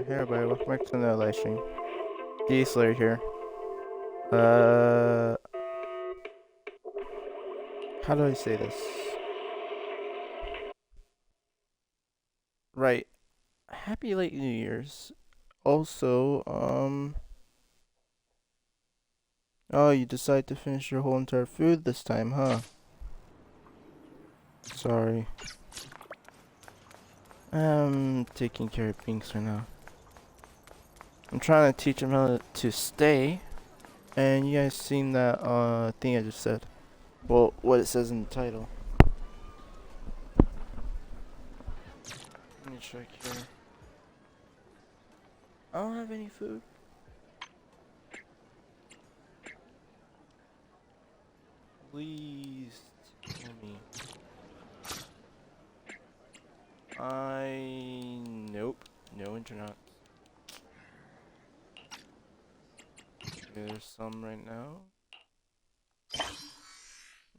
Hey everybody, welcome back to another live stream. D-Slayer here. Uh, how do I say this? Right. Happy late New Year's. Also, oh, you decided to finish your whole entire food this time, huh? Sorry. I'm taking care of Binks right now. I'm trying to teach him how to stay, and you guys seen that, thing I just said. Well, what it says in the title. Let me check here. I don't have any food. Please tell me. Nope. No internet. There's some right now.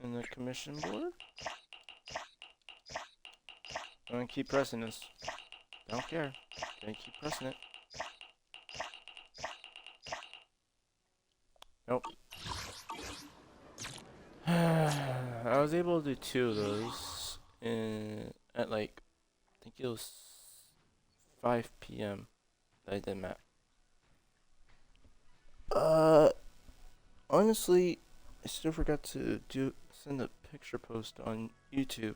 In the commission board. I'm gonna keep pressing this. Don't care. Gonna keep pressing it. Nope. I was able to do two of those at like, I think it was 5 p.m. that I did math. Uh, honestly, I still forgot to send a picture post on YouTube.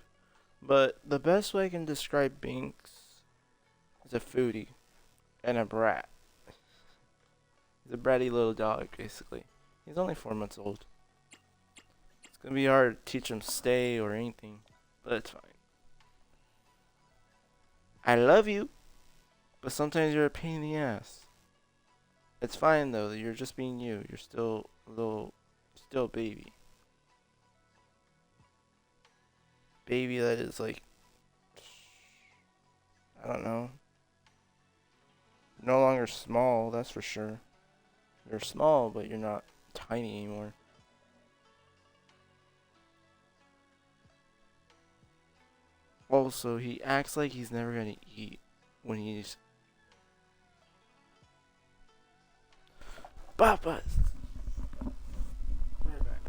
But the best way I can describe Binks is a foodie and a brat. He's a bratty little dog, basically. He's only 4 months old. It's gonna be hard to teach him stay or anything, but it's fine. I love you, but sometimes you're a pain in the ass. It's fine though, you're just being you. You're still a little, still a baby. Baby that is like, I don't know, no longer small, that's for sure. You're small, but you're not tiny anymore. Also, he acts like he's never gonna eat when he's Papa. Right back.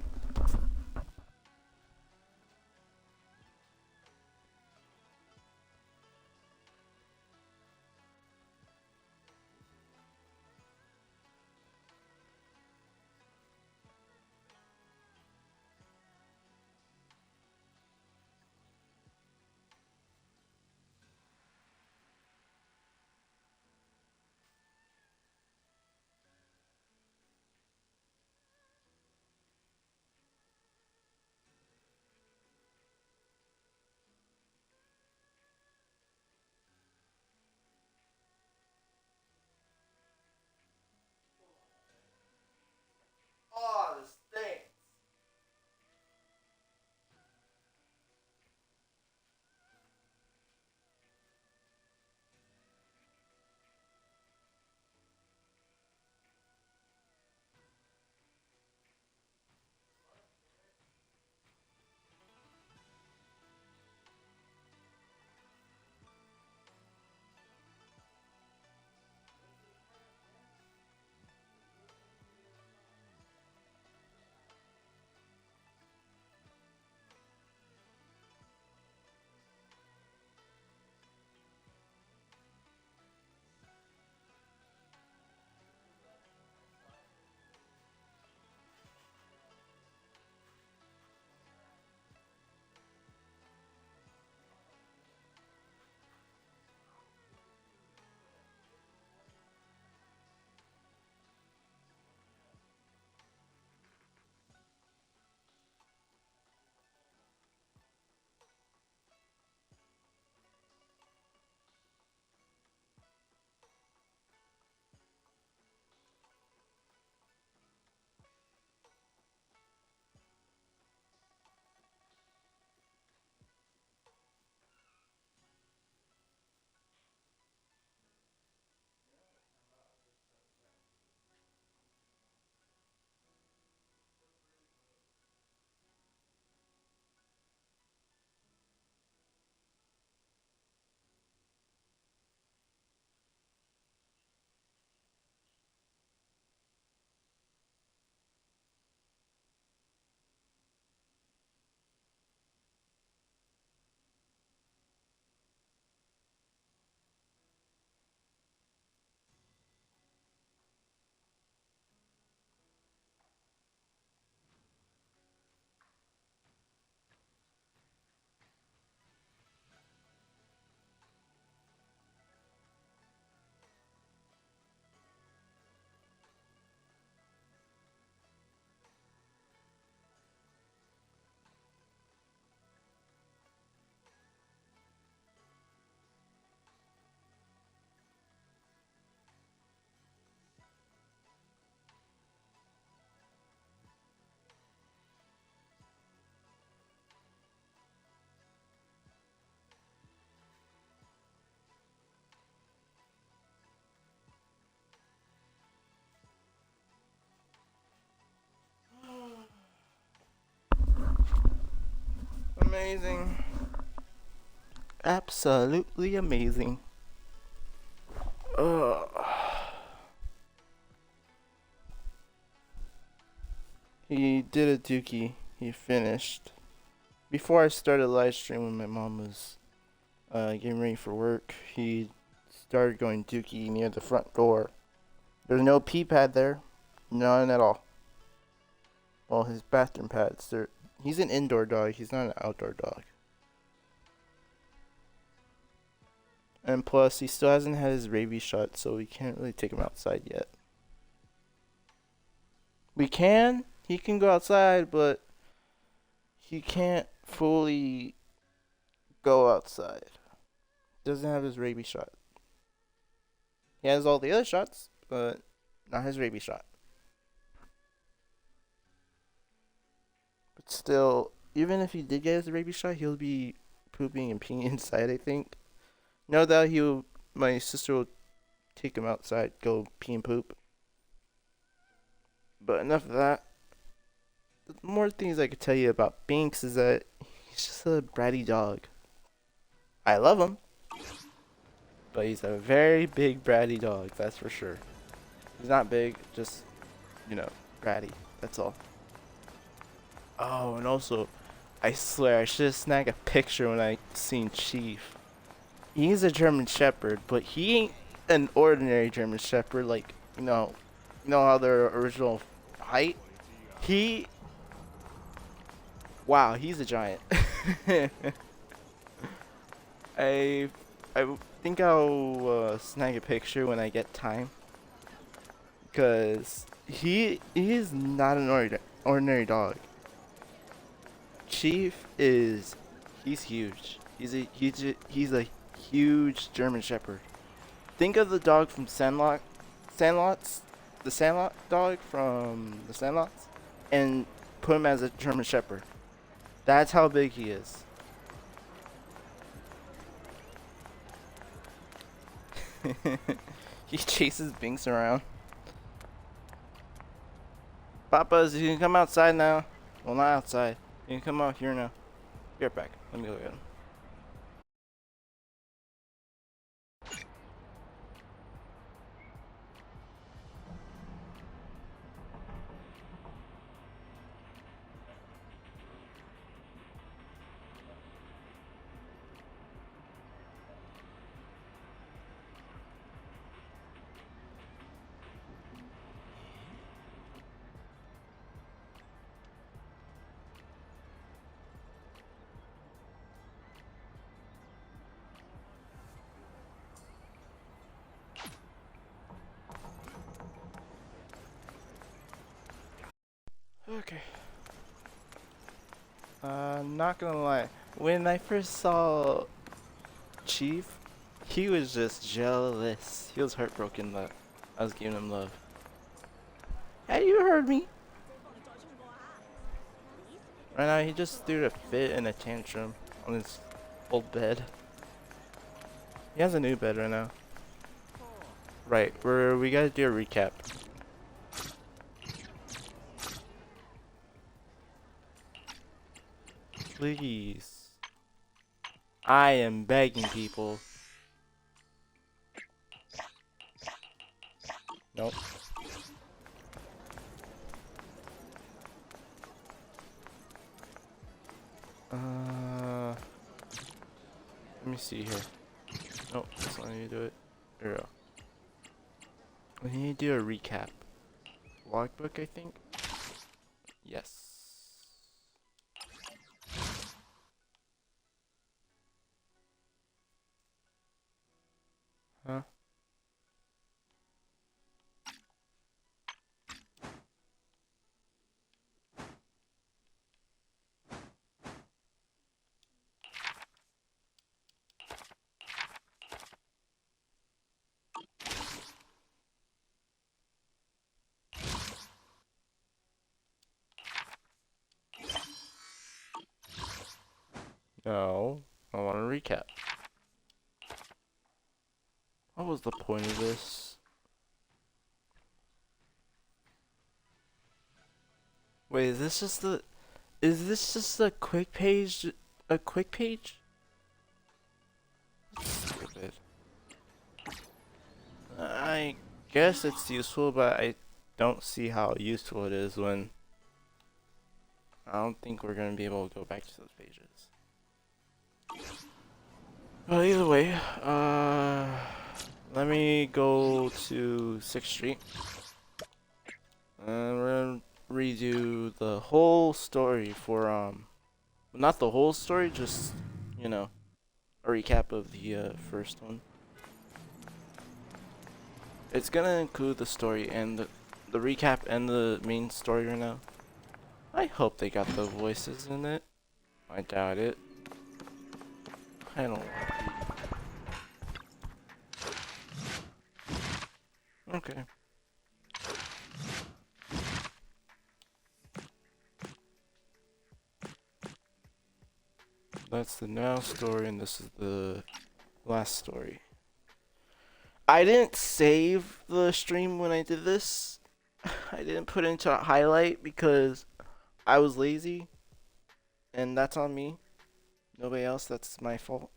Amazing. Absolutely amazing. Ugh. He did a dookie. He finished. Before I started live stream when my mom was getting ready for work, he started going dookie near the front door. There's no pee pad there. None at all. Well, his bathroom pads. He's an indoor dog. He's not an outdoor dog. And plus, he still hasn't had his rabies shot, so we can't really take him outside yet. We can. He can go outside, but he can't fully go outside. Doesn't have his rabies shot. He has all the other shots, but not his rabies shot. But still, even if he did get his rabies shot, he'll be pooping and peeing inside, I think. No doubt my sister will take him outside, go pee and poop. But enough of that. The more things I could tell you about Binks is that he's just a bratty dog. I love him, but he's a very big bratty dog, that's for sure. He's not big, just, bratty, that's all. Oh, and also, I swear, I should have snagged a picture when I seen Chief. He's a German Shepherd, but he ain't an ordinary German Shepherd, like, you know how their original height? Wow, he's a giant. I think I'll snag a picture when I get time, because he is not an ordinary dog. Chief he's huge. He's a huge German Shepherd. Think of the dog from the Sandlot dog from the Sandlots, and put him as a German Shepherd. That's how big he is. He chases Binks around. Papas, you can come outside now. Well, not outside. You can come out here now. Be right back. Let me go get him. Okay. Not gonna lie. When I first saw Chief, he was just jealous. He was heartbroken that I was giving him love. Hey, you heard me. Right now, he just threw a fit and a tantrum on his old bed. He has a new bed right now. Right, we gotta do a recap. Please. I am begging people. Nope. Let me see here. Nope, that's not how you do it. There we go. We need to do a recap. Logbook, I think? Yes. Huh? No, I want to recap. What was the point of this? Wait, is this just the quick page a quick page? Stupid. I guess it's useful, but I don't see how useful it is when I don't think we're gonna be able to go back to those pages. Well, either way, let me go to 6th Street. We're gonna redo the whole story for, not the whole story, just, you know, a recap of the, first one. It's gonna include the story and the recap and the main story right now. I hope they got the voices in it. I doubt it. I don't want to. Okay. That's the now story, and this is the last story. I didn't save the stream when I did this. I didn't put it into a highlight because I was lazy, and that's on me. Nobody else, that's my fault.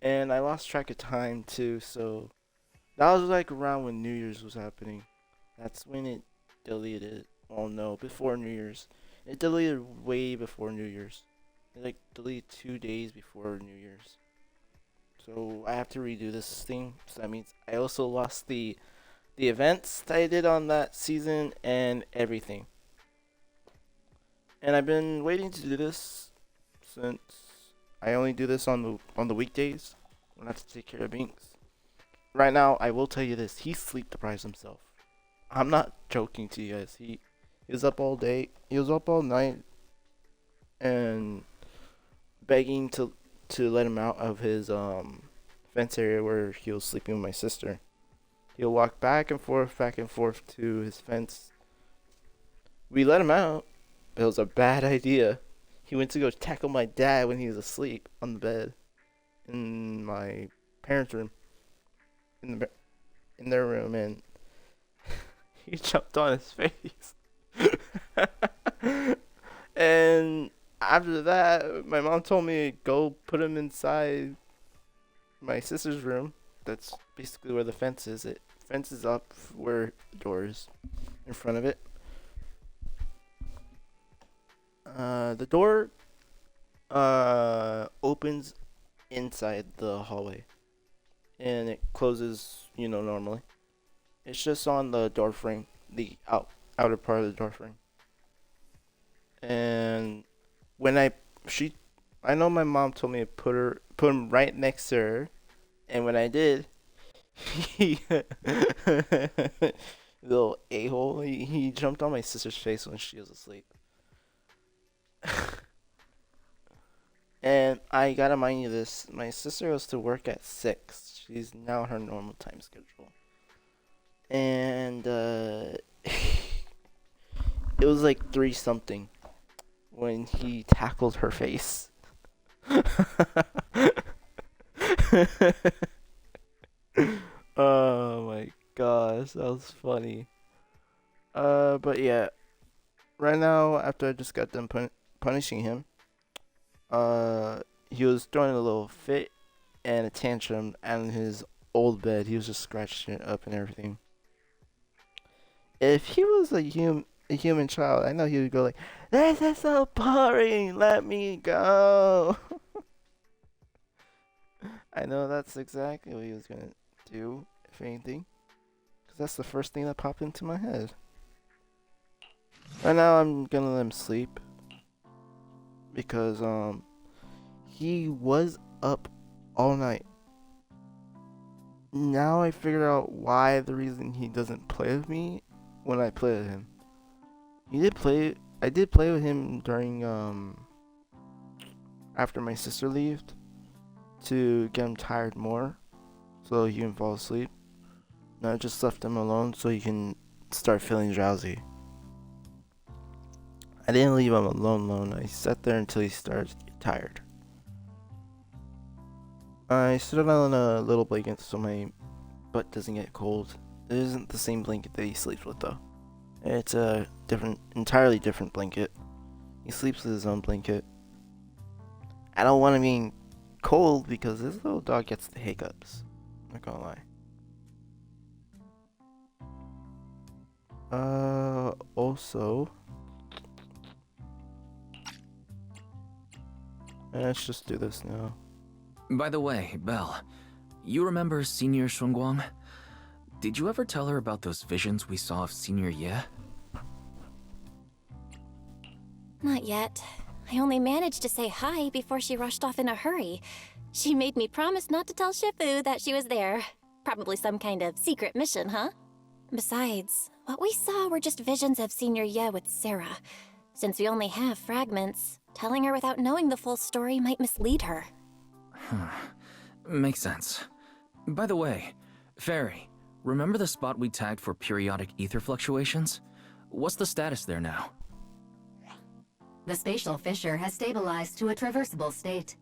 And I lost track of time too, so that was like around when New Year's was happening. That's when it deleted. Oh no, before New Year's. It deleted way before New Year's. It like deleted 2 days before New Year's. So I have to redo this thing. So that means I also lost the events that I did on that season and everything. And I've been waiting to do this since I only do this on the weekdays when I have to take care of Binks. Right now, I will tell you this: he sleep deprives himself. I'm not joking to you guys. He was up all day. He was up all night, and begging to let him out of his fence area where he was sleeping with my sister. He'll walk back and forth to his fence. We let him out, but it was a bad idea. He went to go tackle my dad when he was asleep on the bed in my parents' room, in their room, and he jumped on his face. And after that, my mom told me to go put him inside my sister's room. That's basically where the fence is. It fences up where the door is in front of it. The door opens inside the hallway, and it closes, normally. It's just on the door frame, the outer part of the door frame. And when I know my mom told me to put him right next to her, and when I did, he little a-hole, he jumped on my sister's face when she was asleep. And I gotta mind you this: my sister goes to work at 6. She's now her normal time schedule, and it was like 3 something when he tackled her face. Oh my gosh, that was funny. But yeah, right now after I just got done punishing him, he was throwing a little fit and a tantrum on his old bed. He was just scratching it up and everything. If he was a human child, I know he would go like, "This is so boring. Let me go." I know that's exactly what he was gonna do, if anything, because that's the first thing that popped into my head. Right now, I'm gonna let him sleep because he was up all night. Now I figured out why the reason he doesn't play with me when I play with him. I did play with him during after my sister left to get him tired more so he can fall asleep. And I just left him alone so he can start feeling drowsy. I didn't leave him alone. I sat there until he started to get tired. I stood on a little blanket so my butt doesn't get cold. It isn't the same blanket that he sleeps with though. It's a entirely different blanket. He sleeps with his own blanket. I don't want to be cold because this little dog gets the hiccups. I'm not gonna lie. Also, let's just do this now. By the way, Belle, you remember Senior Shunguang? Did you ever tell her about those visions we saw of Senior Ye? Not yet. I only managed to say hi before she rushed off in a hurry. She made me promise not to tell Shifu that she was there. Probably some kind of secret mission, huh? Besides, what we saw were just visions of Senior Ye with Sarah. Since we only have fragments, telling her without knowing the full story might mislead her. Makes sense. By the way, Fairy, remember the spot we tagged for periodic ether fluctuations? What's the status there now? The spatial fissure has stabilized to a traversable state.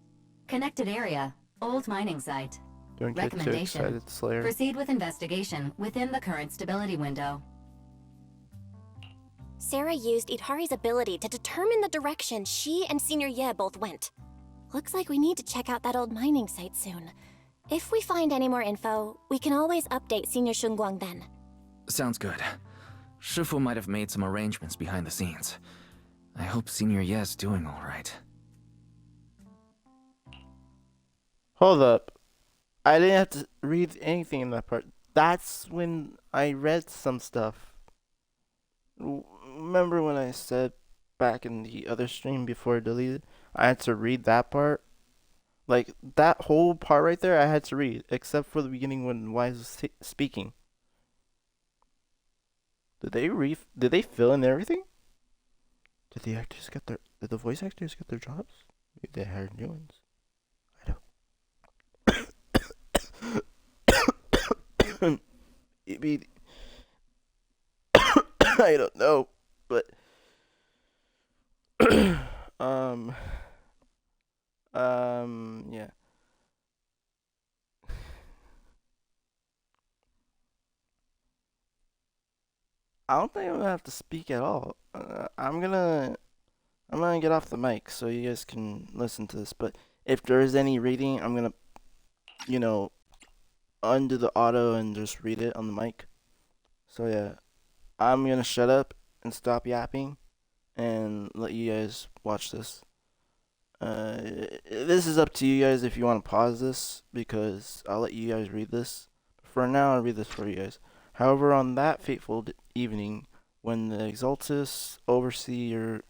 Connected area, old mining site. Don't get too excited, Slayer. Proceed with investigation within the current stability window. Sarah used Idhari's ability to determine the direction she and Senior Ye both went. Looks like we need to check out that old mining site soon. If we find any more info, we can always update Senior Shunguang then. Sounds good. Shifu might have made some arrangements behind the scenes. I hope Senior Ye's doing alright. Hold up. I didn't have to read anything in that part. That's when I read some stuff. Remember when I said back in the other stream before I deleted, I had to read that part? Like, that whole part right there I had to read, except for the beginning when Wise was speaking. Did they fill in everything? Did the voice actors get their jobs? Maybe they hired new ones. I don't. Maybe. I don't know, but yeah. I don't think I'm gonna have to speak at all. I'm gonna get off the mic so you guys can listen to this. But if there is any reading, I'm gonna, undo the auto and just read it on the mic. So yeah, I'm gonna shut up and stop yapping and let you guys watch this. This is up to you guys if you want to pause this, because I'll let you guys read this. For now, I'll read this for you guys. However, on that fateful evening, when the Exaltus Overseer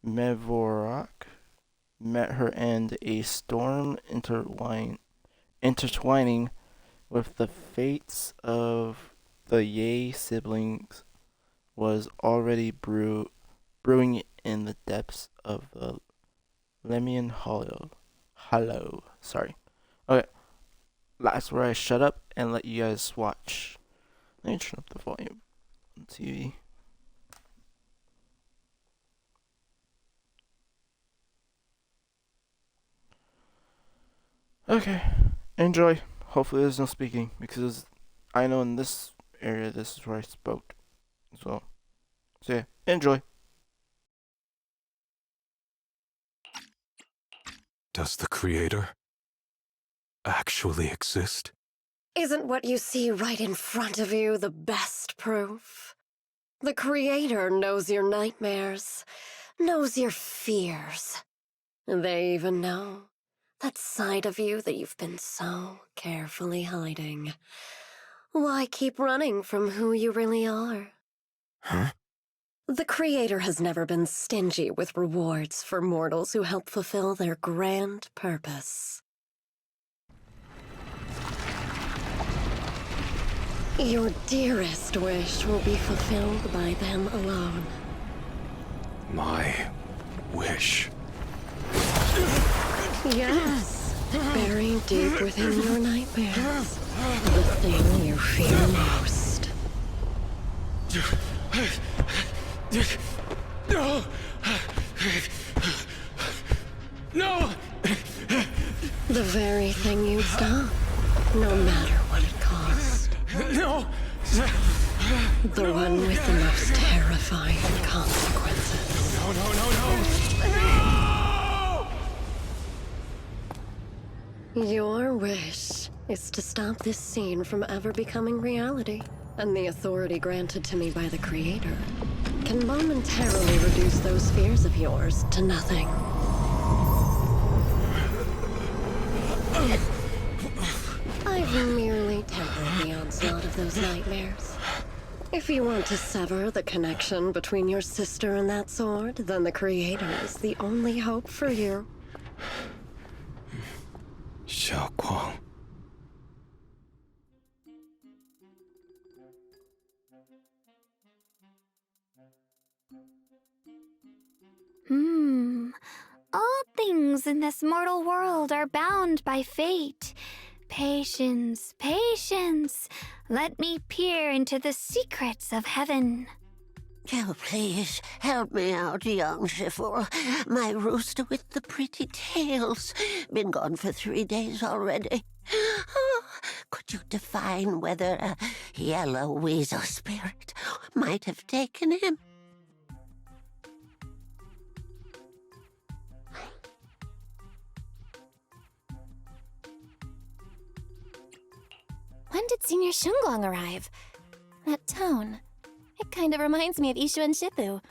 Mevorak met her and a storm intertwining with the fates of the Ye siblings was already brewing in the depths of the Lemian Hollow. Sorry. Okay. That's where I shut up and let you guys watch. Let me turn up the volume on TV. Okay. Enjoy. Hopefully there's no speaking, because I know in this area this is where I spoke. So yeah, enjoy. Does the Creator actually exist? Isn't what you see right in front of you the best proof? The Creator knows your nightmares, knows your fears. They even know that side of you that you've been so carefully hiding. Why keep running from who you really are? Huh? The Creator has never been stingy with rewards for mortals who help fulfill their grand purpose. Your dearest wish will be fulfilled by them alone. My wish. Yes, buried deep within your nightmares. The thing you fear most. No! No! The very thing you'd stop, no matter what it cost. No! The one with the most terrifying consequences. No! Your wish is to stop this scene from ever becoming reality, and the authority granted to me by the Creator can momentarily reduce those fears of yours to nothing. I've merely tempered the onslaught of those nightmares. If you want to sever the connection between your sister and that sword, then the Creator is the only hope for you. Xiao Guang. All things in this mortal world are bound by fate. Patience, patience. Let me peer into the secrets of heaven. Oh, please, help me out, young Shifu. My rooster with the pretty tails. Been gone for 3 days already. Oh, could you define whether a yellow weasel spirit might have taken him? When did Senior Shunglong arrive? That tone. It kind of reminds me of Ishu and Shifu.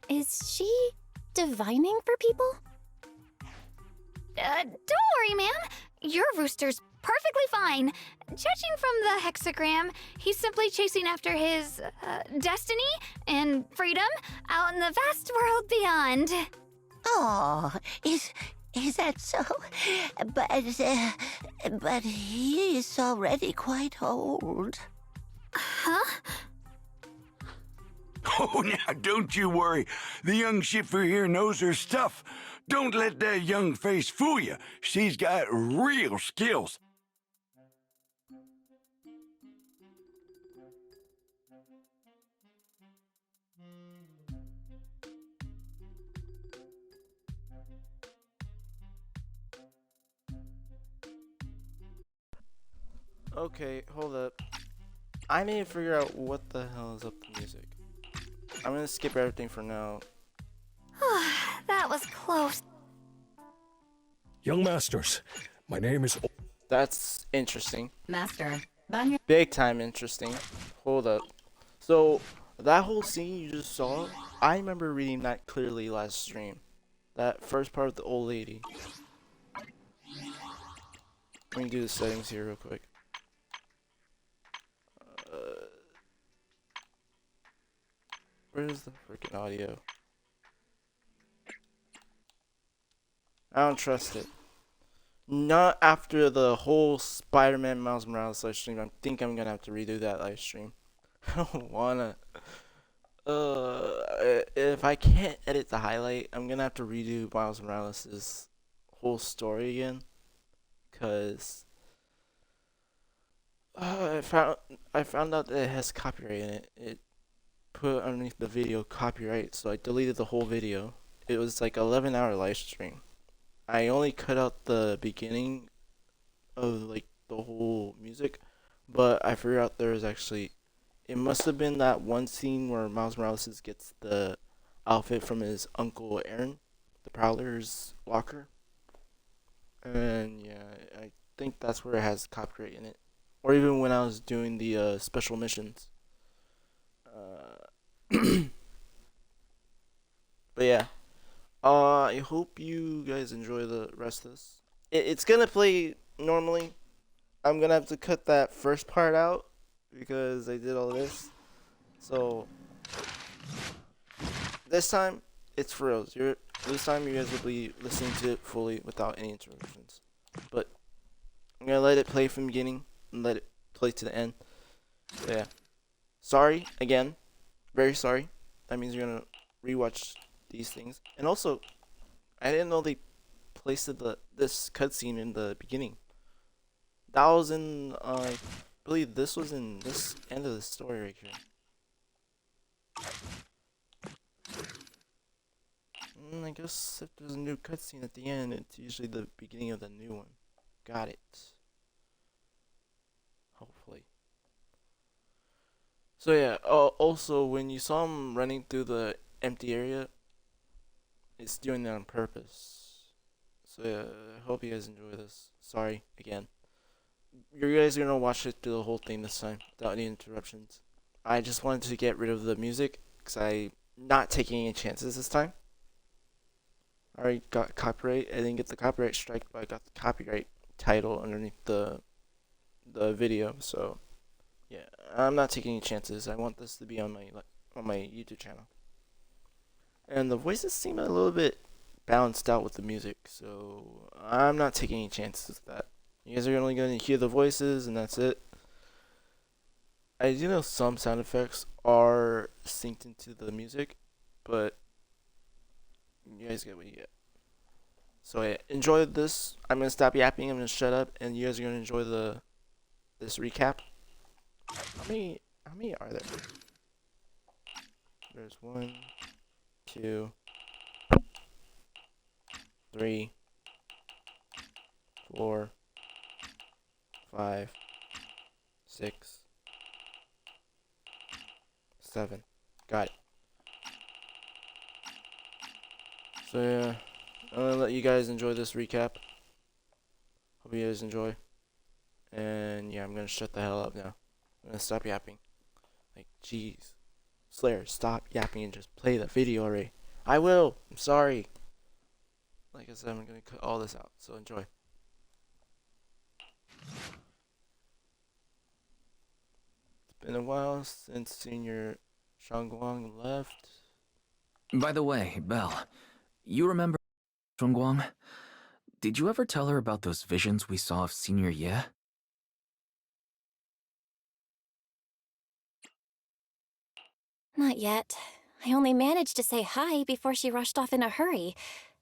Is she divining for people? Don't worry, ma'am. Your rooster's perfectly fine. Judging from the hexagram, he's simply chasing after his destiny and freedom out in the vast world beyond. Oh, is that so? But he is already quite old. Huh? Oh, now don't you worry. The young Shifu here knows her stuff. Don't let that young face fool you. She's got real skills. Okay, hold up. I need to figure out what the hell is up with the music. I'm gonna skip everything for now. That was close. Young masters, my name is. That's interesting. Master, Banyo. Big time interesting. Hold up. So, that whole scene you just saw, I remember reading that clearly last stream. That first part with the old lady. Let me do the settings here real quick. Where's the freaking audio? I don't trust it. Not after the whole Spider-Man Miles Morales live stream. I think I'm gonna have to redo that live stream. I don't wanna. If I can't edit the highlight, I'm gonna have to redo Miles Morales' whole story again. Cause I found out that it has copyright in it. It put underneath the video copyright, so I deleted the whole video. It was like 11-hour live stream. I only cut out the beginning of like the whole music, but I figured out there was actually, it must have been that one scene where Miles Morales gets the outfit from his uncle Aaron, the Prowler's locker. And yeah, I think that's where it has copyright in it. Or even when I was doing the special missions. But yeah, I hope you guys enjoy the rest of this. It's gonna play normally. I'm gonna have to cut that first part out because I did all this. So this time it's for real. This time you guys will be listening to it fully without any interruptions. But I'm gonna let it play from the beginning and let it play to the end. So yeah, sorry again, very sorry. That means you're gonna rewatch these things. And also, I didn't know they placed this cutscene in the beginning. That was in, I believe this was in this end of the story right here. I guess if there's a new cutscene at the end, it's usually the beginning of the new one. Got it. Hopefully. So yeah, also when you saw him running through the empty area, it's doing that on purpose. So yeah, I hope you guys enjoy this. Sorry again. You guys are gonna watch it through the whole thing this time without any interruptions. I just wanted to get rid of the music because I'm not taking any chances this time. I already got copyright. I didn't get the copyright strike, but I got the copyright title underneath the video. So yeah, I'm not taking any chances. I want this to be on my YouTube channel. And the voices seem a little bit balanced out with the music, so I'm not taking any chances with that. You guys are only going to hear the voices, and that's it. I do know some sound effects are synced into the music, but you guys get what you get. So yeah, enjoy this. I'm gonna stop yapping. I'm gonna shut up, and you guys are gonna enjoy this recap. How many are there? There's 1, 2, 3, 4, 5, 6, 7. Got it. So yeah, I'm gonna let you guys enjoy this recap. Hope you guys enjoy. And yeah, I'm gonna shut the hell up now. I'm gonna stop yapping. Like, jeez. Slayer, stop yapping and just play the video already. I will. I'm sorry. Like I said, I'm gonna cut all this out. So enjoy. It's been a while since Senior Shangguang left. By the way, Belle, you remember Chongguang? Did you ever tell her about those visions we saw of Senior Ye? Not yet. I only managed to say hi before she rushed off in a hurry.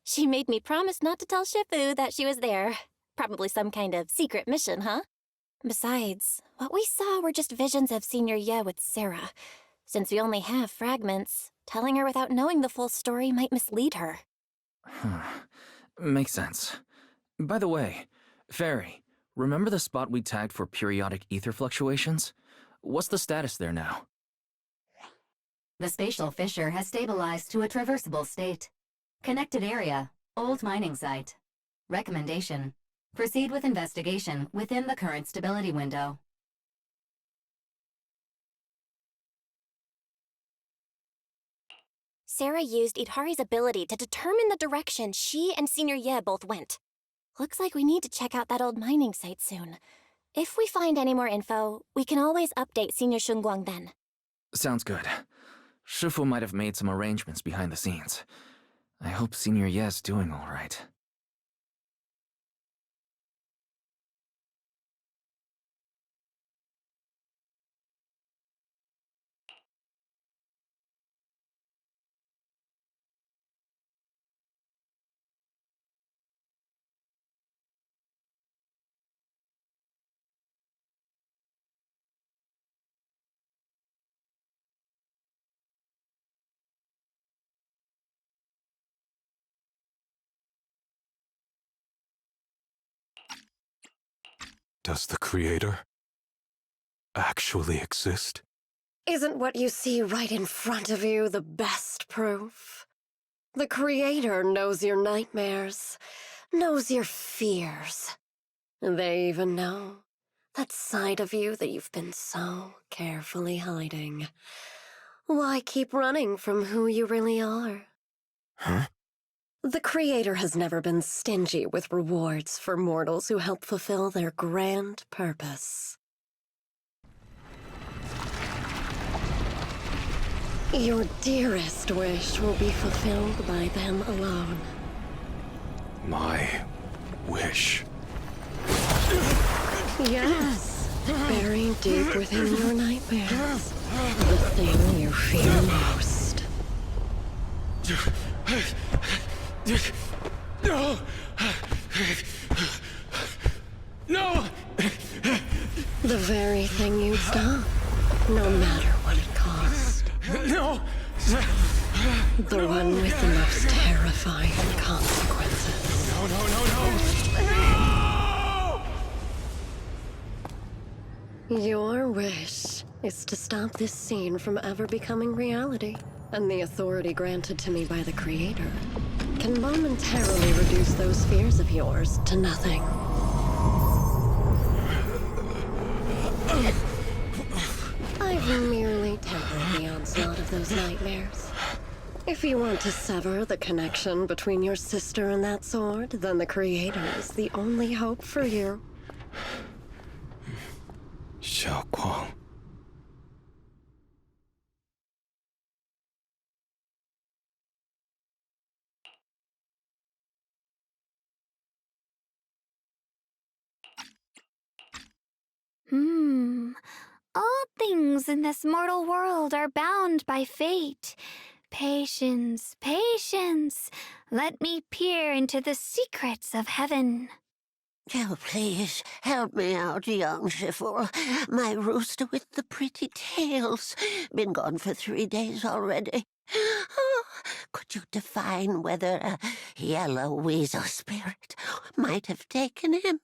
She made me promise not to tell Shifu that she was there. Probably some kind of secret mission, huh? Besides, what we saw were just visions of Senior Ye with Sarah. Since we only have fragments, telling her without knowing the full story might mislead her. Makes sense. By the way, Fairy, remember the spot we tagged for periodic ether fluctuations? What's the status there now? The spatial fissure has stabilized to a traversable state. Connected area, old mining site. Recommendation: proceed with investigation within the current stability window. Sarah used Idhari's ability to determine the direction she and Senior Ye both went. Looks like we need to check out that old mining site soon. If we find any more info, we can always update Senior Shunguang then. Sounds good. Shifu might have made some arrangements behind the scenes. I hope Senior Ye's doing all right. Does the Creator actually exist? Isn't what you see right in front of you the best proof? The Creator knows your nightmares, knows your fears. They even know that side of you that you've been so carefully hiding. Why keep running from who you really are? Huh? The Creator has never been stingy with rewards for mortals who help fulfill their grand purpose. Your dearest wish will be fulfilled by them alone. My wish. Yes, buried deep within your nightmares. The thing you fear most. No! No! The very thing you'd stop, no matter what it cost. No! The one with the most terrifying consequences. No! Your wish is to stop this scene from ever becoming reality, and the authority granted to me by the Creator can momentarily reduce those fears of yours to nothing. I've merely tempered the onslaught of those nightmares. If you want to sever the connection between your sister and that sword, then the Creator is the only hope for you. Xiaoguang. All things in this mortal world are bound by fate. Patience, patience. Let me peer into the secrets of heaven. Oh, please, help me out, young Shifu. My rooster with the pretty tails. Been gone for 3 days already. Oh, could you define whether a yellow weasel spirit might have taken him?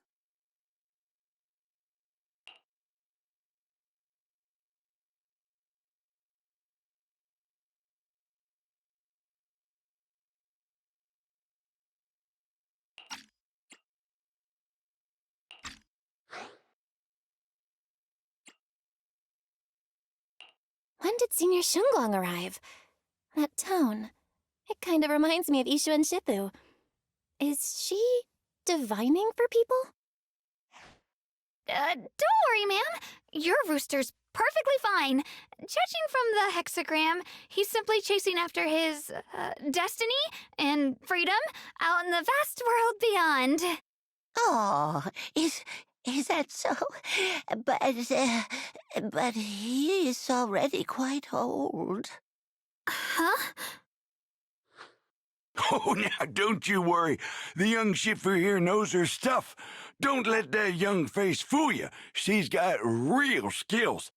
When did Senior Shunguang arrive? That tone. It kind of reminds me of Ishu and Shifu. Is she divining for people? Don't worry, ma'am. Your rooster's perfectly fine. Judging from the hexagram, he's simply chasing after his destiny and freedom out in the vast world beyond. Oh, is that so? But he is already quite old. Huh? Oh, now, don't you worry. The young Shifu here knows her stuff. Don't let that young face fool you. She's got real skills.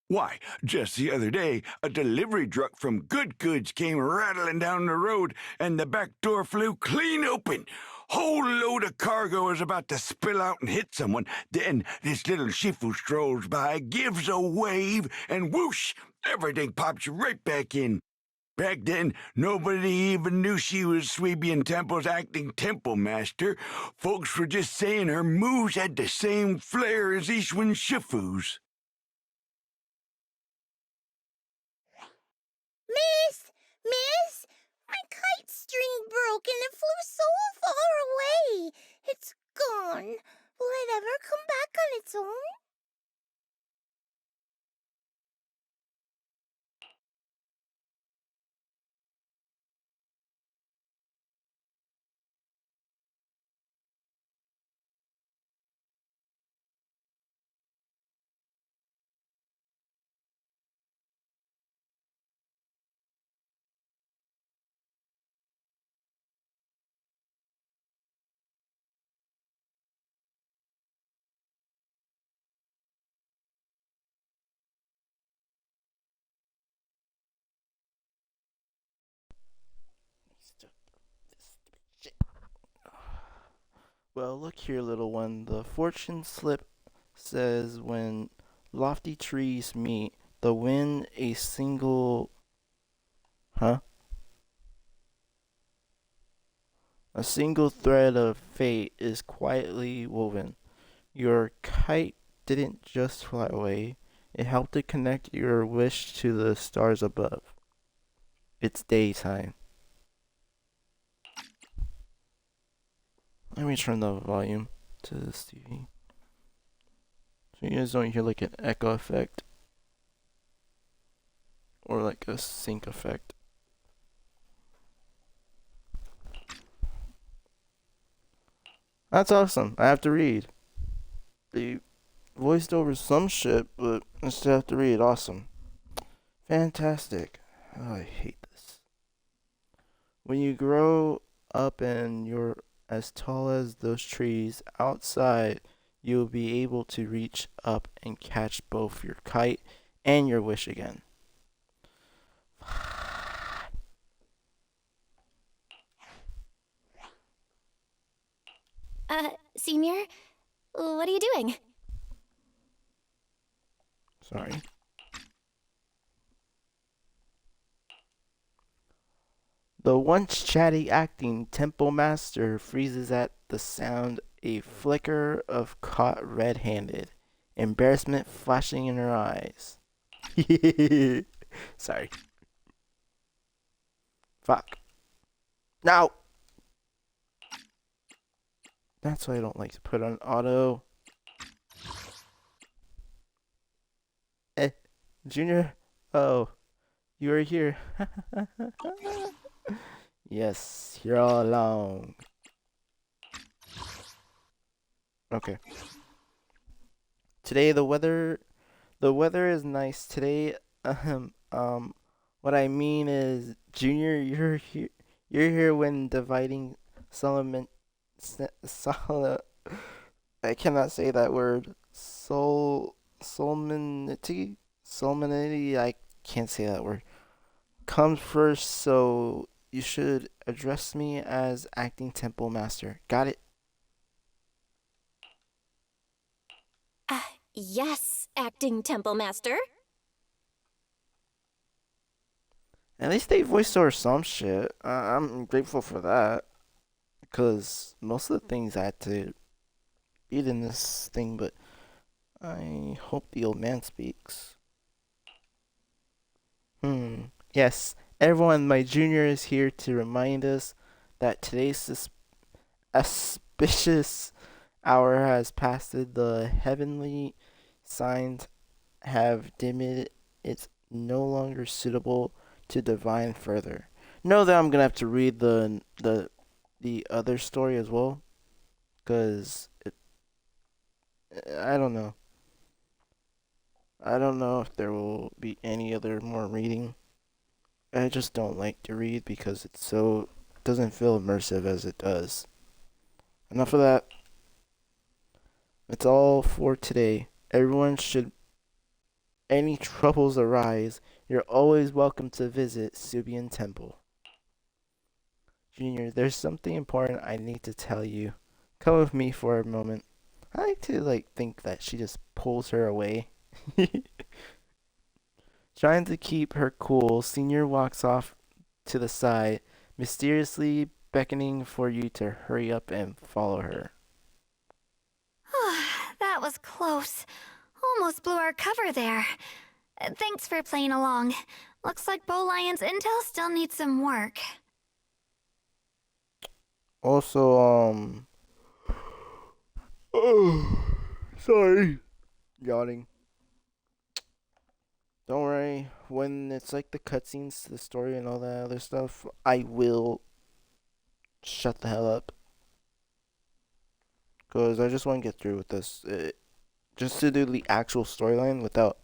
Why, just the other day, a delivery truck from Good Goods came rattling down the road, and the back door flew clean open. Whole load of cargo is about to spill out and hit someone. Then this little Shifu strolls by, gives a wave, and whoosh, everything pops right back in. Back then, nobody even knew she was Sweebian Temple's acting temple master. Folks were just saying her moves had the same flair as Ishwan Shifu's. Miss, my kite string broke and it flew so far away. It's gone. Will it ever come back on its own? Well, look here, little one. The fortune slip says when lofty trees meet, the wind a single. Huh? A single thread of fate is quietly woven. Your kite didn't just fly away, it helped to connect your wish to the stars above. It's daytime. Let me turn the volume to this TV. So you guys don't hear like an echo effect or like a sync effect. That's awesome. I have to read. They voiced over some shit, but I still have to read. Awesome. Fantastic. Oh, I hate this. When you grow up and you're as tall as those trees outside, you'll be able to reach up and catch both your kite and your wish again. Senior, what are you doing? Sorry. The once chatty acting temple master freezes at the sound, a flicker of caught red-handed, embarrassment flashing in her eyes. Sorry. Fuck. No! That's why I don't like to put on auto. Junior? Oh, you are here. Yes, you're all along. Okay. Today the weather is nice today. What I mean is, Junior, you're here when dividing Solomon, I cannot say that word. Solemnity, I can't say that word. Comes first, so you should address me as acting temple master. Got it? Yes, acting temple master. At least they voiced over some shit. I'm grateful for that. Because most of the things I had to read in this thing, but I hope the old man speaks. Yes, everyone, my junior is here to remind us that today's auspicious hour has passed. The heavenly signs have dimmed. It's no longer suitable to divine further. Know that I'm gonna have to read the other story as well, cause I don't know. I don't know if there will be any other more reading. I just don't like to read because doesn't feel immersive as it does. Enough of that. It's all for today. Everyone should any troubles arise, you're always welcome to visit Subian Temple. Junior, there's something important I need to tell you. Come with me for a moment. I like to think that she just pulls her away. Trying to keep her cool, Senior walks off to the side, mysteriously beckoning for you to hurry up and follow her. That was close. Almost blew our cover there. Thanks for playing along. Looks like Bow Lion's intel still needs some work. Also, oh, sorry. Yawning. Don't worry, when it's like the cutscenes to the story and all that other stuff, I will shut the hell up. Because I just want to get through with this. Just to do the actual storyline without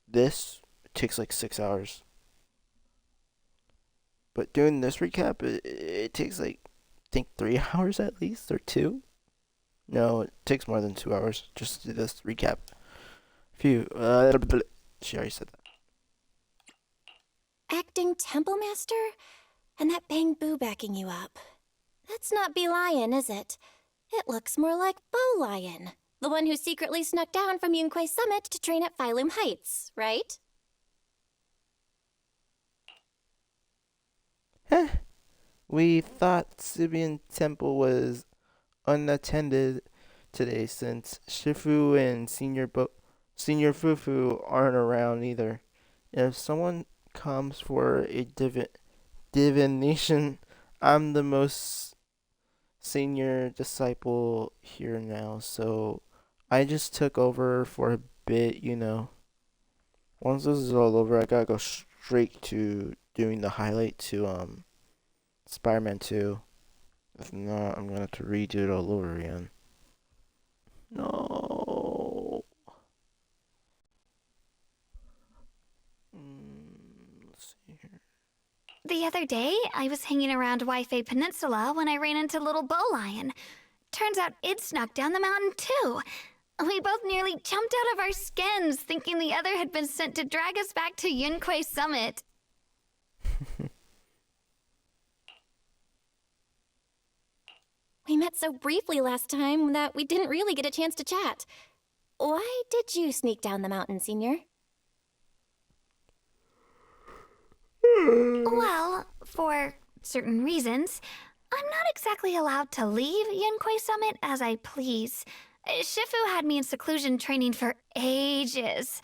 this, it takes like 6 hours. But doing this recap, it takes like, I think 3 hours at least, or 2. No, it takes more than 2 hours just to do this recap. Phew. She already said that. Acting temple master? And that Bang Boo backing you up. That's not Bee Lion, is it? It looks more like Bow Lion. The one who secretly snuck down from Yunquay Summit to train at Phylum Heights, right? We thought Subian Temple was unattended today since Shifu and Senior Fufu aren't around either. If someone comes for a divination, I'm the most senior disciple here now, so I just took over for a bit, Once this is all over, I gotta go straight to doing the highlight to Spider-Man 2. If not, I'm gonna have to redo it all over again. No. Let's see here. The other day, I was hanging around Wi-Fi Peninsula when I ran into little Bow Lion. Turns out it snuck down the mountain too. We both nearly jumped out of our skins, thinking the other had been sent to drag us back to Yunquay Summit. We met so briefly last time that we didn't really get a chance to chat. Why did you sneak down the mountain, Senior? Well, for certain reasons, I'm not exactly allowed to leave Yunquei Summit as I please. Shifu had me in seclusion training for ages.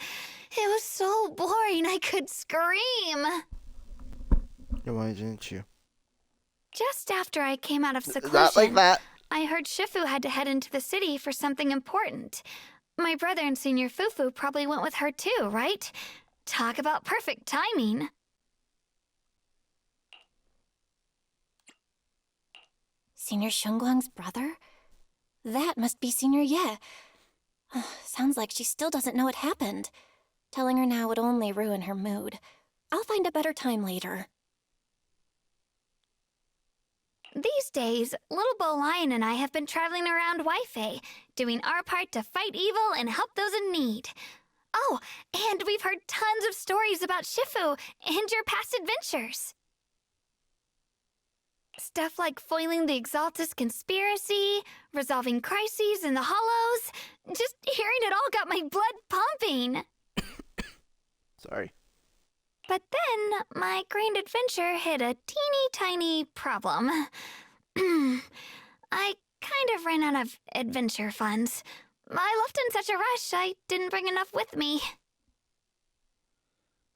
It was so boring I could scream. Why didn't you? Just after I came out of seclusion, Not like that. I heard Shifu had to head into the city for something important. My brother and Senior Fufu probably went with her too, right? Talk about perfect timing. Senior Shunguang's brother? That must be Senior Ye. Sounds like she still doesn't know what happened. Telling her now would only ruin her mood. I'll find a better time later. These days, Little Bo Lion and I have been traveling around Waifei, doing our part to fight evil and help those in need. Oh, and we've heard tons of stories about Shifu and your past adventures. Stuff like foiling the Exaltus conspiracy, resolving crises in the Hollows. Just hearing it all got my blood pumping. Sorry. But then, my grand adventure hit a teeny tiny problem. I kind of ran out of adventure funds. I left in such a rush, I didn't bring enough with me.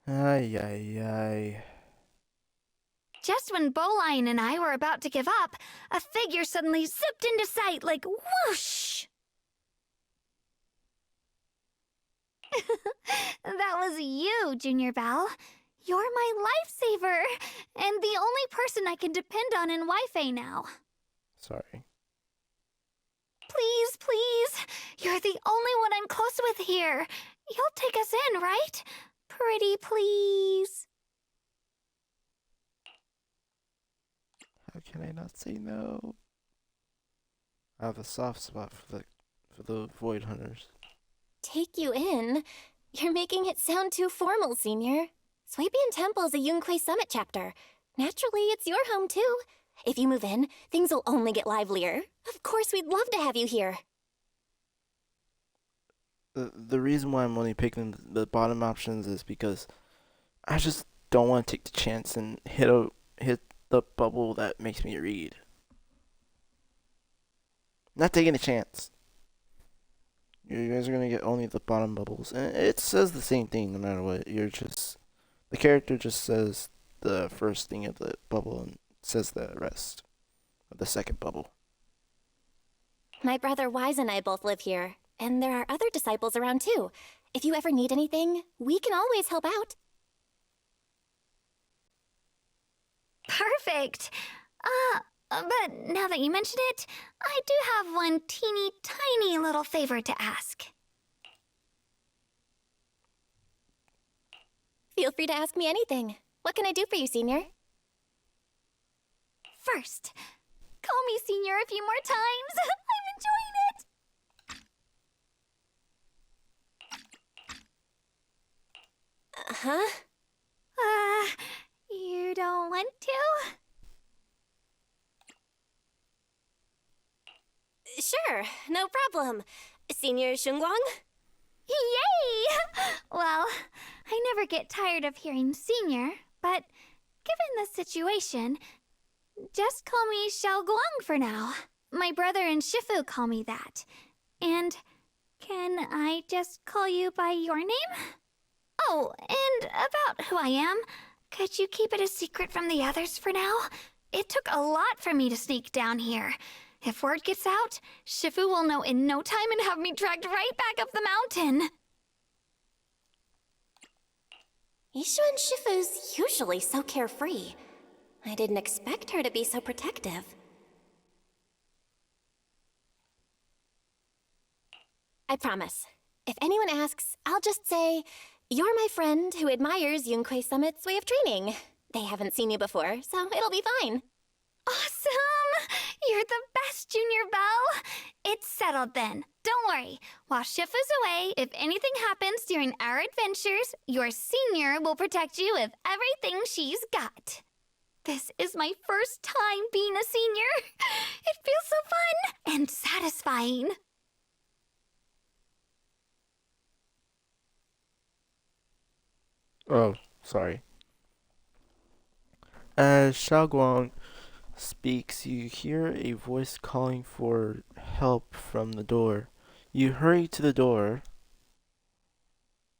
Ay, ay, ay. Just when Bowline and I were about to give up, a figure suddenly zipped into sight like whoosh! That was you, Junior Belle. You're my lifesaver, and the only person I can depend on in Waifei now. Sorry. Please, please, you're the only one I'm close with here. You'll take us in, right? Pretty please. How can I not say no? I have a soft spot for the Void Hunters. Take you in? You're making it sound too formal, Senior. Swabian Temple is a Yunquei Summit chapter. Naturally, it's your home too. If you move in, things will only get livelier. Of course, we'd love to have you here. The reason why I'm only picking the bottom options is because I just don't want to take the chance and hit the bubble that makes me read. Not taking a chance. You guys are gonna get only the bottom bubbles, and it says the same thing no matter what. The character just says the first thing of the bubble and says the rest of the second bubble. My brother Wise and I both live here, and there are other disciples around too. If you ever need anything, we can always help out. Perfect. But now that you mention it, I do have one teeny tiny little favor to ask. Feel free to ask me anything. What can I do for you, Senior? First, call me Senior a few more times. I'm enjoying it. Huh? You don't want to? Sure, no problem. Senior Shunguang? Yay! Well, I never get tired of hearing Senior, but given the situation, just call me Xiao Guang for now. My brother and Shifu call me that. And can I just call you by your name? Oh, and about who I am, could you keep it a secret from the others for now? It took a lot for me to sneak down here. If word gets out, Shifu will know in no time and have me dragged right back up the mountain. Isha and Shifu's usually so carefree. I didn't expect her to be so protective. I promise. If anyone asks, I'll just say, you're my friend who admires Yunquei Summit's way of training. They haven't seen you before, so it'll be fine. Awesome! You're the best, Junior Belle! It's settled then. Don't worry. While Shifu's away, if anything happens during our adventures, your Senior will protect you with everything she's got. This is my first time being a Senior. It feels so fun and satisfying. Oh, sorry. As Xiaoguang speaks, you hear a voice calling for help from the door. You hurry to the door.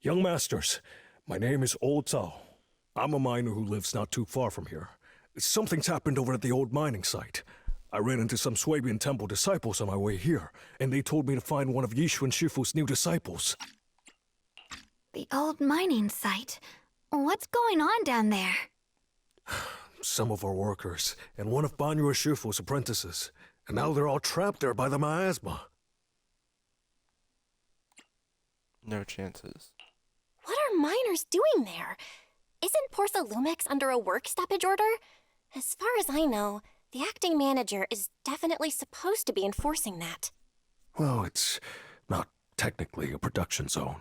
Young masters, my name is Old Zhao. I'm a miner who lives not too far from here. Something's happened over at the old mining site. I ran into some Swabian temple disciples on my way here, and they told me to find one of Yixuan Shifu's new disciples. The old mining site. What's going on down there? Some of our workers, and one of Banyue Shifu's apprentices. And now they're all trapped there by the miasma. No chances. What are miners doing there? Isn't Porsa Lumex under a work stoppage order? As far as I know, the acting manager is definitely supposed to be enforcing that. Well, it's not technically a production zone.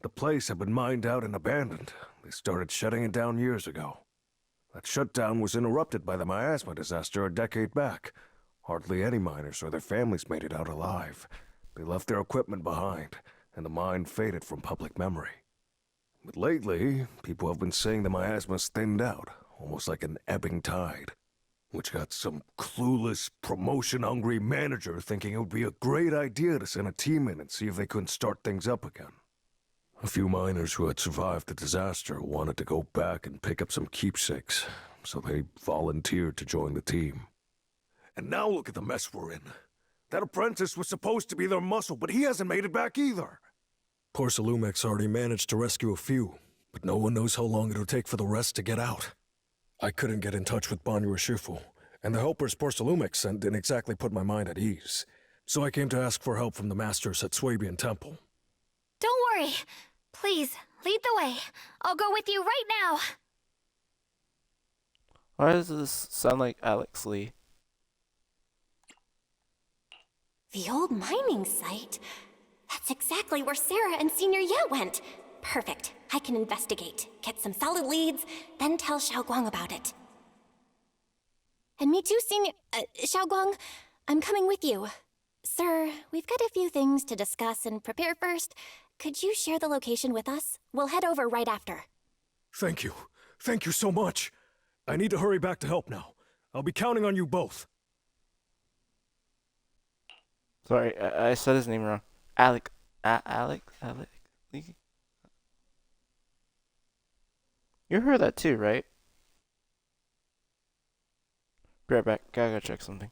The place had been mined out and abandoned. They started shutting it down years ago. That shutdown was interrupted by the miasma disaster a decade back. Hardly any miners or their families made it out alive. They left their equipment behind, and the mine faded from public memory. But lately, people have been saying the miasma's thinned out, almost like an ebbing tide, which got some clueless, promotion-hungry manager thinking it would be a great idea to send a team in and see if they couldn't start things up again. A few miners who had survived the disaster wanted to go back and pick up some keepsakes, so they volunteered to join the team. And now look at the mess we're in. That apprentice was supposed to be their muscle, but he hasn't made it back either. Porsa Lumex already managed to rescue a few, but no one knows how long it'll take for the rest to get out. I couldn't get in touch with Banyue Shifu, and the helpers Porsa Lumex sent didn't exactly put my mind at ease. So I came to ask for help from the masters at Swabian Temple. Don't worry. Please, lead the way. I'll go with you right now. Why does this sound like Alex Lee? The old mining site? That's exactly where Sarah and Senior Ye went. Perfect. I can investigate, get some solid leads, then tell Xiaoguang about it. And me too, Xiaoguang. I'm coming with you. Sir, we've got a few things to discuss and prepare first. Could you share the location with us? We'll head over right after. Thank you. Thank you so much. I need to hurry back to help now. I'll be counting on you both. Sorry, I said his name wrong. Alec Lee? You heard that too, right? Be right back. Gotta go check something.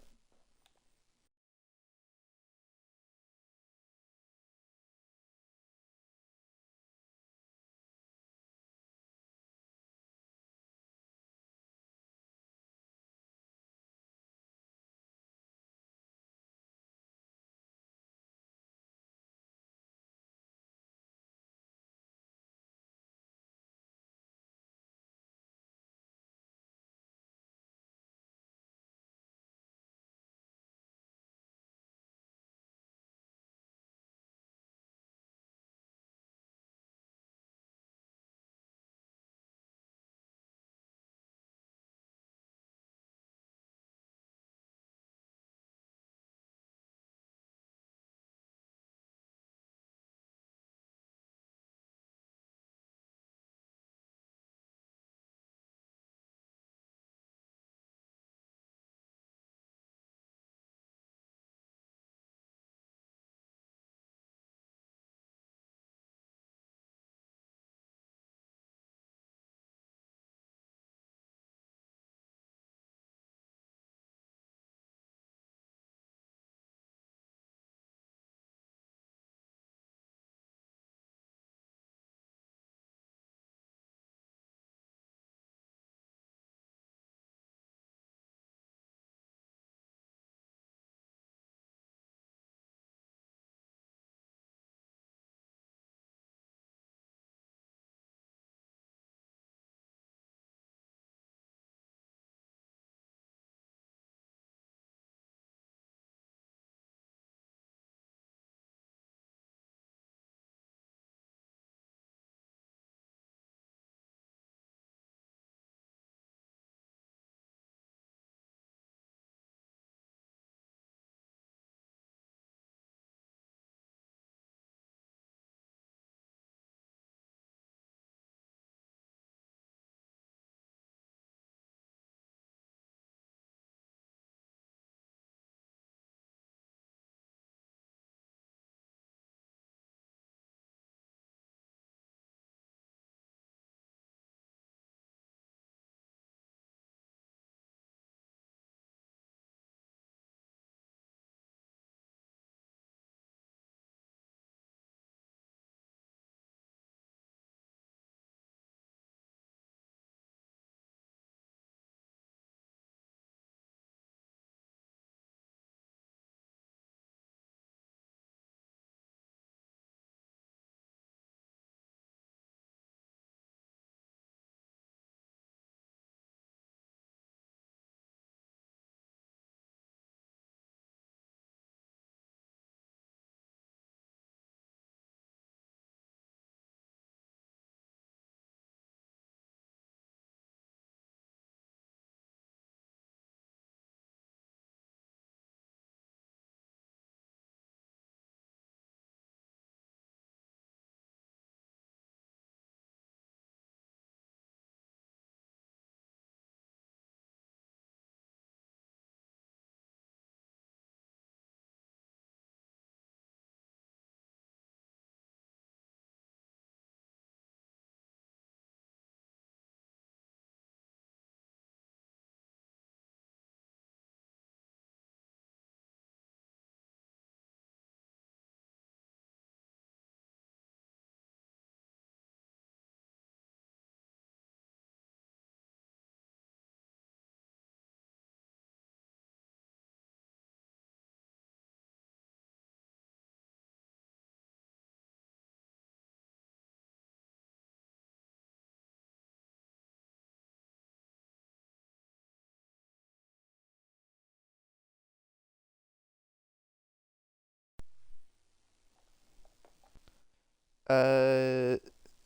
Uh,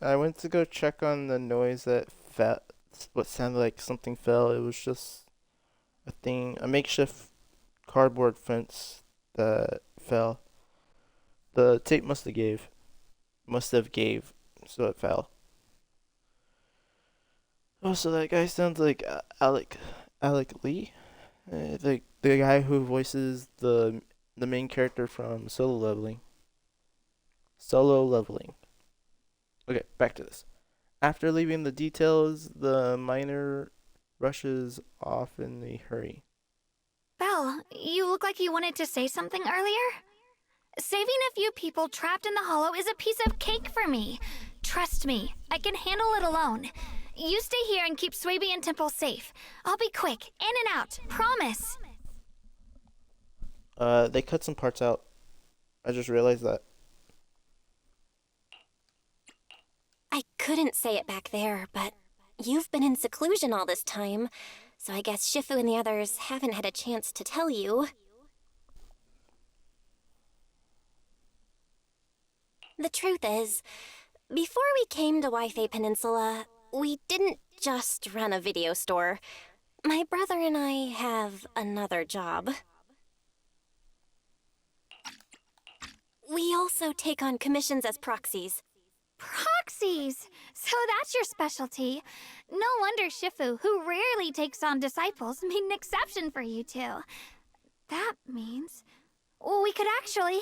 I went to go check on the noise that fell. What sounded like something fell. It was just a makeshift cardboard fence that fell. The tape must have gave, so it fell. Oh, so that guy sounds like Alec Lee, the guy who voices the main character from Solo Leveling. Solo Leveling. Okay, back to this. After leaving the details, the miner rushes off in a hurry. Belle, you look like you wanted to say something earlier? Saving a few people trapped in the hollow is a piece of cake for me. Trust me, I can handle it alone. You stay here and keep Swaby and Temple safe. I'll be quick, in and out, promise. They cut some parts out. I just realized that. I couldn't say it back there, but you've been in seclusion all this time, so I guess Shifu and the others haven't had a chance to tell you. The truth is, before we came to Wi-Fi Peninsula, we didn't just run a video store. My brother and I have another job. We also take on commissions as proxies. Proxies! So that's your specialty. No wonder Shifu, who rarely takes on disciples, made an exception for you two. That means we could actually...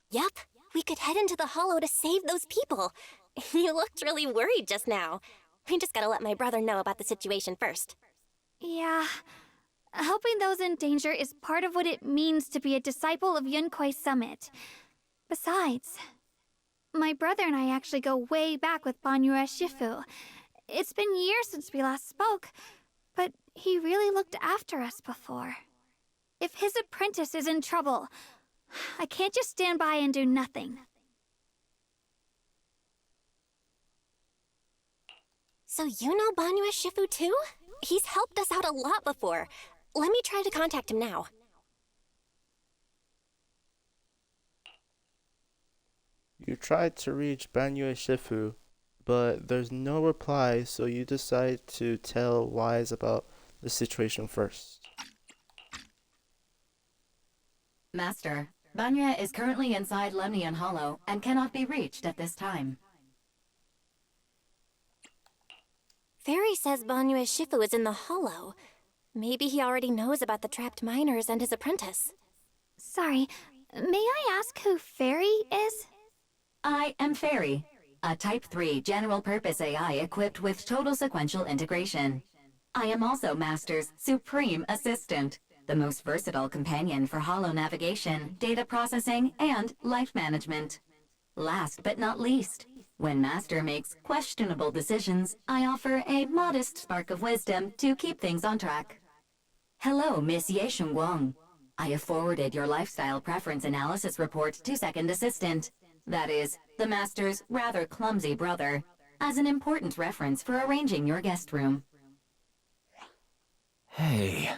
Yep, we could head into the hollow to save those people. You looked really worried just now. We just gotta let my brother know about the situation first. Yeah. Helping those in danger is part of what it means to be a disciple of Yunkwei Summit. Besides, my brother and I actually go way back with Banyue Shifu. It's been years since we last spoke, but he really looked after us before. If his apprentice is in trouble, I can't just stand by and do nothing. So you know Banyue Shifu too? He's helped us out a lot before. Let me try to contact him now. You tried to reach Banyue Shifu, but there's no reply, so you decide to tell Wise about the situation first. Master, Banya is currently inside Lemnian Hollow and cannot be reached at this time. Fairy says Banyue Shifu is in the hollow. Maybe he already knows about the trapped miners and his apprentice. Sorry, may I ask who Fairy is? I am Fairy, a Type 3 general-purpose AI equipped with total sequential integration. I am also Master's supreme assistant, the most versatile companion for holo navigation, data processing, and life management. Last but not least, when Master makes questionable decisions, I offer a modest spark of wisdom to keep things on track. Hello, Miss Ye Shengguang. I have forwarded your lifestyle preference analysis report to Second Assistant, that is, the Master's rather clumsy brother, as an important reference for arranging your guest room. Hey.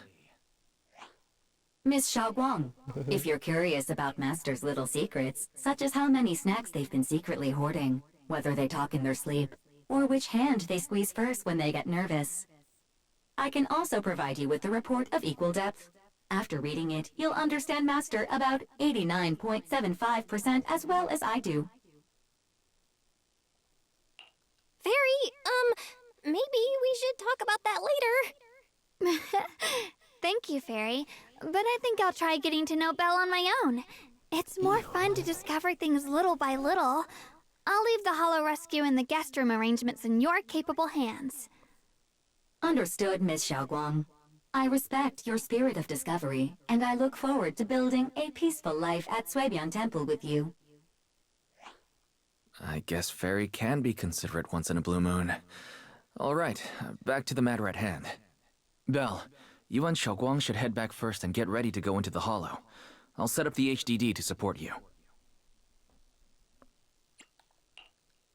Miss Xiaoguang, if you're curious about Master's little secrets, such as how many snacks they've been secretly hoarding, whether they talk in their sleep, or which hand they squeeze first when they get nervous, I can also provide you with a report of equal depth. After reading it, you'll understand Master about 89.75% as well as I do. Fairy, maybe we should talk about that later. Thank you, Fairy, but I think I'll try getting to know Belle on my own. It's more fun to discover things little by little. I'll leave the hollow rescue and the guest room arrangements in your capable hands. Understood, Miss Xiaoguang. I respect your spirit of discovery, and I look forward to building a peaceful life at Suebian Temple with you. I guess Fairy can be considerate once in a blue moon. All right, back to the matter at hand. Belle, you and Xiaoguang should head back first and get ready to go into the hollow. I'll set up the HDD to support you.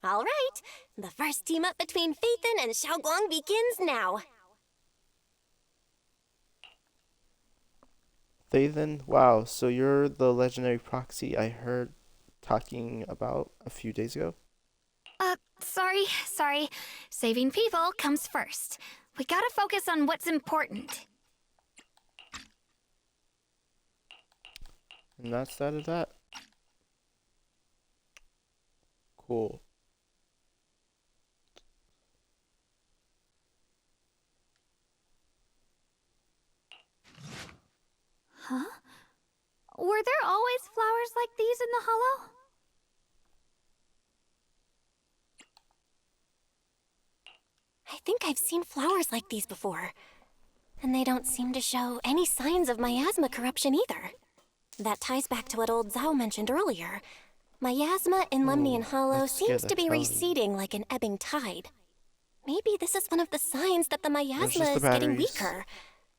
All right, the first team up between Phaethon and Xiaoguang begins now. Phaethon, wow, so you're the legendary proxy I heard talking about a few days ago? Sorry. Saving people comes first. We gotta focus on what's important. And that's that of that. Cool. Huh? Were there always flowers like these in the hollow? I think I've seen flowers like these before. And they don't seem to show any signs of miasma corruption either. That ties back to what old Zhao mentioned earlier. Miasma in Lemnian Hollow let's seems get to be that receding like an ebbing tide. Maybe this is one of the signs that the miasma just the is getting batteries. weaker.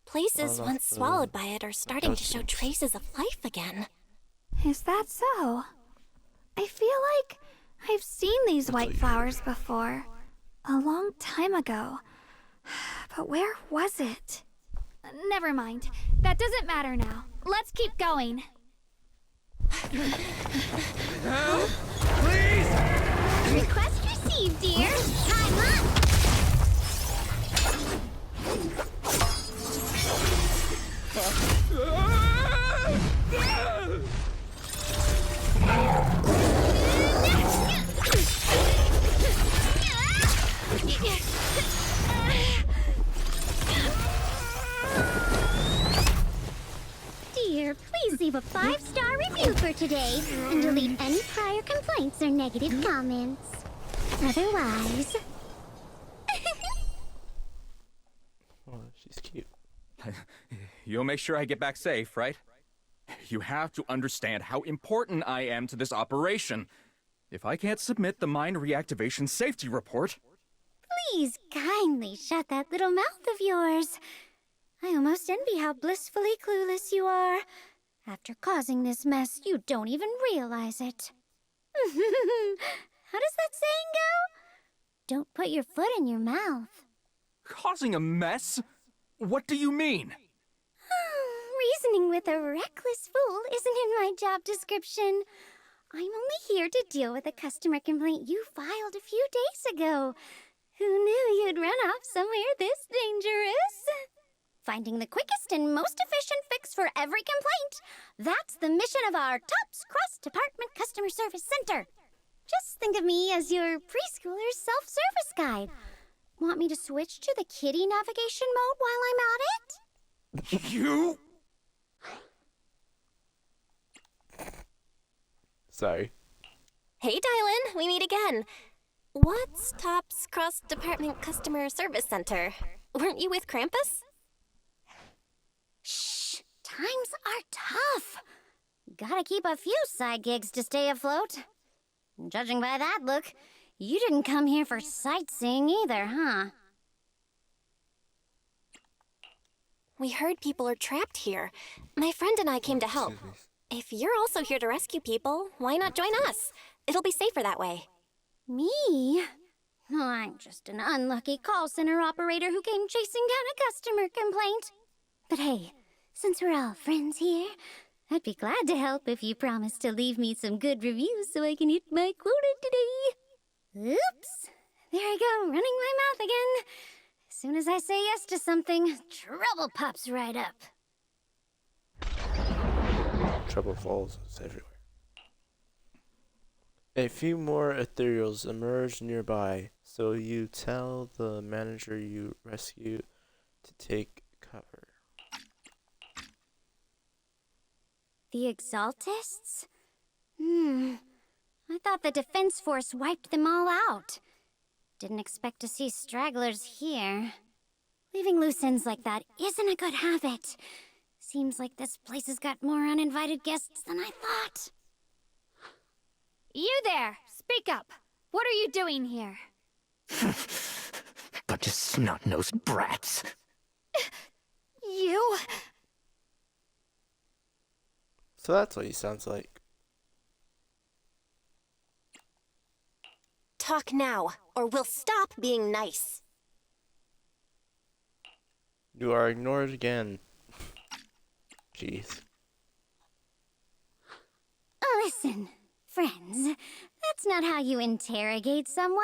Places Enough, once swallowed by it are starting to show dozens. traces of life again. Is that so? I feel like I've seen these white flowers before. A long time ago. But where was it? Never mind. That doesn't matter now. Let's keep going. Request received, dear. Time up. Dear, please leave a 5-star review for today and delete any prior complaints or negative comments. Otherwise... Oh, she's cute. You'll make sure I get back safe, right? You have to understand how important I am to this operation. If I can't submit the mine reactivation safety report... Please kindly shut that little mouth of yours. I almost envy how blissfully clueless you are. After causing this mess, you don't even realize it. How does that saying go? Don't put your foot in your mouth. Causing a mess? What do you mean? Reasoning with a reckless fool isn't in my job description. I'm only here to deal with a customer complaint you filed a few days ago. Who knew you'd run off somewhere this dangerous? Finding the quickest and most efficient fix for every complaint. That's the mission of our TOPS Cross-Department Customer Service Center. Just think of me as your preschooler's self-service guide. Want me to switch to the kiddie navigation mode while I'm at it? You? Sorry. Hey, Dylan, we meet again. What's TOPS Cross-Department Customer Service Center? Weren't you with Krampus? Shh, times are tough. Gotta keep a few side gigs to stay afloat. Judging by that look, you didn't come here for sightseeing either, huh? We heard people are trapped here. My friend and I came to help. If you're also here to rescue people, why not join us? It'll be safer that way. Me? I'm just an unlucky call center operator who came chasing down a customer complaint. But hey, since we're all friends here, I'd be glad to help if you promise to leave me some good reviews so I can hit my quota today. Oops. There I go, running my mouth again. As soon as I say yes to something, trouble pops right up. Trouble falls everywhere. A few more ethereals emerge nearby, so you tell the manager you rescue to take cover. The Exaltists? I thought the Defense Force wiped them all out. Didn't expect to see stragglers here. Leaving loose ends like that isn't a good habit. Seems like this place has got more uninvited guests than I thought. You there! Speak up! What are you doing here? Bunch of snot-nosed brats. You... So that's what he sounds like. Talk now, or we'll stop being nice. You are ignored again. Jeez. Listen, friends. That's not how you interrogate someone.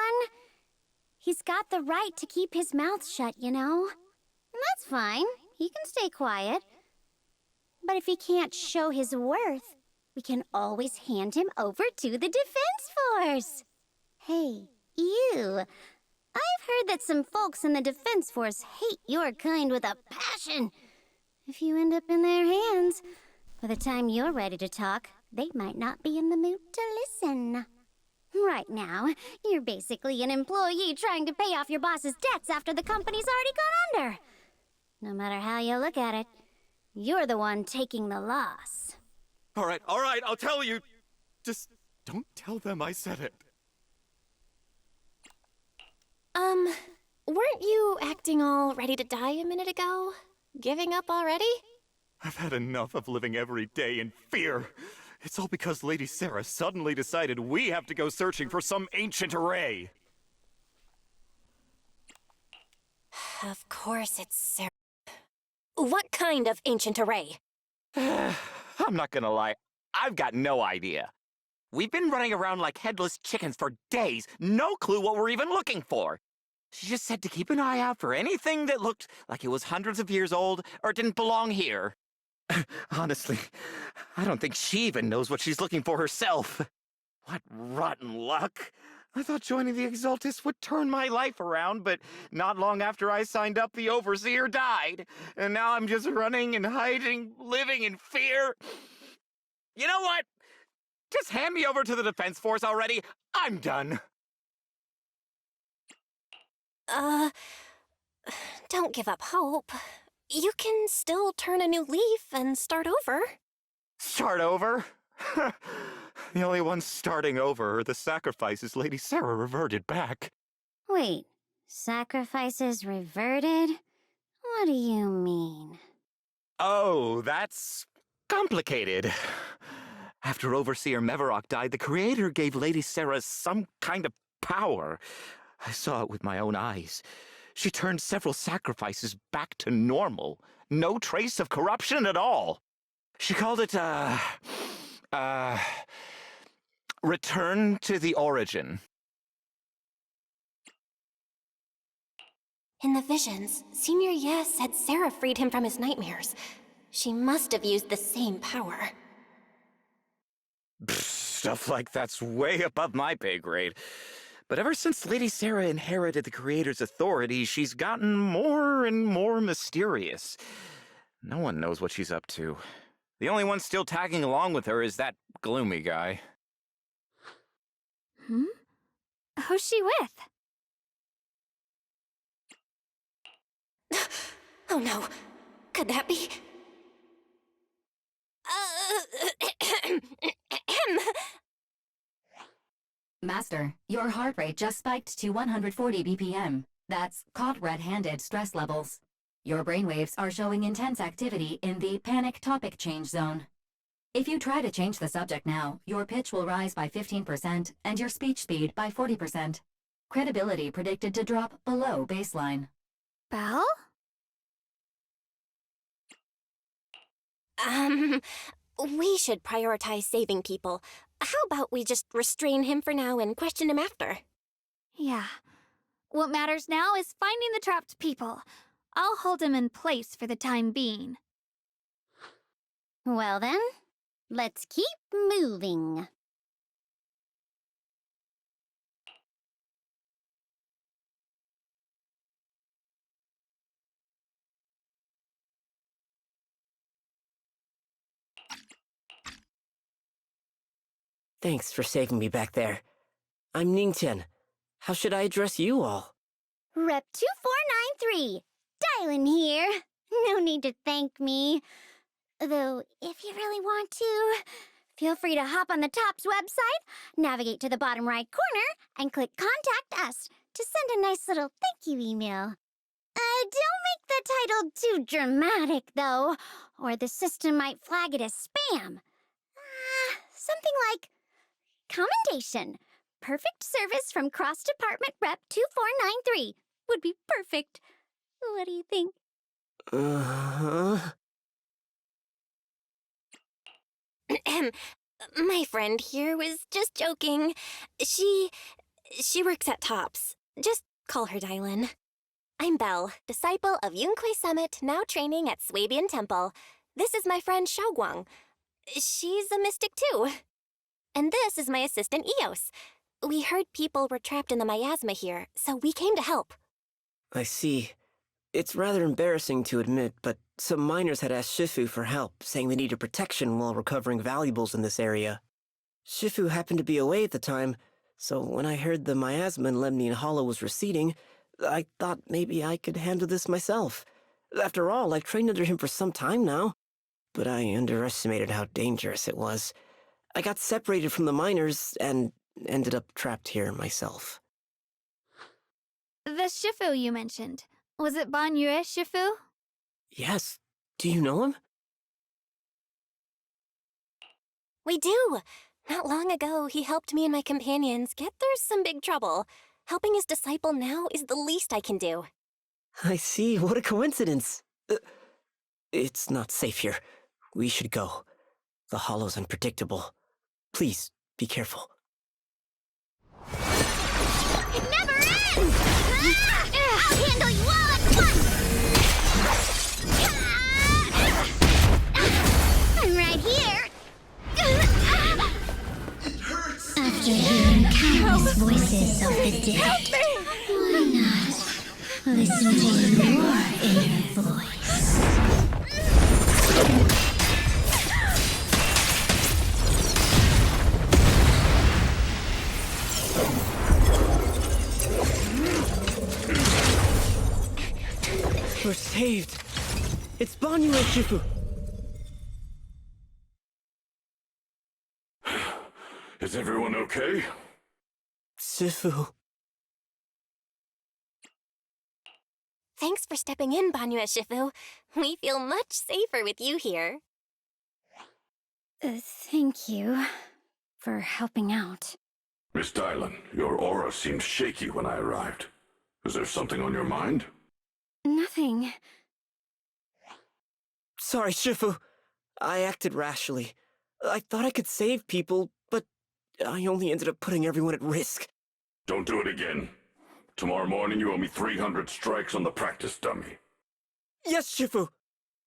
He's got the right to keep his mouth shut, you know. And that's fine. He can stay quiet. But if he can't show his worth, we can always hand him over to the Defense Force. Hey, you. I've heard that some folks in the Defense Force hate your kind with a passion. If you end up in their hands, by the time you're ready to talk, they might not be in the mood to listen. Right now, you're basically an employee trying to pay off your boss's debts after the company's already gone under. No matter how you look at it, you're the one taking the loss. All right, I'll tell you. Just don't tell them I said it. Weren't you acting all ready to die a minute ago? Giving up already? I've had enough of living every day in fear. It's all because Lady Sarah suddenly decided we have to go searching for some ancient array. Of course it's Sarah. What kind of ancient array? I'm not gonna lie, I've got no idea. We've been running around like headless chickens for days, no clue what we're even looking for. She just said to keep an eye out for anything that looked like it was hundreds of years old or didn't belong here. Honestly, I don't think she even knows what she's looking for herself. What rotten luck. I thought joining the Exaltis would turn my life around, but not long after I signed up, the Overseer died. And now I'm just running and hiding, living in fear. You know what? Just hand me over to the Defense Force already. I'm done. Don't give up hope. You can still turn a new leaf and start over. Start over? The only ones starting over are the sacrifices Lady Sarah reverted back. Wait, sacrifices reverted? What do you mean? Oh, that's complicated. After Overseer Mevarok died, the Creator gave Lady Sarah some kind of power. I saw it with my own eyes. She turned several sacrifices back to normal. No trace of corruption at all. She called it, return to the origin. In the visions, Senior Ye said Sarah freed him from his nightmares. She must have used the same power. Stuff like that's way above my pay grade. But ever since Lady Sarah inherited the Creator's authority, she's gotten more and more mysterious. No one knows what she's up to. The only one still tagging along with her is that gloomy guy. Who's she with? Oh no. Could that be? Master, your heart rate just spiked to 140 BPM. That's caught red-handed stress levels. Your brainwaves are showing intense activity in the panic topic change zone. If you try to change the subject now, your pitch will rise by 15% and your speech speed by 40%. Credibility predicted to drop below baseline. Belle? We should prioritize saving people. How about we just restrain him for now and question him after? Yeah. What matters now is finding the trapped people. I'll hold him in place for the time being. Well then, let's keep moving. Thanks for saving me back there. I'm Ningtian. How should I address you all? Rep 2493, Dylan here. No need to thank me. Though, if you really want to, feel free to hop on the TOPS website, navigate to the bottom right corner, and click Contact Us to send a nice little thank you email. Don't make the title too dramatic, though, or the system might flag it as spam. Something like, Commendation. Perfect service from Cross Department Rep 2493 would be perfect. What do you think? My friend here was just joking. She works at Tops. Just call her Dylan. I'm Belle, disciple of Yunquei Summit, now training at Swabian Temple. This is my friend Xiaoguang. She's a mystic too. And this is my assistant Eos. We heard people were trapped in the miasma here, so we came to help. I see. It's rather embarrassing to admit, but some miners had asked Shifu for help, saying they needed protection while recovering valuables in this area. Shifu happened to be away at the time, so when I heard the miasma in Lemnian Hollow was receding, I thought maybe I could handle this myself. After all, I've trained under him for some time now. But I underestimated how dangerous it was. I got separated from the miners and ended up trapped here myself. The Shifu you mentioned. Was it Ban Yue Shifu? Yes. Do you know him? We do. Not long ago, he helped me and my companions get through some big trouble. Helping his disciple now is the least I can do. I see. What a coincidence. It's not safe here. We should go. The hollow's unpredictable. Please, be careful. It never ends! I'll handle you all at once! I'm right here! After hearing countless voices of the dead, why not listen to your inner voice? We're saved. It's Ban Yue Shifu. Is everyone okay? Shifu. Thanks for stepping in, Ban Yue Shifu. We feel much safer with you here. Thank you for helping out. Miss Dylan, your aura seemed shaky when I arrived. Is there something on your mind? Nothing. Sorry, Shifu. I acted rashly. I thought I could save people, but I only ended up putting everyone at risk. Don't do it again. Tomorrow morning you owe me 300 strikes on the practice dummy. Yes, Shifu!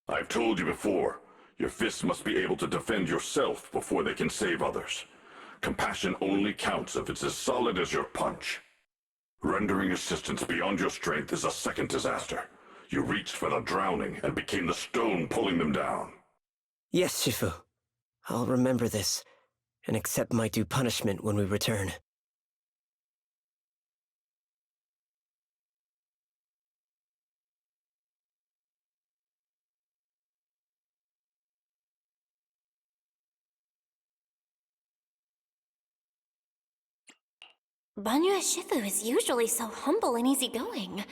I've told you before, your fists must be able to defend yourself before they can save others. Compassion only counts if it's as solid as your punch. Rendering assistance beyond your strength is a second disaster. You reached for the drowning and became the stone pulling them down. Yes, Shifu. I'll remember this, and accept my due punishment when we return. Ban Yue Shifu is usually so humble and easygoing.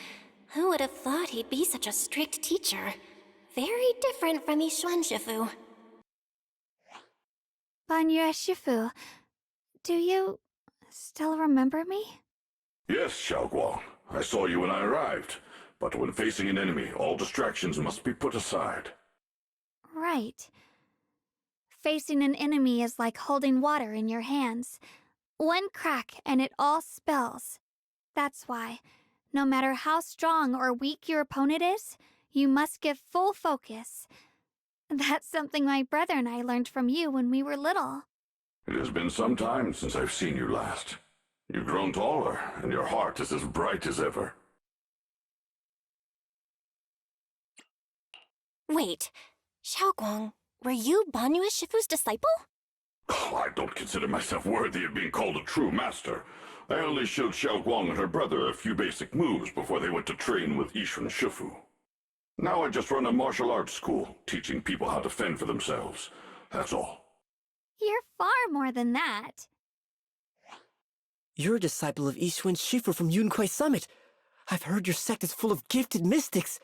Who would have thought he'd be such a strict teacher? Very different from Yishuan Shifu. Ban Yue Shifu, do you still remember me? Yes, Xiaoguang. I saw you when I arrived. But when facing an enemy, all distractions must be put aside. Right. Facing an enemy is like holding water in your hands. One crack and it all spills. That's why, no matter how strong or weak your opponent is, you must give full focus. That's something my brother and I learned from you when we were little. It has been some time since I've seen you last. You've grown taller, and your heart is as bright as ever. Wait, Xiaoguang, were you Ban Yue Shifu's disciple? Oh, I don't consider myself worthy of being called a true master. I only showed Xiaoguang and her brother a few basic moves before they went to train with Yishuan Shifu. Now I just run a martial arts school, teaching people how to fend for themselves. That's all. You're far more than that. You're a disciple of Yishuan Shifu from Yunquei Summit. I've heard your sect is full of gifted mystics.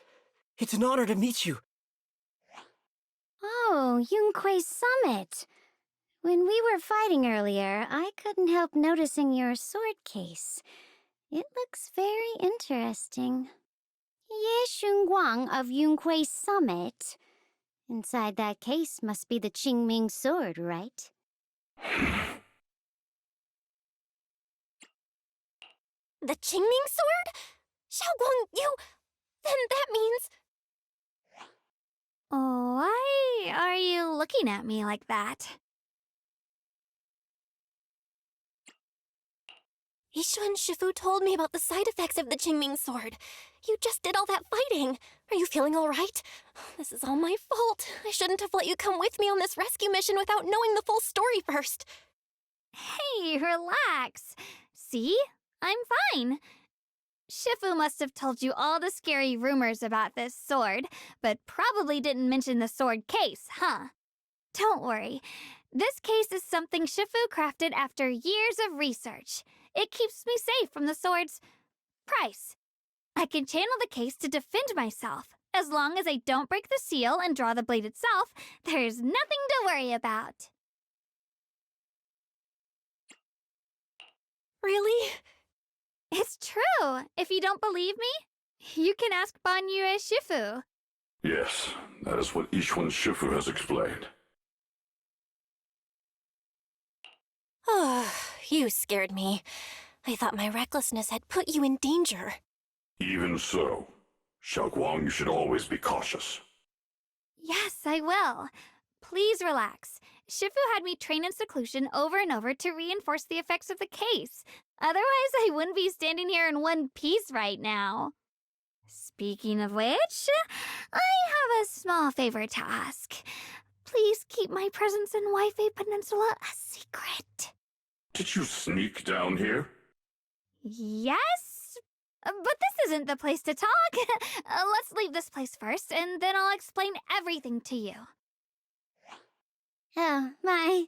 It's an honor to meet you. Oh, Yunquei Summit. When we were fighting earlier, I couldn't help noticing your sword case. It looks very interesting. Ye Xunguang of Yunquei Summit. Inside that case must be the Qingming sword, right? The Qingming sword? Xiaoguang, you... Then that means... Why are you looking at me like that? Yishu and Shifu told me about the side effects of the Qingming sword. You just did all that fighting. Are you feeling all right? This is all my fault. I shouldn't have let you come with me on this rescue mission without knowing the full story first. Hey, relax. See? I'm fine. Shifu must have told you all the scary rumors about this sword, but probably didn't mention the sword case, huh? Don't worry. This case is something Shifu crafted after years of research. It keeps me safe from the sword's price. I can channel the case to defend myself. As long as I don't break the seal and draw the blade itself, there's nothing to worry about. Really? It's true. If you don't believe me, you can ask Banyue Shifu. Yes, that is what Yishuan Shifu has explained. Oh, you scared me. I thought my recklessness had put you in danger. Even so, Xiaoguang, you should always be cautious. Yes, I will. Please relax. Shifu had me train in seclusion over and over to reinforce the effects of the case. Otherwise, I wouldn't be standing here in one piece right now. Speaking of which, I have a small favor to ask. Please keep my presence in Wi-Fi Peninsula a secret. Did you sneak down here? Yes? But this isn't the place to talk. Let's leave this place first, and then I'll explain everything to you. Oh, my.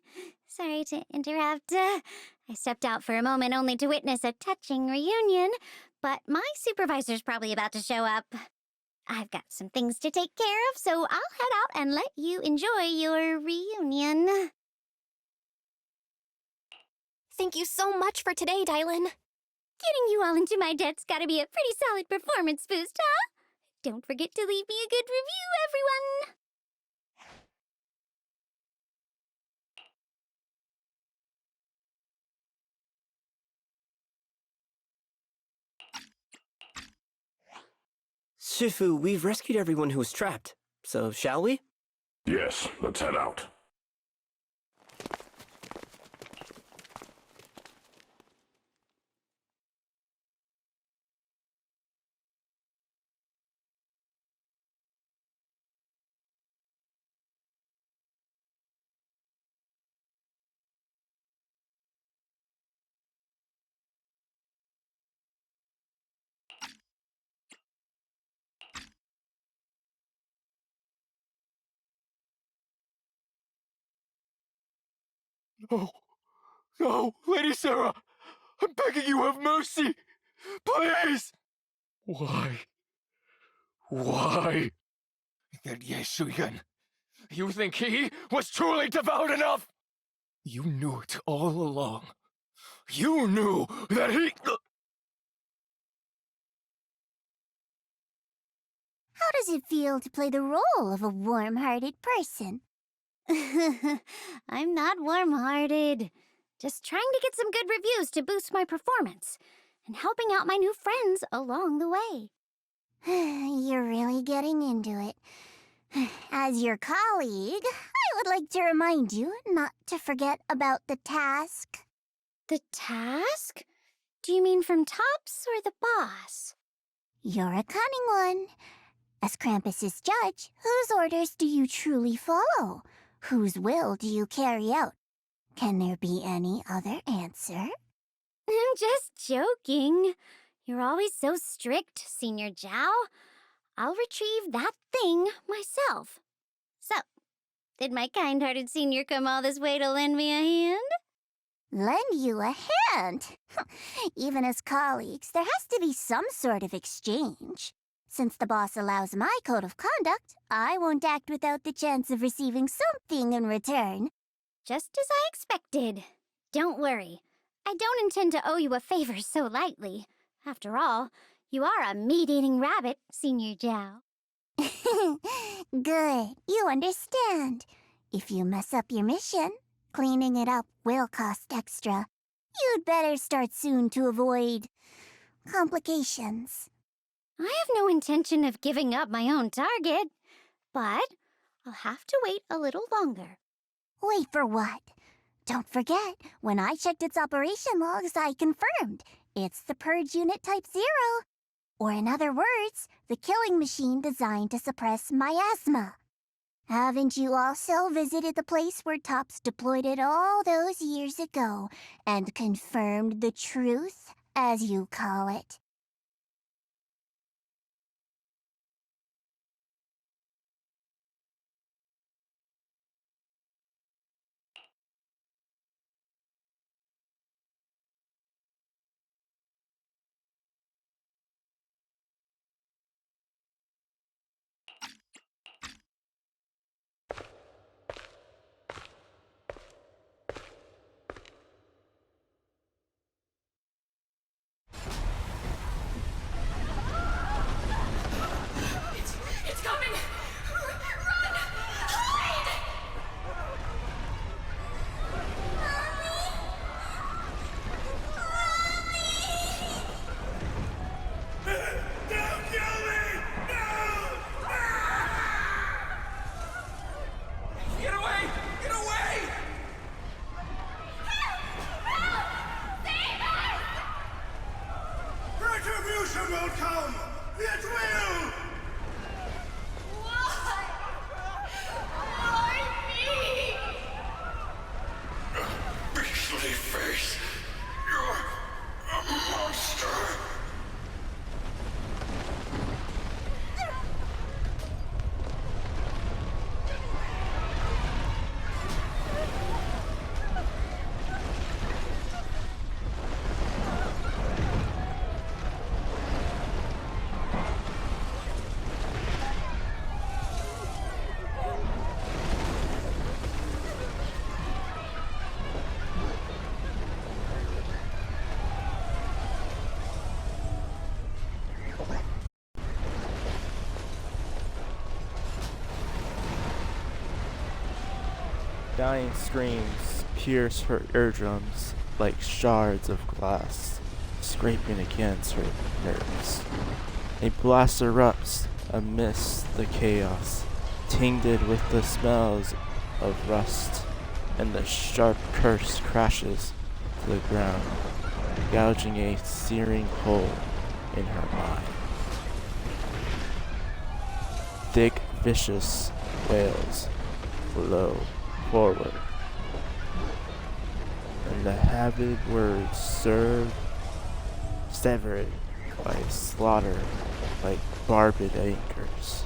Sorry to interrupt. I stepped out for a moment only to witness a touching reunion, but my supervisor's probably about to show up. I've got some things to take care of, so I'll head out and let you enjoy your reunion. Thank you so much for today, Dylan. Getting you all into my debt's gotta be a pretty solid performance boost, huh? Don't forget to leave me a good review, everyone! Shifu, we've rescued everyone who was trapped, so shall we? Yes, let's head out. No, no, Lady Sarah! I'm begging you, have mercy! Please! Why? Why? That Yeshuyan, you think he was truly devout enough? You knew it all along. You knew that he... How does it feel to play the role of a warm-hearted person? I'm not warm-hearted. Just trying to get some good reviews to boost my performance, and helping out my new friends along the way. You're really getting into it. As your colleague, I would like to remind you not to forget about the task. The task? Do you mean from Tops or the boss? You're a cunning one. As Krampus's judge, whose orders do you truly follow? Whose will do you carry out? Can there be any other answer? I'm just joking. You're always so strict, Senior Zhao. I'll retrieve that thing myself. So, did my kind-hearted senior come all this way to lend me a hand? Lend you a hand? Even as colleagues, there has to be some sort of exchange. Since the boss allows my code of conduct, I won't act without the chance of receiving something in return. Just as I expected. Don't worry. I don't intend to owe you a favor so lightly. After all, you are a meat-eating rabbit, Senior Zhao. Good, you understand. If you mess up your mission, Cleaning it up will cost extra. You'd better start soon to avoid complications. I have no intention of giving up my own target, but I'll have to wait a little longer. Wait for what? Don't forget, when I checked its operation logs, I confirmed it's the Purge Unit Type 0. Or in other words, the killing machine designed to suppress miasma. Haven't you also visited the place where Tops deployed it all those years ago and confirmed the truth, as you call it? It's coming! Run! Hide! Don't kill me! No! Get away! Get away! Retribution will come! It will! Why? Why me? Beastly face! You're a monster! Dying screams pierce her eardrums like shards of glass, scraping against her nerves. A blast erupts amidst the chaos, tainted with the smells of rust, and the sharp curse crashes to the ground, gouging a searing hole in her mind. Thick, vicious wails flow forward, and the habit words severed by slaughter like barbed anchors,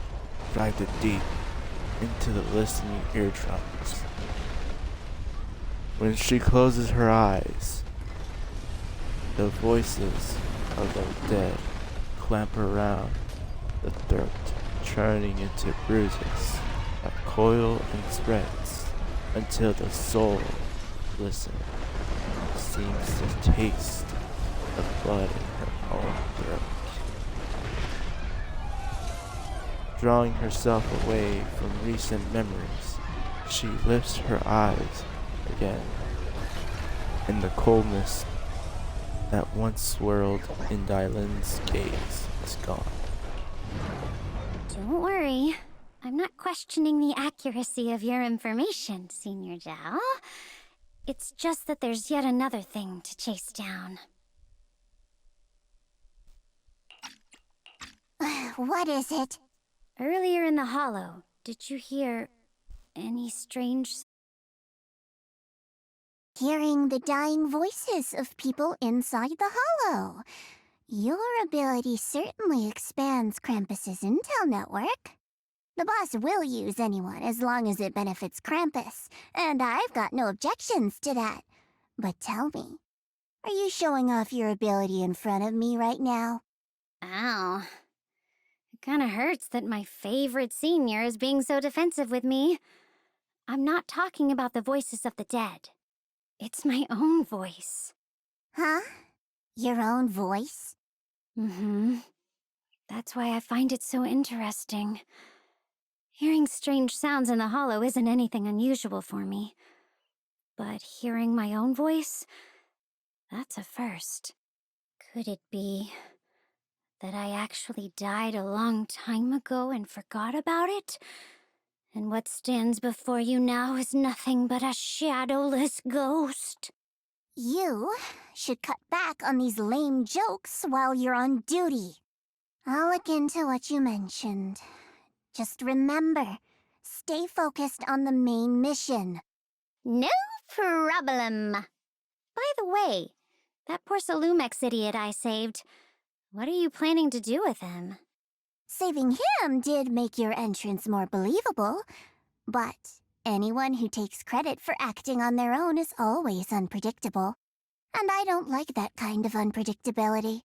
drive it deep into the listening eardrums. When she closes her eyes, the voices of the dead clamp around the throat, turning into bruises that coil and spreads until the soul listener seems to taste the blood in her own throat. Drawing herself away from recent memories, she lifts her eyes again, and the coldness that once swirled in Dylan's gaze is gone. Don't worry. I'm not questioning the accuracy of your information, Senior Zhao. It's just that there's yet another thing to chase down. What is it? Earlier in the hollow, did you hear any strange... Hearing the dying voices of people inside the hollow. Your ability certainly expands Krampus's intel network. The boss will use anyone as long as it benefits Krampus, and I've got no objections to that. But tell me, are you showing off your ability in front of me right now? Ow. It kinda hurts that my favorite senior is being so defensive with me. I'm not talking about the voices of the dead. It's my own voice. Huh? Your own voice? Mm-hmm. That's why I find it so interesting. Hearing strange sounds in the hollow isn't anything unusual for me. but hearing my own voice, that's a first. Could it be that I actually died a long time ago and forgot about it? And what stands before you now is nothing but a shadowless ghost? You should cut back on these lame jokes while you're on duty. I'll look into what you mentioned. Just remember, stay focused on the main mission. No problem. By the way, that poor Salumex idiot I saved, what are you planning to do with him? Saving him did make your entrance more believable, but anyone who takes credit for acting on their own is always unpredictable. And I don't like that kind of unpredictability.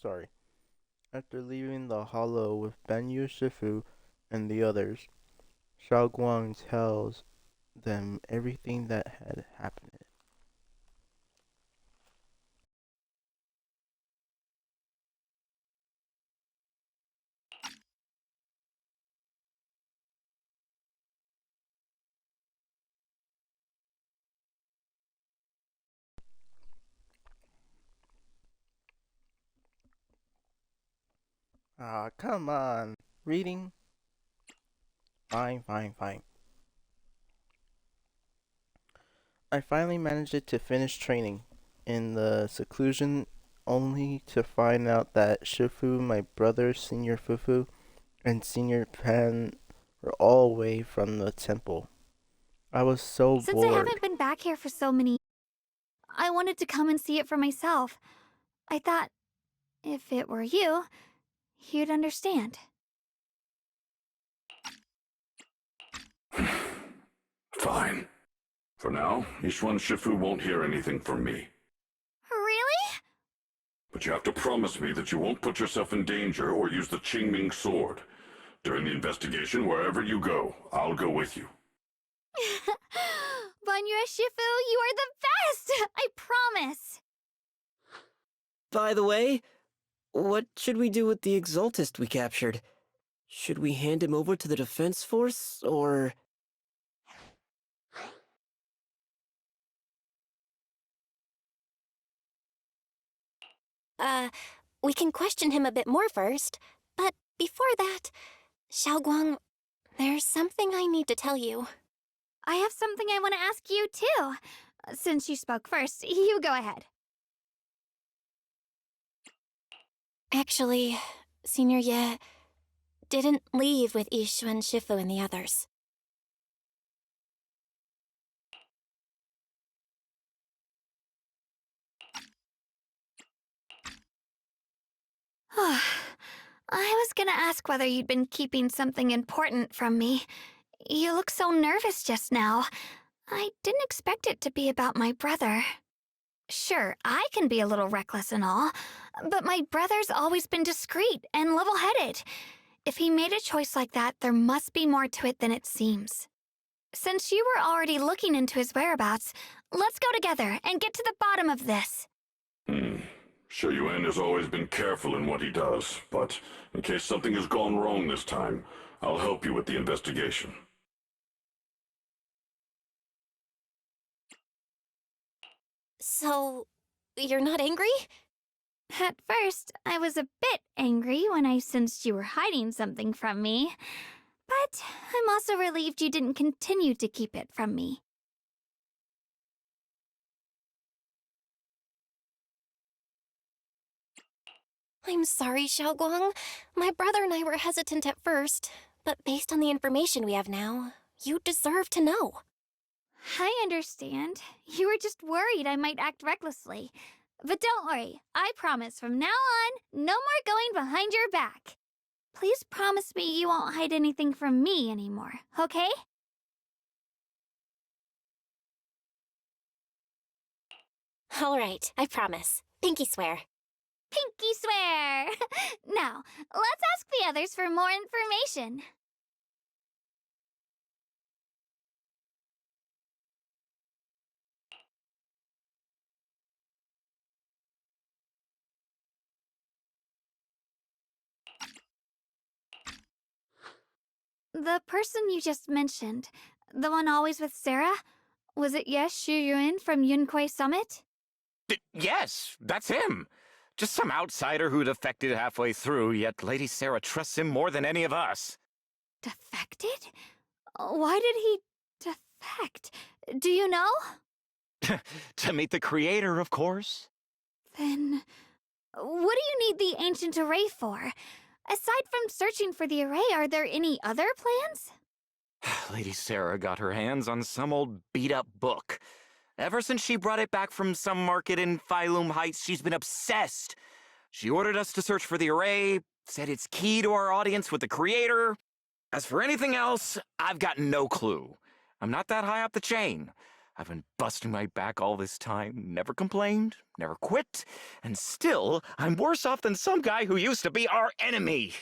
Sorry. After leaving the hollow with Banyu Shifu and the others, Xiao Guang tells them everything that had happened. Ah, come on. Reading? Fine, fine, fine. I finally managed to finish training in the seclusion, only to find out that Shifu, my brother, Senior Fufu, and Senior Pan were all away from the temple. I was so Since bored. I haven't been back here for so many, I wanted to come and see it for myself. I thought, if it were you, you'd understand. Fine. For now, Yishuan Shifu won't hear anything from me. Really? But you have to promise me that you won't put yourself in danger or use the Qingming sword. During the investigation, wherever you go, I'll go with you. Banyue Shifu, you are the best! I promise! By the way, what should we do with the Exaltist we captured? Should we hand him over to the defense force, or... We can question him a bit more first. But before that, Xiaoguang, there's something I need to tell you. I have something I want to ask you, too. Since you spoke first, you go ahead. Actually, Senior Ye didn't leave with Ishu and Shifu and the others. I was gonna ask whether you'd been keeping something important from me. You look so nervous just now. I didn't expect it to be about my brother. Sure, I can be a little reckless and all, but my brother's always been discreet and level-headed. If he made a choice like that, there must be more to it than it seems. Since you were already looking into his whereabouts, let's go together and get to the bottom of this. Shi Yuan has always been careful in what he does, but in case something has gone wrong this time, I'll help you with the investigation. So, you're not angry? At first, I was a bit angry when I sensed you were hiding something from me. But I'm also relieved you didn't continue to keep it from me. I'm sorry, Xiaoguang. My brother and I were hesitant at first, but based on the information we have now, you deserve to know. I understand. You were just worried I might act recklessly. But don't worry, I promise from now on, no more going behind your back. Please promise me you won't hide anything from me anymore, okay? All right, I promise. Pinky swear. Pinky swear! Now, let's ask the others for more information. The person you just mentioned, the one always with Sarah, was it Yes Shuyuin from Yunquei Summit? Yes, that's him. Just some outsider who defected halfway through, yet Lady Sarah trusts him more than any of us. Defected? Why did he defect? Do you know? To meet the creator, of course. Then, what do you need the ancient array for? Aside from searching for the array, are there any other plans? Lady Sarah got her hands on some old beat-up book. Ever since she brought it back from some market in Phylum Heights, she's been obsessed. She ordered us to search for the array, said it's key to our audience with the creator. As for anything else, I've got no clue. I'm not that high up the chain. I've been busting my back all this time, never complained, never quit, and still, I'm worse off than some guy who used to be our enemy.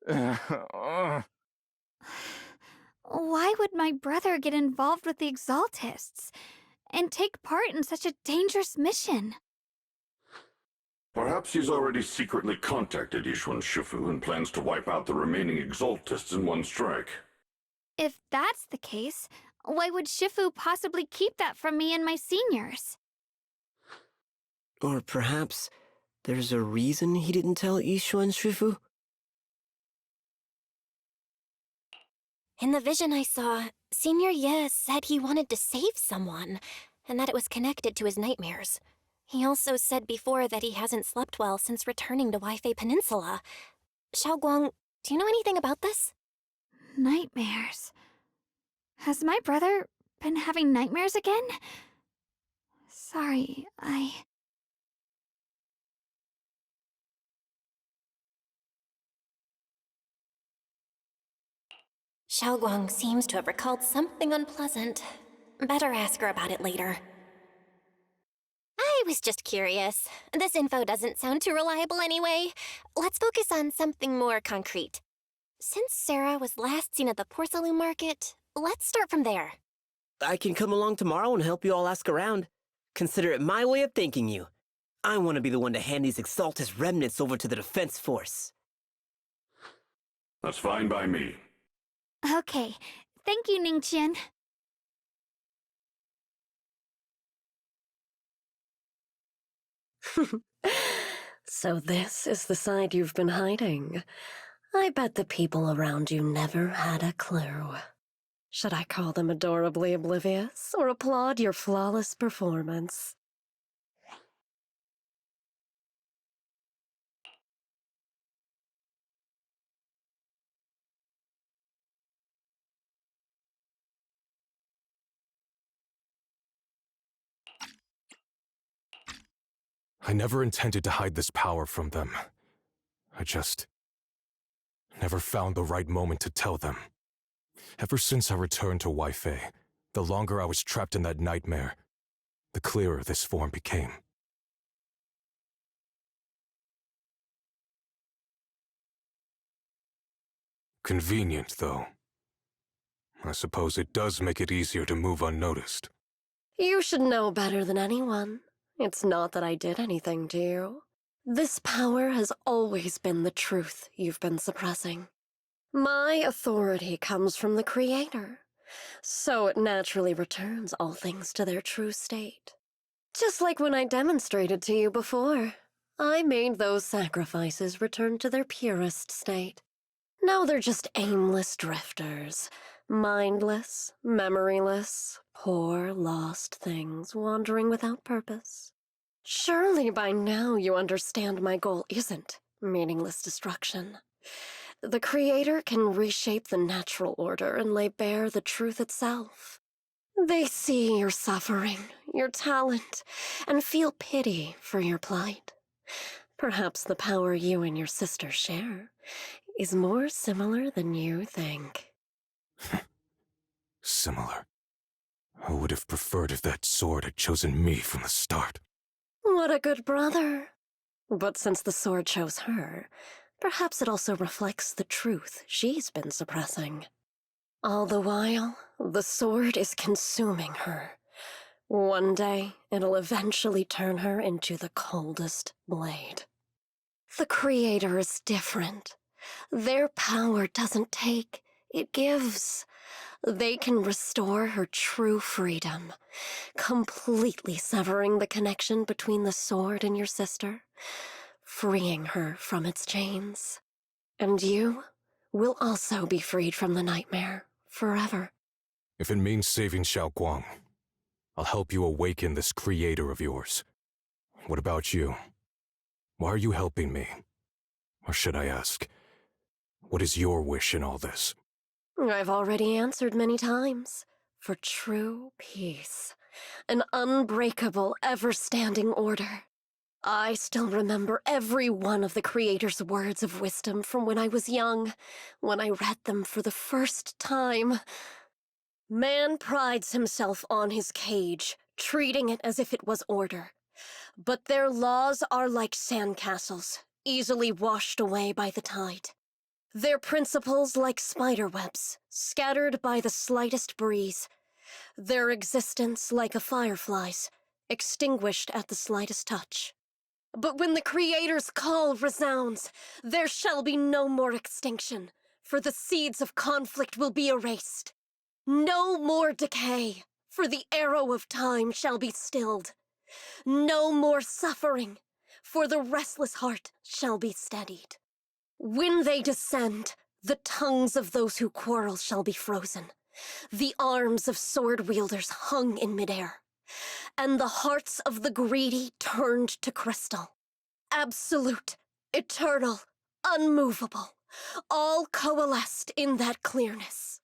Why would my brother get involved with the Exaltists and take part in such a dangerous mission? Perhaps he's already secretly contacted Yishuan Shifu and plans to wipe out the remaining Exaltists in one strike. If that's the case, why would Shifu possibly keep that from me and my seniors? Or perhaps there's a reason he didn't tell Yishuan Shifu? In the vision I saw, Senior Ye said he wanted to save someone, and that it was connected to his nightmares. He also said before that he hasn't slept well since returning to Waifei Peninsula. Xiaoguang, do you know anything about this? Nightmares. Has my brother been having nightmares again? Sorry, Xiaoguang seems to have recalled something unpleasant. Better ask her about it later. I was just curious. This info doesn't sound too reliable anyway. Let's focus on something more concrete. Since Sarah was last seen at the porcelain market, let's start from there. I can come along tomorrow and help you all ask around. Consider it my way of thanking you. I want to be the one to hand these Exaltus remnants over to the Defense Force. That's fine by me. Okay. Thank you, Ningqian. So this is the side you've been hiding. I bet the people around you never had a clue. Should I call them adorably oblivious, or applaud your flawless performance? I never intended to hide this power from them. I just never found the right moment to tell them. Ever since I returned to Waifei, the longer I was trapped in that nightmare, the clearer this form became. Convenient, though. I suppose it does make it easier to move unnoticed. You should know better than anyone. It's not that I did anything to you. This power has always been the truth you've been suppressing. My authority comes from the Creator, so it naturally returns all things to their true state. Just like when I demonstrated to you before, I made those sacrifices return to their purest state. Now they're just aimless drifters, mindless, memoryless, poor, lost things wandering without purpose. Surely by now you understand my goal isn't meaningless destruction. The Creator can reshape the natural order and lay bare the truth itself. They see your suffering, your talent, and feel pity for your plight. Perhaps the power you and your sister share is more similar than you think. Similar. I would have preferred if that sword had chosen me from the start. What a good brother. But since the sword chose her, perhaps it also reflects the truth she's been suppressing. All the while, the sword is consuming her. One day, it'll eventually turn her into the coldest blade. The Creator is different. Their power doesn't take, it gives. They can restore her true freedom, completely severing the connection between the sword and your sister, freeing her from its chains. And you will also be freed from the nightmare forever. If it means saving Xiaoguang, I'll help you awaken this creator of yours. What about you? Why are you helping me? Or should I ask, what is your wish in all this? I've already answered many times. For true peace. An unbreakable, ever-standing order. I still remember every one of the Creator's words of wisdom from when I was young, when I read them for the first time. Man prides himself on his cage, treating it as if it was order. But their laws are like sandcastles, easily washed away by the tide. Their principles like spiderwebs, scattered by the slightest breeze. Their existence like a firefly's, extinguished at the slightest touch. But when the Creator's call resounds, there shall be no more extinction, for the seeds of conflict will be erased. No more decay, for the arrow of time shall be stilled. No more suffering, for the restless heart shall be steadied. When they descend, the tongues of those who quarrel shall be frozen, the arms of sword-wielders hung in midair, and the hearts of the greedy turned to crystal. Absolute, eternal, unmovable, all coalesced in that clearness.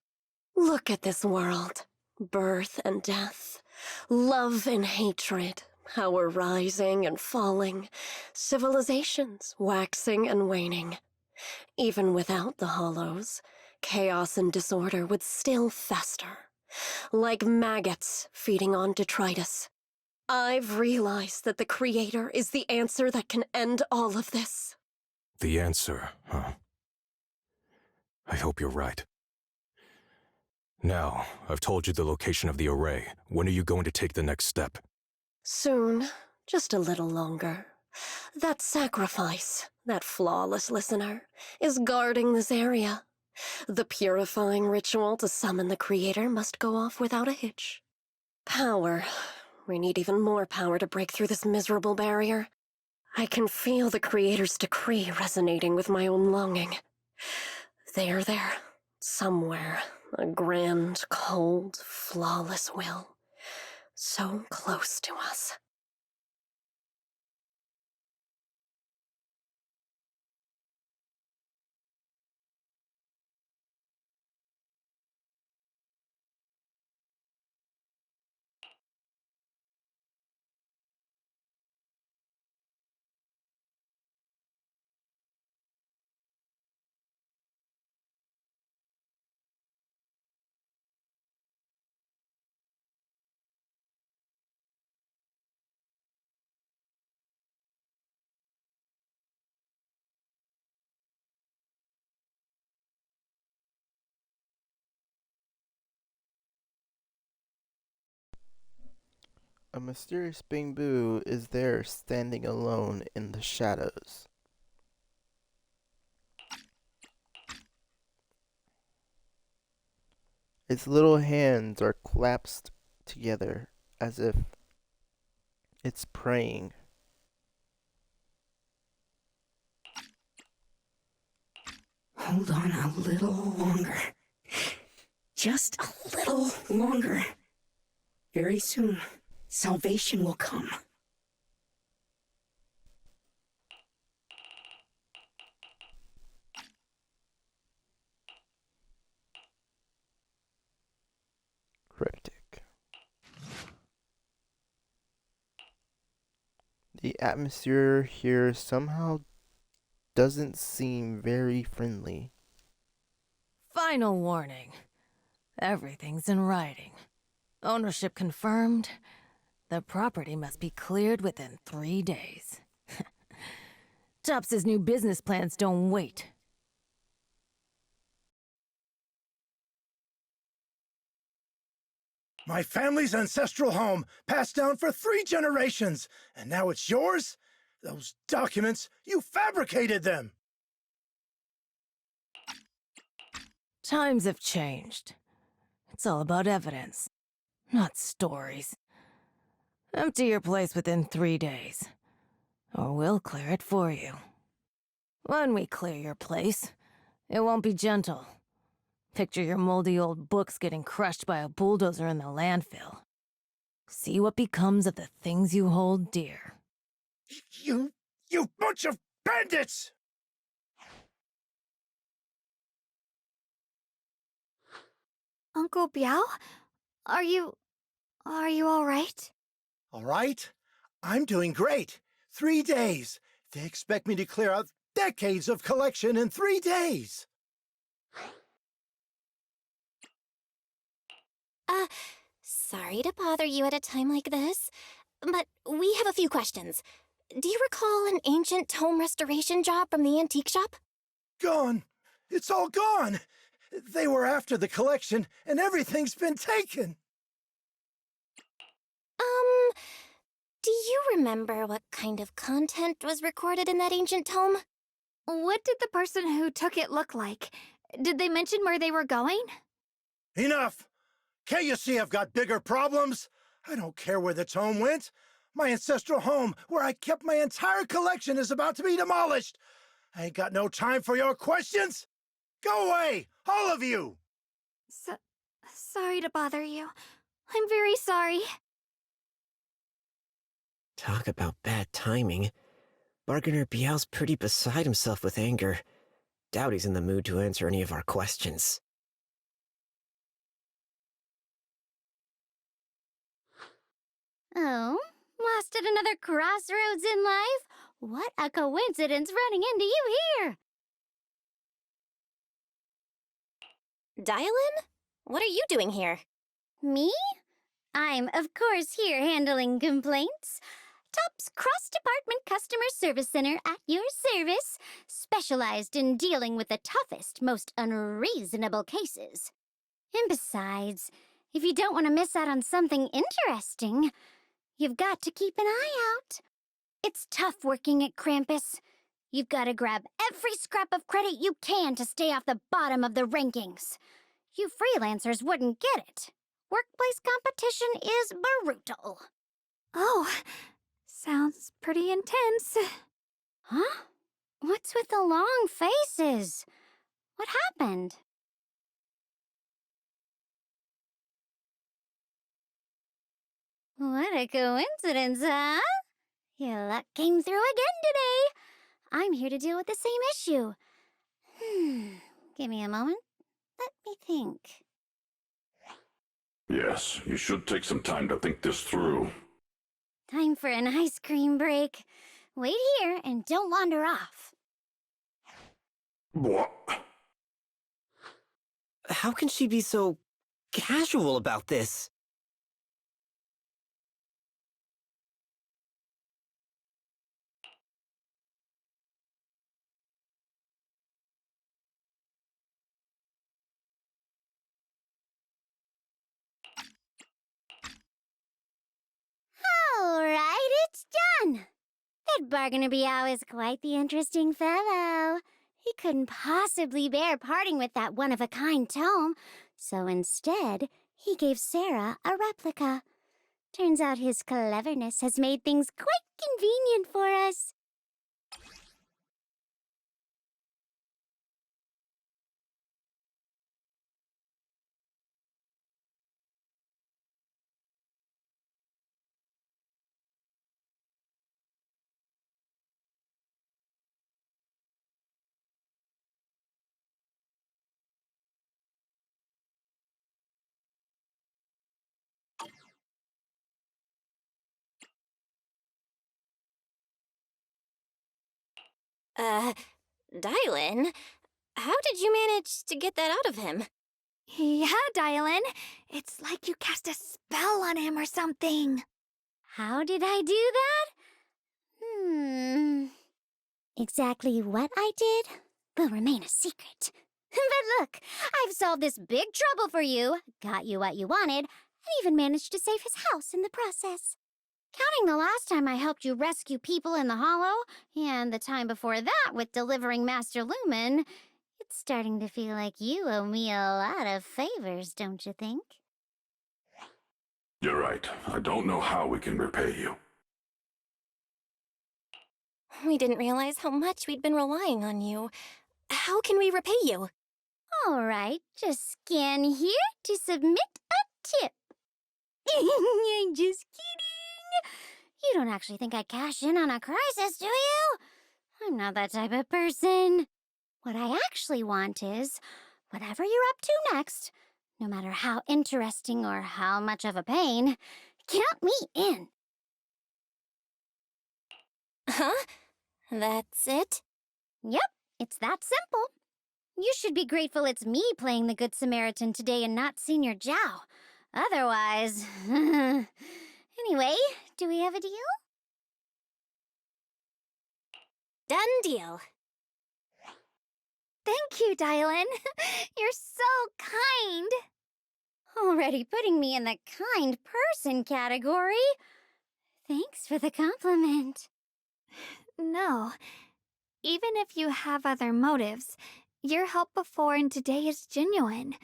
Look at this world. Birth and death, love and hatred, power rising and falling, civilizations waxing and waning. Even without the hollows, chaos and disorder would still fester, like maggots feeding on detritus. I've realized that the Creator is the answer that can end all of this. The answer, huh? I hope you're right. Now, I've told you the location of the array. When are you going to take the next step? Soon, just a little longer. That sacrifice, that flawless listener, is guarding this area. The purifying ritual to summon the Creator must go off without a hitch. Power. We need even more power to break through this miserable barrier. I can feel the Creator's decree resonating with my own longing. They are there, somewhere, a grand, cold, flawless will. So close to us. A mysterious bamboo is there standing alone in the shadows. Its little hands are clasped together as if it's praying. Hold on a little longer. Just a little longer. Very soon, salvation will come. Cryptic. The atmosphere here somehow doesn't seem very friendly. Final warning. Everything's in writing. Ownership confirmed. The property must be cleared within 3 days. Tops's new business plans don't wait. My family's ancestral home, passed down for 3 generations, and now it's yours? Those documents, you fabricated them! Times have changed. It's all about evidence, not stories. Empty your place within 3 days, or we'll clear it for you. When we clear your place, it won't be gentle. Picture your moldy old books getting crushed by a bulldozer in the landfill. See what becomes of the things you hold dear. You bunch of bandits! Uncle Biao? Are you all right? All right? I'm doing great. 3 days. They expect me to clear out decades of collection in 3 days. Sorry to bother you at a time like this, but we have a few questions. Do you recall an ancient tome restoration job from the antique shop? Gone. It's all gone. They were after the collection, and everything's been taken. Do you remember what kind of content was recorded in that ancient tome? What did the person who took it look like? Did they mention where they were going? Enough! Can't you see I've got bigger problems? I don't care where the tome went. My ancestral home, where I kept my entire collection, is about to be demolished. I ain't got no time for your questions. Go away, all of you! Sorry to bother you. I'm very sorry. Talk about bad timing. Bargainer Biao's pretty beside himself with anger. Doubt he's in the mood to answer any of our questions. Oh, lost at another crossroads in life? What a coincidence running into you here! Dialin? What are you doing here? Me? I'm, of course, here handling complaints. Top's Cross-Department Customer Service Center at your service, specialized in dealing with the toughest, most unreasonable cases. And besides, if you don't want to miss out on something interesting, you've got to keep an eye out. It's tough working at Krampus. You've got to grab every scrap of credit you can to stay off the bottom of the rankings. You freelancers wouldn't get it. Workplace competition is brutal. Oh, sounds pretty intense. Huh? What's with the long faces? What happened? What a coincidence, huh? Your luck came through again today. I'm here to deal with the same issue. Give me a moment. Let me think. Yes, you should take some time to think this through. Time for an ice cream break. Wait here and don't wander off. What? How can she be so casual about this? All right, it's done. That Bargainer Biao is quite the interesting fellow. He couldn't possibly bear parting with that one-of-a-kind tome, so instead, he gave Sarah a replica. Turns out his cleverness has made things quite convenient for us. Dialin? How did you manage to get that out of him? Yeah, Dialin. It's like you cast a spell on him or something. How did I do that? Exactly what I did will remain a secret. But look, I've solved this big trouble for you, got you what you wanted, and even managed to save his house in the process. Counting the last time I helped you rescue people in the Hollow, and the time before that with delivering Master Lumen, it's starting to feel like you owe me a lot of favors, don't you think? You're right. I don't know how we can repay you. We didn't realize how much we'd been relying on you. How can we repay you? All right, just scan here to submit a tip. I'm just kidding. You don't actually think I'd cash in on a crisis, do you? I'm not that type of person. What I actually want is, whatever you're up to next, no matter how interesting or how much of a pain, count me in. Huh? That's it? Yep, it's that simple. You should be grateful it's me playing the Good Samaritan today and not Senior Zhao. Otherwise... Anyway, do we have a deal? Done deal. Thank you, Dylan. You're so kind. Already putting me in the kind person category. Thanks for the compliment. No. Even if you have other motives, your help before and today is genuine.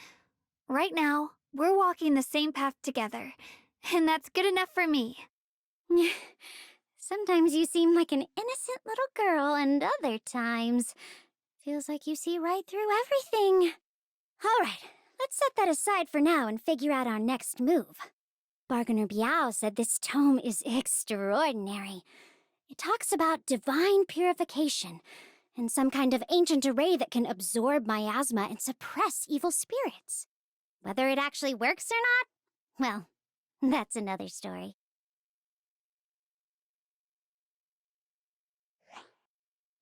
Right now, we're walking the same path together, and that's good enough for me. Sometimes you seem like an innocent little girl, and other times, feels like you see right through everything. All right, let's set that aside for now and figure out our next move. Bargainer Biao said this tome is extraordinary. It talks about divine purification and some kind of ancient array that can absorb miasma and suppress evil spirits. Whether it actually works or not, well, that's another story.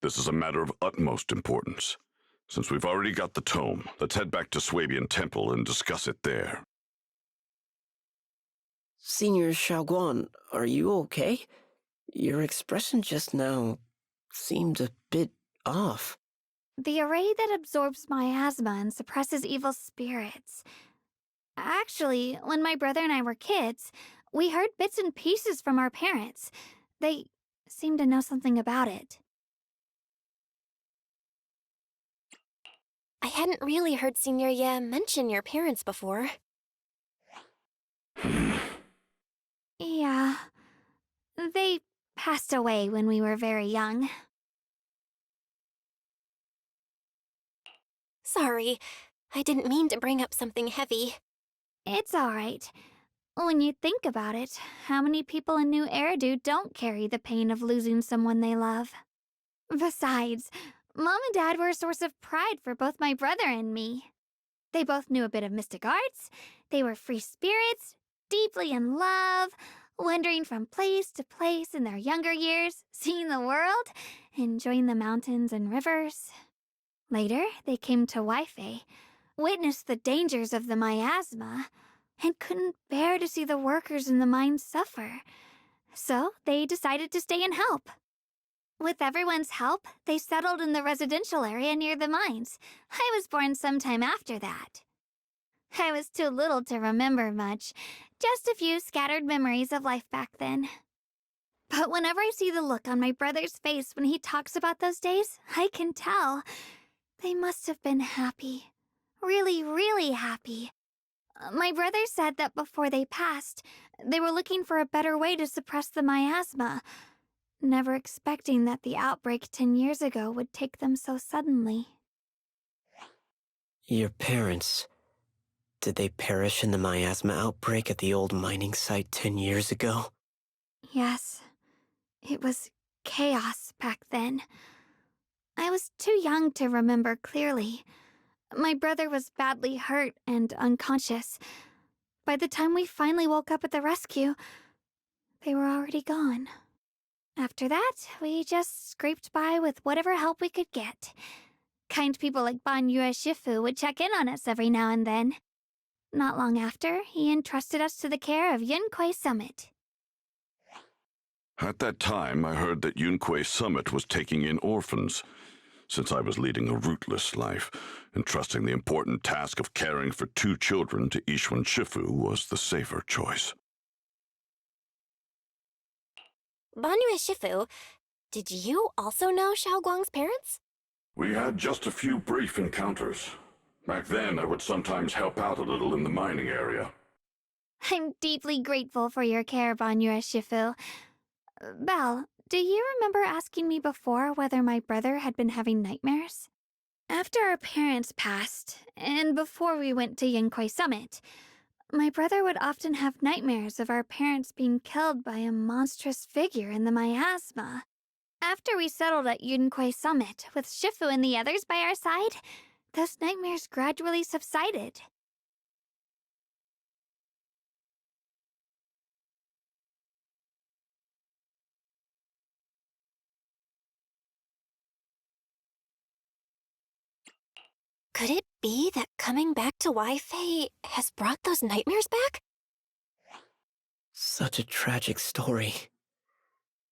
This is a matter of utmost importance. Since we've already got the tome, let's head back to Swabian Temple and discuss it there. Senior Xiaoguan, are you okay? Your expression just now seemed a bit off. The array that absorbs miasma and suppresses evil spirits. Actually, when my brother and I were kids, we heard bits and pieces from our parents. They seemed to know something about it. I hadn't really heard Senior Ye mention your parents before. Yeah. They passed away when we were very young. Sorry, I didn't mean to bring up something heavy. It's all right. When you think about it, how many people in New Eridu don't carry the pain of losing someone they love? Besides, Mom and Dad were a source of pride for both my brother and me. They both knew a bit of mystic arts, they were free spirits, deeply in love, wandering from place to place in their younger years, seeing the world, enjoying the mountains and rivers. Later, they came to Waifei, witnessed the dangers of the miasma, and couldn't bear to see the workers in the mines suffer. So they decided to stay and help. With everyone's help, they settled in the residential area near the mines. I was born sometime after that. I was too little to remember much, just a few scattered memories of life back then. But whenever I see the look on my brother's face when he talks about those days, I can tell. They must have been happy. Really, really happy. My brother said that before they passed, they were looking for a better way to suppress the miasma, never expecting that the outbreak 10 years ago would take them so suddenly. Your parents, did they perish in the miasma outbreak at the old mining site 10 years ago? Yes, it was chaos back then. I was too young to remember clearly. My brother was badly hurt and unconscious. By the time we finally woke up at the rescue, they were already gone. After that, we just scraped by with whatever help we could get. Kind people like Ban Yue Shifu would check in on us every now and then. Not long after, he entrusted us to the care of Yunquai Summit. At that time, I heard that Yunque Summit was taking in orphans. Since I was leading a rootless life, entrusting the important task of caring for 2 children to Ishwan Shifu was the safer choice. Banyue Shifu, did you also know Xiaoguang's parents? We had just a few brief encounters. Back then, I would sometimes help out a little in the mining area. I'm deeply grateful for your care, Banyue Shifu. Belle, do you remember asking me before whether my brother had been having nightmares? After our parents passed, and before we went to Yunque Summit, my brother would often have nightmares of our parents being killed by a monstrous figure in the miasma. After we settled at Yunque Summit, with Shifu and the others by our side, those nightmares gradually subsided. Could it be that coming back to Wi-Fi has brought those nightmares back? Such a tragic story.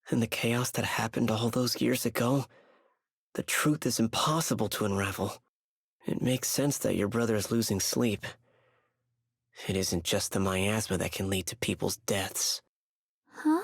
And the chaos that happened all those years ago, the truth is impossible to unravel. It makes sense that your brother is losing sleep. It isn't just the miasma that can lead to people's deaths. Huh?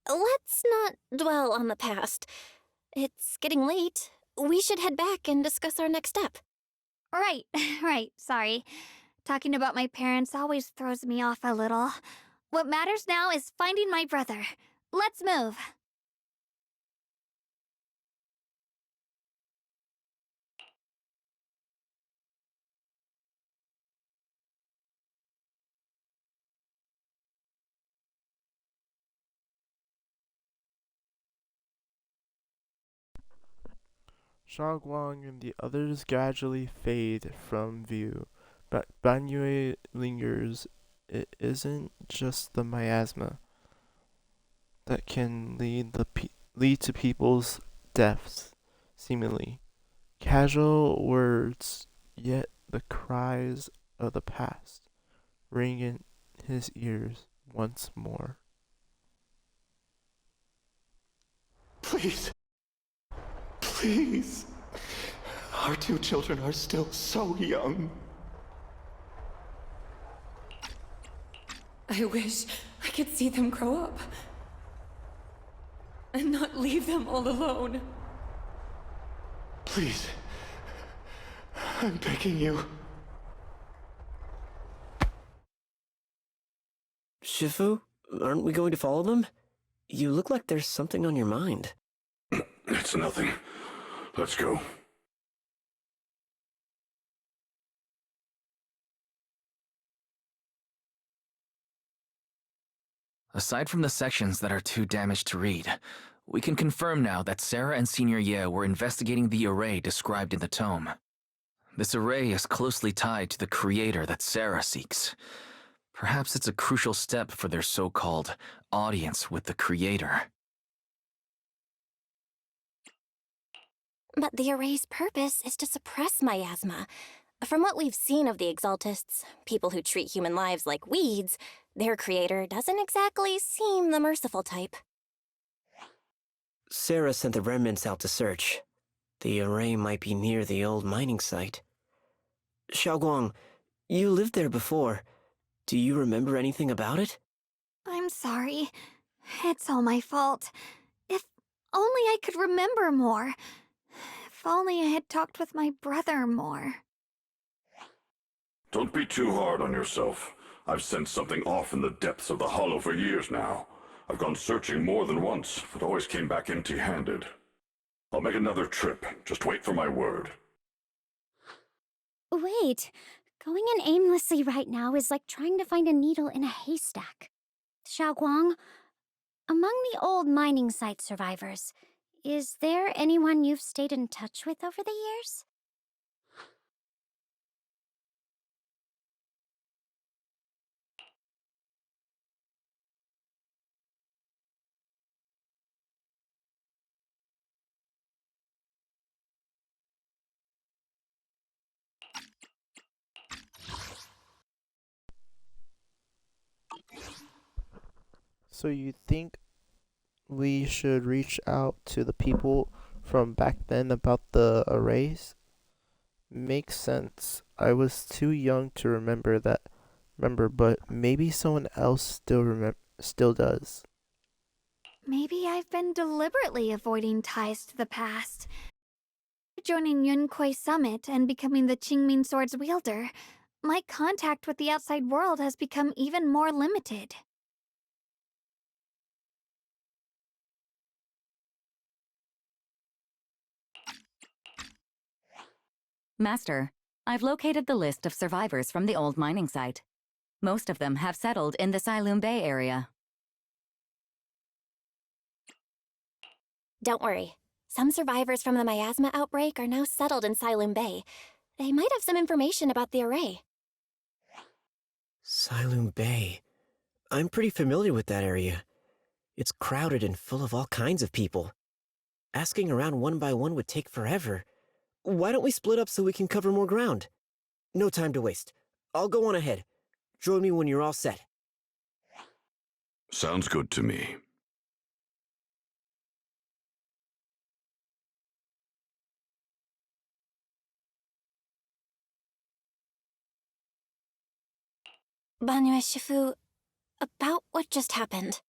Let's not dwell on the past. It's getting late. We should head back and discuss our next step. Right, right, sorry. Talking about my parents always throws me off a little. What matters now is finding my brother. Let's move. Xiaoguang and the others gradually fade from view, but Banyue lingers. It isn't just the miasma that can lead to people's deaths, seemingly. Casual words, yet the cries of the past ring in his ears once more. Please. Please. Our 2 children are still so young. I wish I could see them grow up. And not leave them all alone. Please. I'm begging you. Shifu, aren't we going to follow them? You look like there's something on your mind. It's nothing. Let's go. Aside from the sections that are too damaged to read, we can confirm now that Sarah and Senior Ye were investigating the array described in the tome. This array is closely tied to the creator that Sarah seeks. Perhaps it's a crucial step for their so-called audience with the creator. But the array's purpose is to suppress miasma. From what we've seen of the Exaltists, people who treat human lives like weeds, their creator doesn't exactly seem the merciful type. Sarah sent the remnants out to search. The array might be near the old mining site. Xiaoguang, you lived there before. Do you remember anything about it? I'm sorry. It's all my fault. If only I could remember more. If only I had talked with my brother more. Don't be too hard on yourself. I've sensed something off in the depths of the hollow for years now. I've gone searching more than once, but always came back empty-handed. I'll make another trip. Just wait for my word. Wait, going in aimlessly right now is like trying to find a needle in a haystack. Xiaoguang, among the old mining site survivors, is there anyone you've stayed in touch with over the years? So you think we should reach out to the people from back then about the arrays? Makes sense. I was too young to remember, but maybe someone else still does. Maybe I've been deliberately avoiding ties to the past. Joining Yunquei Summit and becoming the Qingming Sword's wielder, my contact with the outside world has become even more limited. Master, I've located the list of survivors from the old mining site. Most of them have settled in the Silum Bay area. Don't worry. Some survivors from the miasma outbreak are now settled in Silum Bay. They might have some information about the array. Silum Bay. I'm pretty familiar with that area. It's crowded and full of all kinds of people. Asking around one by one would take forever. Why don't we split up so we can cover more ground? No time to waste. I'll go on ahead. Join me when you're all set. Sounds good to me. Banyue Shifu, about what just happened.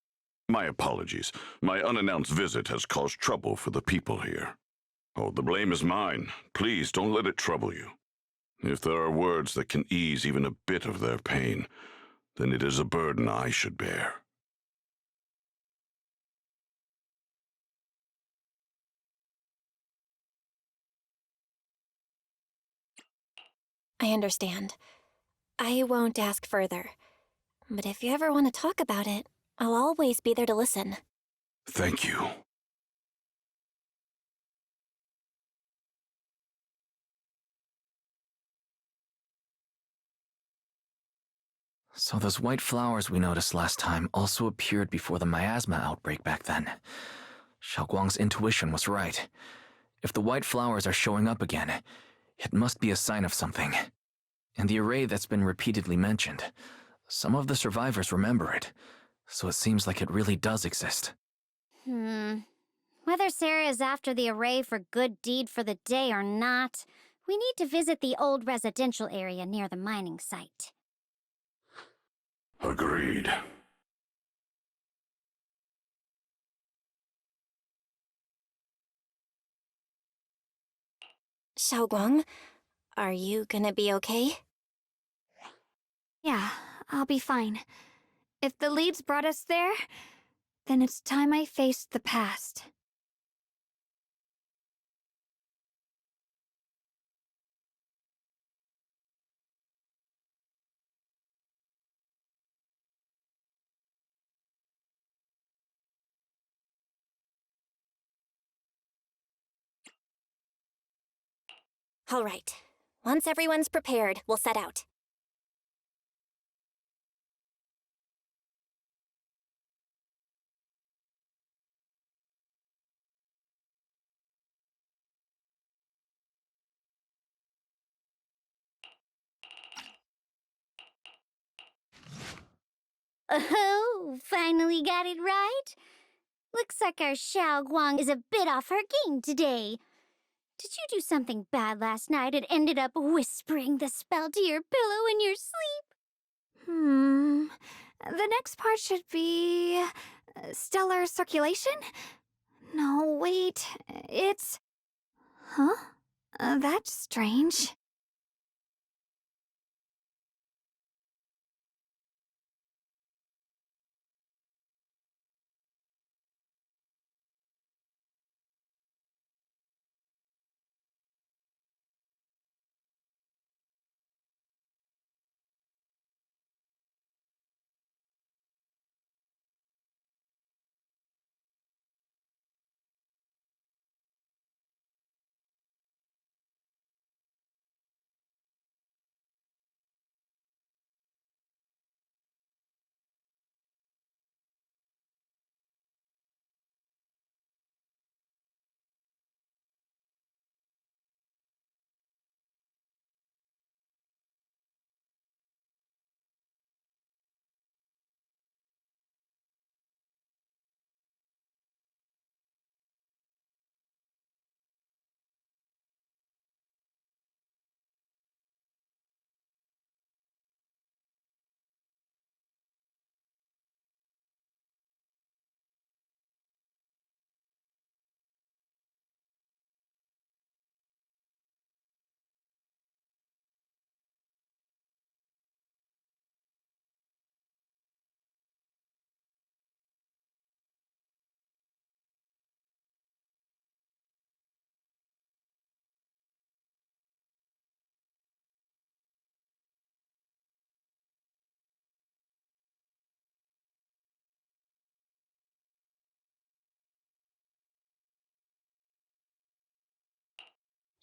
My apologies. My unannounced visit has caused trouble for the people here. Oh, the blame is mine. Please don't let it trouble you. If there are words that can ease even a bit of their pain, then it is a burden I should bear. I understand. I won't ask further. But if you ever want to talk about it, I'll always be there to listen. Thank you. So those white flowers we noticed last time also appeared before the miasma outbreak back then. Xiaoguang's intuition was right. If the white flowers are showing up again, it must be a sign of something. And the array that's been repeatedly mentioned, some of the survivors remember it, so it seems like it really does exist. Whether Sarah is after the array for good deed for the day or not, we need to visit the old residential area near the mining site. Agreed. Xiaoguang, are you gonna be okay? Yeah, I'll be fine. If the leads brought us there, then it's time I faced the past. All right. Once everyone's prepared, we'll set out. Oh, finally got it right? Looks like our Xiao Guang is a bit off her game today. Did you do something bad last night and ended up whispering the spell to your pillow in your sleep? The next part should be... stellar circulation? No, wait, it's... Huh? That's strange.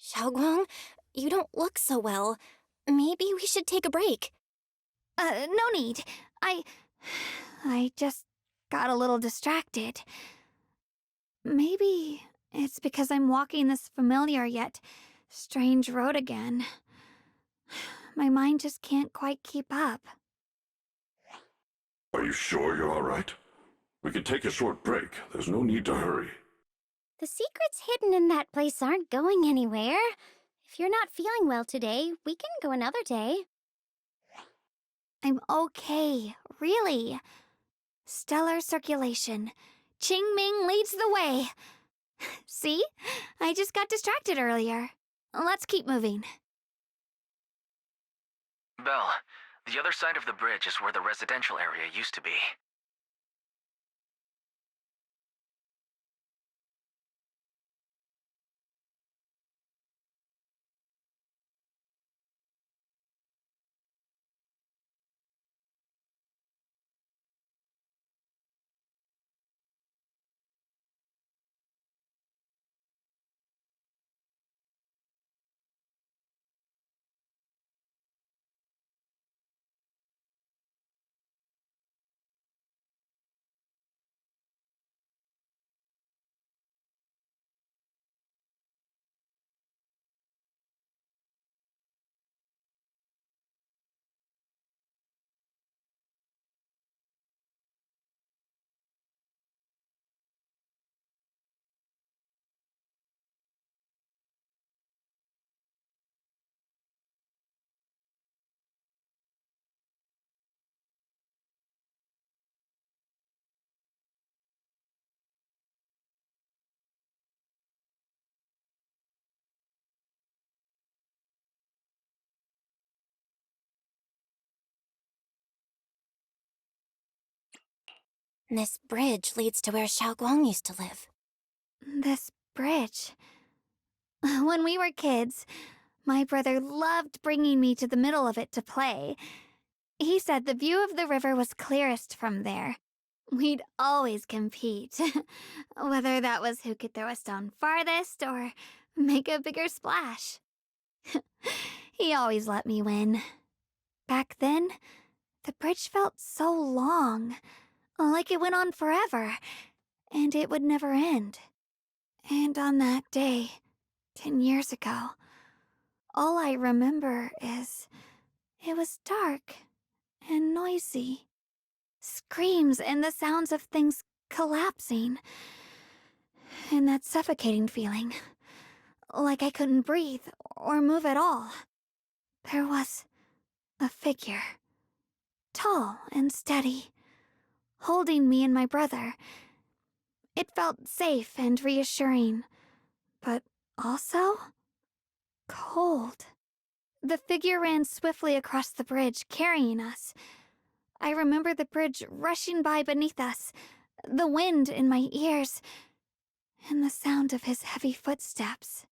Xiaoguang, you don't look so well. Maybe we should take a break. No need. I just got a little distracted. Maybe it's because I'm walking this familiar yet strange road again. My mind just can't quite keep up. Are you sure you're all right? We can take a short break. There's no need to hurry. The secrets hidden in that place aren't going anywhere. If you're not feeling well today, we can go another day. I'm okay, really. Stellar circulation. Qingming leads the way. See? I just got distracted earlier. Let's keep moving. Belle, the other side of the bridge is where the residential area used to be. This bridge leads to where Xiaoguang used to live. This bridge. When we were kids, my brother loved bringing me to the middle of it to play. He said the view of the river was clearest from there. We'd always compete, whether that was who could throw a stone farthest or make a bigger splash. He always let me win. Back then, the bridge felt so long, like it went on forever, and it would never end. And on that day, 10 years ago, all I remember is it was dark and noisy. Screams and the sounds of things collapsing. And that suffocating feeling, like I couldn't breathe or move at all. There was a figure, tall and steady, holding me and my brother. It felt safe and reassuring, but also cold. The figure ran swiftly across the bridge, carrying us. I remember the bridge rushing by beneath us, the wind in my ears, and the sound of his heavy footsteps.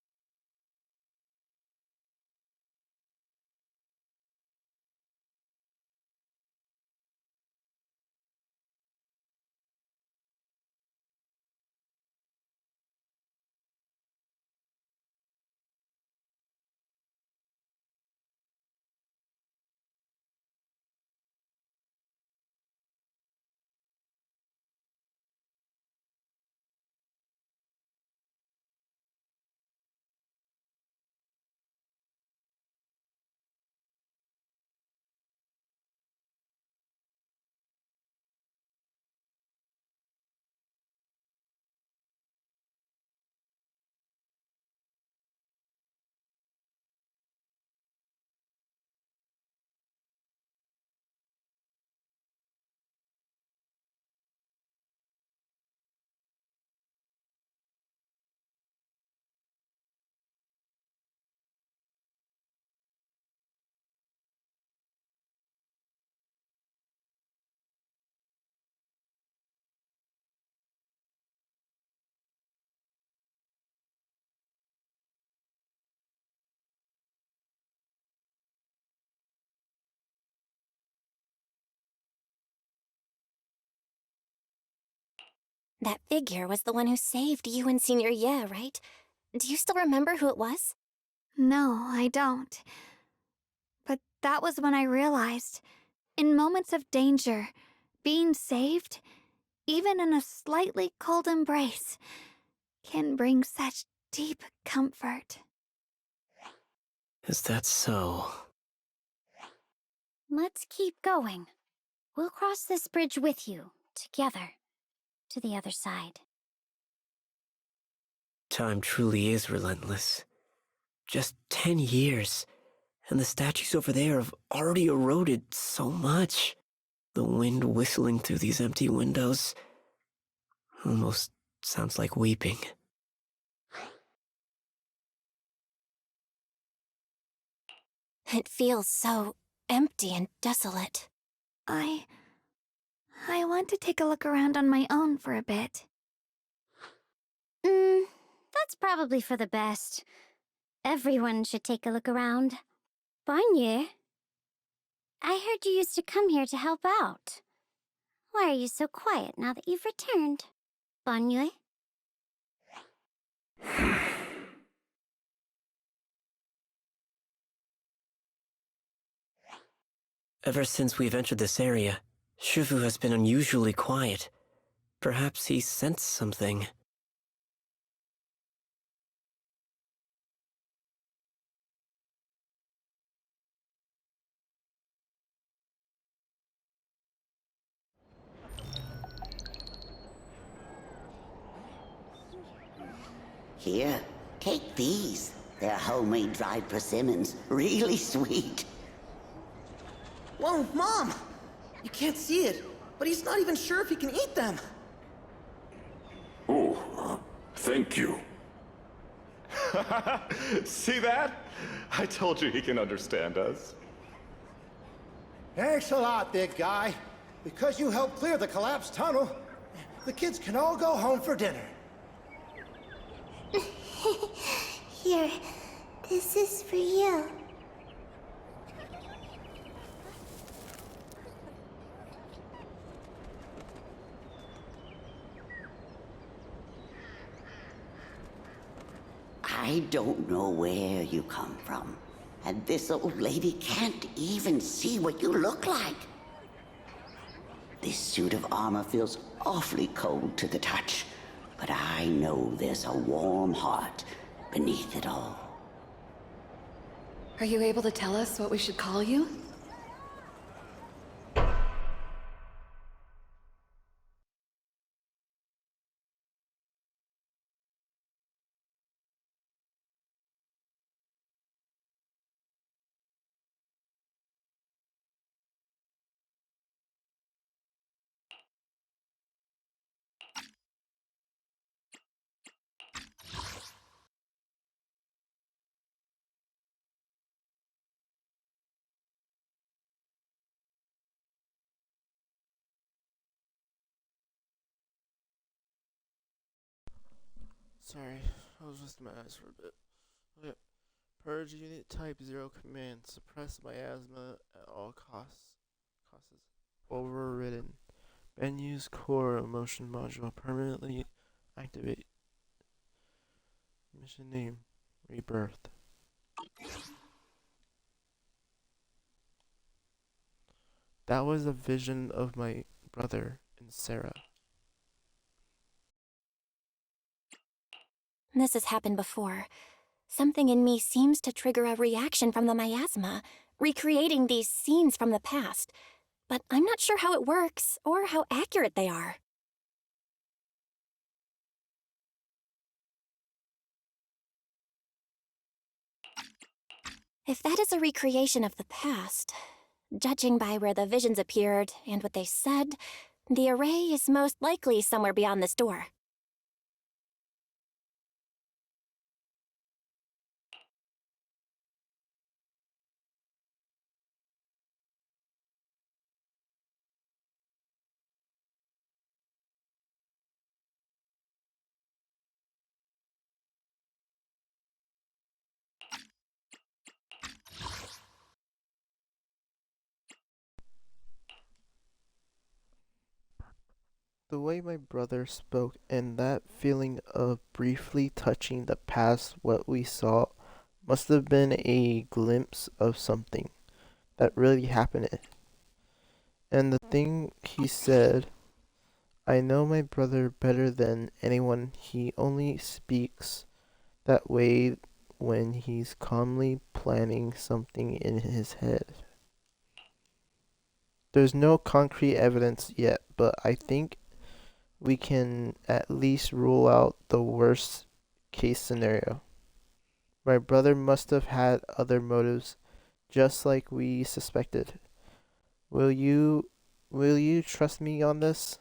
That figure was the one who saved you and Senior Ye, right? Do you still remember who it was? No, I don't. But that was when I realized, in moments of danger, being saved, even in a slightly cold embrace, can bring such deep comfort. Is that so? Let's keep going. We'll cross this bridge with you, together, to the other side. Time truly is relentless. Just 10 years, and the statues over there have already eroded so much. The wind whistling through these empty windows almost sounds like weeping. It feels so empty and desolate. I want to take a look around on my own for a bit. That's probably for the best. Everyone should take a look around. Banye, I heard you used to come here to help out. Why are you so quiet now that you've returned? Banye? Ever since we've entered this area, Shifu has been unusually quiet. Perhaps he sensed something. Here, take these. They're homemade dried persimmons. Really sweet. Whoa, Mom! You can't see it, but he's not even sure if he can eat them. Oh, thank you. See that? I told you he can understand us. Thanks a lot, big guy. Because you helped clear the collapsed tunnel, the kids can all go home for dinner. Here, this is for you. I don't know where you come from, and this old lady can't even see what you look like. This suit of armor feels awfully cold to the touch, but I know there's a warm heart beneath it all. Are you able to tell us what we should call you? Sorry, I was just my eyes for a bit. Okay. Purge unit type 0 command. Suppress miasma at all costs. Overridden. Menus core emotion module. Permanently activate. Mission name. Rebirth. That was a vision of my brother and Sarah. This has happened before. Something in me seems to trigger a reaction from the miasma, recreating these scenes from the past. But I'm not sure how it works, or how accurate they are. If that is a recreation of the past, judging by where the visions appeared and what they said, the array is most likely somewhere beyond this door. The way my brother spoke and that feeling of briefly touching the past, what we saw, must have been a glimpse of something that really happened. And the thing he said, I know my brother better than anyone. He only speaks that way when he's calmly planning something in his head. There's no concrete evidence yet, but I think we can at least rule out the worst case scenario. My brother must have had other motives, just like we suspected. Will you trust me on this?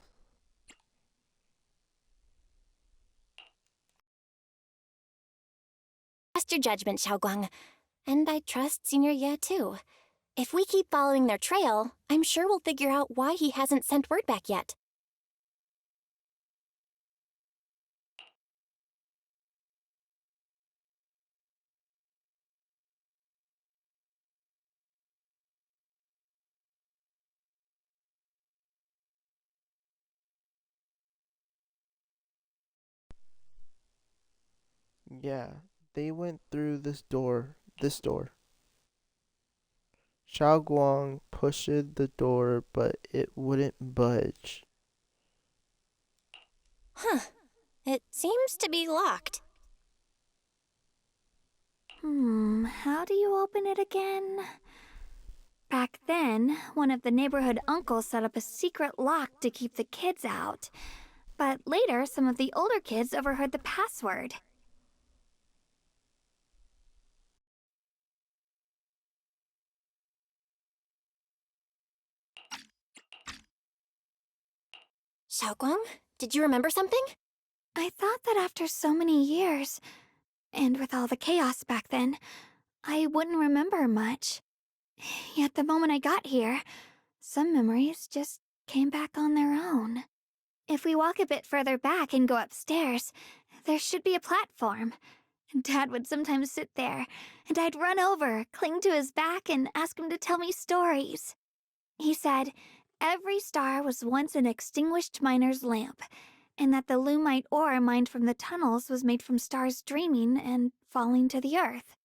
Trust your judgment, Xiaoguang. And I trust Senior Ye too. If we keep following their trail, I'm sure we'll figure out why he hasn't sent word back yet. Yeah, they went through this door. Xiao Guang pushed the door, but it wouldn't budge. Huh. It seems to be locked. How do you open it again? Back then, one of the neighborhood uncles set up a secret lock to keep the kids out. But later, some of the older kids overheard the password. Xiaoguang, did you remember something? I thought that after so many years, and with all the chaos back then, I wouldn't remember much. Yet the moment I got here, some memories just came back on their own. If we walk a bit further back and go upstairs, there should be a platform. Dad would sometimes sit there, and I'd run over, cling to his back, and ask him to tell me stories. He said every star was once an extinguished miner's lamp, and that the lumite ore mined from the tunnels was made from stars dreaming and falling to the earth.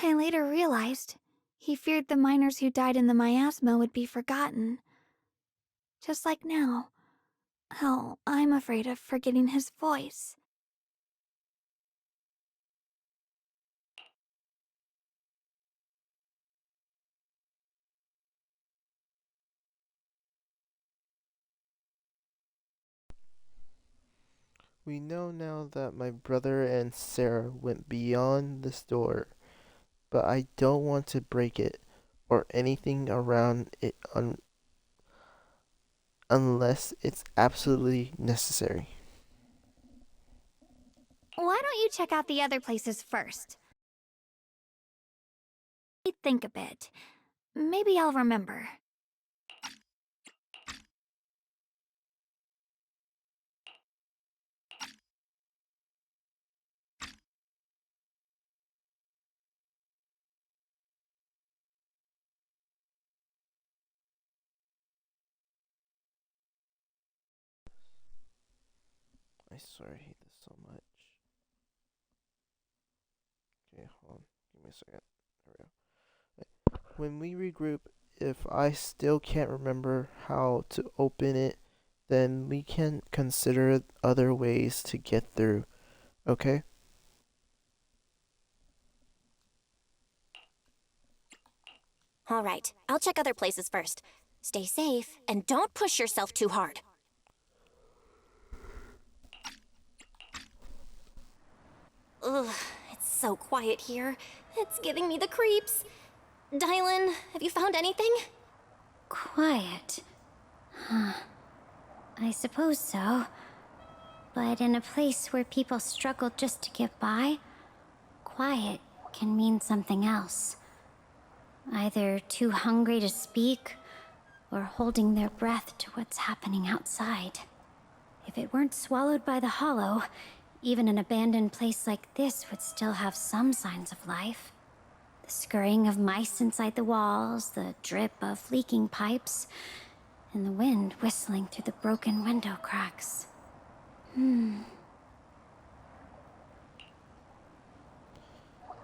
I later realized he feared the miners who died in the miasma would be forgotten. Just like now, how I'm afraid of forgetting his voice. We know now that my brother and Sarah went beyond this door, but I don't want to break it or anything around it unless it's absolutely necessary. Why don't you check out the other places first? Think a bit. Maybe I'll remember. I swear I hate this so much. Okay, hold on. Give me a second. There we go. When we regroup, if I still can't remember how to open it, then we can consider other ways to get through. Okay? All right, I'll check other places first. Stay safe, and don't push yourself too hard. Ugh, it's so quiet here. It's giving me the creeps. Dylan, have you found anything? Quiet. Huh. I suppose so. But in a place where people struggle just to get by, quiet can mean something else. Either too hungry to speak, or holding their breath to what's happening outside. If it weren't swallowed by the hollow, even an abandoned place like this would still have some signs of life. The scurrying of mice inside the walls, the drip of leaking pipes, and the wind whistling through the broken window cracks.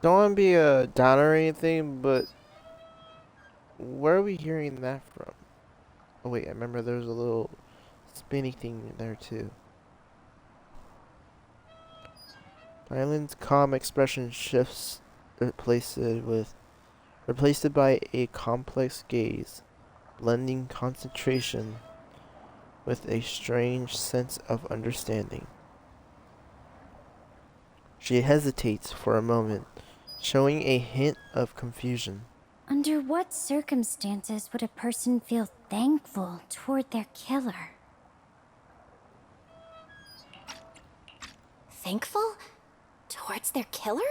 Don't want to be a downer or anything, but where are we hearing that from? Oh wait, I remember there was a little spinny thing there too. Island's calm expression shifts, replaced it by a complex gaze, blending concentration with a strange sense of understanding. She hesitates for a moment, showing a hint of confusion. Under what circumstances would a person feel thankful toward their killer? Thankful? Towards their killer?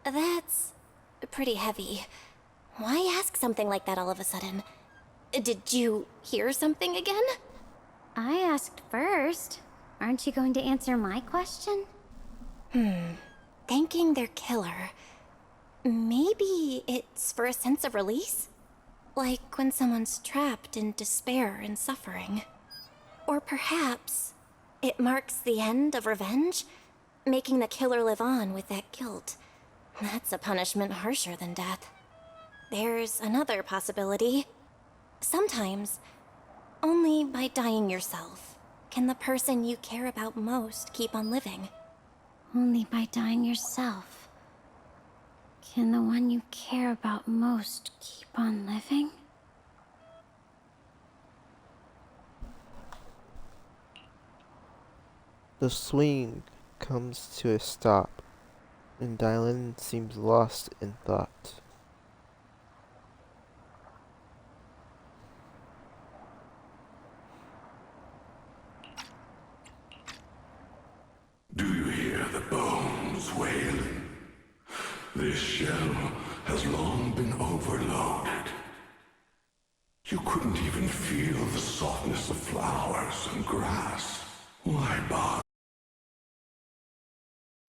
That's pretty heavy. Why ask something like that all of a sudden? Did you hear something again? I asked first. Aren't you going to answer my question? Thanking their killer. Maybe it's for a sense of release? Like when someone's trapped in despair and suffering. Or perhaps it marks the end of revenge, making the killer live on with that guilt. That's a punishment harsher than death. There's another possibility. Sometimes, only by dying yourself can the person you care about most keep on living. Only by dying yourself can the one you care about most keep on living? The swing comes to a stop, and Dylan seems lost in thought. Do you hear the bones wailing? This shell has long been overloaded. You couldn't even feel the softness of flowers and grass. Why bother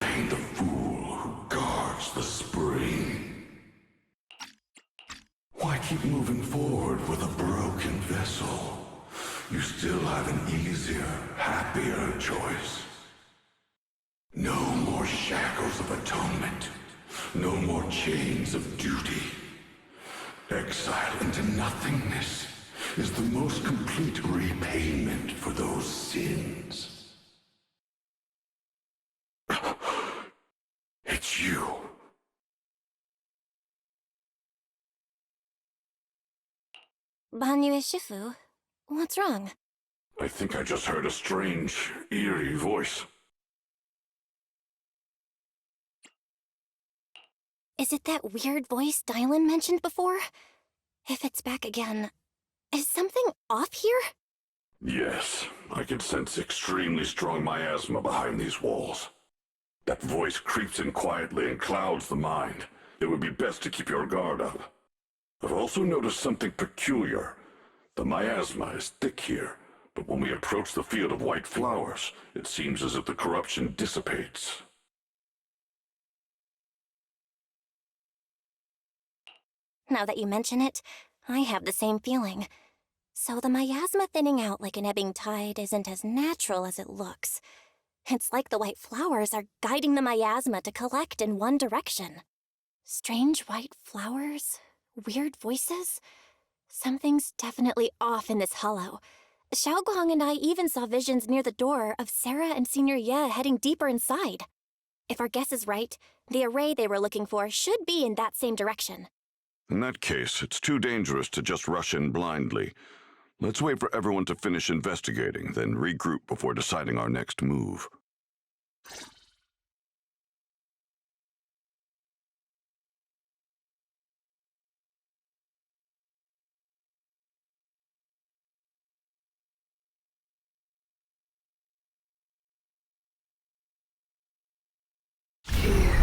the fool who guards the spring? Why keep moving forward with a broken vessel? You still have an easier, happier choice. No more shackles of atonement. No more chains of duty. Exile into nothingness is the most complete repayment for those sins. It's you. Banyue Shifu, what's wrong? I think I just heard a strange, eerie voice. Is it that weird voice Dylan mentioned before? If it's back again, is something off here? Yes, I can sense extremely strong miasma behind these walls. That voice creeps in quietly and clouds the mind. It would be best to keep your guard up. I've also noticed something peculiar. The miasma is thick here, but when we approach the field of white flowers, it seems as if the corruption dissipates. Now that you mention it, I have the same feeling. So the miasma thinning out like an ebbing tide isn't as natural as it looks. It's like the white flowers are guiding the miasma to collect in one direction. Strange white flowers? Weird voices? Something's definitely off in this hollow. Xiaoguang and I even saw visions near the door of Sarah and Senior Ye heading deeper inside. If our guess is right, the array they were looking for should be in that same direction. In that case, it's too dangerous to just rush in blindly. Let's wait for everyone to finish investigating, then regroup before deciding our next move. Hear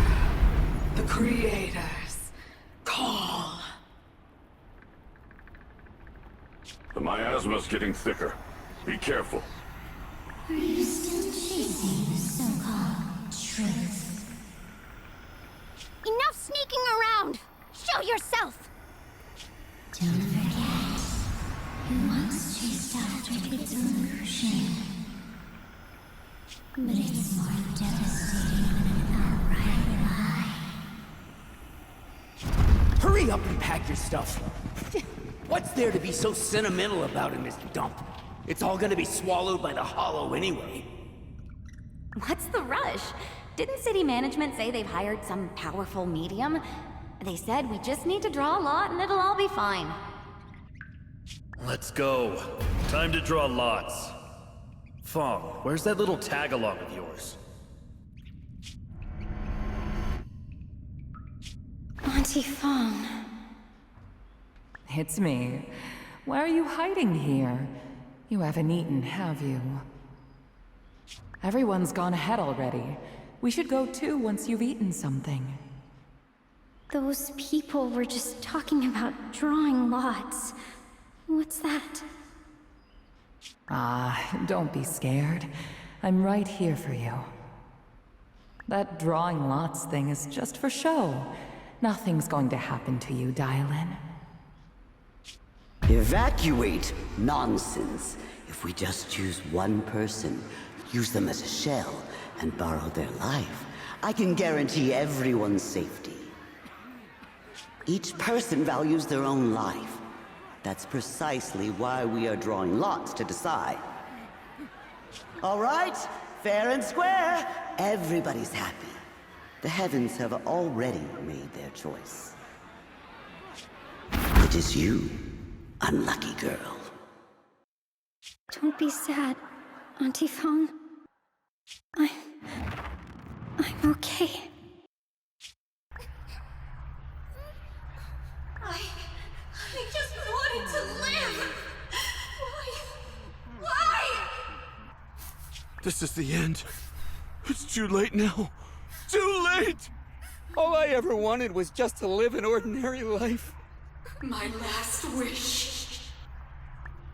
the creators call. The miasma's getting thicker. Be careful. Are you still chasing the so-called truth? Enough sneaking around! Show yourself! Don't forget, you once chased after its illusion. But it's more devastating than an outright lie. hurry up and pack your stuff. What's there to be so sentimental about in this dump? It's all gonna be swallowed by the hollow anyway. What's the rush? Didn't city management say they've hired some powerful medium? They said we just need to draw a lot and it'll all be fine. Let's go. Time to draw lots. Fong, where's that little tag-along of yours? Auntie Fong. It's me. Why are you hiding here? You haven't eaten, have you? Everyone's gone ahead already. We should go too once you've eaten something. Those people were just talking about drawing lots. What's that? Ah, don't be scared. I'm right here for you. That drawing lots thing is just for show. Nothing's going to happen to you, Dylan. Evacuate? Nonsense. If we just choose one person, use them as a shell, and borrow their life, I can guarantee everyone's safety. Each person values their own life. That's precisely why we are drawing lots to decide. All right, fair and square. Everybody's happy. The heavens have already made their choice. It is you, unlucky girl. Don't be sad, Auntie Fong. I'm okay. I just wanted to live! Why? This is the end. It's too late now. Too late! All I ever wanted was just to live an ordinary life. My last wish.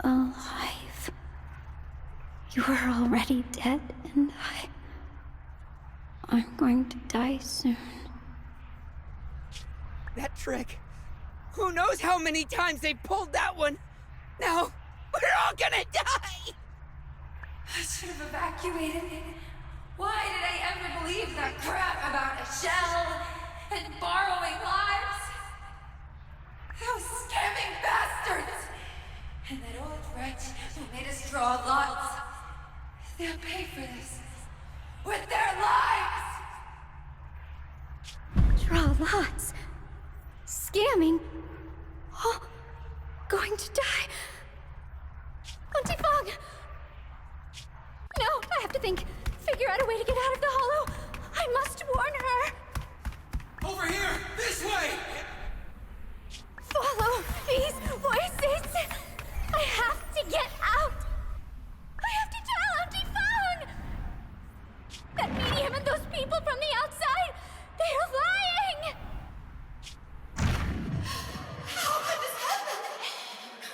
Alive. You were already dead, and I'm going to die soon. That trick. Who knows how many times they pulled that one? Now, we're all gonna die! I should have evacuated. Why did I ever believe that crap about a shell and borrowing lives? Those scamming bastards! And that old wretch who made us draw lots. They'll pay for this with their lives! Draw lots. Scamming. Oh, going to die. Auntie Fong! No, I have to think. Figure out a way to get out of the hollow. I must warn her. Over here! This way! Follow these voices. I have to get out. I have to tell Auntie Fong. That medium and those people from the outside, they are lying. How could this happen?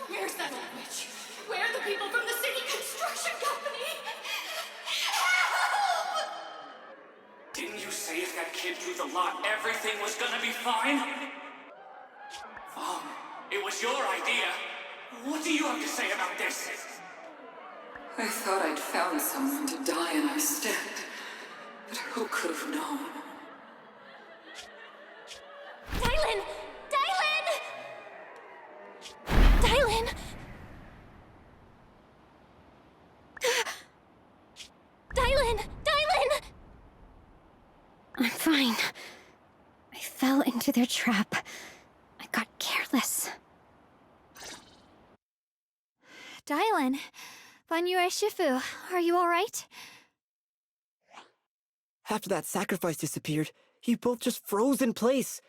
Where's that old witch? Where are the people from the city construction company? Help! Didn't you say if that kid drew the lot, everything was gonna be fine? It was your idea. What do you have to say about this? I thought I'd found someone to die in our stead, but who could have known? Dylan! Dylan! Dylan! Dylan! Dylan! I'm fine. I fell into their trap. I got careless. Dylan, Banyue Shifu, are you alright? After that sacrifice disappeared, you both just froze in place.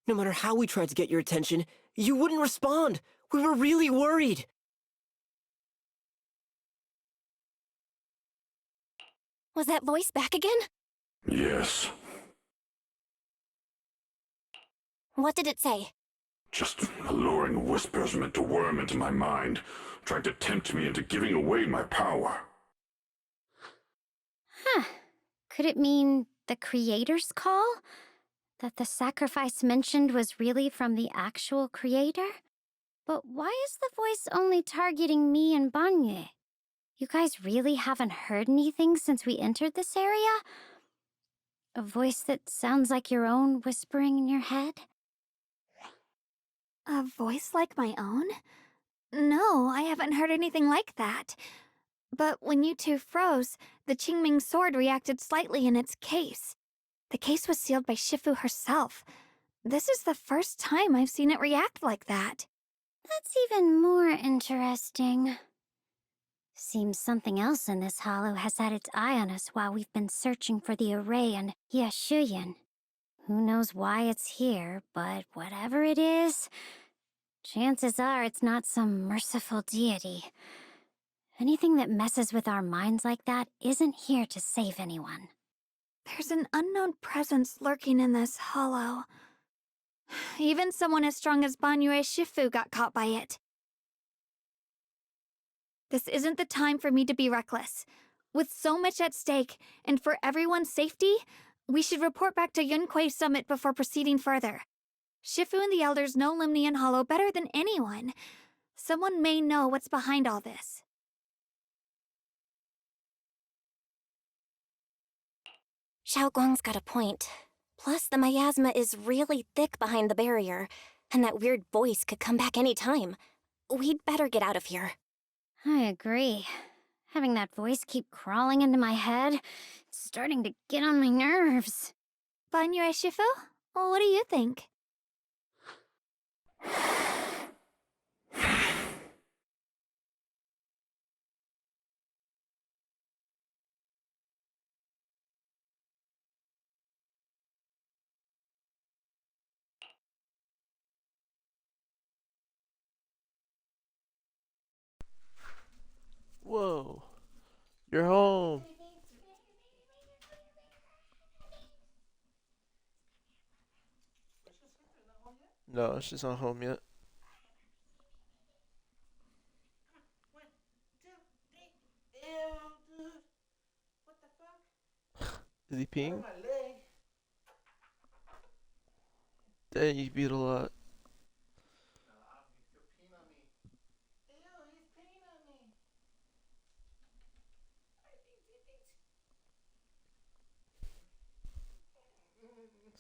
No matter how we tried to get your attention, you wouldn't respond. We were really worried. Was that voice back again? Yes. What did it say? Just alluring whispers meant to worm into my mind, trying to tempt me into giving away my power. Huh. Could it mean the creator's call? That the sacrifice mentioned was really from the actual creator? But why is the voice only targeting me and Banye? You guys really haven't heard anything since we entered this area? A voice that sounds like your own whispering in your head? A voice like my own? No, I haven't heard anything like that. But when you two froze, the Qingming sword reacted slightly in its case. The case was sealed by Shifu herself. This is the first time I've seen it react like that. That's even more interesting. Seems something else in this hollow has had its eye on us while we've been searching for the array in Yashuyan. Who knows why it's here, but whatever it is, chances are it's not some merciful deity. Anything that messes with our minds like that isn't here to save anyone. There's an unknown presence lurking in this hollow. Even someone as strong as Banyue Shifu got caught by it. This isn't the time for me to be reckless. With so much at stake, and for everyone's safety, we should report back to Yunquei Summit before proceeding further. Shifu and the elders know Limnian Hollow better than anyone. Someone may know what's behind all this. Xiaoguang's got a point. Plus, the miasma is really thick behind the barrier, and that weird voice could come back any time. We'd better get out of here. I agree. Having that voice keep crawling into my head, it's starting to get on my nerves. Banyue Shifu, what do you think? Whoa. You're home. No, she's not home yet. Is he peeing? Dang, you beat a lot.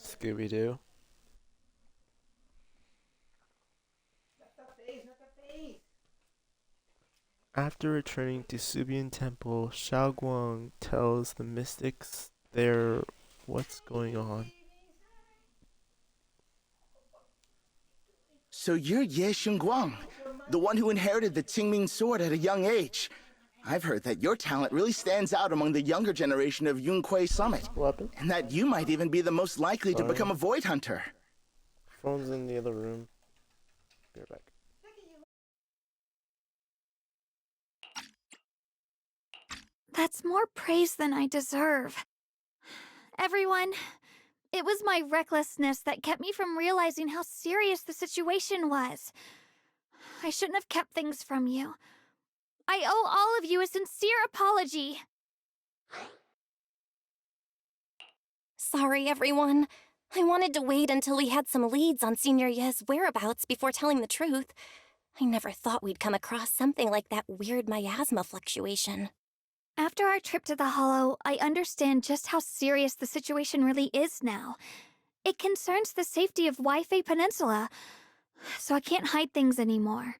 Scooby-Doo. After returning to Subian Temple, Xiaoguang tells the mystics there what's going on. So you're Ye Xingguang, the one who inherited the Qingming sword at a young age. I've heard that your talent really stands out among the younger generation of Yunquei Summit. And that you might even be the most likely to become a void hunter. Phone's in the other room. Be right back. That's more praise than I deserve. Everyone, it was my recklessness that kept me from realizing how serious the situation was. I shouldn't have kept things from you. I owe all of you a sincere apology. Sorry, everyone. I wanted to wait until we had some leads on Senior Ye's whereabouts before telling the truth. I never thought we'd come across something like that weird miasma fluctuation. After our trip to the Hollow, I understand just how serious the situation really is now. It concerns the safety of Waifei Peninsula, so I can't hide things anymore.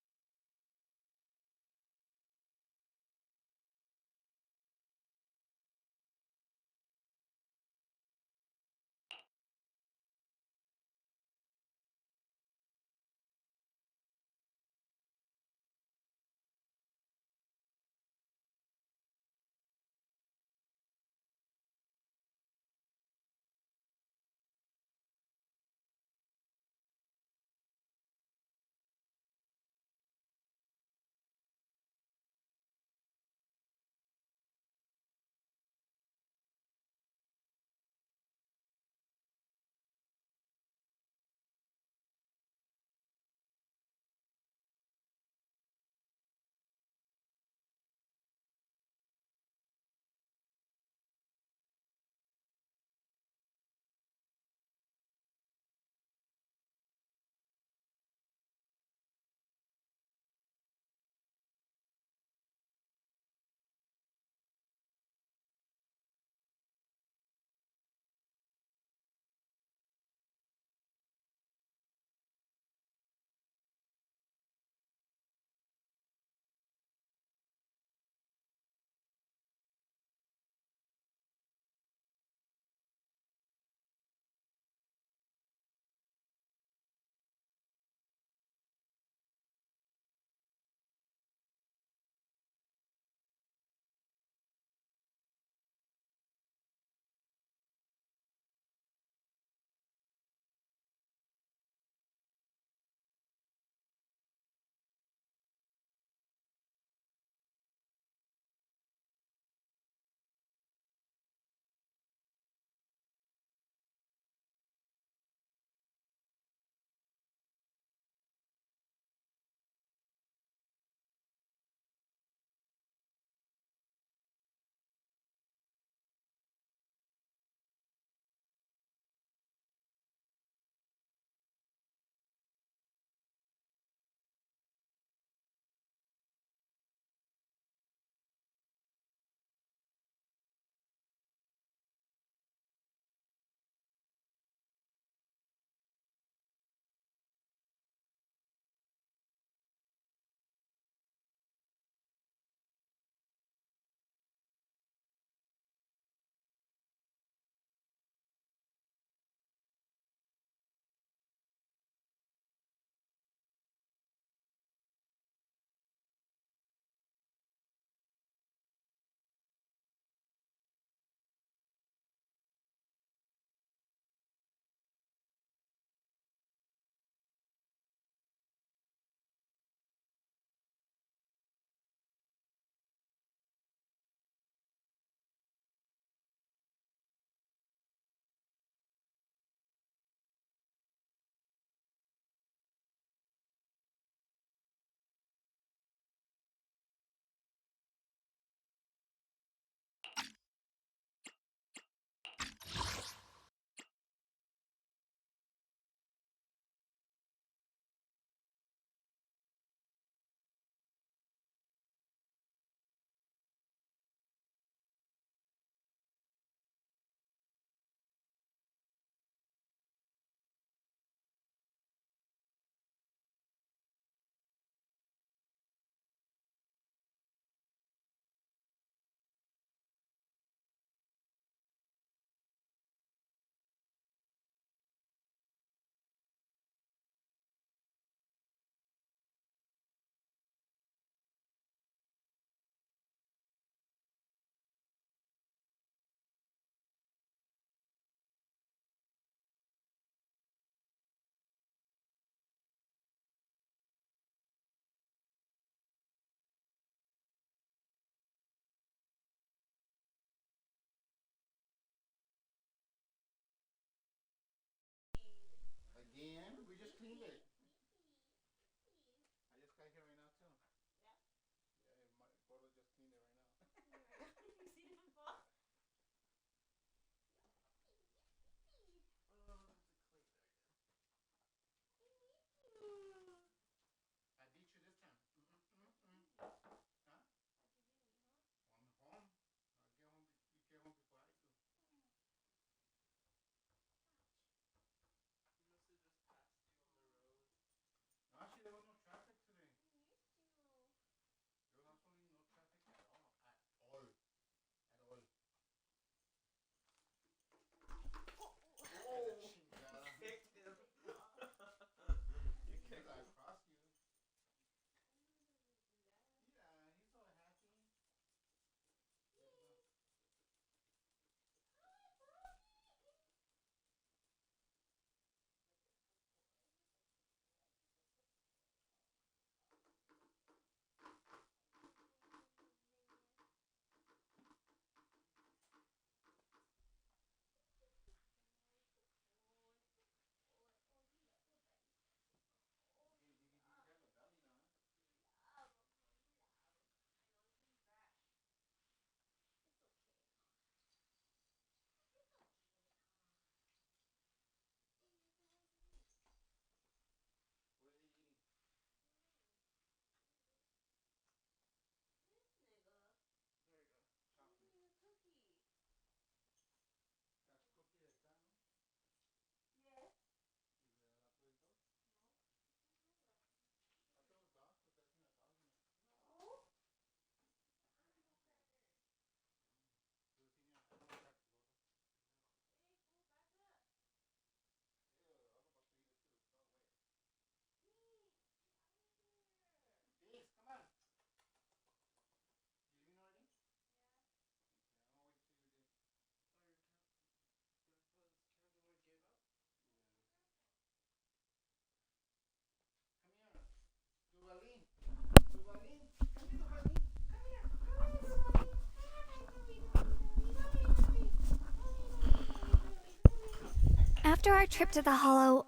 After our trip to the Hollow,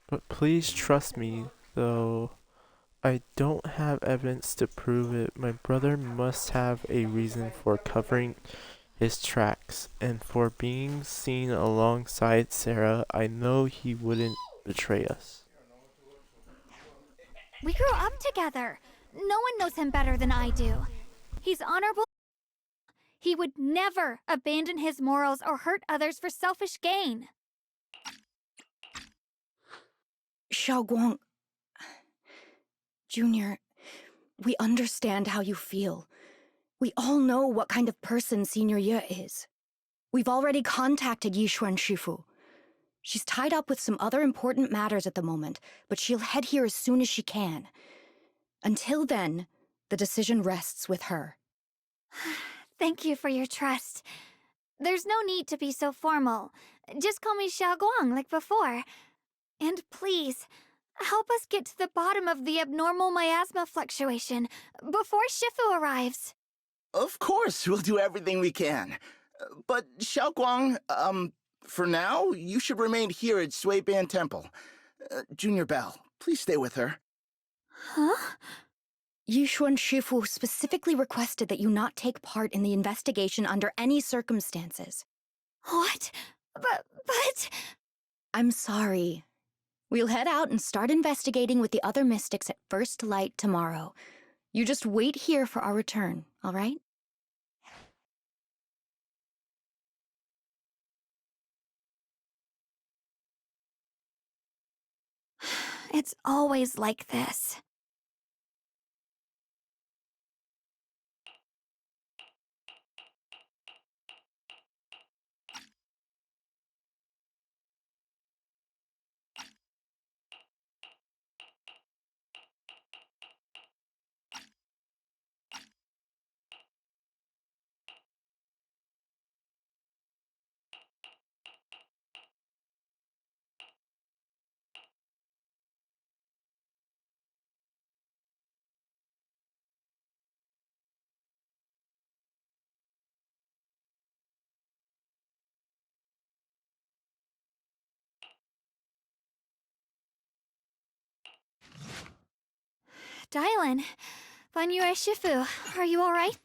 But please trust me, though I don't have evidence to prove it. My brother must have a reason for covering his tracks, and for being seen alongside Sarah. I know he wouldn't betray us. We grew up together. No one knows him better than I do. He's honorable. He would never abandon his morals or hurt others for selfish gain. Xiaoguang, Junior, we understand how you feel. We all know what kind of person Senior Ye is. We've already contacted Yishuan Shifu. She's tied up with some other important matters at the moment, but she'll head here as soon as she can. Until then, the decision rests with her. Thank you for your trust. There's no need to be so formal. Just call me Xiaoguang like before. And please, help us get to the bottom of the abnormal miasma fluctuation before Shifu arrives. Of course, we'll do everything we can. But Xiaoguang, for now, you should remain here at Suiban Temple. Junior Bell, please stay with her. Huh? Yishuan Shifu specifically requested that you not take part in the investigation under any circumstances. What? But... I'm sorry. We'll head out and start investigating with the other mystics at first light tomorrow. You just wait here for our return, all right? It's always like this. Dylan, Banyue Shifu, are you alright?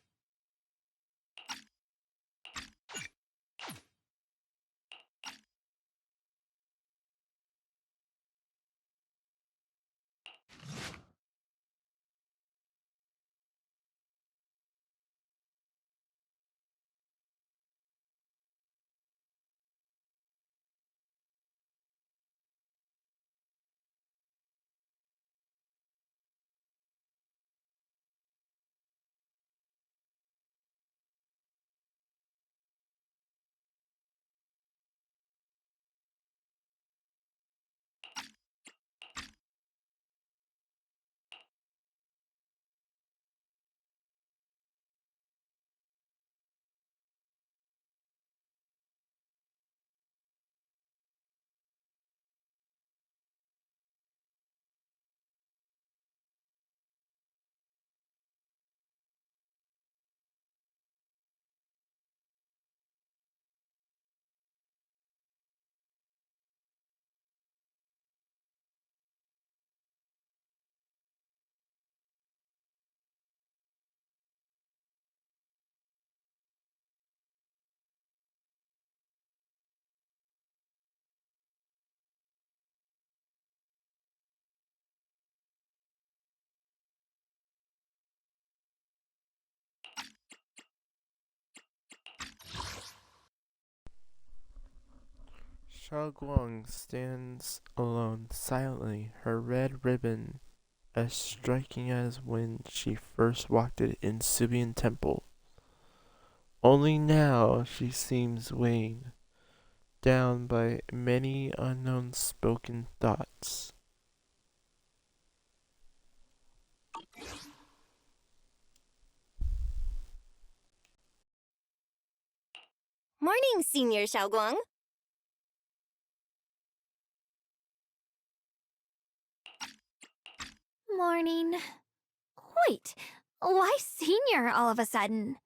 Xiaoguang stands alone, silently, her red ribbon as striking as when she first walked it in Subian Temple. Only now she seems weighed down by many unknown spoken thoughts. Morning, Senior Xiaoguang. Morning. Wait, why Senior all of a sudden?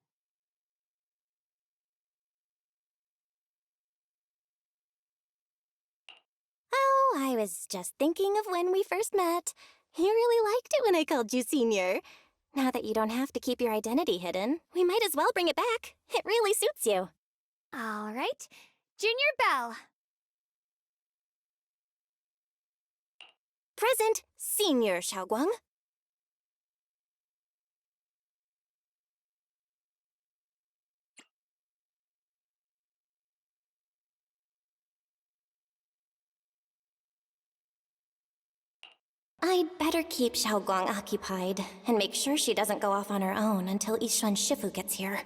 Oh, I was just thinking of when we first met. You really liked it when I called you Senior. Now that you don't have to keep your identity hidden, we might as well bring it back. It really suits you. All right. Junior Belle. Present, Senior Xiaoguang. I'd better keep Xiaoguang occupied and make sure she doesn't go off on her own until Yishuan Shifu gets here.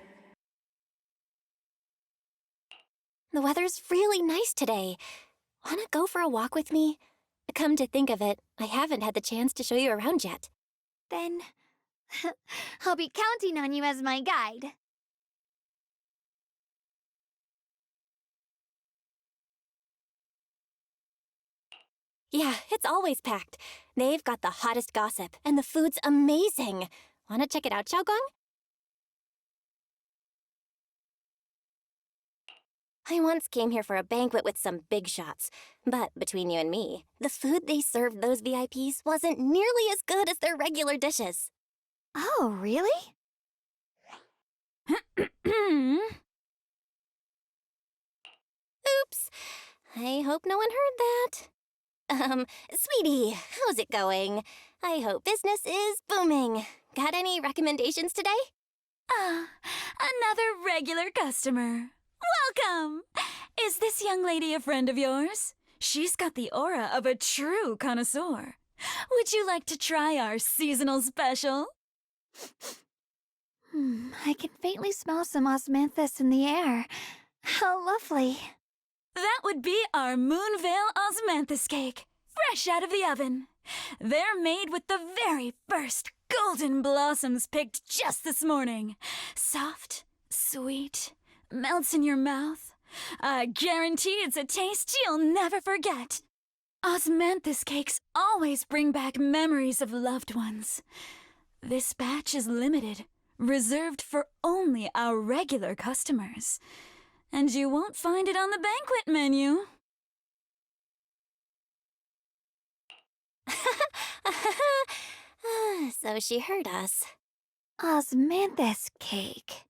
The weather's really nice today. Wanna go for a walk with me? Come to think of it, I haven't had the chance to show you around yet. Then I'll be counting on you as my guide. Yeah, it's always packed. They've got the hottest gossip, and the food's amazing. Wanna check it out, Xiaoguang? I once came here for a banquet with some big shots, but between you and me, the food they served those VIPs wasn't nearly as good as their regular dishes. Oh, really? Oops. I hope no one heard that. Sweetie, how's it going? I hope business is booming. Got any recommendations today? Another regular customer. Welcome! Is this young lady a friend of yours? She's got the aura of a true connoisseur. Would you like to try our seasonal special? I can faintly smell some osmanthus in the air. How lovely. That would be our Moonvale Osmanthus cake, fresh out of the oven. They're made with the very first golden blossoms picked just this morning. Soft, sweet, melts in your mouth. I guarantee it's a taste you'll never forget. Osmanthus cakes always bring back memories of loved ones. This batch is limited, reserved for only our regular customers. And you won't find it on the banquet menu. So she heard us. Osmanthus cake.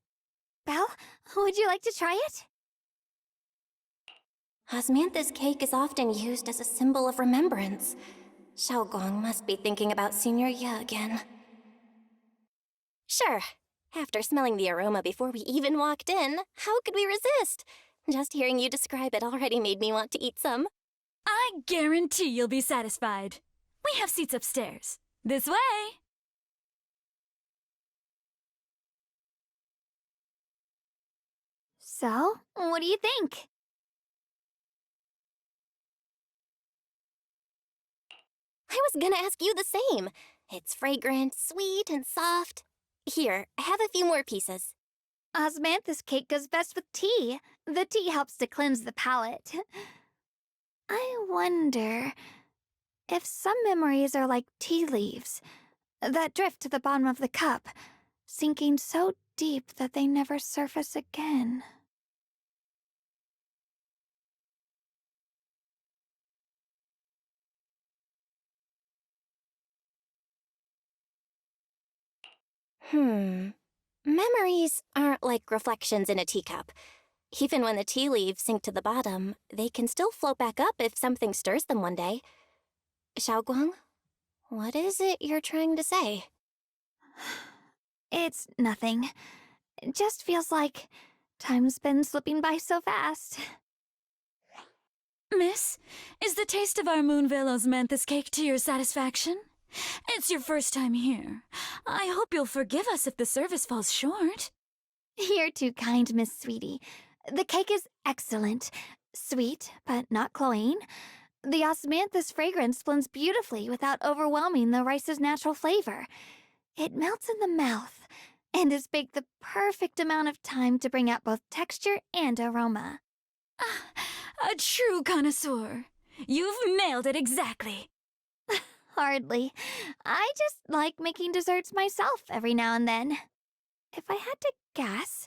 Belle, would you like to try it? Osmanthus cake is often used as a symbol of remembrance. Xiaoguang must be thinking about Senior Ye again. Sure. After smelling the aroma before we even walked in, how could we resist? Just hearing you describe it already made me want to eat some. I guarantee you'll be satisfied. We have seats upstairs. This way! So, what do you think? I was gonna ask you the same. It's fragrant, sweet, and soft. Here, have a few more pieces. Osmanthus cake goes best with tea. The tea helps to cleanse the palate. I wonder if some memories are like tea leaves that drift to the bottom of the cup, sinking so deep that they never surface again. Memories aren't like reflections in a teacup. Even when the tea leaves sink to the bottom, they can still float back up if something stirs them one day. Xiaoguang, what is it you're trying to say? It's nothing. It just feels like time's been slipping by so fast. Miss, is the taste of our Moonvale Osmanthus cake to your satisfaction? It's your first time here. I hope you'll forgive us if the service falls short. You're too kind, Miss Sweetie. The cake is excellent. Sweet, but not cloying. The osmanthus fragrance blends beautifully without overwhelming the rice's natural flavor. It melts in the mouth and is baked the perfect amount of time to bring out both texture and aroma. A true connoisseur. You've nailed it exactly. Hardly. I just like making desserts myself every now and then. If I had to guess,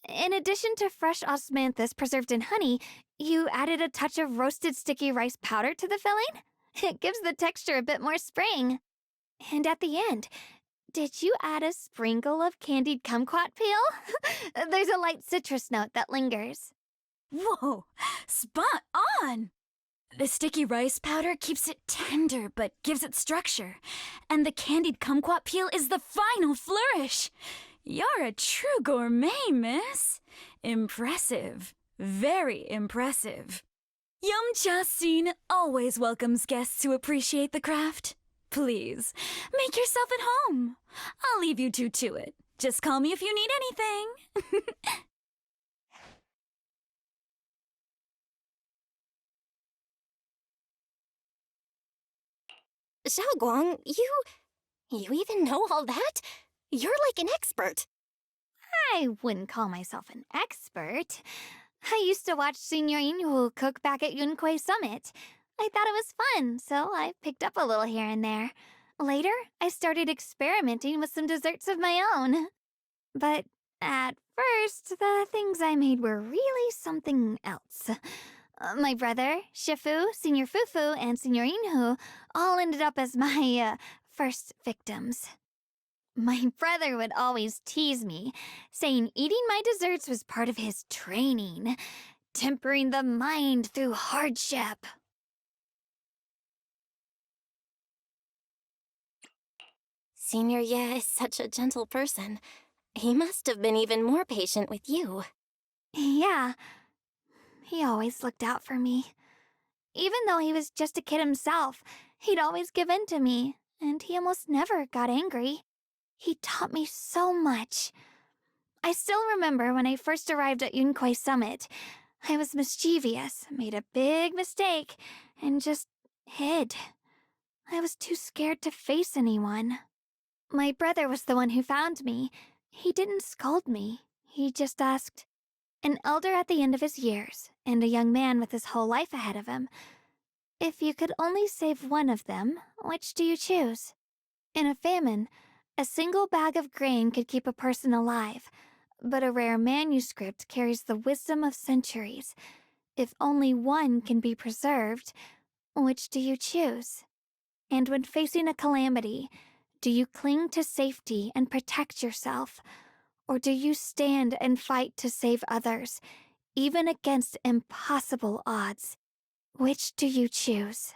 in addition to fresh osmanthus preserved in honey, You added a touch of roasted sticky rice powder to the filling? It gives the texture a bit more spring. And at the end, did you add a sprinkle of candied kumquat peel? There's a light citrus note that lingers. Whoa, spot on! The sticky rice powder keeps it tender but gives it structure. And the candied kumquat peel is the final flourish. You're a true gourmet, miss. Impressive. Very impressive. Yum-cha scene always welcomes guests who appreciate the craft. Please, make yourself at home. I'll leave you two to it. Just call me if you need anything. Xiaoguang, you even know all that? You're like an expert. I wouldn't call myself an expert. I used to watch Senior Inhu cook back at Yunquei Summit. I thought it was fun, so I picked up a little here and there. Later, I started experimenting with some desserts of my own. But at first, the things I made were really something else. My brother, Shifu, Senior Fufu, and Senior Inhu all ended up as my first victims. My brother would always tease me, saying eating my desserts was part of his training, tempering the mind through hardship. Senior Ye is such a gentle person. He must have been even more patient with you. Yeah, he always looked out for me. Even though he was just a kid himself, he'd always give in to me, and he almost never got angry. He taught me so much. I still remember when I first arrived at Yunquei Summit. I was mischievous, made a big mistake, and just hid. I was too scared to face anyone. My brother was the one who found me. He didn't scold me. He just asked, an elder at the end of his years, and a young man with his whole life ahead of him, if you could only save one of them, which do you choose? In a famine, a single bag of grain could keep a person alive, but a rare manuscript carries the wisdom of centuries. If only one can be preserved, which do you choose? And when facing a calamity, do you cling to safety and protect yourself, or do you stand and fight to save others, even against impossible odds? Which do you choose?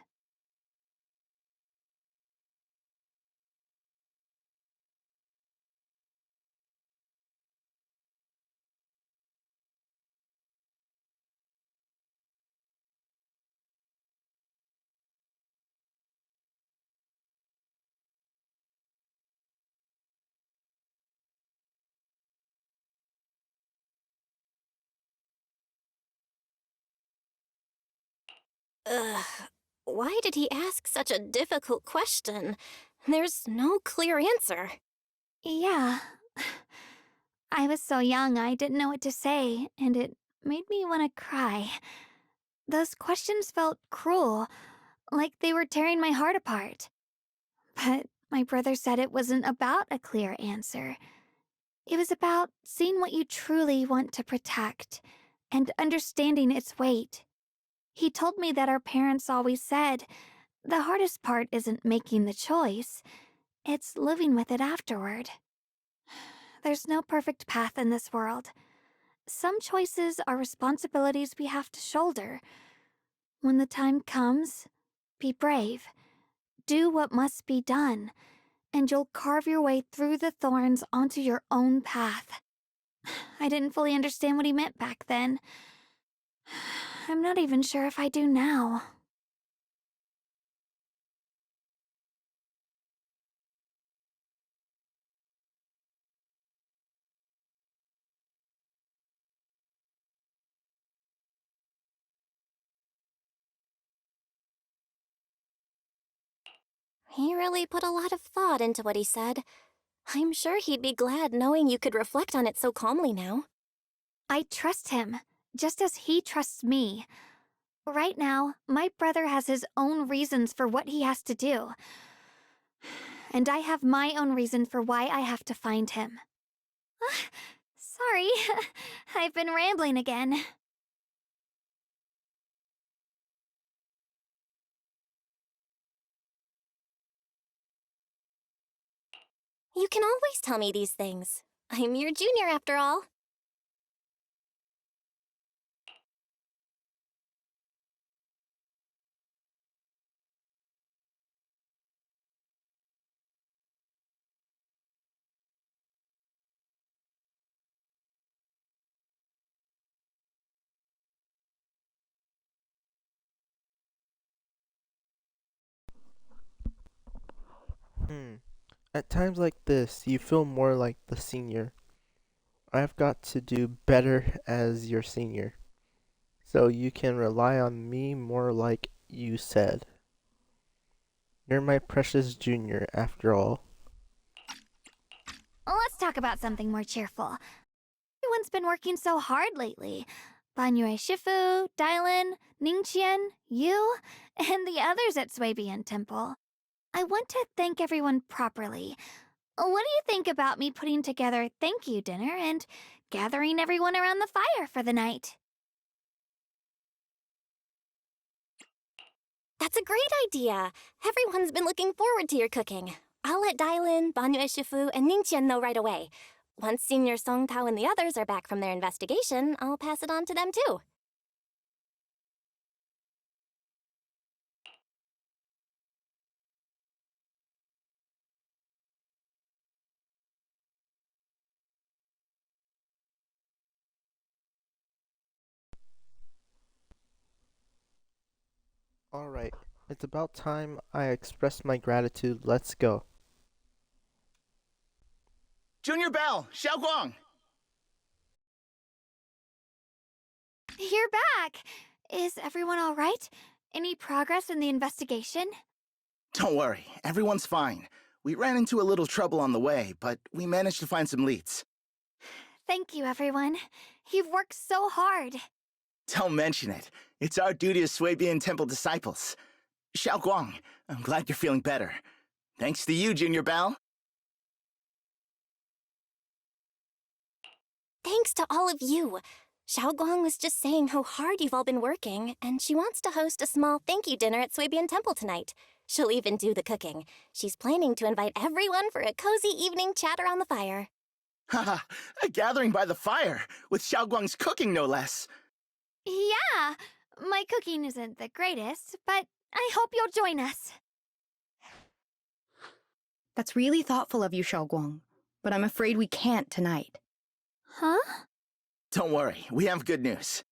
Ugh, why did he ask such a difficult question? There's no clear answer. Yeah. I was so young I didn't know what to say, and it made me want to cry. Those questions felt cruel, like they were tearing my heart apart. But my brother said it wasn't about a clear answer. It was about seeing what you truly want to protect and understanding its weight. He told me that our parents always said, the hardest part isn't making the choice, it's living with it afterward. There's no perfect path in this world. Some choices are responsibilities we have to shoulder. When the time comes, be brave. Do what must be done, and you'll carve your way through the thorns onto your own path. I didn't fully understand what he meant back then. I'm not even sure if I do now. He really put a lot of thought into what he said. I'm sure he'd be glad knowing you could reflect on it so calmly now. I trust him, just as he trusts me. Right now, my brother has his own reasons for what he has to do. And I have my own reason for why I have to find him. Sorry, I've been rambling again. You can always tell me these things. I'm your junior after all. At times like this, you feel more like the senior. I've got to do better as your senior, so you can rely on me more like you said. You're my precious junior, after all. Let's talk about something more cheerful. Everyone's been working so hard lately. Banyue Shifu, Dylan, Ningqian, you, and the others at Swabian Temple. I want to thank everyone properly. What do you think about me putting together thank you dinner and gathering everyone around the fire for the night? That's a great idea. Everyone's been looking forward to your cooking. I'll let Dylan, Banyue Shifu, and Ningqian know right away. Once Senior Song Tao and the others are back from their investigation, I'll pass it on to them too. Alright, it's about time I express my gratitude. Let's go. Junior Bell, Xiaoguang! You're back! Is everyone alright? Any progress in the investigation? Don't worry, everyone's fine. We ran into a little trouble on the way, but we managed to find some leads. Thank you, everyone. You've worked so hard. Don't mention it. It's our duty as Swabian Temple disciples. Xiaoguang, I'm glad you're feeling better. Thanks to you, Junior Bell. Thanks to all of you. Xiaoguang was just saying how hard you've all been working, and she wants to host a small thank you dinner at Swabian Temple tonight. She'll even do the cooking. She's planning to invite everyone for a cozy evening chat around the fire. Haha, a gathering by the fire, with Xiaoguang's cooking no less. Yeah, my cooking isn't the greatest, but I hope you'll join us. That's really thoughtful of you, Xiaoguang, but I'm afraid we can't tonight. Huh? Don't worry, we have good news.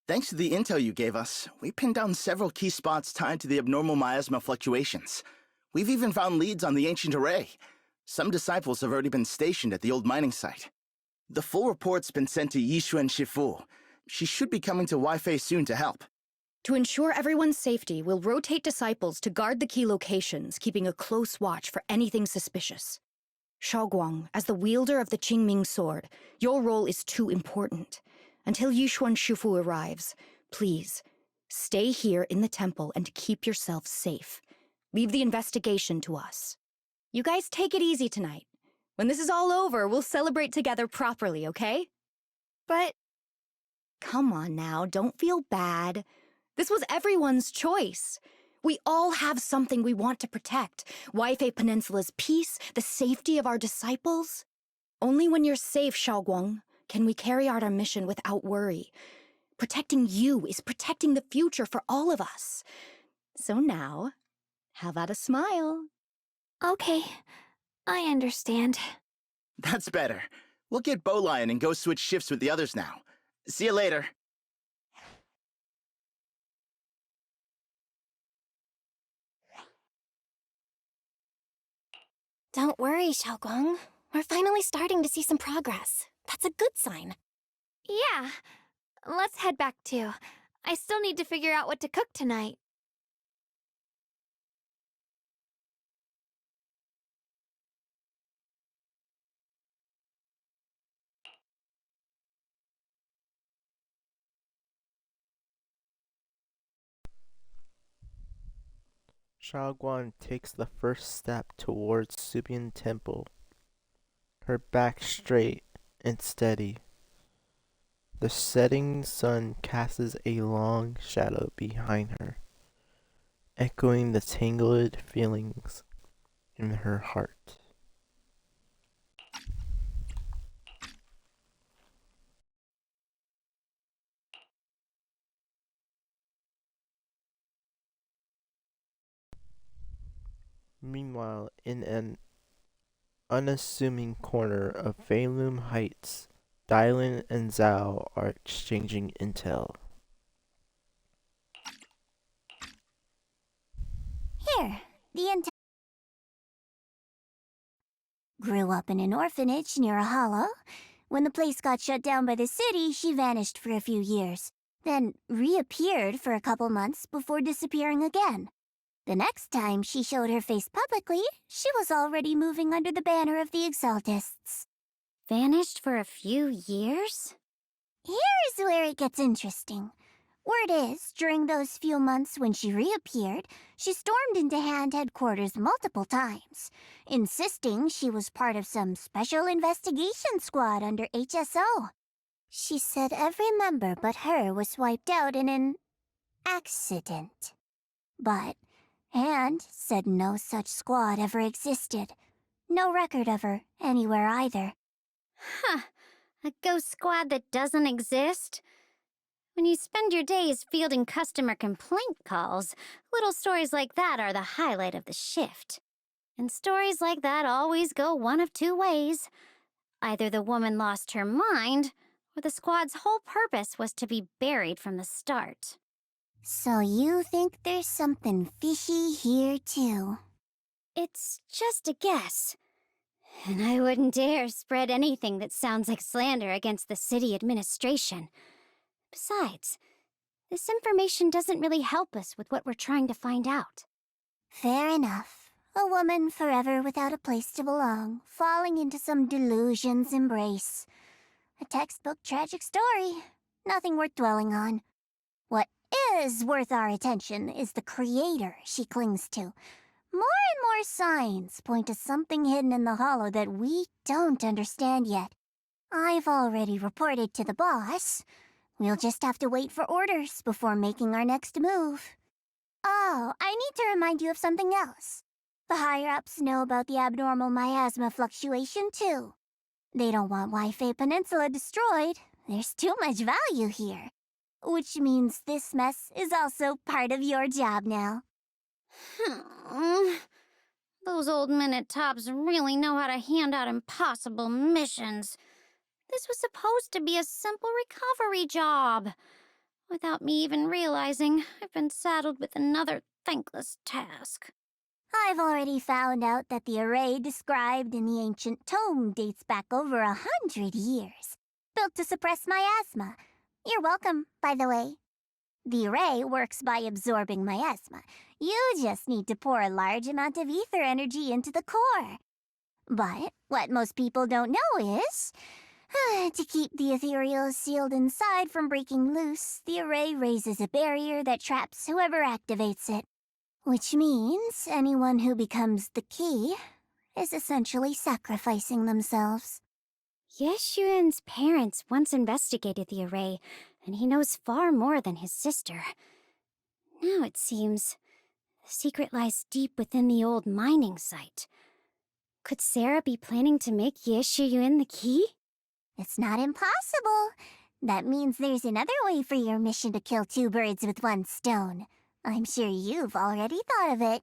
Thanks to the intel you gave us, we pinned down several key spots tied to the abnormal miasma fluctuations. We've even found leads on the ancient array. Some disciples have already been stationed at the old mining site. The full report's been sent to Yishuan Shifu. She should be coming to Waifei soon to help. To ensure everyone's safety, we'll rotate disciples to guard the key locations, keeping a close watch for anything suspicious. Xiaoguang, as the wielder of the Qingming sword, your role is too important. Until Yishuan Shifu arrives, please, stay here in the temple and keep yourself safe. Leave the investigation to us. You guys take it easy tonight. When this is all over, we'll celebrate together properly, okay? But... Come on now, don't feel bad. This was everyone's choice. We all have something we want to protect. Waifei Peninsula's peace, the safety of our disciples. Only when you're safe, Xiaoguang, can we carry out our mission without worry. Protecting you is protecting the future for all of us. So now, how about a smile? Okay, I understand. That's better. We'll get Bowlion and go switch shifts with the others now. See you later. Don't worry, Xiaoguang. We're finally starting to see some progress. That's a good sign. Yeah, let's head back too. I still need to figure out what to cook tonight. Xiaoguan takes the first step towards Subian Temple, her back straight and steady. The setting sun casts a long shadow behind her, echoing the tangled feelings in her heart. Meanwhile, in an unassuming corner of Feilum Heights, Dylan and Zhao are exchanging intel. Here, the entire grew up in an orphanage near a hollow. When the place got shut down by the city, she vanished for a few years, then reappeared for a couple months before disappearing again. The next time she showed her face publicly, she was already moving under the banner of the Exaltists. Vanished for a few years? Here's where it gets interesting. Word is, during those few months when she reappeared, she stormed into Hand headquarters multiple times, insisting she was part of some special investigation squad under HSO. She said every member but her was wiped out in an accident. But Hand said no such squad ever existed. No record of her anywhere either. Huh. A ghost squad that doesn't exist? When you spend your days fielding customer complaint calls, little stories like that are the highlight of the shift. And stories like that always go one of two ways. Either the woman lost her mind, or the squad's whole purpose was to be buried from the start. So you think there's something fishy here too? It's just a guess. And I wouldn't dare spread anything that sounds like slander against the city administration. Besides, this information doesn't really help us with what we're trying to find out. Fair enough. A woman forever without a place to belong, falling into some delusion's embrace. A textbook tragic story. Nothing worth dwelling on. What is worth our attention is the creator she clings to. More and more signs point to something hidden in the hollow that we don't understand yet. I've already reported to the boss. We'll just have to wait for orders before making our next move. Oh, I need to remind you of something else. The higher-ups know about the abnormal miasma fluctuation, too. They don't want Waifei Peninsula destroyed. There's too much value here. Which means this mess is also part of your job now. Those old men at Tops really know how to hand out impossible missions. This was supposed to be a simple recovery job. Without me even realizing, I've been saddled with another thankless task. I've already found out that the array described in the ancient tome dates back over 100 years. Built to suppress miasma. You're welcome, by the way. The array works by absorbing miasma. You just need to pour a large amount of ether energy into the core. But what most people don't know is, to keep the ethereal sealed inside from breaking loose, the array raises a barrier that traps whoever activates it. Which means anyone who becomes the key is essentially sacrificing themselves. Yeshuan's parents once investigated the array, and he knows far more than his sister. Now it seems the secret lies deep within the old mining site. Could Sarah be planning to make Yeshuyun the key? It's not impossible. That means there's another way for your mission to kill two birds with one stone. I'm sure you've already thought of it.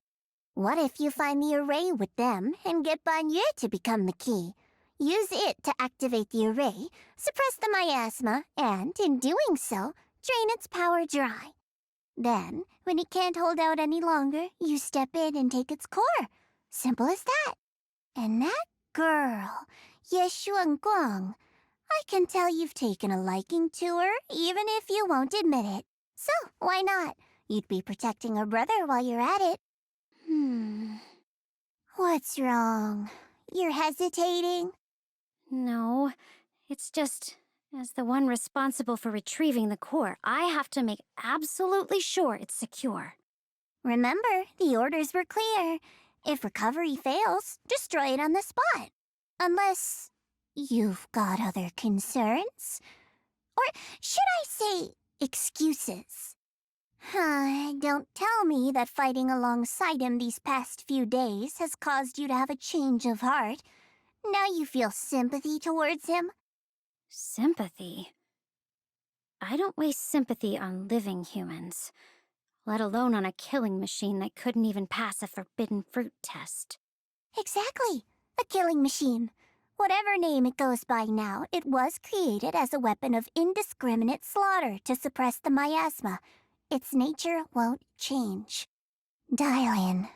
What if you find the array with them and get Banye to become the key? Use it to activate the array, suppress the miasma, and, in doing so, drain its power dry. Then, when it can't hold out any longer, you step in and take its core. Simple as that. And that girl, Yeshuan Guang, I can tell you've taken a liking to her, even if you won't admit it. So, why not? You'd be protecting her brother while you're at it. What's wrong? You're hesitating? No, it's just, as the one responsible for retrieving the core, I have to make absolutely sure it's secure. Remember, the orders were clear. If recovery fails, destroy it on the spot. Unless you've got other concerns. Or should I say, excuses? Don't tell me that fighting alongside him these past few days has caused you to have a change of heart. Now you feel sympathy towards him? Sympathy? I don't waste sympathy on living humans. let alone on a killing machine that couldn't even pass a forbidden fruit test. Exactly. A killing machine. Whatever name it goes by now, it was created as a weapon of indiscriminate slaughter to suppress the miasma. Its nature won't change. Dial in.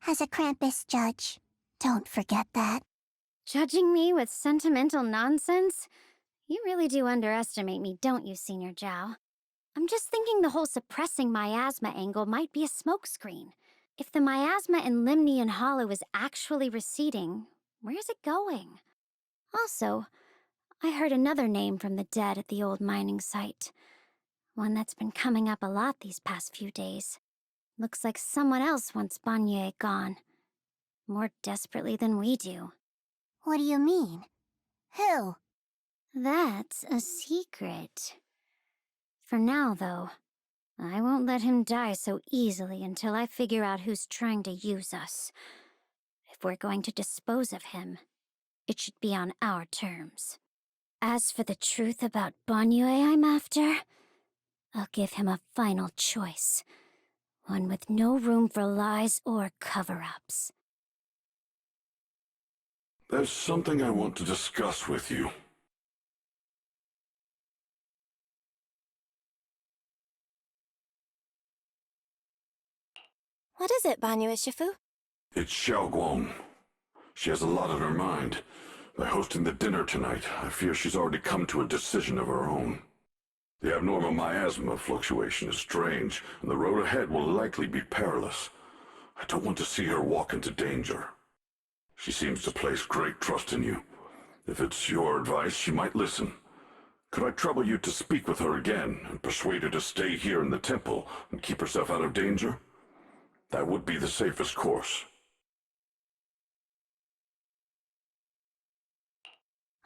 As a Krampus judge, don't forget that. Judging me with sentimental nonsense? You really do underestimate me, don't you, Senior Zhao? I'm just thinking the whole suppressing miasma angle might be a smokescreen. If the miasma in Limnian Hollow is actually receding, where's it going? Also, I heard another name from the dead at the old mining site. One that's been coming up a lot these past few days. Looks like someone else wants Banyue gone. More desperately than we do. What do you mean? Who? That's a secret. For now, though, I won't let him die so easily until I figure out who's trying to use us. If we're going to dispose of him, it should be on our terms. As for the truth about Banyue I'm after, I'll give him a final choice. One with no room for lies or cover-ups. There's something I want to discuss with you. What is it, Banyue Shifu? It's Xiaoguang. She has a lot on her mind. By hosting the dinner tonight, I fear she's already come to a decision of her own. The abnormal miasma fluctuation is strange, and the road ahead will likely be perilous. I don't want to see her walk into danger. She seems to place great trust in you. If it's your advice, she might listen. Could I trouble you to speak with her again and persuade her to stay here in the temple and keep herself out of danger? That would be the safest course.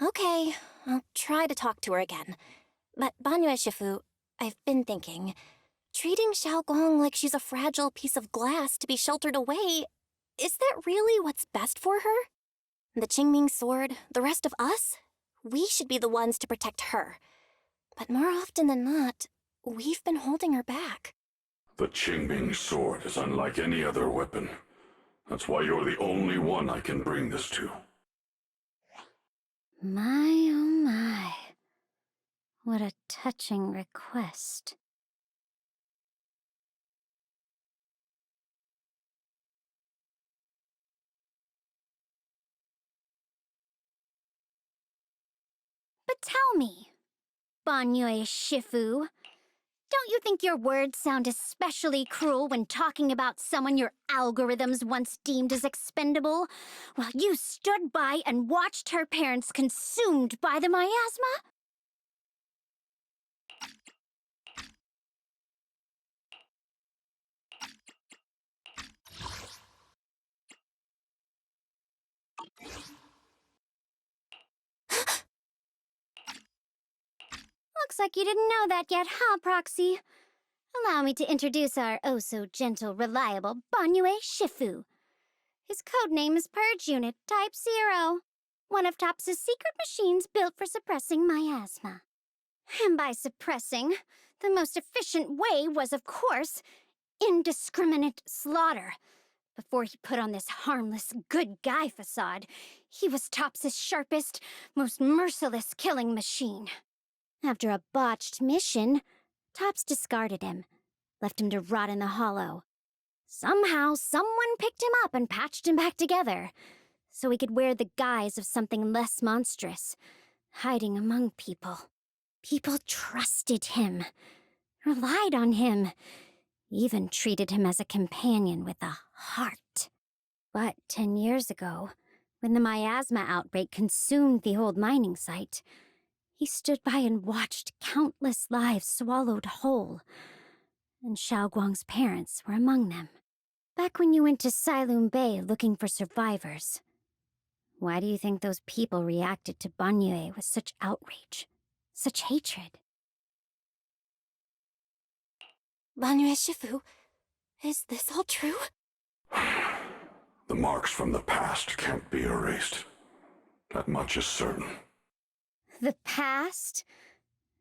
Okay, I'll try to talk to her again. But Banyue Shifu, I've been thinking, treating Xiaoguang like she's a fragile piece of glass to be sheltered away, is that really what's best for her? The Qingming sword, the rest of us, we should be the ones to protect her. But more often than not, we've been holding her back. The Qingming sword is unlike any other weapon. That's why you're the only one I can bring this to. My, oh my. What a touching request. But tell me, Banyue Shifu, don't you think your words sound especially cruel when talking about someone your algorithms once deemed as expendable, while you stood by and watched her parents consumed by the miasma? Looks like you didn't know that yet, huh, Proxy? Allow me to introduce our oh-so-gentle, reliable Banyue Shifu. His codename is Purge Unit Type 0, one of TOPS' secret machines built for suppressing miasma. And by suppressing, the most efficient way was, of course, indiscriminate slaughter. Before he put on this harmless, good guy facade, he was TOPS' sharpest, most merciless killing machine. After a botched mission, TOPS discarded him, left him to rot in the hollow. Somehow, someone picked him up and patched him back together, so he could wear the guise of something less monstrous, hiding among people. People trusted him, relied on him, even treated him as a companion with a heart. But 10 years ago, when the miasma outbreak consumed the old mining site, he stood by and watched countless lives swallowed whole, and Xiaoguang's parents were among them. Back when you went to Silum Bay looking for survivors, why do you think those people reacted to Banyue with such outrage, such hatred? Banyue Shifu, is this all true? The marks from the past can't be erased. That much is certain. The past?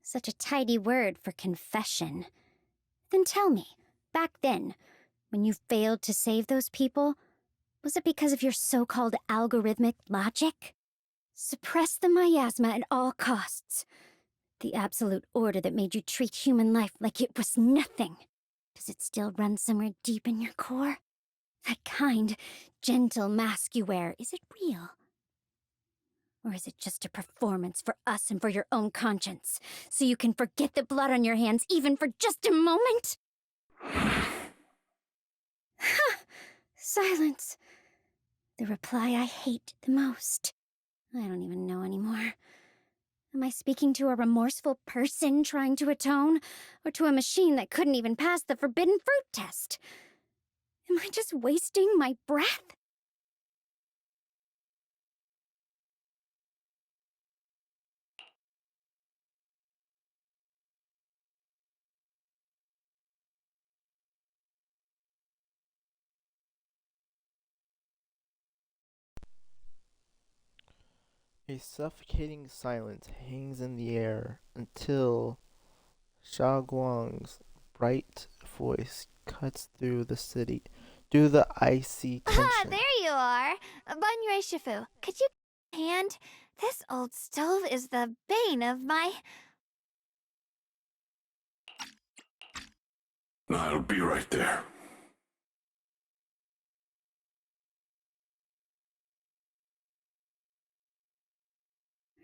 Such a tidy word for confession. Then tell me, Back then, when you failed to save those people, was it because of your so-called algorithmic logic? Suppress the miasma at all costs. The absolute order that made you treat human life like it was nothing. Does it still run somewhere deep in your core? That kind, gentle mask you wear, is it real? Or is it just a performance for us and for your own conscience, so you can forget the blood on your hands even for just a moment? Silence. The reply I hate the most. I don't even know anymore. Am I speaking to a remorseful person trying to atone, or to a machine that couldn't even pass the forbidden fruit test? Am I just wasting my breath? A suffocating silence hangs in the air until Xiaoguang's bright voice cuts through the icy tension. Ah, there you are. Banyue Shifu, could you hand? This old stove is the bane of my... I'll be right there.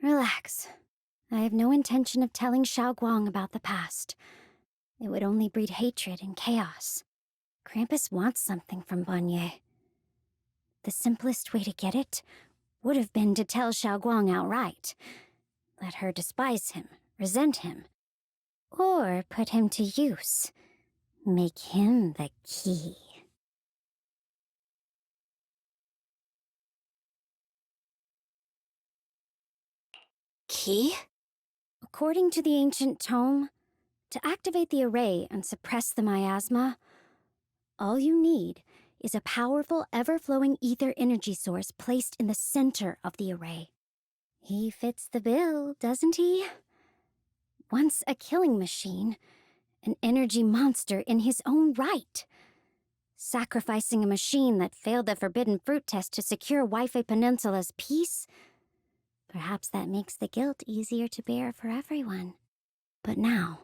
Relax. I have no intention of telling Xiaoguang about the past. It would only breed hatred and chaos. Krampus wants something from Banyue. The simplest way to get it would have been to tell Xiaoguang outright. Let her despise him, resent him, or put him to use. Make him the key. Key? According to the ancient tome, to activate the array and suppress the miasma, all you need is a powerful, ever-flowing ether energy source placed in the center of the array. He fits the bill, doesn't he? Once a killing machine, an energy monster in his own right. Sacrificing a machine that failed the forbidden fruit test to secure Wi-Fi Peninsula's peace? Perhaps that makes the guilt easier to bear for everyone. But now...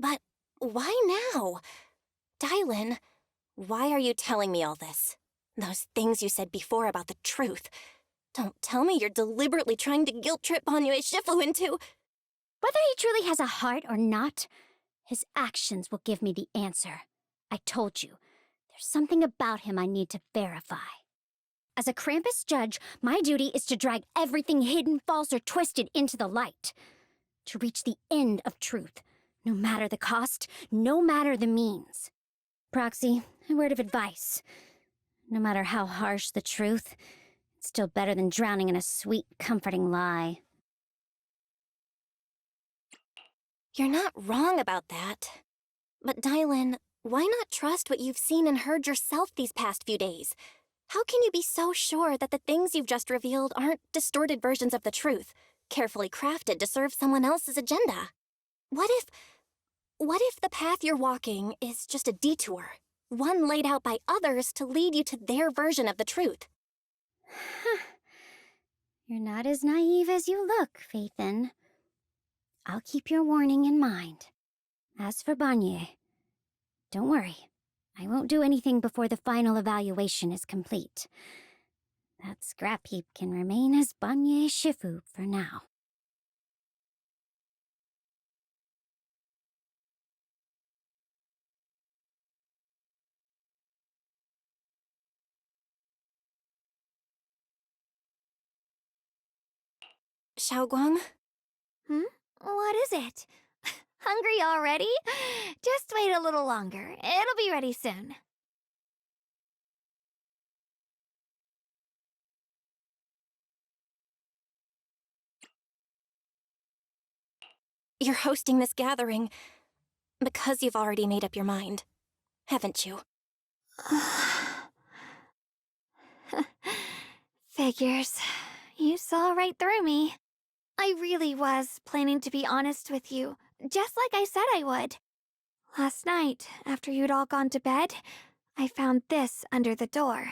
But why now? Dylan, why are you telling me all this? Those things you said before about the truth. Don't tell me you're deliberately trying to guilt-trip Banyue Shifu into... Whether he truly has a heart or not, his actions will give me the answer. I told you, there's something about him I need to verify. As a Krampus judge, my duty is to drag everything hidden, false, or twisted into the light. To reach the end of truth, no matter the cost, no matter the means. Proxy, a word of advice. No matter how harsh the truth, it's still better than drowning in a sweet, comforting lie. You're not wrong about that. But Dylan, why not trust what you've seen and heard yourself these past few days? How can you be so sure that the things you've just revealed aren't distorted versions of the truth, carefully crafted to serve someone else's agenda? What if the path you're walking is just a detour, one laid out by others to lead you to their version of the truth? You're not as naive as you look, Phaethon. I'll keep your warning in mind. As for Banyue, don't worry. I won't do anything before the final evaluation is complete. That scrap heap can remain as Banyue Shifu for now. Xiaoguang? What is it? Hungry already? Just wait a little longer. It'll be ready soon. You're hosting this gathering because you've already made up your mind, haven't you? Figures. You saw right through me. I really was planning to be honest with you, just like I said I would. Last night, after you'd all gone to bed, I found this under the door.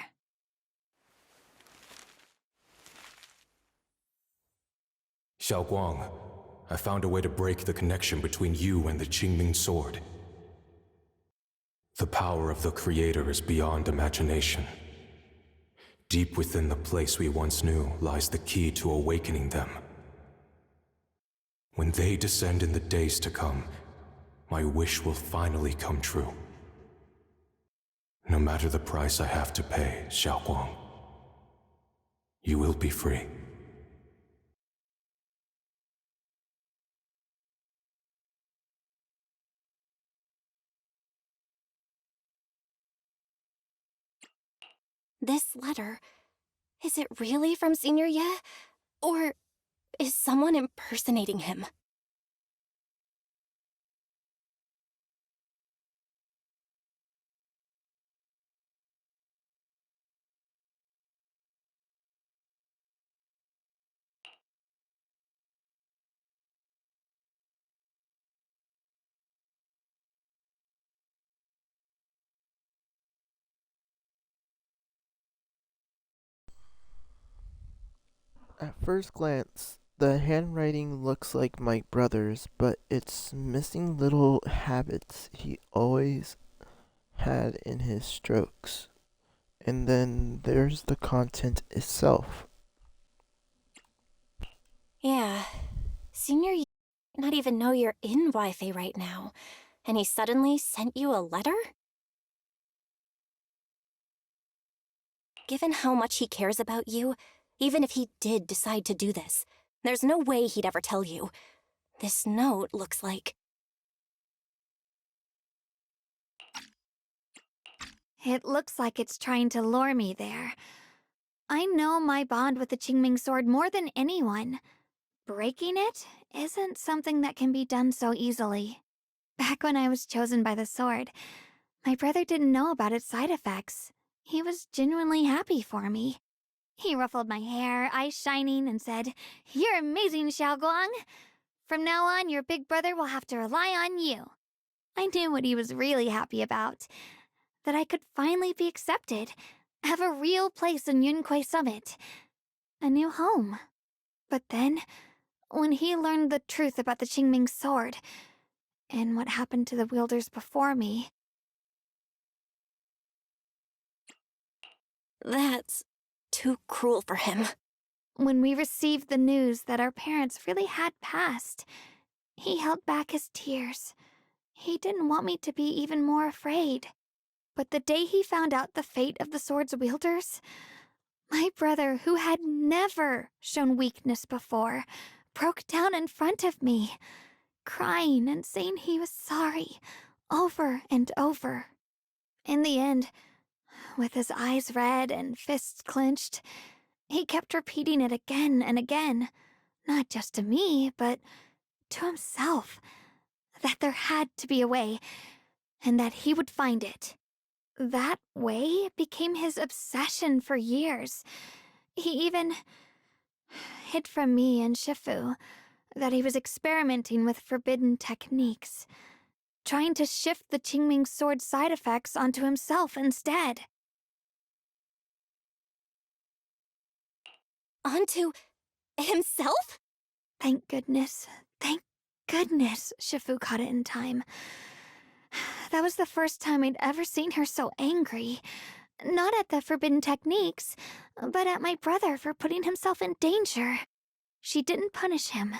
Xiaoguang, I found a way to break the connection between you and the Qingming sword. The power of the Creator is beyond imagination. Deep within the place we once knew lies the key to awakening them. When they descend in the days to come, my wish will finally come true. No matter the price I have to pay, Xiaoguang, you will be free. This letter, is it really from Senior Ye? Or is someone impersonating him? At first glance, the handwriting looks like my brother's, but it's missing little habits he always had in his strokes. And then there's the content itself. Yeah. Senior Ye might not even know you're in Wi-Fi right now, and he suddenly sent you a letter? Given how much he cares about you, even if he did decide to do this, there's no way he'd ever tell you. This note looks like... It looks like it's trying to lure me there. I know my bond with the Qingming sword more than anyone. Breaking it isn't something that can be done so easily. Back when I was chosen by the sword, my brother didn't know about its side effects. He was genuinely happy for me. He ruffled my hair, eyes shining, and said, "You're amazing, Xiaoguang. From now on, your big brother will have to rely on you." I knew what he was really happy about. That I could finally be accepted, have a real place in Yunquay Summit. A new home. But then, when he learned the truth about the Qingming sword, and what happened to the wielders before me... That's too cruel for him. When we received the news that our parents really had passed, he held back his tears. He didn't want me to be even more afraid. But the day he found out the fate of the sword's wielders, my brother, who had never shown weakness before, broke down in front of me, crying and saying he was sorry, over and over. In the end, with his eyes red and fists clenched, he kept repeating it again and again, not just to me, but to himself, that there had to be a way, and that he would find it. That way became his obsession for years. He even hid from me and Shifu that he was experimenting with forbidden techniques, trying to shift the Qingming sword side effects onto himself instead. Onto himself? Thank goodness Shifu caught it in time. That was the first time I'd ever seen her so angry. Not at the forbidden techniques, but at my brother for putting himself in danger. She didn't punish him.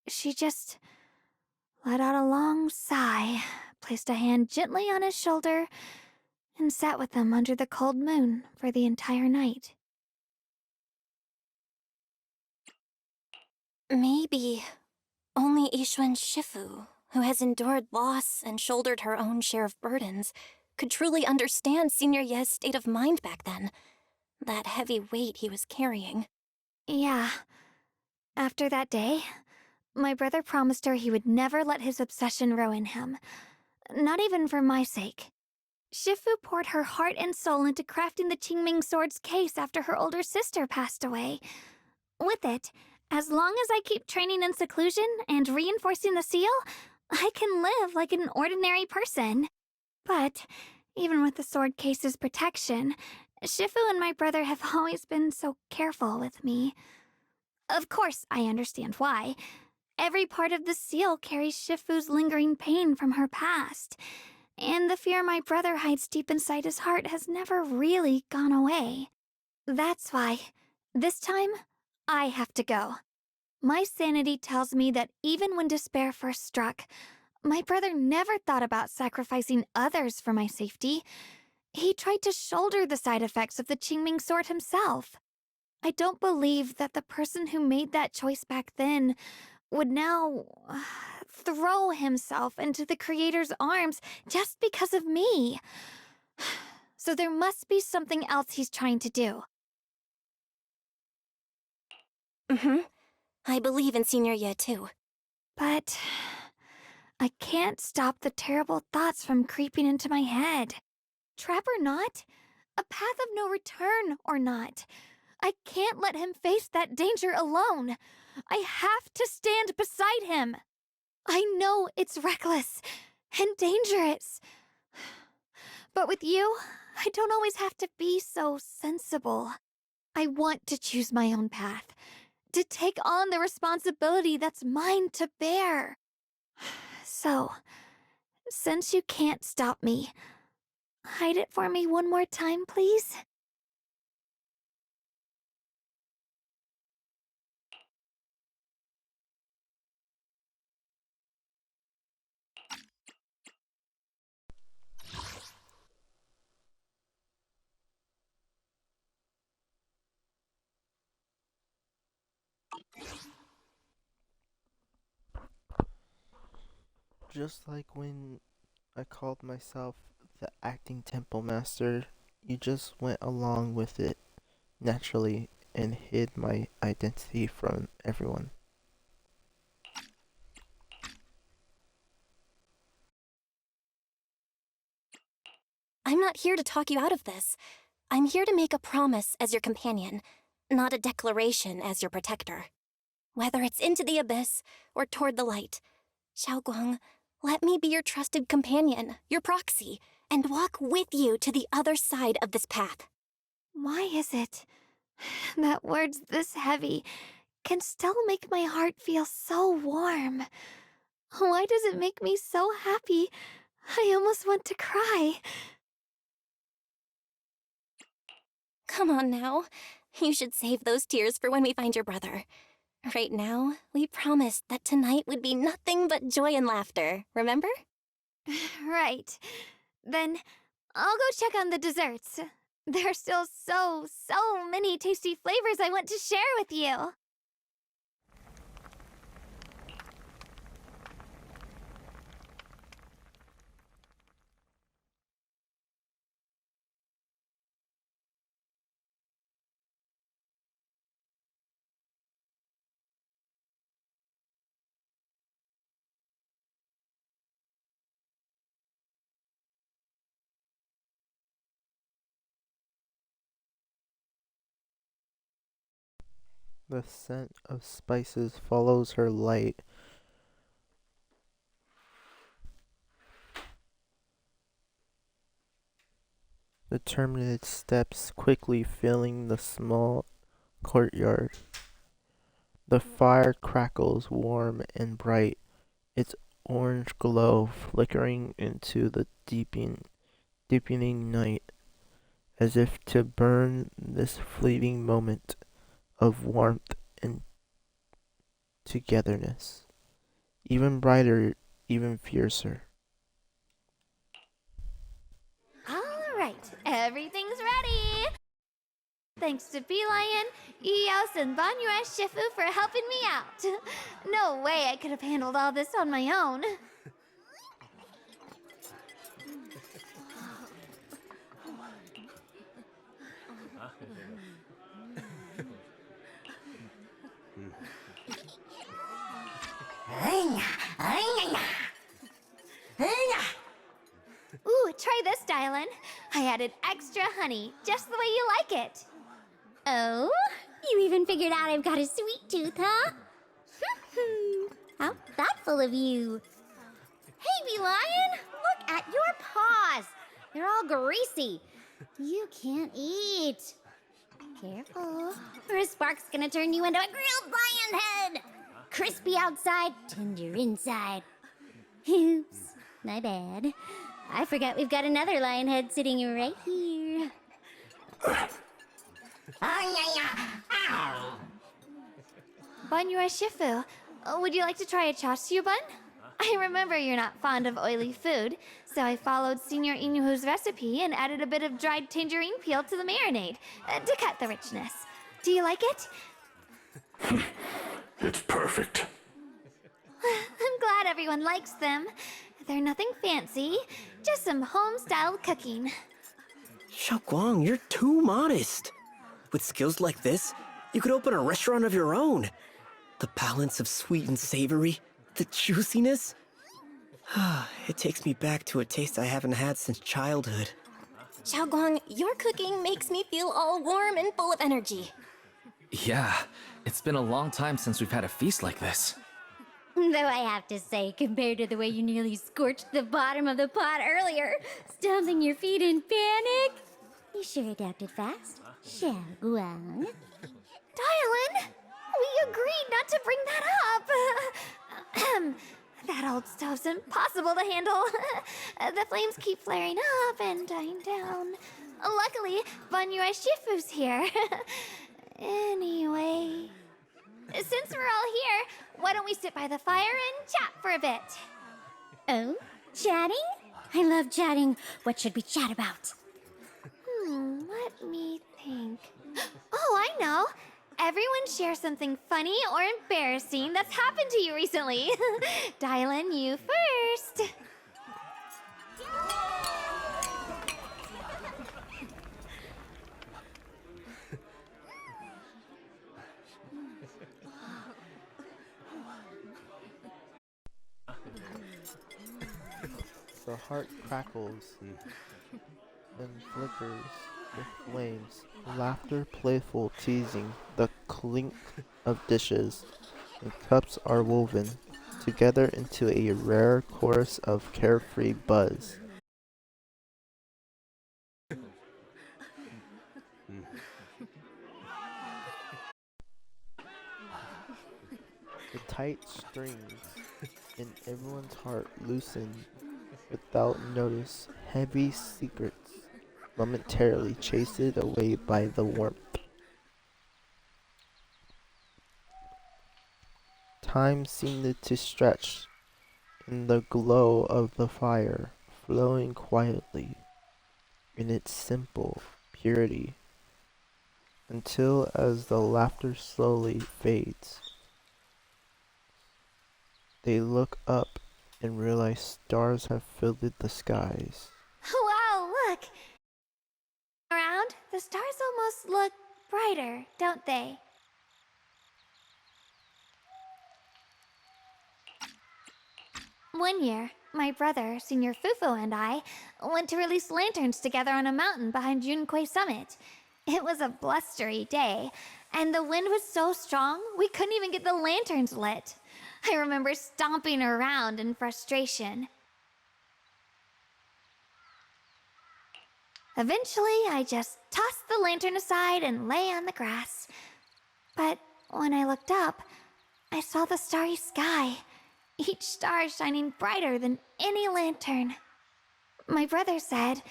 She just let out a long sigh, placed a hand gently on his shoulder, and sat with him under the cold moon for the entire night. Maybe only Yixuan Shifu, who has endured loss and shouldered her own share of burdens, could truly understand Senior Ye's state of mind back then. That heavy weight he was carrying. Yeah. After that day, my brother promised her he would never let his obsession ruin him. Not even for my sake. Shifu poured her heart and soul into crafting the Qingming sword's case after her older sister passed away. With it, As long as I keep training in seclusion and reinforcing the seal, I can live like an ordinary person. But even with the sword case's protection, Shifu and my brother have always been so careful with me. Of course, I understand why. Every part of the seal carries Shifu's lingering pain from her past, and the fear my brother hides deep inside his heart has never really gone away. That's why, this time, I have to go. My sanity tells me that even when despair first struck, my brother never thought about sacrificing others for my safety. He tried to shoulder the side effects of the Qingming sword himself. I don't believe that the person who made that choice back then would now throw himself into the Creator's arms just because of me. So there must be something else he's trying to do. I believe in Senior Ye too. But I can't stop the terrible thoughts from creeping into my head. Trap or not, a path of no return or not, I can't let him face that danger alone. I have to stand beside him. I know it's reckless and dangerous. But with you, I don't always have to be so sensible. I want to choose my own path, to take on the responsibility that's mine to bear. So, since you can't stop me, hide it for me one more time, please? Just like when I called myself the acting temple master, you just went along with it naturally and hid my identity from everyone. I'm not here to talk you out of this. I'm here to make a promise as your companion, not a declaration as your protector. Whether it's into the abyss or toward the light, Xiaoguang, let me be your trusted companion, your proxy, and walk with you to the other side of this path. Why is it that words this heavy can still make my heart feel so warm? Why does it make me so happy I almost want to cry? Come on now. You should save those tears for when we find your brother. Right now, we promised that tonight would be nothing but joy and laughter, remember? Right. Then I'll go check on the desserts. There are still so many tasty flavors I want to share with you. The scent of spices follows her light. Determined steps quickly filling the small courtyard. The fire crackles warm and bright, its orange glow flickering into the deepening night, as if to burn this fleeting moment of warmth and togetherness, even brighter, even fiercer. All right, everything's ready. Thanks to Beelion, Eos, and Banyue Shifu for helping me out. No way I could have handled all this on my own. Ooh, try this, Dylan. I added extra honey, just the way you like it. Oh? You even figured out I've got a sweet tooth, huh? How thoughtful of you. Hey, bee lion, look at your paws. They're all greasy. You can't eat. Careful, or a spark's gonna turn you into a grilled lion head. Crispy outside, tender inside. Oops, my bad. I forgot we've got another lion head sitting right here. Banyua Shifu, would you like to try a chasu bun? I remember you're not fond of oily food, so I followed Senior Inuhu's recipe and added a bit of dried tangerine peel to the marinade to cut the richness. Do you like it? It's perfect. I'm glad everyone likes them. They're nothing fancy, just some home-styled cooking. Xiaoguang, you're too modest. With skills like this, you could open a restaurant of your own. The balance of sweet and savory, the juiciness. It takes me back to a taste I haven't had since childhood. Xiaoguang, your cooking makes me feel all warm and full of energy. Yeah, it's been a long time since we've had a feast like this. Though I have to say, compared to the way you nearly scorched the bottom of the pot earlier, stomping your feet in panic, you sure adapted fast, Xiaoguang. Dialin, we agreed not to bring that up. That old stove's impossible to handle. The flames keep flaring up and dying down. Luckily, Banyua Shifu's here. Anyway, since we're all here, why don't we sit by the fire and chat for a bit? Oh, chatting? I love chatting. What should we chat about? Let me think. Oh, I know. Everyone share something funny or embarrassing that's happened to you recently. Dylan, you first. The heart crackles and flickers with flames. Laughter, playful teasing, the clink of dishes and cups are woven together into a rare chorus of carefree buzz. The tight strings in everyone's heart loosen without notice. Heavy secrets momentarily chased away by the warmth. Time seemed to stretch in the glow of the fire, flowing quietly in its simple purity, until as the laughter slowly fades, they look up and realize stars have filled the skies. Wow, look! Around, the stars almost look brighter, don't they? One year, my brother, Senior Fufu, and I went to release lanterns together on a mountain behind Junkui Summit. It was a blustery day, and the wind was so strong we couldn't even get the lanterns lit. I remember stomping around in frustration. Eventually, I just tossed the lantern aside and lay on the grass. But when I looked up, I saw the starry sky, each star shining brighter than any lantern. My brother said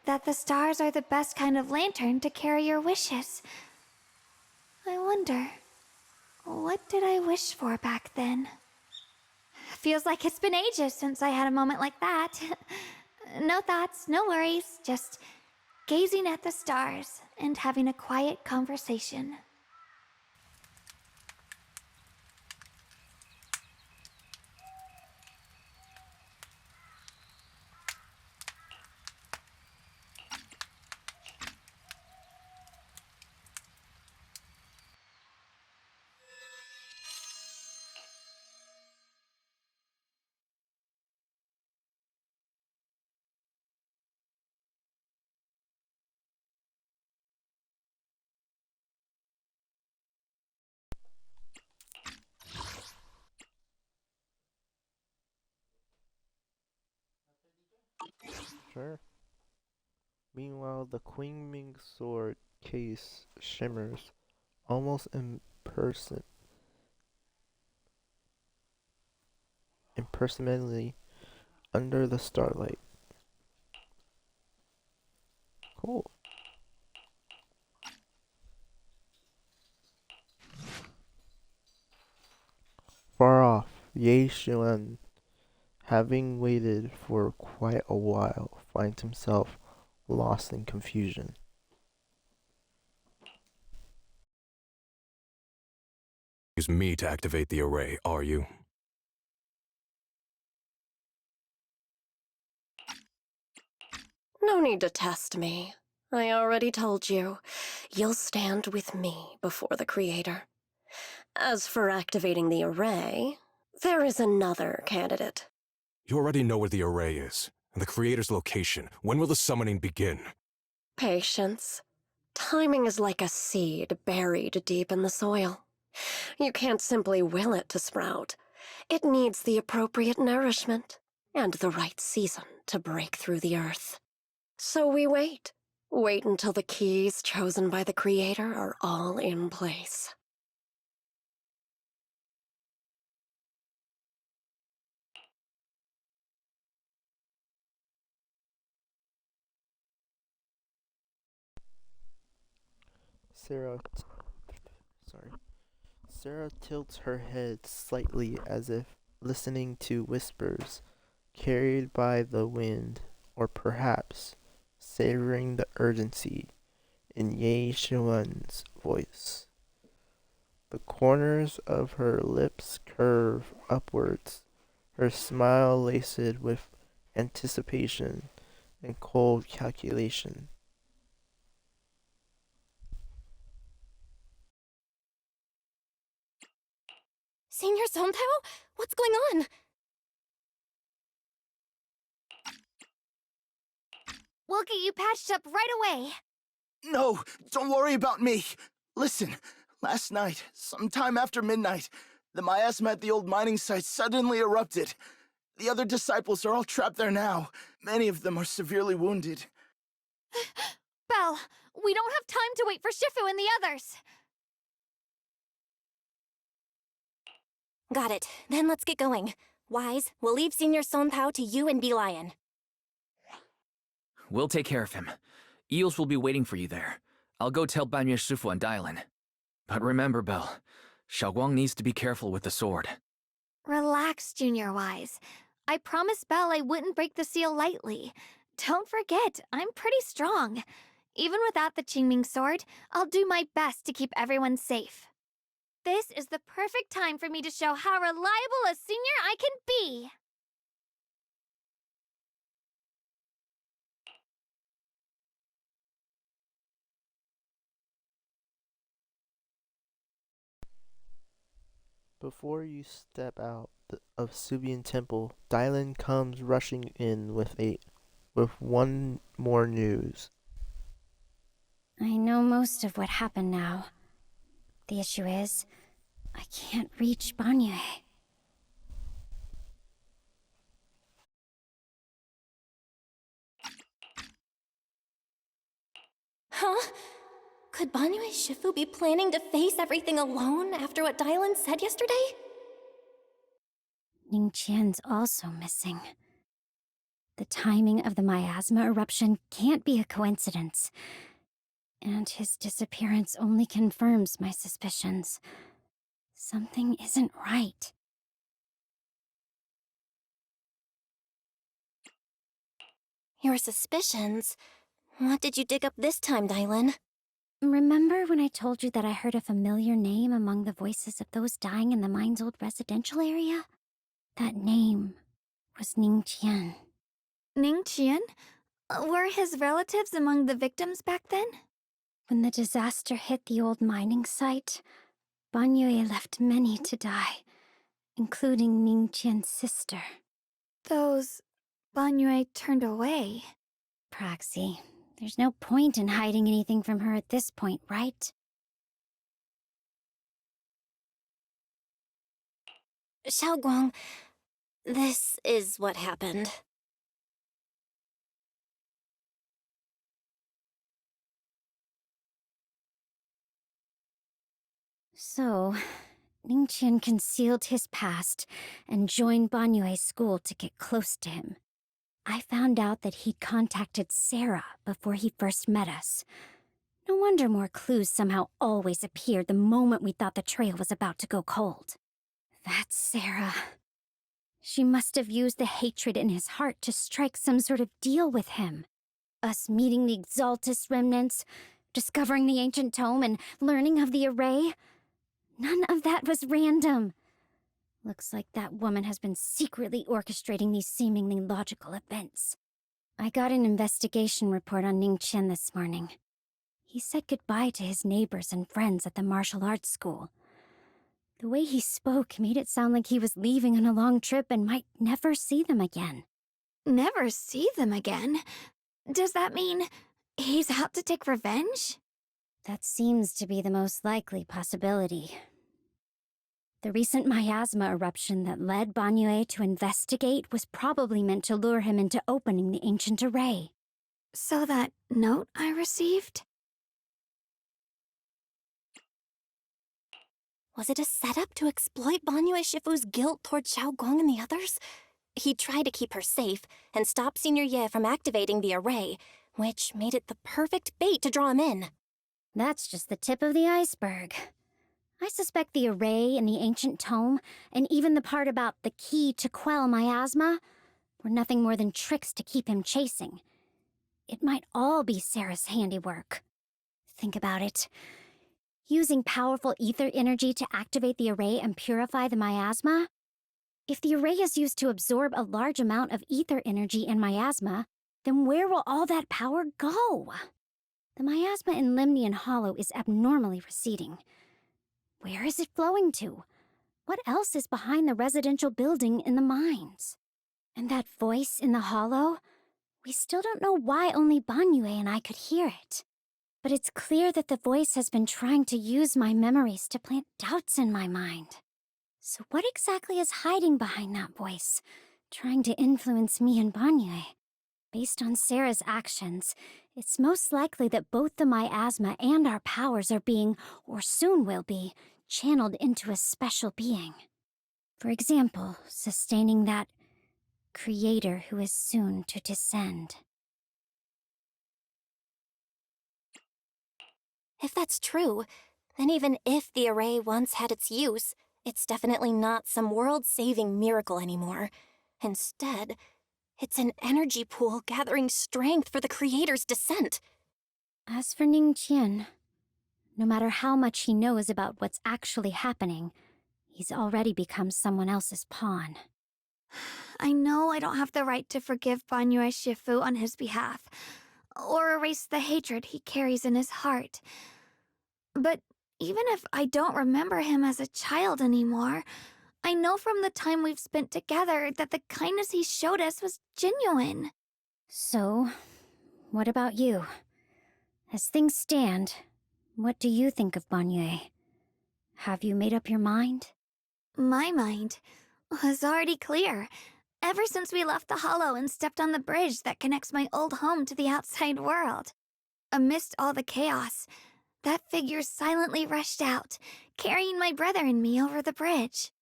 that the stars are the best kind of lantern to carry your wishes. I wonder, what did I wish for back then? Feels like it's been ages since I had a moment like that. No thoughts, no worries, just gazing at the stars and having a quiet conversation. Sure. Meanwhile, the Qingming sword case shimmers, almost impersonally under the starlight. Cool. Far off, Ye Xuan, having waited for quite a while, finds himself lost in confusion. Use me to activate the array, are you? No need to test me. I already told you. You'll stand with me before the Creator. As for activating the array, there is another candidate. You already know where the array is, and the Creator's location. When will the summoning begin? Patience. Timing is like a seed buried deep in the soil. You can't simply will it to sprout. It needs the appropriate nourishment and the right season to break through the earth. So we wait. Wait until the keys chosen by the Creator are all in place. Sarah, sorry. Sarah tilts her head slightly as if listening to whispers carried by the wind, or perhaps savoring the urgency in Ye Xuan's voice. The corners of her lips curve upwards, her smile laced with anticipation and cold calculation. Senior Sontao? What's going on? We'll get you patched up right away. No, don't worry about me. Listen, last night, sometime after midnight, the miasma at the old mining site suddenly erupted. The other disciples are all trapped there now. Many of them are severely wounded. Belle, we don't have time to wait for Shifu and the others. Got it. Then let's get going. Wise, we'll leave Senior Sontao to you and Lion. We'll take care of him. Eels will be waiting for you there. I'll go tell Banyue Shifu and Dylan. But remember, Belle, Xiaoguang needs to be careful with the sword. Relax, Junior Wise. I promised Belle I wouldn't break the seal lightly. Don't forget, I'm pretty strong. Even without the Qingming sword, I'll do my best to keep everyone safe. This is the perfect time for me to show how reliable a senior I can be. Before you step out of Subian Temple, Dylan comes rushing in with one more news. I know most of what happened now. The issue is, I can't reach Banyue. Huh? Could Banyue Shifu be planning to face everything alone after what Dylan said yesterday? Ningqian's also missing. The timing of the miasma eruption can't be a coincidence. And his disappearance only confirms my suspicions. Something isn't right. Your suspicions? What did you dig up this time, Dylan? Remember when I told you that I heard a familiar name among the voices of those dying in the mine's old residential area? That name was Ningqian. Ningqian? Were his relatives among the victims back then? When the disaster hit the old mining site, Banyue left many to die, including Ningqian's sister. Those Banyue turned away. Praxi, there's no point in hiding anything from her at this point, right? Xiaoguang, this is what happened. So, Ningqian concealed his past and joined Banyue's school to get close to him. I found out that he'd contacted Sarah before he first met us. No wonder more clues somehow always appeared the moment we thought the trail was about to go cold. That's Sarah. She must have used the hatred in his heart to strike some sort of deal with him. Us meeting the Exaltus remnants, discovering the ancient tome, and learning of the array. None of that was random. Looks like that woman has been secretly orchestrating these seemingly logical events. I got an investigation report on Ningqian this morning. He said goodbye to his neighbors and friends at the martial arts school. The way he spoke made it sound like he was leaving on a long trip and might never see them again. Never see them again? Does that mean he's out to take revenge? That seems to be the most likely possibility. The recent miasma eruption that led Banyue to investigate was probably meant to lure him into opening the ancient array. So that note I received? Was it a setup to exploit Banyue Shifu's guilt toward Xiaoguang and the others? He tried to keep her safe and stop Senior Ye from activating the array, which made it the perfect bait to draw him in. That's just the tip of the iceberg. I suspect the array and the ancient tome, and even the part about the key to quell miasma, were nothing more than tricks to keep him chasing. It might all be Sarah's handiwork. Think about it. Using powerful ether energy to activate the array and purify the miasma? If the array is used to absorb a large amount of ether energy and miasma, then where will all that power go? The miasma in Limnian Hollow is abnormally receding. Where is it flowing to? What else is behind the residential building in the mines? And that voice in the hollow? We still don't know why only Banyue and I could hear it. But it's clear that the voice has been trying to use my memories to plant doubts in my mind. So what exactly is hiding behind that voice, trying to influence me and Banyue? Based on Sarah's actions, it's most likely that both the miasma and our powers are being, or soon will be, channeled into a special being. For example, sustaining that creator who is soon to descend. If that's true, then even if the array once had its use, it's definitely not some world-saving miracle anymore. Instead, it's an energy pool gathering strength for the Creator's descent. As for Ningqian, no matter how much he knows about what's actually happening, he's already become someone else's pawn. I know I don't have the right to forgive Banyue Shifu on his behalf, or erase the hatred he carries in his heart. But even if I don't remember him as a child anymore, I know from the time we've spent together that the kindness he showed us was genuine. So, what about you? As things stand, what do you think of Banyue? Have you made up your mind? My mind was already clear, ever since we left the Hollow and stepped on the bridge that connects my old home to the outside world. Amidst all the chaos, that figure silently rushed out, carrying my brother and me over the bridge.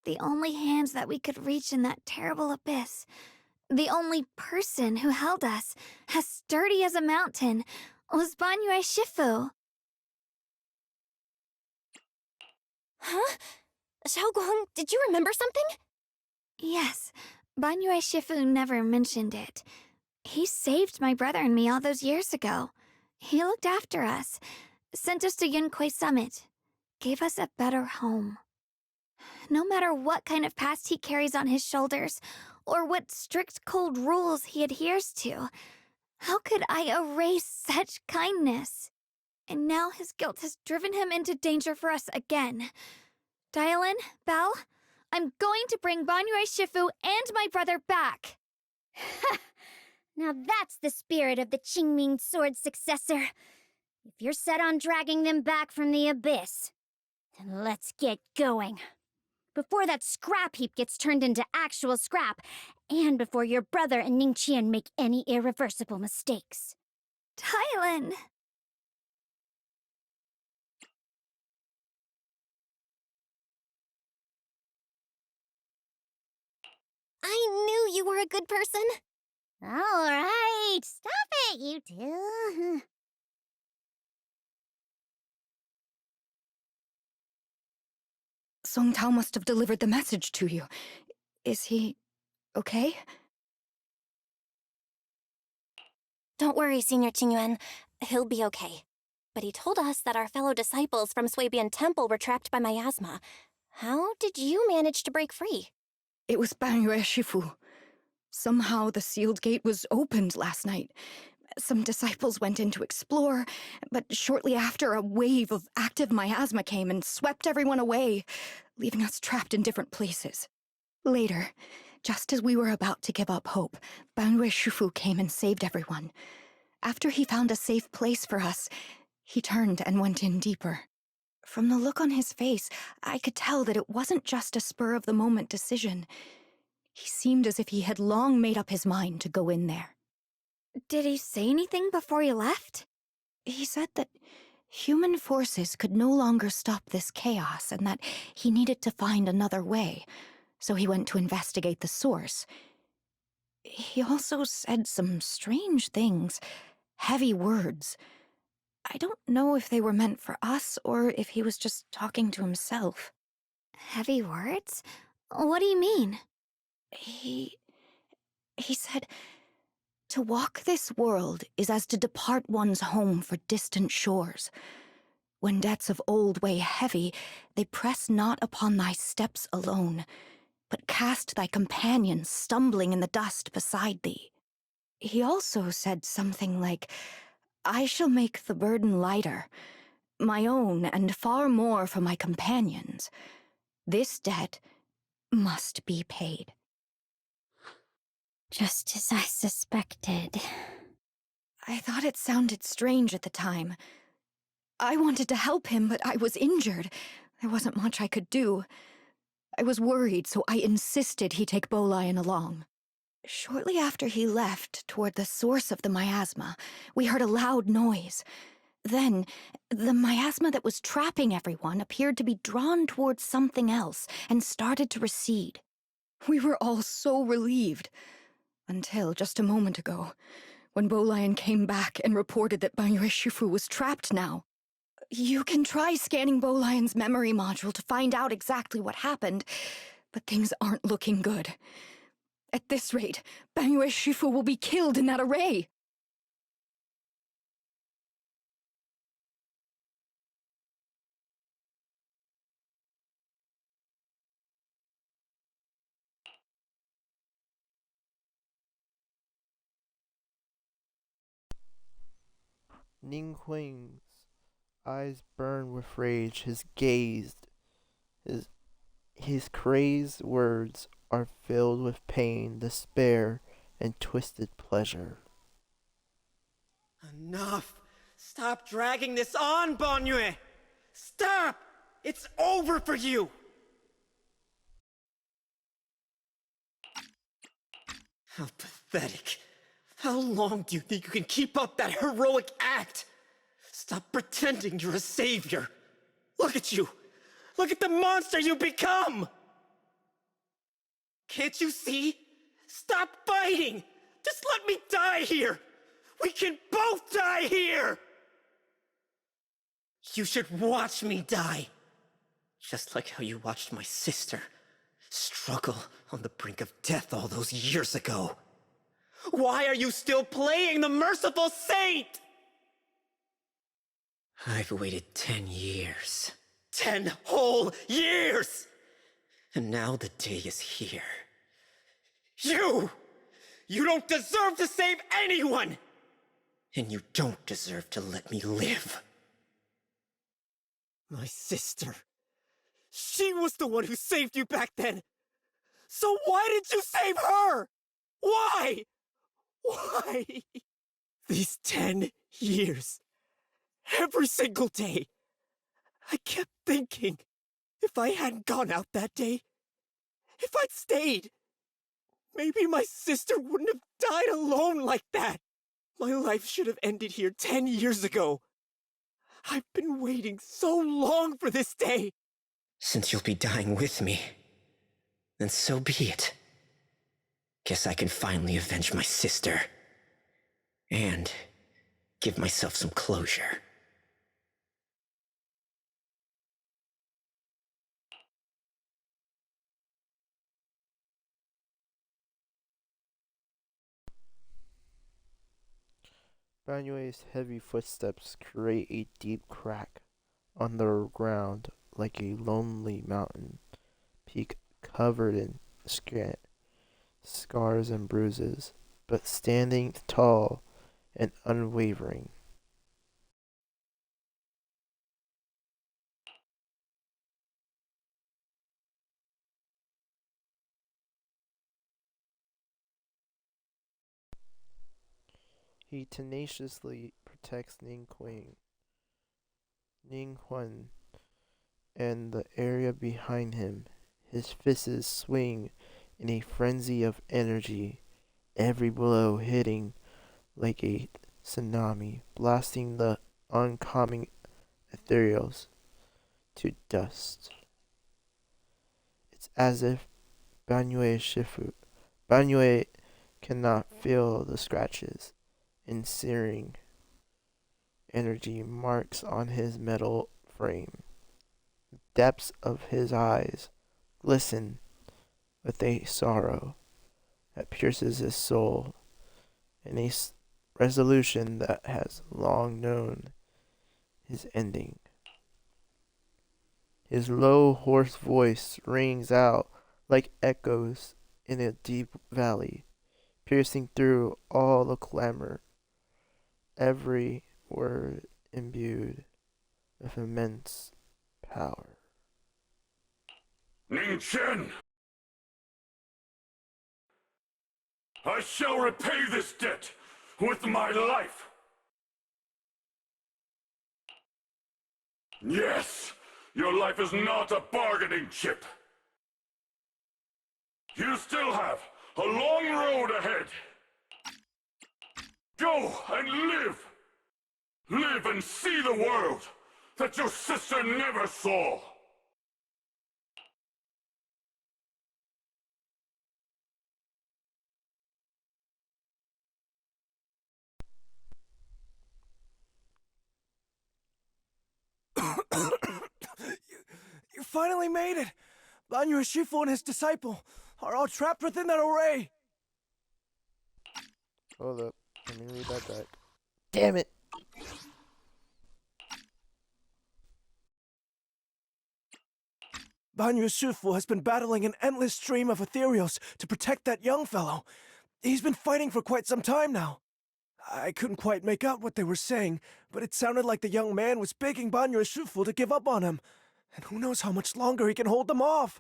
The only hands that we could reach in that terrible abyss. The only person who held us, as sturdy as a mountain, was Banyue Shifu. Huh? Xiaoguang, did you remember something? Yes, Banyue Shifu never mentioned it. He saved my brother and me all those years ago. He looked after us, sent us to Yunquay Summit, gave us a better home. No matter what kind of past he carries on his shoulders, or what strict cold rules he adheres to, how could I erase such kindness? And now his guilt has driven him into danger for us again. Dialin, Belle, I'm going to bring Banyue Shifu and my brother back. Now that's the spirit of the Qingming sword successor. If you're set on dragging them back from the abyss, then let's get going. Before that scrap heap gets turned into actual scrap, and before your brother and Ningqian make any irreversible mistakes. Dialin! I knew you were a good person. All right, stop it, you two. Song Tao must have delivered the message to you. Is he okay? Don't worry, Senior Qingyuan. He'll be okay. But he told us that our fellow disciples from Swabian Temple were trapped by miasma. How did you manage to break free? It was Banyue Shifu. Somehow the sealed gate was opened last night. Some disciples went in to explore, but shortly after, a wave of active miasma came and swept everyone away, leaving us trapped in different places. Later, just as we were about to give up hope, Banyue Shifu came and saved everyone. After he found a safe place for us, he turned and went in deeper. From the look on his face, I could tell that it wasn't just a spur-of-the-moment decision. He seemed as if he had long made up his mind to go in there. Did he say anything before he left? He said that human forces could no longer stop this chaos and that he needed to find another way, so he went to investigate the source. He also said some strange things, heavy words. I don't know if they were meant for us or if he was just talking to himself. Heavy words? What do you mean? He said, "To walk this world is as to depart one's home for distant shores. When debts of old weigh heavy, they press not upon thy steps alone, but cast thy companions stumbling in the dust beside thee." He also said something like, "I shall make the burden lighter, my own and far more for my companions. This debt must be paid." Just as I suspected. I thought it sounded strange at the time. I wanted to help him, but I was injured. There wasn't much I could do. I was worried, so I insisted he take Bolian along. Shortly after he left, toward the source of the miasma, we heard a loud noise. Then, the miasma that was trapping everyone appeared to be drawn towards something else and started to recede. We were all so relieved. Until just a moment ago, when Bolian came back and reported that Banyue Shifu was trapped now. You can try scanning Bolian's memory module to find out exactly what happened, but things aren't looking good. At this rate, Banyue Shifu will be killed in that array. Ning Huang's eyes burn with rage. His crazed words are filled with pain, despair, and twisted pleasure. Enough! Stop dragging this on, Banyue! Stop! It's over for you! How pathetic. How long do you think you can keep up that heroic act? Stop pretending you're a savior. Look at you. Look at the monster you become! Can't you see? Stop fighting! Just let me die here! We can both die here! You should watch me die. Just like how you watched my sister struggle on the brink of death all those years ago. Why are you still playing the merciful saint? I've waited 10 years. 10 whole years! And now the day is here. You don't deserve to save anyone! And you don't deserve to let me live. My sister. She was the one who saved you back then. So why did you save her? Why? Why? These 10 years. Every single day. I kept thinking, if I hadn't gone out that day, if I'd stayed, maybe my sister wouldn't have died alone like that. My life should have ended here 10 years ago. I've been waiting so long for this day. Since you'll be dying with me, then so be it. Guess I can finally avenge my sister. And give myself some closure. Banyue's heavy footsteps create a deep crack on the ground like a lonely mountain peak covered in scars and bruises, but standing tall and unwavering. He tenaciously protects Ninghuan, and the area behind him. His fists swing in a frenzy of energy, every blow hitting like a tsunami, blasting the oncoming ethereals to dust. It's as if Banyue cannot feel the scratches and searing energy marks on his metal frame. The depths of his eyes glisten with a sorrow that pierces his soul, and a resolution that has long known his ending. His low, hoarse voice rings out like echoes in a deep valley, piercing through all the clamor, every word imbued with immense power. Ning Chen! I shall repay this debt with my life! Yes, your life is not a bargaining chip. You still have a long road ahead. Go and live! Live and see the world that your sister never saw! You finally made it! Banyu Shifu and his disciple are all trapped within that array! Hold up, let me read that back. Damn it! Banyu Shifu has been battling an endless stream of ethereals to protect that young fellow. He's been fighting for quite some time now. I couldn't quite make out what they were saying, but it sounded like the young man was begging Banyu Shifu to give up on him. And who knows how much longer he can hold them off.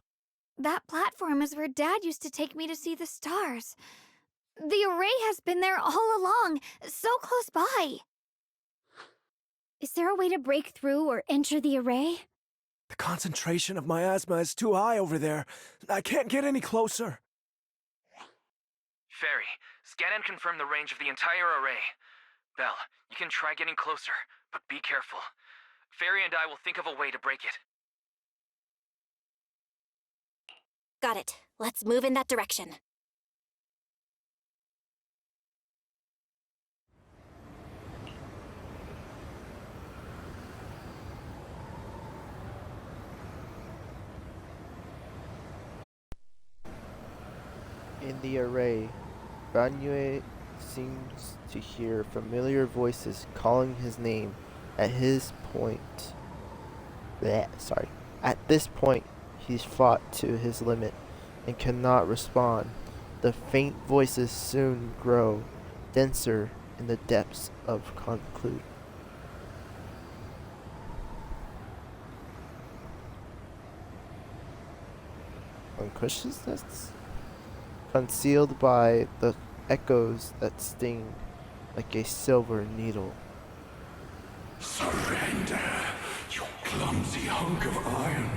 That platform is where Dad used to take me to see the stars. The array has been there all along, so close by. Is there a way to break through or enter the array? The concentration of miasma is too high over there. I can't get any closer. Fairy, scan and confirm the range of the entire array. Belle, you can try getting closer, but be careful. Fairy and I will think of a way to break it. Got it. Let's move in that direction. In the array, Banyue seems to hear familiar voices calling his name at his point. At this point, he's fought to his limit and cannot respond. The faint voices soon grow denser in the depths of conclude. Unconsciousness? Concealed by the echoes that sting like a silver needle. Surrender, you clumsy hunk of iron.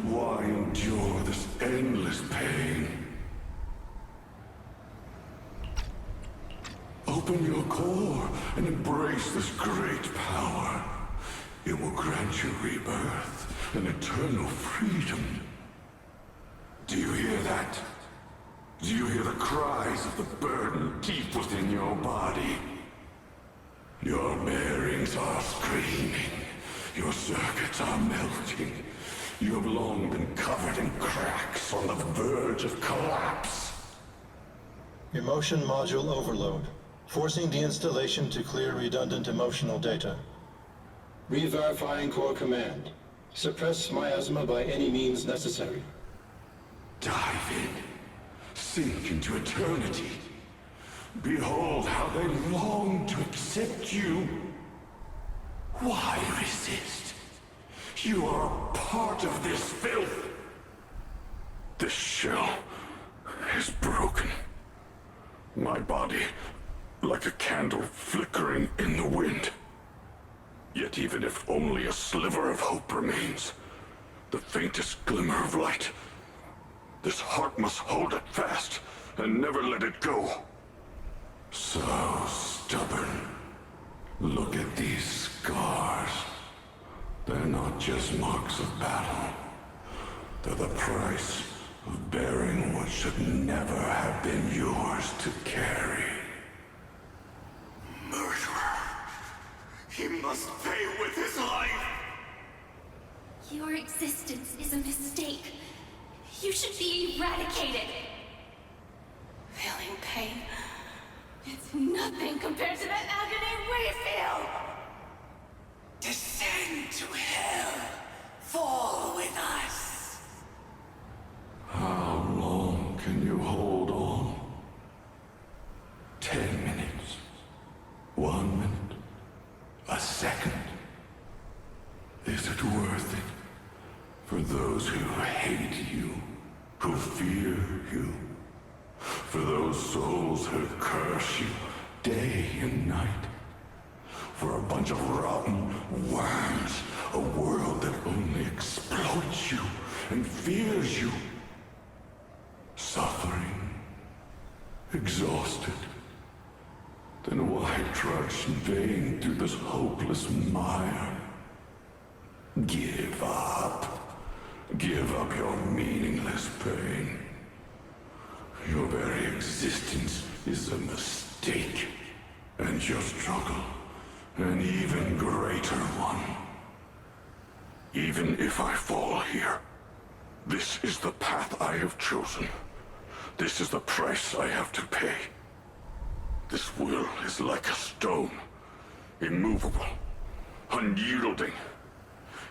Why endure this endless pain? Open your core and embrace this great power. It will grant you rebirth and eternal freedom. Do you hear that? Do you hear the cries of the burden deep within your body? Your bearings are screaming. Your circuits are melting. You have long been covered in cracks on the verge of collapse. Emotion module overload. Forcing deinstallation to clear redundant emotional data. Re-verifying core command. Suppress miasma by any means necessary. Dive in. Sink into eternity. Behold how they long to accept you. Why resist? You are a part of this filth. This shell is broken. My body, like a candle flickering in the wind. Yet even if only a sliver of hope remains, the faintest glimmer of light, this heart must hold it fast and never let it go. So stubborn. Look at these scars. They're not just marks of battle. They're the price of bearing what should never have been yours to carry. Murderer. He must pay with his life. Your existence is a mistake. You should be eradicated. Feeling pain. It's nothing compared to that agony we feel. Descend to hell. Fall with us. How long can you hold on? 10 minutes. 1 minute. A second. Is it worth it? For those who hate you, who fear you, for those souls who curse you day and night, for a bunch of rotten worms, a world that only exploits you and fears you, suffering, exhausted. Then why trudge in vain through this hopeless mire? Give up. Give up your meaningless pain. Your very existence is a mistake, and your struggle, an even greater one. Even if I fall here, this is the path I have chosen. This is the price I have to pay. This will is like a stone, immovable, unyielding.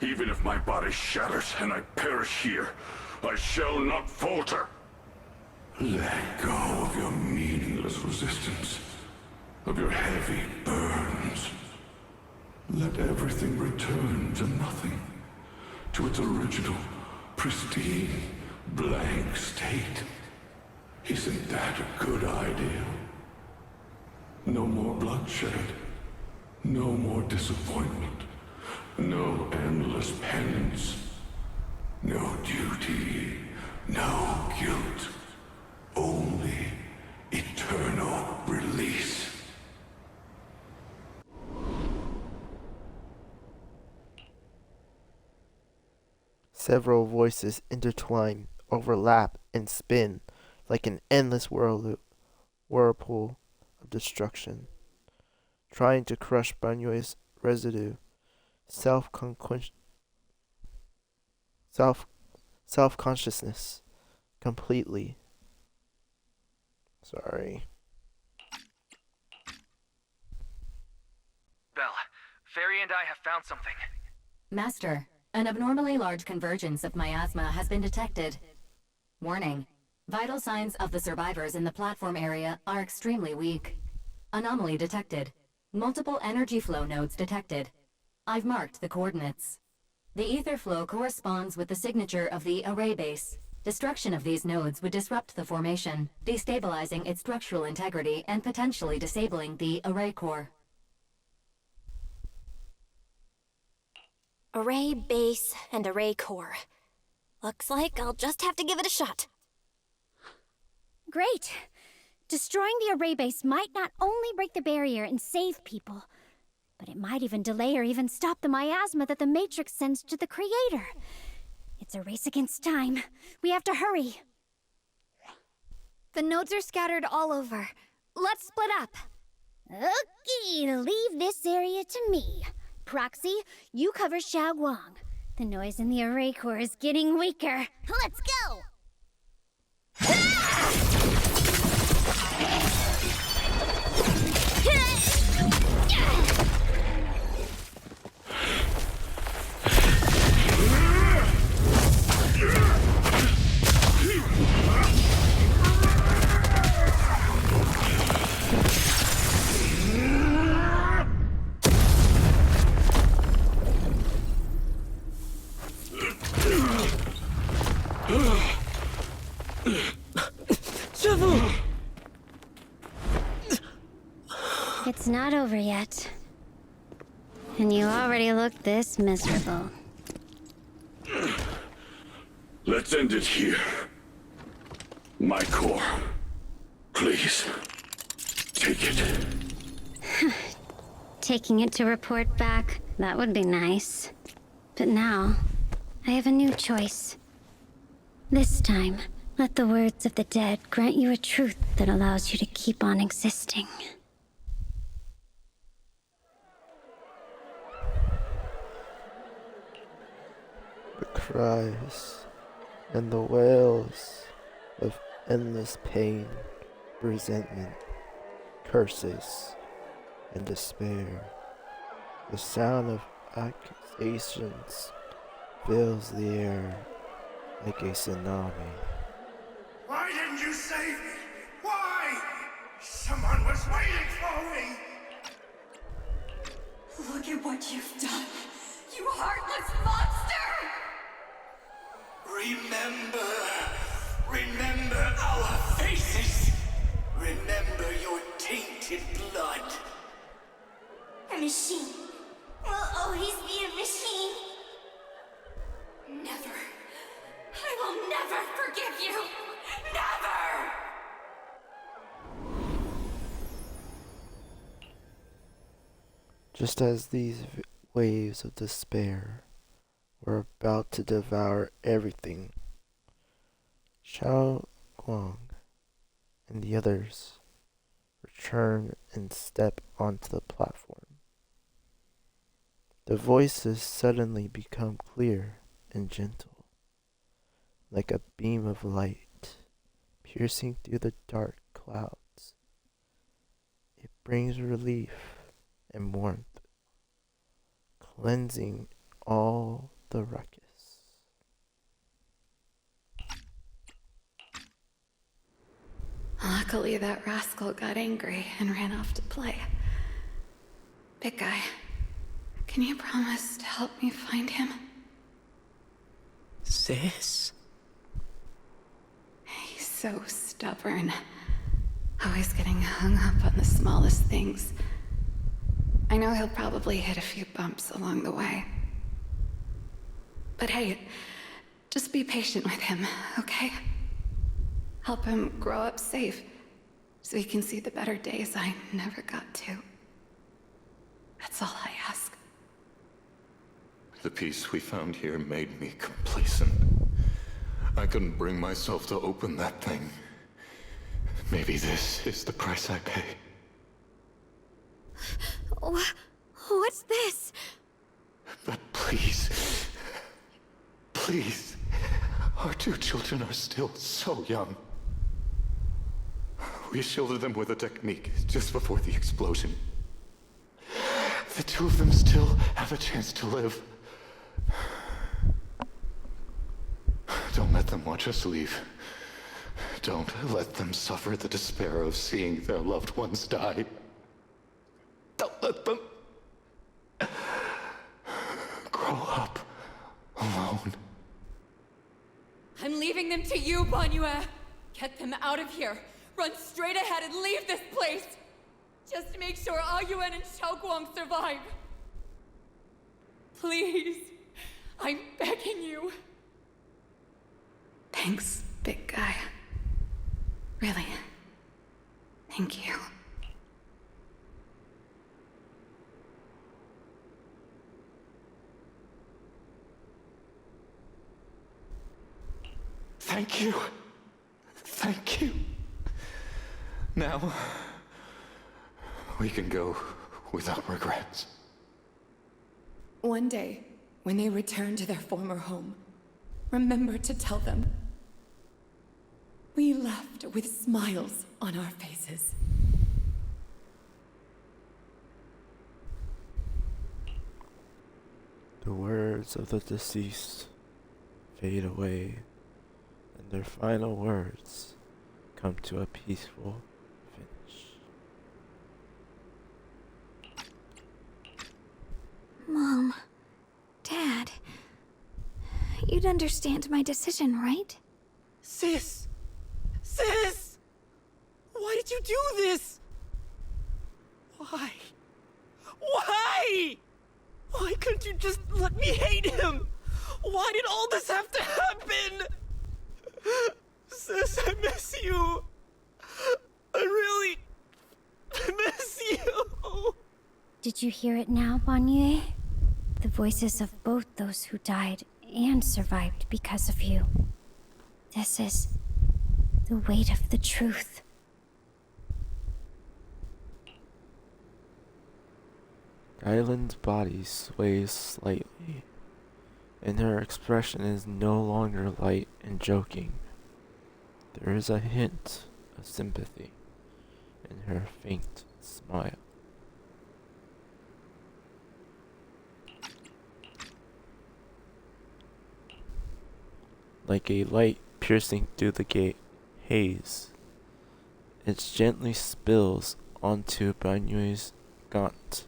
Even if my body shatters and I perish here, I shall not falter. Let go of your meaningless resistance, of your heavy burdens. Let everything return to nothing, to its original, pristine, blank state. Isn't that a good idea? No more bloodshed, no more disappointment. No endless penance, no duty, no guilt, only eternal release. Several voices intertwine, overlap, and spin like an endless whirlpool of destruction, trying to crush Banyue's residue. Self-consciousness completely. Sorry. Belle, Fairy and I have found something. Master, an abnormally large convergence of miasma has been detected. Warning. Vital signs of the survivors in the platform area are extremely weak. Anomaly detected. Multiple energy flow nodes detected. I've marked the coordinates. The ether flow corresponds with the signature of the array base. Destruction of these nodes would disrupt the formation, destabilizing its structural integrity and potentially disabling the array core. Array base and array core. Looks like I'll just have to give it a shot. Great. Destroying the array base might not only break the barrier and save people, but it might even delay or even stop the miasma that the Matrix sends to the Creator. It's a race against time. We have to hurry. The nodes are scattered all over. Let's split up. Okay, leave this area to me. Proxy, you cover Xiaoguang. The noise in the array core is getting weaker. Let's go! It's not over yet. And you already look this miserable. Let's end it here. My core. Please. Take it. Taking it to report back, that would be nice. But now, I have a new choice. This time, let the words of the dead grant you a truth that allows you to keep on existing. The cries and the wails of endless pain, resentment, curses, and despair. The sound of accusations fills the air like a tsunami. Why didn't you save me? Why? Someone was waiting for me! Look at what you've done, you heartless monster! Remember our faces. Remember your tainted blood. A machine will always be a machine. Never. I will never forgive you. Never! Just as these waves of despair were about to devour everything, Xiao Guang and the others return and step onto the platform. The voices suddenly become clear and gentle, like a beam of light piercing through the dark clouds. It brings relief and warmth, cleansing all the ruckus. Luckily, that rascal got angry and ran off to play. Big guy, can you promise to help me find him? Sis? He's so stubborn. Always getting hung up on the smallest things. I know he'll probably hit a few bumps along the way. But hey, just be patient with him, okay? Help him grow up safe, so he can see the better days I never got to. That's all I ask. The peace we found here made me complacent. I couldn't bring myself to open that thing. Maybe this is the price I pay. What's this? But please, please, our two children are still so young. We shielded them with a technique just before the explosion. The two of them still have a chance to live. Don't let them watch us leave. Don't let them suffer the despair of seeing their loved ones die. Don't let them grow up alone. I'm leaving them to you, Banyue. Get them out of here. Run straight ahead and leave this place. Just make sure Ayuan and Xiaoguang survive. Please. I'm begging you. Thanks, big guy. Really. Thank you. Thank you. Thank you. Now, we can go without regrets. One day, when they return to their former home, remember to tell them we left with smiles on our faces. The words of the deceased fade away, and their final words come to a peaceful finish. Mom, Dad, you'd understand my decision, right? Sis! Sis! Why did you do this? Why? Why? Why couldn't you just let me hate him? Why did all this have to happen? Sis, I miss you. I really miss you. Did you hear it now, Banyue? The voices of both those who died and survived because of you. This is the weight of the truth. Dylan's body sways slightly, and her expression is no longer light and joking. There is a hint of sympathy in her faint smile. Like a light piercing through the haze, it gently spills onto Banyue's gaunt,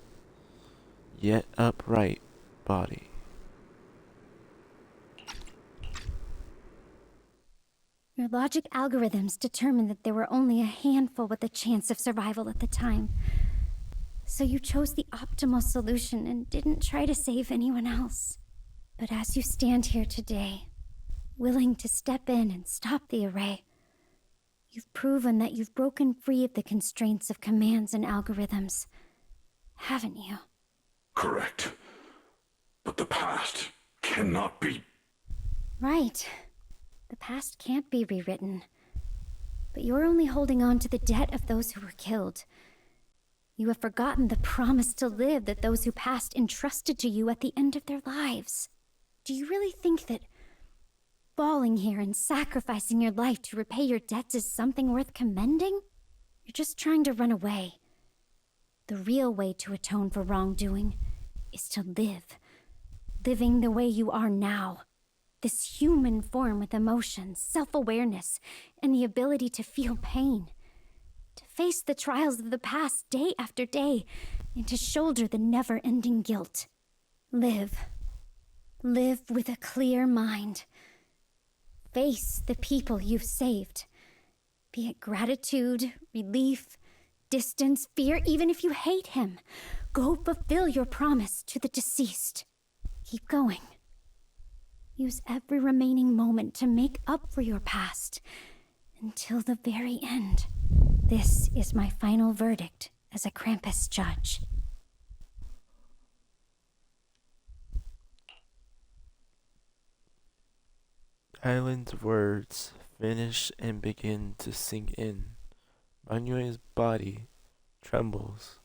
yet upright body. Your logic algorithms determined that there were only a handful with a chance of survival at the time. So you chose the optimal solution and didn't try to save anyone else. But as you stand here today, willing to step in and stop the array, you've proven that you've broken free of the constraints of commands and algorithms, haven't you? Correct. But the past cannot be... Right. The past can't be rewritten. But you're only holding on to the debt of those who were killed. You have forgotten the promise to live that those who passed entrusted to you at the end of their lives. Do you really think that falling here and sacrificing your life to repay your debts is something worth commending? You're just trying to run away. The real way to atone for wrongdoing is to live. Living the way you are now. This human form with emotions, self-awareness, and the ability to feel pain. To face the trials of the past day after day, and to shoulder the never-ending guilt. Live. Live with a clear mind. Face the people you've saved. Be it gratitude, relief, distance, fear, even if you hate him. Go fulfill your promise to the deceased. Keep going. Use every remaining moment to make up for your past, until the very end. This is my final verdict as a Krampus judge. Island's words finish and begin to sink in. Banyue's body trembles,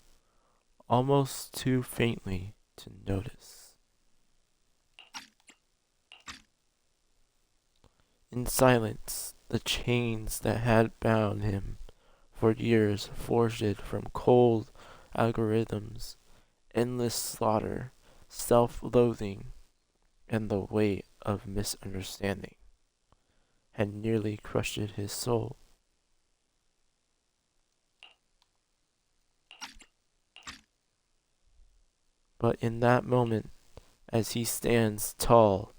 almost too faintly to notice. In silence, the chains that had bound him for years, forged from cold algorithms, endless slaughter, self-loathing, and the weight of misunderstanding, had nearly crushed his soul. But in that moment, as he stands tall,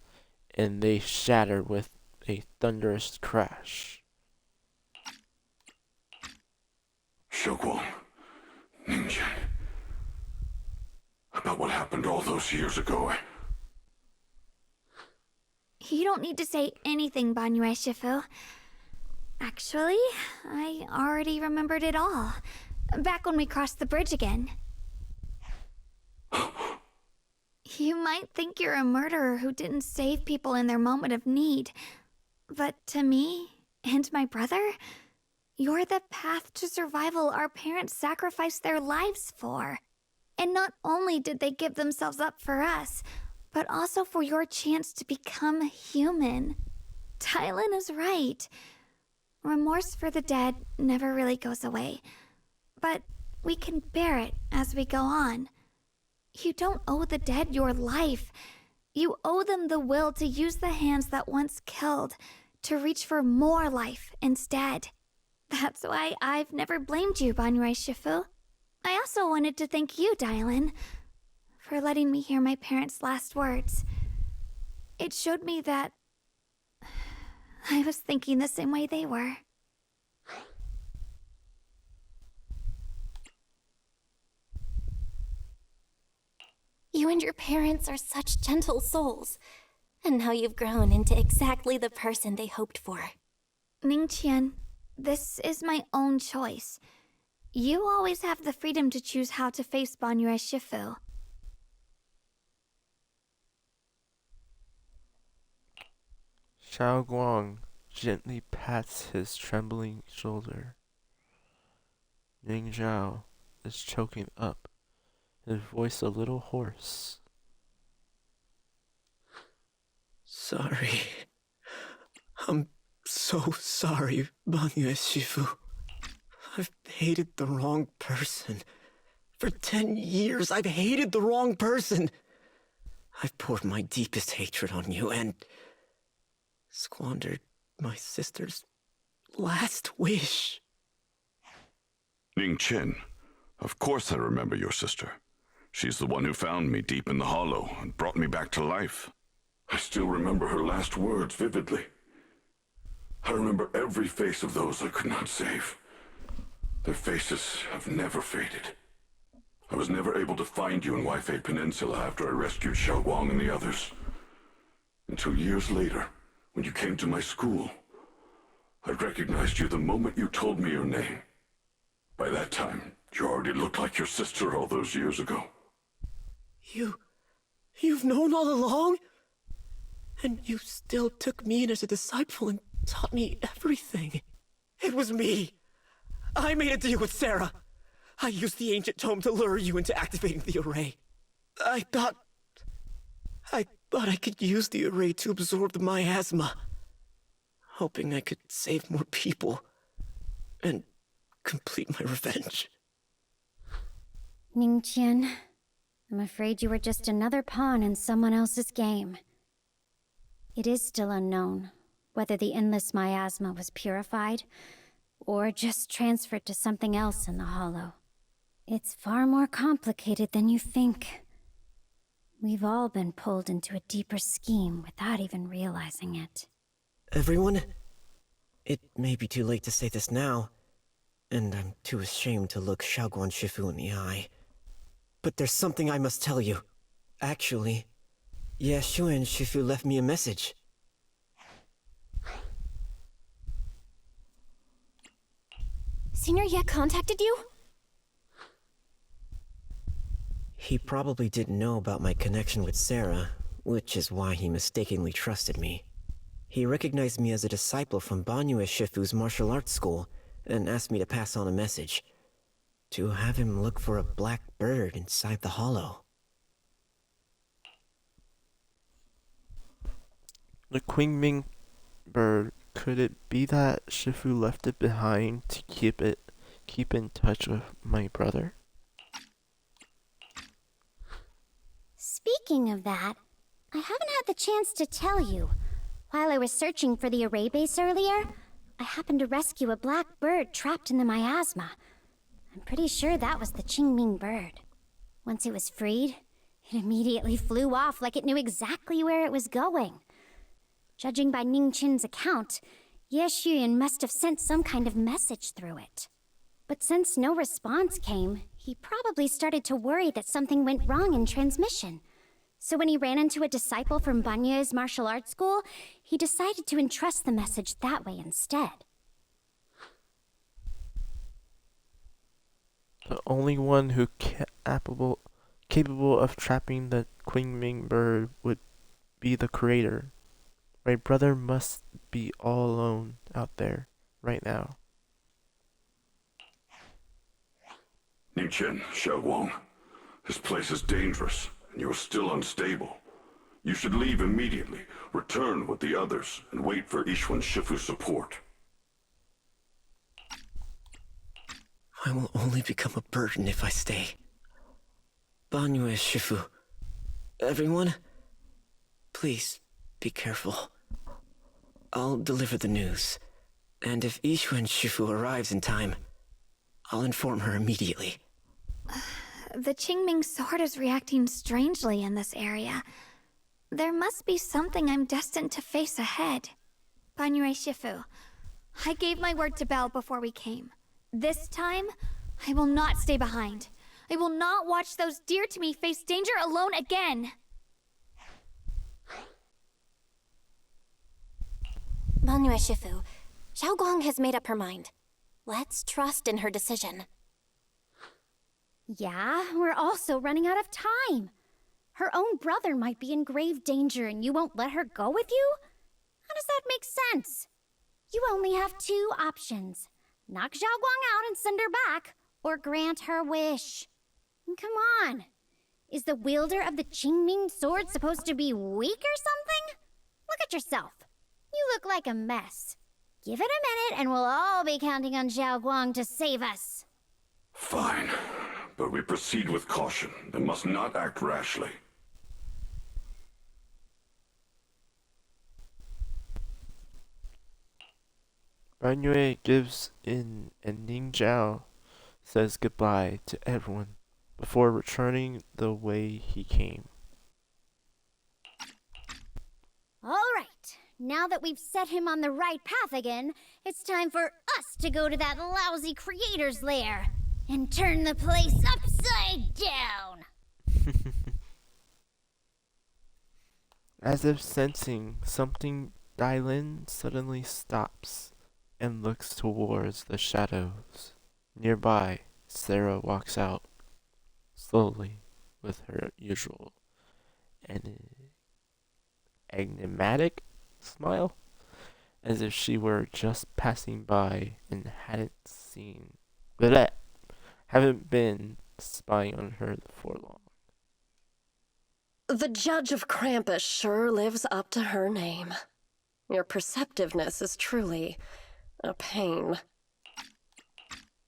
and they shatter with a thunderous crash. Shogwon, Ninja, about what happened all those years ago. You don't need to say anything, Banyue Shifu. Actually, I already remembered it all. Back when we crossed the bridge again. You might think you're a murderer who didn't save people in their moment of need. But to me, and my brother, You're the path to survival our parents sacrificed their lives for. And not only did they give themselves up for us, but also for your chance to become human. Tylen is right. Remorse for the dead never really goes away. But we can bear it as we go on. You don't owe the dead your life. You owe them the will to use the hands that once killed to reach for more life instead. That's why I've never blamed you, Banyue Shifu. I also wanted to thank you, Dylan, for letting me hear my parents' last words. It showed me that I was thinking the same way they were. You and your parents are such gentle souls. And now you've grown into exactly the person they hoped for. Ningqian, this is my own choice. You always have the freedom to choose how to face Banyue Shifu. Xiao Guang gently pats his trembling shoulder. Ning Zhao is choking up, his voice a little hoarse. Sorry. I'm so sorry, Banyue Shifu. I've hated the wrong person. For 10 years, I've hated the wrong person. I've poured my deepest hatred on you and squandered my sister's last wish. Ning Chen, of course I remember your sister. She's the one who found me deep in the hollow and brought me back to life. I still remember her last words vividly. I remember every face of those I could not save. Their faces have never faded. I was never able to find you in Waifei Peninsula after I rescued Xiao Guang and the others. Until years later, when you came to my school, I recognized you the moment you told me your name. By that time, you already looked like your sister all those years ago. You've known all along? And you still took me in as a disciple and taught me everything. It was me. I made a deal with Sarah. I used the ancient tome to lure you into activating the array. I thought I could use the array to absorb the miasma, hoping I could save more people and complete my revenge. Ningqian, I'm afraid you were just another pawn in someone else's game. It is still unknown whether the endless miasma was purified or just transferred to something else in the hollow. It's far more complicated than you think. We've all been pulled into a deeper scheme without even realizing it. Everyone, it may be too late to say this now, and I'm too ashamed to look Xiaoguan Shifu in the eye. But there's something I must tell you. Actually, Yeshuan Shifu left me a message. Senior Ye contacted you? He probably didn't know about my connection with Sarah, which is why he mistakenly trusted me. He recognized me as a disciple from Banyue Shifu's martial arts school and asked me to pass on a message. To have him look for a black bird inside the hollow. The Qingming bird, could it be that Shifu left it behind to keep in touch with my brother? Speaking of that, I haven't had the chance to tell you. While I was searching for the array base earlier, I happened to rescue a black bird trapped in the miasma. I'm pretty sure that was the Qingming bird. Once it was freed, it immediately flew off like it knew exactly where it was going. Judging by Ningqian's account, Ye Xuyan must have sent some kind of message through it. But since no response came, he probably started to worry that something went wrong in transmission. So when he ran into a disciple from Banyue's martial arts school, he decided to entrust the message that way instead. The only one who capable of trapping the Qingming bird would be the creator. My brother must be all alone out there right now. Ningqian, Xiaoguang, this place is dangerous, and you're still unstable. You should leave immediately, return with the others, and wait for Yixuan Shifu's support. I will only become a burden if I stay. Banyue Shifu. Everyone, please be careful. I'll deliver the news, and if Yixuan Shifu arrives in time, I'll inform her immediately. The Qingming sword is reacting strangely in this area. There must be something I'm destined to face ahead. Banyue Shifu, I gave my word to Belle before we came. This time, I will not stay behind. I will not watch those dear to me face danger alone again. Banyue Shifu, Xiaoguang has made up her mind. Let's trust in her decision. Yeah, we're also running out of time. Her own brother might be in grave danger and you won't let her go with you? How does that make sense? You only have two options. Knock Xiaoguang out and send her back, or grant her wish. Come on. Is the wielder of the Qingming sword supposed to be weak or something? Look at yourself. You look like a mess. Give it a minute and we'll all be counting on Xiaoguang to save us. Fine, but we proceed with caution and must not act rashly. Banyue gives in and Ning Zhao says goodbye to everyone before returning the way he came. All right, now that we've set him on the right path again, it's time for us to go to that lousy creator's lair and turn the place upside down. As if sensing something, Dylan suddenly stops and looks towards the shadows. Nearby, Sarah walks out, slowly, with her usual enigmatic smile, as if she were just passing by and haven't been spying on her for long. The Judge of Krampus sure lives up to her name. Your perceptiveness is truly a pain.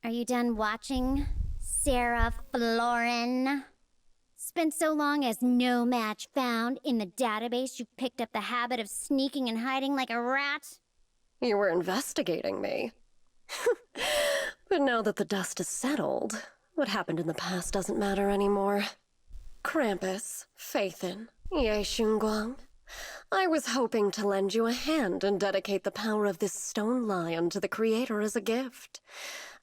Are you done watching, Sarah Florin? Spent so long as no match found in the database you picked up the habit of sneaking and hiding like a rat? You were investigating me. But now that the dust is settled, what happened in the past doesn't matter anymore. Krampus, Phaethon, Ye Xunguang, I was hoping to lend you a hand and dedicate the power of this stone lion to the Creator as a gift.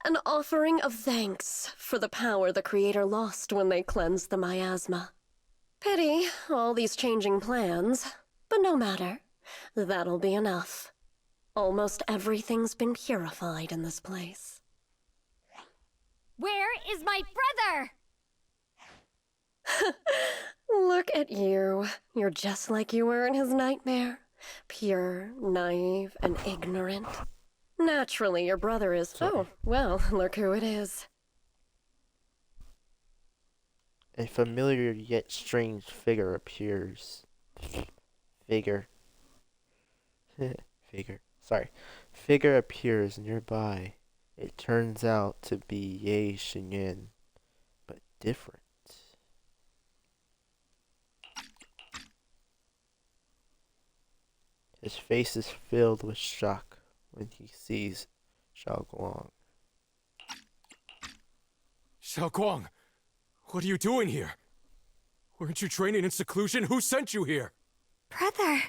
An offering of thanks for the power the Creator lost when they cleansed the miasma. Pity, all these changing plans, but no matter. That'll be enough. Almost everything's been purified in this place. Where is my brother? Look at you. You're just like you were in his nightmare. Pure, naive, and ignorant. Naturally, your brother is... Sorry. Oh, well, look who it is. A familiar yet strange figure appears. Figure appears nearby. It turns out to be Ye Xinyan, but different. His face is filled with shock when he sees Xiaoguang. Xiaoguang, what are you doing here? Weren't you training in seclusion? Who sent you here? Brother,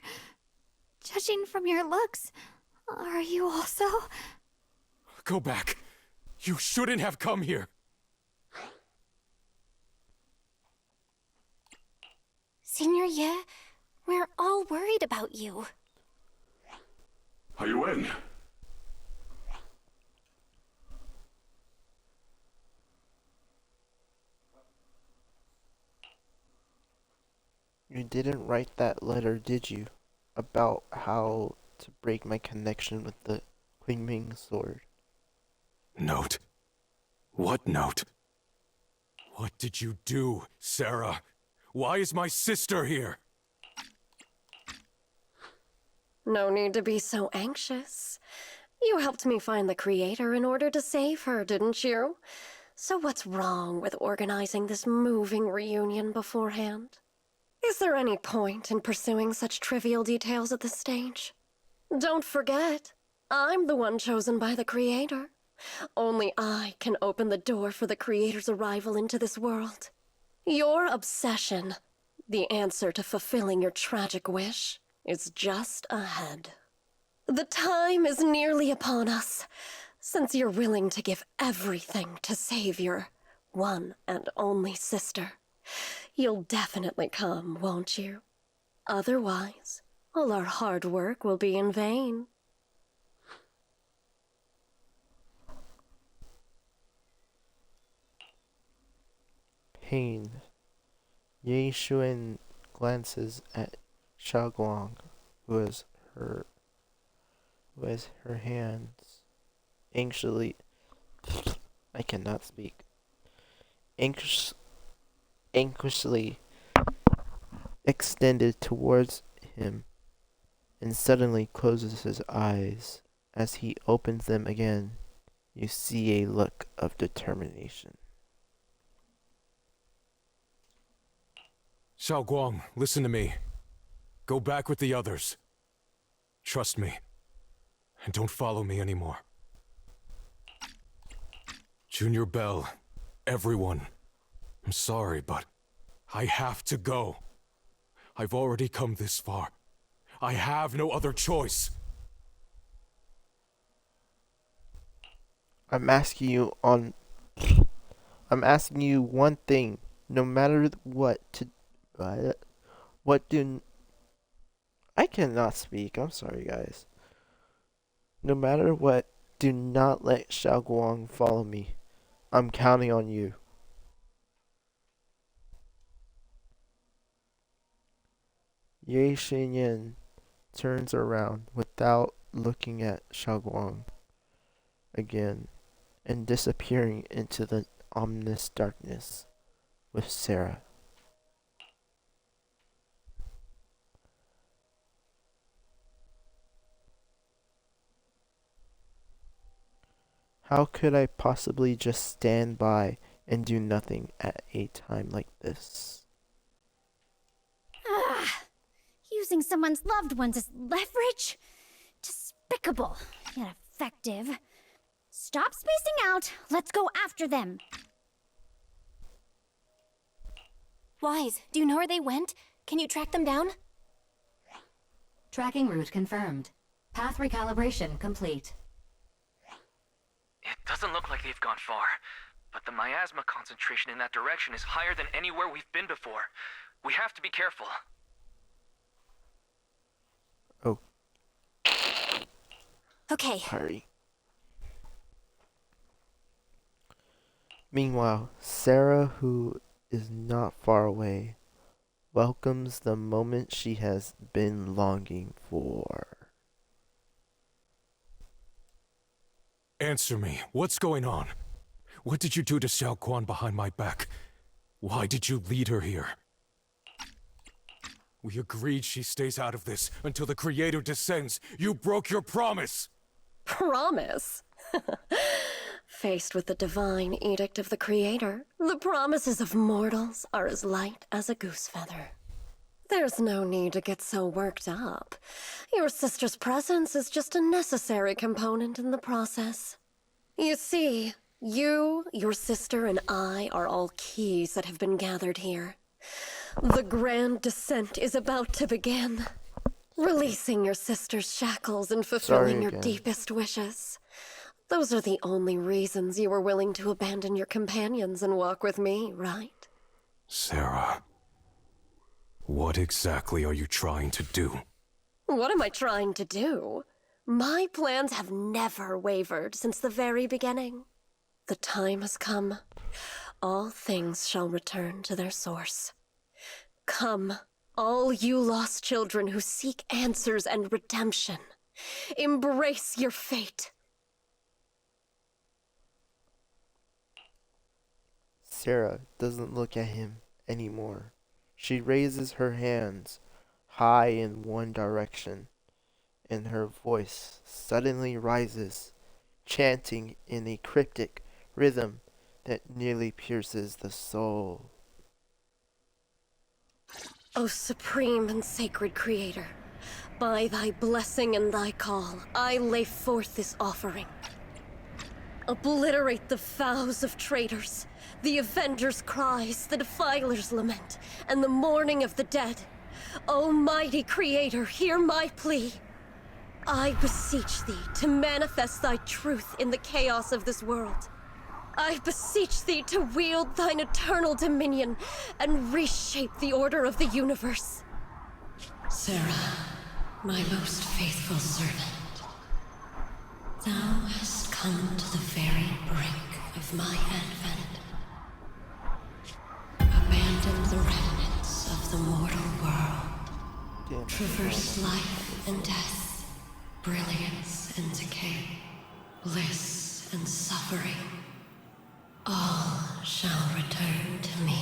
judging from your looks, are you also? Go back. You shouldn't have come here. Senior Ye, we're all worried about you. Are you in? You didn't write that letter, did you? About how to break my connection with the Qingming sword. Note? What note? What did you do, Sarah? Why is my sister here? No need to be so anxious. You helped me find the creator in order to save her, didn't you? So what's wrong with organizing this moving reunion beforehand? Is there any point in pursuing such trivial details at this stage? Don't forget, I'm the one chosen by the creator. Only I can open the door for the creator's arrival into this world. Your obsession, the answer to fulfilling your tragic wish, is just ahead. The time is nearly upon us, since you're willing to give everything to save your one and only sister. You'll definitely come, won't you? Otherwise, all our hard work will be in vain. Pain. Ye Xuan glances at Xiaoguang, who has her hands anxiously I cannot speak. Anxiously extended towards him, and suddenly closes his eyes. As he opens them again, you see a look of determination. Xiaoguang, listen to me. Go back with the others. Trust me. And don't follow me anymore. Junior Bell, everyone. I'm sorry, but I have to go. I've already come this far. I have no other choice. I'm asking you one thing. No matter I cannot speak. I'm sorry, guys. No matter what, do not let Xiaoguang follow me. I'm counting on you. Ye Xinyan turns around without looking at Xiaoguang again and disappearing into the ominous darkness with Sarah. How could I possibly just stand by and do nothing at a time like this? Using someone's loved ones as leverage? Despicable, yet effective. Stop spacing out. Let's go after them. Wise, do you know where they went? Can you track them down? Tracking route confirmed. Path recalibration complete. It doesn't look like they've gone far, but the miasma concentration in that direction is higher than anywhere we've been before. We have to be careful. Oh. Okay. Hurry. Meanwhile, Sarah, who is not far away, welcomes the moment she has been longing for. Answer me. What's going on? What did you do to Xiao Quan behind my back? Why did you lead her here? We agreed she stays out of this until the Creator descends. You broke your promise! Promise? Faced with the divine edict of the Creator, the promises of mortals are as light as a goose feather. There's no need to get so worked up. Your sister's presence is just a necessary component in the process. You see, you, your sister, and I are all keys that have been gathered here. The grand descent is about to begin. Releasing your sister's shackles and fulfilling your deepest wishes. Those are the only reasons you were willing to abandon your companions and walk with me, right? Sarah, what exactly are you trying to do? What am I trying to do? My plans have never wavered since the very beginning. The time has come. All things shall return to their source. Come, all you lost children who seek answers and redemption. Embrace your fate. Sarah doesn't look at him anymore. She raises her hands high in one direction, and her voice suddenly rises, chanting in a cryptic rhythm that nearly pierces the soul. O supreme and sacred Creator, by thy blessing and thy call, I lay forth this offering. Obliterate the vows of traitors, the avengers' cries, the defilers' lament, and the mourning of the dead. O mighty Creator, hear my plea. I beseech thee to manifest thy truth in the chaos of this world. I beseech thee to wield thine eternal dominion and reshape the order of the universe. Sarah, my most faithful servant, thou hast come to the very brink of my advent. Abandon the remnants of the mortal world. Traverse life and death, brilliance and decay, bliss and suffering. All shall return to me.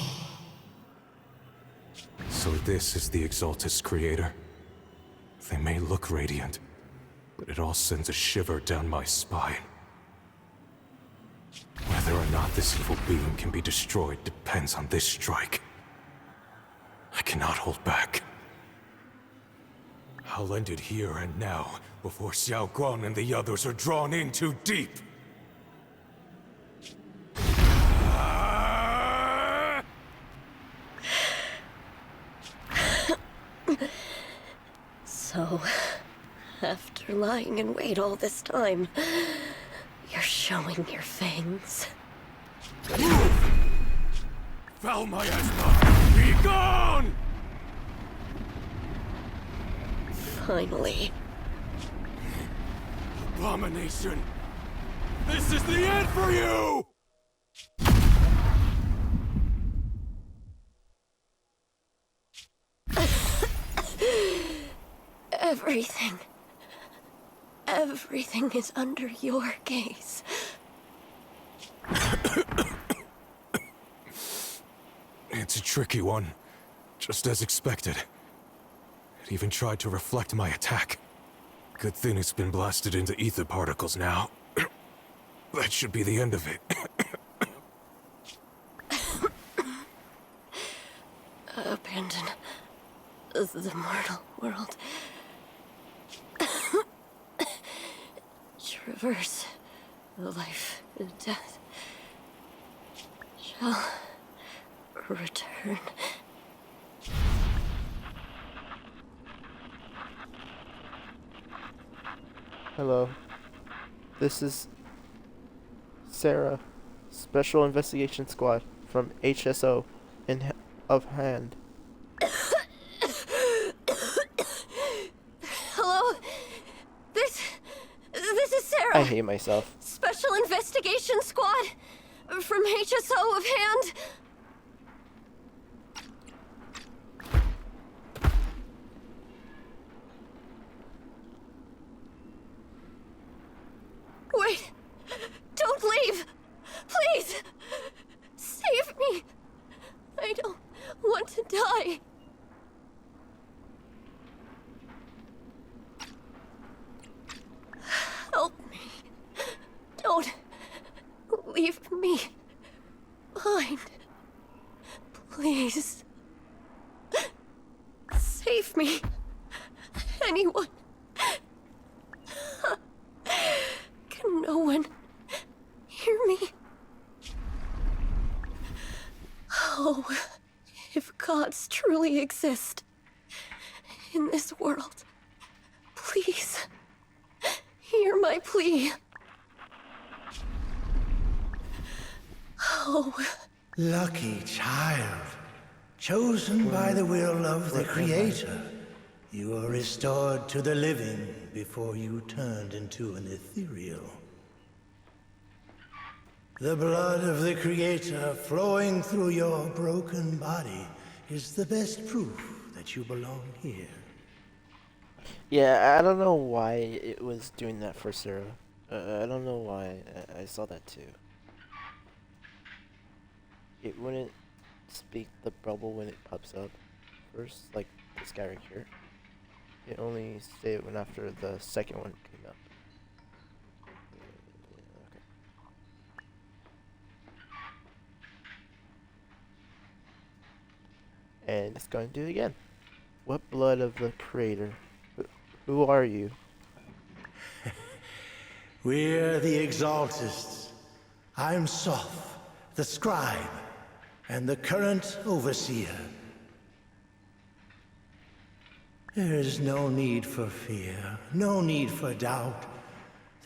So this is the Exaltus Creator. They may look radiant, but it all sends a shiver down my spine. Whether or not this evil being can be destroyed depends on this strike. I cannot hold back. I'll end it here and now, before Xiao Guang and the others are drawn in too deep. So, after lying in wait all this time, you're showing your fangs. Foul miasma! Be gone! Finally. Abomination! This is the end for you! Everything is under your gaze. It's a tricky one, just as expected. It even tried to reflect my attack. Good thing it's been blasted into ether particles now. That should be the end of it. Abandon the mortal world. Traverse life and death. Shall return. Hello. This is Sarah, Special Investigation Squad from HSO of Hand. Hello? This is Sarah. I hate myself. Special Investigation Squad from HSO of Hand. Wait! Don't leave! Please! Save me! I don't want to die. Help me. Don't leave me behind. Please. Save me. Anyone. Can no one hear me? Oh, if gods truly exist in this world, please hear my plea. Oh. Lucky child, chosen by the will of the Creator. You were restored to the living before you turned into an ethereal. The blood of the Creator flowing through your broken body is the best proof that you belong here. Yeah, I don't know why it was doing that for Sarah. I don't know why I saw that too. it wouldn't speak the bubble when it pops up first, like this guy right here. It only say it when after the second one came up. Okay. And it's going to do it again. What blood of the creator? Who are you? We're the Exaltists. I'm Soph, the scribe, and the current overseer. There is no need for fear, no need for doubt.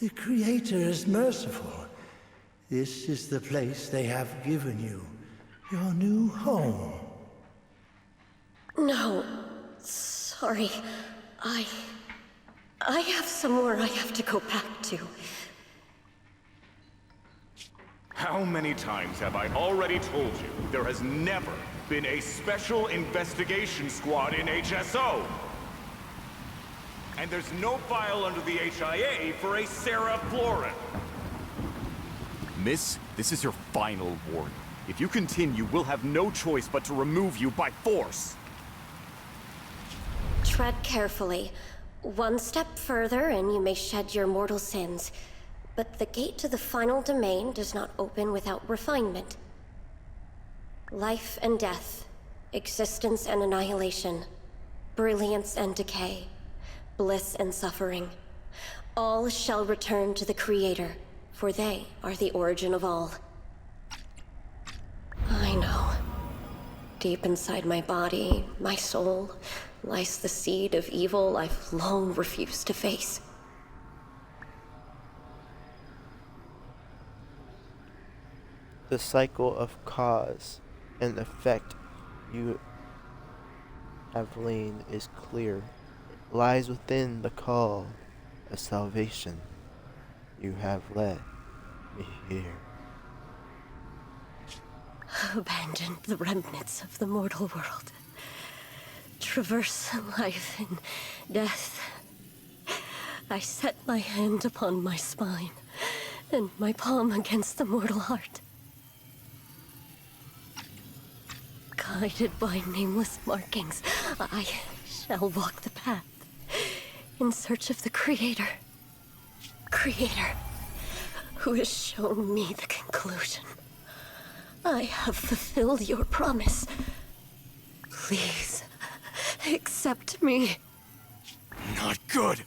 The Creator is merciful. This is the place they have given you, your new home. No, sorry. I have somewhere I have to go back to. How many times have I already told you there has never been a special investigation squad in HSO? And there's no file under the HIA for a Sarah Florin. Miss, this is your final warning. If you continue, we'll have no choice but to remove you by force. Tread carefully. One step further and you may shed your mortal sins. But the gate to the final domain does not open without refinement. Life and death, existence and annihilation, brilliance and decay, bliss and suffering. All shall return to the Creator, for they are the origin of all. I know. Deep inside my body, my soul, lies the seed of evil I've long refused to face. The cycle of cause and effect you have lain is clear. It lies within the call of salvation. You have led me here. Abandoned the remnants of the mortal world. Traverse life and death. I set my hand upon my spine and my palm against the mortal heart. Guided by nameless markings, I shall walk the path in search of the Creator. Creator, who has shown me the conclusion. I have fulfilled your promise. Please, accept me. Not good.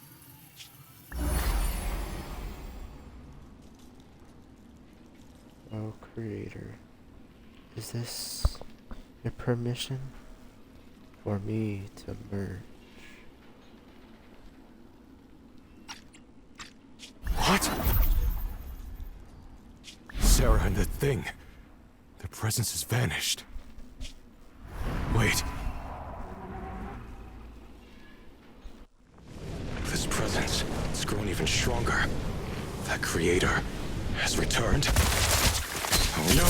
Oh, Creator, is this your permission for me to merge? What? Sarah and the thing. Their presence has vanished. Wait. This presence has grown even stronger. That creator has returned. Oh no!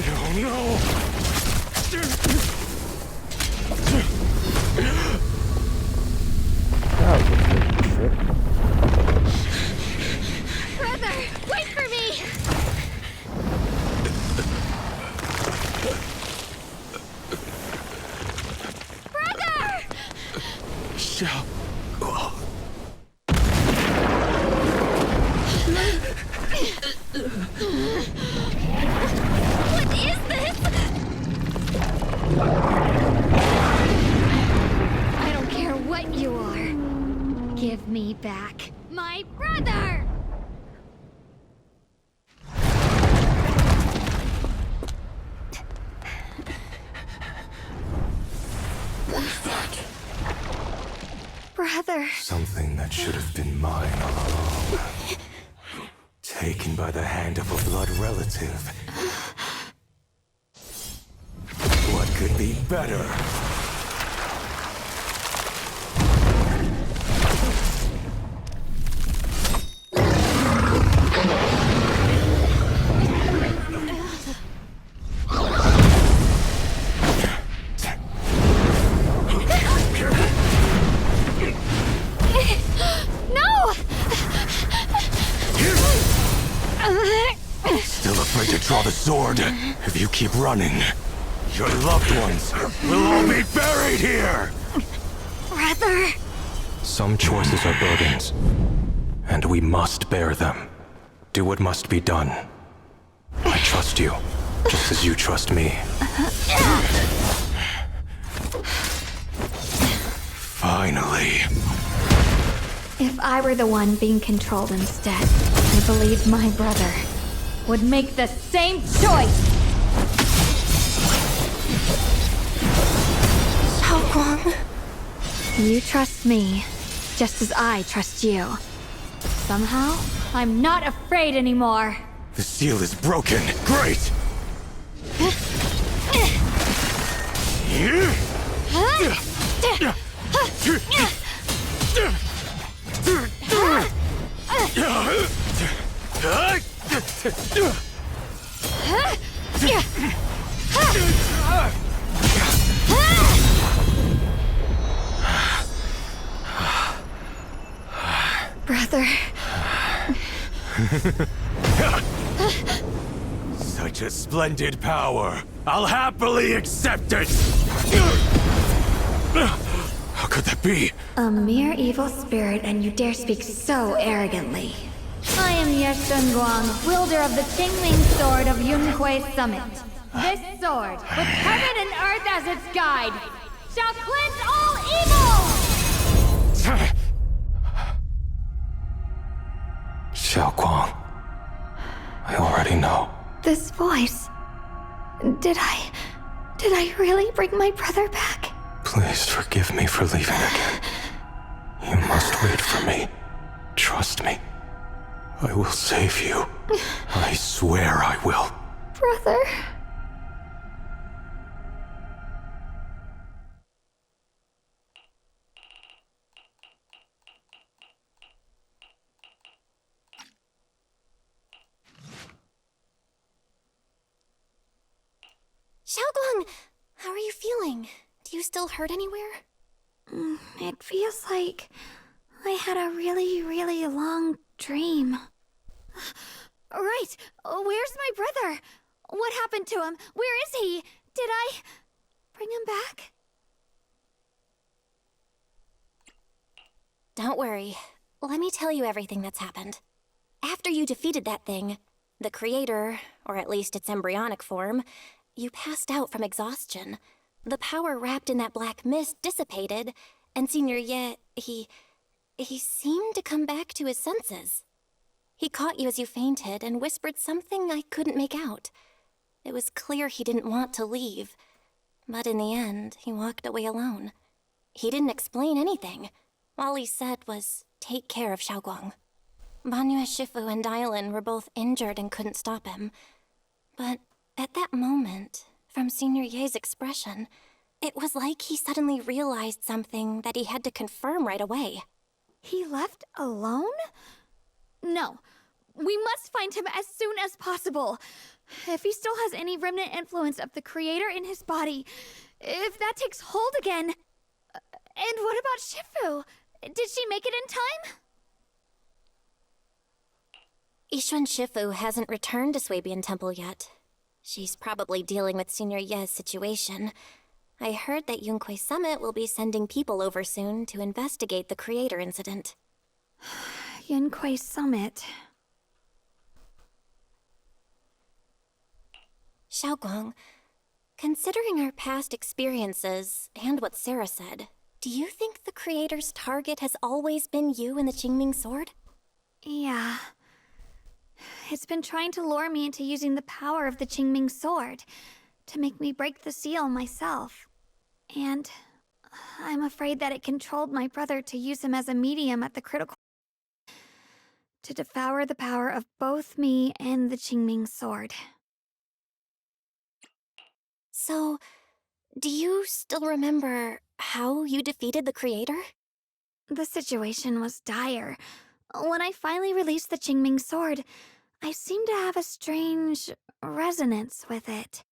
No, no! Brother, wait for me! Brother! Shall. What is this? I don't care what you are. Give me back my brother! Brother. Something that should have been mine all along. Taken by the hand of a blood relative. What could be better? sword. If you keep running, your loved ones will all be buried here! Brother! Some choices are burdens, and we must bear them. Do what must be done. I trust you, just as you trust me. Finally. If I were the one being controlled instead, I believe my brother would make the same choice! Xiaoguang. You trust me, just as I trust you. Somehow, I'm not afraid anymore. The seal is broken. Great! Brother. Such a splendid power. I'll happily accept it! How could that be? A mere evil spirit, and you dare speak so arrogantly. I am Yeshun Guang, wielder of the Qingming Sword of Yunhui Summit. This sword, with heaven and earth as its guide, shall cleanse all evil! Xiaoguang. I already know. This voice... Did I really bring my brother back? Please forgive me for leaving again. You must wait for me. Trust me. I will save you. I swear I will. Brother... Xiaoguang, how are you feeling? Do you still hurt anywhere? It feels like I had a really long dream. Right! Where's my brother? What happened to him? Where is he? Did I bring him back? Don't worry. Let me tell you everything that's happened. After you defeated that thing, the creator, or at least its embryonic form, you passed out from exhaustion. The power wrapped in that black mist dissipated, and Senior Ye, he seemed to come back to his senses. He caught you as you fainted and whispered something I couldn't make out. It was clear he didn't want to leave, but in the end, he walked away alone. He didn't explain anything. All he said was, take care of Xiaoguang. Banyue Shifu and Dylan were both injured and couldn't stop him. But at that moment, from Senior Ye's expression, it was like he suddenly realized something that he had to confirm right away. He left alone? No. We must find him as soon as possible. If he still has any remnant influence of the Creator in his body, if that takes hold again... And what about Shifu? Did she make it in time? Yixuan Shifu hasn't returned to Swabian Temple yet. She's probably dealing with Senior Ye's situation. I heard that Yunhui Summit will be sending people over soon to investigate the Creator incident. Yunhui Summit. Xiaoguang, considering our past experiences and what Sarah said, do you think the Creator's target has always been you and the Qingming Sword? Yeah. It's been trying to lure me into using the power of the Qingming Sword to make me break the seal myself. And I'm afraid that it controlled my brother to use him as a medium at the critical... to devour the power of both me and the Qingming Sword. So, do you still remember how you defeated the Creator? The situation was dire. When I finally released the Qingming Sword, I seemed to have a strange resonance with it.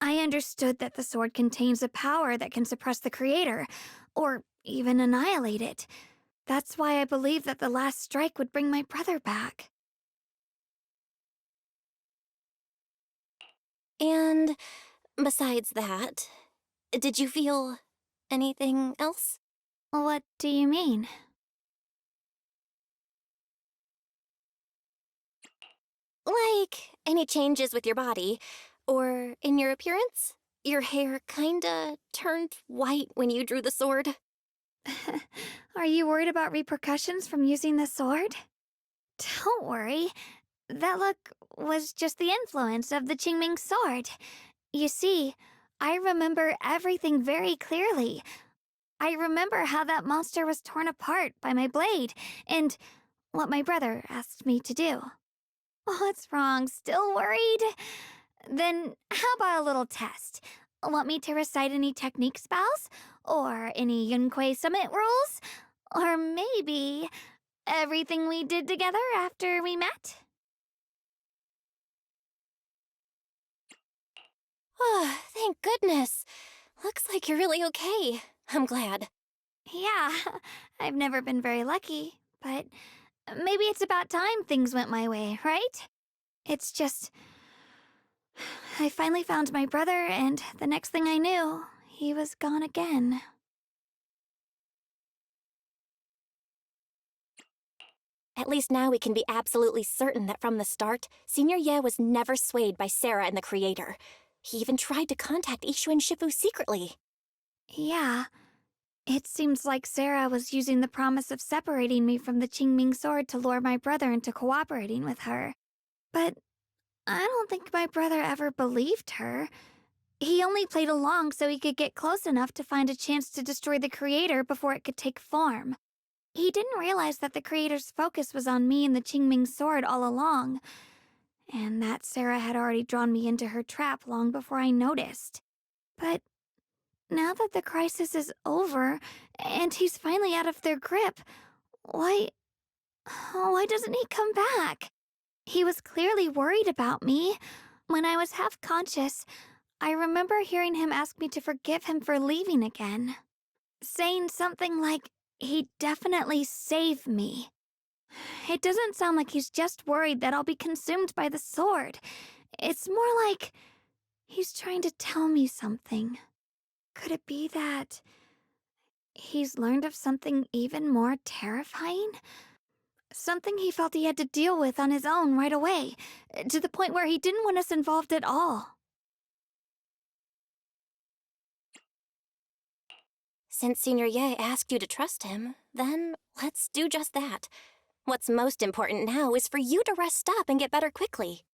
I understood that the sword contains a power that can suppress the Creator, or even annihilate it. That's why I believed that the last strike would bring my brother back. And besides that, did you feel anything else? What do you mean? Like any changes with your body or in your appearance? Your hair kinda turned white when you drew the sword. Are you worried about repercussions from using the sword? Don't worry. That look was just the influence of the Qingming sword. You see, I remember everything very clearly. I remember how that monster was torn apart by my blade, and what my brother asked me to do. What's wrong? Still worried? Then how about a little test? Want me to recite any technique spells? Or any Yunquei Summit rules? Or maybe everything we did together after we met? Oh, thank goodness. Looks like you're really okay. I'm glad. Yeah, I've never been very lucky, but maybe it's about time things went my way, right? It's just... I finally found my brother, and the next thing I knew, he was gone again. At least now we can be absolutely certain that from the start, Senior Ye was never swayed by Sarah and the Creator. He even tried to contact Ishu and Shifu secretly. Yeah. It seems like Sarah was using the promise of separating me from the Qingming sword to lure my brother into cooperating with her. But I don't think my brother ever believed her. He only played along so he could get close enough to find a chance to destroy the Creator before it could take form. He didn't realize that the Creator's focus was on me and the Qingming sword all along, and that Sarah had already drawn me into her trap long before I noticed. But now that the crisis is over, and he's finally out of their grip, why doesn't he come back? He was clearly worried about me. When I was half conscious, I remember hearing him ask me to forgive him for leaving again, saying something like he'd definitely save me. It doesn't sound like he's just worried that I'll be consumed by the sword. It's more like he's trying to tell me something. Could it be that he's learned of something even more terrifying? Something he felt he had to deal with on his own right away, to the point where he didn't want us involved at all. Since Senior Ye asked you to trust him, then let's do just that. What's most important now is for you to rest up and get better quickly.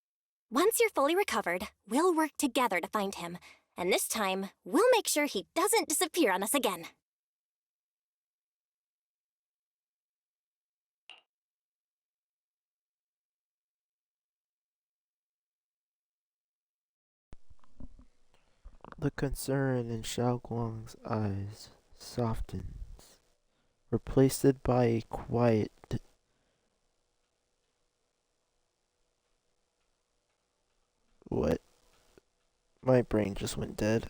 Once you're fully recovered, we'll work together to find him. And this time, we'll make sure he doesn't disappear on us again. The concern in Xiaoguang's eyes softens, replaced by a quiet what? My brain just went dead.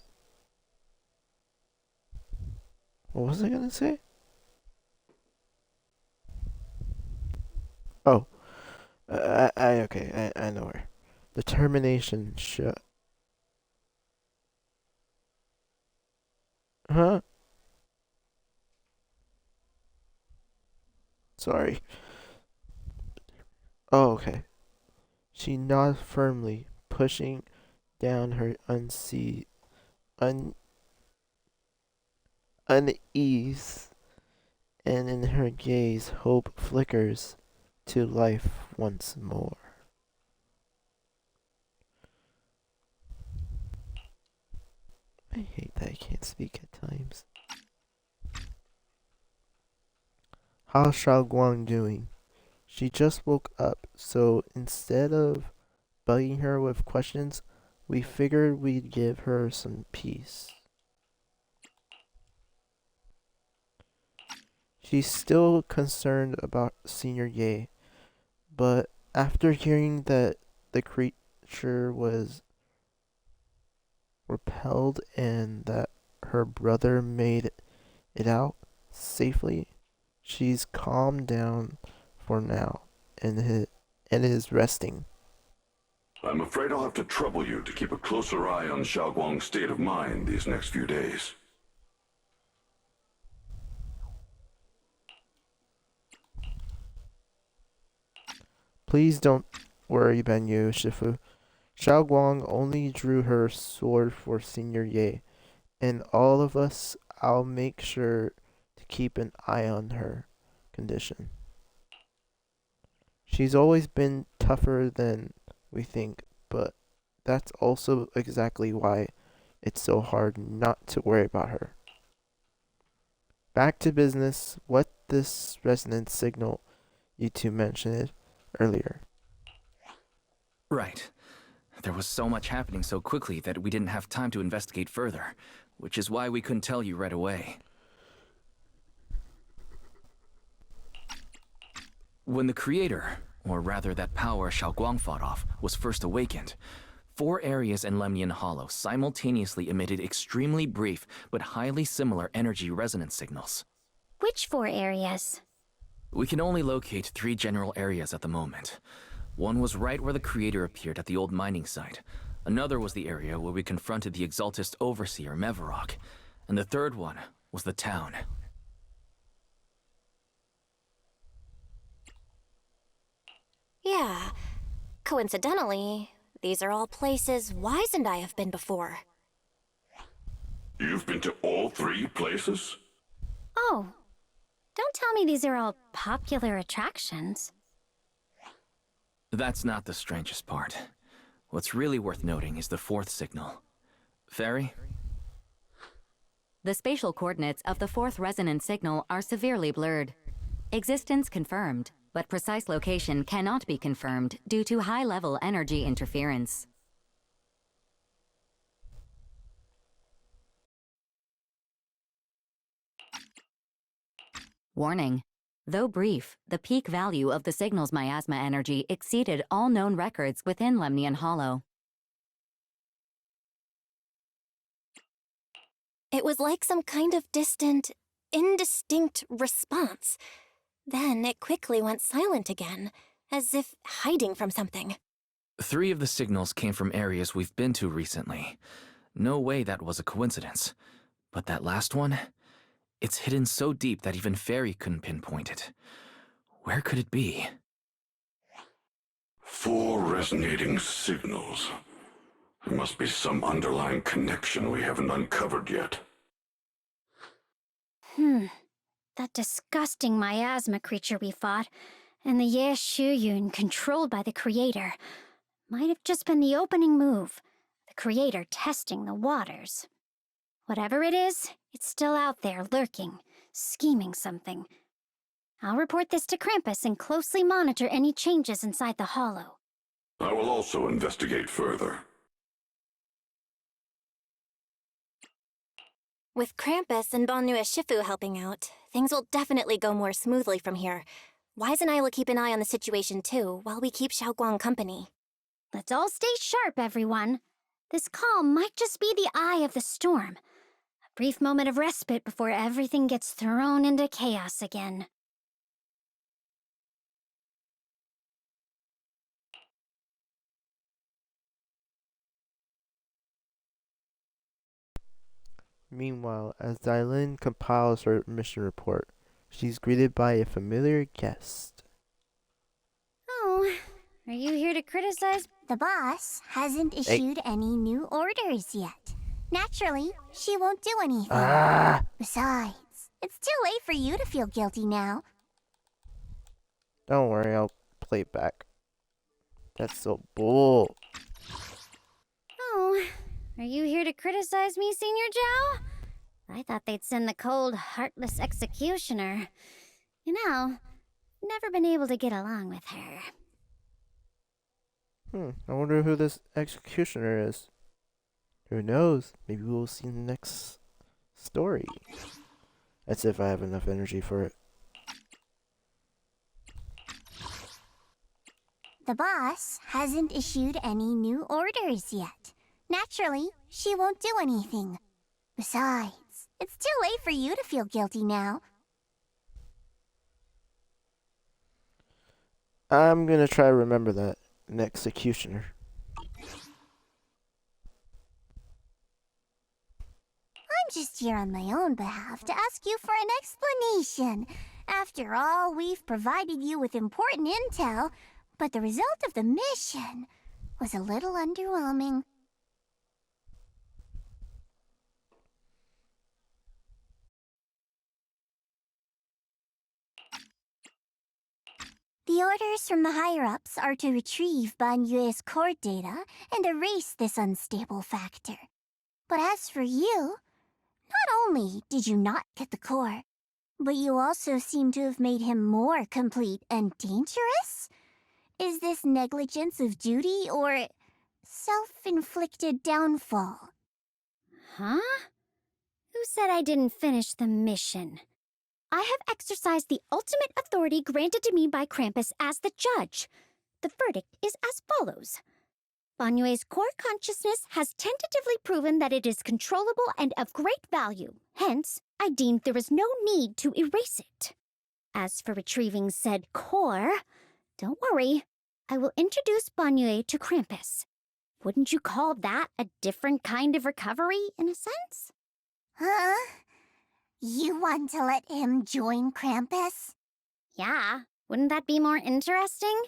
What was I gonna say? Oh, I know where. Determination Huh? Sorry. Oh, okay. She nodded firmly, pushing down her unease, and in her gaze hope flickers to life once more. I hate that I can't speak at times. How's Xiaoguang doing? She just woke up, so instead of bugging her with questions, we figured we'd give her some peace. She's still concerned about Senior Ye, but after hearing that the creature was repelled and that her brother made it out safely, she's calmed down for now and is resting. I'm afraid I'll have to trouble you to keep a closer eye on Xiaoguang's state of mind these next few days. Please don't worry, Banyu Shifu. Xiaoguang only drew her sword for Senior Ye, and all of us, I'll make sure to keep an eye on her condition. She's always been tougher than we think, but that's also exactly why it's so hard not to worry about her. Back to business, what this resonance signal you two mentioned earlier. Right. There was so much happening so quickly that we didn't have time to investigate further, which is why we couldn't tell you right away. When the creator, or rather that power Xiaoguang fought off, was first awakened, 4 areas in Lemnian Hollow simultaneously emitted extremely brief but highly similar energy resonance signals. Which 4 areas? We can only locate 3 general areas at the moment. One was right where the creator appeared at the old mining site. Another was the area where we confronted the Exaltist Overseer, Mevarok. And the third one was the town. Yeah. Coincidentally, these are all places Wise and I have been before. You've been to all 3 places? Oh, don't tell me these are all popular attractions. That's not the strangest part. What's really worth noting is the 4th signal. Fairy? The spatial coordinates of the 4th resonance signal are severely blurred. Existence confirmed, but precise location cannot be confirmed due to high-level energy interference. Warning. Though brief, the peak value of the signal's miasma energy exceeded all known records within Lemnian Hollow. It was like some kind of distant, indistinct response. Then it quickly went silent again, as if hiding from something. 3 of the signals came from areas we've been to recently. No way that was a coincidence. But that last one? It's hidden so deep that even Fairy couldn't pinpoint it. Where could it be? 4 resonating signals. There must be some underlying connection we haven't uncovered yet. That disgusting miasma creature we fought, and the Ye Shuyun controlled by the Creator, might have just been the opening move. The Creator testing the waters. Whatever it is, it's still out there lurking, scheming something. I'll report this to Krampus and closely monitor any changes inside the hollow. I will also investigate further. With Krampus and Banyu Shifu helping out, things will definitely go more smoothly from here. Wise and I will keep an eye on the situation too, while we keep Xiaoguang company. Let's all stay sharp, everyone. This calm might just be the eye of the storm. A brief moment of respite before everything gets thrown into chaos again. Meanwhile, as Dylan compiles her mission report, she's greeted by a familiar guest. Oh, are you here to criticize? The boss hasn't issued any new orders yet. Naturally, she won't do anything. Besides, it's too late for you to feel guilty now. Don't worry, I'll play it back. That's so bull. Oh, are you here to criticize me, Senior Zhao? I thought they'd send the cold, heartless executioner. You know, never been able to get along with her. I wonder who this executioner is. Who knows? Maybe we'll see in the next story. That's if I have enough energy for it. The boss hasn't issued any new orders yet. Naturally, she won't do anything. Besides, it's too late for you to feel guilty now. I'm gonna try to remember that. An executioner. I'm just here on my own behalf to ask you for an explanation. After all, we've provided you with important intel, but the result of the mission was a little underwhelming. The orders from the higher-ups are to retrieve Banyue's core data and erase this unstable factor. But as for you, not only did you not get the core, but you also seem to have made him more complete and dangerous? Is this negligence of duty or self-inflicted downfall? Huh? Who said I didn't finish the mission? I have exercised the ultimate authority granted to me by Krampus as the judge. The verdict is as follows. Banyue's core consciousness has tentatively proven that it is controllable and of great value. Hence, I deemed there was no need to erase it. As for retrieving said core, don't worry. I will introduce Banyue to Krampus. Wouldn't you call that a different kind of recovery, in a sense? Huh? You want to let him join Krampus? Yeah, wouldn't that be more interesting?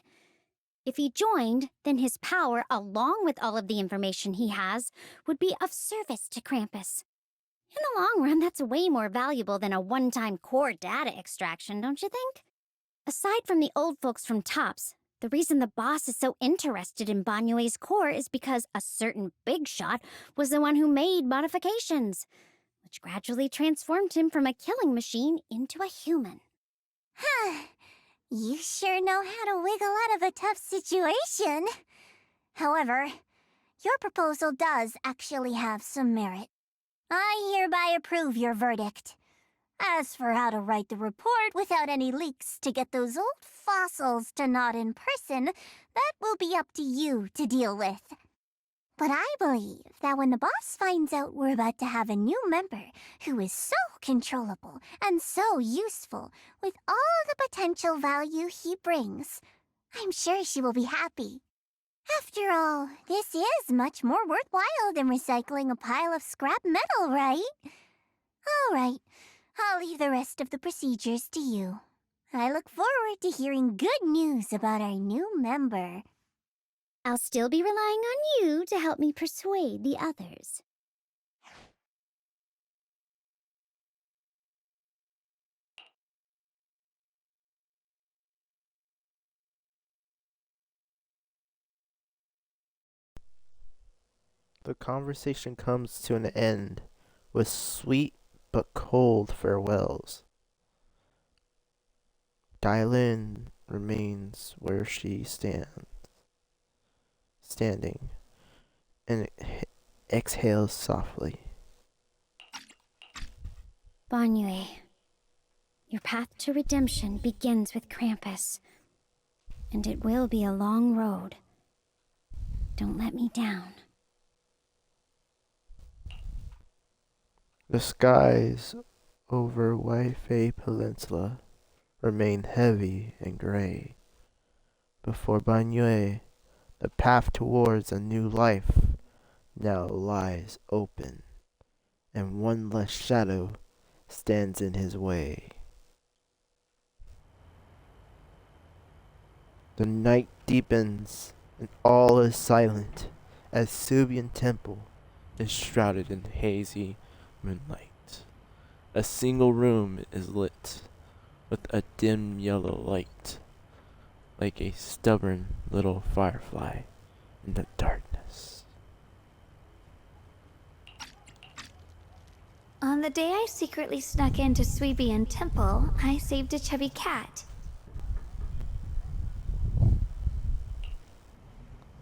If he joined, then his power, along with all of the information he has, would be of service to Krampus. In the long run, that's way more valuable than a one-time core data extraction, don't you think? Aside from the old folks from TOPS, the reason the boss is so interested in Banyue's core is because a certain big shot was the one who made modifications, which gradually transformed him from a killing machine into a human. Huh. You sure know how to wiggle out of a tough situation. However, your proposal does actually have some merit. I hereby approve your verdict. As for how to write the report without any leaks to get those old fossils to nod in person, that will be up to you to deal with. But I believe that when the boss finds out we're about to have a new member who is so controllable and so useful with all the potential value he brings, I'm sure she will be happy. After all, this is much more worthwhile than recycling a pile of scrap metal, right? All right, I'll leave the rest of the procedures to you. I look forward to hearing good news about our new member. I'll still be relying on you to help me persuade the others. The conversation comes to an end with sweet but cold farewells. Dylin remains where she standing, and exhales softly. Banyue, your path to redemption begins with Krampus, and it will be a long road. Don't let me down. The skies over Waifei Peninsula remain heavy and gray. Before Banyue, the path towards a new life now lies open, and one less shadow stands in his way. The night deepens, and all is silent as Subian Temple is shrouded in hazy moonlight. A single room is lit with a dim yellow light, like a stubborn little firefly in the darkness. On the day I secretly snuck into Subian Temple, I saved a chubby cat.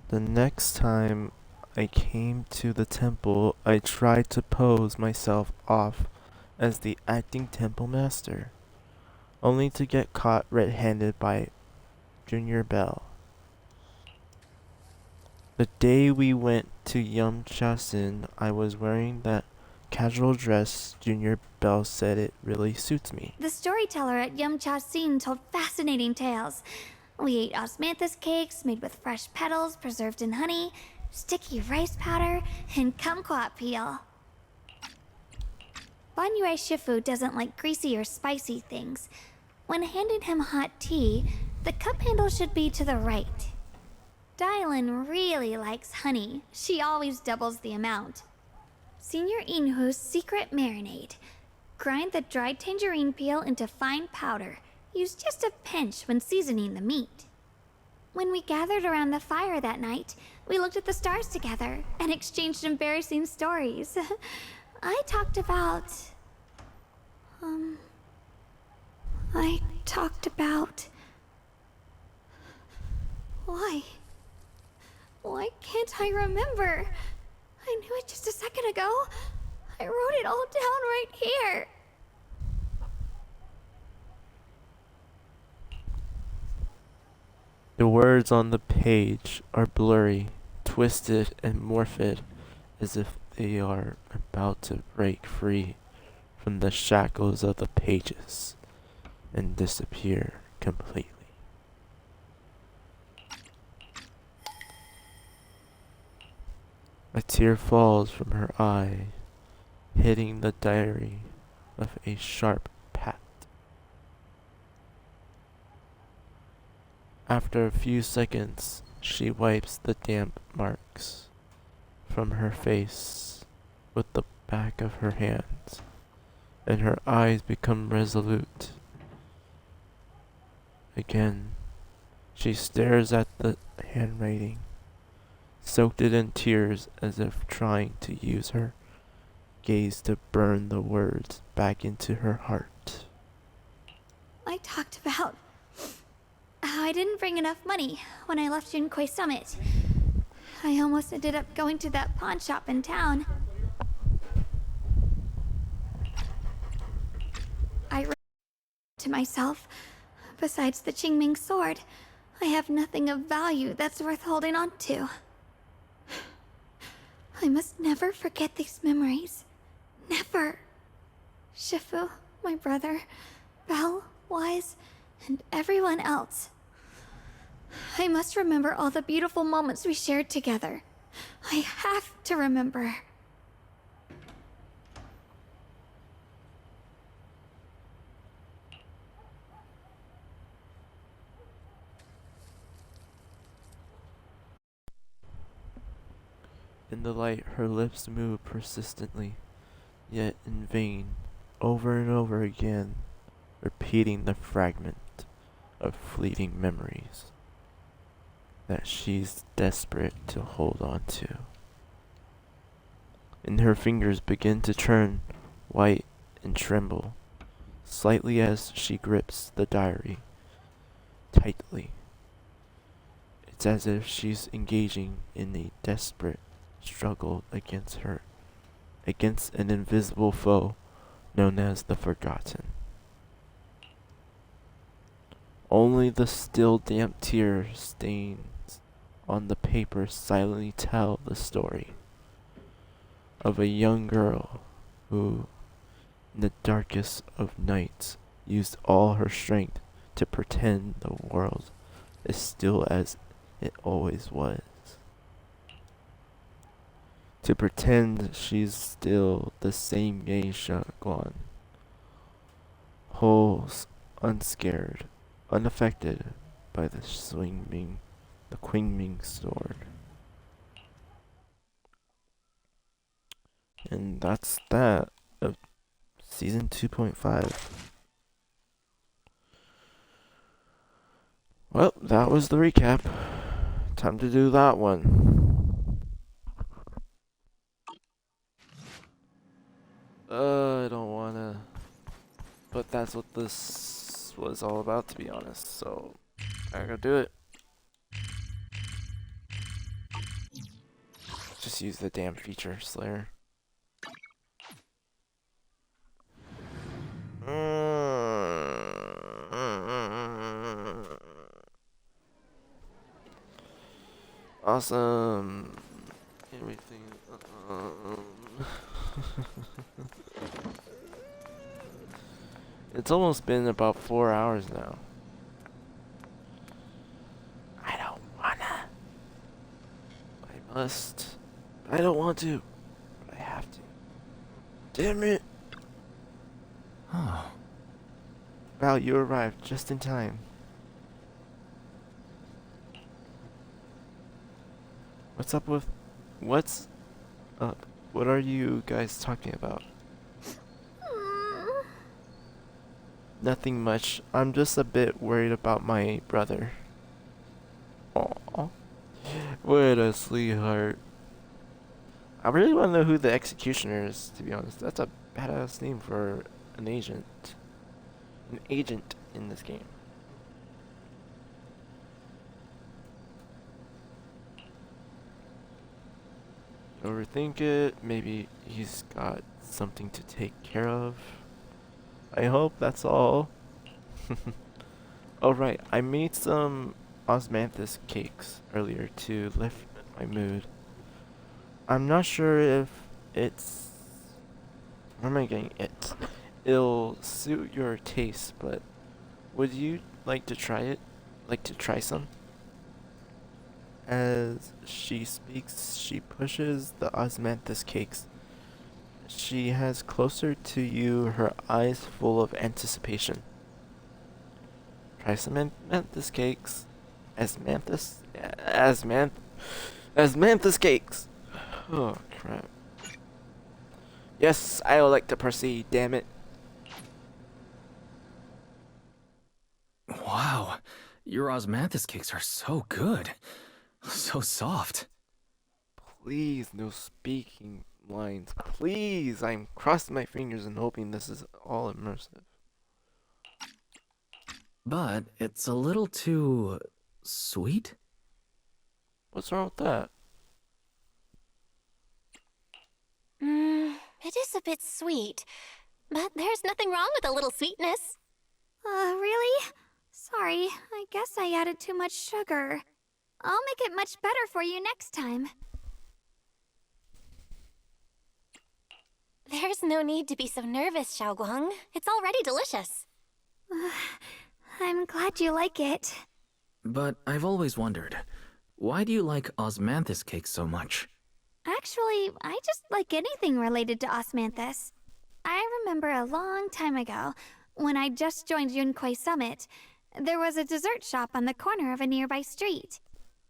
The next time I came to the temple, I tried to pose myself off as the acting temple master, only to get caught red-handed by Junior Bell. The day we went to Yumchasin, I was wearing that casual dress Junior Bell said it really suits me. The storyteller at Yumchasin told fascinating tales. We ate osmanthus cakes made with fresh petals preserved in honey, sticky rice powder, and kumquat peel. Banyue Shifu doesn't like greasy or spicy things. When handing him hot tea, the cup handle should be to the right. Dylan really likes honey. She always doubles the amount. Senior Inhu's secret marinade. Grind the dried tangerine peel into fine powder. Use just a pinch when seasoning the meat. When we gathered around the fire that night, we looked at the stars together and exchanged embarrassing stories. I talked about... Why? Why can't I remember? I knew it just a second ago. I wrote it all down right here. The words on the page are blurry, twisted, and morphed as if they are about to break free from the shackles of the pages and disappear completely. A tear falls from her eye, hitting the diary with a sharp pat. After a few seconds, she wipes the damp marks from her face with the back of her hand, and her eyes become resolute. Again, she stares at the handwriting, soaked it in tears as if trying to use her gaze to burn the words back into her heart. I talked about how I didn't bring enough money when I left Junkoi Summit. I almost ended up going to that pawn shop in town. I wrote to myself, besides the Qingming sword, I have nothing of value that's worth holding on to. I must never forget these memories. Never. Shifu, my brother, Belle, Wise, and everyone else. I must remember all the beautiful moments we shared together. I have to remember. In the light, her lips move persistently, yet in vain, over and over again, repeating the fragment of fleeting memories that she's desperate to hold on to. And her fingers begin to turn white and tremble, slightly as she grips the diary tightly. It's as if she's engaging in a desperate struggle against an invisible foe known as the Forgotten. Only the still damp tear stains on the paper silently tell the story of a young girl who, in the darkest of nights, used all her strength to pretend the world is still as it always was. To pretend she's still the same geisha Guan, whole, unscared, unaffected by the Qingming sword. And that's that of season 2.5. Well, that was the recap. Time to do that one. I don't wanna, but that's what this was all about, to be honest, so I gotta do it. Just use the damn feature slayer. Awesome. Everything. It's almost been about 4 hours now. I don't wanna. I must. I don't want to. But I have to. Damn it. Oh. Val, you arrived just in time. What's up? What are you guys talking about? Nothing much. I'm just a bit worried about my brother. Aww. What a sweetheart. I really want to know who the executioner is, to be honest. That's a badass name for an agent. An agent in this game. Overthink it. Maybe he's got something to take care of. I hope that's all. Oh right, I made some osmanthus cakes earlier to lift my mood. I'm not sure if it's... Where am I getting it? It'll suit your taste, but would you like to try it? Like to try some? As she speaks, she pushes the osmanthus cakes. She has closer to you, her eyes full of anticipation. Try some osmanthus cakes. Osmanthus cakes! Oh, crap. Yes, I would like to proceed, damn it. Wow, your osmanthus cakes are so good. So soft. Please, no speaking lines. Please, I'm crossing my fingers and hoping this is all immersive. But it's a little too... sweet? What's wrong with that? It is a bit sweet, but there's nothing wrong with a little sweetness. Really? Sorry, I guess I added too much sugar. I'll make it much better for you next time. There's no need to be so nervous, Xiaoguang. It's already delicious. I'm glad you like it. But I've always wondered, why do you like osmanthus cakes so much? Actually, I just like anything related to osmanthus. I remember a long time ago, when I just joined Yunquay Summit, there was a dessert shop on the corner of a nearby street.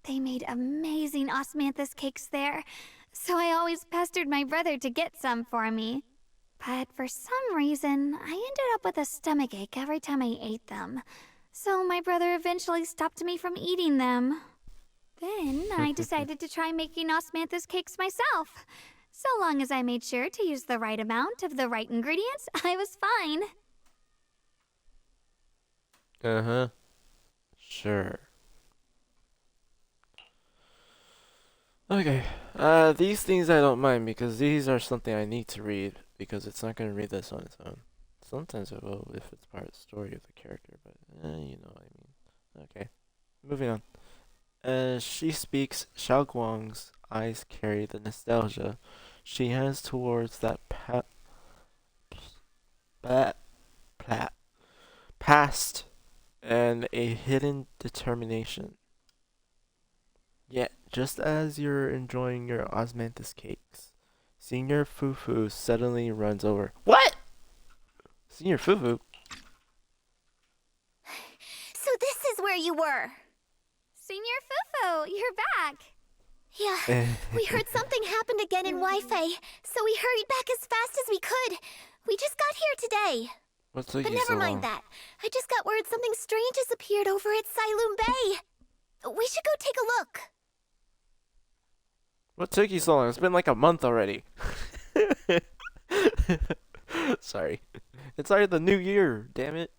They made amazing osmanthus cakes there, so I always pestered my brother to get some for me. But for some reason, I ended up with a stomachache every time I ate them. So my brother eventually stopped me from eating them. Then I decided to try making osmanthus cakes myself. So long as I made sure to use the right amount of the right ingredients, I was fine. Uh-huh. Sure. Okay. These things I don't mind because these are something I need to read because it's not going to read this on its own. Sometimes it will if it's part of the story of the character, but you know what I mean. Okay. Moving on. As she speaks, Xiaoguang's eyes carry the nostalgia she has towards that past and a hidden determination. Yet, just as you're enjoying your osmanthus cakes, Senior Fufu suddenly runs over. What? Senior Fufu? So this is where you were. Senior Fufu, you're back. Yeah, we heard something happened again in Wi-Fi, so we hurried back as fast as we could. We just got here today. What took But you never so mind long? that. I just got word something strange has appeared over at Siloom Bay. We should go take a look. What took you so long? It's been like a month already. Sorry. It's already the new year, damn it.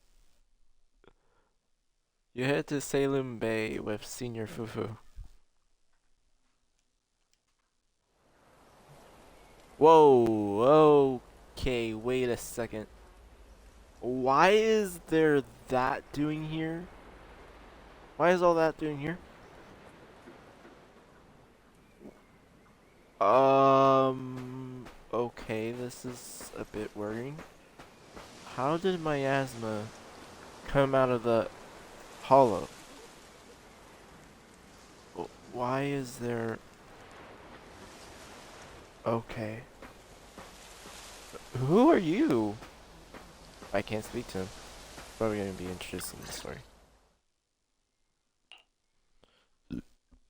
You head to Salem Bay with Senior Fufu. Whoa, okay, wait a second. Why is there that doing here? Why is all that doing here? Okay, this is a bit worrying. How did miasma come out of the hollow? Why is there... Okay. Who are you? I can't speak to him. Probably gonna be interested in the story.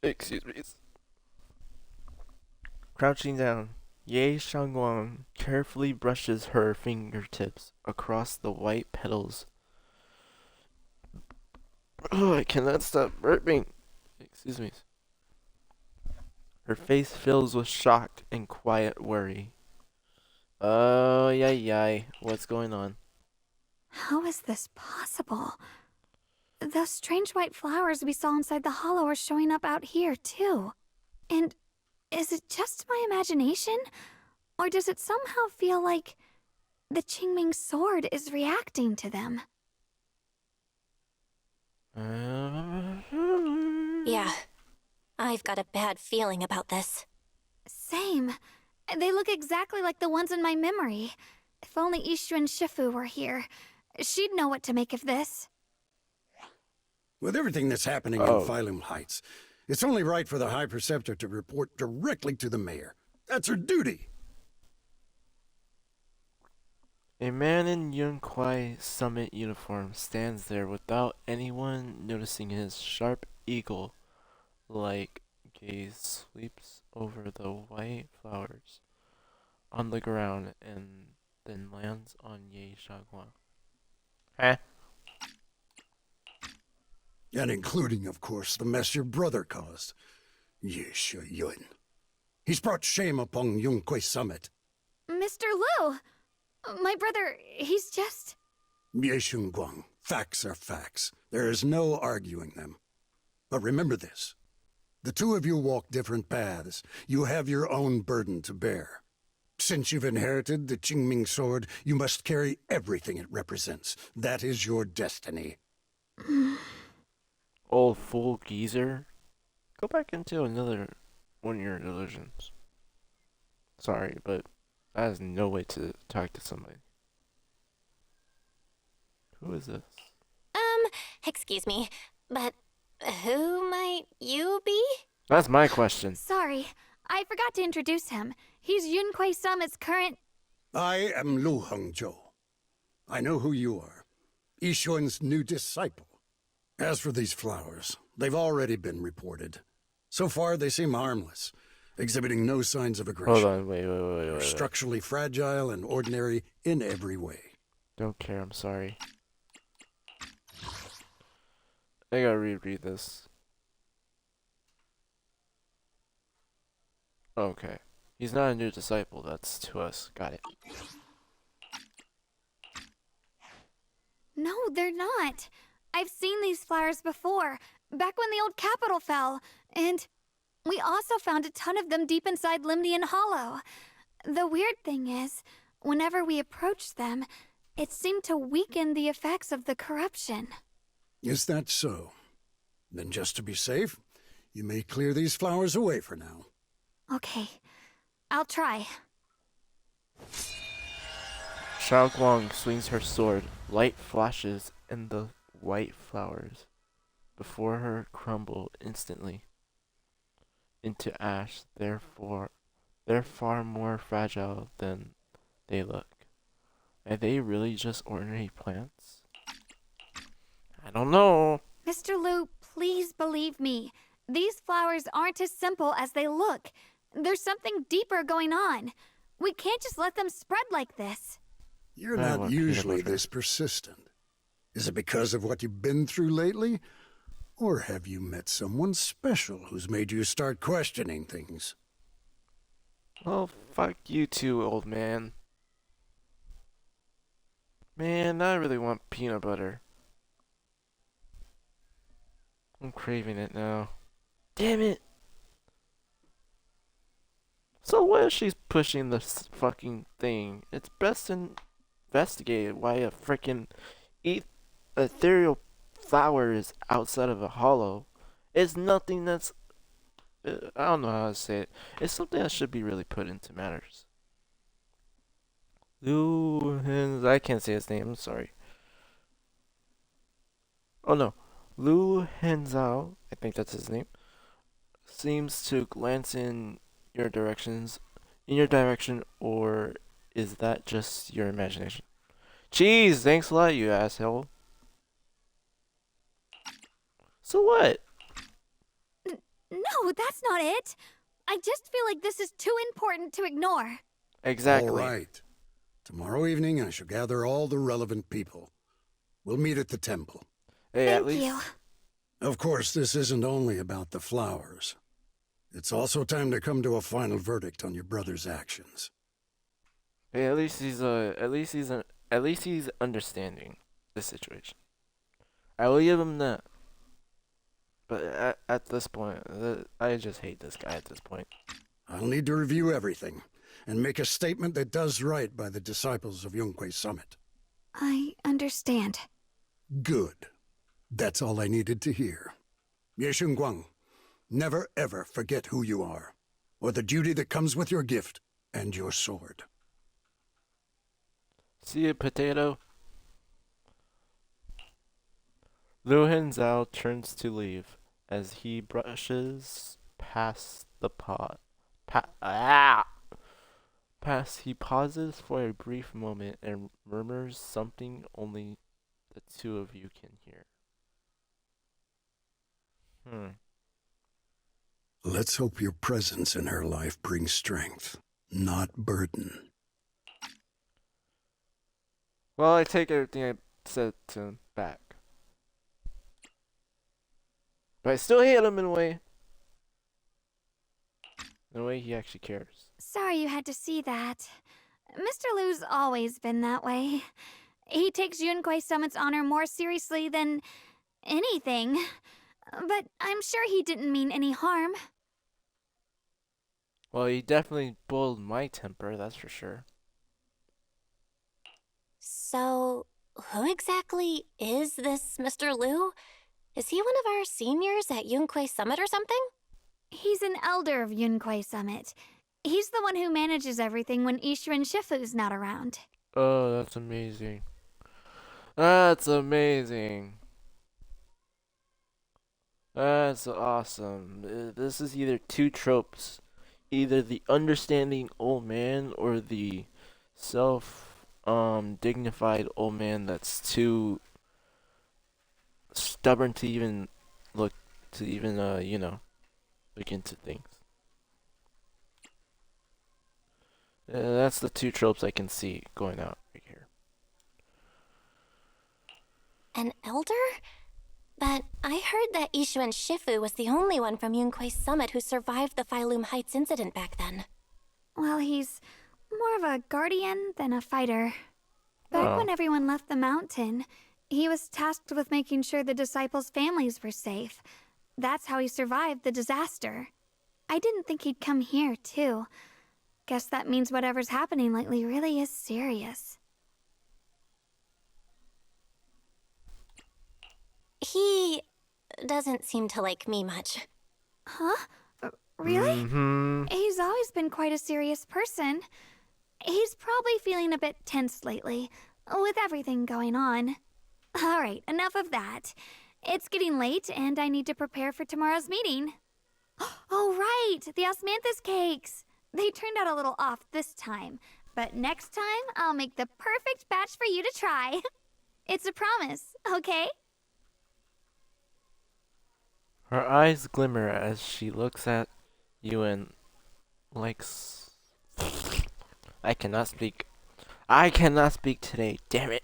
Excuse me. Crouching down, Ye Shangguang carefully brushes her fingertips across the white petals. Oh, I cannot stop burping. Excuse me. Her face fills with shock and quiet worry. Oh, yay. What's going on? How is this possible? Those strange white flowers we saw inside the hollow are showing up out here, too. And is it just my imagination? Or does it somehow feel like the Qingming sword is reacting to them? Yeah, I've got a bad feeling about this. Same. They look exactly like the ones in my memory. If only Yixuan Shifu were here, she'd know what to make of this. With everything that's happening in Phylum Heights, it's only right for the High Preceptor to report directly to the mayor. That's her duty. A man in Yunkwai Summit uniform stands there without anyone noticing his sharp eagle-like gaze sweeps over the white flowers on the ground and then lands on Ye Shangguang. Huh? And including, of course, the mess your brother caused. Ye Yun. He's brought shame upon Yunkwei Summit. Mr. Liu! My brother, he's just... Ye Shangguang, facts are facts. There is no arguing them. But remember this. The two of you walk different paths. You have your own burden to bear. Since you've inherited the Qingming sword, you must carry everything it represents. That is your destiny. Old fool geezer. Go back into another one of your delusions. Sorry, but that is no way to talk to somebody. Who is this? Excuse me, but who might you be? That's my question. Sorry, I forgot to introduce him. He's Yunkwei Summit's current... I am Lu Hengzhou. I know who you are. Yixuan's new disciple. As for these flowers, they've already been reported. So far, they seem harmless, exhibiting no signs of aggression. Hold on, wait. They're structurally fragile and ordinary in every way. Don't care, I'm sorry. I gotta reread this. Okay. He's not a new disciple, that's to us. Got it. No, they're not. I've seen these flowers before, back when the old capital fell, and we also found a ton of them deep inside Limnian Hollow. The weird thing is, whenever we approached them, it seemed to weaken the effects of the corruption. Is that so? Then just to be safe, you may clear these flowers away for now. Okay, I'll try. Xiao Guang swings her sword. Light flashes and the white flowers before her crumble instantly into ash. Therefore, they're far more fragile than they look. Are they really just ordinary plants? I don't know. Mr. Liu, please believe me. These flowers aren't as simple as they look. There's something deeper going on. We can't just let them spread like this. You're not usually this persistent. Is it because of what you've been through lately? Or have you met someone special who's made you start questioning things? Oh, fuck you too, old man. Man, I really want peanut butter. I'm craving it now. Damn it! So what if she's pushing this fucking thing? It's best investigated why a frickin' ethereal flower is outside of a hollow. It's nothing that's... I don't know how to say it. It's something that should be really put into matters. I can't say his name, I'm sorry. Oh no. Lu Henzhao, I think that's his name, seems to glance in your direction, or is that just your imagination? Jeez, thanks a lot, you asshole. So what? No, that's not it. I just feel like this is too important to ignore. Exactly. All right. Tomorrow evening, I shall gather all the relevant people. We'll meet at the temple. Hey, Thank you. Of course, this isn't only about the flowers. It's also time to come to a final verdict on your brother's actions. Hey, at least he's understanding the situation. I will give him that. But at this point, I just hate this guy at this point. I'll need to review everything and make a statement that does right by the disciples of Yunque Summit. I understand. Good. That's all I needed to hear. Ye Guang, never ever forget who you are, or the duty that comes with your gift and your sword. See you, potato. Liu Henzhao turns to leave as he brushes past the pot. He pauses for a brief moment and murmurs something only the two of you can hear. Let's hope your presence in her life brings strength, not burden. Well, I take everything I said to him back. But I still hate him in a way. In a way he actually cares. Sorry you had to see that. Mr. Liu's always been that way. He takes Yunque Summit's honor more seriously than anything. But I'm sure he didn't mean any harm. Well, he definitely boiled my temper, that's for sure. So, who exactly is this Mr. Liu? Is he one of our seniors at Yunque Summit or something? He's an elder of Yunque Summit. He's the one who manages everything when Ishuan Shifu's not around. Oh, that's amazing. That's amazing. That's awesome. This is either two tropes. Either the understanding old man or the dignified old man that's too stubborn to even look into things. That's the two tropes I can see going out right here. An elder? But I heard that Ishuan Shifu was the only one from Yunque Summit who survived the Phylum Heights incident back then. Well, he's more of a guardian than a fighter. Back when everyone left the mountain, he was tasked with making sure the disciples' families were safe. That's how he survived the disaster. I didn't think he'd come here, too. Guess that means whatever's happening lately really is serious. He doesn't seem to like me much. Huh? Really? Mm-hmm. He's always been quite a serious person. He's probably feeling a bit tense lately, with everything going on. Alright, enough of that. It's getting late, and I need to prepare for tomorrow's meeting. Oh, right! The osmanthus cakes! They turned out a little off this time, but next time I'll make the perfect batch for you to try. It's a promise, okay? Her eyes glimmer as she looks at you and likes. I cannot speak. I cannot speak today, damn it.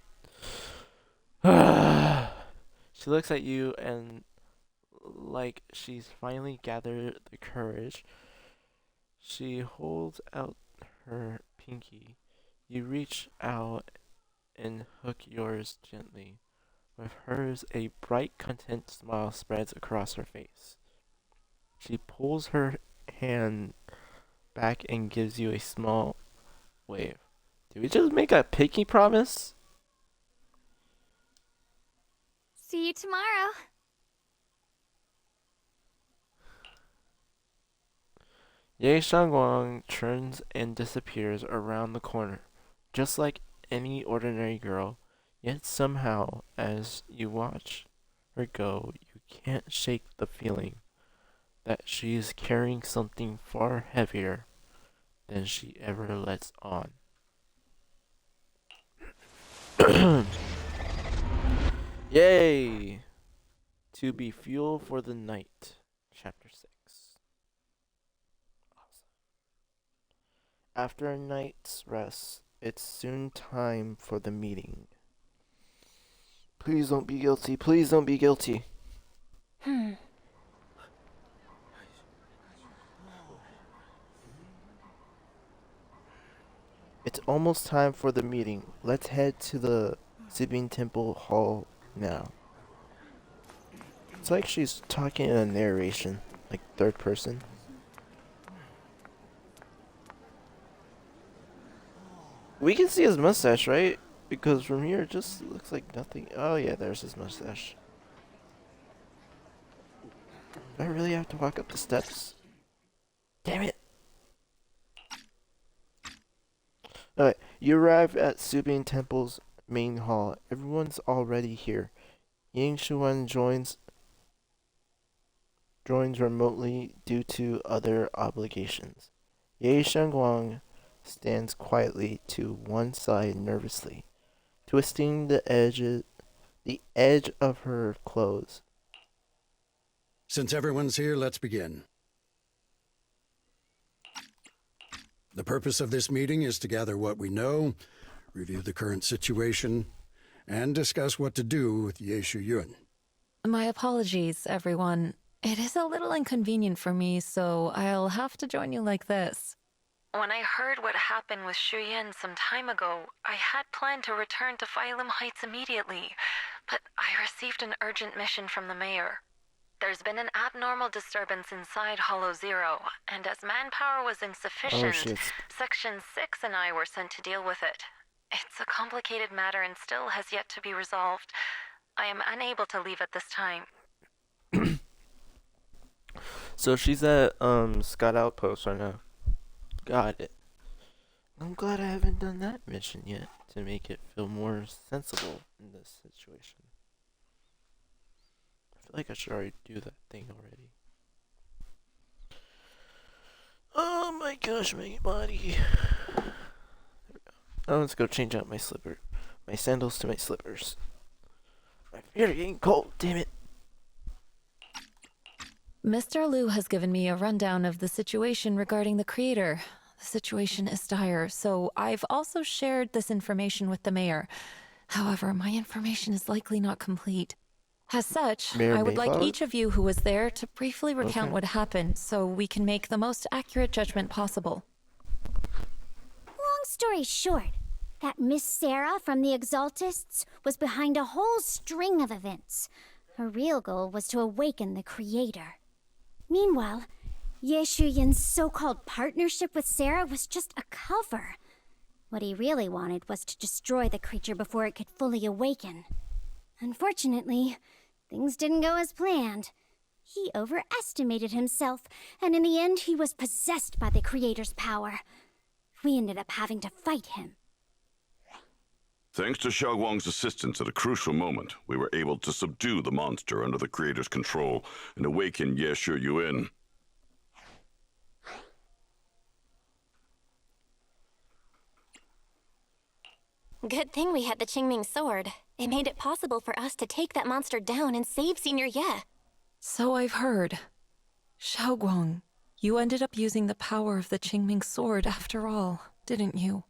She looks at you and like she's finally gathered the courage. She holds out her pinky. You reach out and hook yours gently. With hers, a bright, content smile spreads across her face. She pulls her hand back and gives you a small wave. Did we just make a pinky promise? See you tomorrow. Ye Shangguang turns and disappears around the corner, just like any ordinary girl. Yet somehow, as you watch her go, you can't shake the feeling that she is carrying something far heavier than she ever lets on. Yay! To be fuel for the night. Chapter 6. Awesome. After a night's rest, it's soon time for the meeting. Please don't be guilty. Please don't be guilty. It's almost time for the meeting. Let's head to the Sibing Temple Hall now. It's like she's talking in a narration, like third person. We can see his mustache, right? Because from here it just looks like nothing. Oh yeah, there's his mustache. Do I really have to walk up the steps? Damn it! Alright, you arrive at Subing Temple's main hall. Everyone's already here. Ying Shuan joins remotely due to other obligations. Ye Shangguang stands quietly to one side nervously, twisting the edge of her clothes. Since everyone's here, let's begin. The purpose of this meeting is to gather what we know, review the current situation, and discuss what to do with Ye Shuyun. My apologies, everyone. It is a little inconvenient for me, so I'll have to join you like this. When I heard what happened with Shuyan some time ago, I had planned to return to Phylum Heights immediately, but I received an urgent mission from the mayor. There's been an abnormal disturbance inside Hollow Zero, and as manpower was insufficient, Section 6 and I were sent to deal with it. It's a complicated matter and still has yet to be resolved. I am unable to leave at this time. So she's at Scott Outpost right now. Got it. I'm glad I haven't done that mission yet to make it feel more sensible in this situation. I feel like I should already do that thing already. Oh my gosh, my body. There we go. Now let's go change out my sandals to my slippers. My feet are getting cold, damn it. Mr. Liu has given me a rundown of the situation regarding the creator. The situation is dire, so I've also shared this information with the mayor. However, my information is likely not complete. As such, I would like each of you who was there to briefly recount what happened so we can make the most accurate judgment possible. Long story short, that Miss Sarah from the Exaltists was behind a whole string of events. Her real goal was to awaken the creator. Meanwhile, Ye Shuyin's so-called partnership with Sarah was just a cover. What he really wanted was to destroy the creature before it could fully awaken. Unfortunately, things didn't go as planned. He overestimated himself, and in the end he was possessed by the creator's power. We ended up having to fight him. Thanks to Xiaoguang's assistance at a crucial moment, we were able to subdue the monster under the creator's control and awaken Ye Shuyun. Good thing we had the Qingming sword. It made it possible for us to take that monster down and save Senior Ye. So I've heard. Xiaoguang, you ended up using the power of the Qingming sword after all, didn't you?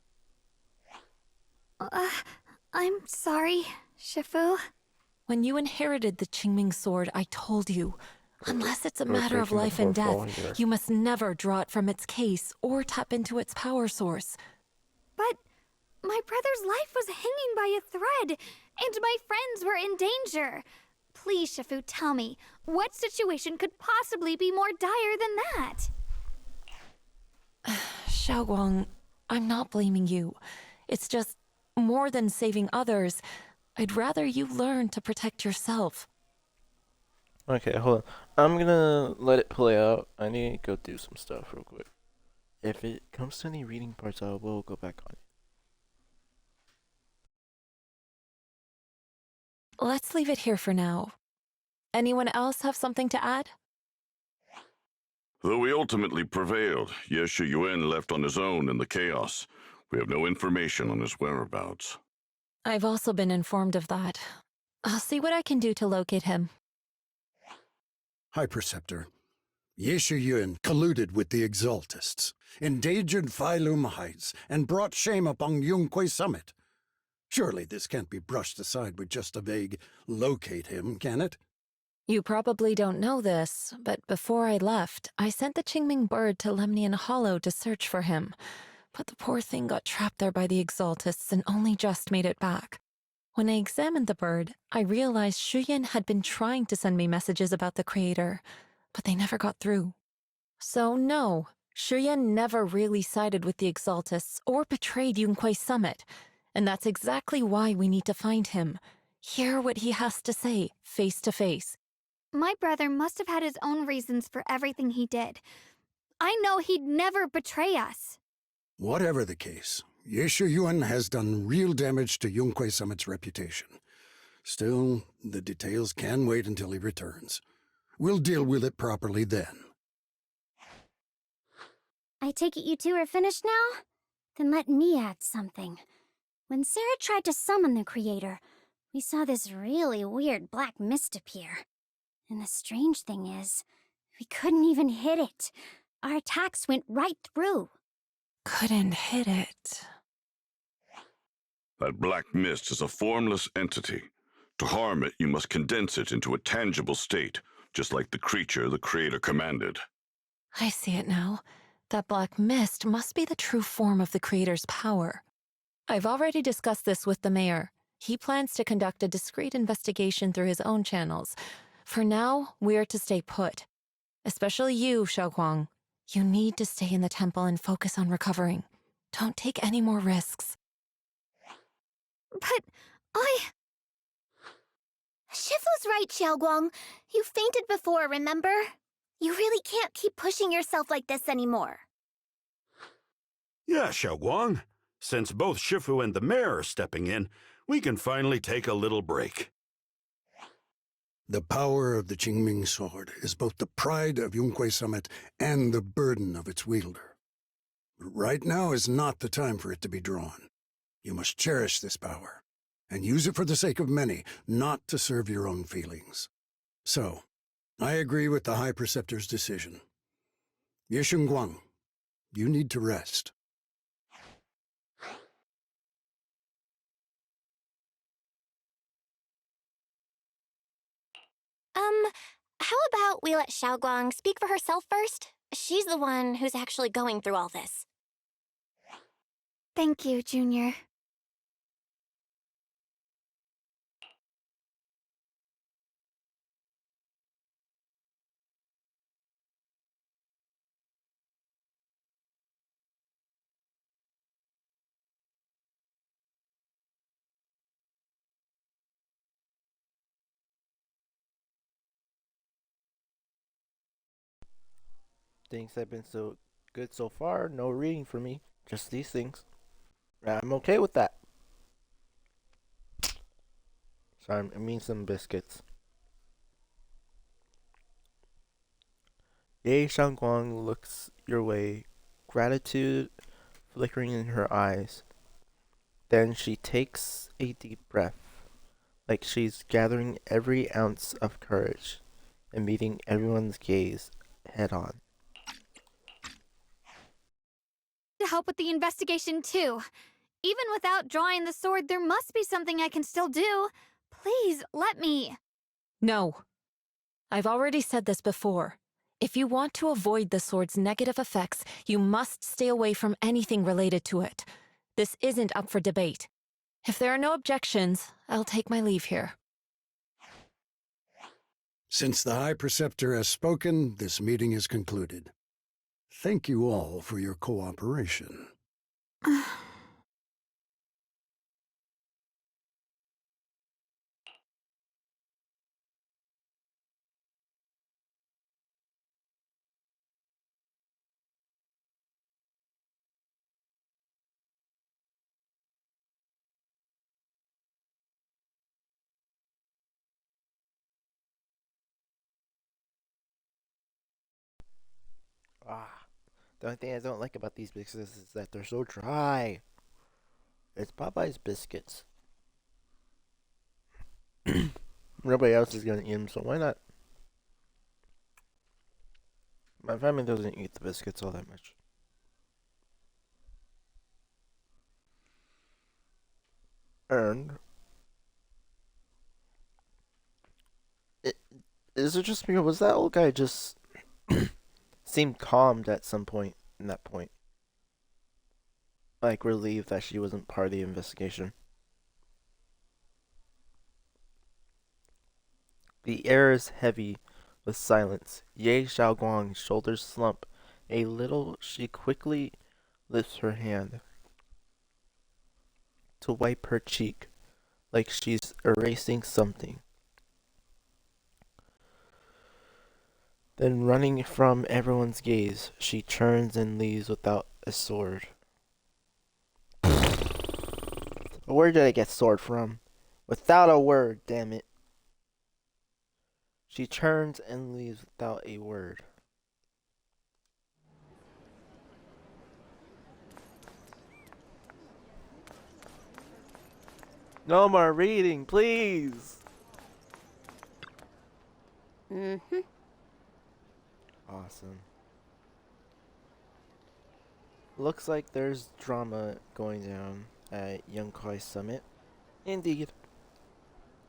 I'm sorry, Shifu. When you inherited the Qingming sword, I told you, unless it's a matter of life and death, you must never draw it from its case or tap into its power source. But my brother's life was hanging by a thread, and my friends were in danger. Please, Shifu, tell me, what situation could possibly be more dire than that? Xiaoguang, I'm not blaming you. It's just, more than saving others, I'd rather you learn to protect yourself. Okay, hold on. I'm gonna let it play out. I need to go do some stuff real quick. If it comes to any reading parts, I will go back on it. Let's leave it here for now. Anyone else have something to add? Though we ultimately prevailed, Ye Shuyun left on his own in the chaos. We have no information on his whereabouts. I've also been informed of that. I'll see what I can do to locate him. High Preceptor, Yeshu Yun colluded with the Exaltists, endangered Phylum Heights, and brought shame upon Yunque Summit. Surely this can't be brushed aside with just a vague locate him, can it? You probably don't know this, but before I left, I sent the Qingming bird to Lemnian Hollow to search for him. But the poor thing got trapped there by the Exaltists and only just made it back. When I examined the bird, I realized Shuyan had been trying to send me messages about the Creator, but they never got through. So no, Shuyan never really sided with the Exaltists or betrayed Yunque Summit, and that's exactly why we need to find him. Hear what he has to say, face to face. My brother must have had his own reasons for everything he did. I know he'd never betray us. Whatever the case, Yeshu Yuan has done real damage to Yunque Summit's reputation. Still, the details can wait until he returns. We'll deal with it properly then. I take it you two are finished now? Then let me add something. When Sarah tried to summon the Creator, we saw this really weird black mist appear. And the strange thing is, we couldn't even hit it. Our attacks went right through. Couldn't hit it. That black mist is a formless entity. To harm it, you must condense it into a tangible state, just like the creature the Creator commanded. I see it now. That black mist must be the true form of the Creator's power. I've already discussed this with the mayor. He plans to conduct a discreet investigation through his own channels. For now, we're to stay put. Especially you, Xiaoguang. You need to stay in the temple and focus on recovering. Don't take any more risks. But Shifu's right, Xiaoguang. You fainted before, remember? You really can't keep pushing yourself like this anymore. Yeah, Xiaoguang. Since both Shifu and the mayor are stepping in, we can finally take a little break. The power of the Qingming sword is both the pride of Yunque Summit and the burden of its wielder. But right now is not the time for it to be drawn. You must cherish this power, and use it for the sake of many, not to serve your own feelings. So, I agree with the High Preceptor's decision. Yeshun Guang, you need to rest. How about we let Xiaoguang speak for herself first? She's the one who's actually going through all this. Thank you, Junior. Things have been so good so far. No reading for me. Just these things. I'm okay with that. Sorry, I mean some biscuits. Ye Shangguang looks your way, gratitude flickering in her eyes. Then she takes a deep breath, like she's gathering every ounce of courage and meeting everyone's gaze head on. To help with the investigation, too. Even without drawing the sword, there must be something I can still do. Please, let me. No. I've already said this before. If you want to avoid the sword's negative effects, you must stay away from anything related to it. This isn't up for debate. If there are no objections, I'll take my leave here. Since the High Preceptor has spoken, this meeting is concluded. Thank you all for your cooperation. The only thing I don't like about these biscuits is that they're so dry. It's Popeye's biscuits. Nobody else is gonna eat them, so why not? My family doesn't eat the biscuits all that much. And is it just me, or was that old guy just seemed calmed at some point in that point? Like relieved that she wasn't part of the investigation. The air is heavy with silence. Ye Xiaoguang's shoulders slump a little. She quickly lifts her hand to wipe her cheek like she's erasing something. Then, running from everyone's gaze, she turns and leaves without a sword. Where did I get sword from? Without a word, damn it. She turns and leaves without a word. No more reading, please. Mm-hmm. Awesome. Looks like there's drama going down at Yunkai Summit. Indeed.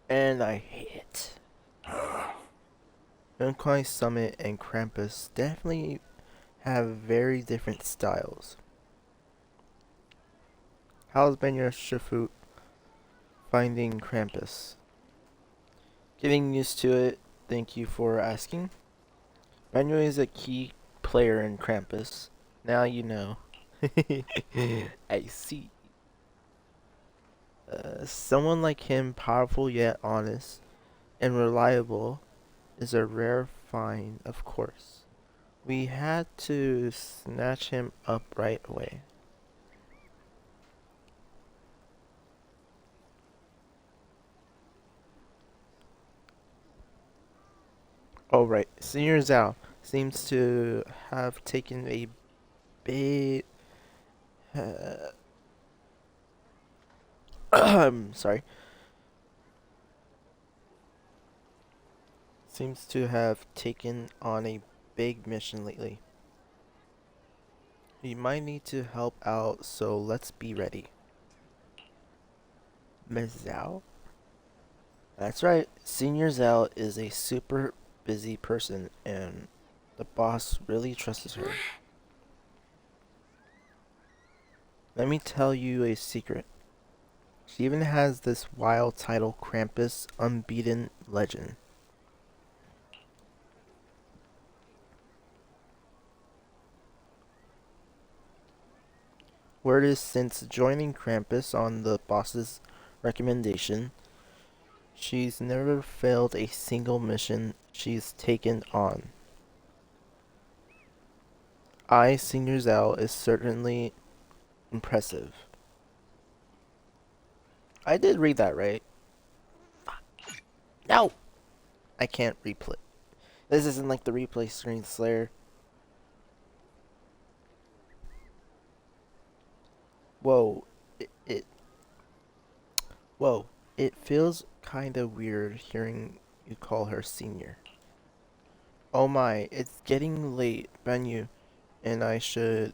And I hate it. Yunkai Summit and Krampus definitely have very different styles. How's been your Shifu finding Krampus? Getting used to it, thank you for asking. Benyo is a key player in Krampus. Now you know. I see. Someone like him, powerful yet honest and reliable, is a rare find, of course. We had to snatch him up right away. Oh right, Senior Zhao seems to have taken a big... sorry. Seems to have taken on a big mission lately. We might need to help out, so let's be ready. Ms. Zhao? That's right, Senior Zhao is a super busy person, and the boss really trusts her. Let me tell you a secret. She even has this wild title, Krampus Unbeaten Legend. Word is since joining Krampus on the boss's recommendation, she's never failed a single mission she's taken on. Senior Zhao is certainly impressive. I did read that right. No! I can't replay. This isn't like the replay screen, Slayer. Whoa. Whoa. It feels kinda weird hearing you call her senior. Oh my, it's getting late, Benyu, and I should...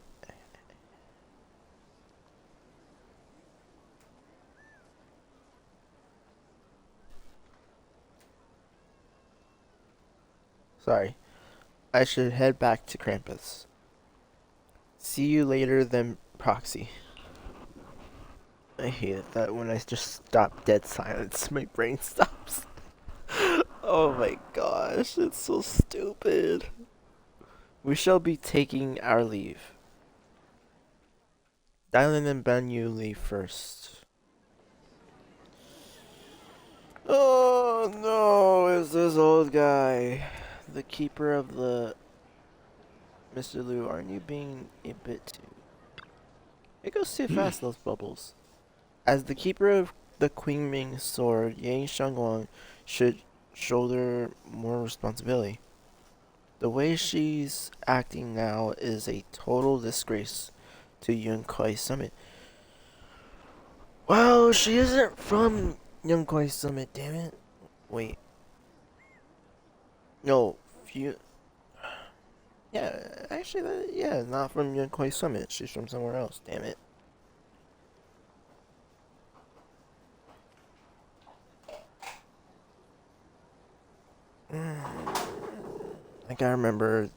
Sorry. I should head back to Krampus. See you later then, Proxy. I hate it that when I just stop dead silence, my brain stops. Oh my gosh, it's so stupid. We shall be taking our leave. Dylan and Benyu leave first. Oh no, it's this old guy. The keeper of the... Mr. Liu, aren't you being a bit too... It goes too fast, those bubbles. As the keeper of the Qingming sword, Yang Shangwang should shoulder more responsibility. The way she's acting now is a total disgrace to Yunkai Summit. Well, she isn't from Yunkai Summit, damn it. Wait. No, few. Yeah, actually, yeah, not from Yonkoi Summit. She's from somewhere else. Damn it. I gotta remember.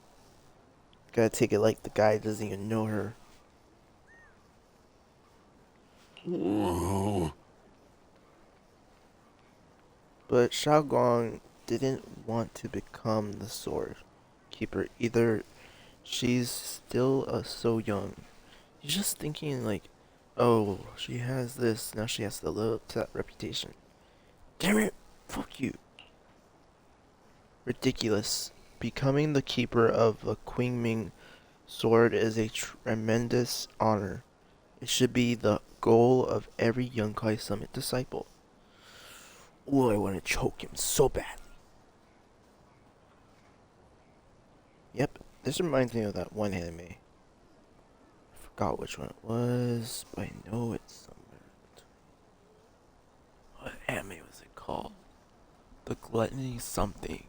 Gotta take it like the guy doesn't even know her. Whoa. But Xiaoguang didn't want to become the sword keeper either. She's still so young. He's just thinking like, oh, she has this, now she has to live up to that reputation. Damn it! Fuck you. Ridiculous. Becoming the keeper of a Qingming sword is a tremendous honor. It should be the goal of every Yunkai Summit disciple. Oh, I want to choke him so badly. Yep, this reminds me of that one anime. I forgot which one it was, but I know it's somewhere. What anime was it called? The Gluttony something.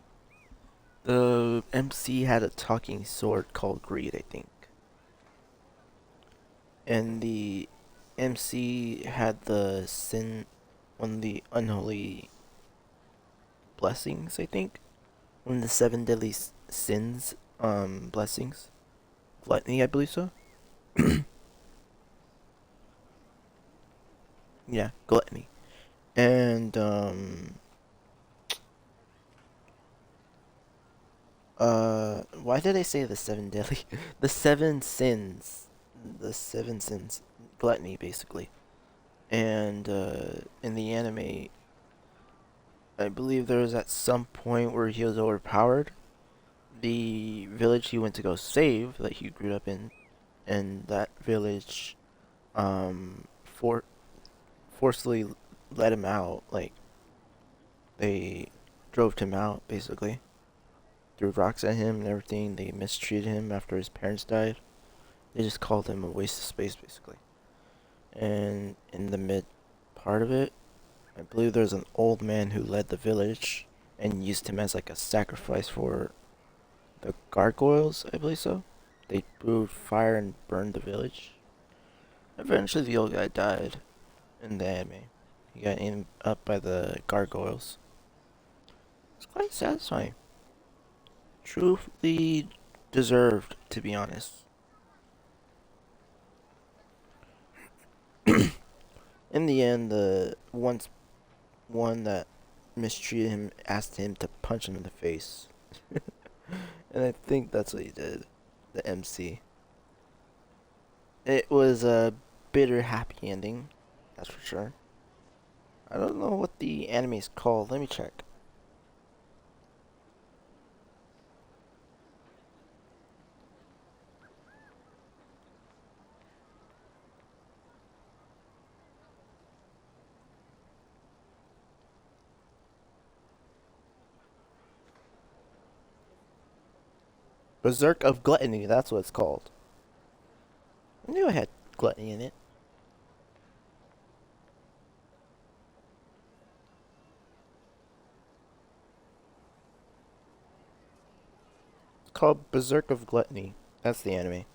The MC had a talking sword called Greed, I think. And the MC had the one of the unholy blessings, I think. One of the 7 deadly sins, blessings. Gluttony, I believe so. Yeah, gluttony. And, why did I say the 7 deadly? The 7 sins. The 7 sins. Gluttony, basically. And, in the anime, I believe there was at some point where he was overpowered. The village he went to go save, that he grew up in, and that village, forcefully let him out. Like, they drove him out, basically. Threw rocks at him and everything. They mistreated him after his parents died. They just called him a waste of space, basically. And in the mid part of it, I believe there's an old man who led the village and used him as like a sacrifice for the gargoyles, I believe so. They brewed fire and burned the village. Eventually the old guy died in the anime. He got eaten up by the gargoyles. It's quite satisfying. Truly deserved, to be honest. In the end, the one that mistreated him asked him to punch him in the face. And I think that's what he did. The MC. It was a bitter happy ending. That's for sure. I don't know what the anime is called. Let me check. Berserk of Gluttony, that's what it's called. I knew I had gluttony in it. It's called Berserk of Gluttony. That's the anime.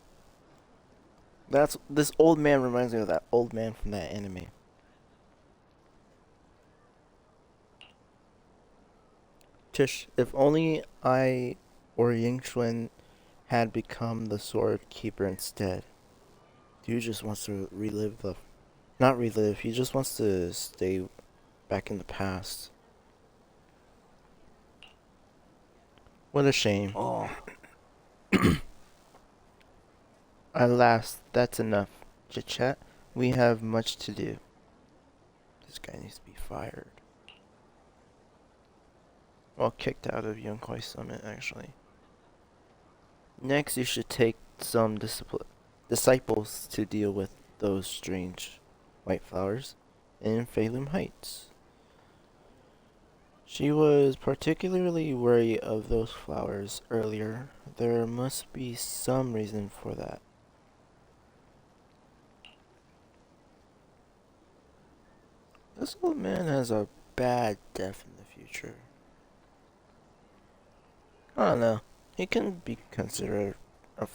This old man reminds me of that old man from that anime. Tish, if only I or Yingxuan had become the sword keeper instead. Dude just wants to relive the... Not relive, he just wants to stay back in the past. What a shame. Oh. Alas, that's enough. Chit-chat, we have much to do. This guy needs to be fired. Well, kicked out of Yonkoi Summit, actually. Next, you should take some disciples to deal with those strange white flowers in Phalum Heights. She was particularly wary of those flowers earlier. There must be some reason for that. This old man has a bad death in the future. I don't know. He can be considered a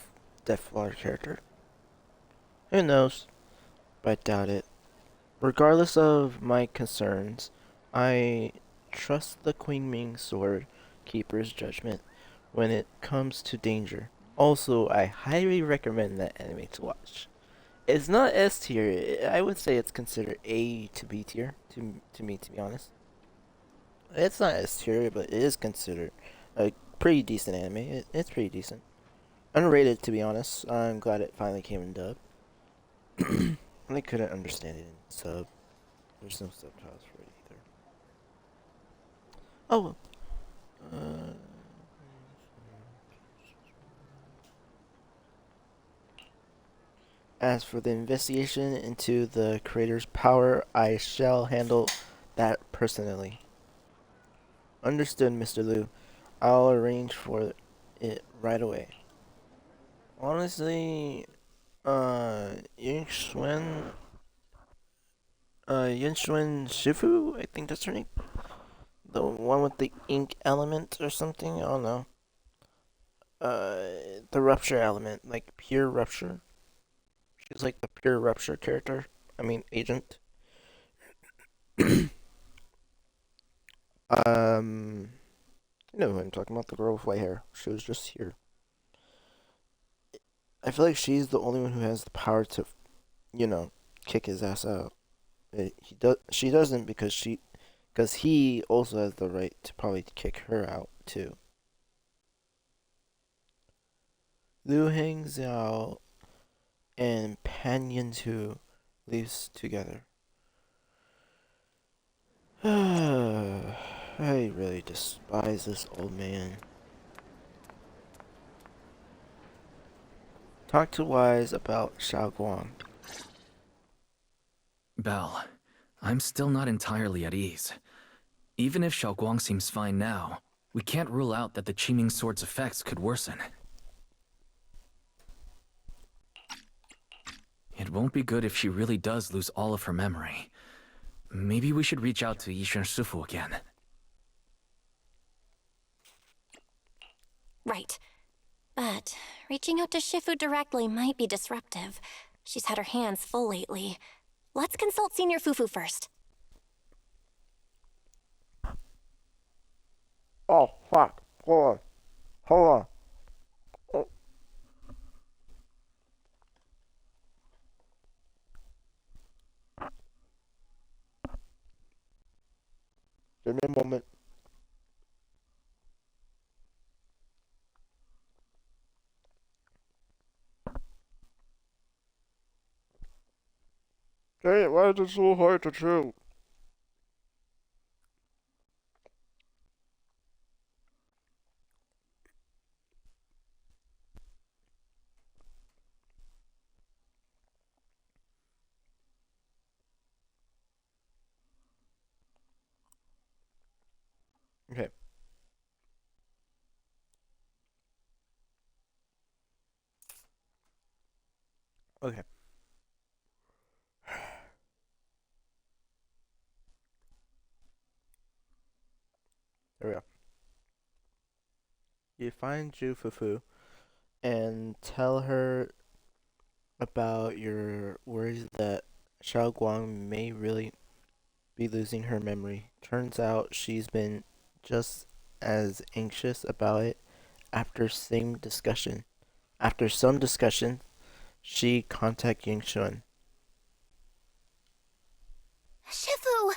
Death Water character. Who knows? But I doubt it. Regardless of my concerns, I trust the Queen Ming Sword Keeper's judgment when it comes to danger. Also, I highly recommend that anime to watch. It's not S tier. I would say it's considered A to B tier to me, to be honest. It's not S tier, but it is considered a pretty decent anime. It's pretty decent. Underrated, to be honest. I'm glad it finally came in dub. I couldn't understand it in sub. There's no subtitles for it either. Oh. As for the investigation into the creator's power, I shall handle that personally. Understood, Mr. Liu. I'll arrange for it right away. Honestly, Yinxuan Shifu, I think that's her name. The one with the ink element or something, I don't know. The rupture element, like pure rupture. She's like the pure rupture character. I mean, agent. You know who I'm talking about, the girl with white hair. She was just here. I feel like she's the only one who has the power to, kick his ass out. She doesn't because he also has the right to probably kick her out too. Liu hangs out and Pan Yin-tu leaves together. I really despise this old man. Talk to Wise about Xiaoguang. Belle, I'm still not entirely at ease. Even if Xiaoguang seems fine now, we can't rule out that the Qiming Sword's effects could worsen. It won't be good if she really does lose all of her memory. Maybe we should reach out to Yishan Shifu again. Right. But reaching out to Shifu directly might be disruptive. She's had her hands full lately. Let's consult Senior Fufu first. Oh, fuck. Hold on. Oh. Give me a moment. Dang it, why is it so hard to chew? Okay. Okay. There we go. You find Ju Fufu and tell her about your worries that Xiao Guang may really be losing her memory. Turns out she's been just as anxious about it after some discussion. After some discussion, she contacted Yingxuan. Shifu,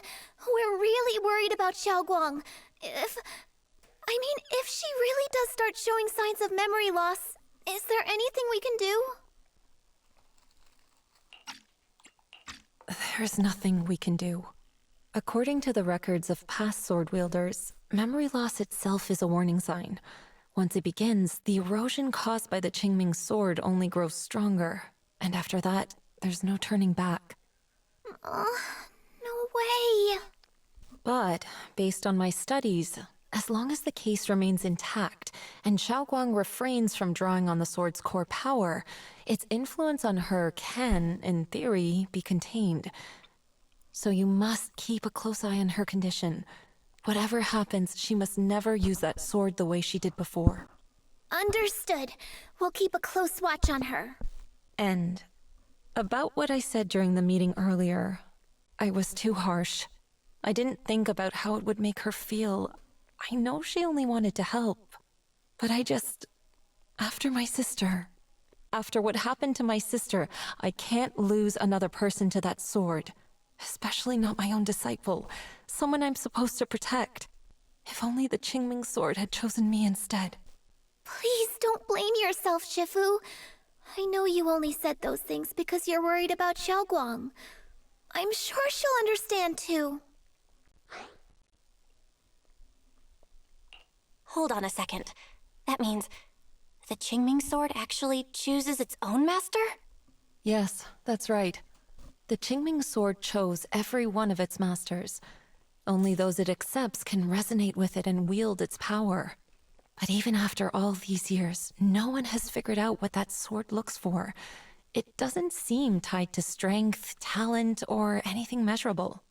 we're really worried about Xiaoguang. If she really does start showing signs of memory loss, is there anything we can do? There's nothing we can do. According to the records of past sword wielders, memory loss itself is a warning sign. Once it begins, the erosion caused by the Qingming sword only grows stronger, and after that, there's no turning back. No way. But, based on my studies, as long as the case remains intact, and Xiaoguang refrains from drawing on the sword's core power, its influence on her can, in theory, be contained. So you must keep a close eye on her condition. Whatever happens, she must never use that sword the way she did before. Understood. We'll keep a close watch on her. And about what I said during the meeting earlier, I was too harsh. I didn't think about how it would make her feel. I know she only wanted to help, but after my sister, after what happened to my sister, I can't lose another person to that sword. Especially not my own disciple, someone I'm supposed to protect. If only the Qingming sword had chosen me instead. Please don't blame yourself, Shifu. I know you only said those things because you're worried about Xiaoguang. I'm sure she'll understand too. Hold on a second. That means the Qingming sword actually chooses its own master? Yes, that's right. The Qingming sword chose every one of its masters. Only those it accepts can resonate with it and wield its power. But even after all these years, no one has figured out what that sword looks for. It doesn't seem tied to strength, talent, or anything measurable.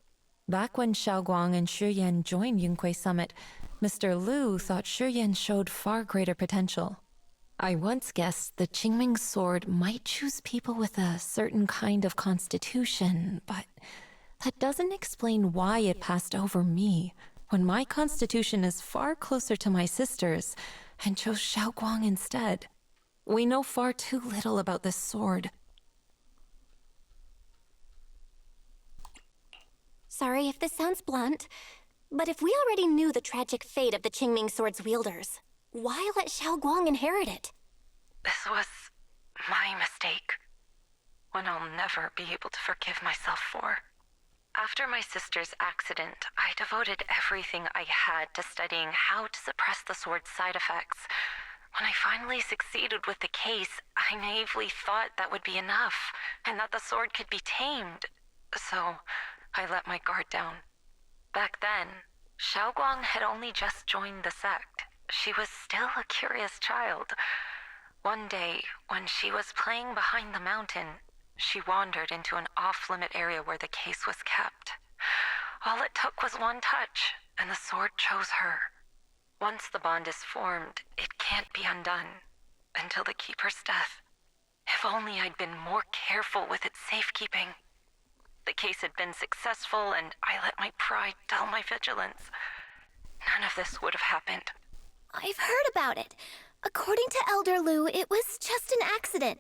Back when Xiaoguang and Shiyan joined Yunque Summit, Mr. Liu thought Shiyan showed far greater potential. I once guessed the Qingming sword might choose people with a certain kind of constitution, but that doesn't explain why it passed over me, when my constitution is far closer to my sister's, and chose Xiaoguang instead. We know far too little about this sword. Sorry if this sounds blunt, but if we already knew the tragic fate of the Qingming sword's wielders, why let Xiaoguang inherit it? This was my mistake. One I'll never be able to forgive myself for. After my sister's accident, I devoted everything I had to studying how to suppress the sword's side effects. When I finally succeeded with the case, I naively thought that would be enough, and that the sword could be tamed. So, I let my guard down. Back then, Xiaoguang had only just joined the sect. She was still a curious child. One day, when she was playing behind the mountain, she wandered into an off-limit area where the case was kept. All it took was one touch, and the sword chose her. Once the bond is formed, it can't be undone, until the Keeper's death. If only I'd been more careful with its safekeeping. The case had been successful, and I let my pride dull my vigilance. None of this would have happened. I've heard about it. According to Elder Liu, it was just an accident.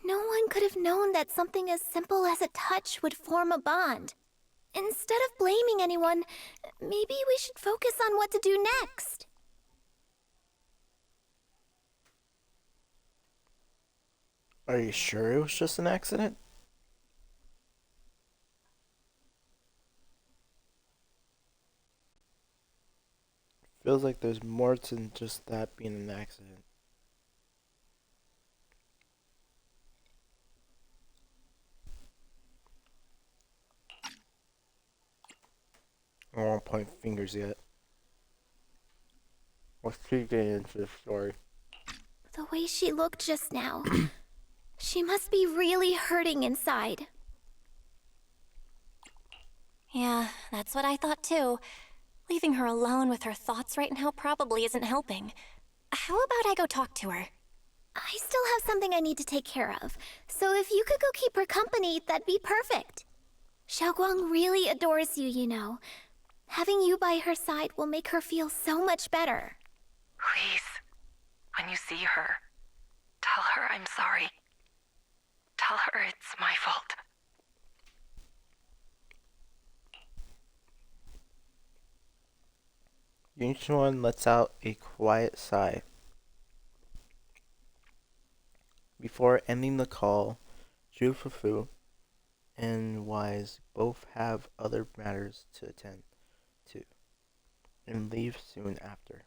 No one could have known that something as simple as a touch would form a bond. Instead of blaming anyone, maybe we should focus on what to do next. Are you sure it was just an accident? Feels like there's more than just that being an accident. I won't point fingers yet. Let's keep getting into the story. The way she looked just now, she must be really hurting inside. Yeah, that's what I thought too. Leaving her alone with her thoughts right now probably isn't helping. How about I go talk to her? I still have something I need to take care of, so if you could go keep her company, that'd be perfect. Xiaoguang really adores you, you know. Having you by her side will make her feel so much better. Please, when you see her, tell her I'm sorry. Tell her it's my fault. Yunchuan lets out a quiet sigh. Before ending the call, Zhu Fufu and Wise both have other matters to attend to and leave soon after.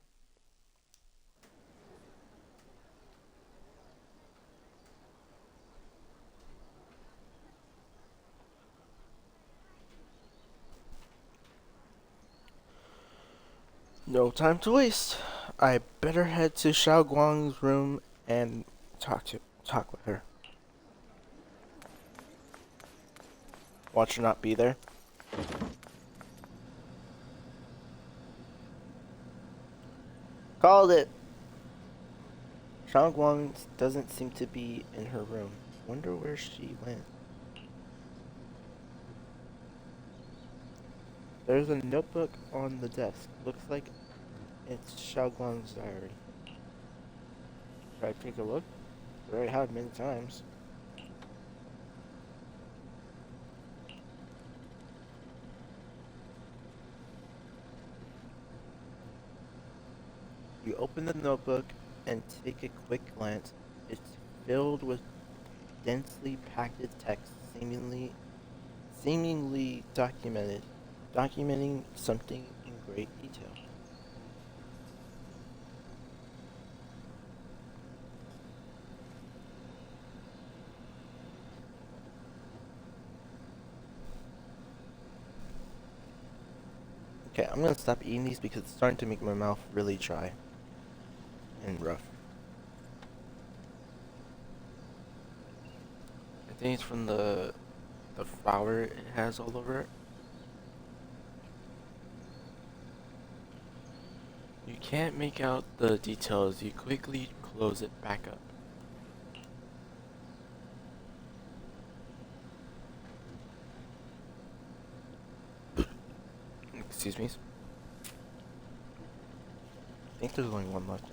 No time to waste. I better head to Xiaoguang's room and talk with her. Watch her not be there. Called it! Shangguang doesn't seem to be in her room. Wonder where she went. There's a notebook on the desk. Looks like it's Xiaoguang's diary. Should I take a look? I already have many times. You open the notebook and take a quick glance. It's filled with densely packed text, seemingly documenting something in great detail. Okay, I'm gonna stop eating these because it's starting to make my mouth really dry and rough. I think it's from the flour it has all over it. You can't make out the details. You quickly close it back up. Excuse me. I think there's only one left.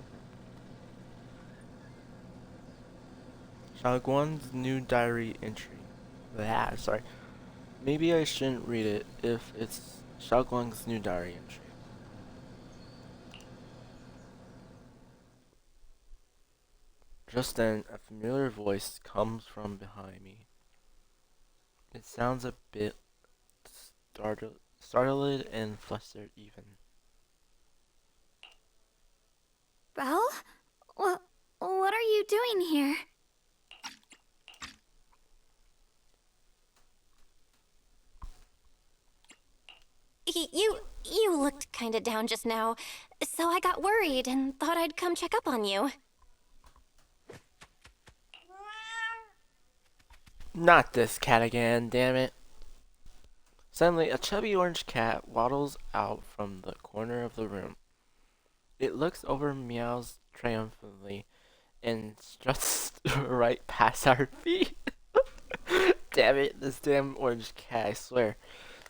Xiaoguan's new diary entry. Sorry. Maybe I shouldn't read it if it's Xiaoguang's new diary entry. Just then, a familiar voice comes from behind me. It sounds a bit startled and flustered even. Belle? What are you doing here? You looked kinda down just now, so I got worried and thought I'd come check up on you. Not this cat again, damn it. Suddenly, a chubby orange cat waddles out from the corner of the room. It looks over Meows triumphantly and struts right past our feet. Damn it, this damn orange cat, I swear.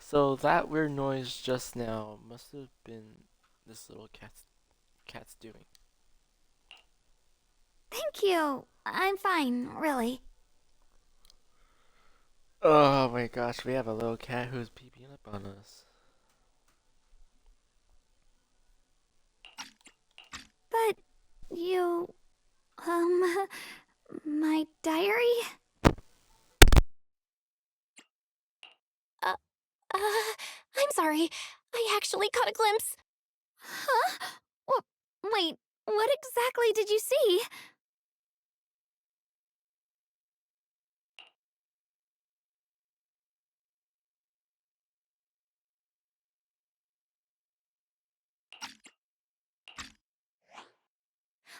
So that weird noise just now must have been this little cat's doing. Thank you. I'm fine, really. Oh my gosh, we have a little cat who's peeping up on us. But you... my diary? I'm sorry. I actually caught a glimpse. Huh? Wait, what exactly did you see?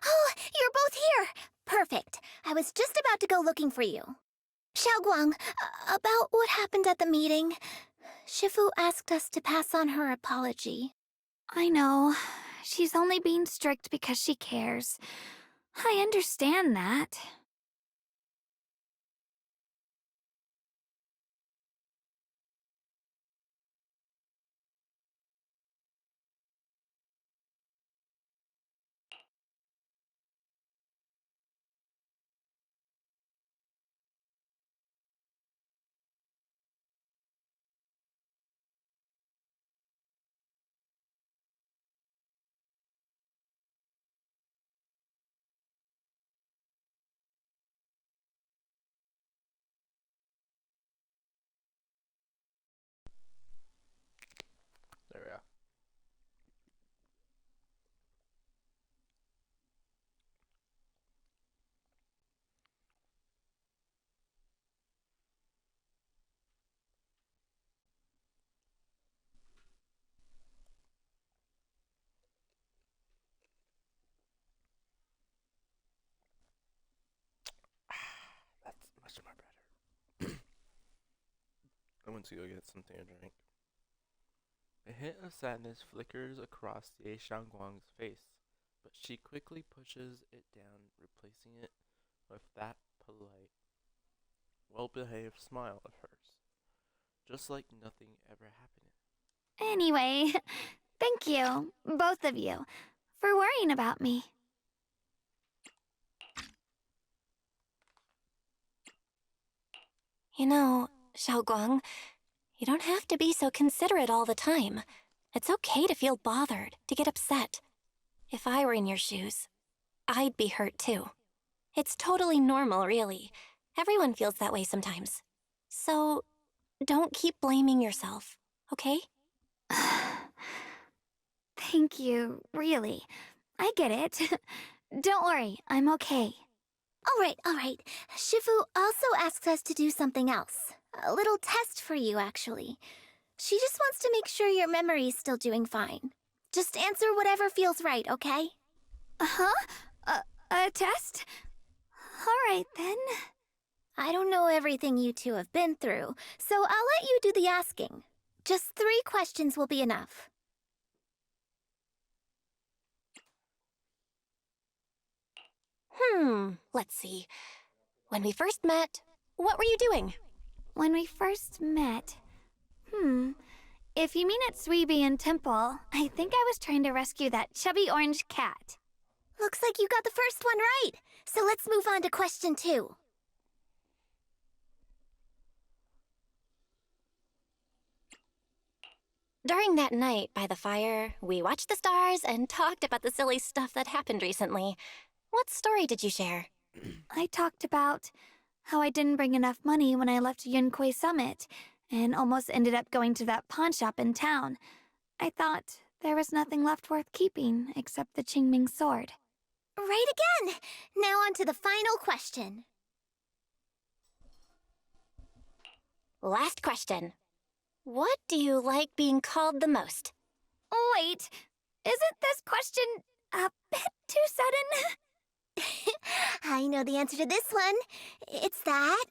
Oh, you're both here! Perfect. I was just about to go looking for you. Xiaoguang, about what happened at the meeting. Shifu asked us to pass on her apology. I know. She's only being strict because she cares. I understand that. There we are. That's much more better. I went to go get something to drink. A hint of sadness flickers across Ye Shangguang's face. but she quickly pushes it down, replacing it with that polite, well-behaved smile of hers, just like nothing ever happened. Anyway, thank you, both of you, for worrying about me. You know, Xiaoguang, you don't have to be so considerate all the time. It's okay to feel bothered, to get upset. If I were in your shoes, I'd be hurt too. It's totally normal, really. Everyone feels that way sometimes. So, don't keep blaming yourself, okay? Thank you, really. I get it. Don't worry, I'm okay. Alright. Shifu also asks us to do something else. A little test for you, actually. She just wants to make sure your memory's still doing fine. Just answer whatever feels right, okay? Huh? A test? Alright then. I don't know everything you two have been through, so I'll let you do the asking. Just 3 questions will be enough. Let's see. When we first met, what were you doing? When we first met... If you mean at Sweeby and Temple, I think I was trying to rescue that chubby orange cat. Looks like you got the first one right, so let's move on to question 2. During that night by the fire, we watched the stars and talked about the silly stuff that happened recently. What story did you share? I talked about how I didn't bring enough money when I left Yunquay Summit, and almost ended up going to that pawn shop in town. I thought there was nothing left worth keeping except the Qingming sword. Right again! Now on to the final question. Last question. What do you like being called the most? Wait, isn't this question a bit too sudden? I know the answer to this one. It's that.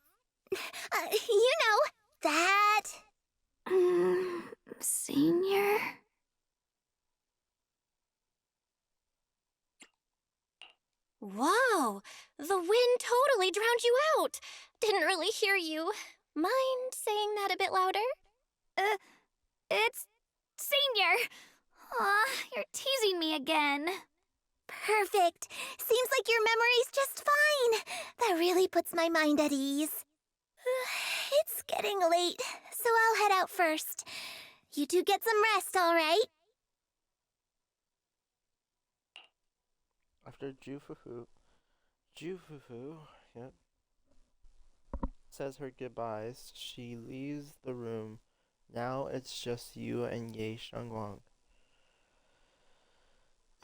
That. Senior? Whoa! The wind totally drowned you out! Didn't really hear you. Mind saying that a bit louder? It's Senior! Aw, you're teasing me again. Perfect. Seems like your memory's just fine. That really puts my mind at ease. It's getting late, so I'll head out first. You two get some rest, all right? After Jufufu, yep, says her goodbyes, she leaves the room. Now it's just you and Ye Shangwang.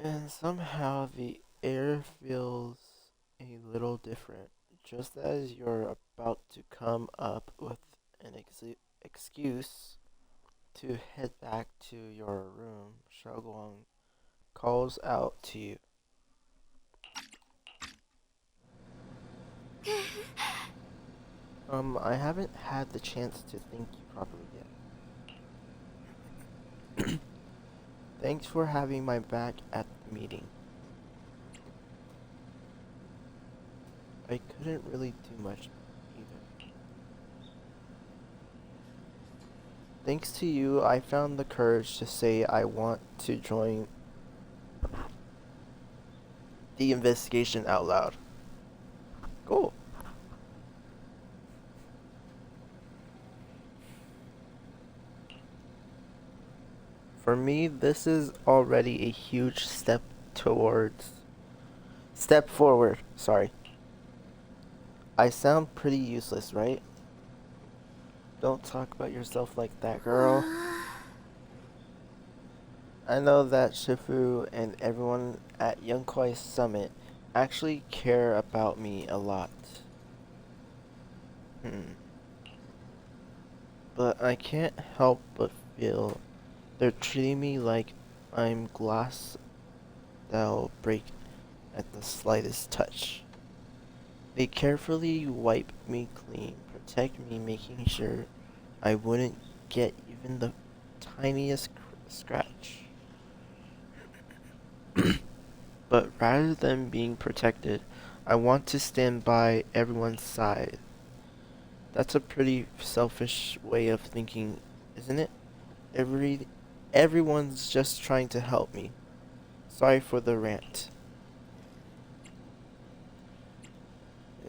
And somehow the air feels a little different. Just as you're about to come up with an excuse to head back to your room, Shangwang calls out to you. I haven't had the chance to thank you properly yet. Thanks for having my back at the meeting. I couldn't really do much either. Thanks to you, I found the courage to say I want to join the investigation out loud. Cool. For me, this is already a huge step forward, sorry. I sound pretty useless, right? Don't talk about yourself like that, girl. I know that Shifu and everyone at Yunquay Summit actually care about me a lot. But I can't help but feel they're treating me like I'm glass that'll break at the slightest touch. They carefully wipe me clean, protect me, making sure I wouldn't get even the tiniest scratch. But rather than being protected, I want to stand by everyone's side. That's a pretty selfish way of thinking, isn't it? Everyone's just trying to help me. Sorry for the rant.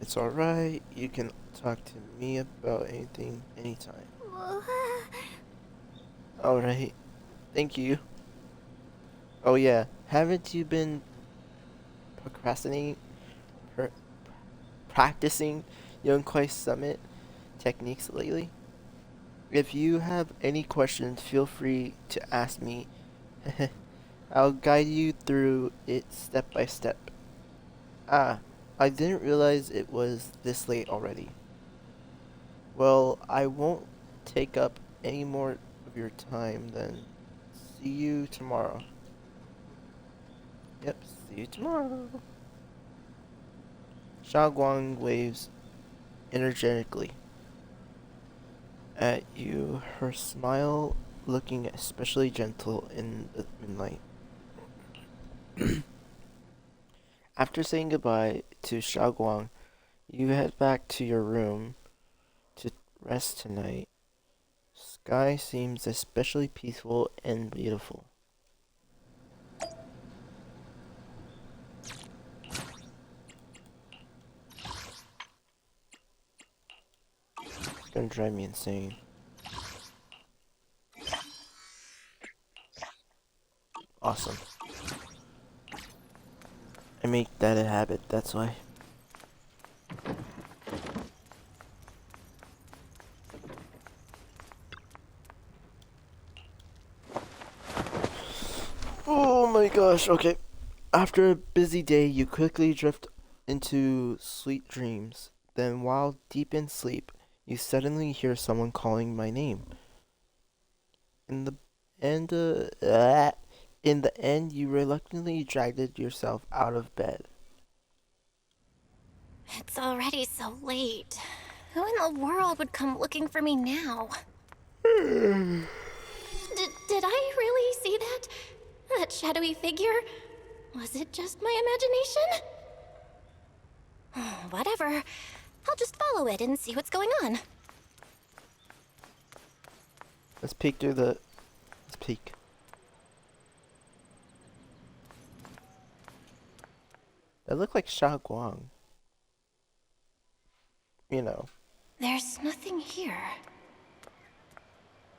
It's alright, you can talk to me about anything, anytime. Alright, thank you. Oh yeah, haven't you been procrastinating, practicing Yonkwai Summit techniques lately? If you have any questions, feel free to ask me. I'll guide you through it step by step. Ah, I didn't realize it was this late already. Well, I won't take up any more of your time then. See you tomorrow. Yep, see you tomorrow. Xiaoguang waves energetically at you, her smile looking especially gentle in the moonlight. After saying goodbye to Xiaoguang, you head back to your room to rest tonight. Sky seems especially peaceful and beautiful. It's gonna drive me insane. Awesome. I make that a habit, that's why. Oh my gosh, okay. After a busy day, you quickly drift into sweet dreams. Then, while deep in sleep, you suddenly hear someone calling my name. In the end, you reluctantly dragged yourself out of bed. It's already so late. Who in the world would come looking for me now? Did I really see that? That shadowy figure? Was it just my imagination? Whatever. I'll just follow it and see what's going on. Let's peek through the... Let's peek. That looked like Xiaoguang. You know. There's nothing here.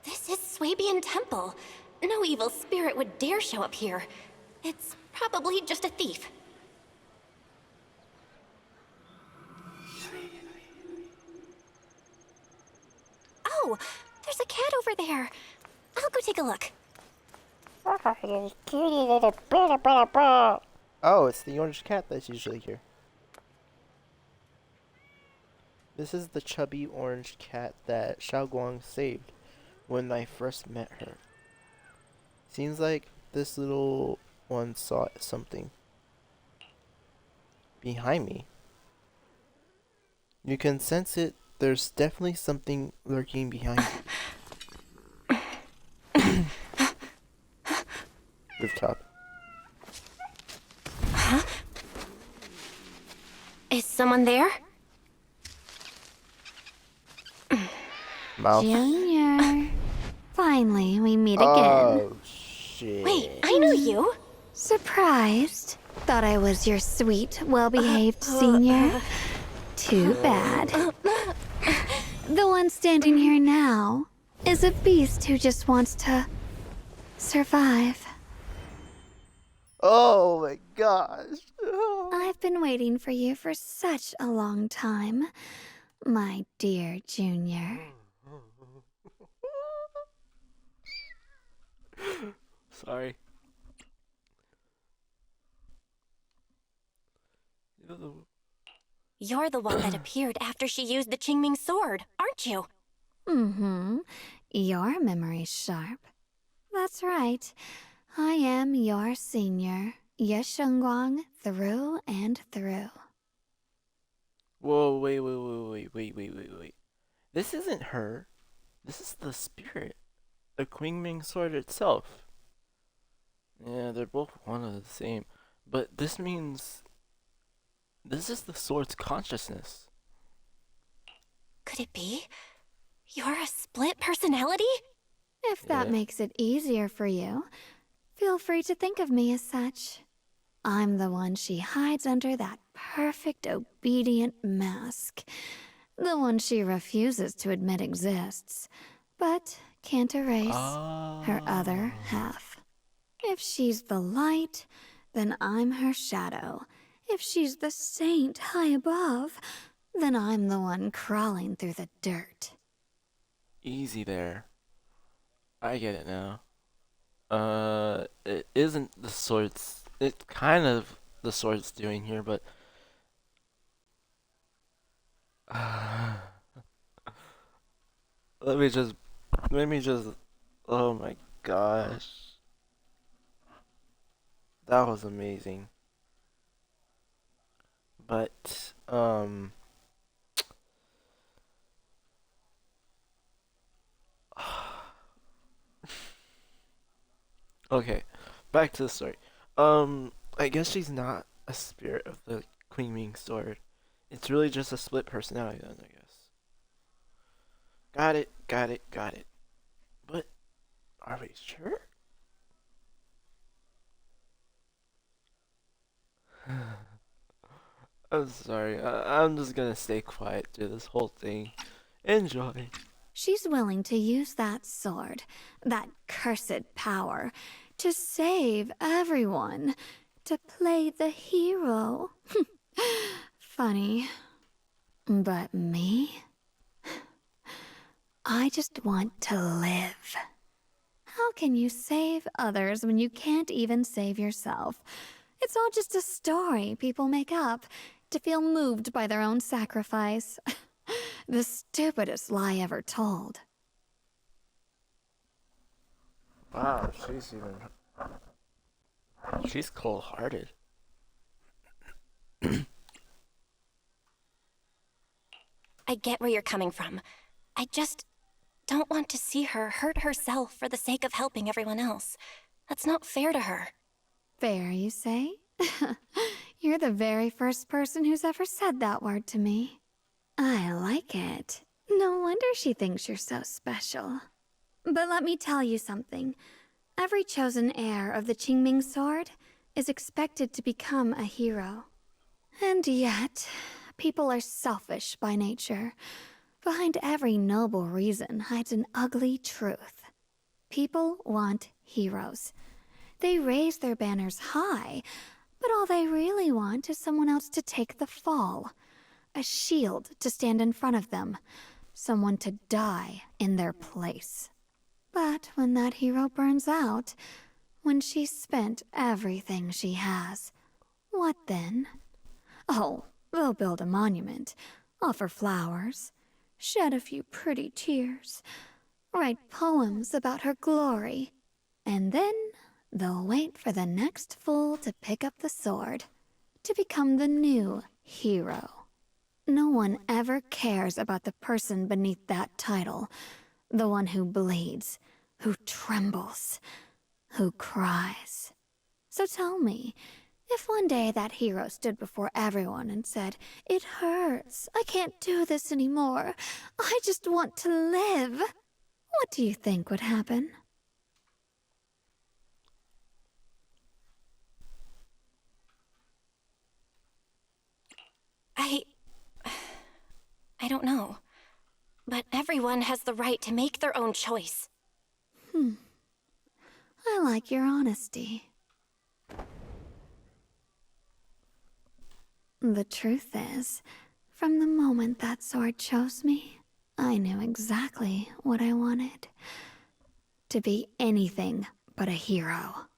This is Swabian Temple. No evil spirit would dare show up here. It's probably just a thief. Oh, there's a cat over there. I'll go take a look. Oh, it's the orange cat that's usually here. This is the chubby orange cat that Xiaoguang saved when I first met her. Seems like this little one saw something behind me. You can sense it. There's definitely something lurking behind you. Rooftop. Huh? Is someone there? Mouse. Junior. Finally, we meet again. Oh, shit. Wait, I know you. Surprised? Thought I was your sweet, well-behaved senior? Too bad. The one standing here now is a beast who just wants to survive. Oh my gosh. I've been waiting for you for such a long time, my dear Junior. Sorry. You're the one that appeared after she used the Qingming sword, aren't you? Mm-hmm. Your memory's sharp. That's right. I am your senior, Ye Shengguang, through and through. Whoa, wait. This isn't her. This is the spirit. The Qingming sword itself. Yeah, they're both one and the same. But this means this is the sword's consciousness. Could it be? You're a split personality? If that makes it easier for you, feel free to think of me as such. I'm the one she hides under that perfect obedient mask. The one she refuses to admit exists, but can't erase her other half. If she's the light, then I'm her shadow. If she's the saint high above, then I'm the one crawling through the dirt. Easy there. I get it now. It isn't the sword's. It's kind of the sword's doing here, but. Let me just. Oh my gosh. That was amazing. But, okay, back to the story. I guess she's not a spirit of the Queen Ming sword. It's really just a split personality then, I guess. Got it. But, are we sure? I'm sorry. I'm just gonna stay quiet through this whole thing. Enjoy. She's willing to use that sword, that cursed power, to save everyone, to play the hero. Funny. But me? I just want to live. How can you save others when you can't even save yourself? It's all just a story people make up to feel moved by their own sacrifice. The stupidest lie ever told. Wow, she's cold-hearted. I get where you're coming from. I just don't want to see her hurt herself for the sake of helping everyone else. That's not fair to her. Fair, you say? You're the very first person who's ever said that word to me. I like it. No wonder she thinks you're so special. But let me tell you something. Every chosen heir of the Qingming sword is expected to become a hero. And yet, people are selfish by nature. Behind every noble reason hides an ugly truth. People want heroes. They raise their banners high, but all they really want is someone else to take the fall. A shield to stand in front of them. Someone to die in their place. But when that hero burns out, when she's spent everything she has, what then? Oh, they'll build a monument, offer flowers, shed a few pretty tears, write poems about her glory, and then they'll wait for the next fool to pick up the sword, to become the new hero. No one ever cares about the person beneath that title, the one who bleeds, who trembles, who cries. So tell me, if one day that hero stood before everyone and said, "It hurts, I can't do this anymore, I just want to live," what do you think would happen? I don't know. But everyone has the right to make their own choice. I like your honesty. The truth is, from the moment that sword chose me, I knew exactly what I wanted. To be anything but a hero.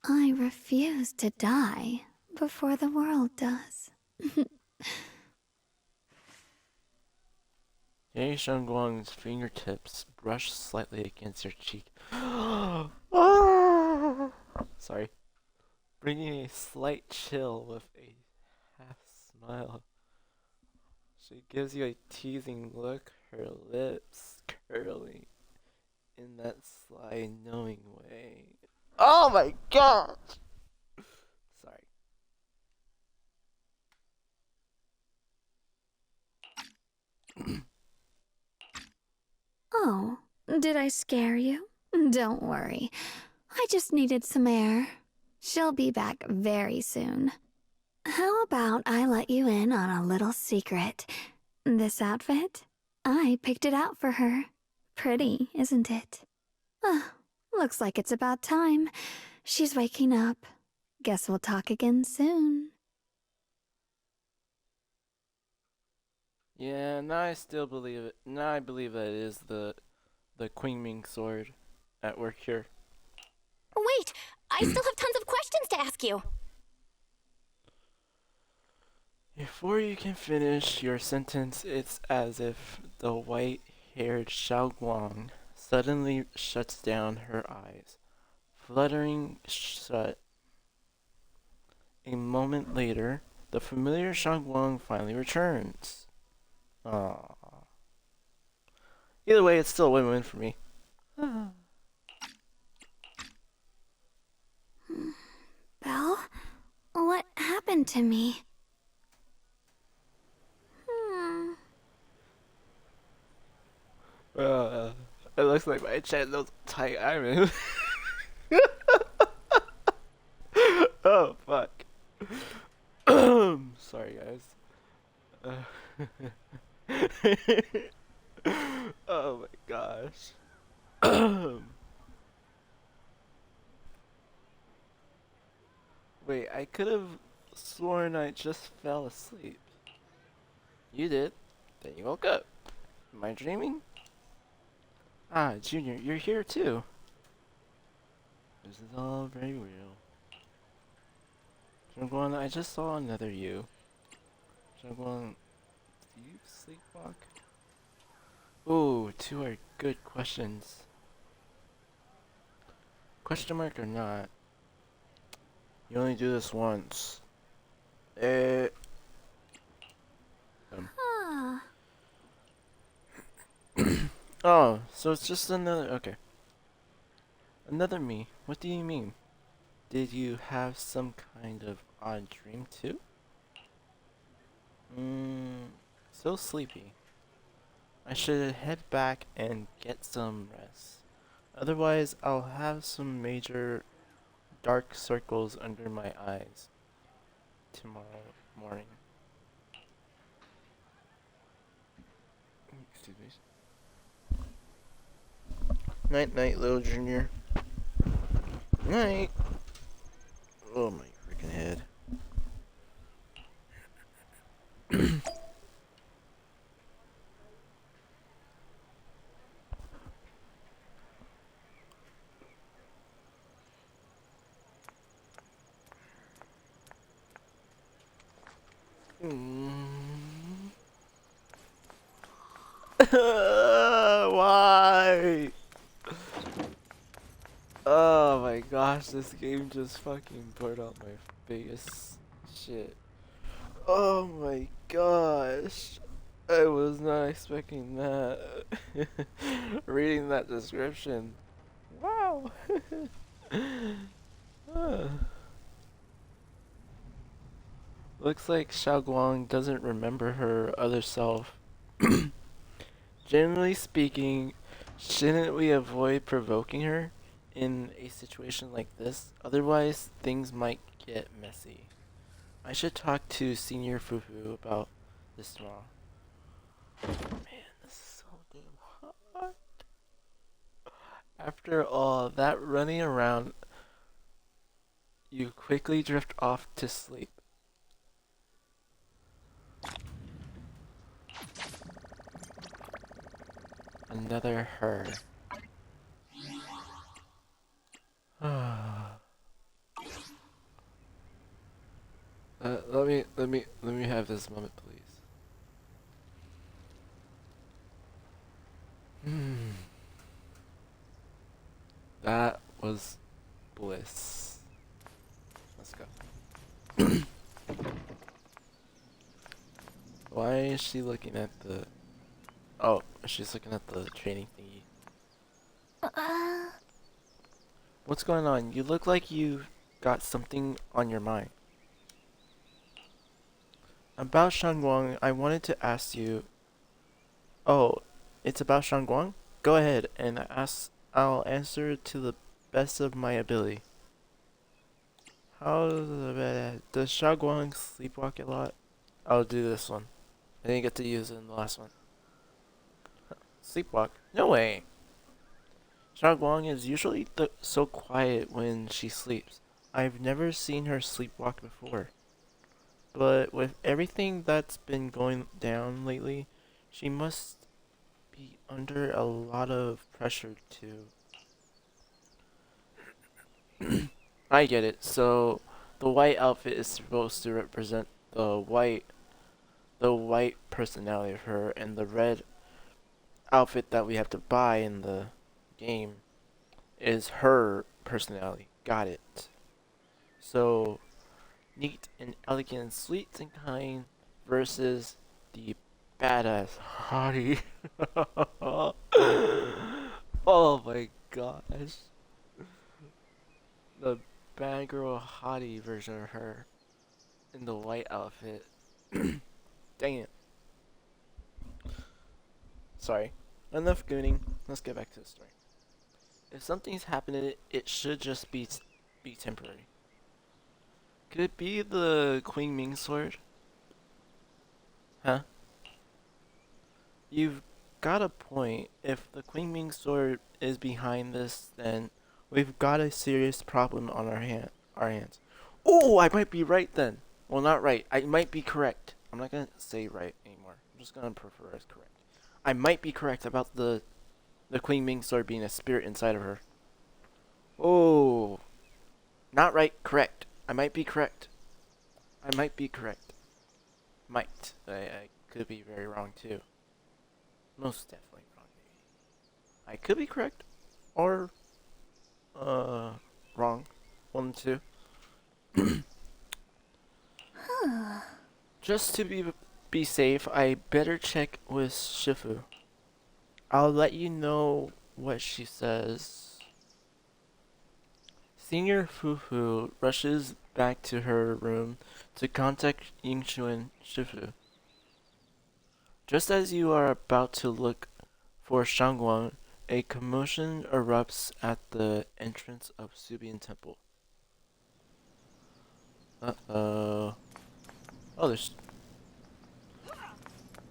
I refuse to die before the world does. Ye Shengguang's fingertips brushed slightly against her cheek. Sorry. Bringing a slight chill with a half smile. She gives you a teasing look, her lips curling in that sly, knowing way. Oh my gosh! Sorry. Oh, did I scare you? Don't worry. I just needed some air. She'll be back very soon. How about I let you in on a little secret? This outfit? I picked it out for her. Pretty, isn't it? Looks like it's about time. She's waking up. Guess we'll talk again soon. Yeah, now I still believe it. Now I believe that it is the Queen Ming sword at work here. Wait! I still have tons of questions to ask you! Before you can finish your sentence, it's as if the white-haired Xiaoguang suddenly shuts down her eyes, fluttering shut. A moment later, the familiar Xiaoguang finally returns. Aww. Either way, it's still a win-win for me. Belle? What happened to me? It looks like my channel's tight. I'm in. Oh, fuck. Sorry, guys. Oh my gosh. Wait, I could have sworn I just fell asleep. You did. Then you woke up. Am I dreaming? Ah, Junior, you're here too. This is all very real. Shangguan, I just saw another you. Shangguan, do you sleepwalk? Ooh, two are good questions. Question mark or not? You only do this once. Oh, so it's just another. Okay. Another me. What do you mean? Did you have some kind of odd dream too? So sleepy. I should head back and get some rest. Otherwise, I'll have some major dark circles under my eyes tomorrow morning. Excuse me. Night, night, little Junior. Night. Oh my freaking head. Why? Oh my gosh, this game just fucking poured out my biggest shit. Oh my gosh. I was not expecting that. Reading that description. Wow. Looks like Xiaoguang doesn't remember her other self. Generally speaking, shouldn't we avoid provoking her in a situation like this? Otherwise, things might get messy. I should talk to Senior Fufu about this tomorrow. Man, this is so damn hot. After all that running around, you quickly drift off to sleep. Another her. Let me have this moment, please. That was bliss. Let's go. Why is she looking at the... Oh, she's looking at the training thingy. What's going on? You look like you got something on your mind. About Shangguang, I wanted to ask you... Oh, it's about Shangguang? Go ahead and ask. I'll answer to the best of my ability. Does Shagwang sleepwalk a lot? I'll do this one. I didn't get to use it in the last one. Sleepwalk? No way. Shagwang is usually so quiet when she sleeps. I've never seen her sleepwalk before. But with everything that's been going down lately, she must be under a lot of pressure to... I get it. So the white outfit is supposed to represent the white personality of her, and the red outfit that we have to buy in the game is her personality. Got it. So neat and elegant and sweet and kind versus the badass hottie. Oh my gosh. The bad girl hottie version of her in the white outfit. Dang it. Sorry. Enough gooning. Let's get back to the story. If something's happening, it should just be temporary. Could it be the Queen Ming sword? Huh? You've got a point. If the Queen Ming sword is behind this, then we've got a serious problem on our hands. Oh, I might be right then. Well, not right. I might be correct. I'm not gonna say right anymore. I'm just gonna prefer as correct. I might be correct about the Queen Ming sword being a spirit inside of her. Oh, not right. Correct. I might be correct. I might be correct. Might. I could be very wrong too. Most definitely wrong. Maybe. I could be correct, or wrong. 1, 2. Just to be safe, I better check with Shifu. I'll let you know what she says. Senior Fufu rushes back to her room to contact Yingshu and Shifu. Just as you are about to look for Shangwang, a commotion erupts at the entrance of Subian Temple. Uh-oh. Oh, there's...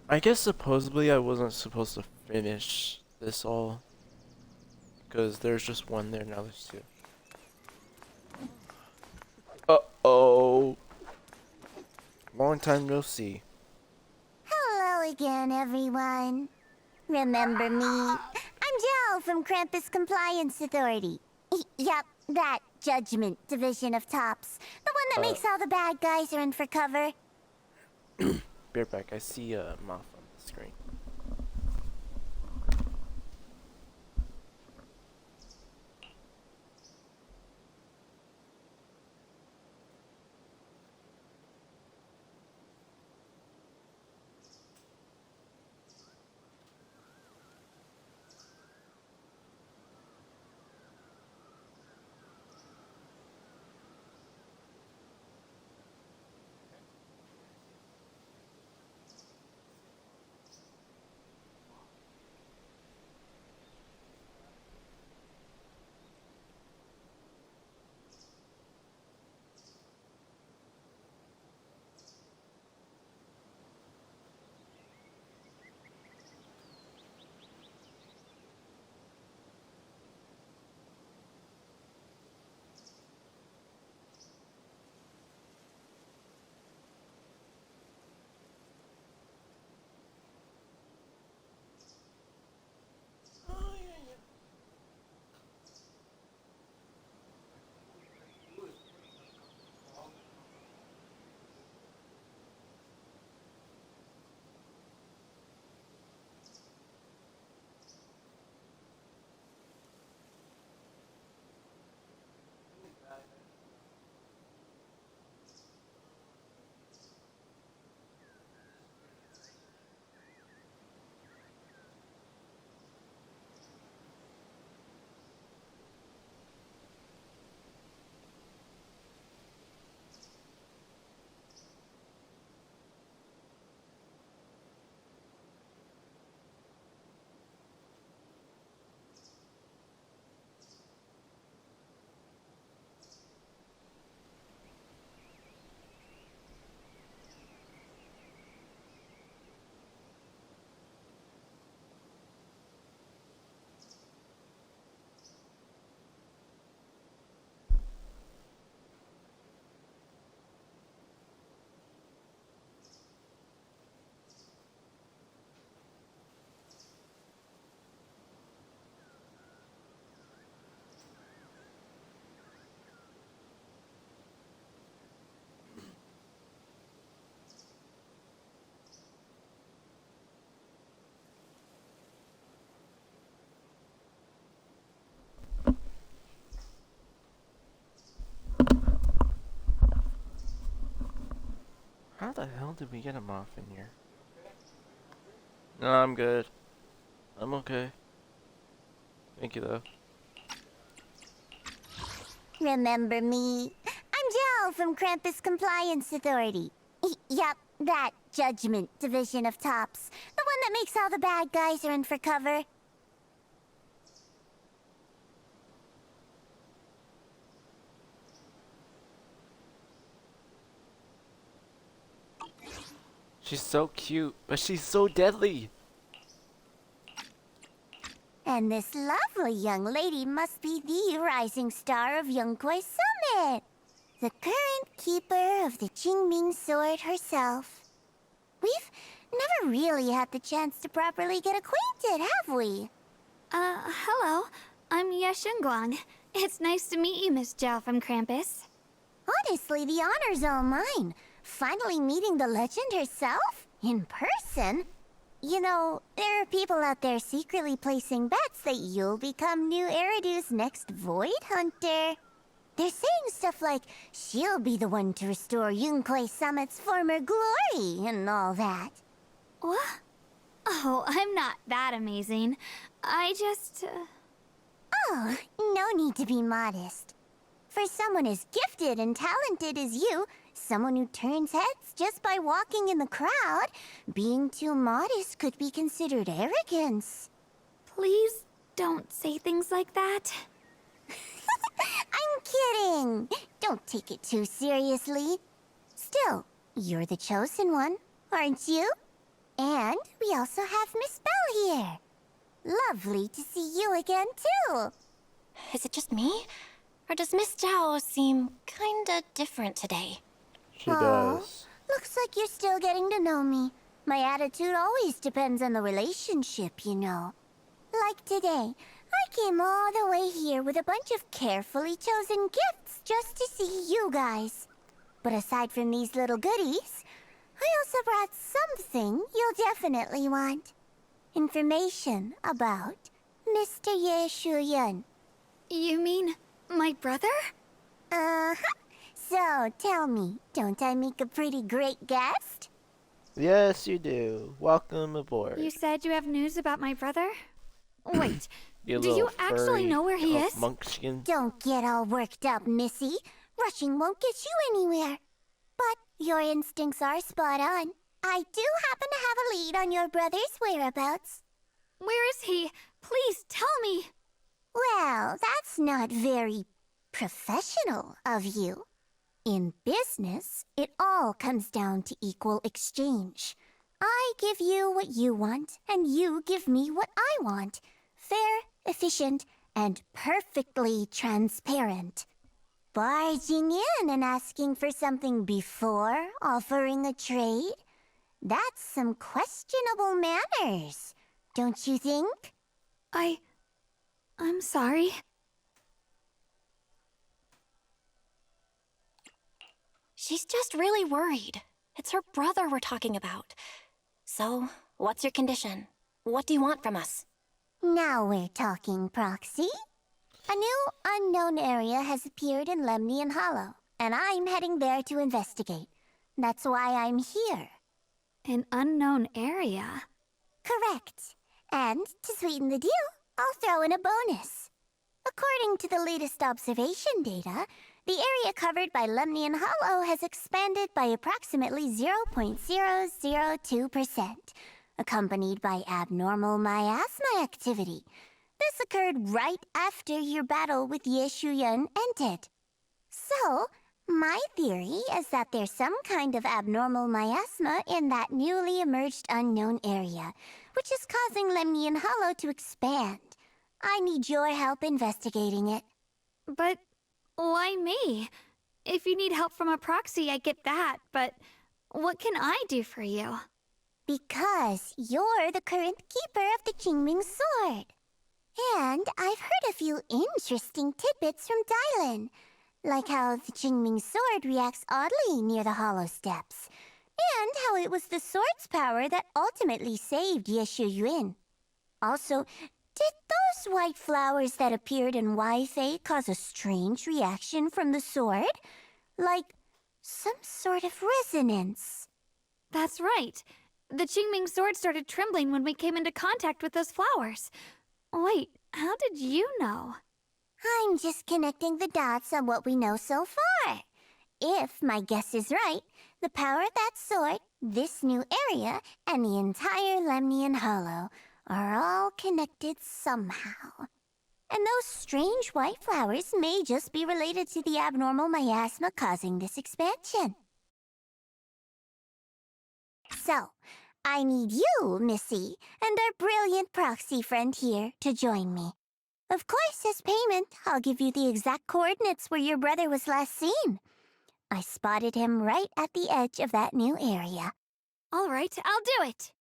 I guess supposedly I wasn't supposed to finish this all. Because there's just one there, now there's two. Uh-oh. Long time no see. Hello again, everyone. Remember me? I'm Jel from Krampus Compliance Authority. Yep, that Judgment Division of Tops. The one that makes all the bad guys run for cover. Bear back, I see a moth on the screen. did we get him off in here? No, I'm good. I'm okay. Thank you, though. Remember me? I'm Jill from Krampus Compliance Authority. Yup, that Judgment Division of Tops. The one that makes all the bad guys run for cover. She's so cute, but she's so deadly. And this lovely young lady must be the rising star of Yunkwei Summit. The current keeper of the Qingming Sword herself. We've never really had the chance to properly get acquainted, have we? Hello. I'm Yeshengguang. It's nice to meet you, Miss Zhao from Krampus. Honestly, the honor's all mine. Finally meeting the legend herself? In person? You know, there are people out there secretly placing bets that you'll become new Eridu's next Void Hunter. They're saying stuff like, she'll be the one to restore Yunkwei Summit's former glory and all that. What? Oh, I'm not that amazing. I just... Oh, no need to be modest. For someone as gifted and talented as you, someone who turns heads just by walking in the crowd, being too modest could be considered arrogance. Please don't say things like that. I'm kidding. Don't take it too seriously. Still, you're the chosen one, aren't you? And we also have Miss Belle here. Lovely to see you again, too. Is it just me? Or does Miss Zhao seem kinda different today? She does. Looks like you're still getting to know me. My attitude always depends on the relationship, you know. Like today, I came all the way here with a bunch of carefully chosen gifts just to see you guys. But aside from these little goodies, I also brought something you'll definitely want. Information about Mr. Ye Shuyun. You mean my brother? Uh-huh. So, tell me, don't I make a pretty great guest? Yes, you do. Welcome aboard. You said you have news about my brother? Wait, You do you little actually furry know where he is? Monkskin. Don't get all worked up, Missy. Rushing won't get you anywhere. But your instincts are spot on. I do happen to have a lead on your brother's whereabouts. Where is he? Please tell me. Well, that's not very professional of you. In business, it all comes down to equal exchange. I give you what you want, and you give me what I want. Fair, efficient, and perfectly transparent. Barging in and asking for something before offering a trade? That's some questionable manners, don't you think? I'm sorry. She's just really worried. It's her brother we're talking about. So, what's your condition? What do you want from us? Now we're talking, Proxy. A new unknown area has appeared in Lemnian Hollow, and I'm heading there to investigate. That's why I'm here. An unknown area? Correct. And to sweeten the deal, I'll throw in a bonus. According to the latest observation data, the area covered by Lemnian Hollow has expanded by approximately 0.002%, accompanied by abnormal miasma activity. This occurred right after your battle with Ye Shuyun ended. So, my theory is that there's some kind of abnormal miasma in that newly emerged unknown area, which is causing Lemnian Hollow to expand. I need your help investigating it. But why me? If you need help from a proxy, I get that, but what can I do for you? Because you're the current keeper of the Qingming Sword. And I've heard a few interesting tidbits from Dylan, like how the Qingming Sword reacts oddly near the Hollow Steps, and how it was the sword's power that ultimately saved Ye Shuyun. Also, did those white flowers that appeared in Weifei cause a strange reaction from the sword? Like some sort of resonance? That's right. The Qingming sword started trembling when we came into contact with those flowers. Wait, how did you know? I'm just connecting the dots on what we know so far. If my guess is right, the power of that sword, this new area, and the entire Lemnian Hollow are all connected somehow. And those strange white flowers may just be related to the abnormal miasma causing this expansion. So, I need you, Missy, and our brilliant proxy friend here to join me. Of course, as payment, I'll give you the exact coordinates where your brother was last seen. I spotted him right at the edge of that new area. All right, I'll do it.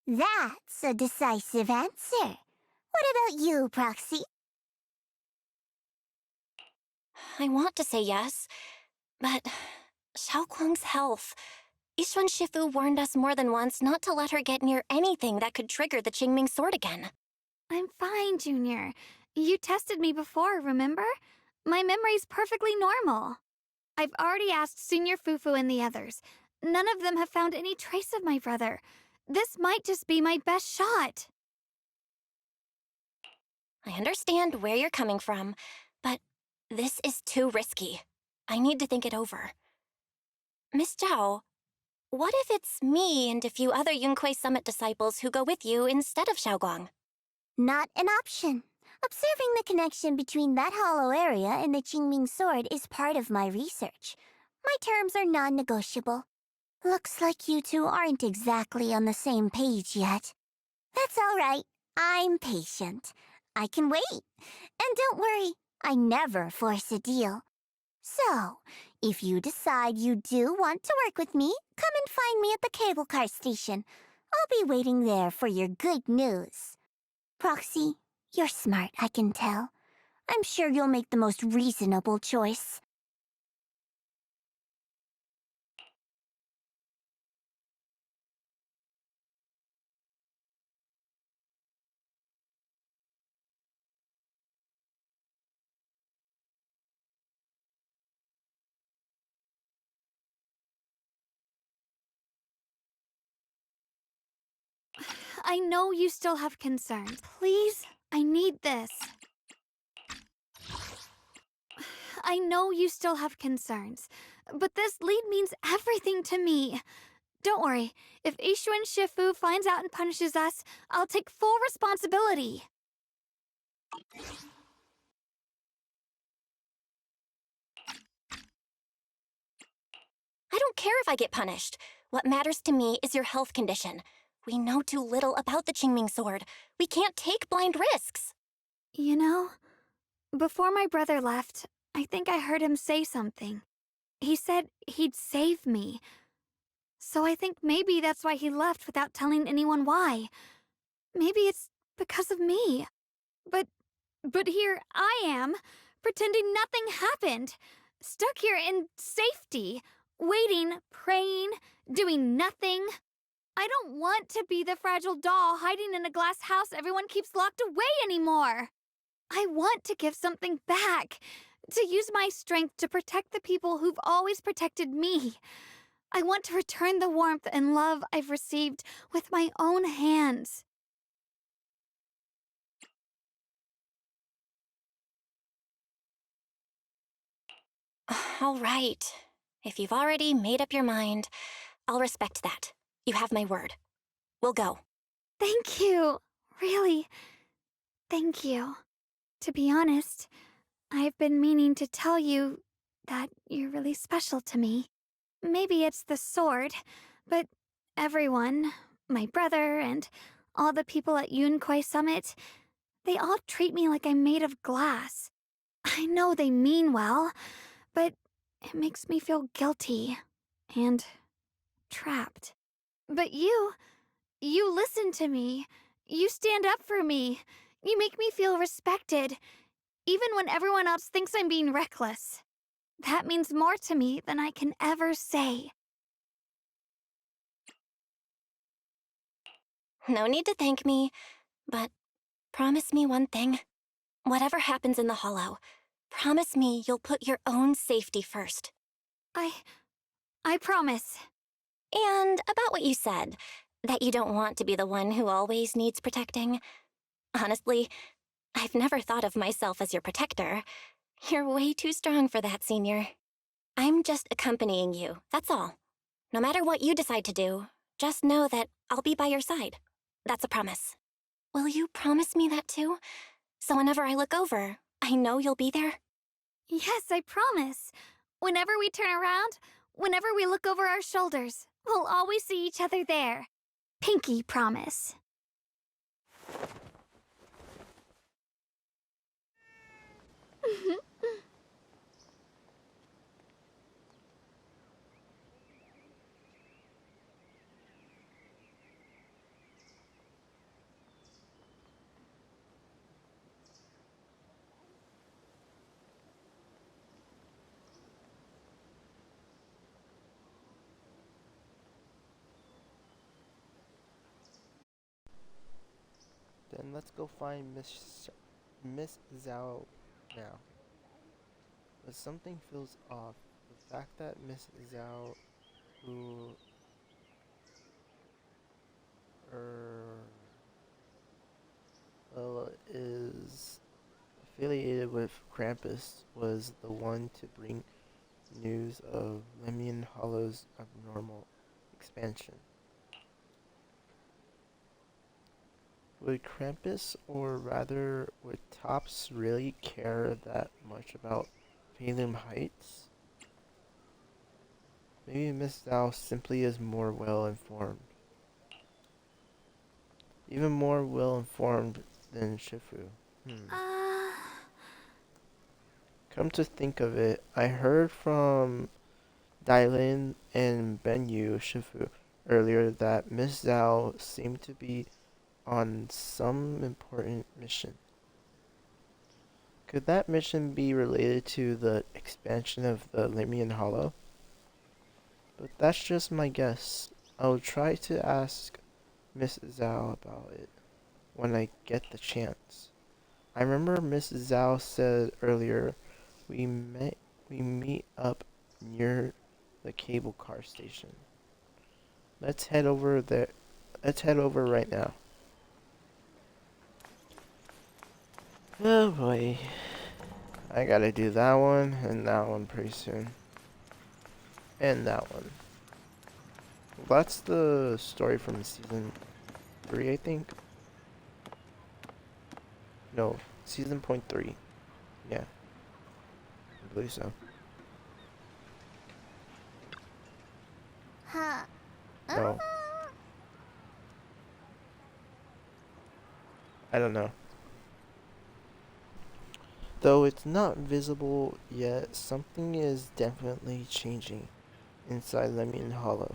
That's a decisive answer. What about you, Proxy? I want to say yes, but Xiaoguang's health. Yixuan Shifu warned us more than once not to let her get near anything that could trigger the Qingming sword again. I'm fine, Junior. You tested me before, remember? My memory's perfectly normal. I've already asked Senior Fufu and the others. None of them have found any trace of my brother. This might just be my best shot. I understand where you're coming from, but this is too risky. I need to think it over. Miss Zhao, what if it's me and a few other Yunquei Summit disciples who go with you instead of Xiaoguang? Not an option. Observing the connection between that hollow area and the Qingming sword is part of my research. My terms are non-negotiable. Looks like you two aren't exactly on the same page yet. That's all right. I'm patient. I can wait. And don't worry, I never force a deal. So, if you decide you do want to work with me, come and find me at the cable car station. I'll be waiting there for your good news. Proxy, you're smart, I can tell. I'm sure you'll make the most reasonable choice. I know you still have concerns. Please, I need this. I know you still have concerns, but this lead means everything to me. Don't worry, if Yixuan Shifu finds out and punishes us, I'll take full responsibility. I don't care if I get punished. What matters to me is your health condition. We know too little about the Qingming sword. We can't take blind risks. You know, before my brother left, I think I heard him say something. He said he'd save me. So I think maybe that's why he left without telling anyone why. Maybe it's because of me. But here I am, pretending nothing happened. Stuck here in safety, waiting, praying, doing nothing. I don't want to be the fragile doll hiding in a glass house everyone keeps locked away anymore. I want to give something back, to use my strength to protect the people who've always protected me. I want to return the warmth and love I've received with my own hands. All right. If you've already made up your mind, I'll respect that. You have my word. We'll go. Thank you. Really, thank you. To be honest, I've been meaning to tell you that you're really special to me. Maybe it's the sword, but everyone, my brother and all the people at Yunquei Summit, they all treat me like I'm made of glass. I know they mean well, but it makes me feel guilty and trapped. But you listen to me. You stand up for me. You make me feel respected, even when everyone else thinks I'm being reckless. That means more to me than I can ever say. No need to thank me, but promise me one thing. Whatever happens in the Hollow, promise me you'll put your own safety first. I promise. And about what you said, that you don't want to be the one who always needs protecting. Honestly, I've never thought of myself as your protector. You're way too strong for that, Senior. I'm just accompanying you, that's all. No matter what you decide to do, just know that I'll be by your side. That's a promise. Will you promise me that too? So whenever I look over, I know you'll be there? Yes, I promise. Whenever we turn around, whenever we look over our shoulders, we'll always see each other there. Pinky promise. Then let's go find Miss Zhao now. But something feels off. The fact that Miss Zhao, who is affiliated with Krampus, was the one to bring news of Lemon Hollow's abnormal expansion. Would Krampus, or rather, would Tops really care that much about Phalum Heights? Maybe Miss Zhao simply is more well-informed. Even more well-informed than Shifu. Come to think of it, I heard from Dailin and Benyu Shifu earlier that Miss Zhao seemed to be on some important mission. Could that mission be related to the expansion of the Lamian Hollow? But that's just my guess. I'll try to ask Miss Zhao about it when I get the chance. I remember Miss Zhao said earlier we meet up near the cable car station. Let's head over there. Let's head over right now. Oh boy. I gotta do that one and that one pretty soon. And that one. That's the story from season 3, I think. No, season point 3. Yeah. I believe so. Huh. No. I don't know. Though it's not visible yet, something is definitely changing inside Lemon Hollow.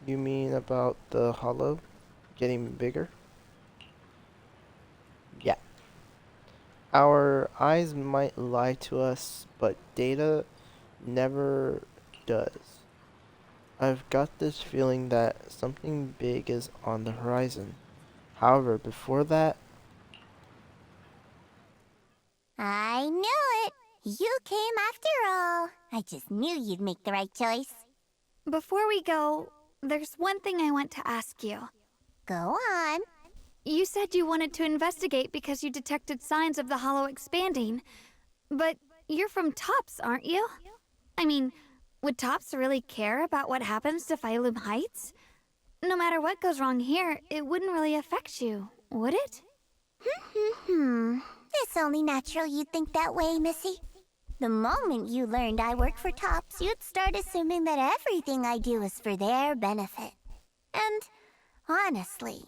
You mean about the hollow getting bigger? Yeah. Our eyes might lie to us, but data never does. I've got this feeling that something big is on the horizon. However, before that... I knew it! You came after all. I just knew you'd make the right choice. Before we go, there's one thing I want to ask you. Go on. You said you wanted to investigate because you detected signs of the Hollow expanding. But you're from Tops, aren't you? I mean, would Tops really care about what happens to Phalum Heights? No matter what goes wrong here, it wouldn't really affect you, would it? It's only natural you'd think that way, Missy. The moment you learned I work for Tops, you'd start assuming that everything I do is for their benefit. And, honestly,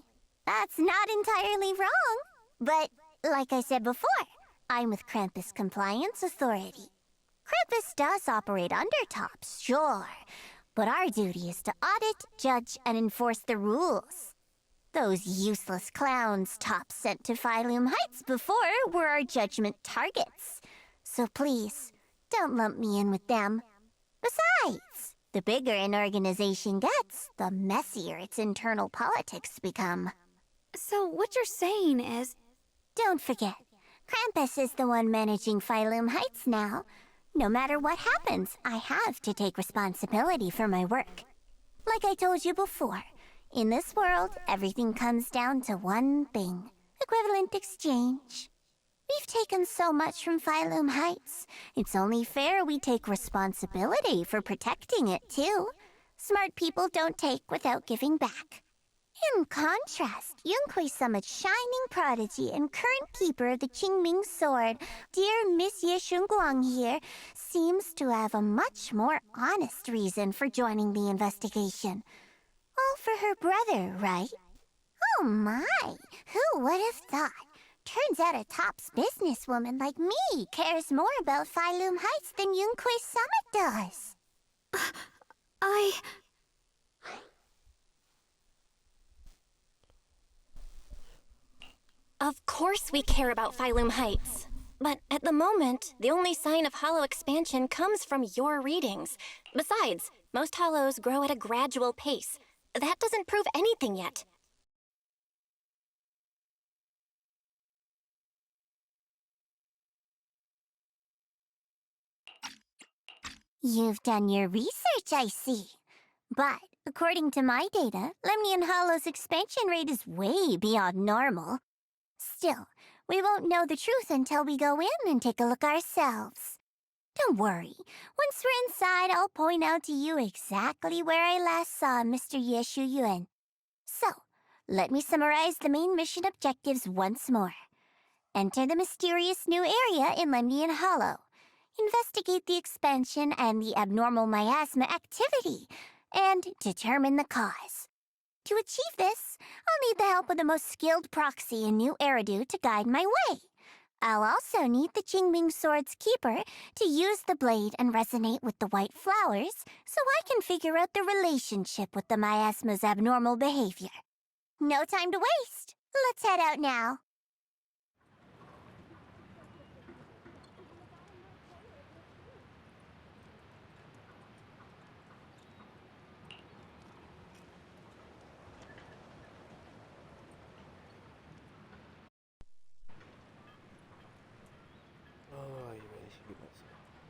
that's not entirely wrong. But, like I said before, I'm with Krampus Compliance Authority. Krampus does operate under Tops, sure, but our duty is to audit, judge, and enforce the rules. Those useless clowns Tops sent to Phalum Heights before were our judgment targets. So please, don't lump me in with them. Besides, the bigger an organization gets, the messier its internal politics become. So what you're saying is... Don't forget, Krampus is the one managing Phalum Heights now, No matter what happens, I have to take responsibility for my work. Like I told you before, in this world, everything comes down to one thing: equivalent exchange. We've taken so much from Phylum Heights. It's only fair we take responsibility for protecting it, too. Smart people don't take without giving back. In contrast, Yunquei Summit's shining prodigy and current keeper of the Qingming Sword, dear Miss Ye Shunguang here, seems to have a much more honest reason for joining the investigation. All for her brother, right? Oh my, who would have thought? Turns out a tops businesswoman like me cares more about Phylum Heights than Yunquei Summit does. Of course we care about Phylum Heights. But at the moment, the only sign of hollow expansion comes from your readings. Besides, most hollows grow at a gradual pace. That doesn't prove anything yet. You've done your research, I see. But, according to my data, Lemnian Hollow's expansion rate is way beyond normal. Still, we won't know the truth until we go in and take a look ourselves. Don't worry. Once we're inside, I'll point out to you exactly where I last saw Mr. Ye Shuyuan. So, let me summarize the main mission objectives once more. Enter the mysterious new area in Lemnian Hollow. Investigate the expansion and the abnormal miasma activity, and determine the cause. To achieve this, I'll need the help of the most skilled proxy in New Eridu to guide my way. I'll also need the Qingming Sword's keeper to use the blade and resonate with the white flowers so I can figure out the relationship with the miasma's abnormal behavior. No time to waste. Let's head out now.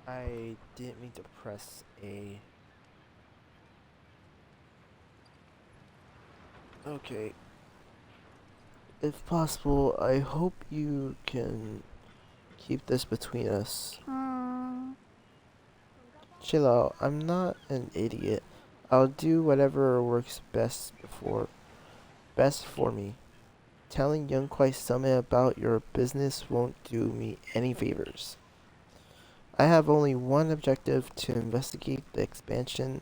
I didn't mean to press A. Okay. If possible, I hope you can keep this between us. Chill out. I'm not an idiot. I'll do whatever works best for me. Telling Yunquei Summit about your business won't do me any favors. I have only one objective: to investigate the expansion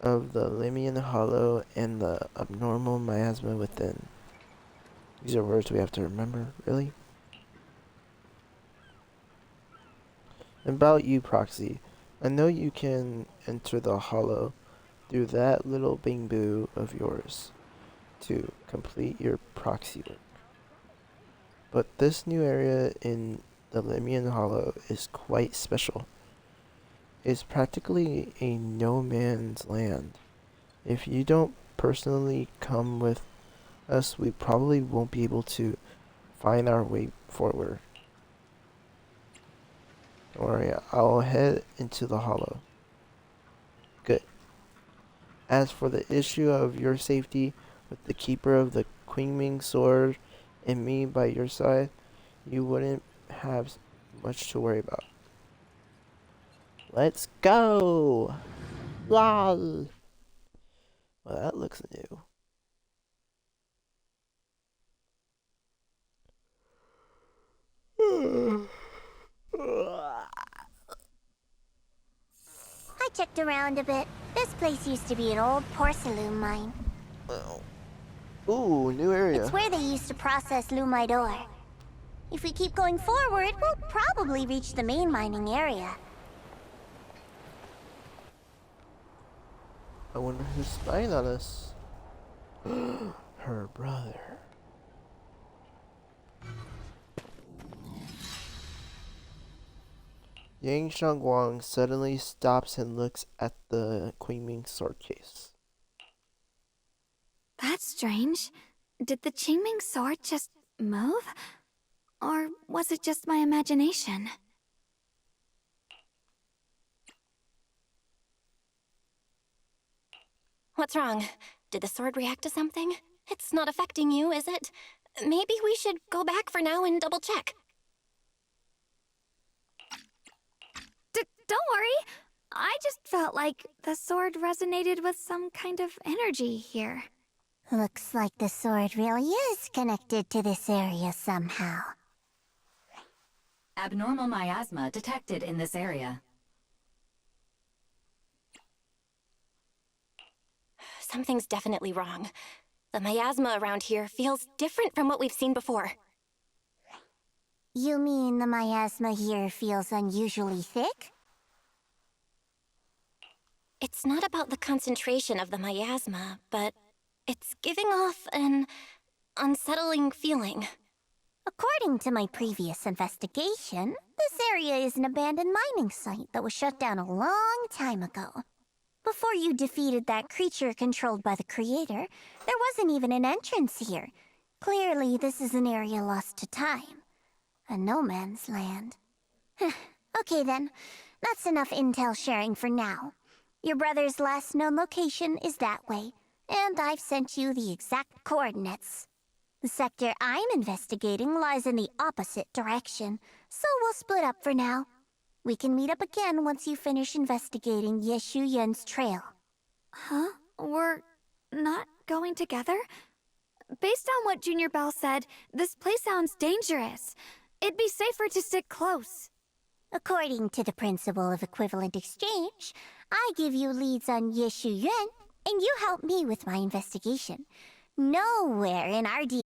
of the Lemnian Hollow and the abnormal miasma within. These are words we have to remember, really? About you, Proxy. I know you can enter the Hollow through that little bing-boo of yours to complete your proxy work. But this new area in the Lemnian Hollow is quite special. It's practically a no man's land. If you don't personally come with us, we probably won't be able to find our way forward. Don't worry, I'll head into the Hollow. Good. As for the issue of your safety, with the keeper of the Qingming Sword and me by your side, you wouldn't have much to worry about. Let's go! Lol! Well, that looks new. I checked around a bit. This place used to be an old porcelain mine. Ooh, new area. It's where they used to process lumite ore. If we keep going forward, we'll probably reach the main mining area. I wonder who's spying on us. Her brother. Yang Shangguang suddenly stops and looks at the Qingming sword case. That's strange. Did the Qingming sword just move? Or was it just my imagination? What's wrong? Did the sword react to something? It's not affecting you, is it? Maybe we should go back for now and double check. Don't worry. I just felt like the sword resonated with some kind of energy here. Looks like the sword really is connected to this area somehow. Abnormal miasma detected in this area. Something's definitely wrong. The miasma around here feels different from what we've seen before. You mean the miasma here feels unusually thick? It's not about the concentration of the miasma, but it's giving off an unsettling feeling. According to my previous investigation, this area is an abandoned mining site that was shut down a long time ago. Before you defeated that creature controlled by the Creator, there wasn't even an entrance here. Clearly, this is an area lost to time. A no man's land. Okay then, that's enough intel sharing for now. Your brother's last known location is that way, and I've sent you the exact coordinates. The sector I'm investigating lies in the opposite direction, so we'll split up for now. We can meet up again once you finish investigating Yeshu Yen's trail. Huh? We're not going together? Based on what Junior Bell said, this place sounds dangerous. It'd be safer to stick close. According to the principle of equivalent exchange, I give you leads on Yeshu Yuan, and you help me with my investigation. Nowhere in our deal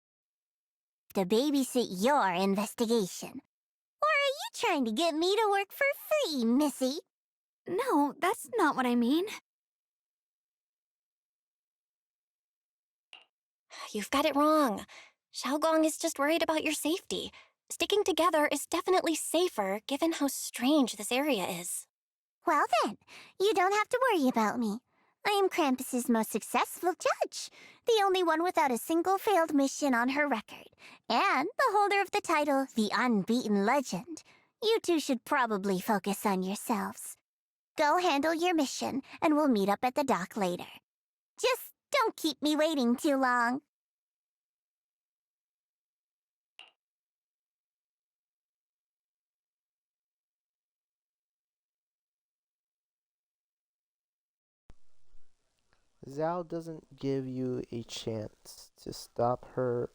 to babysit your investigation. Or are you trying to get me to work for free, Missy? No, that's not what I mean. You've got it wrong. Xiaogong is just worried about your safety. Sticking together is definitely safer, given how strange this area is. Well then, you don't have to worry about me. I am Krampus's most successful judge, the only one without a single failed mission on her record, and the holder of the title, the Unbeaten Legend. You two should probably focus on yourselves. Go handle your mission, and we'll meet up at the dock later. Just don't keep me waiting too long. Zhao doesn't give you a chance to stop her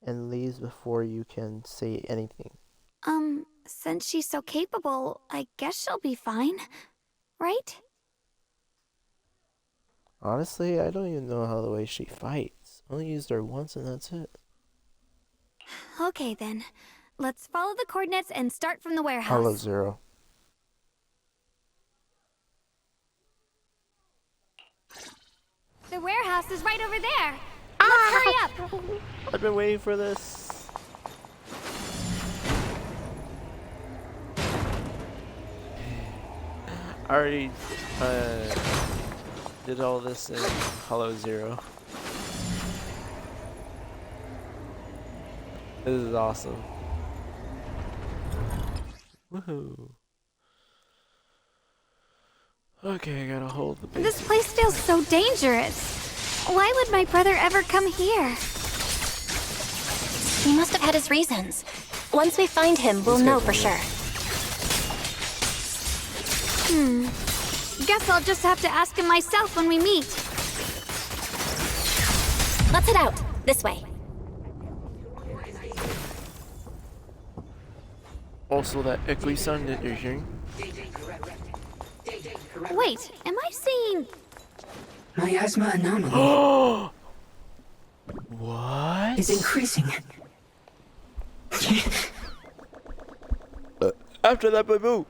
and leaves before you can say anything. Since she's so capable, I guess she'll be fine, right? Honestly, I don't even know how the way she fights. Only used her once and that's it. Okay then, let's follow the coordinates and start from the warehouse. Hello, Zero. The warehouse is right over there. Let's hurry up. I've been waiting for this. I already did all this in Hollow Zero. This is awesome. Woohoo. Okay, I gotta hold the base. This place feels so dangerous. Why would my brother ever come here? He must have had his reasons. Once we find him, we'll know for sure. Guess I'll just have to ask him myself when we meet. Let's head out. This way. Also, that echoey sound that you're hearing. Wait, am I seeing... Miasma anomaly What? is increasing. After that, boo.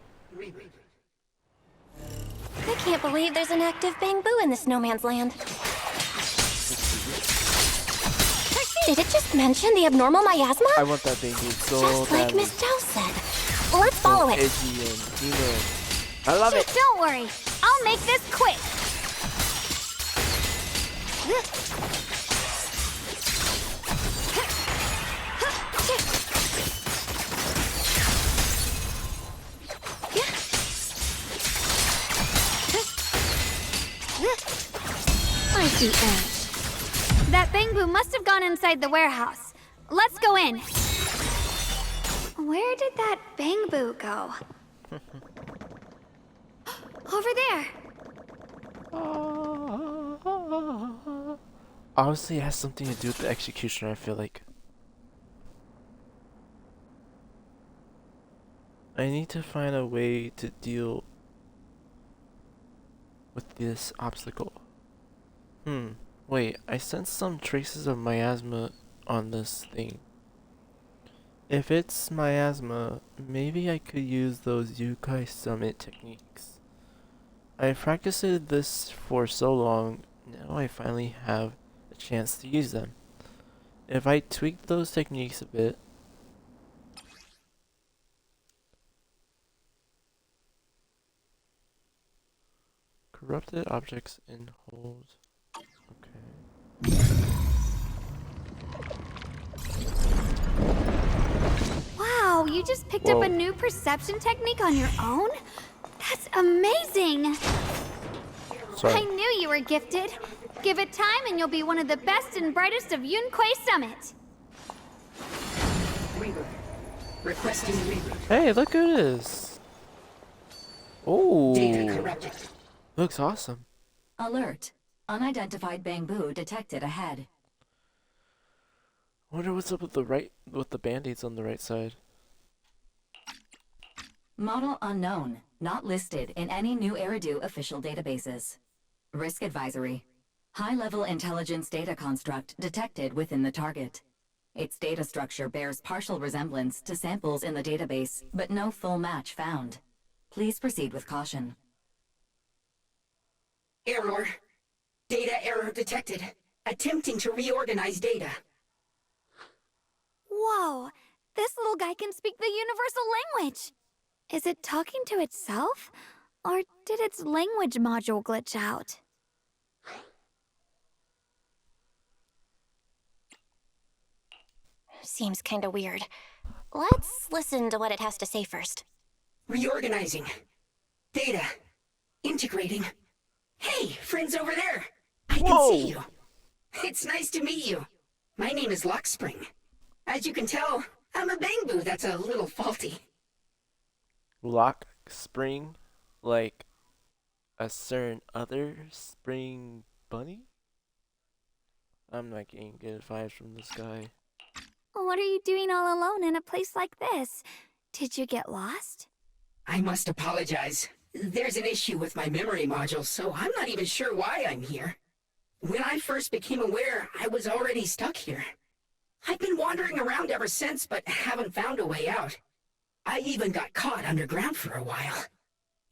I can't believe there's an active bamboo in this no man's land. Did it just mention the abnormal miasma? I want that bamboo so Just like badly. Miss Zhao said. Let's follow it. Edgy and female. I love it. Don't worry, I'll make this quick. I the end. That Bangbu must have gone inside the warehouse. Let's go in. Where did that Bangbu go? Over there. Obviously, it has something to do with the executioner, I feel like. I need to find a way to deal with this obstacle. Wait, I sense some traces of miasma on this thing. If it's miasma, maybe I could use those Yukai Summit techniques. I practiced this for so long, now I finally have a chance to use them. If I tweak those techniques a bit, corrupted objects in holes. Okay. Wow, you just picked up a new perception technique on your own? That's amazing! Sorry. I knew you were gifted. Give it time and you'll be one of the best and brightest of Yunquay Summit. Reboot. Requesting reboot. Hey, look at this! Oh, Data corrupted. Looks awesome. Alert. Unidentified Bangbu detected ahead. Wonder what's up with the band-aids on the right side. Model unknown. Not listed in any new Eridu official databases. Risk advisory. High-level intelligence data construct detected within the target. Its data structure bears partial resemblance to samples in the database, but no full match found. Please proceed with caution. Error. Data error detected. Attempting to reorganize data. Whoa, this little guy can speak the universal language. Is it talking to itself? Or did its language module glitch out? Seems kinda weird. Let's listen to what it has to say first. Reorganizing. Data. Integrating. Hey, friends over there. I can see you. It's nice to meet you. My name is Lockspring. As you can tell, I'm a Bangbu that's a little faulty. Lock spring, like a certain other spring bunny? I'm not getting good vibes from this guy. What are you doing all alone in a place like this? Did you get lost? I must apologize. There's an issue with my memory module, so I'm not even sure why I'm here. When I first became aware, I was already stuck here. I've been wandering around ever since, but haven't found a way out. I even got caught underground for a while.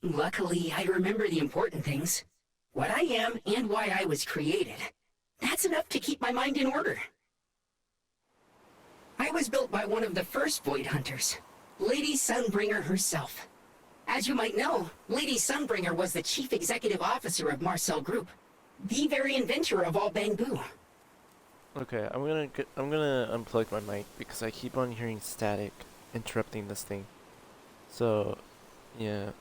Luckily, I remember the important things. What I am and why I was created. That's enough to keep my mind in order. I was built by one of the first Void Hunters, Lady Sunbringer herself. As you might know, Lady Sunbringer was the chief executive officer of Marcel Group, the very inventor of all Bangbu. Okay, I'm gonna unplug my mic because I keep on hearing static interrupting this thing. So, yeah,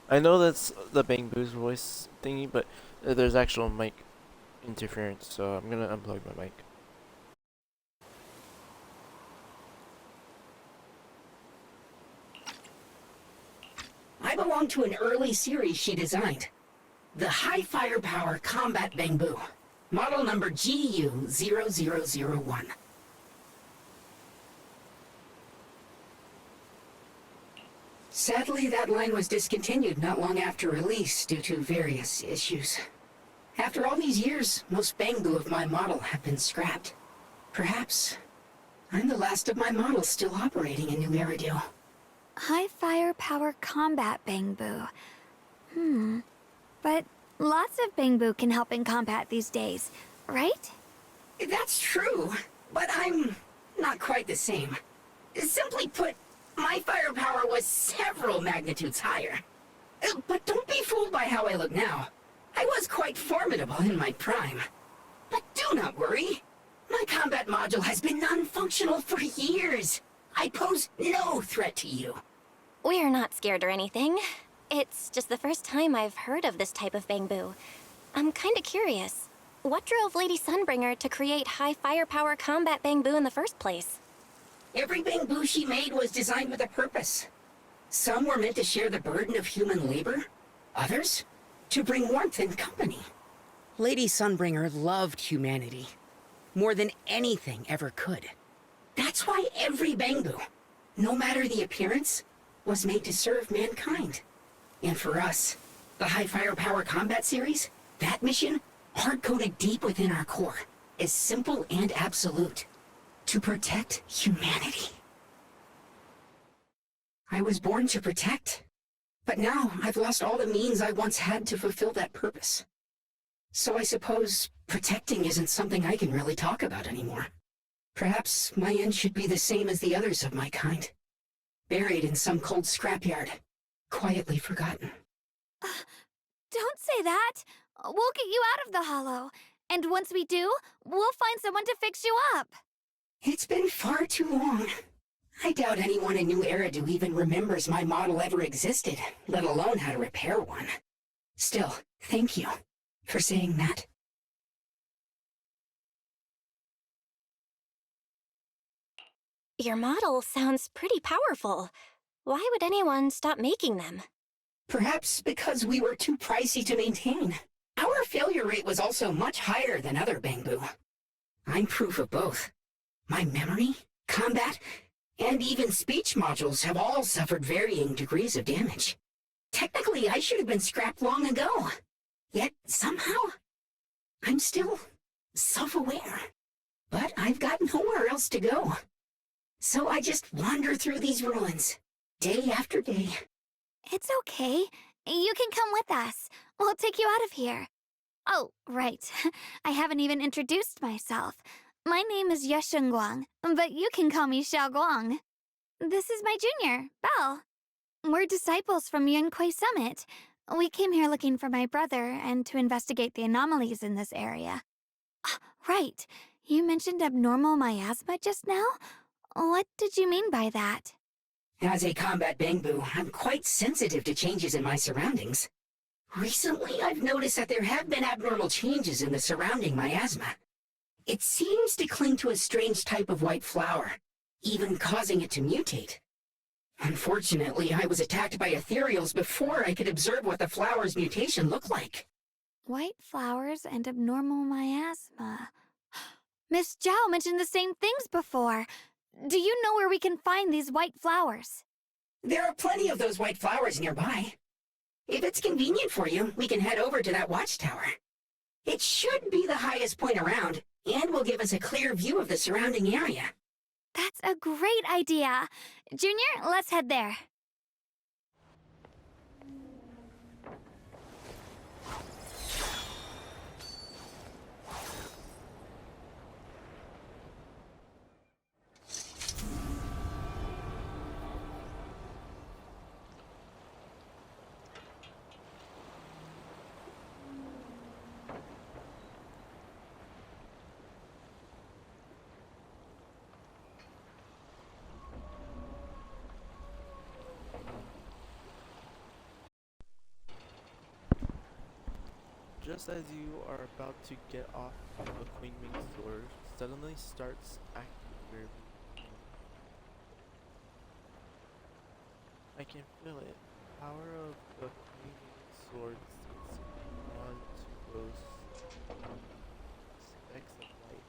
I know that's the Bangbu's voice thingy, but there's actual mic interference, so I'm gonna unplug my mic. I belong to an early series she designed. The High Firepower Combat Bangbu. Model number GU0001. Sadly, that line was discontinued not long after release due to various issues. After all these years, most Bangbu of my model have been scrapped. Perhaps I'm the last of my models still operating in New Eridu. High firepower combat Bangbu. But lots of Bangbu can help in combat these days, right? That's true, but I'm not quite the same. Simply put, my firepower was several magnitudes higher. But don't be fooled by how I look now. I was quite formidable in my prime. But do not worry. My combat module has been non-functional for years. I pose no threat to you. We're not scared or anything. It's just the first time I've heard of this type of Bangbu. I'm kinda curious. What drove Lady Sunbringer to create high firepower combat Bangbu in the first place? Every bamboo she made was designed with a purpose. Some were meant to share the burden of human labor, others to bring warmth and company. Lady Sunbringer loved humanity more than anything ever could. That's why every bamboo, no matter the appearance, was made to serve mankind. And for us, the High Firepower Combat Series, that mission, hard-coded deep within our core, is simple and absolute. To protect humanity. I was born to protect, but now I've lost all the means I once had to fulfill that purpose. So I suppose protecting isn't something I can really talk about anymore. Perhaps my end should be the same as the others of my kind. Buried in some cold scrapyard, quietly forgotten. Don't say that. We'll get you out of the hollow. And once we do, we'll find someone to fix you up. It's been far too long. I doubt anyone in New Eridu even remembers my model ever existed, let alone how to repair one. Still, thank you for saying that. Your model sounds pretty powerful. Why would anyone stop making them? Perhaps because we were too pricey to maintain. Our failure rate was also much higher than other bamboo. I'm proof of both. My memory, combat, and even speech modules have all suffered varying degrees of damage. Technically, I should have been scrapped long ago. Yet, somehow, I'm still self-aware. But I've got nowhere else to go. So I just wander through these ruins, day after day. It's okay. You can come with us. We'll take you out of here. Oh, right. I haven't even introduced myself. My name is Yeshengguang, but you can call me Xiaoguang. This is my junior, Belle. We're disciples from Yunquay Summit. We came here looking for my brother and to investigate the anomalies in this area. Right. You mentioned abnormal miasma just now? What did you mean by that? As a combat bamboo, I'm quite sensitive to changes in my surroundings. Recently, I've noticed that there have been abnormal changes in the surrounding miasma. It seems to cling to a strange type of white flower, even causing it to mutate. Unfortunately, I was attacked by ethereals before I could observe what the flower's mutation looked like. White flowers and abnormal miasma. Miss Zhao mentioned the same things before. Do you know where we can find these white flowers? There are plenty of those white flowers nearby. If it's convenient for you, we can head over to that watchtower. It should be the highest point around, and will give us a clear view of the surrounding area. That's a great idea. Junior, let's head there. Just as you are about to get off the Queen Ming's sword, suddenly starts acting weirdly. I can feel it. The power of the Queen Ming's sword seems to be drawn to those specks of light.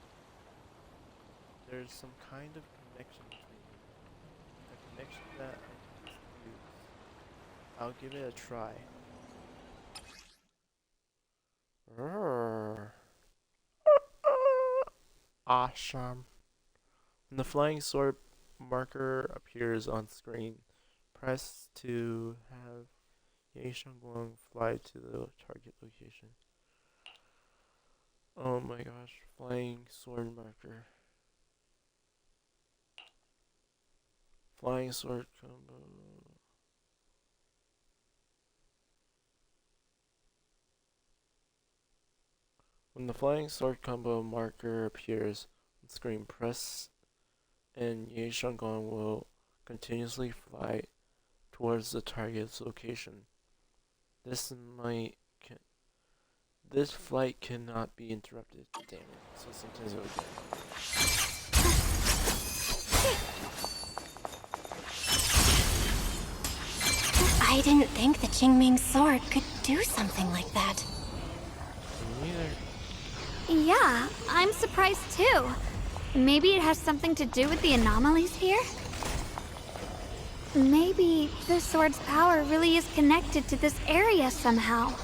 There's some kind of connection between them. A connection that I can use. I'll give it a try. Awesome. When the flying sword marker appears on screen, press to have Ye Shangguang fly to the target location. Oh my gosh, flying sword marker. Flying sword combo. When the flying sword combo marker appears on screen, press and Ye Shangguang will continuously fly towards the target's location. This This flight cannot be interrupted. Damn it. So sometimes it would get. I didn't think the Qingming's sword could do something like that. Me neither. Yeah, I'm surprised too. Maybe it has something to do with the anomalies here? Maybe the sword's power really is connected to this area somehow.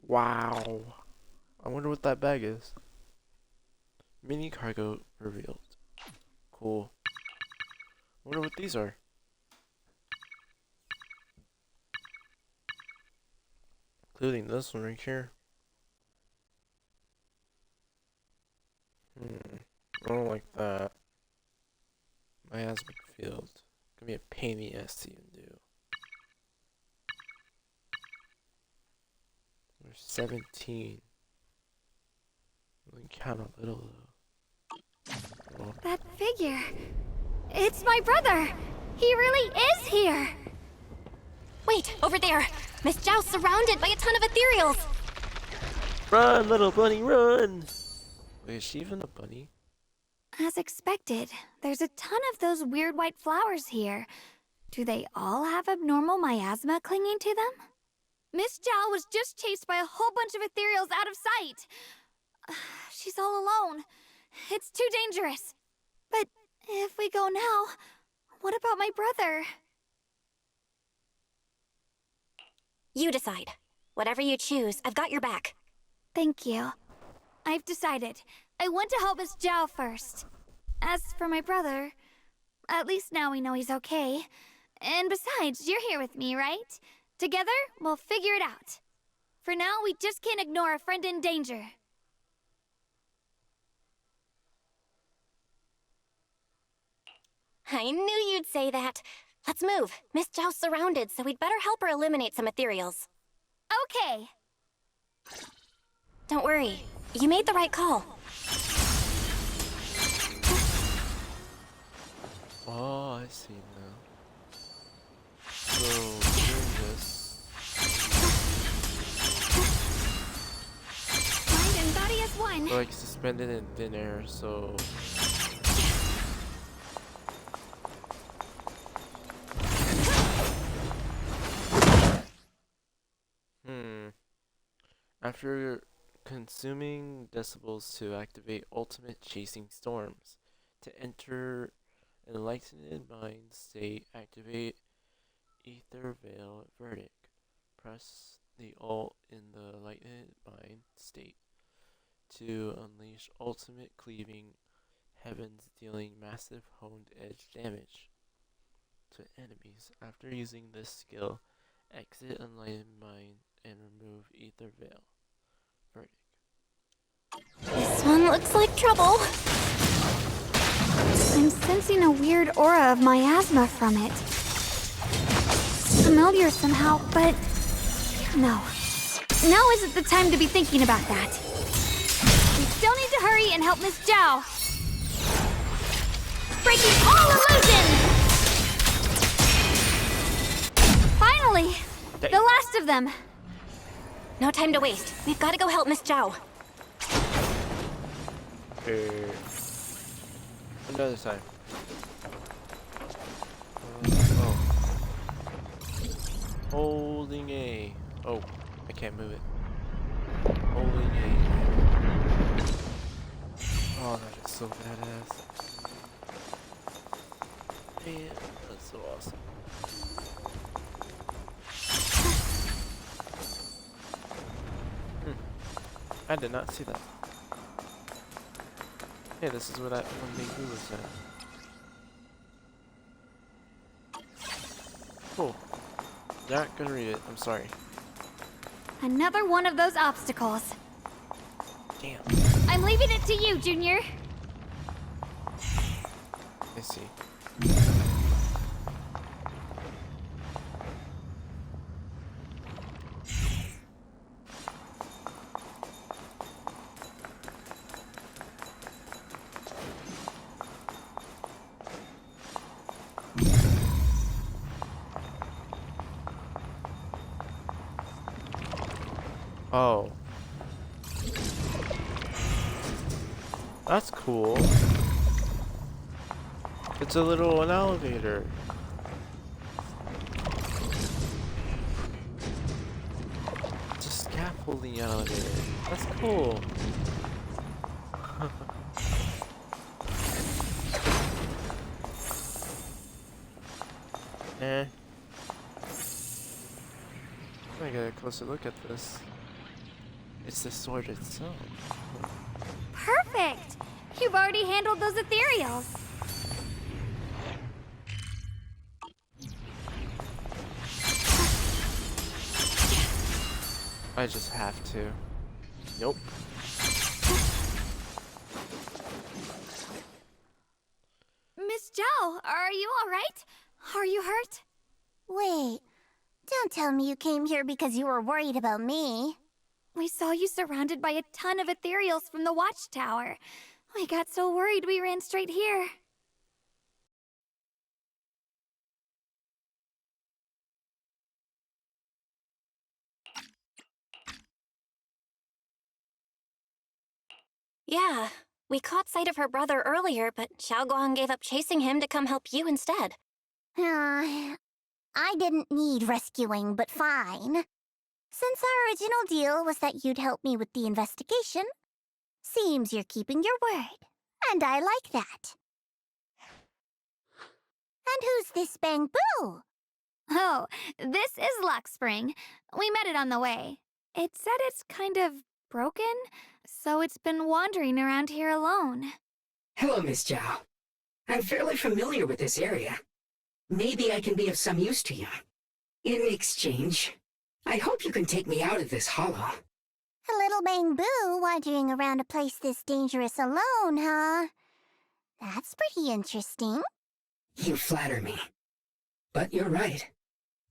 Wow. I wonder what that bag is. Mini cargo revealed. Cool. Wonder what these are. Including this one right here. I don't like that. Miasmic field. Gonna be a pain in the ass to even do. There's 17. Only count a little though. Oh. That figure. It's my brother! He really is here! Wait, over there! Miss Zhao's surrounded by a ton of ethereals! Run, little bunny, run! Wait, is she even a bunny? As expected, there's a ton of those weird white flowers here. Do they all have abnormal miasma clinging to them? Miss Zhao was just chased by a whole bunch of ethereals out of sight. She's all alone. It's too dangerous. But if we go now, what about my brother? You decide. Whatever you choose, I've got your back. Thank you. I've decided. I want to help Miss Zhao first. As for my brother, at least now we know he's okay. And besides, you're here with me, right? Together, we'll figure it out. For now, we just can't ignore a friend in danger. I knew you'd say that. Let's move. Miss Zhao's surrounded, so we'd better help her eliminate some ethereals. Okay. Don't worry. You made the right call. Oh, I see now. So, doing this. Mind and body as one. Like suspended in thin air, so. After consuming decibels to activate ultimate chasing storms, to enter enlightened mind state, activate ether veil verdict. Press the alt in the enlightened mind state to unleash ultimate cleaving heavens, dealing massive honed edge damage to enemies. After using this skill, exit enlightened mind and remove ether veil verdict. This one looks like trouble. I'm sensing a weird aura of miasma from it. Familiar somehow, but no. Now isn't the time to be thinking about that. We still need to hurry and help Miss Zhao. Breaking all illusions! Finally! The last of them! No time to waste. We've got to go help Miss Zhao. Another side. Holding A. Oh, I can't move it. Holding A. Oh, that is so badass. Man, that's so awesome. I did not see that. Hey, this is what that one big blue was at. Cool. Not gonna read it, I'm sorry. Another one of those obstacles. Damn. I'm leaving it to you, Junior. I see. Oh. That's cool. It's a little an elevator. It's a scaffolding elevator. That's cool. Eh. Let me get a closer look at this. It's the sword itself. Perfect! You've already handled those ethereals. I just have to. Nope. Miss Zhao, are you alright? Are you hurt? Wait, don't tell me you came here because you were worried about me. We saw you surrounded by a ton of ethereals from the watchtower. We got so worried we ran straight here. Yeah, we caught sight of her brother earlier, but Xiaoguang gave up chasing him to come help you instead. I didn't need rescuing, but fine. Since our original deal was that you'd help me with the investigation, seems you're keeping your word, and I like that. And who's this Bang Boo? Oh, this is Luckspring. We met it on the way. It said it's kind of broken, so it's been wandering around here alone. Hello, Miss Zhao. I'm fairly familiar with this area. Maybe I can be of some use to you. In exchange, I hope you can take me out of this hollow. A little Bang Boo wandering around a place this dangerous alone, huh? That's pretty interesting. You flatter me. But you're right.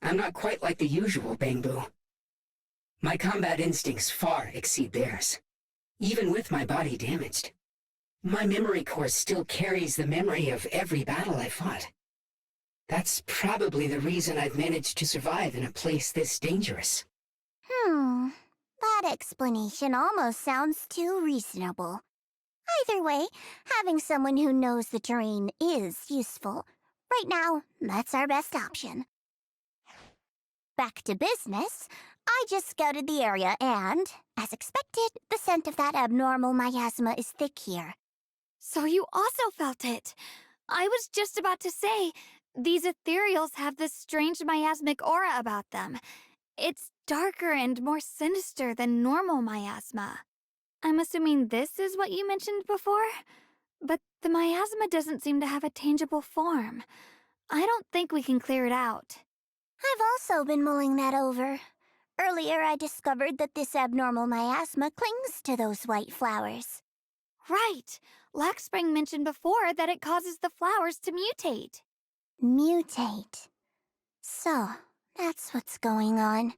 I'm not quite like the usual Bangbu. My combat instincts far exceed theirs. Even with my body damaged, my memory core still carries the memory of every battle I fought. That's probably the reason I've managed to survive in a place this dangerous. That explanation almost sounds too reasonable. Either way, having someone who knows the terrain is useful. Right now, that's our best option. Back to business, I just scouted the area and, as expected, the scent of that abnormal miasma is thick here. So you also felt it. I was just about to say, these ethereals have this strange miasmic aura about them. It's darker and more sinister than normal miasma. I'm assuming this is what you mentioned before? But the miasma doesn't seem to have a tangible form. I don't think we can clear it out. I've also been mulling that over. Earlier I discovered that this abnormal miasma clings to those white flowers. Right! Luckspring mentioned before that it causes the flowers to mutate. Mutate. So, that's what's going on.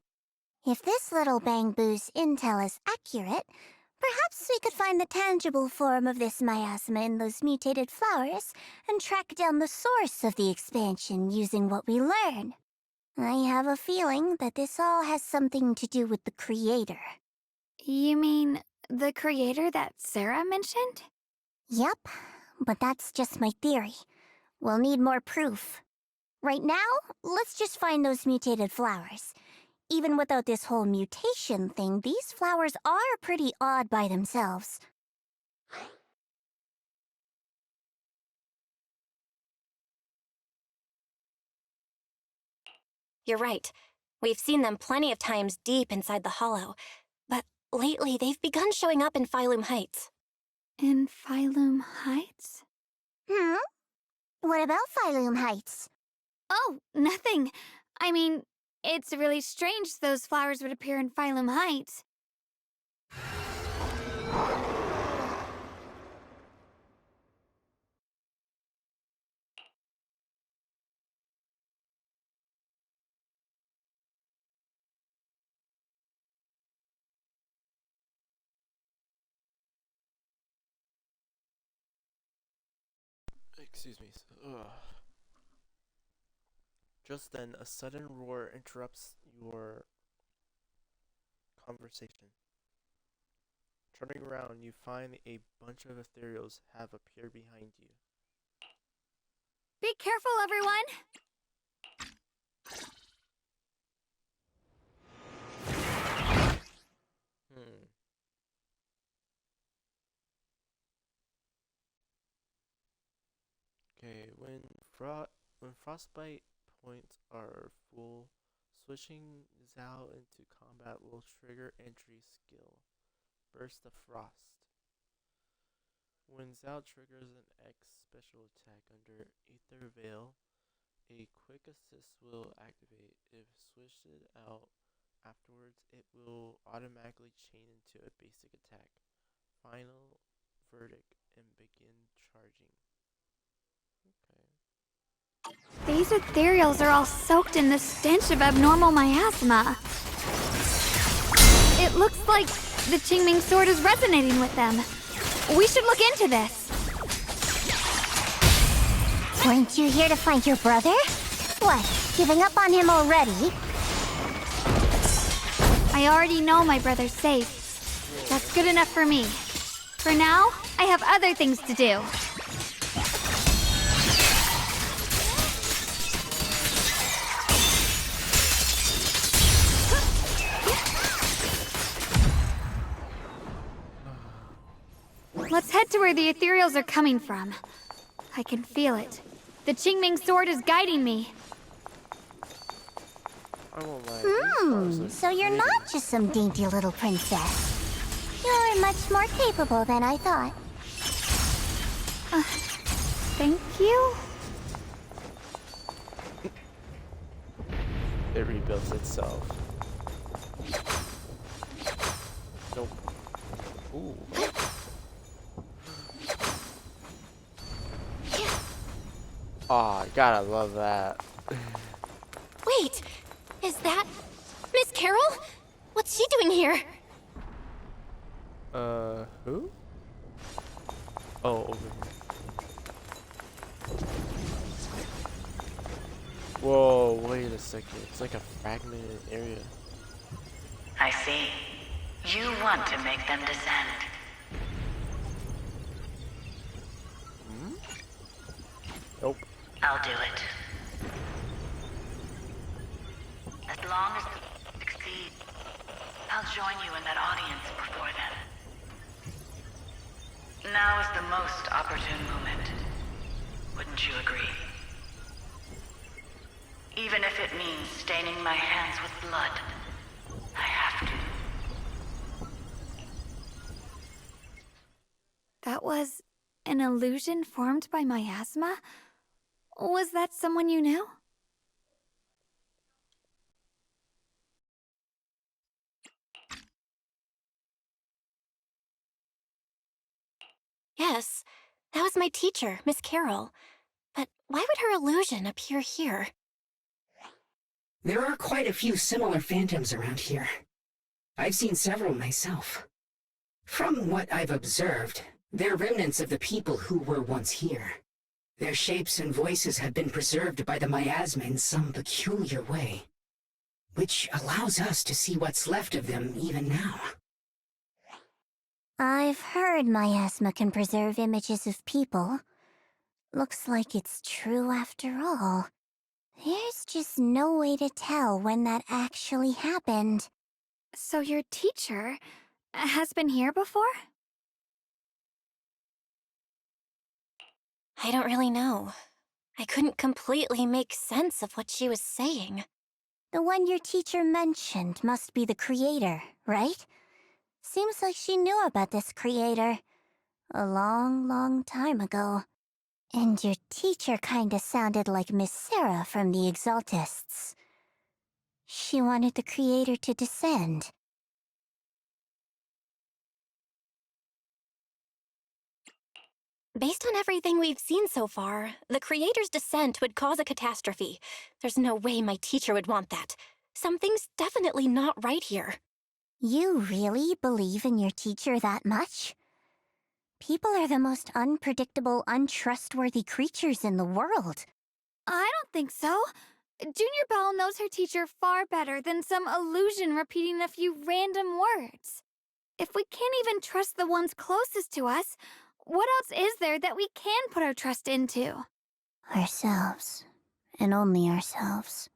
If this little Bang Boo's intel is accurate, perhaps we could find the tangible form of this miasma in those mutated flowers and track down the source of the expansion using what we learn. I have a feeling that this all has something to do with the creator. You mean the creator that Sarah mentioned? Yep, but that's just my theory. We'll need more proof. Right now, let's just find those mutated flowers. Even without this whole mutation thing, these flowers are pretty odd by themselves. You're right. We've seen them plenty of times deep inside the hollow. But lately, they've begun showing up in Phylum Heights. In Phylum Heights? What about Phylum Heights? Oh, nothing. I mean, it's really strange those flowers would appear in Phylum Heights. Excuse me. Just then, a sudden roar interrupts your conversation. Turning around, you find a bunch of ethereals have appeared behind you. Be careful, everyone! Okay, when frostbite points are full, switching Zao into combat will trigger entry skill, Burst of Frost. When Zao triggers an X special attack under Aether Veil, a quick assist will activate. If switched out afterwards, it will automatically chain into a basic attack. Final verdict and begin charging. These ethereals are all soaked in the stench of abnormal miasma. It looks like the Qingming sword is resonating with them. We should look into this. Weren't you here to find your brother? What, giving up on him already? I already know my brother's safe. That's good enough for me. For now, I have other things to do. Let's head to where the ethereals are coming from. I can feel it. The Qingming sword is guiding me. So you're not just some dainty little princess. You're much more capable than I thought. Thank you? It rebuilds itself. Nope. Ooh. Oh, gotta love that. Wait, is that Miss Carol? What's she doing here? Who? Oh, over here. Whoa, wait a second. It's like a fragmented area. I see. You want to make them descend. Nope. I'll do it. As long as you succeed, I'll join you in that audience before then. Now is the most opportune moment. Wouldn't you agree? Even if it means staining my hands with blood, I have to. That was an illusion formed by miasma? Was that someone you knew? Yes, that was my teacher, Miss Carol. But why would her illusion appear here? There are quite a few similar phantoms around here. I've seen several myself. From what I've observed, they're remnants of the people who were once here. Their shapes and voices have been preserved by the miasma in some peculiar way, which allows us to see what's left of them even now. I've heard miasma can preserve images of people. Looks like it's true after all. There's just no way to tell when that actually happened. So your teacher has been here before? I don't really know. I couldn't completely make sense of what she was saying. The one your teacher mentioned must be the creator, right? Seems like she knew about this creator a long, long time ago. And your teacher kinda sounded like Miss Sarah from the Exaltists. She wanted the creator to descend. Based on everything we've seen so far, the creator's descent would cause a catastrophe. There's no way my teacher would want that. Something's definitely not right here. You really believe in your teacher that much? People are the most unpredictable, untrustworthy creatures in the world. I don't think so. Junior Belle knows her teacher far better than some illusion repeating a few random words. If we can't even trust the ones closest to us, what else is there that we can put our trust into? Ourselves. And only ourselves.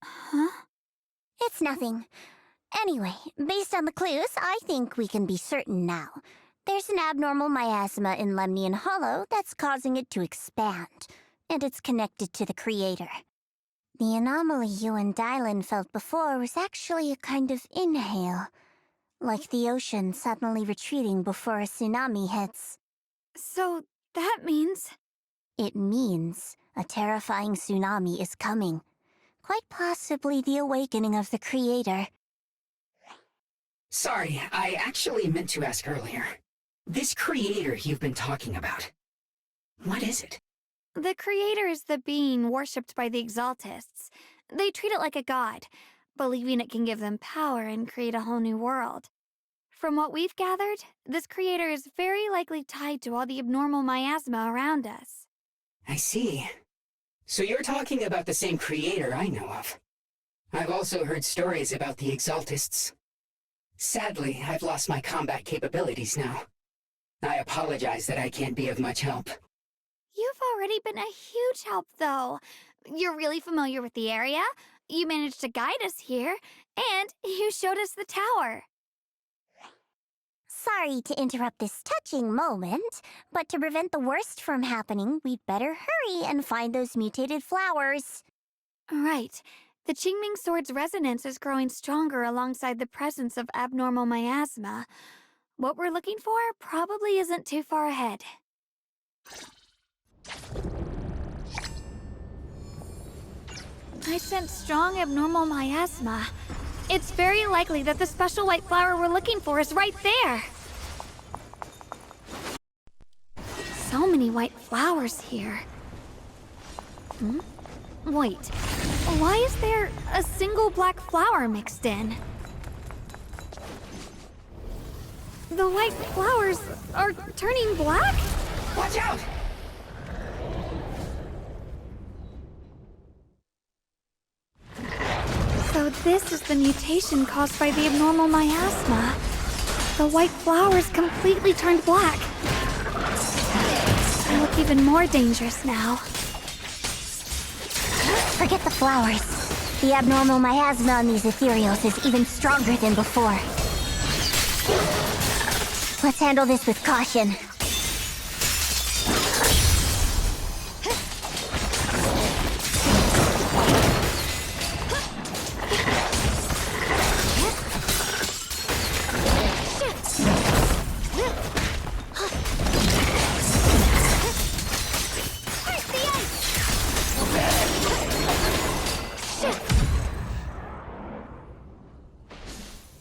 Huh? It's nothing. Anyway, based on the clues, I think we can be certain now. There's an abnormal miasma in Lemnian Hollow that's causing it to expand, and it's connected to the creator. The anomaly you and Dylan felt before was actually a kind of inhale, like the ocean suddenly retreating before a tsunami hits. So that means... It means a terrifying tsunami is coming. Quite possibly the awakening of the creator. Sorry, I actually meant to ask earlier. This creator you've been talking about, what is it? The creator is the being worshipped by the Exaltists. They treat it like a god, believing it can give them power and create a whole new world. From what we've gathered, this creator is very likely tied to all the abnormal miasma around us. I see. So you're talking about the same creator I know of. I've also heard stories about the Exaltists. Sadly, I've lost my combat capabilities now. I apologize that I can't be of much help. You've already been a huge help, though. You're really familiar with the area, you managed to guide us here, and you showed us the tower. Sorry to interrupt this touching moment, but to prevent the worst from happening, we'd better hurry and find those mutated flowers. Right. The Qingming Sword's resonance is growing stronger alongside the presence of abnormal miasma. What we're looking for probably isn't too far ahead. I sense strong abnormal miasma. It's very likely that the special white flower we're looking for is right there. So many white flowers here. Wait, why is there a single black flower mixed in? The white flowers are turning black? Watch out! So this is the mutation caused by the abnormal miasma. The white flowers completely turned black. They look even more dangerous now. Forget the flowers. The abnormal miasma on these ethereals is even stronger than before. Let's handle this with caution.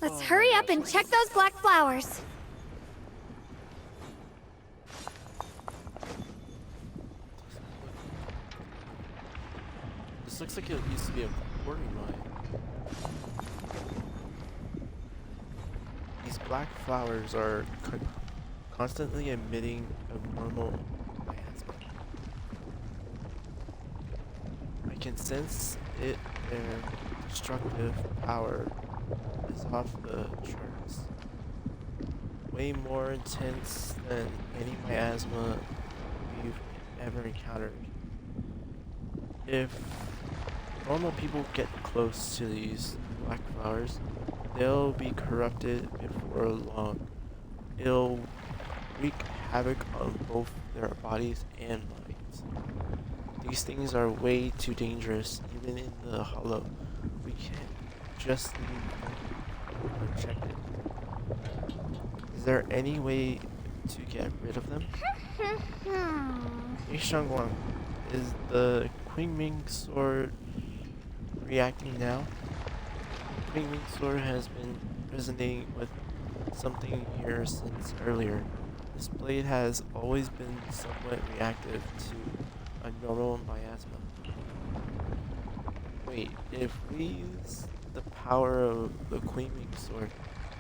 Let's hurry up and check those black flowers. This looks like it used to be a quarry mine. These black flowers are constantly emitting abnormal miasma. I can sense it, their destructive power is off the charts. Way more intense than any miasma we've ever encountered. If normal people get close to these black flowers, they'll be corrupted before long. It'll wreak havoc on both their bodies and minds. These things are way too dangerous, even in the Hollow. We can't just leave them unchecked. Is there any way to get rid of them? Hey Shangguang, is the Qingming Sword reacting now? The Qingming Sword has been resonating with something here since earlier. This blade has always been somewhat reactive to abnormal miasma. Wait, if we use the power of the Qingming Sword,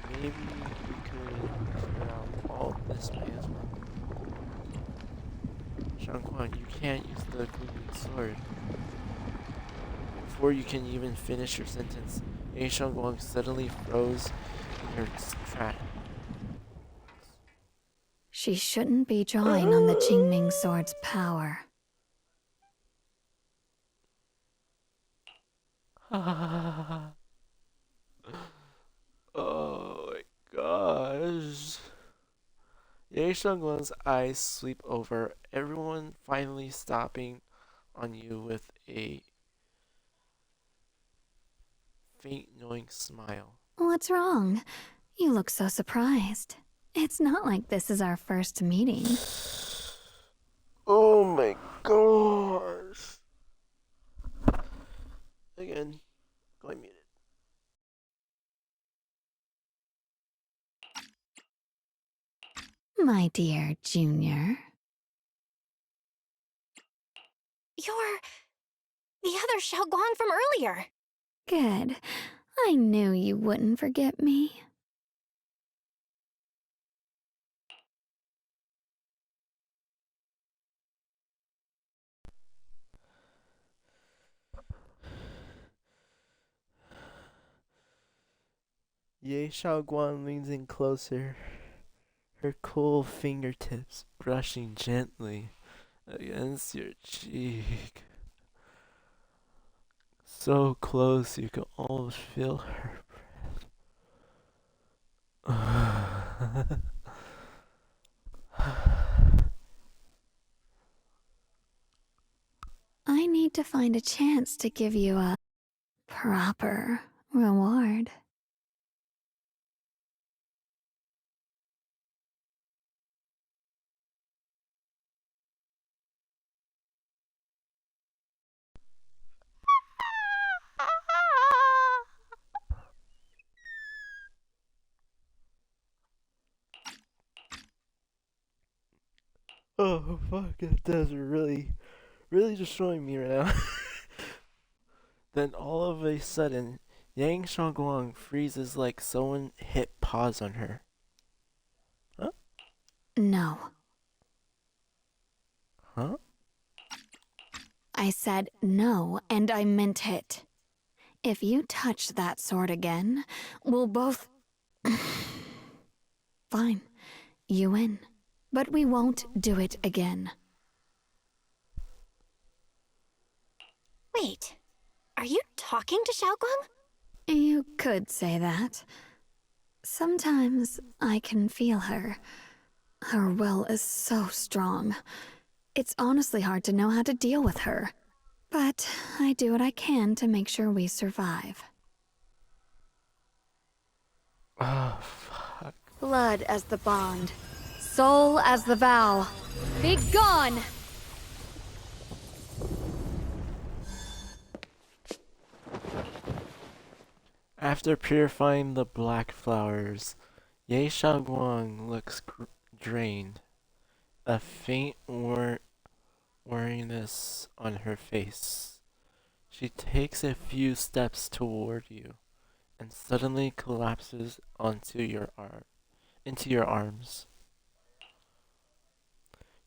maybe we could clear out all this miasma. Shangguang, you can't use the Qingming Sword. Before you can even finish your sentence, Ye Xiaoguang suddenly froze in her tracks. She shouldn't be drawing on the Qingming sword's power. Oh my gosh. Ye Xiaoguang's eyes sweep over everyone, finally stopping on you with a faint, knowing smile. What's wrong? You look so surprised. It's not like this is our first meeting. Oh my gosh. Again, going muted. My dear Junior. You're the other Xiaoguang from earlier. Good. I knew you wouldn't forget me. Ye Xiaoguang leans in closer, her cool fingertips brushing gently against your cheek. So close you can almost feel her breath. I need to find a chance to give you a proper reward. Oh fuck, that does really destroying me right now. Then all of a sudden, Yang Shangguang freezes like someone hit pause on her. Huh? No. Huh? I said no, and I meant it. If you touch that sword again, we'll both... Fine. You win. But we won't do it again. Wait, are you talking to Xiaoguang? You could say that. Sometimes I can feel her. Her will is so strong. It's honestly hard to know how to deal with her. But I do what I can to make sure we survive. Oh, fuck. Blood as the bond. Soul as the vow. Be gone! After purifying the black flowers, Ye Shangguang looks drained. A faint weariness on her face. She takes a few steps toward you and suddenly collapses into your arms.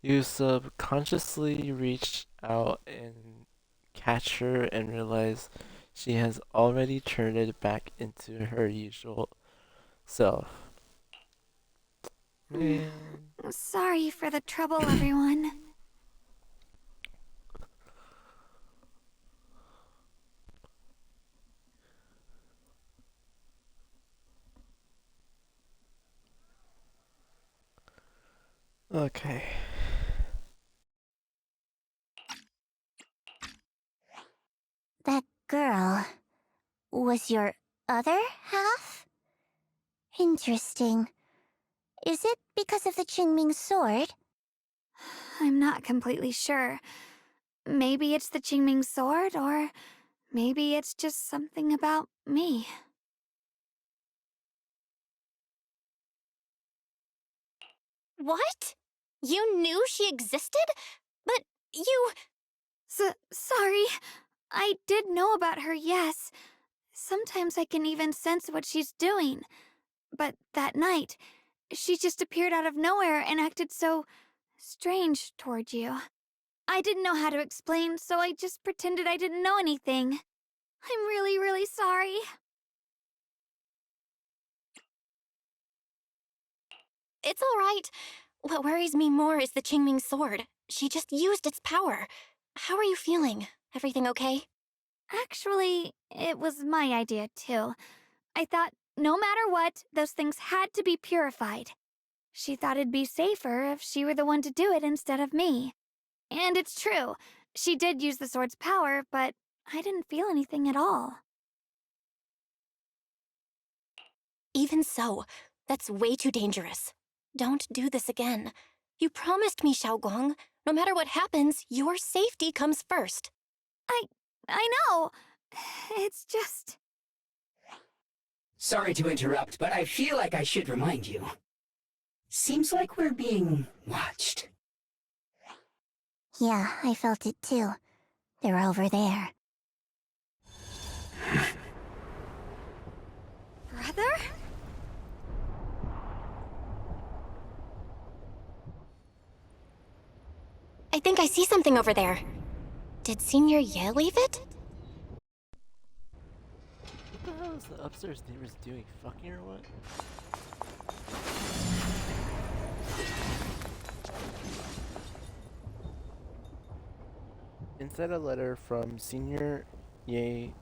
You subconsciously reach out and catch her and realize she has already turned it back into her usual self. Man. Sorry for the trouble, everyone. Okay. That girl was your other half? Interesting. Is it because of the Qingming sword? I'm not completely sure. Maybe it's the Qingming sword, or maybe it's just something about me. What? You knew she existed? But you... Sorry. I did know about her, yes. Sometimes I can even sense what she's doing. But that night, she just appeared out of nowhere and acted so strange toward you. I didn't know how to explain, so I just pretended I didn't know anything. I'm really, really sorry. It's all right. What worries me more is the Qingming sword. She just used its power. How are you feeling? Everything okay? Actually, it was my idea too. I thought no matter what, those things had to be purified. She thought it'd be safer if she were the one to do it instead of me. And it's true. She did use the sword's power, but I didn't feel anything at all. Even so, that's way too dangerous. Don't do this again. You promised me, Xiaoguang. No matter what happens, your safety comes first. I know. It's just... Sorry to interrupt, but I feel like I should remind you. Seems like we're being watched. Yeah, I felt it too. They're over there. Brother? I think I see something over there. Did Senior Ye leave it? What the hell is the upstairs neighbors doing? Fucking or what? Inside a letter from Senior Ye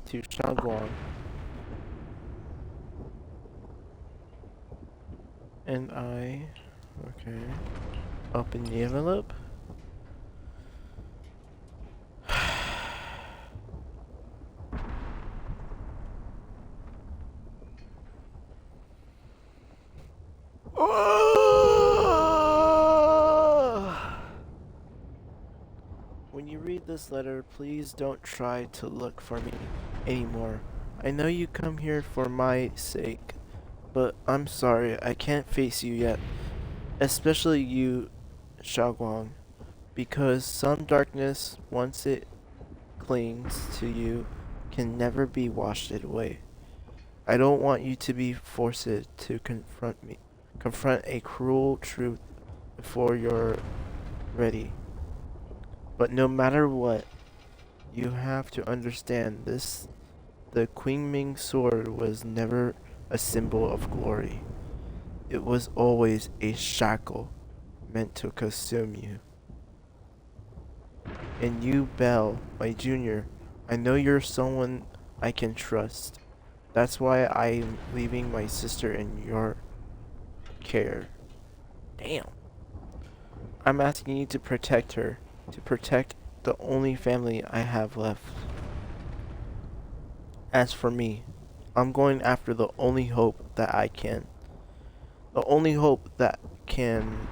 to Xiaoguang. And I... Okay. Open the envelope. When you read this letter, please don't try to look for me anymore. I know you come here for my sake, but I'm sorry, I can't face you yet. Especially you, Xiaoguang, because some darkness, once it clings to you, can never be washed away. I don't want you to be forced to confront a cruel truth before you're ready. But no matter what, you have to understand this. The Qingming sword was never a symbol of glory. It was always a shackle meant to consume you. And you, Belle, my junior, I know you're someone I can trust. That's why I'm leaving my sister in your care. Damn. I'm asking you to protect her, to protect the only family I have left. As for me, I'm going after the only hope that I can. The only hope that can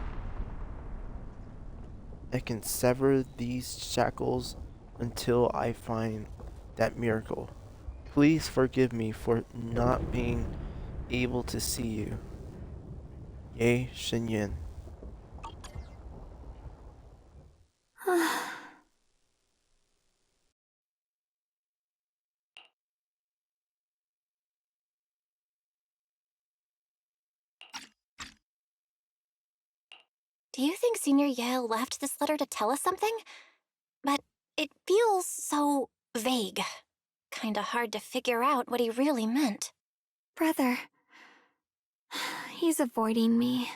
sever these shackles until I find that miracle. Please forgive me for not being able to see you. Ye Shenyan. Do you think Senior Ye left this letter to tell us something? But it feels so vague. Kinda hard to figure out what he really meant. Brother. He's avoiding me.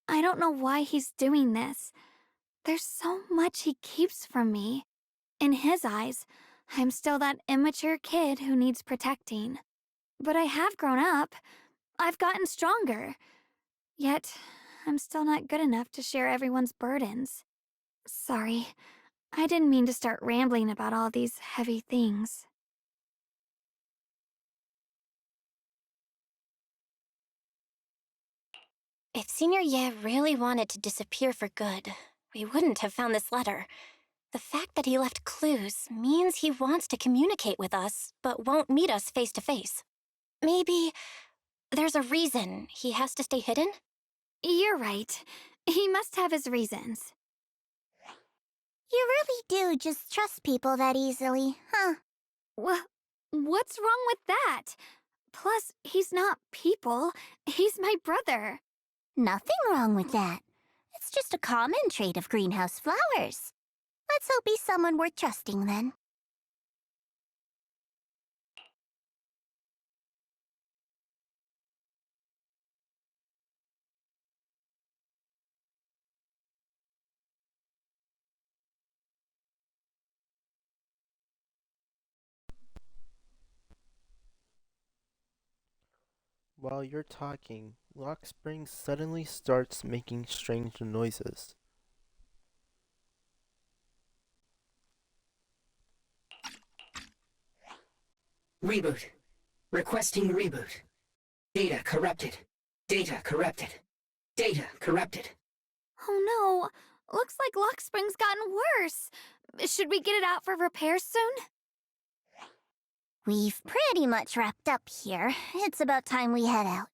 I don't know why he's doing this. There's so much he keeps from me. In his eyes, I'm still that immature kid who needs protecting. But I have grown up. I've gotten stronger. Yet, I'm still not good enough to share everyone's burdens. Sorry, I didn't mean to start rambling about all these heavy things. If Senior Ye really wanted to disappear for good, we wouldn't have found this letter. The fact that he left clues means he wants to communicate with us, but won't meet us face to face. Maybe there's a reason he has to stay hidden? You're right. He must have his reasons. You really do just trust people that easily, huh? What's wrong with that? Plus, he's not people. He's my brother. Nothing wrong with that. It's just a common trait of greenhouse flowers. Let's hope he's someone worth trusting then. while you're talking, Lock Spring suddenly starts making strange noises. Reboot. Requesting reboot. Data corrupted. Data corrupted. Data corrupted. Oh no, looks like Lock Spring's gotten worse. Should we get it out for repairs soon? We've pretty much wrapped up here. It's about time we head out.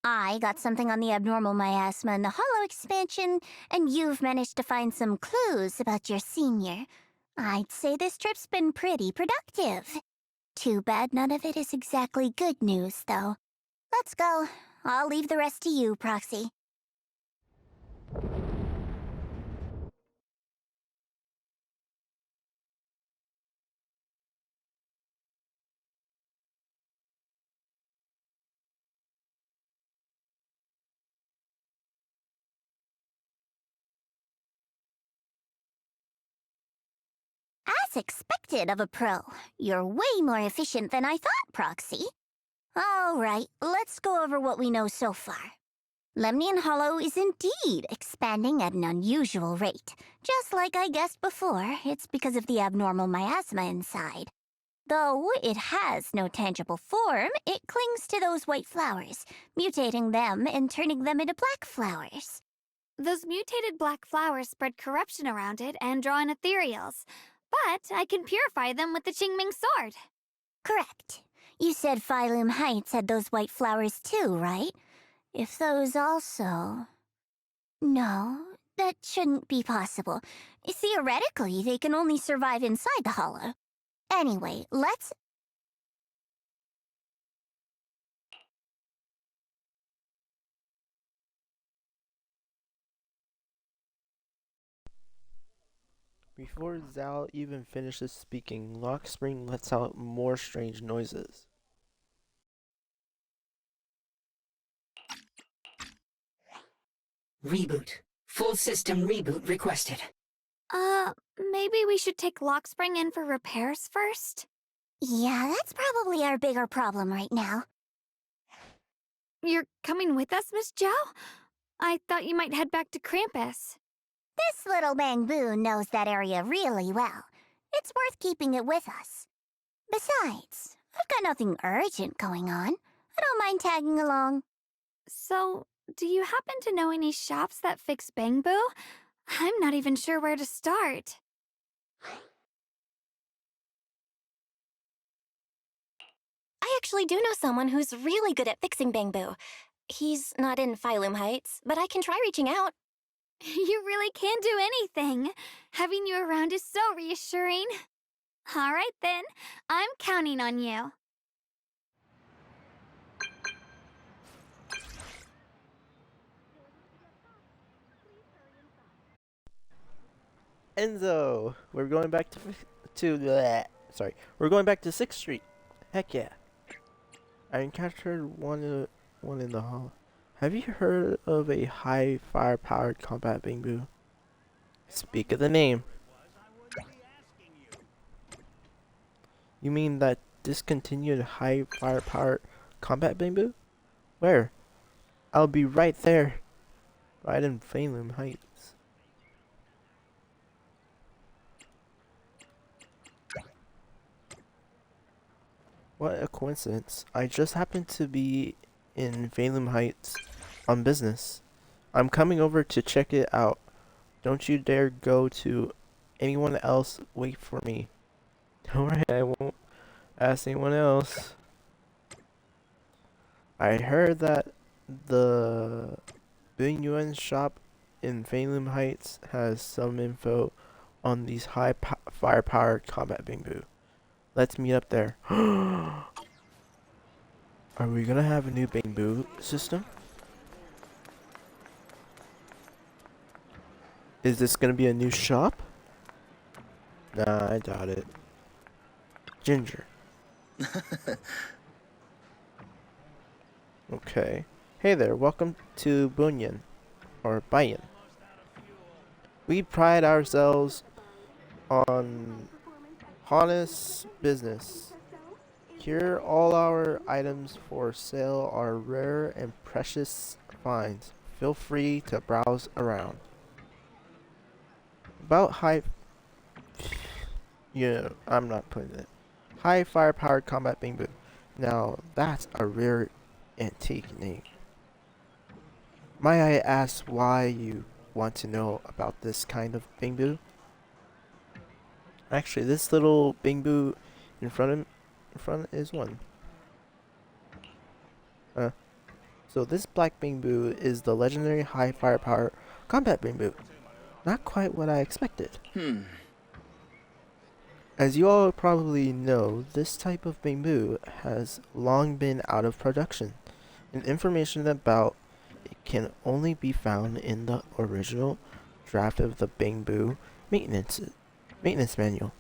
I got something on the abnormal miasma and the hollow expansion, and you've managed to find some clues about your senior. I'd say this trip's been pretty productive. Too bad none of it is exactly good news, though. Let's go. I'll leave the rest to you, Proxy. As expected of a pro, you're way more efficient than I thought, Proxy. All right, let's go over what we know so far. Lemnian Hollow is indeed expanding at an unusual rate. Just like I guessed before, it's because of the abnormal miasma inside. Though it has no tangible form, it clings to those white flowers, mutating them and turning them into black flowers. Those mutated black flowers spread corruption around it and draw in ethereals. But I can purify them with the Qingming sword. Correct. You said Phylum Heights had those white flowers too, right? If those also... No, that shouldn't be possible. Theoretically, they can only survive inside the hollow. Anyway, let's... Before Zal even finishes speaking, Lock Spring lets out more strange noises. Reboot. Full system reboot requested. Maybe we should take Lock Spring in for repairs first? Yeah, that's probably our bigger problem right now. You're coming with us, Miss Zhao? I thought you might head back to Krampus. This little Bangboon knows that area really well. It's worth keeping it with us. Besides, I've got nothing urgent going on. I don't mind tagging along. So, do you happen to know any shops that fix Bangbu? I'm not even sure where to start. I actually do know someone who's really good at fixing Bangbu. He's not in Phylum Heights, but I can try reaching out. You really can do anything. Having you around is so reassuring. All right then, I'm counting on you. Enzo, we're going back we're going back to 6th Street. Heck yeah. I encountered one in the hall. Have you heard of a high firepowered combat Bangbu? Speak of the name. You mean that discontinued high firepower combat Bangbu? Where? I'll be right there. Right in Phylum Heights. What a coincidence. I just happened to be in Phylum Heights on business. I'm coming over to check it out. Don't you dare go to anyone else. Wait for me. Alright, I won't ask anyone else. I heard that the Bing Yuan shop in Phylum Heights has some info on these high firepower combat Bangbu. Let's meet up there. Are we gonna have a new Bangbu system? Is this gonna be a new shop? Nah, I doubt it. Ginger. Okay. Hey there, welcome to Bunyan. Or Bayan. We pride ourselves on honest business. Here, all our items for sale are rare and precious finds. Feel free to browse around. About high... Yeah, I'm not putting it. High firepower combat bamboo. Now, that's a rare antique name. Might I ask why you want to know about this kind of bamboo? Actually, this little bamboo in front is one. So this black bamboo is the legendary high firepower combat bamboo. Not quite what I expected. As you all probably know, this type of bamboo has long been out of production, and information about it can only be found in the original draft of the bamboo maintenance manual,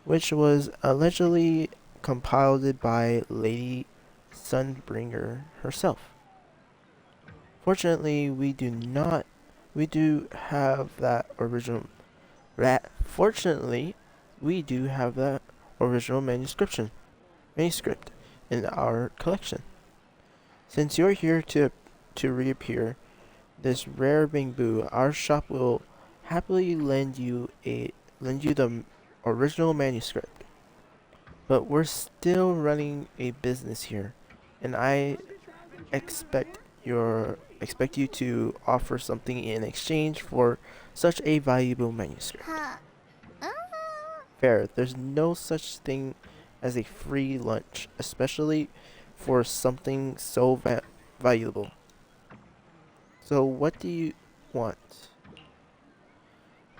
which was allegedly compiled by Lady Sunbringer herself. Fortunately, we do have that original fortunately, we do have that original manuscript in our collection. Since you're here to reappear this rare bamboo, our shop will happily lend you the original manuscript. But we're still running a business here, and I expect you to offer something in exchange for such a valuable manuscript. Fair. There's no such thing as a free lunch, especially for something so valuable. So what do you want?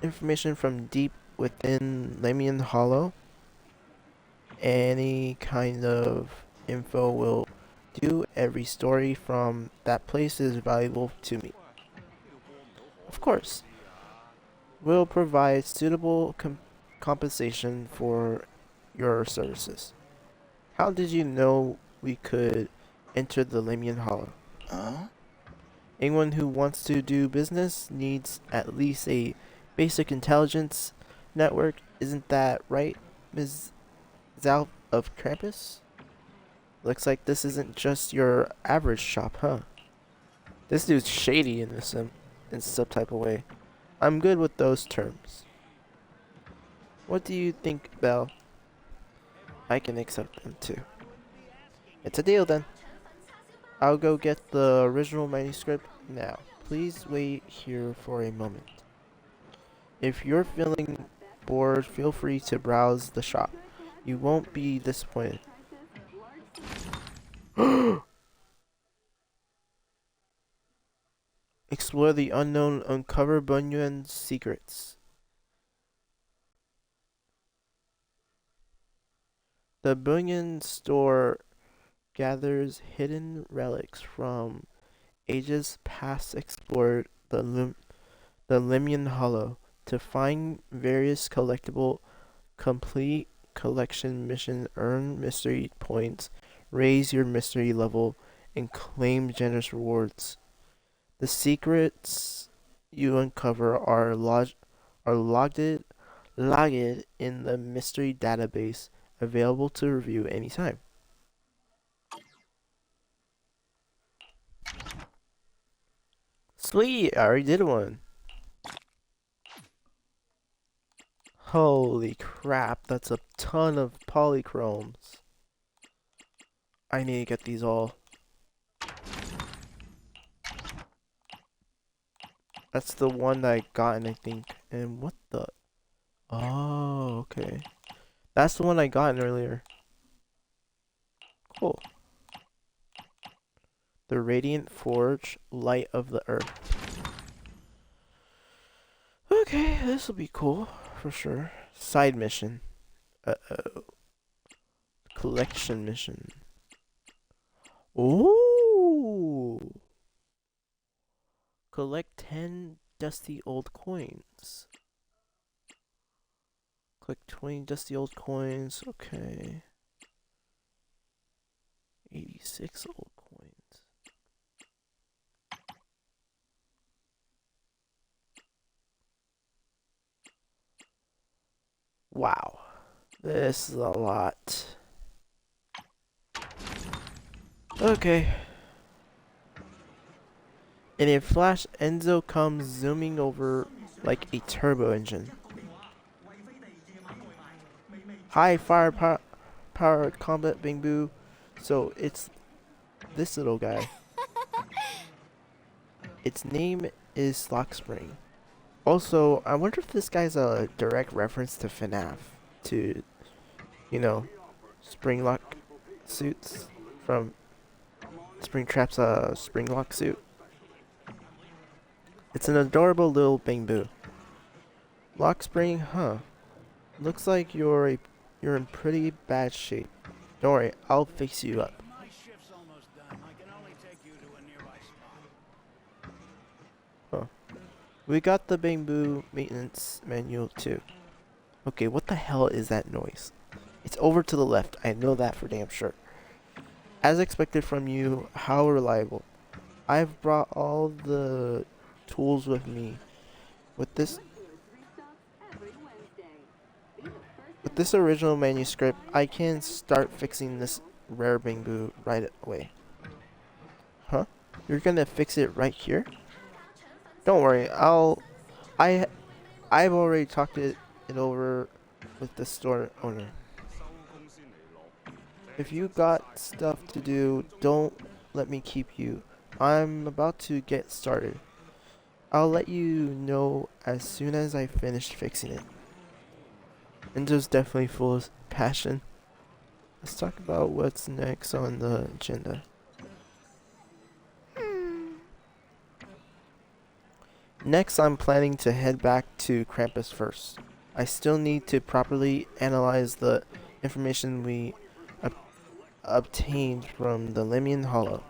Information from deep within Lamian Hollow? Any kind of info will do. Every story from that place is valuable to me. Of course, we'll provide suitable compensation for your services. How did you know we could enter the Lamian Hollow? Anyone who wants to do business needs at least a basic intelligence network. Isn't that right, Ms. Zal of Krampus? Looks like this isn't just your average shop, huh? This dude's shady in some type of way. I'm good with those terms. What do you think, Belle? I can accept them too. It's a deal then. I'll go get the original manuscript now. Please wait here for a moment. If you're feeling bored, feel free to browse the shop. You won't be disappointed. Explore the unknown, uncover Bunyan's secrets. The Bunyan store gathers hidden relics from ages past. Explore the Limian Hollow to find various collectible complete collection mission, earn mystery points, raise your mystery level, and claim generous rewards. The secrets you uncover are logged in the mystery database, available to review anytime. Sweet, I already did one. Holy crap, that's a ton of polychromes. I need to get these all. That's the one that I got, I think. And what the? Oh, okay. That's the one I got earlier. Cool. The Radiant Forge, Light of the Earth. Okay, this will be cool, for sure. Side mission. Uh-oh. Collection mission. Ooh! Collect 10 dusty old coins. Collect 20 dusty old coins, okay. 86 old coins. Wow. This is a lot. Okay. In a flash, Enzo comes zooming over like a turbo engine. High power combat Bing Boo. So it's this little guy. Its name is Lockspring. Also, I wonder if this guy's a direct reference to FNAF. To, you know, Springlock suits from Springtrap's Springlock suit. It's an adorable little Bing Boo. Lockspring, huh? Looks like you're in pretty bad shape. Don't worry, I'll fix you up. Huh. We got the Bing Boo maintenance manual too. Okay, what the hell is that noise? It's over to the left, I know that for damn sure. As expected from you, how reliable. I've brought all the tools with me. With this original manuscript, I can start fixing this rare Bing Boo right away. Huh? You're gonna fix it right here? Don't worry, I've already talked it over with the store owner. If you got stuff to do, don't let me keep you. I'm about to get started. I'll let you know as soon as I finish fixing it. Enzo's definitely full of passion. Let's talk about what's next on the agenda. Next, I'm planning to head back to Krampus first. I still need to properly analyze the information we obtained from the Limian Hollow.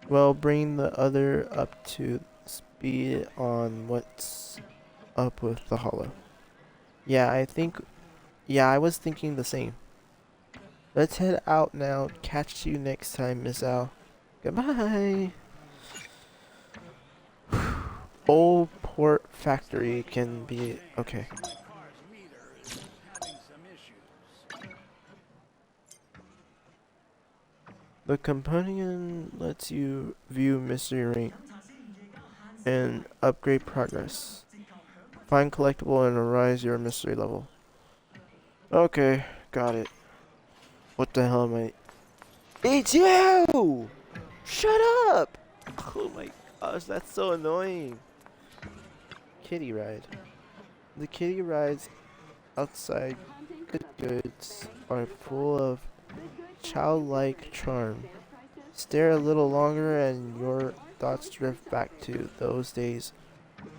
Well, bring the other up to speed on what's up with the Hollow. Yeah, I was thinking the same. Let's head out now. Catch you next time, Miss Al. Goodbye. Old Port Factory can be okay. The companion lets you view mystery ring and upgrade progress. Find collectible and rise your mystery level. Okay, got it. What the hell am I? It's you! Shut up! Oh my gosh, that's so annoying. Kitty ride. The kitty rides outside good goods are full of childlike charm. Stare a little longer and your thoughts drift back to those days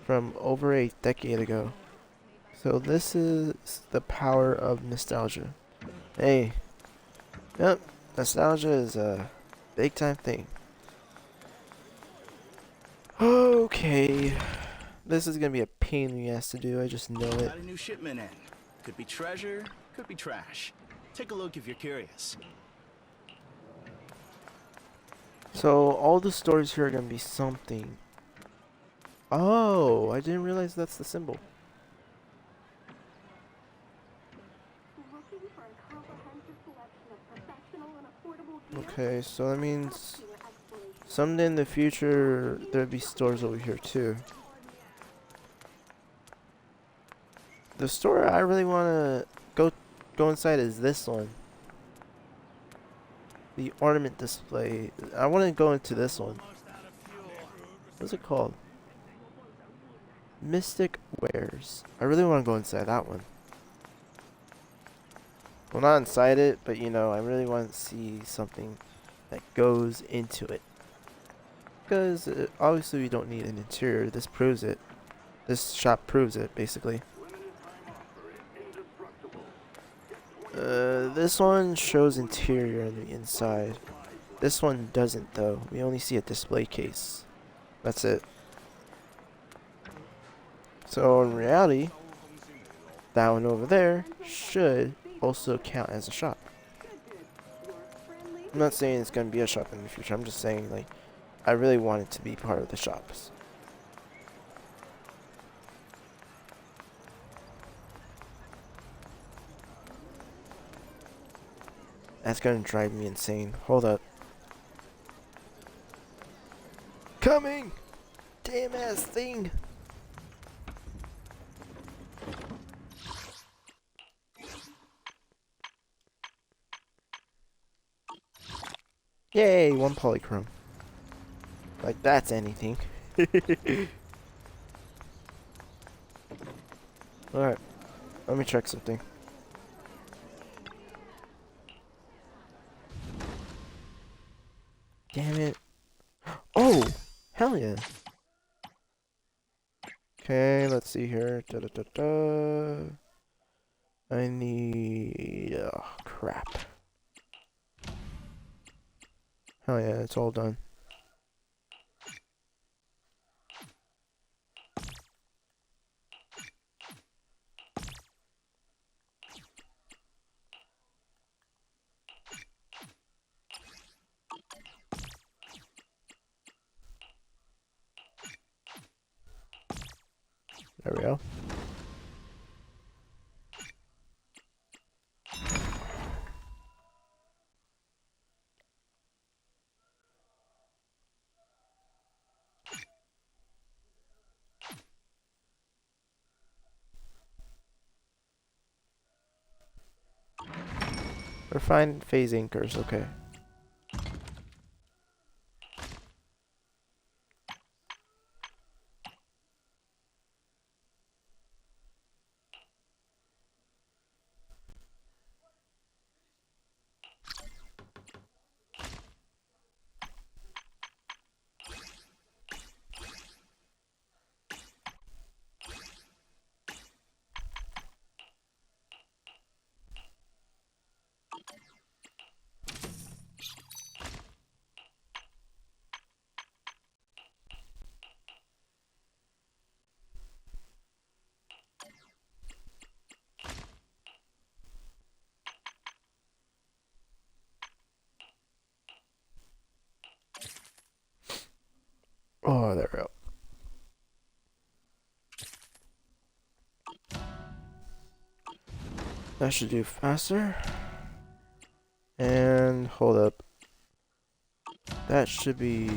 from over a decade ago. So this is the power of nostalgia. Hey. Yep, nostalgia is a big time thing. Okay. This is gonna be a pain in the ass to do, I just know it. Got a new shipment in. Could be treasure, could be trash. Take a look if you're curious. So all the stories here are gonna be something. Oh, I didn't realize that's the symbol. Okay, so that means someday in the future there'll be stores over here too. The store I really want to go inside is this one. The ornament display. I want to go into this one. What's it called? Mystic Wares. I really want to go inside that one. Well, not inside it, but you know, I really want to see something that goes into it. Because obviously we don't need an interior. This proves it. This shop proves it, basically. This one shows interior on the inside. This one doesn't though. We only see a display case. That's it. So in reality, that one over there should also count as a shop. I'm not saying it's going to be a shop in the future. I'm just saying, like, I really want it to be part of the shops. That's gonna drive me insane. Hold up. Coming! Damn ass thing! Yay, one polychrome. Like that's anything. Alright, let me check something. Damn it. Oh! Hell yeah. Okay, let's see here. Da da da da. I need. Oh, crap. Hell yeah, it's all done. There we go. Refined phase anchors, okay. Oh, there we go. That should do faster. And hold up. That should be.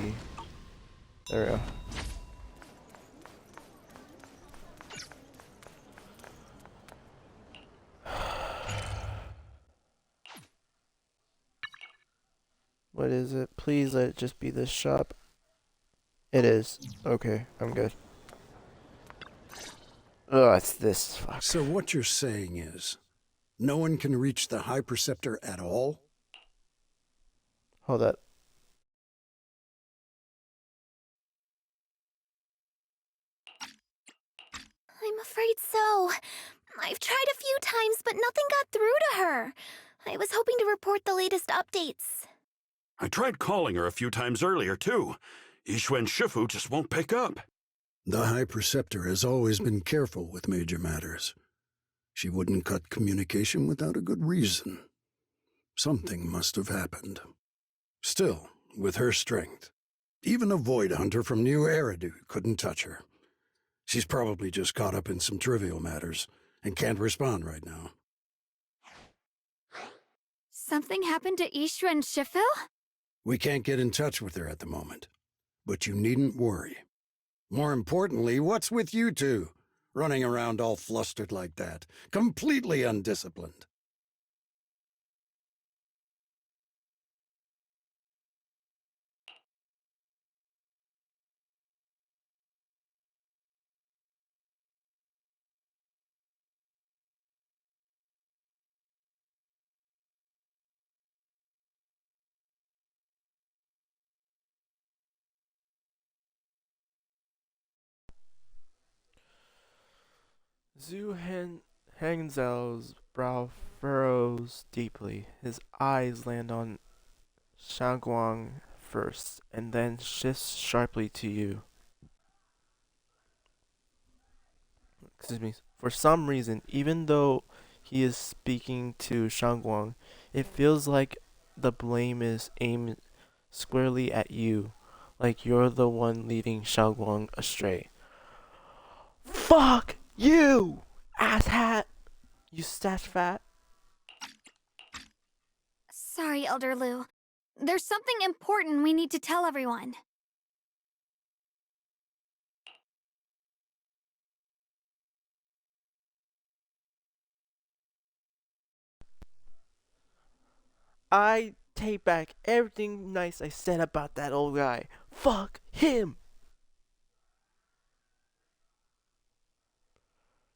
There we go. What is it? Please let it just be this shop. It is. Okay, I'm good. Oh, it's this. Fuck. So what you're saying is, no one can reach the High Preceptor at all? Hold up. I'm afraid so. I've tried a few times, but nothing got through to her. I was hoping to report the latest updates. I tried calling her a few times earlier, too. Yixuan Shifu just won't pick up. The High Preceptor has always been careful with major matters. She wouldn't cut communication without a good reason. Something must have happened. Still, with her strength, even a Void Hunter from New Eridu couldn't touch her. She's probably just caught up in some trivial matters and can't respond right now. Something happened to Yixuan Shifu? We can't get in touch with her at the moment, but you needn't worry. More importantly, what's with you two? Running around all flustered like that, completely undisciplined. Hangzhao's brow furrows deeply. His eyes land on Shangguang first, and then shifts sharply to you. Excuse me. For some reason, even though he is speaking to Shangguang, it feels like the blame is aimed squarely at you, like you're the one leading Shangguang astray. Fuck you, asshat! You stat fat. sorry, Elder Lu. There's something important we need to tell everyone. I take back everything nice I said about that old guy. Fuck him!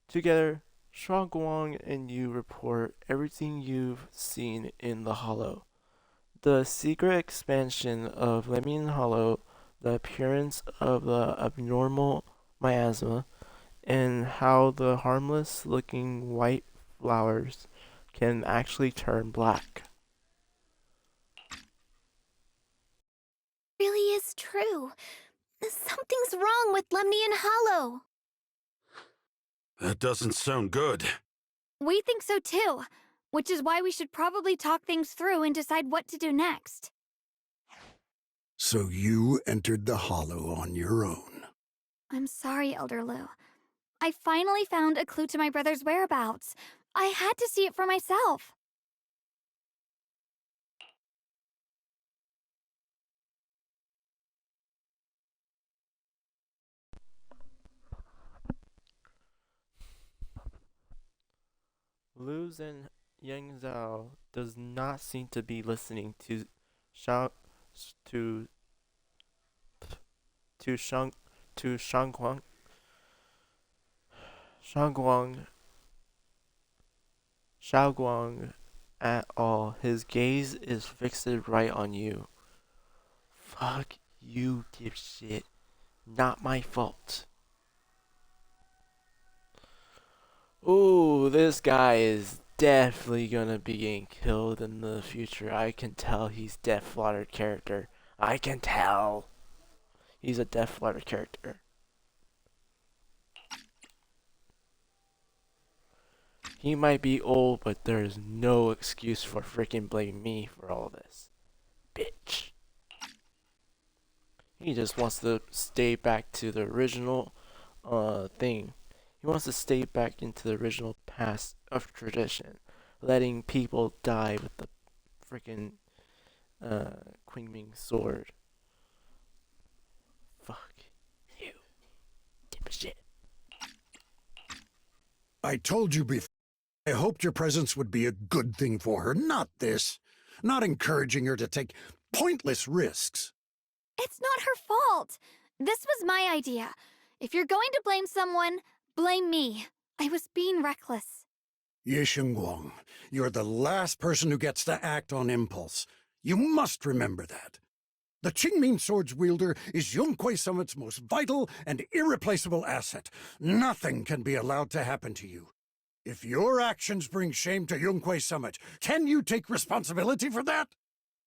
Together, Shangguang and you report everything you've seen in the Hollow. The secret expansion of Lemon Hollow, the appearance of the abnormal miasma, and how the harmless looking white flowers can actually turn black. Really is true. Something's wrong with Lemnian Hollow. That doesn't sound good. We think so too, which is why we should probably talk things through and decide what to do next. So you entered the Hollow on your own. I'm sorry, Elder Lu. I finally found a clue to my brother's whereabouts. I had to see it for myself. Lu Zhen Yangzhao does not seem to be listening to Shang to Shang to Shaoguang at all. His gaze is fixed right on you. Fuck you, dipshit. Not my fault. Ooh, this guy is definitely gonna be getting killed in the future. I can tell he's Death Flutter character. I can tell. He's a Death Flutter character. He might be old, but there's no excuse for freaking blaming me for all this. Bitch. He just wants to stay back to the original thing. He wants to stay back into the original past of tradition, letting people die with the freaking Queen Ming sword. Fuck you, dipshit. I told you before, I hoped your presence would be a good thing for her, not this. Not encouraging her to take pointless risks. It's not her fault. This was my idea. If you're going to blame someone, blame me. I was being reckless. Ye Shengguang, you're the last person who gets to act on impulse. You must remember that. The Qingming Sword's wielder is Yunquei Summit's most vital and irreplaceable asset. Nothing can be allowed to happen to you. If your actions bring shame to Yunquei Summit, can you take responsibility for that?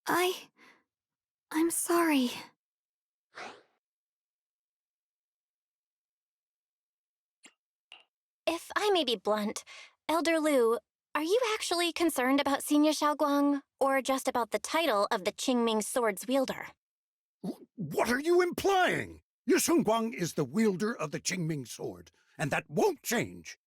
I'm sorry. If I may be blunt, Elder Lu, are you actually concerned about Senior Shaoguang, or just about the title of the Qingming Sword's wielder? What are you implying? Ye Shengguang is the wielder of the Qingming Sword, and that won't change.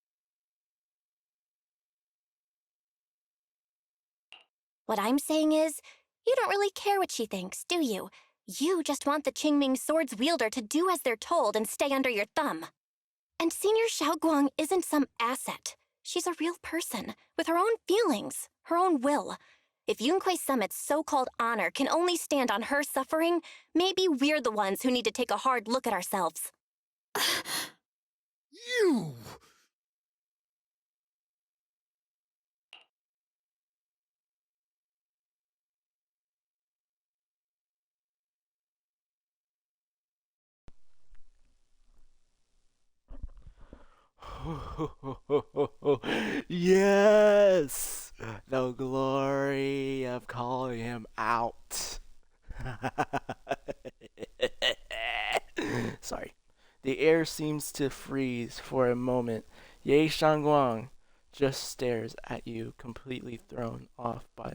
What I'm saying is, you don't really care what she thinks, do you? You just want the Qingming Sword's wielder to do as they're told and stay under your thumb. And Senior Shaoguang isn't some asset. She's a real person, with her own feelings, her own will. If Yunquei Summit's so-called honor can only stand on her suffering, maybe we're the ones who need to take a hard look at ourselves. You! Yes! The glory of calling him out. Sorry. The air seems to freeze for a moment. Ye Shangguang just stares at you, completely thrown off by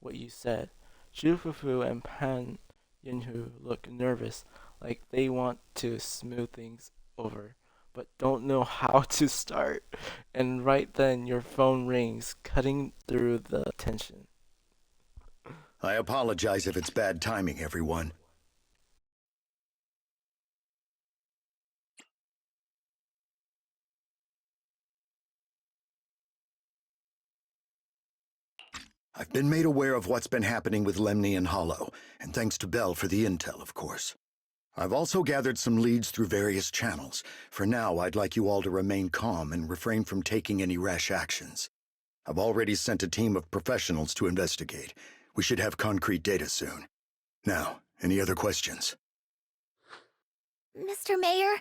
what you said. Zhu Fufu and Pan Yinhu look nervous, like they want to smooth things over, but don't know how to start. And right then your phone rings, cutting through the tension. I apologize if it's bad timing, everyone. I've been made aware of what's been happening with Lemnian Hollow, and thanks to Bell for the intel, of course. I've also gathered some leads through various channels. For now, I'd like you all to remain calm and refrain from taking any rash actions. I've already sent a team of professionals to investigate. We should have concrete data soon. Now, any other questions? Mr. Mayor,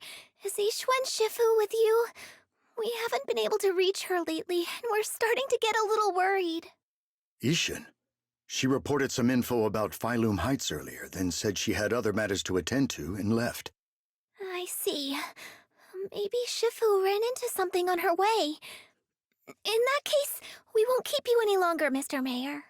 is Ishwen Shifu with you? We haven't been able to reach her lately, and we're starting to get a little worried. Ishin? She reported some info about Phylum Heights earlier, then said she had other matters to attend to and left. I see. Maybe Shifu ran into something on her way. In that case, we won't keep you any longer, Mr. Mayor.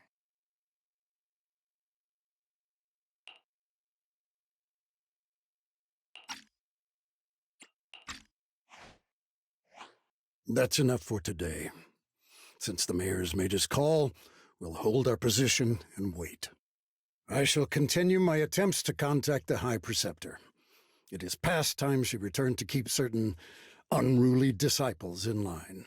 That's enough for today. Since the mayor's made his call, we'll hold our position and wait. I shall continue my attempts to contact the High Preceptor. It is past time she returned to keep certain unruly disciples in line.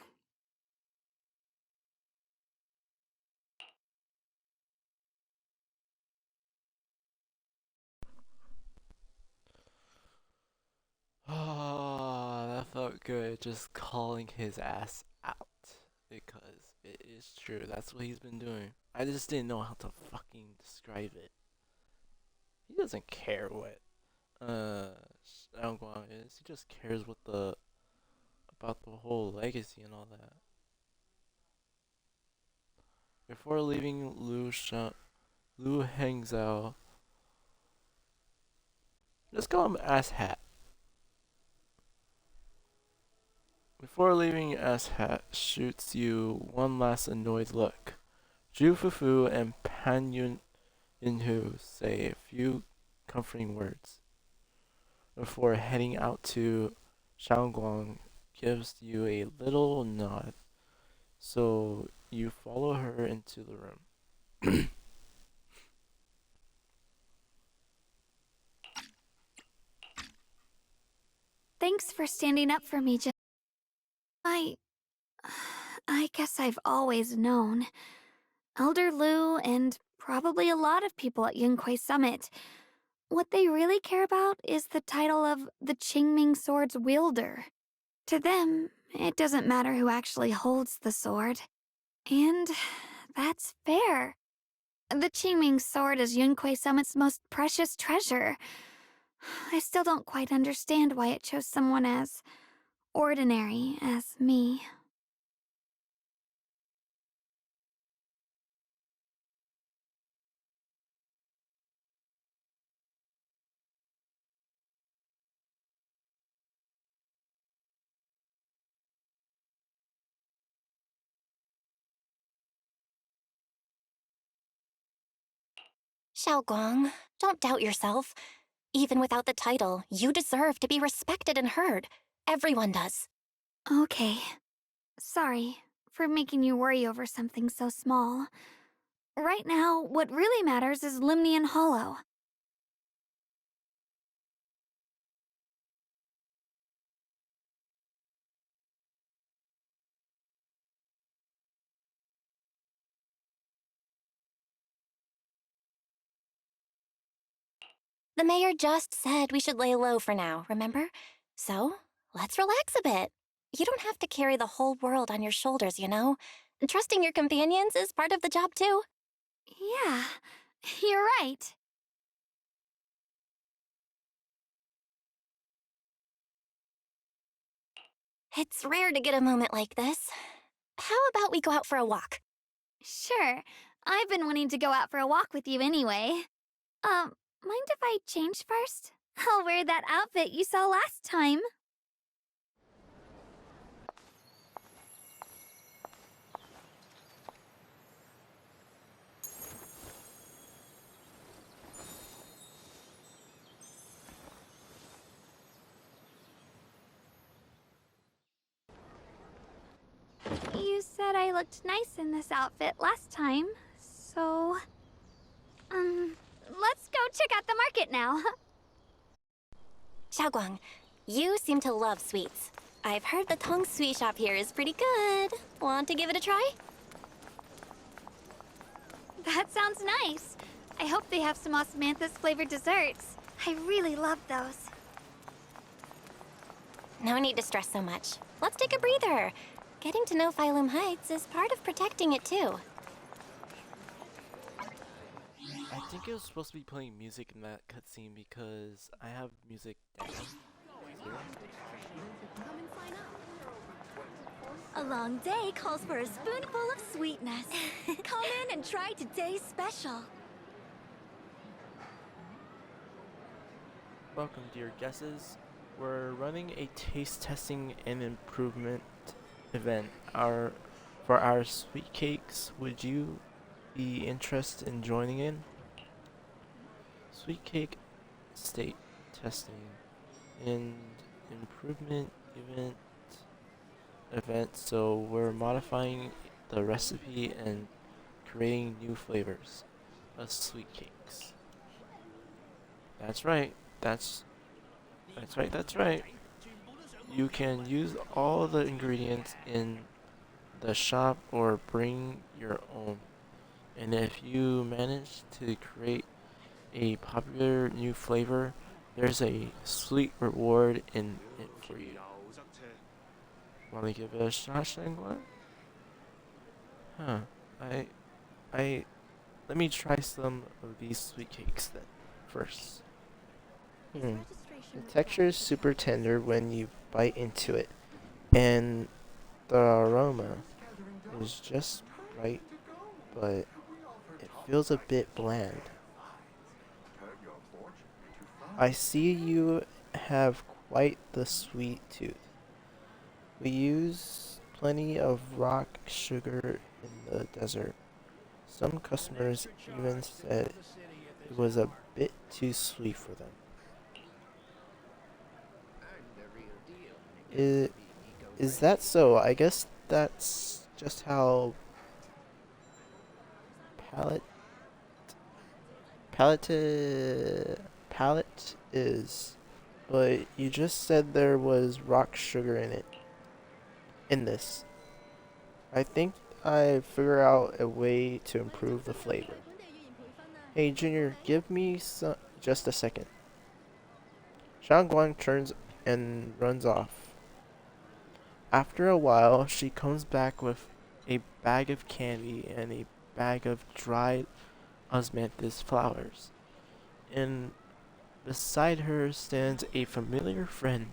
Oh, that felt good, just calling his ass out. Because it is true, that's what he's been doing. I just didn't know how to fucking describe it. He doesn't care what Xiaoguang is, he just cares what about the whole legacy and all that. Before leaving Lu Hengzhou, just call him Asshat. Before leaving, Asshat shoots you one last annoyed look. Zhu Fufu and Pan Yunhu say a few comforting words before heading out to Xiaoguang gives you a little nod, so you follow her into the room. Thanks for standing up for me, I guess I've always known. Elder Lu and probably a lot of people at Yunquay Summit, what they really care about is the title of the Qingming Sword's wielder. To them, it doesn't matter who actually holds the sword. And that's fair. The Qingming Sword is Yunquay Summit's most precious treasure. I still don't quite understand why it chose someone as ordinary as me. Xiaoguang, don't doubt yourself. Even without the title, you deserve to be respected and heard. Everyone does. Okay. Sorry for making you worry over something so small. Right now, what really matters is Lemnian Hollow. The mayor just said we should lay low for now, remember? So, let's relax a bit. You don't have to carry the whole world on your shoulders, you know? Trusting your companions is part of the job, too. Yeah, you're right. It's rare to get a moment like this. How about we go out for a walk? Sure. I've been wanting to go out for a walk with you anyway. Mind if I change first? I'll wear that outfit you saw last time. You said I looked nice in this outfit last time, so... Let's go check out the market now. Xiaoguang, you seem to love sweets. I've heard the Tong sweet shop here is pretty good. Want to give it a try? That sounds nice. I hope they have some osmanthus flavored desserts. I really love those. No need to stress so much. Let's take a breather. Getting to know Phylum Heights is part of protecting it too. I think it was supposed to be playing music in that cutscene because I have music down. A long day calls for a spoonful of sweetness. Come in and try today's special. Welcome, dear guesses. We're running a taste testing and improvement event. For our sweet cakes, would you be interested in joining in? Sweet cake state testing and improvement event, so we're modifying the recipe and creating new flavors of sweet cakes. That's right. That's right. You can use all the ingredients in the shop or bring your own. And if you manage to create a popular new flavor, there's a sweet reward in it for you. Want to give it a shot, Shangguan? Huh. Let me try some of these sweet cakes then, first. The texture is super tender when you bite into it, and the aroma is just right, but it feels a bit bland. I see you have quite the sweet tooth. We use plenty of rock sugar in the desert. Some customers even said it was a bit too sweet for them. Is that so? I guess that's just how palate is. But you just said there was rock sugar in it. In this. I think I figure out a way to improve the flavor. Hey Junior, give me just a second. Shangguan turns and runs off. After a while, she comes back with a bag of candy and a bag of dried osmanthus flowers. And beside her stands a familiar friend,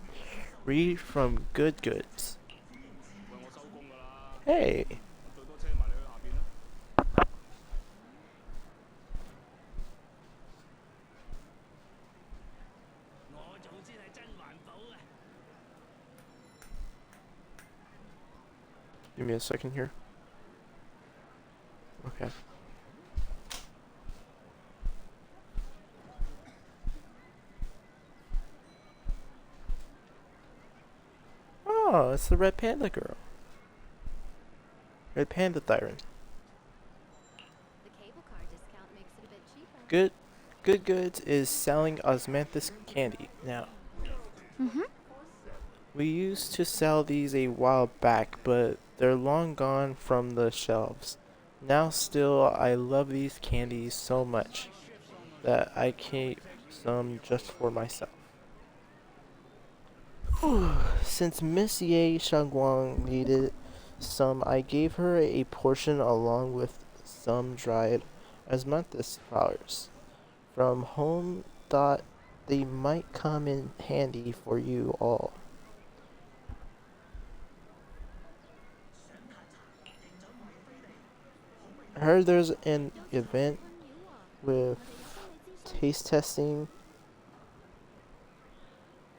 Reed from Good Goods. Hey! Give me a second here. Okay. Oh, it's the Red Panda girl. Red Panda Thyron. Good Goods is selling osmanthus candy now. We used to sell these a while back, but they're long gone from the shelves. Now still, I love these candies so much that I keep some just for myself. Since Miss Ye Shangguang needed some, I gave her a portion along with some dried osmanthus flowers. From home, thought they might come in handy for you all. I heard there's an event with taste testing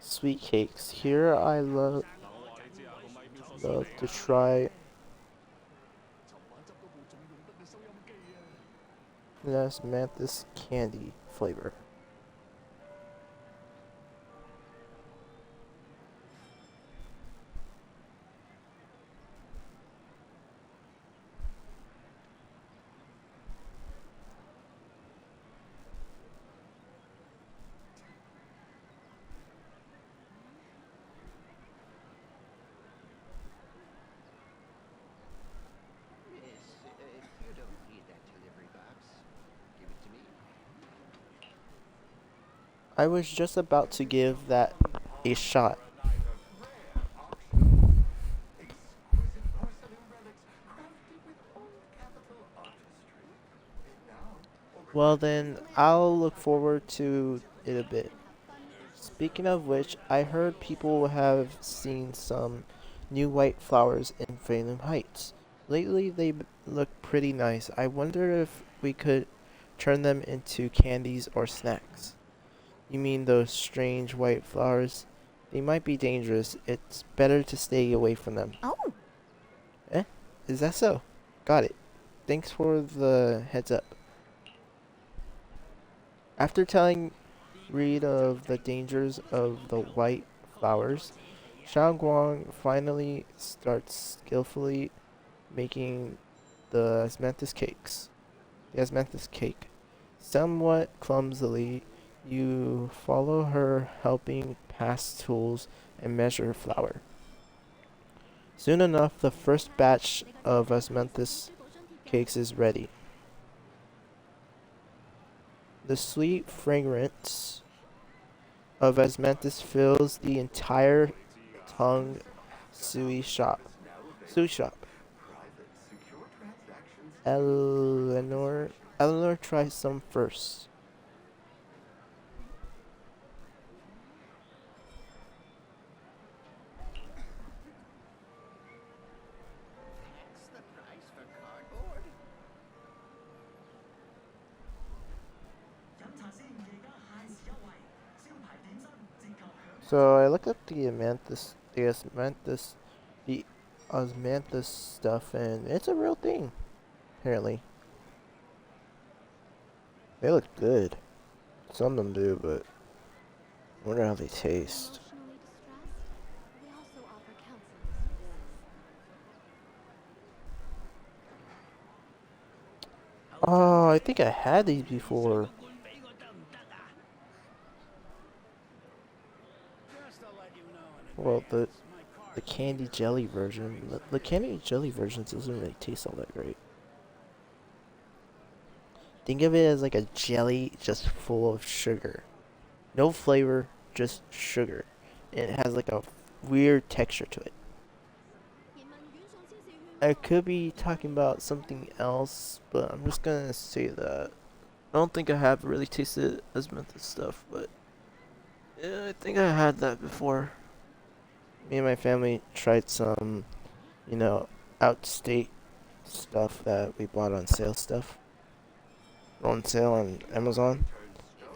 sweet cakes. Here I love to try the osmanthus candy flavor. I was just about to give that a shot. Well then, I'll look forward to it a bit. Speaking of which, I heard people have seen some new white flowers in Phelan Heights. Lately, look pretty nice. I wonder if we could turn them into candies or snacks. You mean those strange white flowers? They might be dangerous. It's better to stay away from them. Oh. Eh? Is that so? Got it. Thanks for the heads up. After telling Reed of the dangers of the white flowers, Xiao Guang finally starts skillfully making the asmanthus cakes. The asmanthus cake. Somewhat clumsily, you follow her helping pass tools and measure flour. Soon enough, the first batch of asmanthus cakes is ready. The sweet fragrance of asmanthus fills the entire Tongue Sui shop. Sui shop. Eleanor tries some first. So I looked up the osmanthus stuff, and it's a real thing, apparently. They look good. Some of them do, but I wonder how they taste. Oh, I think I had these before. Well, the candy jelly version. The candy jelly version doesn't really taste all that great. Think of it as like a jelly just full of sugar. No flavor, just sugar. And it has like a weird texture to it. I could be talking about something else, but I'm just gonna say that I don't think I have really tasted asmanthus stuff, but yeah, I think I had that before. Me and my family tried some, outstate stuff that we bought on on sale on Amazon,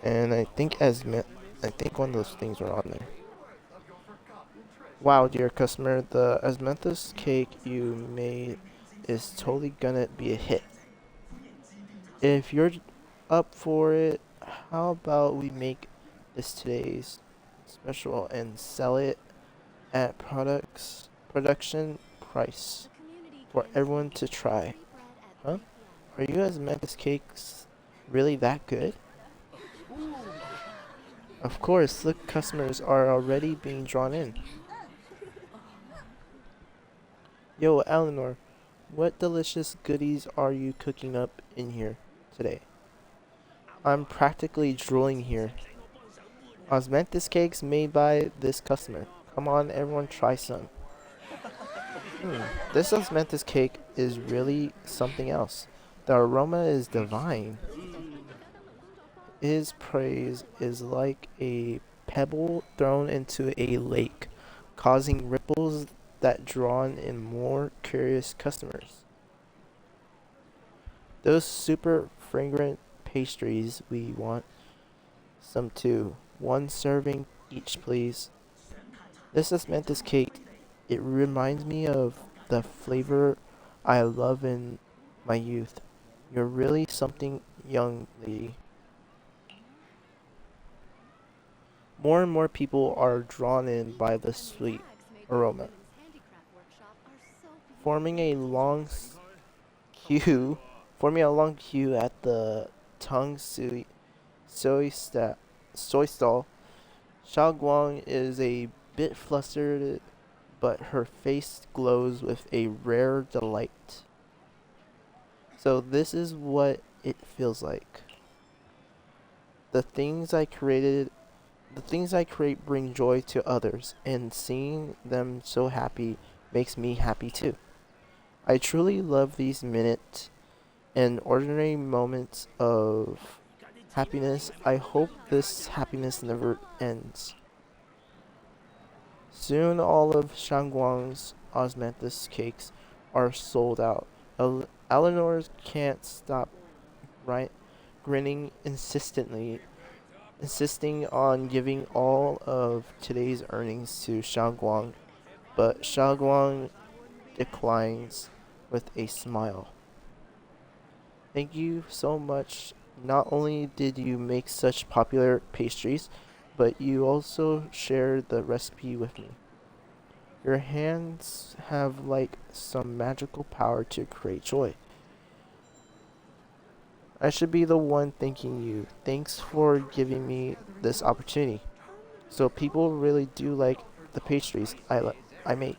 and I think one of those things were on there. Wow, dear customer, the asmanthus cake you made is totally gonna be a hit. If you're up for it, how about we make this today's special and sell it at production price for everyone to try? Huh? Are you asmanthus cakes really that good? Of course, look, customers are already being drawn in. Yo, Eleanor, what delicious goodies are you cooking up in here today? I'm practically drooling here. Osmanthus cakes made by this customer. Come on, everyone, try some. This osmanthus cake is really something else. The aroma is divine. His praise is like a pebble thrown into a lake, causing ripples that draw in more curious customers. Those super fragrant pastries, we want some too. One serving each, please. This osmanthus cake, it reminds me of the flavor I love in my youth. You're really something, young lady. More and more people are drawn in by the sweet aroma. Forming a long queue at the Tongue soy stall. Xiao Guang is a bit flustered, but her face glows with a rare delight. So this is what it feels like. The things I created The things I create bring joy to others, and seeing them so happy makes me happy too. I truly love these minute and ordinary moments of happiness. I hope this happiness never ends. Soon all of Shangguang's osmanthus cakes are sold out. Eleanor can't stop right grinning insistently, insisting on giving all of today's earnings to Shangguang, but Shangguang declines with a smile. Thank you so much. Not only did you make such popular pastries, but you also shared the recipe with me. Your hands have like some magical power to create joy. I should be the one thanking you. Thanks for giving me this opportunity. So people really do like the pastries I make.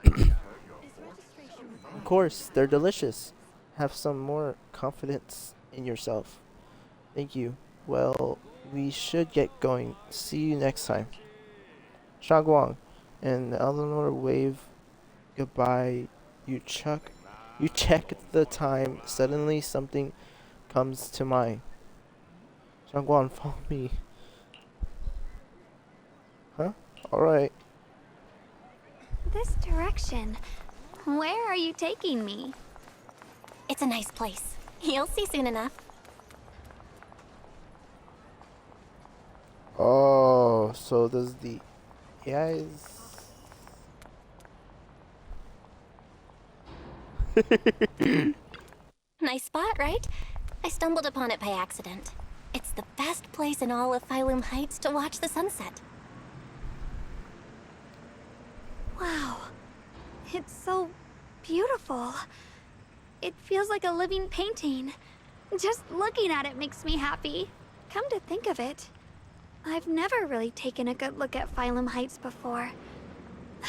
Of course, they're delicious. Have some more confidence in yourself. Thank you. Well, we should get going. See you next time. Shangguang and Eleanor wave goodbye. You check the time. Suddenly something comes to mind. Shangguang, follow me. Huh? Alright. This direction. Where are you taking me? It's a nice place. You'll see soon enough. Oh, so does the guys. Nice spot, right? I stumbled upon it by accident. It's the best place in all of Phylum Heights to watch the sunset. Wow. It's so beautiful. It feels like a living painting. Just looking at it makes me happy. Come to think of it, I've never really taken a good look at Phylum Heights before.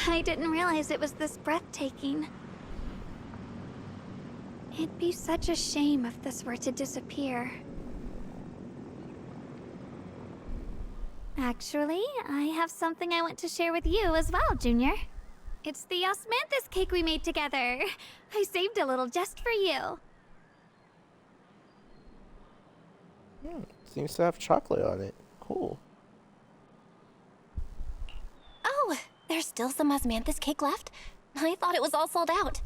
I didn't realize it was this breathtaking. It'd be such a shame if this were to disappear. Actually, I have something I want to share with you as well, Junior. It's the osmanthus cake we made together. I saved a little just for you. Seems to have chocolate on it. Cool. Oh, there's still some osmanthus cake left? I thought it was all sold out.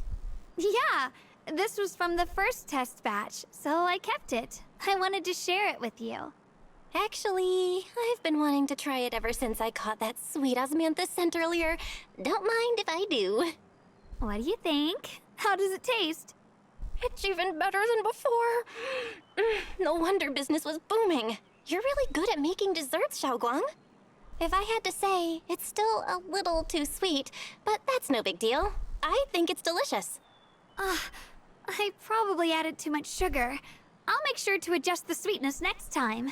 Yeah, this was from the first test batch, so I kept it. I wanted to share it with you. Actually, I've been wanting to try it ever since I caught that sweet osmanthus scent earlier. Don't mind if I do. What do you think? How does it taste? It's even better than before. No wonder business was booming. You're really good at making desserts, Xiaoguang. If I had to say, it's still a little too sweet, but that's no big deal. I think it's delicious. I probably added too much sugar. I'll make sure to adjust the sweetness next time.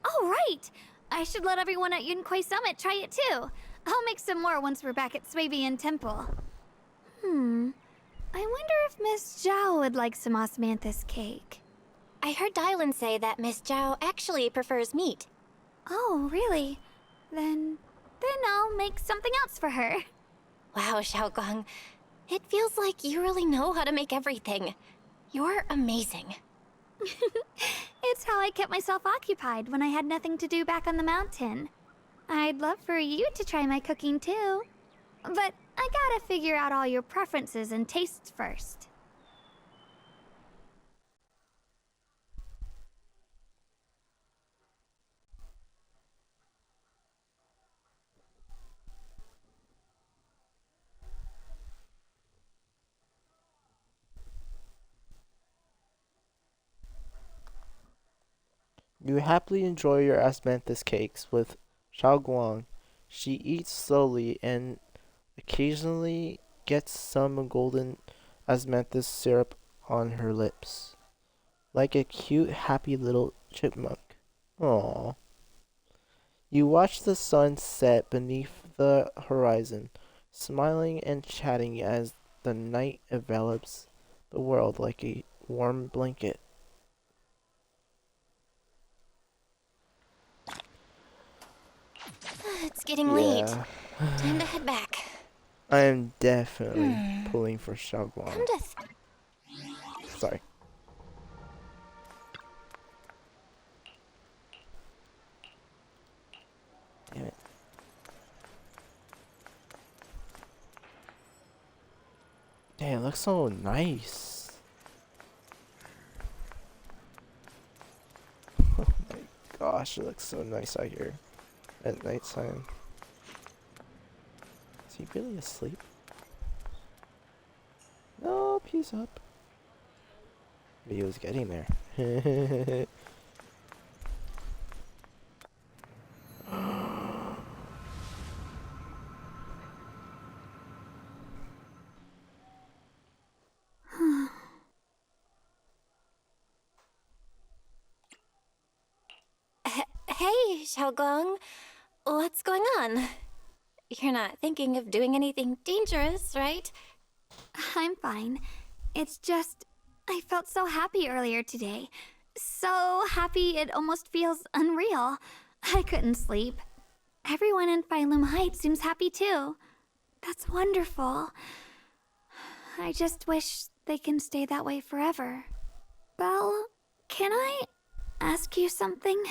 Oh, right! I should let everyone at Yunquay Summit try it too. I'll make some more once we're back at Swabian Temple. I wonder if Miss Zhao would like some osmanthus cake. I heard Dylan say that Miss Zhao actually prefers meat. Oh, really? Then I'll make something else for her. Wow, Xiaoguang. It feels like you really know how to make everything. You're amazing. It's how I kept myself occupied when I had nothing to do back on the mountain. I'd love for you to try my cooking too. But I gotta figure out all your preferences and tastes first. You happily enjoy your osmanthus cakes with Xiaoguang. She eats slowly and occasionally gets some golden osmanthus syrup on her lips, like a cute, happy little chipmunk. Aww. You watch the sun set beneath the horizon, smiling and chatting as the night envelops the world like a warm blanket. It's getting late. Yeah. Time to head back. I am definitely pulling for Come Xiaoguang. to Sorry. Damn it. Damn, it looks so nice. Oh my gosh, it looks so nice out here at nighttime. Is he really asleep? Nope, he's up. But he was getting there. Hey, Xiaoguang. What's going on? You're not thinking of doing anything dangerous, right? I'm fine. It's just, I felt so happy earlier today. So happy it almost feels unreal. I couldn't sleep. Everyone in Phylum Heights seems happy too. That's wonderful. I just wish they can stay that way forever. Belle, can I ask you something?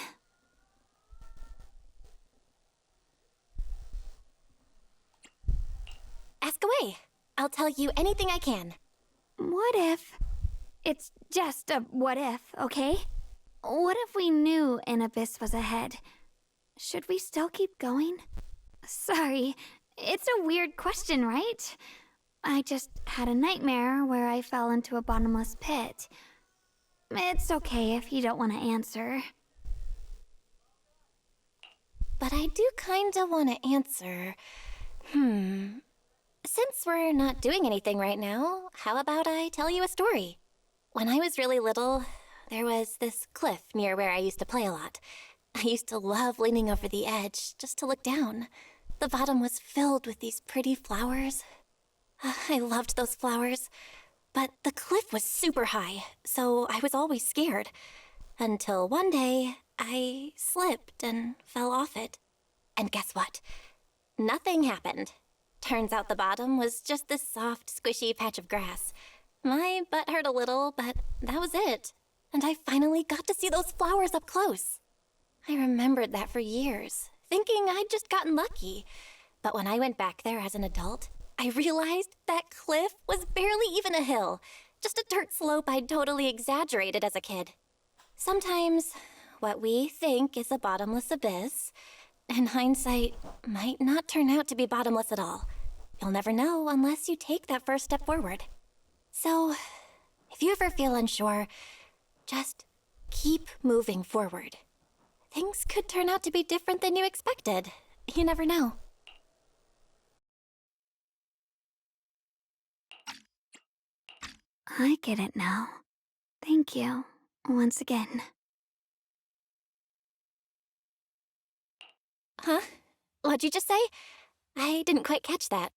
Ask away. I'll tell you anything I can. What if... It's just a what if, okay? What if we knew an abyss was ahead? Should we still keep going? Sorry, it's a weird question, right? I just had a nightmare where I fell into a bottomless pit. It's okay if you don't want to answer. But I do kinda want to answer. Since we're not doing anything right now, how about I tell you a story? When I was really little, there was this cliff near where I used to play a lot. I used to love leaning over the edge just to look down. The bottom was filled with these pretty flowers. I loved those flowers. But the cliff was super high, so I was always scared. Until one day, I slipped and fell off it. And guess what? Nothing happened. Turns out the bottom was just this soft, squishy patch of grass. My butt hurt a little, but that was it. And I finally got to see those flowers up close. I remembered that for years, thinking I'd just gotten lucky. But when I went back there as an adult, I realized that cliff was barely even a hill, just a dirt slope I'd totally exaggerated as a kid. Sometimes, what we think is a bottomless abyss, in hindsight, might not turn out to be bottomless at all. You'll never know unless you take that first step forward. So, if you ever feel unsure, just keep moving forward. Things could turn out to be different than you expected. You never know. I get it now. Thank you, once again. Huh? What'd you just say? I didn't quite catch that.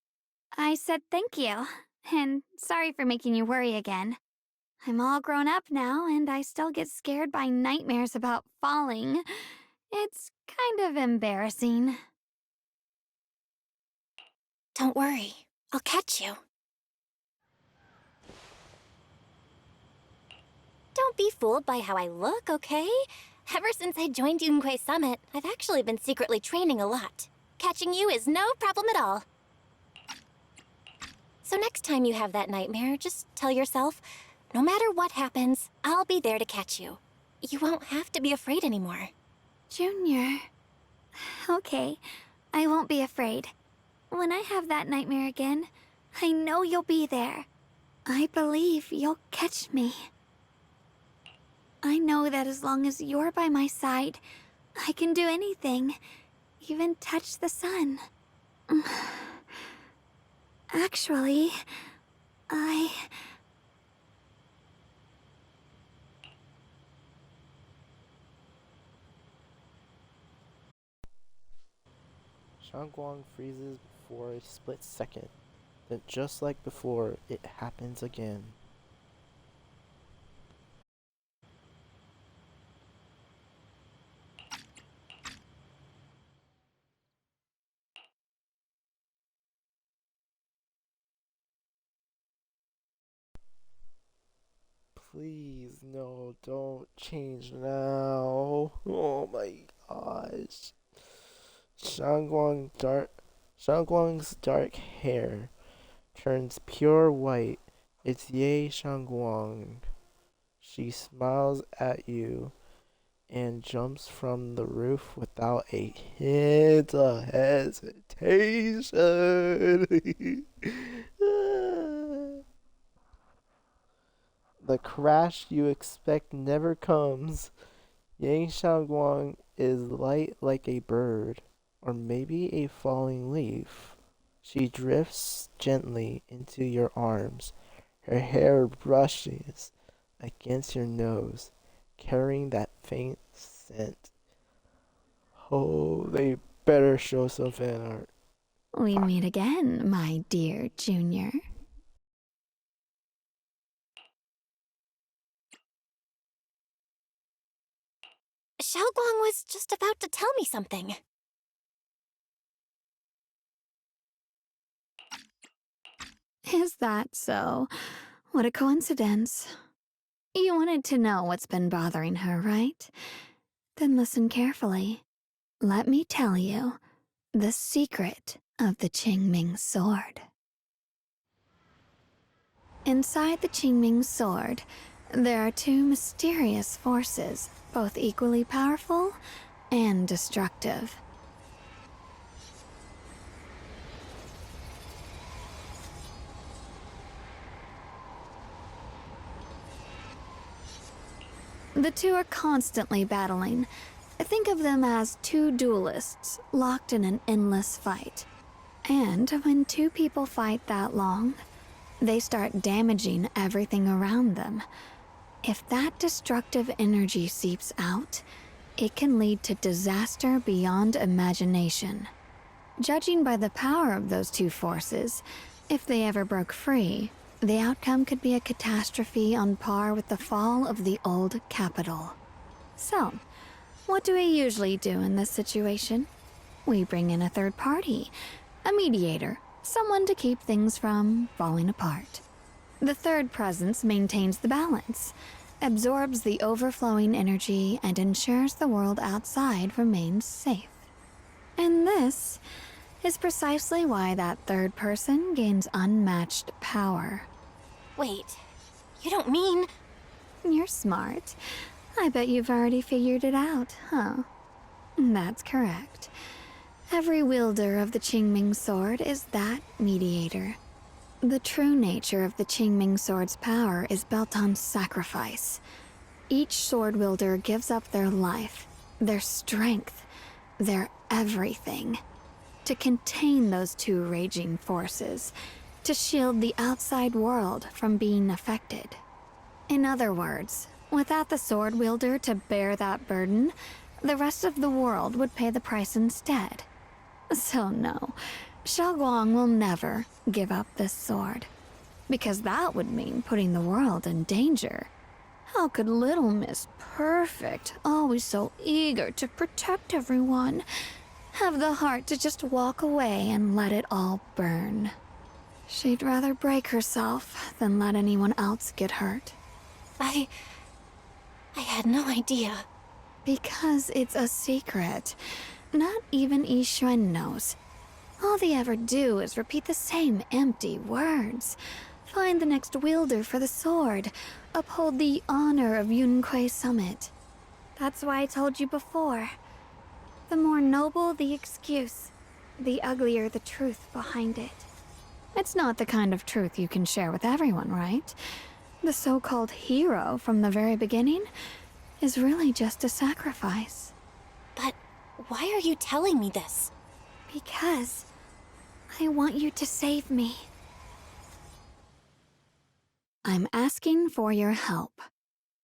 I said thank you, and sorry for making you worry again. I'm all grown up now, and I still get scared by nightmares about falling. It's kind of embarrassing. Don't worry. I'll catch you. Don't be fooled by how I look, okay? Ever since I joined Yunquei Summit, I've actually been secretly training a lot. Catching you is no problem at all. So next time you have that nightmare, just tell yourself, no matter what happens, I'll be there to catch you. You won't have to be afraid anymore. Junior. Okay, I won't be afraid. When I have that nightmare again, I know you'll be there. I believe you'll catch me. I know that as long as you're by my side, I can do anything, even touch the sun. Actually, Xiaoguang freezes for a split second. Then just like before, it happens again. Please, no, don't change now. Oh my gosh. Shangguang's dark hair turns pure white. It's Ye Shangguang. She smiles at you and jumps from the roof without a hint of hesitation. The crash you expect never comes. Yang Shangguang is light like a bird, or maybe a falling leaf. She drifts gently into your arms. Her hair brushes against your nose, carrying that faint scent. Oh, they better show some fan art. We meet again, my dear Junior. Xiaoguang was just about to tell me something. Is that so? What a coincidence. You wanted to know what's been bothering her, right? Then listen carefully. Let me tell you the secret of the Qingming sword. Inside the Qingming sword, there are two mysterious forces, both equally powerful and destructive. The two are constantly battling. Think of them as two duelists locked in an endless fight. And when two people fight that long, they start damaging everything around them. If that destructive energy seeps out, it can lead to disaster beyond imagination. Judging by the power of those two forces, if they ever broke free, the outcome could be a catastrophe on par with the fall of the old capital. So, what do we usually do in this situation? We bring in a third party, a mediator, someone to keep things from falling apart. The third presence maintains the balance, absorbs the overflowing energy, and ensures the world outside remains safe. And this is precisely why that third person gains unmatched power. Wait, you don't mean... You're smart. I bet you've already figured it out, huh? That's correct. Every wielder of the Qingming sword is that mediator. The true nature of the Qingming sword's power is built on sacrifice. Each sword wielder gives up their life, their strength, their everything, to contain those two raging forces, to shield the outside world from being affected. In other words, without the sword wielder to bear that burden, the rest of the world would pay the price instead. So no, Xiaoguang will never give up this sword, because that would mean putting the world in danger. How could little Miss Perfect, always so eager to protect everyone, have the heart to just walk away and let it all burn? She'd rather break herself than let anyone else get hurt. I had no idea. Because it's a secret. Not even Yixuan knows. All they ever do is repeat the same empty words. Find the next wielder for the sword. Uphold the honor of Yunquei Summit. That's why I told you before. The more noble the excuse, the uglier the truth behind it. It's not the kind of truth you can share with everyone, right? The so-called hero from the very beginning is really just a sacrifice. But why are you telling me this? Because I want you to save me. I'm asking for your help.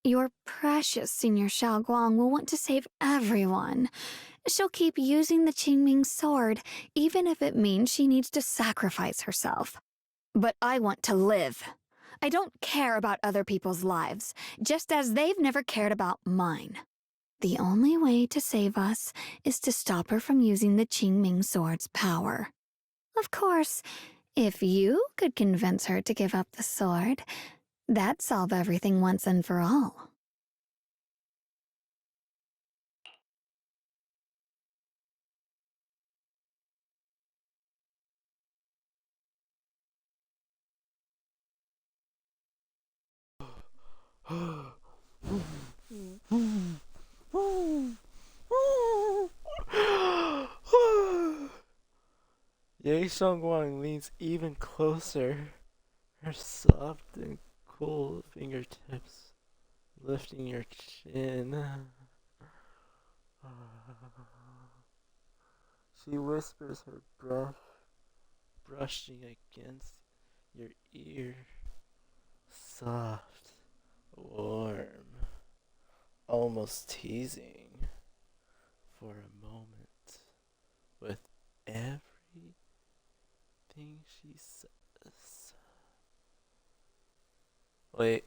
Your precious Senior Xiaoguang will want to save everyone. She'll keep using the Qingming sword, even if it means she needs to sacrifice herself. But I want to live. I don't care about other people's lives, just as they've never cared about mine. The only way to save us is to stop her from using the Qingming sword's power. Of course, if you could convince her to give up the sword, That'd solve everything once and for all. Ye Xiongguang leans even closer, her soft and cool fingertips lifting your chin. She whispers, her breath brushing against your ear. Soft, warm, almost teasing for a moment with everything she says. Wait.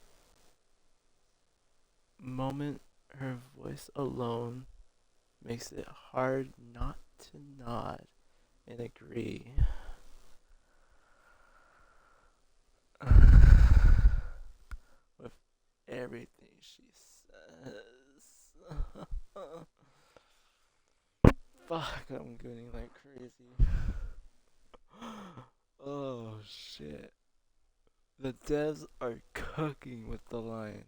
Moment, her voice alone makes it hard not to nod and agree. With everything she says. Fuck, I'm getting like crazy. Oh shit. The devs are cooking with the lines.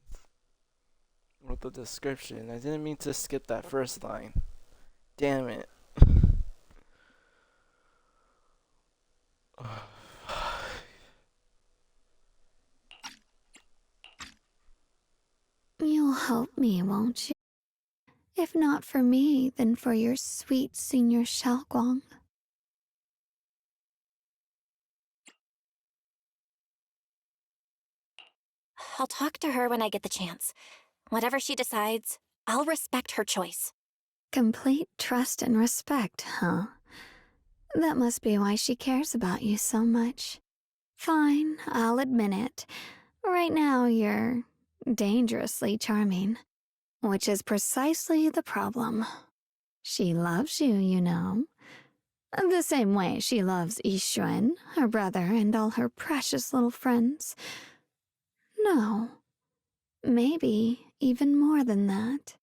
With the description. I didn't mean to skip that first line. Damn it. You'll help me, won't you? If not for me, then for your sweet Senior Xiaoguang. I'll talk to her when I get the chance. Whatever she decides, I'll respect her choice. Complete trust and respect, huh? That must be why she cares about you so much. Fine, I'll admit it. Right now, you're dangerously charming. Which is precisely the problem. She loves you, you know. The same way she loves Yixuan, her brother, and all her precious little friends. No. Maybe even more than that.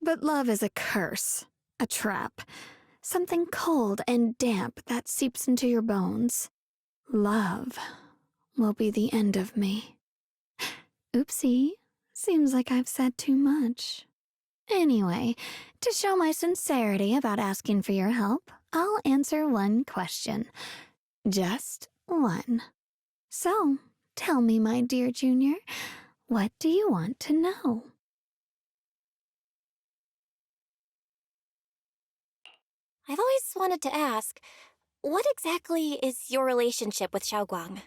But love is a curse, a trap, something cold and damp that seeps into your bones. Love will be the end of me. Oopsie, seems like I've said too much. Anyway, to show my sincerity about asking for your help, I'll answer one question. Just one. So, tell me, my dear Junior, what do you want to know? I've always wanted to ask, what exactly is your relationship with Xiaoguang?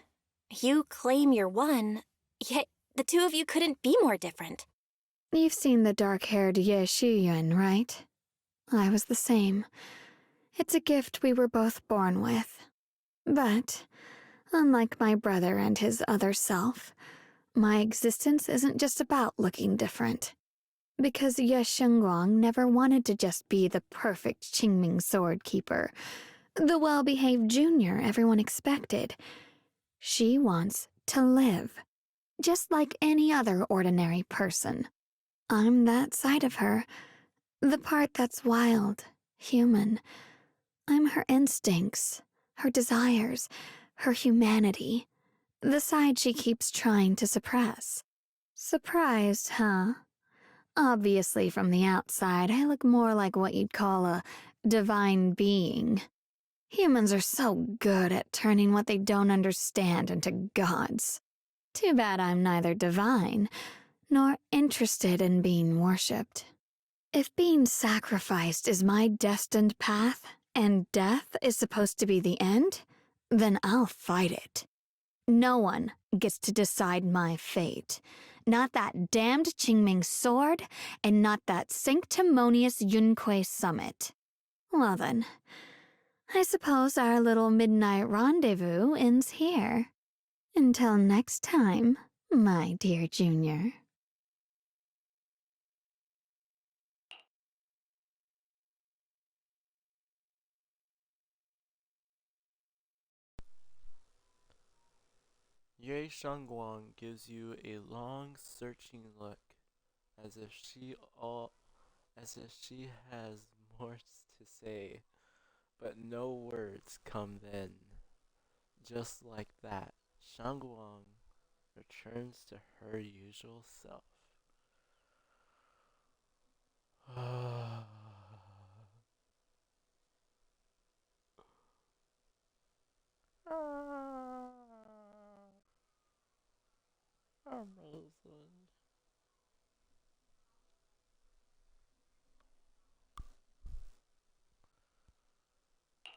You claim you're one, yet the two of you couldn't be more different. You've seen the dark-haired Ye Shiyuan, right? I was the same. It's a gift we were both born with. But, unlike my brother and his other self, my existence isn't just about looking different. Because Ye Shengguang never wanted to just be the perfect Qingming sword keeper, the well-behaved junior everyone expected. She wants to live, just like any other ordinary person. I'm that side of her, the part that's wild, human. I'm her instincts, her desires, her humanity, the side she keeps trying to suppress. Surprised, huh? Obviously, from the outside, I look more like what you'd call a divine being. Humans are so good at turning what they don't understand into gods. Too bad I'm neither divine nor interested in being worshipped. If being sacrificed is my destined path, and death is supposed to be the end, then I'll fight it. No one gets to decide my fate. Not that damned Qingming sword, and not that sanctimonious Yunque summit. Well then, I suppose our little midnight rendezvous ends here. Until next time, my dear Junior. Ye Shangguang gives you a long, searching look, as if she has more to say, but no words come then. Just like that, Shangguang returns to her usual self. Roseland.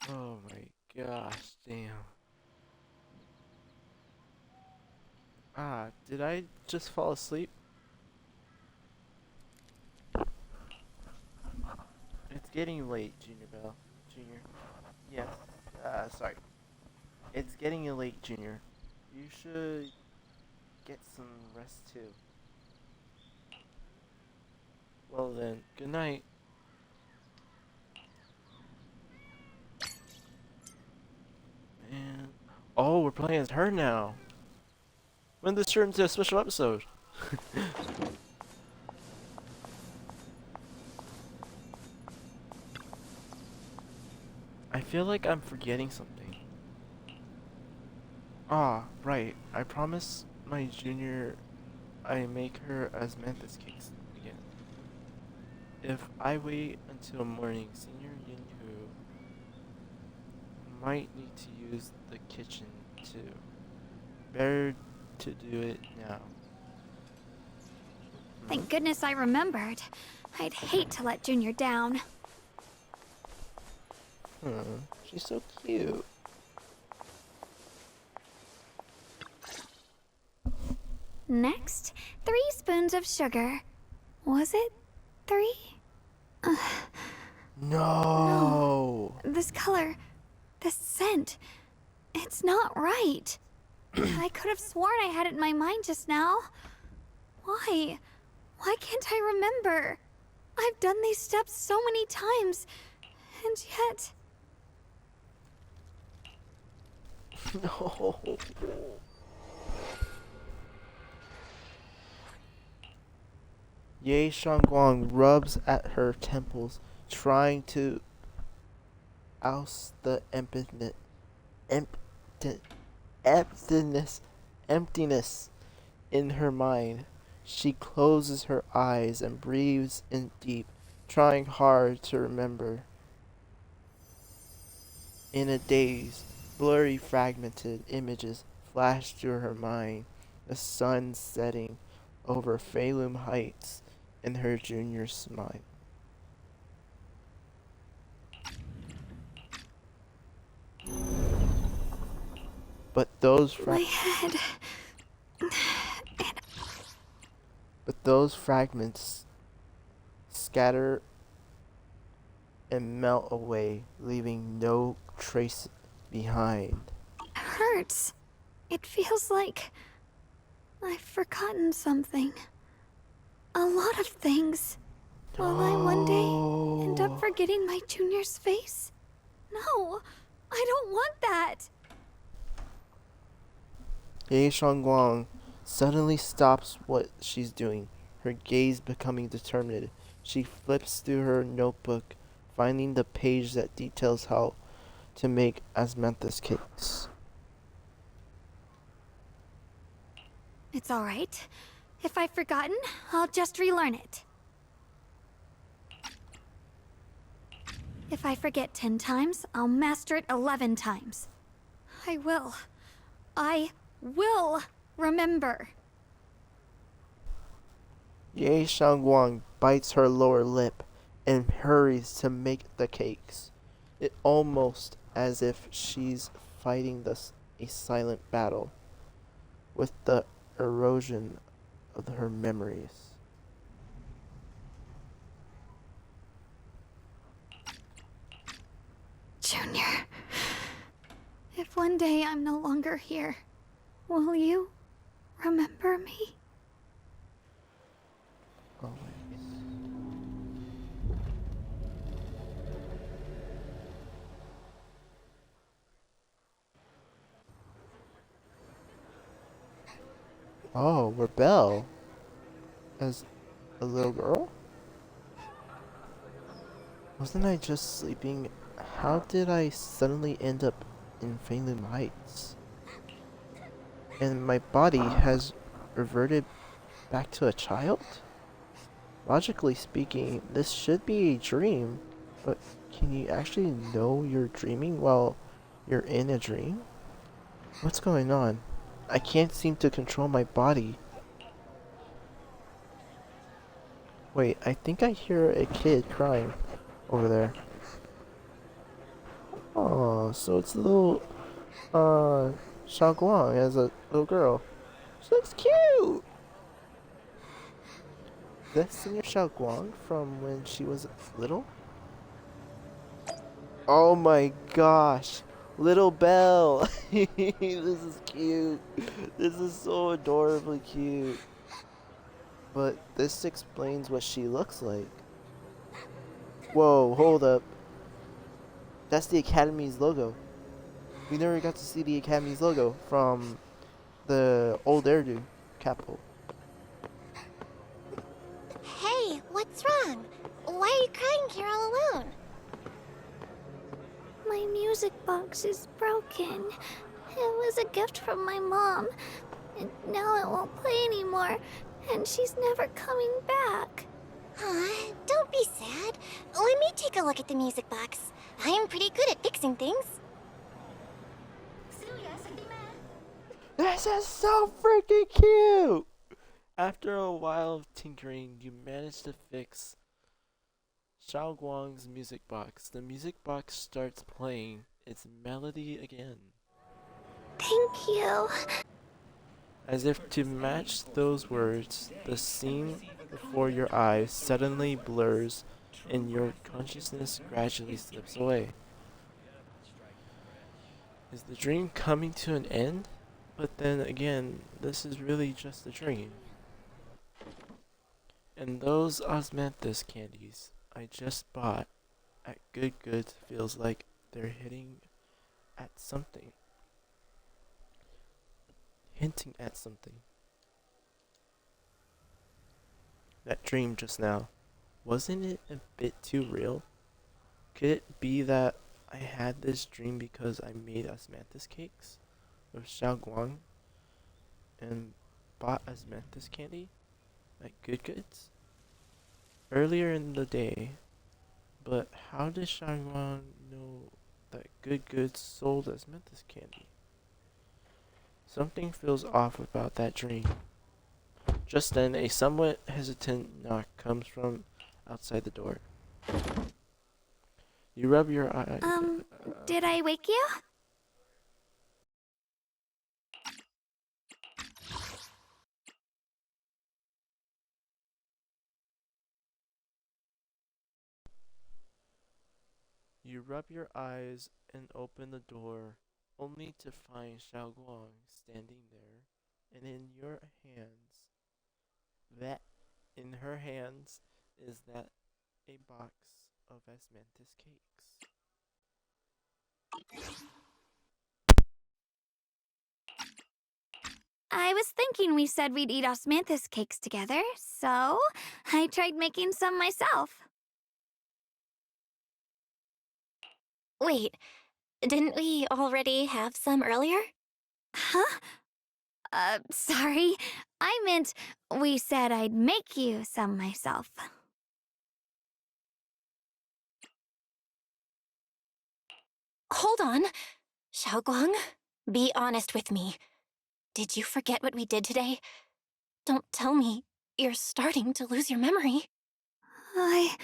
Oh my gosh, damn. Did I just fall asleep? It's getting late, Junior Bell. Junior. Yes. Sorry. It's getting late, Junior. You should get some rest too. Well then, good night. And oh, we're playing as her now. When this turns into a special episode. I feel like I'm forgetting something. Right. I promised my junior I make her as mantis cakes again. If I wait until morning, Senior Yinhu might need to use the kitchen too. Better to do it now. Thank goodness I remembered. I'd hate to let Junior down. She's so cute. Next, 3 spoons of sugar. Was it 3? No. This color, this scent, it's not right. I could have sworn I had it in my mind just now. Why? Why can't I remember? I've done these steps so many times, and yet... No. Ye Shangguang rubs at her temples, trying to oust the emptiness in her mind. She closes her eyes and breathes in deep, trying hard to remember. In a daze, blurry, fragmented images flash through her mind. The sun setting over Phalum Heights and her junior smile. But those my head... But those fragments scatter and melt away, leaving no trace behind. It hurts. It feels like I've forgotten something. A lot of things. Will I one day end up forgetting my junior's face? No, I don't want that. Ye Shangguang suddenly stops what she's doing, her gaze becoming determined. She flips through her notebook, finding the page that details how to make asmanthus cakes. It's all right. If I've forgotten, I'll just relearn it. If I forget 10 times, I'll master it 11 times. I will remember. Ye Shangguang bites her lower lip and hurries to make the cakes. It almost as if she's fighting a silent battle with the erosion of her memories. Junior, if one day I'm no longer here, will you remember me? Always. Oh, we're Belle. As a little girl? Wasn't I just sleeping? How did I suddenly end up in Phelan Heights? And my body has reverted back to a child? Logically speaking, this should be a dream, but can you actually know you're dreaming while you're in a dream? What's going on? I can't seem to control my body. Wait, I think I hear a kid crying over there. Oh, so it's little, Xiaoguang as a little girl. She looks cute! That singer Xiaoguang from when she was little? Oh my gosh! Little Belle! This is cute. This is so adorably cute. But this explains what she looks like. Whoa, hold up. That's the Academy's logo. We never got to see the Academy's logo from the old Erdu capital. Hey, what's wrong? Why are you crying here all alone? My music box is broken. It was a gift from my mom. And now it won't play anymore. And she's never coming back. Aw, don't be sad. Let me take a look at the music box. I'm pretty good at fixing things. This is so freaking cute! After a while of tinkering, you manage to fix Xiao Guang's music box. The music box starts playing its melody again. Thank you. As if to match those words, the scene before your eyes suddenly blurs and your consciousness gradually slips away. Is the dream coming to an end? But then again, this is really just a dream. And those osmanthus candies I just bought at Good Goods feels like they're hitting at something. Hinting at something. That dream just now, wasn't it a bit too real? Could it be that I had this dream because I made osmanthus cakes with Xiao Guang and bought osmanthus candy at Good Goods earlier in the day? But how did Xiao Guang know that Good Goods sold osmanthus candy? Something feels off about that dream. Just then, a somewhat hesitant knock comes from outside the door. You rub your eyes. Did I wake you? You rub your eyes and open the door, only to find Xiao Guang standing there, and in your hands, in her hands, is that a box of osmanthus cakes. I was thinking we said we'd eat osmanthus cakes together, so I tried making some myself. Wait, didn't we already have some earlier? Huh? Sorry. I meant we said I'd make you some myself. Hold on. Xiaoguang, be honest with me. Did you forget what we did today? Don't tell me you're starting to lose your memory. I...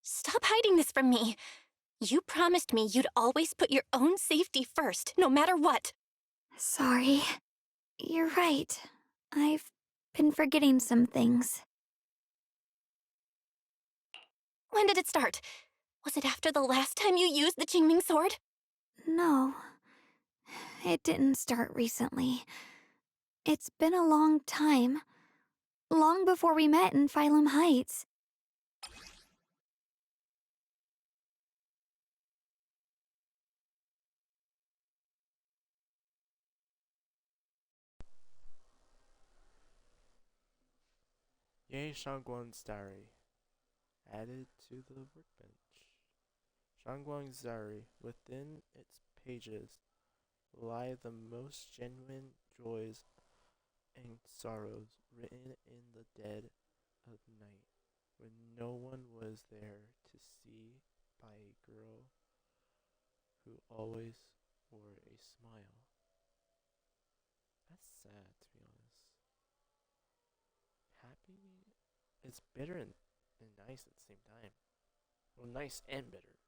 Stop hiding this from me. You promised me you'd always put your own safety first, no matter what. Sorry. You're right. I've been forgetting some things. When did it start? Was it after the last time you used the Qingming sword? No. It didn't start recently. It's been a long time. Long before we met in Phylum Heights. Yay, Shangguang's diary. Added to the workbench. Shangguang's diary. Within its pages lie the most genuine joys and sorrows written in the dead of night, when no one was there to see, by a girl who always wore a smile. That's sad, to be honest. Happy is bitter and nice at the same time. Well, nice and bitter.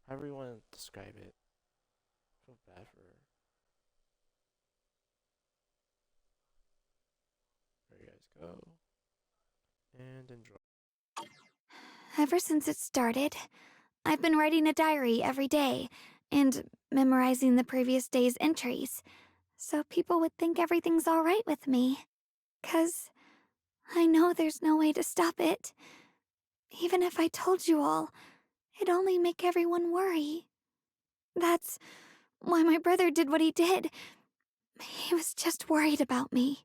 However you want to describe it. I feel bad for her. There you guys go. And enjoy. Ever since it started, I've been writing a diary every day and memorizing the previous day's entries, so people would think everything's alright with me. 'Cause I know there's no way to stop it. Even if I told you all, it'd only make everyone worry. That's why my brother did what he did. He was just worried about me.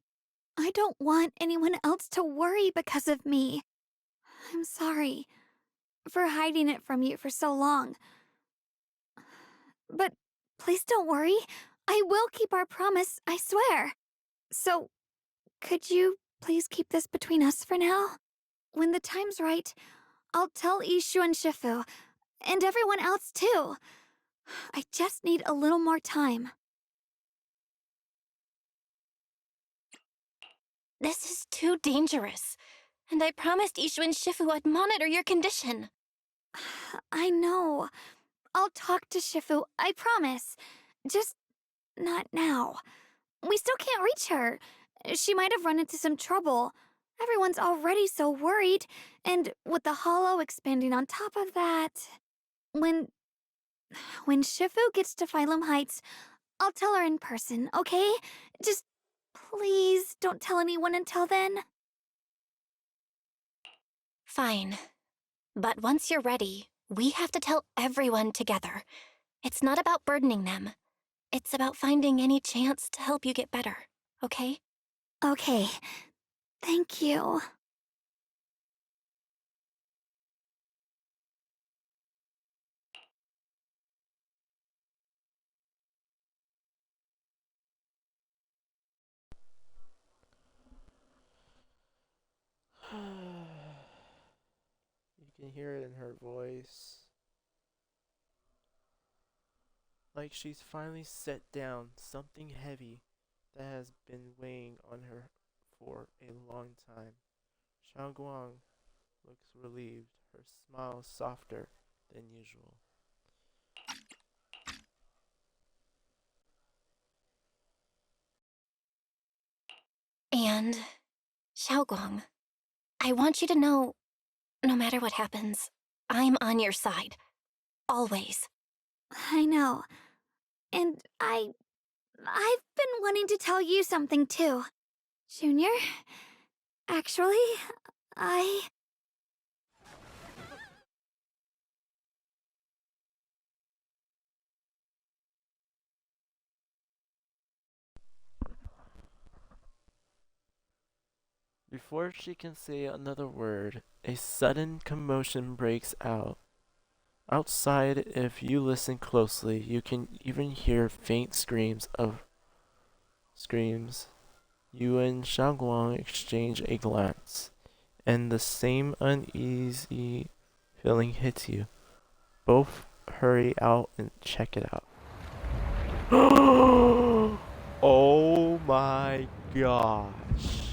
I don't want anyone else to worry because of me. I'm sorry for hiding it from you for so long. But please don't worry. I will keep our promise, I swear. So, could you please keep this between us for now? When the time's right, I'll tell Ishu and Shifu, and everyone else too. I just need a little more time. This is too dangerous. And I promised Ishu and Shifu I'd monitor your condition. I know. I'll talk to Shifu, I promise. Just not now. We still can't reach her. She might have run into some trouble. Everyone's already so worried, and with the hollow expanding on top of that... When Shifu gets to Phylum Heights, I'll tell her in person, okay? Just please don't tell anyone until then. Fine. But once you're ready, we have to tell everyone together. It's not about burdening them. It's about finding any chance to help you get better, okay? Okay. Thank you. You can hear it in her voice. Like she's finally set down something heavy that has been weighing on her for a long time. Xiaoguang looks relieved, her smile softer than usual. And, Xiaoguang, I want you to know, no matter what happens, I'm on your side. Always. I know. And I've been wanting to tell you something too. Junior, actually, Before she can say another word, a sudden commotion breaks out. Outside, if you listen closely, you can even hear faint screams. You and Xiaoguang exchange a glance, and the same uneasy feeling hits you. Both hurry out and check it out. Oh my gosh.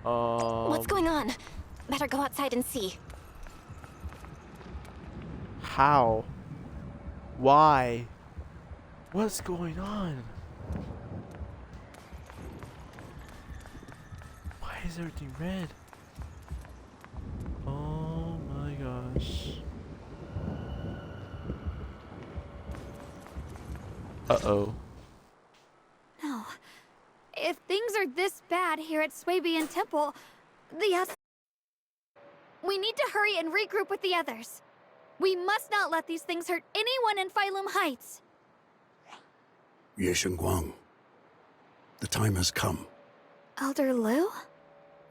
What's going on? Better go outside and see. How? Why? What's going on? Why is everything red? Oh my gosh. Uh-oh. no. If things are this bad here at Swabian Temple, we need to hurry and regroup with the others. We must not let these things hurt anyone in Phylum Heights. Ye Shengguang, the time has come. Elder Liu?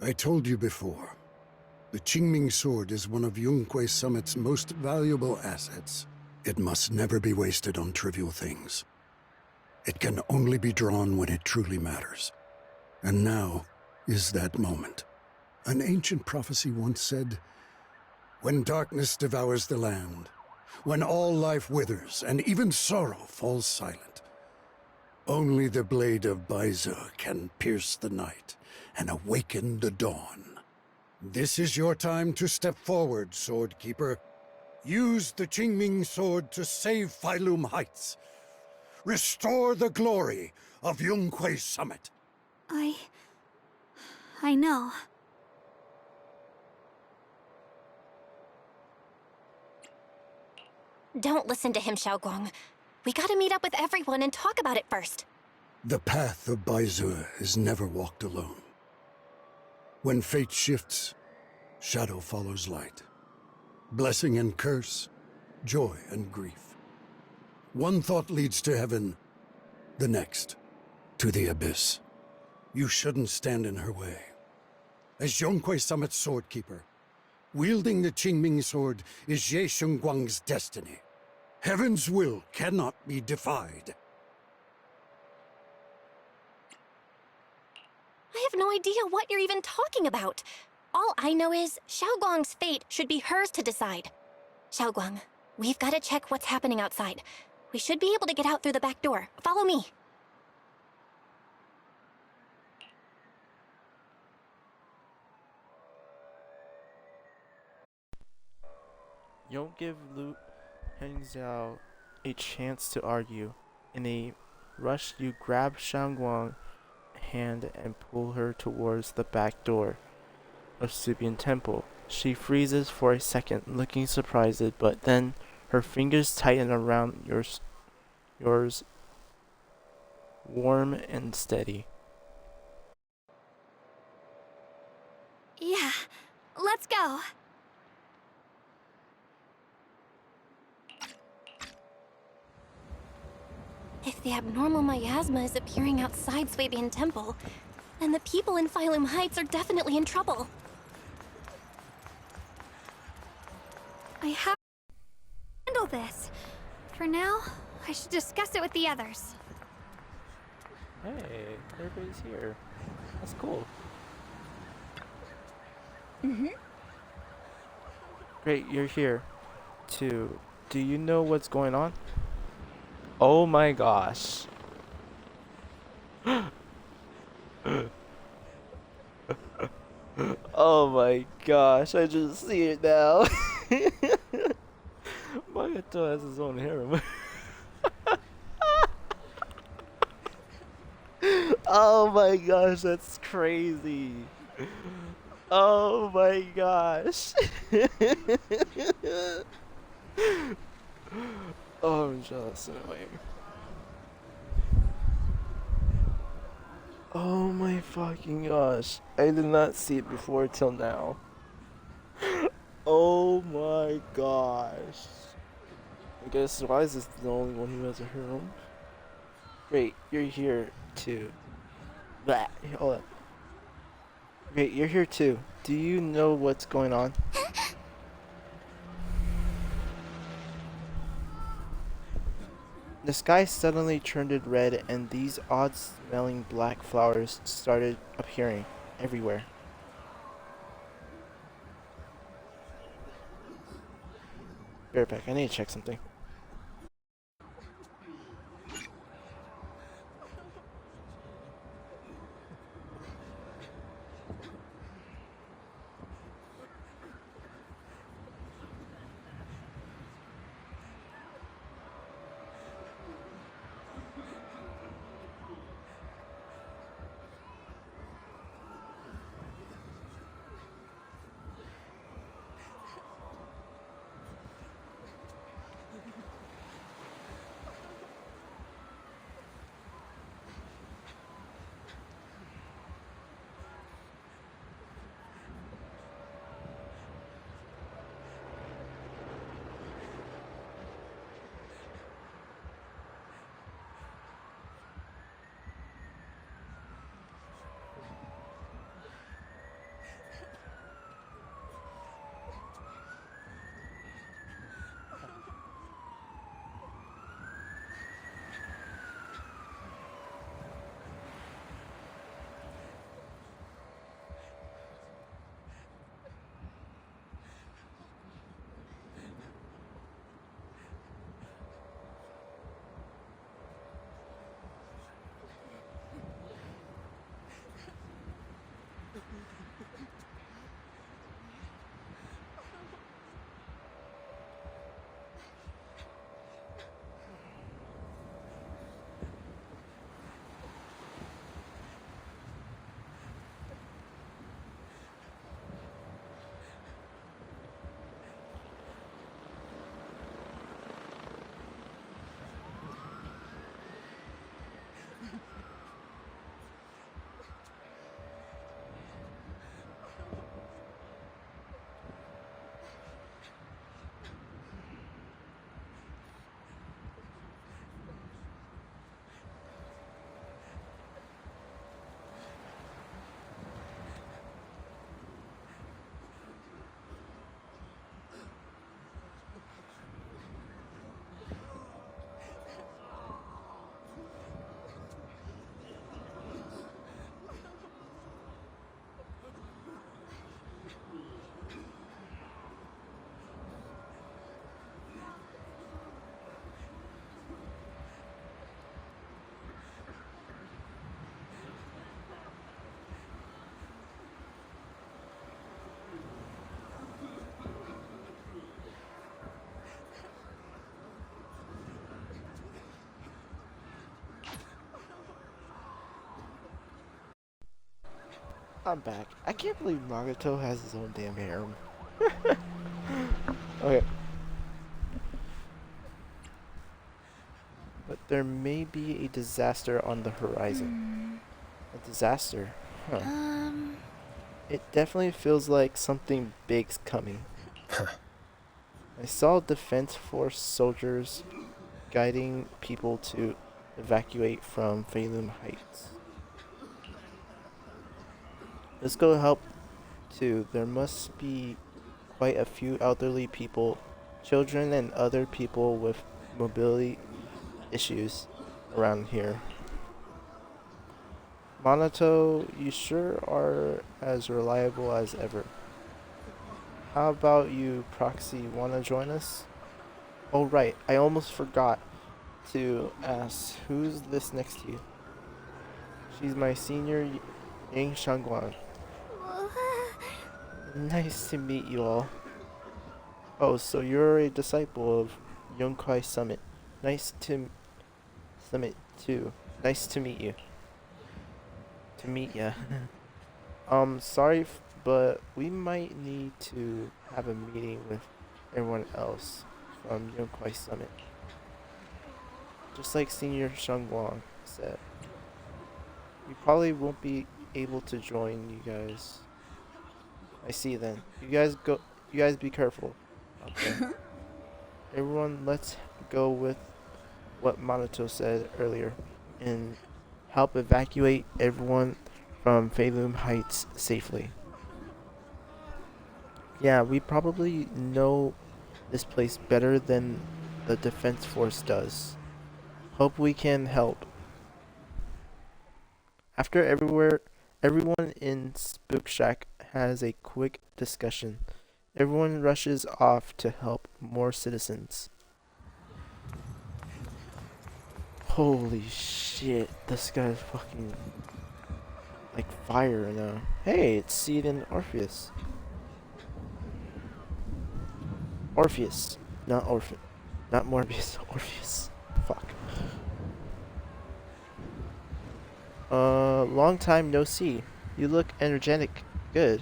I told you before. The Qingming sword is one of Yunque Summit's most valuable assets. It must never be wasted on trivial things. It can only be drawn when it truly matters. And now is that moment. An ancient prophecy once said, "When darkness devours the land, when all life withers and even sorrow falls silent, only the blade of Baize can pierce the night and awaken the dawn." This is your time to step forward, Sword Keeper. Use the Qingming sword to save Phylum Heights. Restore the glory of Yunque Summit. I know. Don't listen to him, Xiaoguang. We gotta meet up with everyone and talk about it first. The path of Baize is never walked alone. When fate shifts, shadow follows light. Blessing and curse, joy and grief. One thought leads to heaven, the next to the abyss. You shouldn't stand in her way. As Yunque Summit's sword keeper, wielding the Qingming sword is Ye Shengguang's destiny. Heaven's will cannot be defied. I have no idea what you're even talking about. All I know is Xiaoguang's fate should be hers to decide. Xiaoguang, we've got to check what's happening outside. We should be able to get out through the back door. Follow me. You don't give Lu Hengxiao a chance to argue. In a rush, you grab Shangguang's hand and pull her towards the back door of Subian Temple. She freezes for a second, looking surprised, but then her fingers tighten around yours, warm and steady. Yeah, let's go. If the abnormal miasma is appearing outside Swabian Temple, then the people in Phylum Heights are definitely in trouble. I have to handle this. For now, I should discuss it with the others. Hey, everybody's here. That's cool. Great, you're here, too. Do you know what's going on? Oh my gosh. Oh my gosh, I just see it now. Magato has his own harem. Oh my gosh, that's crazy. Oh my gosh. Oh, I'm jealous in a way. Oh my fucking gosh. I did not see it before till now. Oh my gosh. I guess Wise is the only one who has a harem. Great, you're here too. Blah, hold up. Great, you're here too. Do you know what's going on? The sky suddenly turned red and these odd-smelling black flowers started appearing everywhere. Be right back, I need to check something. I'm back. I can't believe Nagato has his own damn harem. Okay. But there may be a disaster on the horizon. A disaster? Huh. It definitely feels like something big's coming. I saw Defense Force soldiers guiding people to evacuate from Phalum Heights. Let's go help too. There must be quite a few elderly people, children, and other people with mobility issues around here. Monato, you sure are as reliable as ever. How about you, Proxy, wanna join us? Oh right, I almost forgot to ask, who's this next to you? She's my senior, Yang Shangguan. Nice to meet you all. Oh, so you're a disciple of Yonkai Summit. Summit too. Nice to meet you. To meet ya. Sorry, but we might need to have a meeting with everyone else from Yonkai Summit. Just like Senior Shangguan said. We probably won't be able to join you guys. I see then. You guys be careful out there. Everyone, let's go with what Monato said earlier and help evacuate everyone from Phalum Heights safely. Yeah, we probably know this place better than the Defense Force does. Hope we can help. After everyone in Spook Shack has a quick discussion. Everyone rushes off to help more citizens. Holy shit, this guy's fucking like fire now. Hey, it's Seed and Orpheus. Orpheus, not Orphan, not Morbius, Orpheus. Fuck. Long time no see. You look energetic. Good.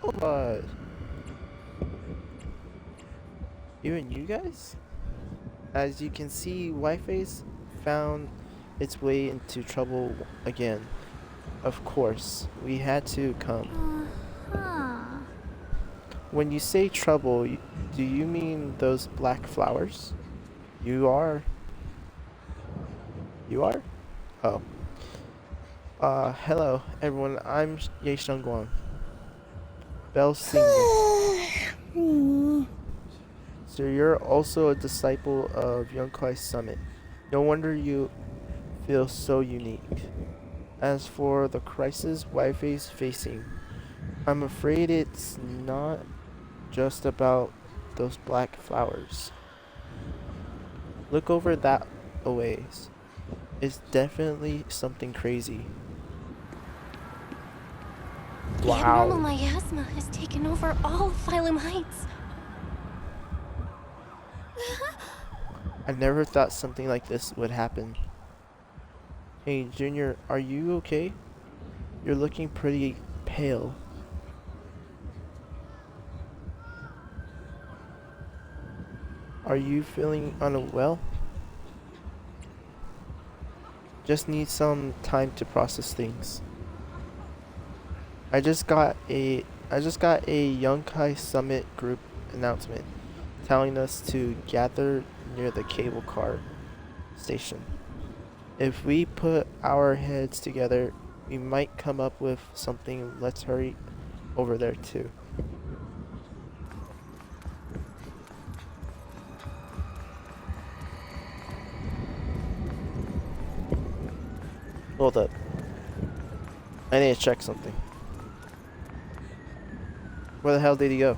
Oh my. Even you guys? As you can see, Wi-Fi's found its way into trouble again. Of course, we had to come. When you say trouble, do you mean those black flowers? You are? You are? Oh. Hello, everyone. I'm Ye Shengguang. Bell Senior. So you're also a disciple of Yonkai Summit. No wonder you feel so unique. As for the crisis Wi-Fi's facing, I'm afraid it's not just about those black flowers. Look over that a ways. It's definitely something crazy. The abnormal miasma has taken over all of Phalum Heights. I never thought something like this would happen. Hey, Junior, are you okay? You're looking pretty pale. Are you feeling unwell? Just need some time to process things. I just got a Yonkai Summit group announcement telling us to gather near the cable car station. If we put our heads together, we might come up with something. Let's hurry over there too. Hold up. I need to check something. Where the hell did he go?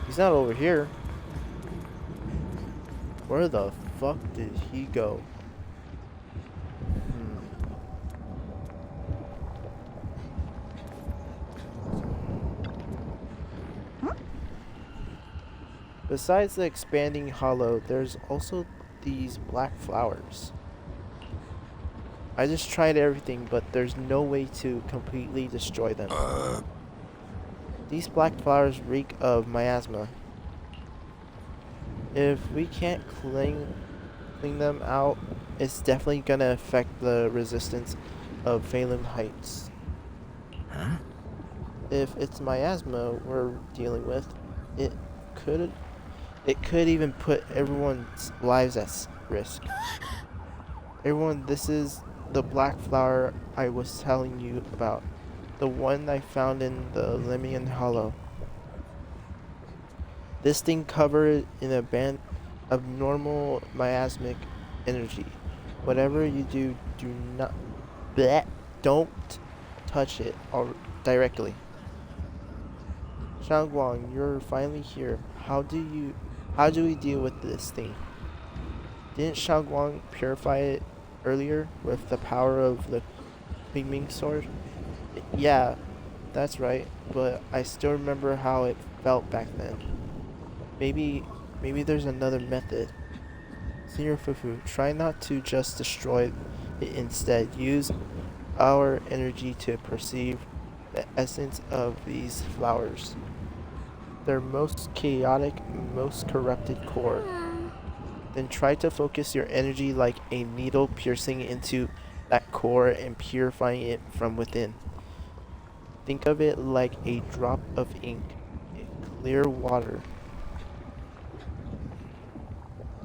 He's not over here. Where the fuck did he go? Besides the expanding hollow, there's also these black flowers. I just tried everything, but there's no way to completely destroy them. These black flowers reek of miasma. If we can't clean them out, it's definitely gonna affect the resistance of Phalum Heights. Huh? If it's miasma we're dealing with, it could even put everyone's lives at risk. Everyone, this is the black flower I was telling you about. The one I found in the Lemnian Hollow. This thing covered in a band of normal miasmic energy. Whatever you do, don't touch it directly. Shangguang, you're finally here. How do we deal with this thing? Didn't Shangguang purify it earlier with the power of the Pingming sword? Yeah, that's right, but I still remember how it felt back then. Maybe there's another method. Senior Fufu, try not to just destroy it, instead use our energy to perceive the essence of these flowers. Their most chaotic, most corrupted core. Then try to focus your energy like a needle piercing into that core and purifying it from within. Think of it like a drop of ink in clear water.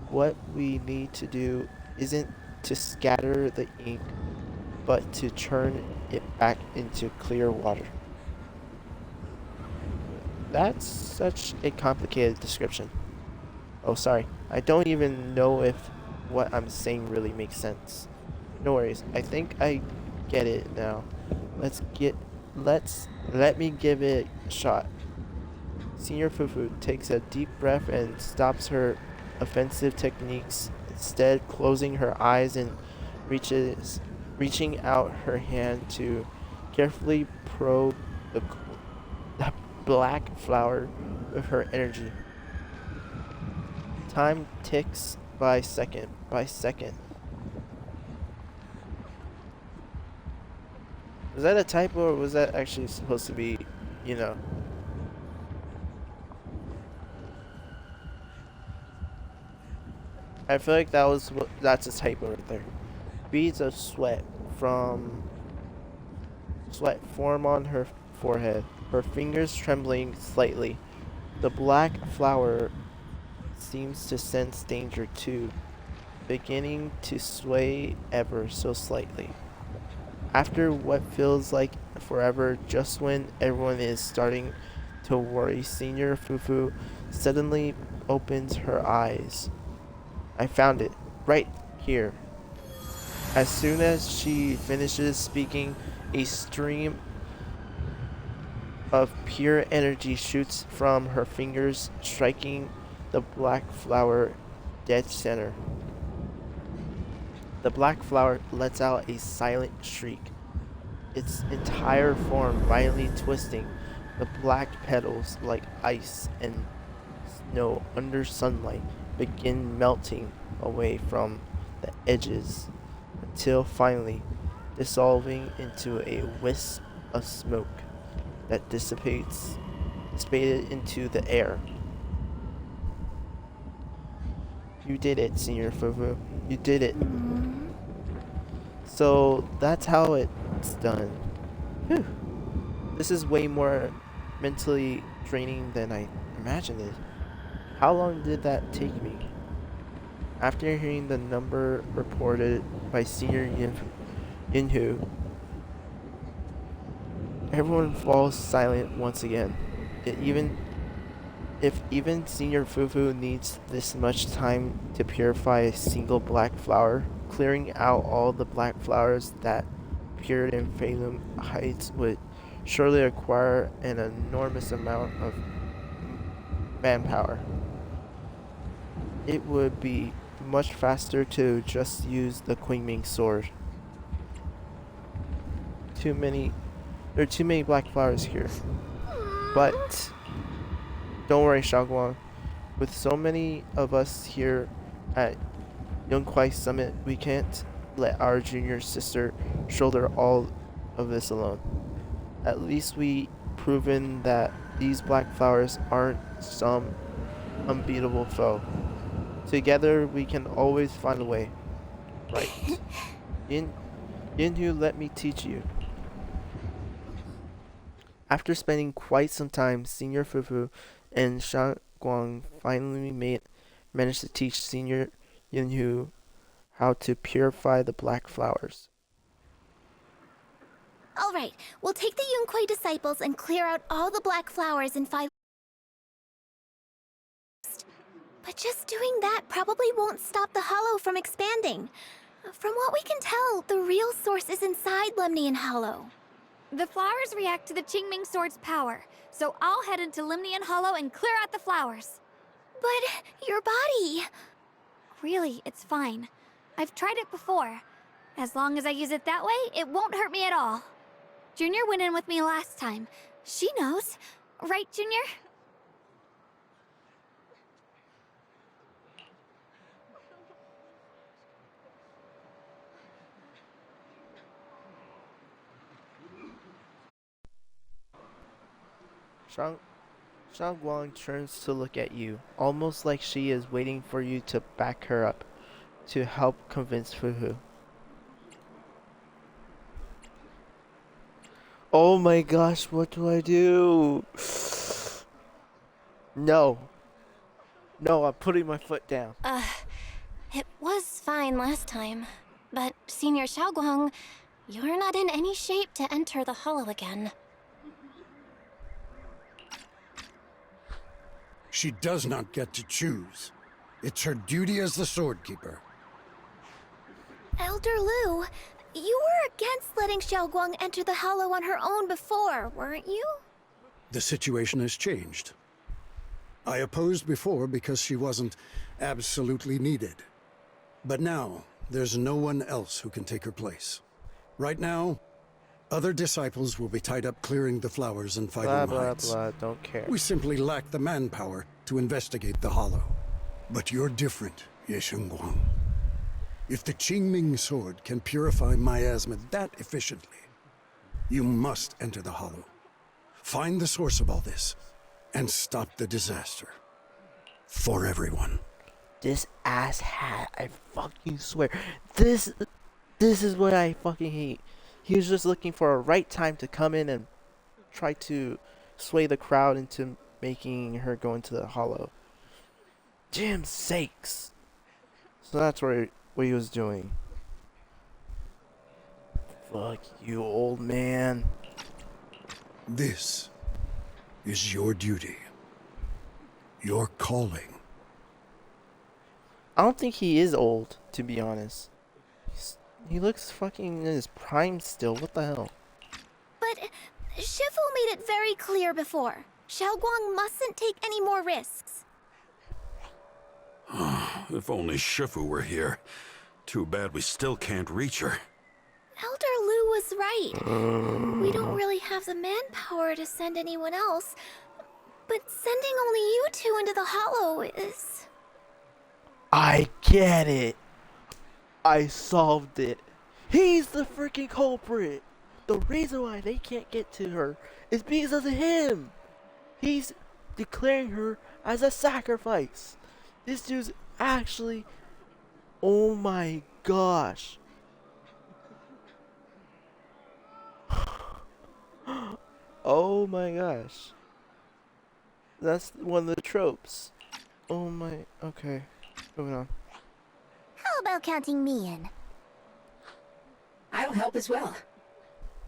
What we need to do isn't to scatter the ink, but to turn it back into clear water. That's such a complicated description. Oh, sorry. I don't even know if what I'm saying really makes sense. No worries. I think I get it now. Let me give it a shot. Senior Fufu takes a deep breath and stops her offensive techniques, instead closing her eyes and reaching out her hand to carefully probe the black flower with her energy. Time ticks by second by second. Was that a typo or was that actually supposed to be, you know? I feel like that's a typo right there. Beads of sweat form on her forehead, her fingers trembling slightly. The black flower seems to sense danger too, beginning to sway ever so slightly. After what feels like forever, just when everyone is starting to worry, Senior Fufu suddenly opens her eyes. I found it, right here. As soon as she finishes speaking, a stream of pure energy shoots from her fingers, striking the black flower dead center. The black flower lets out a silent shriek, its entire form violently twisting. The black petals, like ice and snow under sunlight, begin melting away from the edges until finally dissolving into a wisp of smoke that dissipated into the air. You did it, Senior Fufu. You did it. So that's how it's done. Whew. This is way more mentally draining than I imagined it. How long did that take me? After hearing the number reported by Senior Yinhu, everyone falls silent once again. If even Senior Fufu needs this much time to purify a single black flower, clearing out all the black flowers that appeared in Phalum Heights would surely require an enormous amount of manpower. It would be much faster to just use the Qingming sword. There are too many black flowers here. But don't worry, Xiaoguang. With so many of us here at Yunkwai Summit, we can't let our junior sister shoulder all of this alone. At least we proven that these black flowers aren't some unbeatable foe. Together we can always find a way. Right. Yinhu, let me teach you. After spending quite some time, Senior Fufu and Shangguang finally managed to teach Senior Yinhu how to purify the black flowers. All right, we'll take the Yunkwei disciples and clear out all the black flowers in 5. But just doing that probably won't stop the hollow from expanding. From what we can tell, the real source is inside Lemnian Hollow. The flowers react to the Qingming Sword's power, so I'll head into Lemnian Hollow and clear out the flowers. But your body... Really, it's fine. I've tried it before. As long as I use it that way, it won't hurt me at all. Junior went in with me last time. She knows. Right, Junior? Shangguang turns to look at you, almost like she is waiting for you to back her up, to help convince Fufu. Oh my gosh, what do I do? No. No, I'm putting my foot down. It was fine last time. But, Senior Xiaoguang, you're not in any shape to enter the hollow again. She does not get to choose. It's her duty as the Sword Keeper. Elder Lu, you were against letting Xiaoguang enter the hollow on her own before, weren't you? The situation has changed. I opposed before because she wasn't absolutely needed. But now, there's no one else who can take her place. Right now, other disciples will be tied up clearing the flowers and fighting Blah, blah, mines. blah, don't care. We simply lack the manpower to investigate the hollow. But you're different, Ye Shengguang. If the Qingming Sword can purify miasma that efficiently, you must enter the hollow. Find the source of all this, and stop the disaster. For everyone. This ass hat, I fucking swear. This is what I fucking hate. He was just looking for a right time to come in and try to sway the crowd into making her go into the hollow. Damn sakes. So that's what he was doing. Fuck you, old man. This is your duty. Your calling. I don't think he is old, to be honest. He looks fucking in his prime still. What the hell? But Shifu made it very clear before. Xiaoguang mustn't take any more risks. If only Shifu were here. Too bad we still can't reach her. Elder Lu was right. We don't really have the manpower to send anyone else. But sending only you two into the hollow is... I get it. I solved it. He's the freaking culprit. The reason why they can't get to her is because of him. He's declaring her as a sacrifice. This dude's actually... Oh my gosh. Oh my gosh. That's one of the tropes. Oh my... Okay. Moving on. How about counting me in? I'll help as well.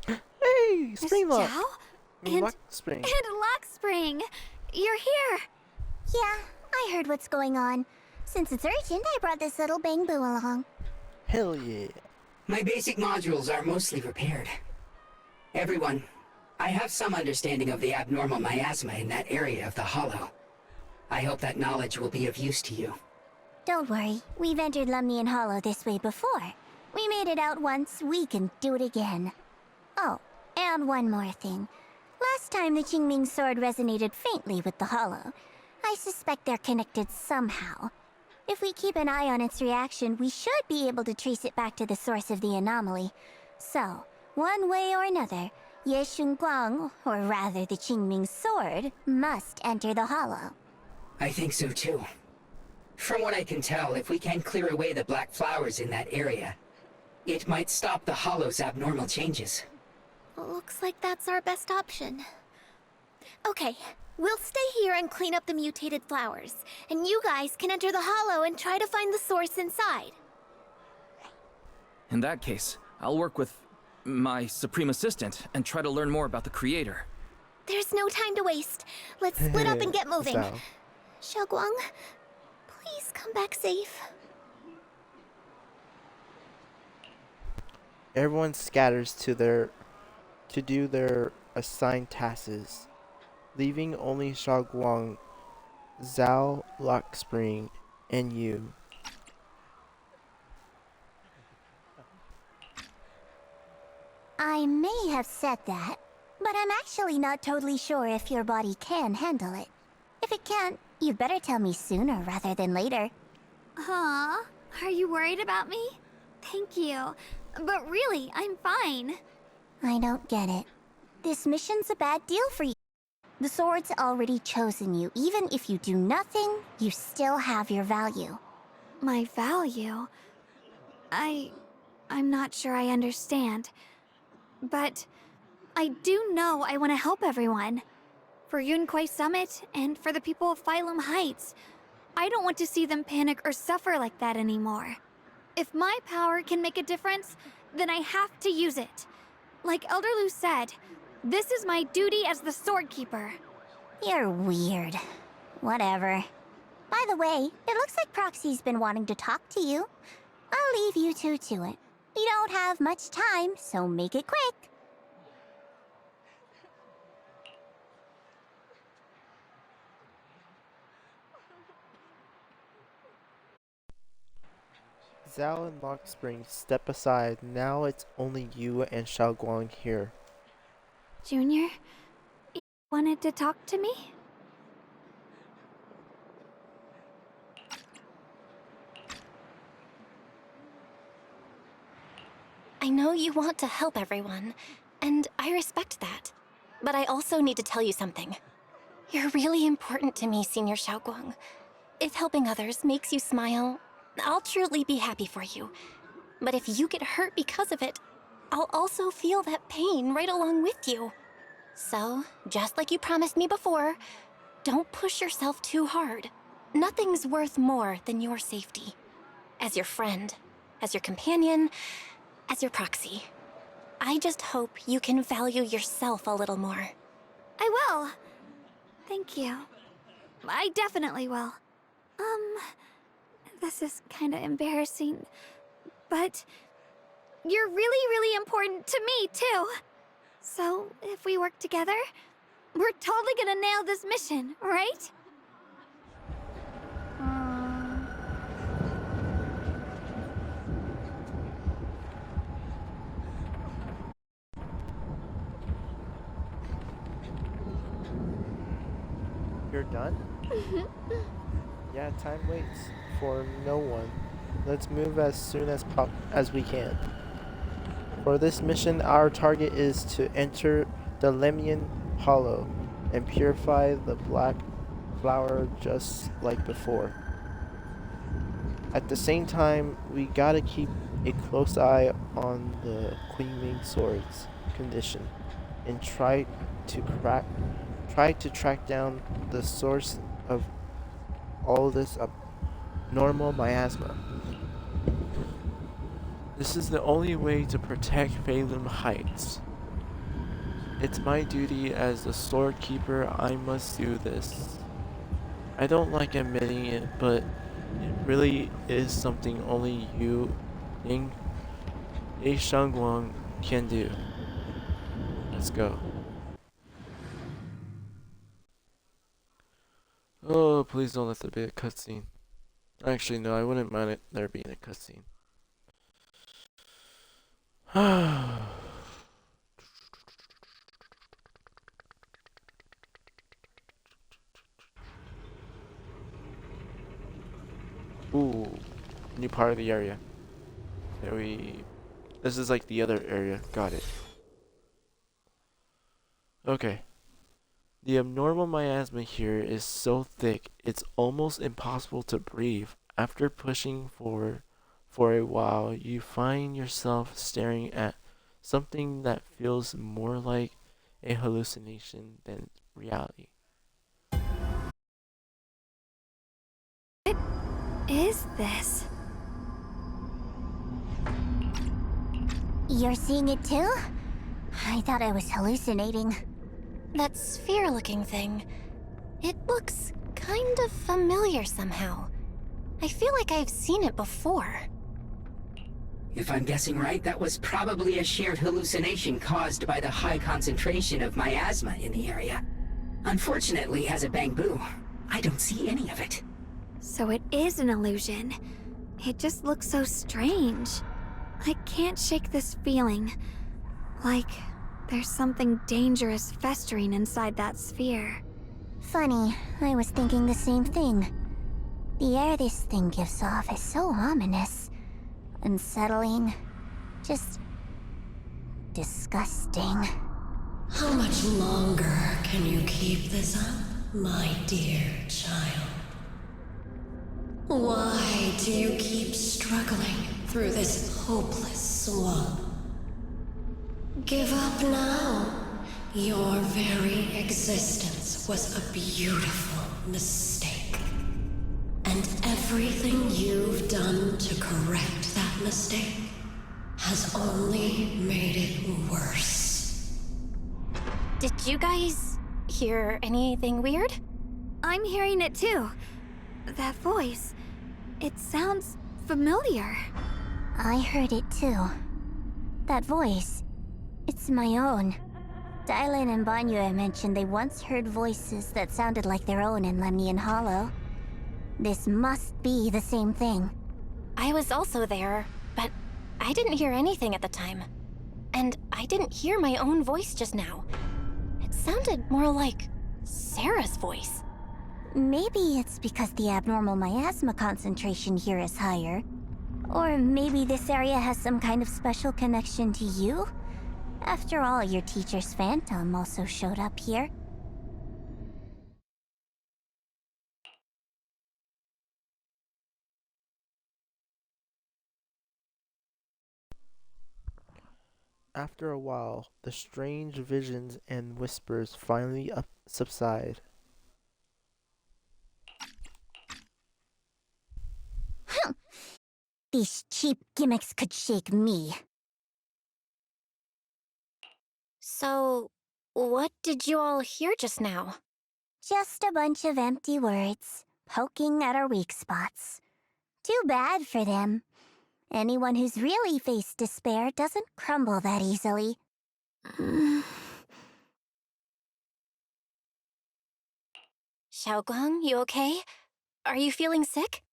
Hey, Spring Lock. Zhao? Lock Spring. And Lock Spring! You're here! Yeah, I heard what's going on. Since it's urgent, I brought this little bang-boo along. Hell yeah. My basic modules are mostly repaired. Everyone, I have some understanding of the abnormal miasma in that area of the hollow. I hope that knowledge will be of use to you. Don't worry, we've entered Lemnian Hollow this way before. We made it out once, we can do it again. Oh, and one more thing. Last time the Qingming Sword resonated faintly with the hollow. I I suspect they're connected somehow. If we keep an eye on its reaction, we should be able to trace it back to the source of the anomaly. So, one way or another, Ye Shunguang, or rather the Qingming sword, must enter the hollow. I think so too. From what I can tell, if we can clear away the black flowers in that area, it might stop the hollow's abnormal changes. Looks like that's our best option. Okay, we'll stay here and clean up the mutated flowers, and you guys can enter the hollow and try to find the source inside. In that case, I'll work with my Supreme Assistant and try to learn more about the creator. There's no time to waste. Let's split up and get moving. Zhao. Xiaoguang, please come back safe. Everyone scatters to do their assigned tasks, leaving only Xiaoguang, Zhao, Lockspring, and you. I may have said that, but I'm actually not totally sure if your body can handle it. If it can't, you'd better tell me sooner rather than later. Huh? Are you worried about me? Thank you. But really, I'm fine. I don't get it. This mission's a bad deal for you. The sword's already chosen you. Even if you do nothing, you still have your value. My value? I'm not sure I understand. But I do know I want to help everyone. For Yunquay Summit and for the people of Phylum Heights. I don't want to see them panic or suffer like that anymore. If my power can make a difference, then I have to use it. Like Elder Lu said, this is my duty as the Sword Keeper. You're weird. Whatever. By the way, it looks like Proxy's been wanting to talk to you. I'll leave you two to it. You don't have much time, so make it quick. Zhao and Lockspring step aside. Now it's only you and Xiaoguang here. Junior, you wanted to talk to me? I know you want to help everyone, and I respect that. But I also need to tell you something. You're really important to me, Senior Xiaoguang. If helping others makes you smile, I'll truly be happy for you. But if you get hurt because of it, I'll also feel that pain right along with you. So, just like you promised me before, don't push yourself too hard. Nothing's worth more than your safety. As your friend, as your companion, as your proxy. I just hope you can value yourself a little more. I will. Thank you. I definitely will. This is kinda embarrassing, but you're really, really important to me, too. So, if we work together, we're totally gonna nail this mission, right? You're done? Yeah, time waits for no one. Let's move as soon as we can. For this mission, our target is to enter the Lemnian Hollow and purify the black flower just like before. At the same time, we gotta keep a close eye on the Qingming Sword's condition and try to track down the source of all this abnormal miasma. This is the only way to protect Phylum Heights. It's my duty as the Sword Keeper. I must do this. I don't like admitting it, but it really is something only you, Ying, Ye Shangguang, can do. Let's go. Oh, please don't let there be a cutscene. Actually, no, I wouldn't mind it there being a cutscene. Ooh, new part of the area. This is like the other area. Got it. Okay. The abnormal miasma here is so thick it's almost impossible to breathe. After pushing for a while, you find yourself staring at something that feels more like a hallucination than reality. What is this? You're seeing it too? I thought I was hallucinating. That sphere-looking thing. It looks kind of familiar somehow. I feel like I've seen it before. If I'm guessing right, that was probably a shared hallucination caused by the high concentration of miasma in the area. Unfortunately, as a Bangbu, I don't see any of it. So it is an illusion. It just looks so strange. I can't shake this feeling. Like there's something dangerous festering inside that sphere. Funny, I was thinking the same thing. The air this thing gives off is so ominous. Unsettling. Just disgusting. How much longer can you keep this up, my dear child? Why do you keep struggling through this hopeless swamp? Give up now. Your very existence was a beautiful mistake. And everything you've done to correct that mistake has only made it worse. Did you guys hear anything weird? I'm hearing it too. That voice. It sounds familiar. I heard it too. That voice. It's my own. Dylan and Banyue mentioned they once heard voices that sounded like their own in Lemnian Hollow. This must be the same thing. I was also there, but I didn't hear anything at the time. And I didn't hear my own voice just now. It sounded more like Sarah's voice. Maybe it's because the abnormal miasma concentration here is higher. Or maybe this area has some kind of special connection to you? After all, your teacher's phantom also showed up here. After a while, the strange visions and whispers finally subside. These cheap gimmicks could shake me. So, what did you all hear just now? Just a bunch of empty words, poking at our weak spots. Too bad for them. Anyone who's really faced despair doesn't crumble that easily. Xiaoguang, you okay? Are you feeling sick?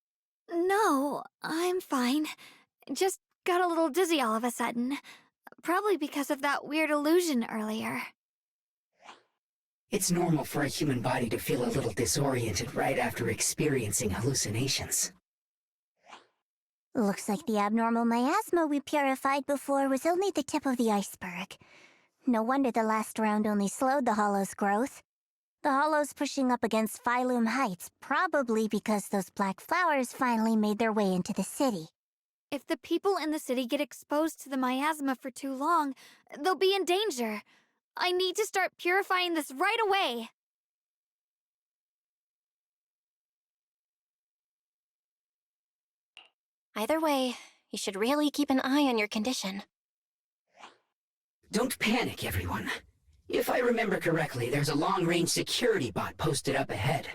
No, I'm fine. Just got a little dizzy all of a sudden. Probably because of that weird illusion earlier. It's normal for a human body to feel a little disoriented right after experiencing hallucinations. Looks like the abnormal miasma we purified before was only the tip of the iceberg. No wonder the last round only slowed the Hollow's growth. The Hollow's pushing up against Phylum Heights, probably because those black flowers finally made their way into the city. If the people in the city get exposed to the miasma for too long, they'll be in danger. I need to start purifying this right away. Either way, you should really keep an eye on your condition. Don't panic, everyone. If I remember correctly, there's a long-range security bot posted up ahead.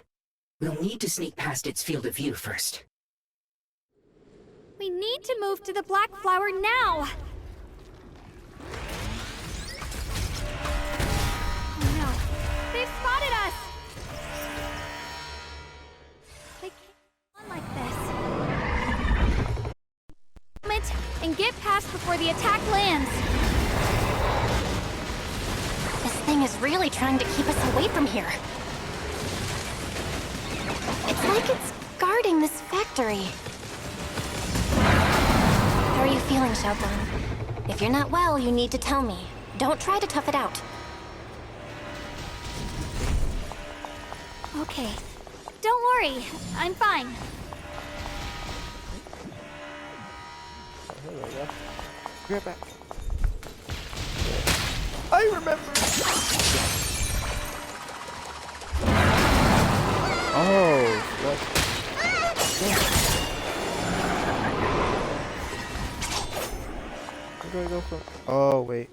We'll need to sneak past its field of view first. We need to move to the black flower now! Oh no, they've spotted us! They can't run like this. And get past before the attack lands! This thing is really trying to keep us away from here. It's like it's guarding this factory. are you feeling, Xiaoguang? If you're not well, you need to tell me. Don't try to tough it out. Okay. Don't worry. I'm fine. Here we go. Be right back. I remember. Oh, where do I go from? Oh, wait.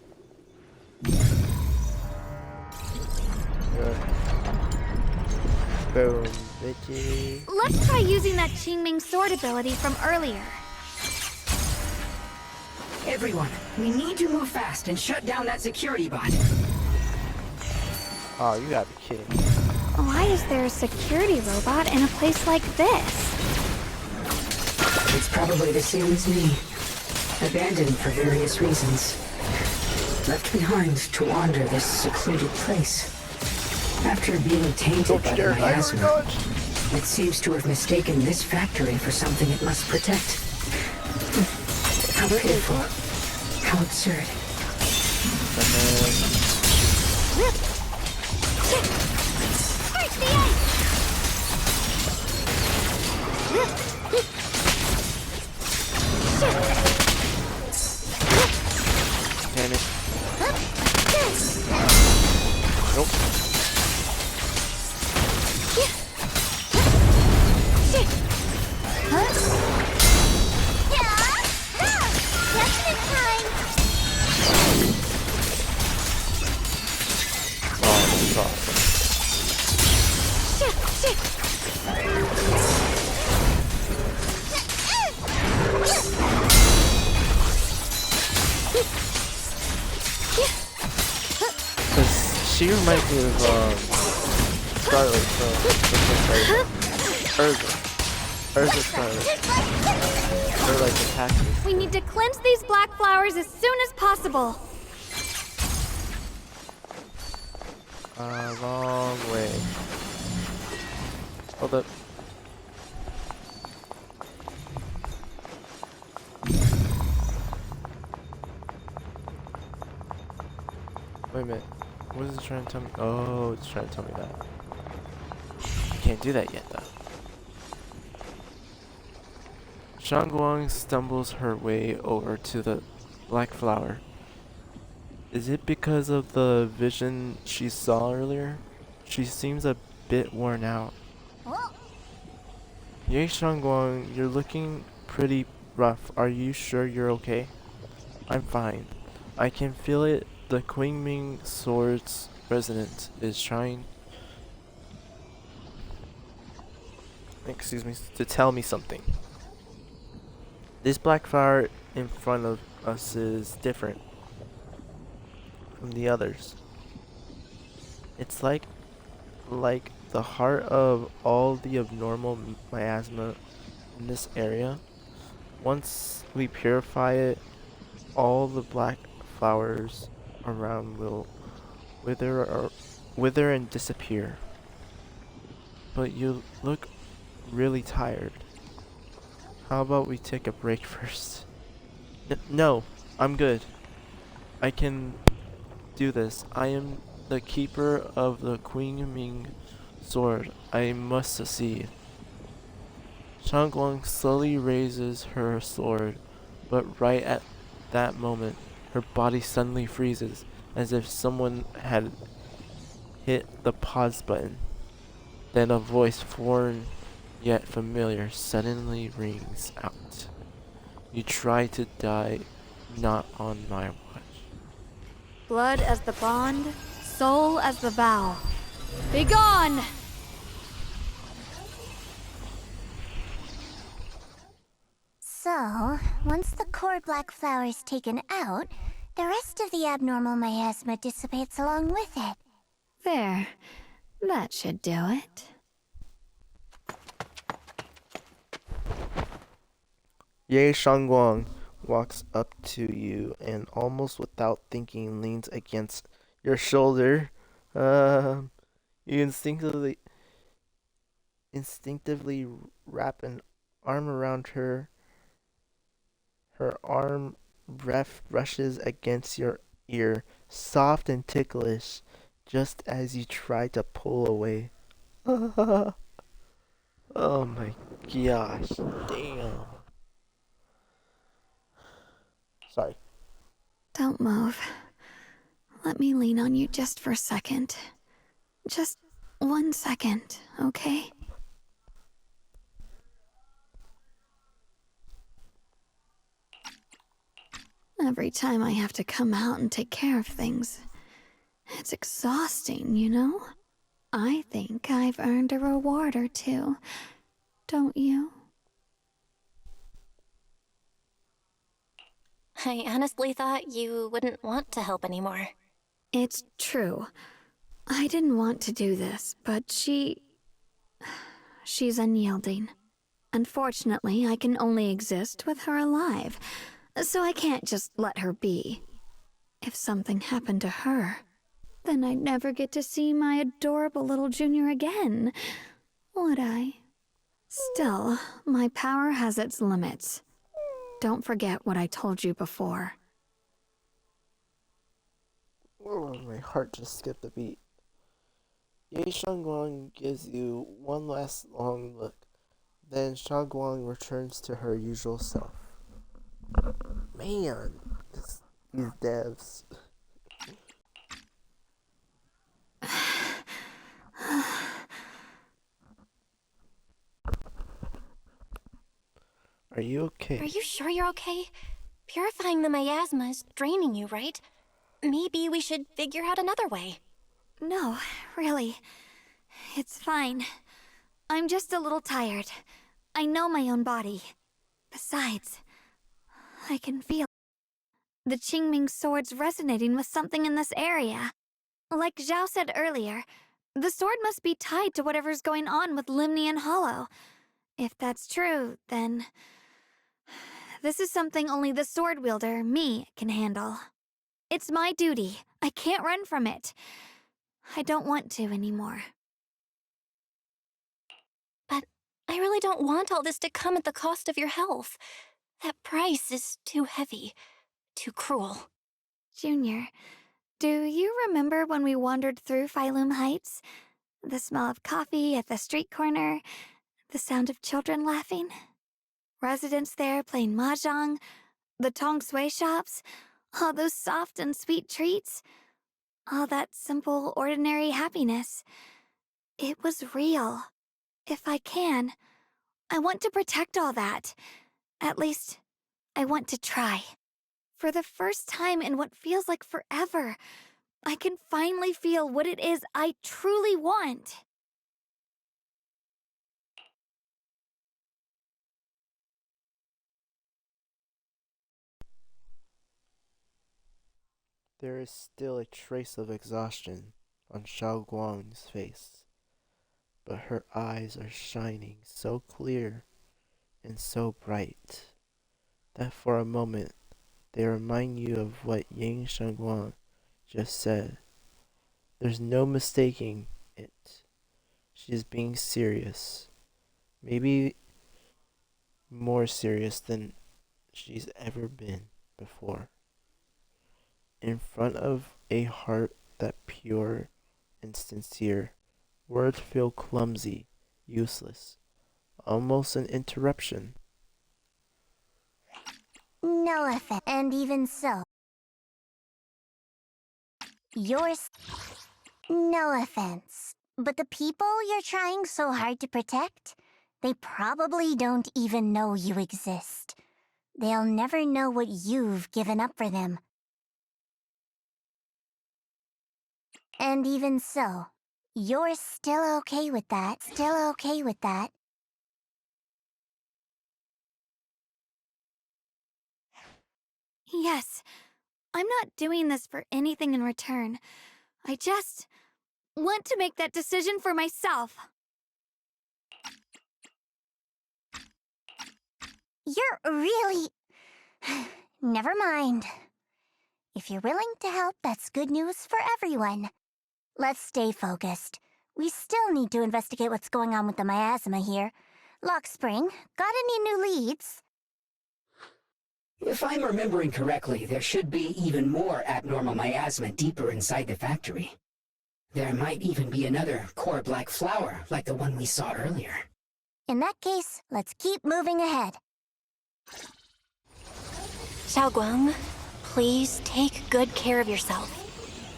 Good. Boom, bitchy. Let's try using that Qingming sword ability from earlier. Everyone, we need to move fast and shut down that security bot. Oh, you gotta be kidding. Why is there a security robot in a place like this? It's probably the same as me. Abandoned for various reasons. Left behind to wander this secluded place. After being tainted by the miasma, it seems to have mistaken this factory for something it must protect. How pitiful. How absurd. Damn it. Nope. She reminds me of Scarlet from Urza Scarlet. They're like attackers. We need to cleanse these black flowers as soon as possible. Long way. Hold up. Wait a minute. What is it trying to tell me? Oh, it's trying to tell me that. I can't do that yet, though. Shangguang stumbles her way over to the black flower. Is it because of the vision she saw earlier? She seems a bit worn out. Yay, Shangguang, you're looking pretty rough. Are you sure you're okay? I'm fine. I can feel it. The Qingming sword's resonance is trying, to tell me something. This black flower in front of us is different from the others. It's like the heart of all the abnormal miasma in this area. Once we purify it, all the black flowers around will wither and disappear. But you look really tired. How about we take a break first? No, I'm good. I can do this. I am the keeper of the Qingming sword. I must succeed. Shangguang slowly raises her sword, but right at that moment, her body suddenly freezes, as if someone had hit the pause button. Then a voice, foreign yet familiar, suddenly rings out. You try to die, not on my watch. Blood as the bond, soul as the vow. Begone! So, once the core black flower is taken out, the rest of the abnormal miasma dissipates along with it. There. That should do it. Ye Shangguang walks up to you and almost without thinking leans against your shoulder. You instinctively wrap an arm around her Her arm brushes against your ear, soft and ticklish, just as you try to pull away. Oh my gosh, damn. Sorry. Don't move. Let me lean on you just for a second. Just 1 second, okay? Every time I have to come out and take care of things, it's exhausting, you know? I think I've earned a reward or two, don't you? I honestly thought you wouldn't want to help anymore. It's true. I didn't want to do this, but she's unyielding. Unfortunately, I can only exist with her alive, so I can't just let her be. If something happened to her, then I'd never get to see my adorable little junior again, would I? Still, my power has its limits. Don't forget what I told you before. Oh, my heart just skipped a beat. Ye Shangguang gives you one last long look. Then Shangguang returns to her usual self. Man, these devs. Are you okay? Are you sure you're okay? Purifying the miasma is draining you, right? Maybe we should figure out another way. No, really. It's fine. I'm just a little tired. I know my own body. Besides, I can feel the Qingming sword's resonating with something in this area. Like Zhao said earlier, the sword must be tied to whatever's going on with Limnian Hollow. If that's true, then this is something only the sword wielder, me, can handle. It's my duty. I can't run from it. I don't want to anymore. But I really don't want all this to come at the cost of your health. That price is too heavy, too cruel. Junior, do you remember when we wandered through Phylum Heights? The smell of coffee at the street corner, the sound of children laughing? Residents there playing mahjong, the tong sui shops, all those soft and sweet treats, all that simple, ordinary happiness. It was real. If I can, I want to protect all that. At least, I want to try. For the first time in what feels like forever, I can finally feel what it is I truly want. There is still a trace of exhaustion on Xiao Guang's face, but her eyes are shining so clear and so bright that for a moment they remind you of what Ying Shangguang just said. There's no mistaking it. She is being serious. Maybe more serious than she's ever been before. In front of a heart that pure and sincere, words feel clumsy, useless, almost an interruption. No offense, and even so. Yours. No offense, but the people you're trying so hard to protect, they probably don't even know you exist. They'll never know what you've given up for them. And even so, you're still okay with that. Still okay with that. Yes, I'm not doing this for anything in return. I just want to make that decision for myself. You're really... Never mind. If you're willing to help, that's good news for everyone. Let's stay focused. We still need to investigate what's going on with the miasma here. Lock Spring, got any new leads? If I'm remembering correctly, there should be even more abnormal miasma deeper inside the factory. There might even be another core black flower like the one we saw earlier. In that case, let's keep moving ahead. Xiaoguang, please take good care of yourself.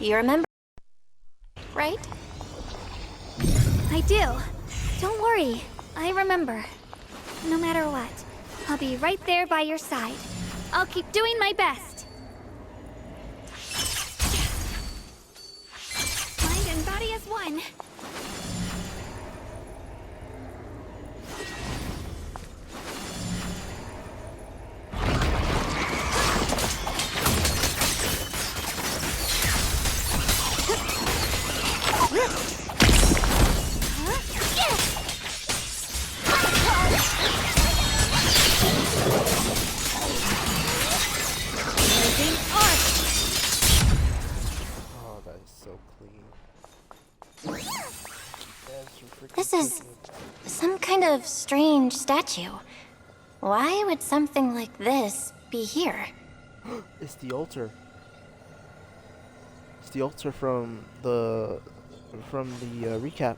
You remember, right? I do. Don't worry. I remember. No matter what, I'll be right there by your side. I'll keep doing my best. Mind and body as one. Oh, that is so clean. This is some kind of strange statue. Why would something like this be here? It's the altar. It's the altar from the recap.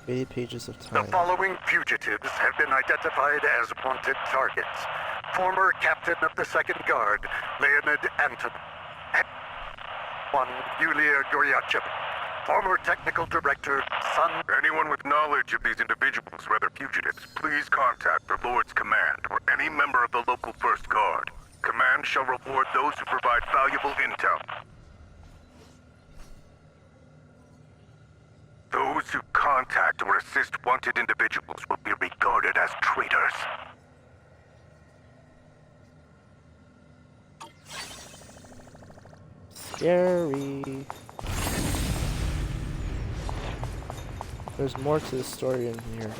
Faded pages of time. The following fugitives have been identified as wanted targets. Former Captain of the Second Guard, Leonid Anton. One, Yulia Goryachev. Former Technical Director, Sun. Anyone with knowledge of these individuals, whether fugitives, please contact the Lord's Command or any member of the local First Guard. Command shall reward those who provide valuable intel. Those who contact or assist wanted individuals will be regarded as traitors. Scary. There's more to the story in here.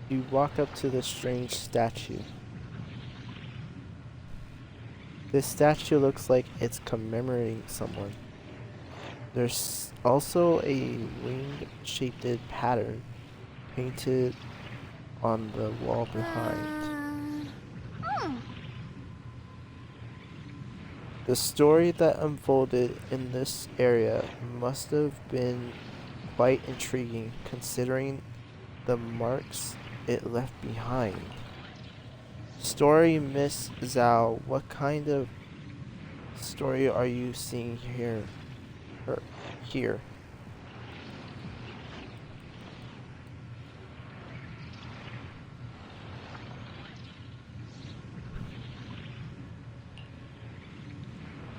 You walk up to this strange statue. This statue looks like it's commemorating someone. There's also a wing-shaped pattern painted on the wall behind. The story that unfolded in this area must have been quite intriguing considering the marks it left behind. Story Miss Zhao, what kind of story are you seeing here? Here.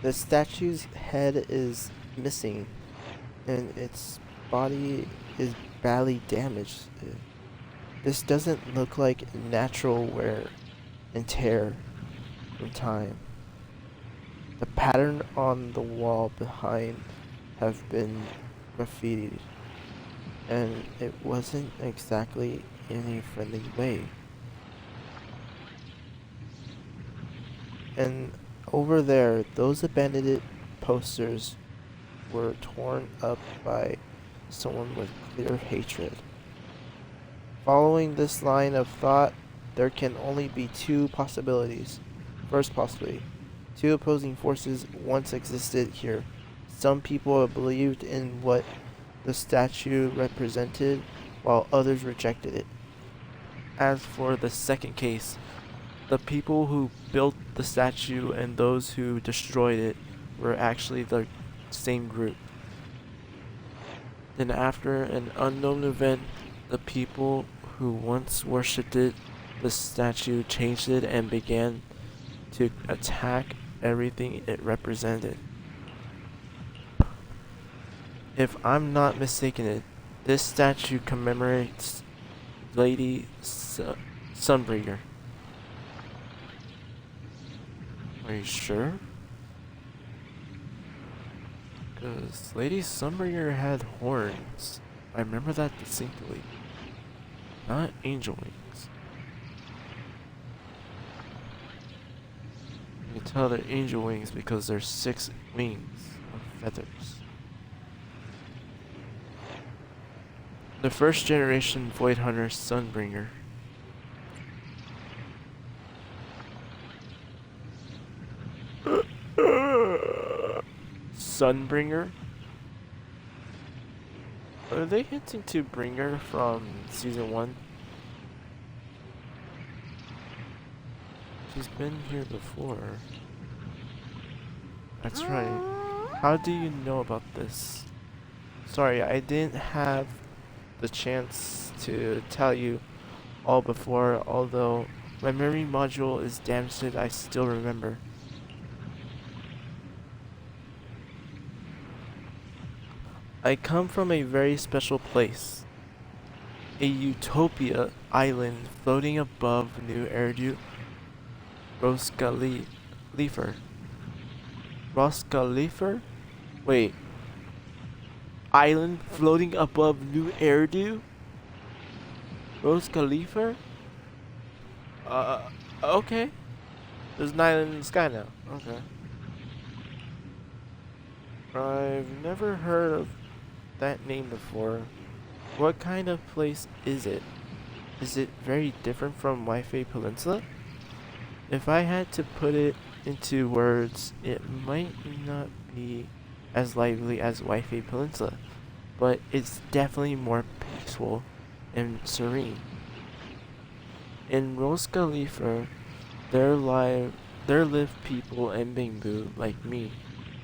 The statue's head is missing, and its body is badly damaged. This doesn't look like natural wear and tear from time. The pattern on the wall behind have been graffitied, and it wasn't exactly in a friendly way. And over there, those abandoned posters were torn up by someone with clear hatred. Following this line of thought, there can only be two possibilities. First possibility, two opposing forces once existed here. Some people believed in what the statue represented, while others rejected it. As for the second case, the people who built the statue and those who destroyed it were actually the same group. Then after an unknown event, the people who once worshipped it, the statue changed it and began to attack everything it represented. If I'm not mistaken, this statue commemorates Lady Sunbringer. Are you sure? Because Lady Sunbringer had horns. I remember that distinctly. Not angel wings. You can tell they're angel wings because there's 6 wings of feathers. The first generation Void Hunter Sunbringer. Sunbringer? Are they hinting to Bringer from season 1? She's been here before. That's right. How do you know about this? Sorry, I didn't have the chance to tell you all before, although my memory module is damaged, I still remember. I come from a very special place. A utopia island floating above New Eridu, Roscalifer. Roscalifer? Wait. Island floating above New Eridu? Roscalifer? Okay. There's an island in the sky now. Okay. I've never heard of that name before. What kind of place is it? Is it very different from Wi-Fi Peninsula? If I had to put it into words, it might not be as lively as Wi-Fi Peninsula, but it's definitely more peaceful and serene. In Roscalifer, there live people in Bingbu like me,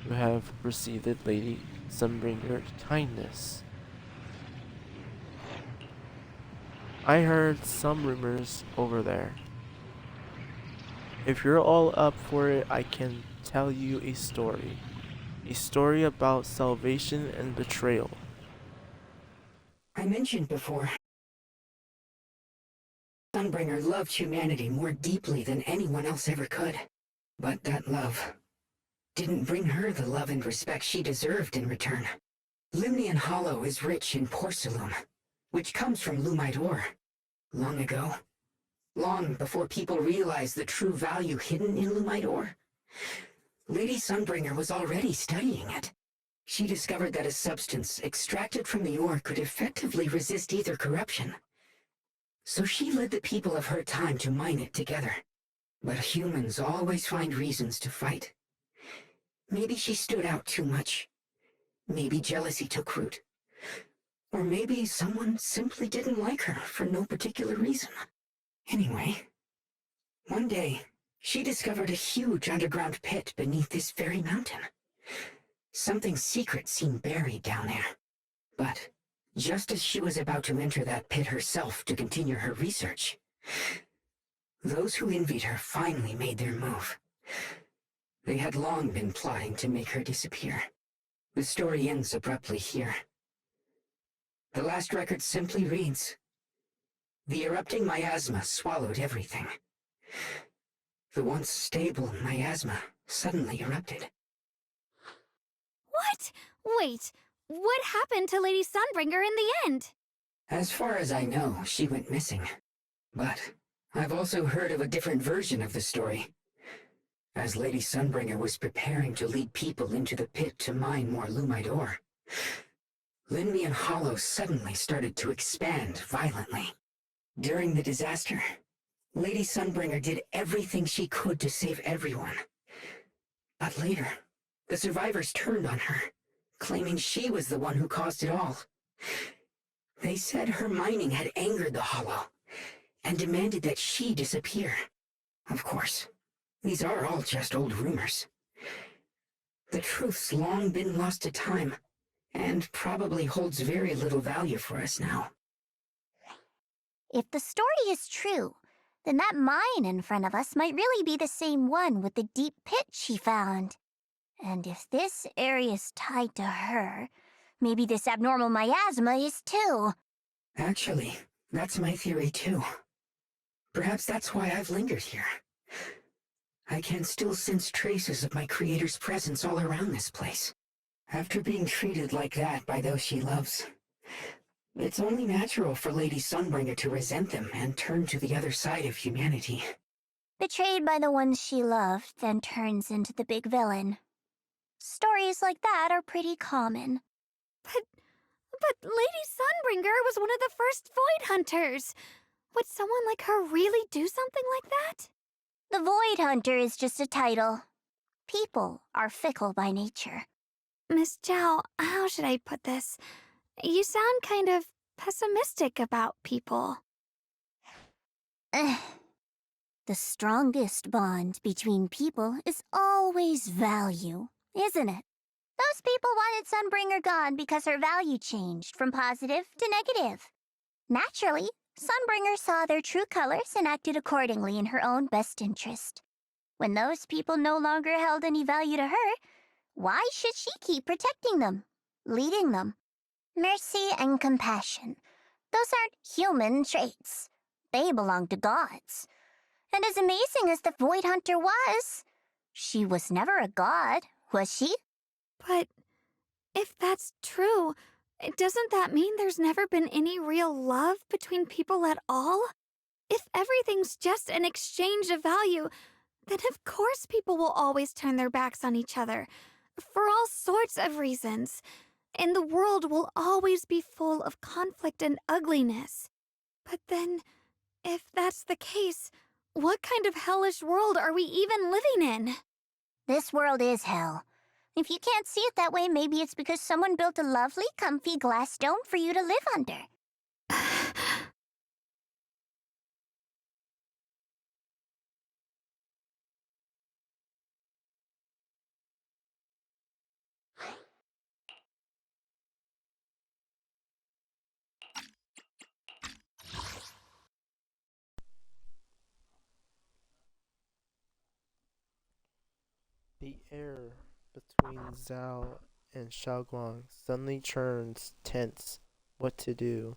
who have received Lady Sunbringer's kindness. I heard some rumors over there. If you're all up for it, I can tell you a story. A story about salvation and betrayal. I mentioned before, Sunbringer loved humanity more deeply than anyone else ever could. But that love didn't bring her the love and respect she deserved in return. Limnian Hollow is rich in porcelain, which comes from Lumite ore. Long ago, long before people realized the true value hidden in Lumite ore, Lady Sunbringer was already studying it. She discovered that a substance extracted from the ore could effectively resist ether corruption. So she led the people of her time to mine it together. But humans always find reasons to fight. Maybe she stood out too much. Maybe jealousy took root. Or maybe someone simply didn't like her for no particular reason. Anyway, one day, she discovered a huge underground pit beneath this very mountain. Something secret seemed buried down there. But just as she was about to enter that pit herself to continue her research, those who envied her finally made their move. They had long been plotting to make her disappear. The story ends abruptly here. The last record simply reads, "The erupting miasma swallowed everything." The once stable miasma suddenly erupted. What? Wait, what happened to Lady Sunbringer in the end? As far as I know, she went missing. But I've also heard of a different version of the story. As Lady Sunbringer was preparing to lead people into the pit to mine more Lumite ore, Limnian Hollow suddenly started to expand violently. During the disaster, Lady Sunbringer did everything she could to save everyone. But later, the survivors turned on her, claiming she was the one who caused it all. They said her mining had angered the Hollow, and demanded that she disappear. Of course, these are all just old rumors. The truth's long been lost to time, and probably holds very little value for us now. If the story is true, then that mine in front of us might really be the same one with the deep pit she found. And if this area is tied to her, maybe this abnormal miasma is too. Actually, that's my theory too. Perhaps that's why I've lingered here. I can still sense traces of my creator's presence all around this place. After being treated like that by those she loves, it's only natural for Lady Sunbringer to resent them and turn to the other side of humanity. Betrayed by the ones she loved, then turns into the big villain. Stories like that are pretty common. But Lady Sunbringer was one of the first Void Hunters. Would someone like her really do something like that? The Void Hunter is just a title. People are fickle by nature. Miss Zhao, how should I put this? You sound kind of pessimistic about people. The strongest bond between people is always value, isn't it? Those people wanted Sunbringer gone because her value changed from positive to negative. Naturally, Sunbringer saw their true colors and acted accordingly in her own best interest. When those people no longer held any value to her, why should she keep protecting them, leading them? Mercy and compassion. Those aren't human traits. They belong to gods. And as amazing as the Void Hunter was, she was never a god, was she? But if that's true, doesn't that mean there's never been any real love between people at all? If everything's just an exchange of value, then of course people will always turn their backs on each other, for all sorts of reasons. And the world will always be full of conflict and ugliness. But then, if that's the case, what kind of hellish world are we even living in? This world is hell. If you can't see it that way, maybe it's because someone built a lovely, comfy glass dome for you to live under. The air between Zhao and Xiaoguang suddenly turns tense. What to do?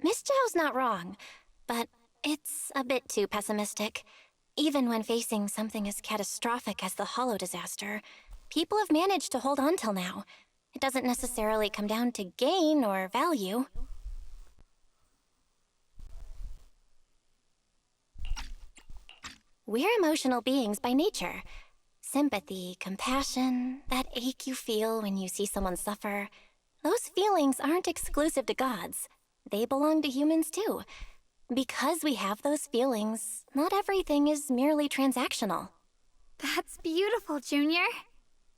Miss Zhao's not wrong, but it's a bit too pessimistic. Even when facing something as catastrophic as the Hollow disaster, people have managed to hold on till now. It doesn't necessarily come down to gain or value. We're emotional beings by nature. Sympathy, compassion, that ache you feel when you see someone suffer, those feelings aren't exclusive to gods. They belong to humans too. Because we have those feelings, not everything is merely transactional. That's beautiful, Junior.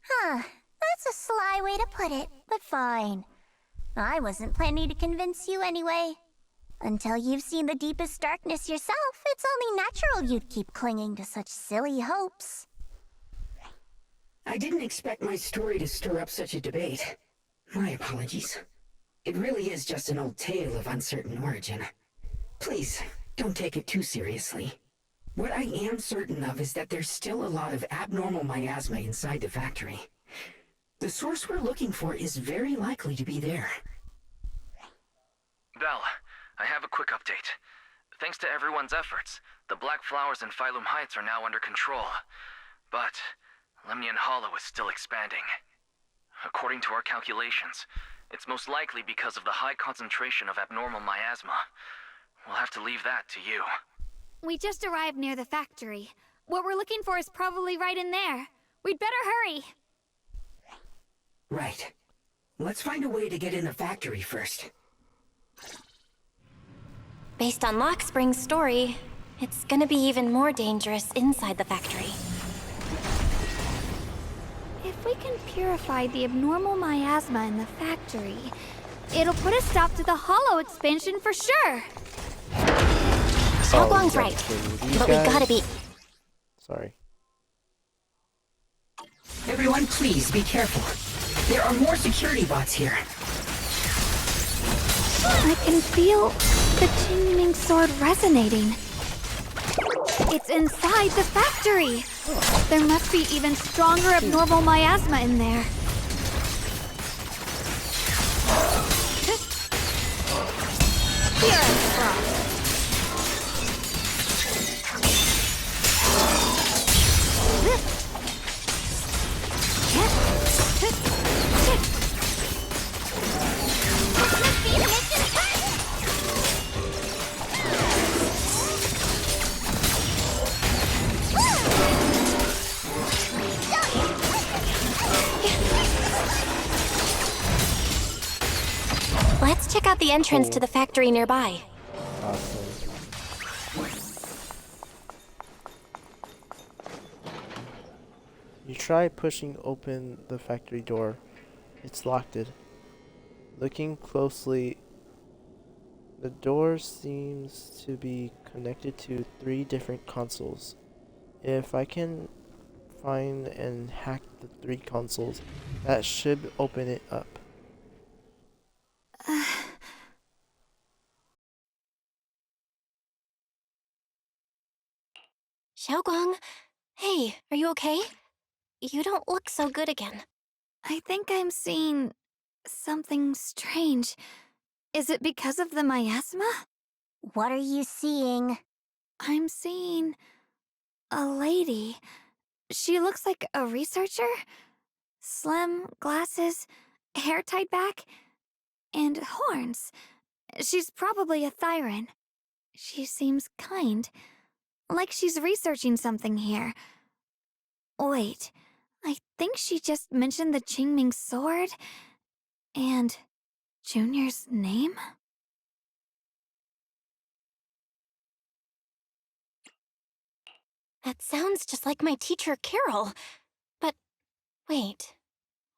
Huh, that's a sly way to put it, but fine. I wasn't planning to convince you anyway. Until you've seen the deepest darkness yourself, it's only natural you'd keep clinging to such silly hopes. I didn't expect my story to stir up such a debate. My apologies. It really is just an old tale of uncertain origin. Please, don't take it too seriously. What I am certain of is that there's still a lot of abnormal miasma inside the factory. The source we're looking for is very likely to be there. Belle, I have a quick update. Thanks to everyone's efforts, the Black Flowers in Phylum Heights are now under control. But Lemnian Hollow is still expanding. According to our calculations, it's most likely because of the high concentration of abnormal miasma. We'll have to leave that to you. We just arrived near the factory. What we're looking for is probably right in there. We'd better hurry. Right. Let's find a way to get in the factory first. Based on Lockspring's story, it's gonna be even more dangerous inside the factory. If we can purify the abnormal miasma in the factory, it'll put a stop to the Hollow expansion for sure. Xiaoguang's right, but we gotta be... Sorry. Everyone, please be careful. There are more security bots here. I can feel the Chinning sword resonating. It's inside the factory. There must be even stronger abnormal miasma in there. Here is frost. Let's check out the entrance to the factory nearby. Awesome. You try pushing open the factory door. It's locked. Looking closely, the door seems to be connected to 3 different consoles. If I can find and hack the 3 consoles, that should open it up. Xiaoguang, hey, are you okay? You don't look so good again. I think I'm seeing something strange. Is it because of the miasma? What are you seeing? I'm seeing a lady. She looks like a researcher. Slim, glasses, hair tied back, and horns. She's probably a Thyran. She seems kind, like she's researching something here. Wait, I think she just mentioned the Qingming sword and Junior's name? That sounds just like my teacher, Carol. But wait,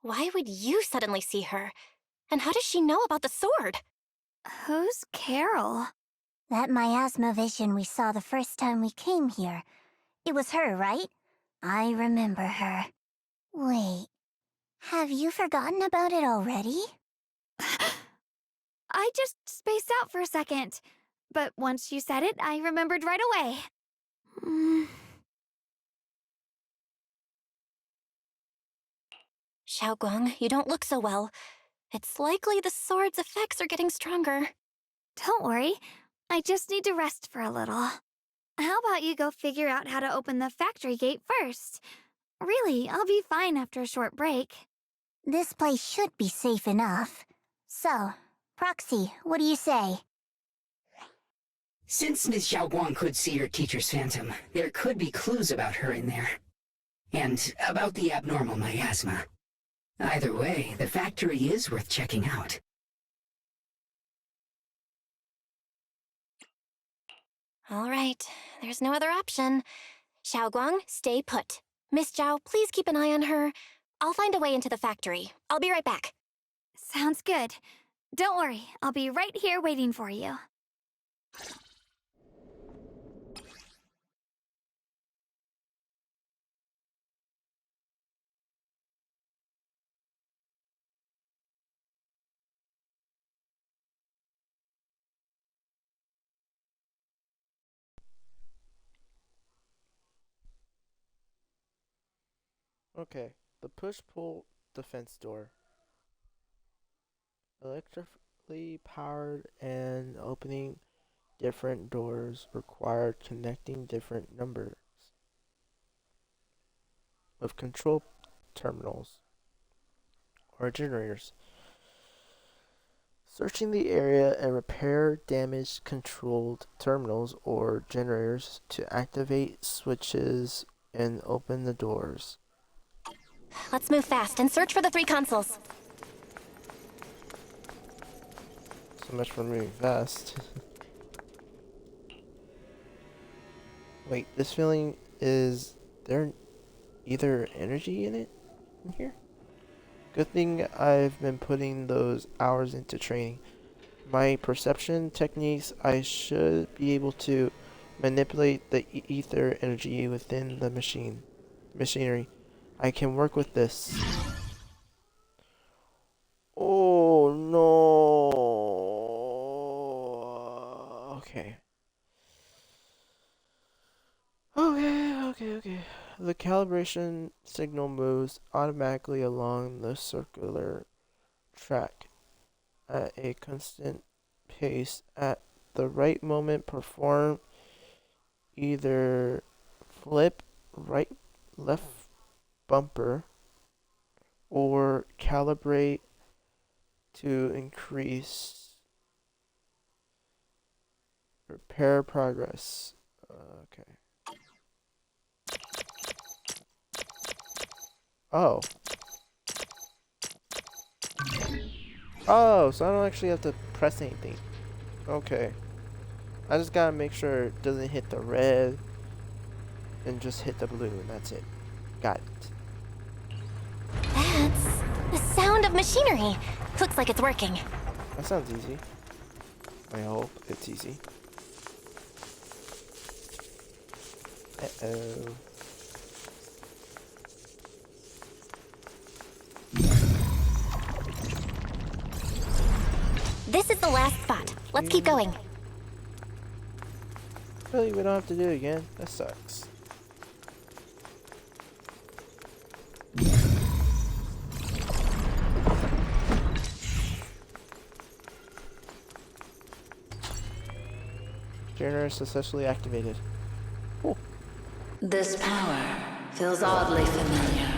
why would you suddenly see her? And how does she know about the sword? Who's Carol? That miasma vision we saw the first time we came here. It was her, right? I remember her. Wait, have you forgotten about it already? I just spaced out for a second. But once you said it, I remembered right away. Xiaoguang, you don't look so well. It's likely the sword's effects are getting stronger. Don't worry. I just need to rest for a little. How about you go figure out how to open the factory gate first? Really, I'll be fine after a short break. This place should be safe enough. So, Proxy, what do you say? Since Ms. Xiaoguang could see her teacher's phantom, there could be clues about her in there. And about the abnormal miasma. Either way, the factory is worth checking out. All right, there's no other option. Xiaoguang, stay put. Miss Zhao, please keep an eye on her. I'll find a way into the factory. I'll be right back. Sounds good. Don't worry, I'll be right here waiting for you. Okay, the push-pull defense door. Electrically powered and opening different doors required connecting different numbers of control terminals or generators. Searching the area and repair damaged controlled terminals or generators to activate switches and open the doors. Let's move fast and search for the 3 consoles. So much for moving fast. Wait, this feeling, is there either energy in it in here? Good thing I've been putting those hours into training. My perception techniques, I should be able to manipulate the ether energy within the machinery. I can work with this. Oh no. Okay. Okay. The calibration signal moves automatically along the circular track at a constant pace. At the right moment, perform either flip right left bumper or calibrate to increase repair progress. Okay. Oh, so I don't actually have to press anything. Okay. I just gotta make sure it doesn't hit the red and just hit the blue, and that's it. Got it. That's the sound of machinery. Looks like it's working. That sounds easy. I hope it's easy. Uh-oh. This is the last spot. Let's keep going. Really, we don't have to do it again? That sucks. Generator successfully activated. Cool. This power feels oddly familiar.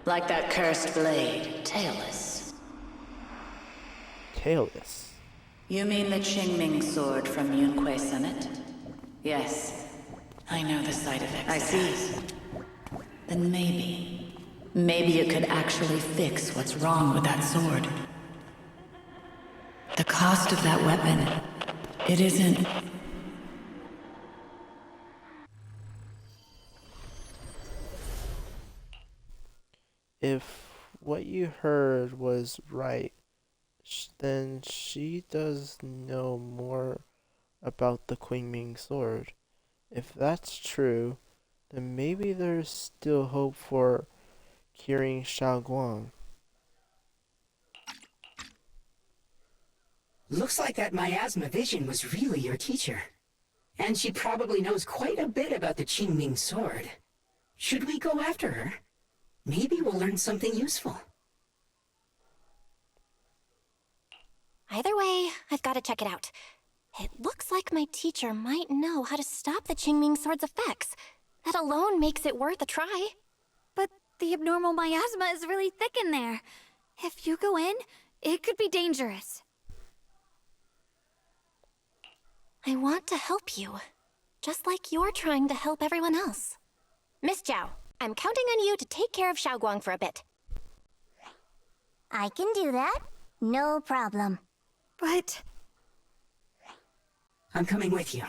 Like that cursed blade, tailless. Tailless? You mean the Qingming sword from Yunque Summit? Yes. I know the side effects. I see. Then maybe it could actually fix what's wrong with that sword. The cost of that weapon, it isn't... If what you heard was right, then she does know more about the Qingming sword. If that's true, then maybe there's still hope for curing Xiaoguang. Looks like that miasma vision was really your teacher. And she probably knows quite a bit about the Qingming sword. Should we go after her? Maybe we'll learn something useful. Either way, I've got to check it out. It looks like my teacher might know how to stop the Qingming sword's effects. That alone makes it worth a try. But the abnormal miasma is really thick in there. If you go in, it could be dangerous. I want to help you, just like you're trying to help everyone else. Miss Zhao, I'm counting on you to take care of Xiaoguang for a bit. I can do that. No problem. But... I'm coming with you.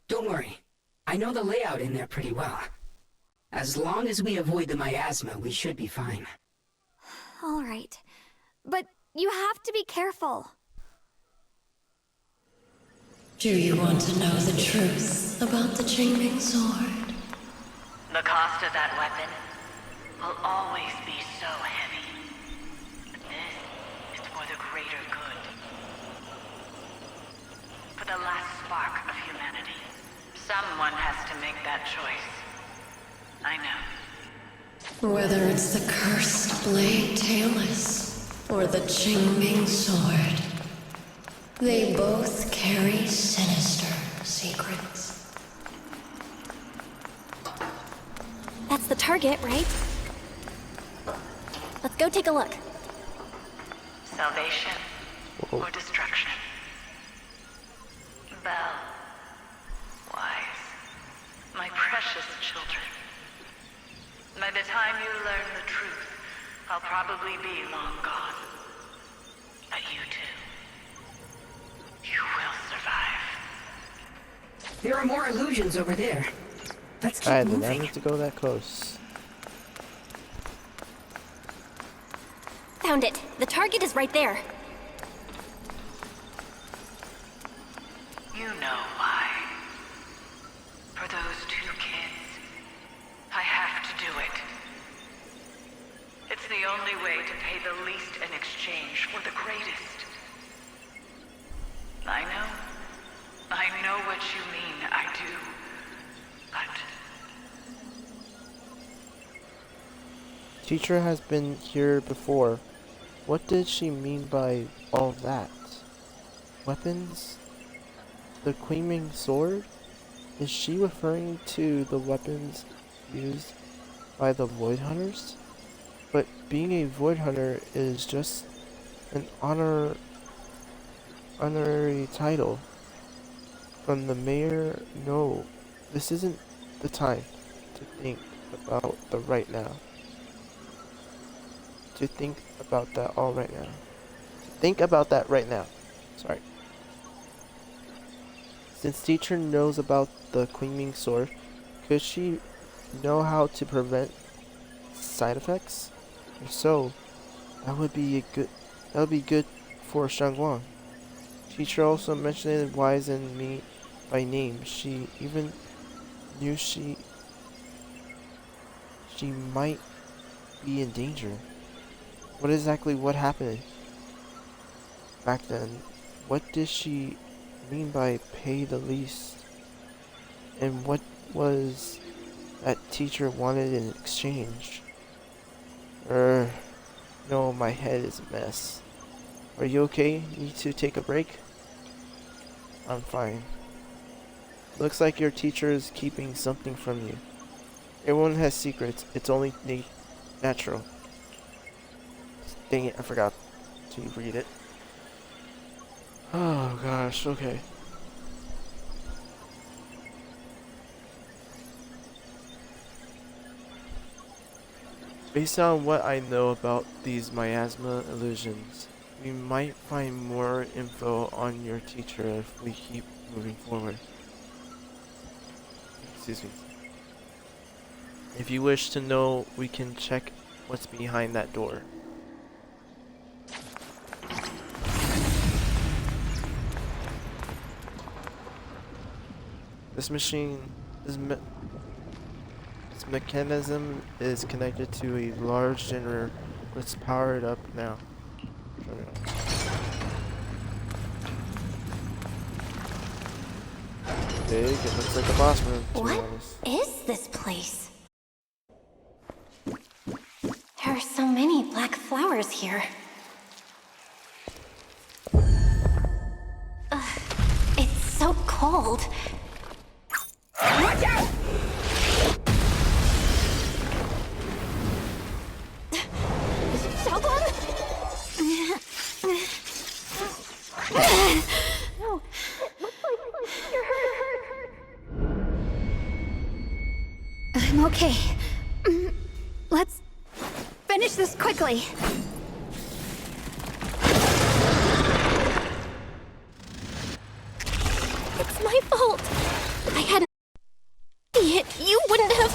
Don't worry. I know the layout in there pretty well. As long as we avoid the miasma, we should be fine. All right. But you have to be careful. Do you want to know the truth about the Qingming sword? The cost of that weapon will always be so heavy. But this is for the greater good. For the last spark of humanity. Someone has to make that choice. I know. Whether it's the cursed blade tailless or the Qingming sword, they both carry sinister secrets. That's the target, right? Let's go take a look. Salvation or destruction. Belle, Wise, my precious children. By the time you learn the truth, I'll probably be long gone. But you two, you will survive. There are more illusions over there. Let's keep I did not moving. need to go that close. Found it. The target is right there. You know why. For those two kids, I have to do it. It's the only way to pay the least in exchange for the greatest. I know what you mean, I do. But Teacher has been here before. What did she mean by all that? Weapons? The Qingming sword? Is she referring to the weapons used by the Void Hunters? But being a Void Hunter is just an honorary title from the mayor. No, this isn't the time to think about the right now. To think about that all right now. To Think about that right now. Sorry. Since teacher knows about the Queen sword, could she know how to prevent side effects? If so, that would be good for Shangguan. Teacher also mentioned Wise and me by name. She even knew she might be in danger. What happened back then? What did she mean by pay the least? And what was that teacher wanted in exchange? No, my head is a mess. Are you okay? Need to take a break? I'm fine. Looks like your teacher is keeping something from you. Everyone has secrets. It's only natural. Dang it, I forgot to read it. Oh gosh, okay. Based on what I know about these miasma illusions, we might find more info on your teacher if we keep moving forward. Excuse me. If you wish to know, we can check what's behind that door. This mechanism is connected to a large generator. Let's power it up now. Big, it looks like a boss room, to be What honest. is this place? There are so many black flowers here. Ugh, it's so cold. Watch out! No, it looks like you're hurt. I'm okay. Let's finish this quickly. It's my fault. I hadn't seen it. You wouldn't have.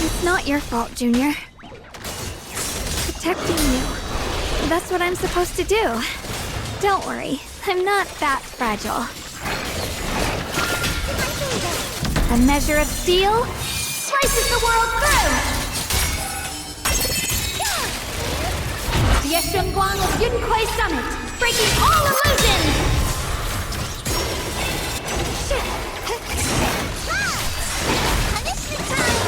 It's not your fault, Junior. Protecting you. That's what I'm supposed to do. Don't worry, I'm not that fragile. A measure of steel slices the world through! The Yeshunguang of Yunquai Summit, breaking all illusions! Punishment time!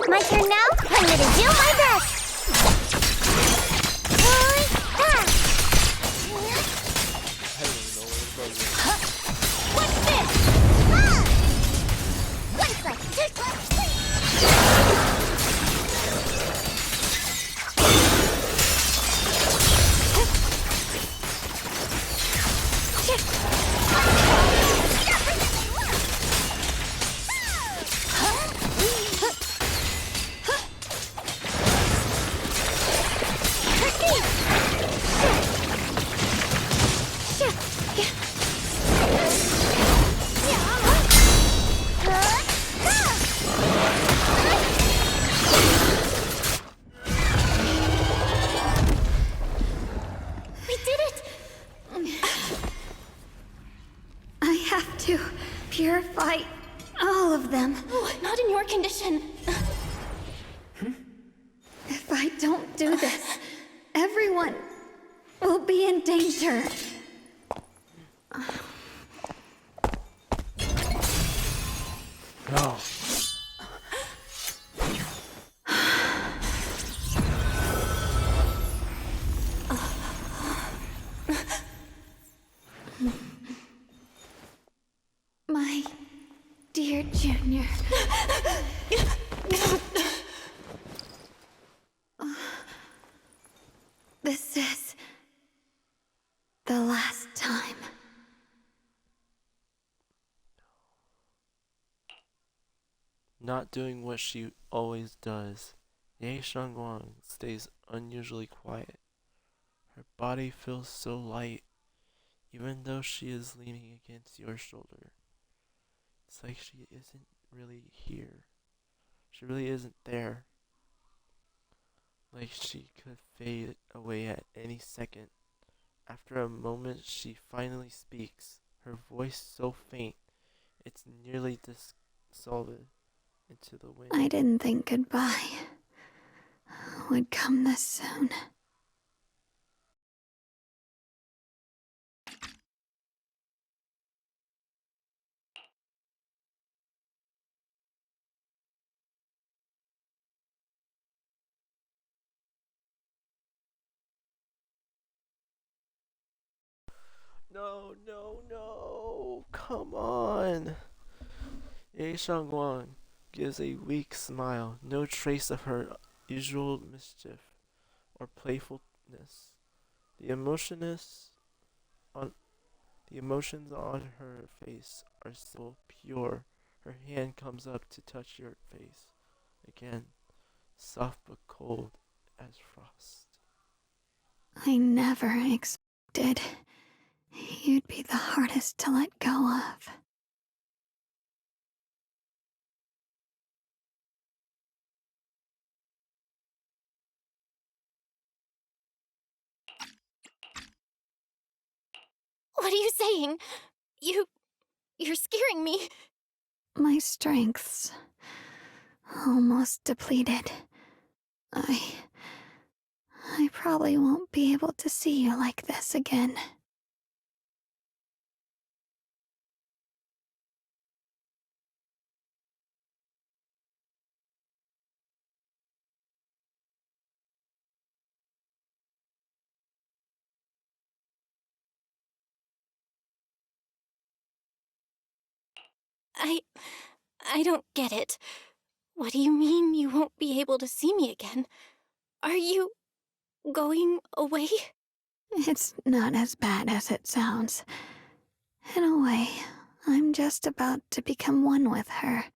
My turn now? I'm gonna do my best! What's this? One left, two left, I have to purify all of them. Oh, not in your condition. If I don't do this, everyone will be in danger. No. My dear Junior. This is the last time. not doing what she always does. Ye Shangguang stays unusually quiet. Her body feels so light, even though she is leaning against your shoulder. It's like she isn't really here. She really isn't there. Like she could fade away at any second. After a moment, she finally speaks, her voice so faint it's nearly dissolved into the wind. I didn't think goodbye would come this soon. No, no, no! Come on! Ye Shangguang gives a weak smile, no trace of her usual mischief or playfulness. The emotionless on the emotions on her face are still pure. Her hand comes up to touch your face again, soft but cold as frost. I never expected you'd be the hardest to let go of. What are you saying? You're scaring me. My strength's almost depleted. I probably won't be able to see you like this again. I don't get it. What do you mean you won't be able to see me again? Are you going away? It's not as bad as it sounds. In a way, I'm just about to become one with her.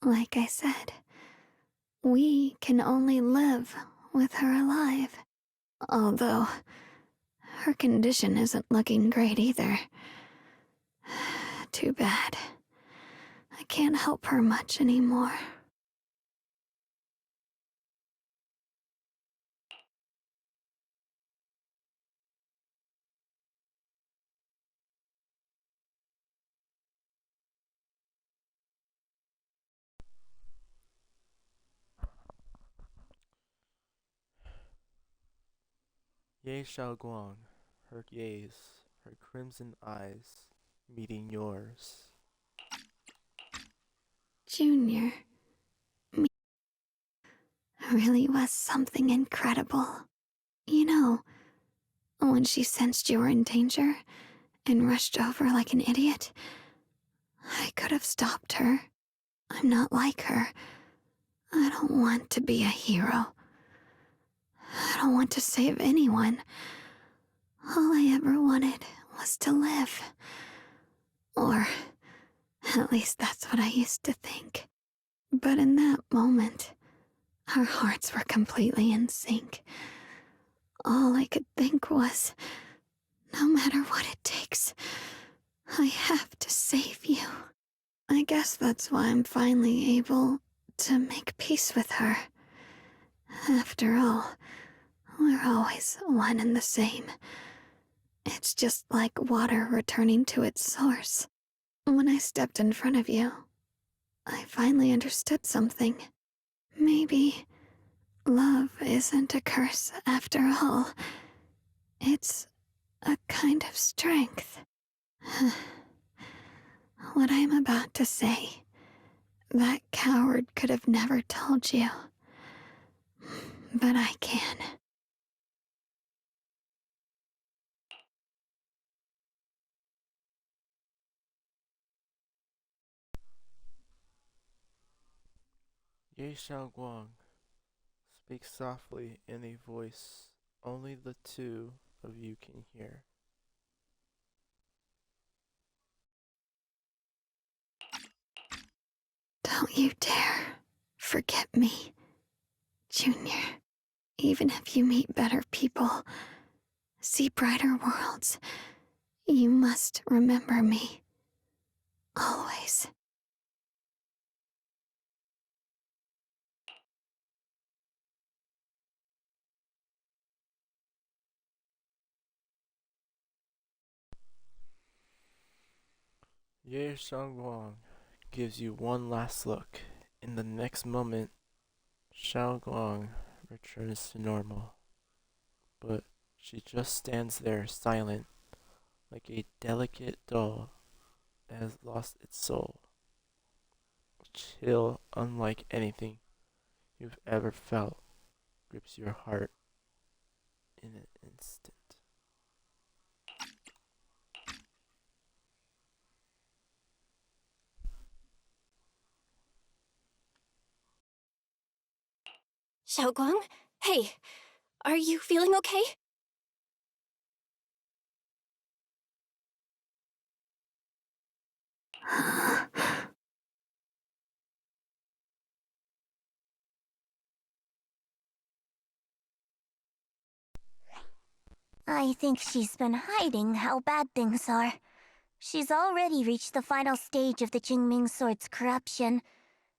Like I said, we can only live with her alive. Although, her condition isn't looking great either. Too bad. I can't help her much anymore. Ye Shaoguang, her gaze, her crimson eyes, meeting yours. Junior, me really was something incredible. You know, when she sensed you were in danger and rushed over like an idiot, I could have stopped her. I'm not like her. I don't want to be a hero. I don't want to save anyone. All I ever wanted was to live. Or, at least that's what I used to think. But in that moment, our hearts were completely in sync. All I could think was, no matter what it takes, I have to save you. I guess that's why I'm finally able to make peace with her. After all, we're always one and the same. It's just like water returning to its source. When I stepped in front of you, I finally understood something. Maybe love isn't a curse after all. It's a kind of strength. What I'm about to say, that coward could have never told you. But I can. Ye Shaoguang speaks softly in a voice only the two of you can hear. Don't you dare forget me, Junior. Even if you meet better people, see brighter worlds, you must remember me. Always. Ye Xiaoguang gives you one last look. In the next moment, Xiaoguang returns to normal. But she just stands there silent, like a delicate doll that has lost its soul. A chill unlike anything you've ever felt grips your heart in an instant. Xiaoguang? Hey, are you feeling okay? I think she's been hiding how bad things are. She's already reached the final stage of the Jingming Sword's corruption.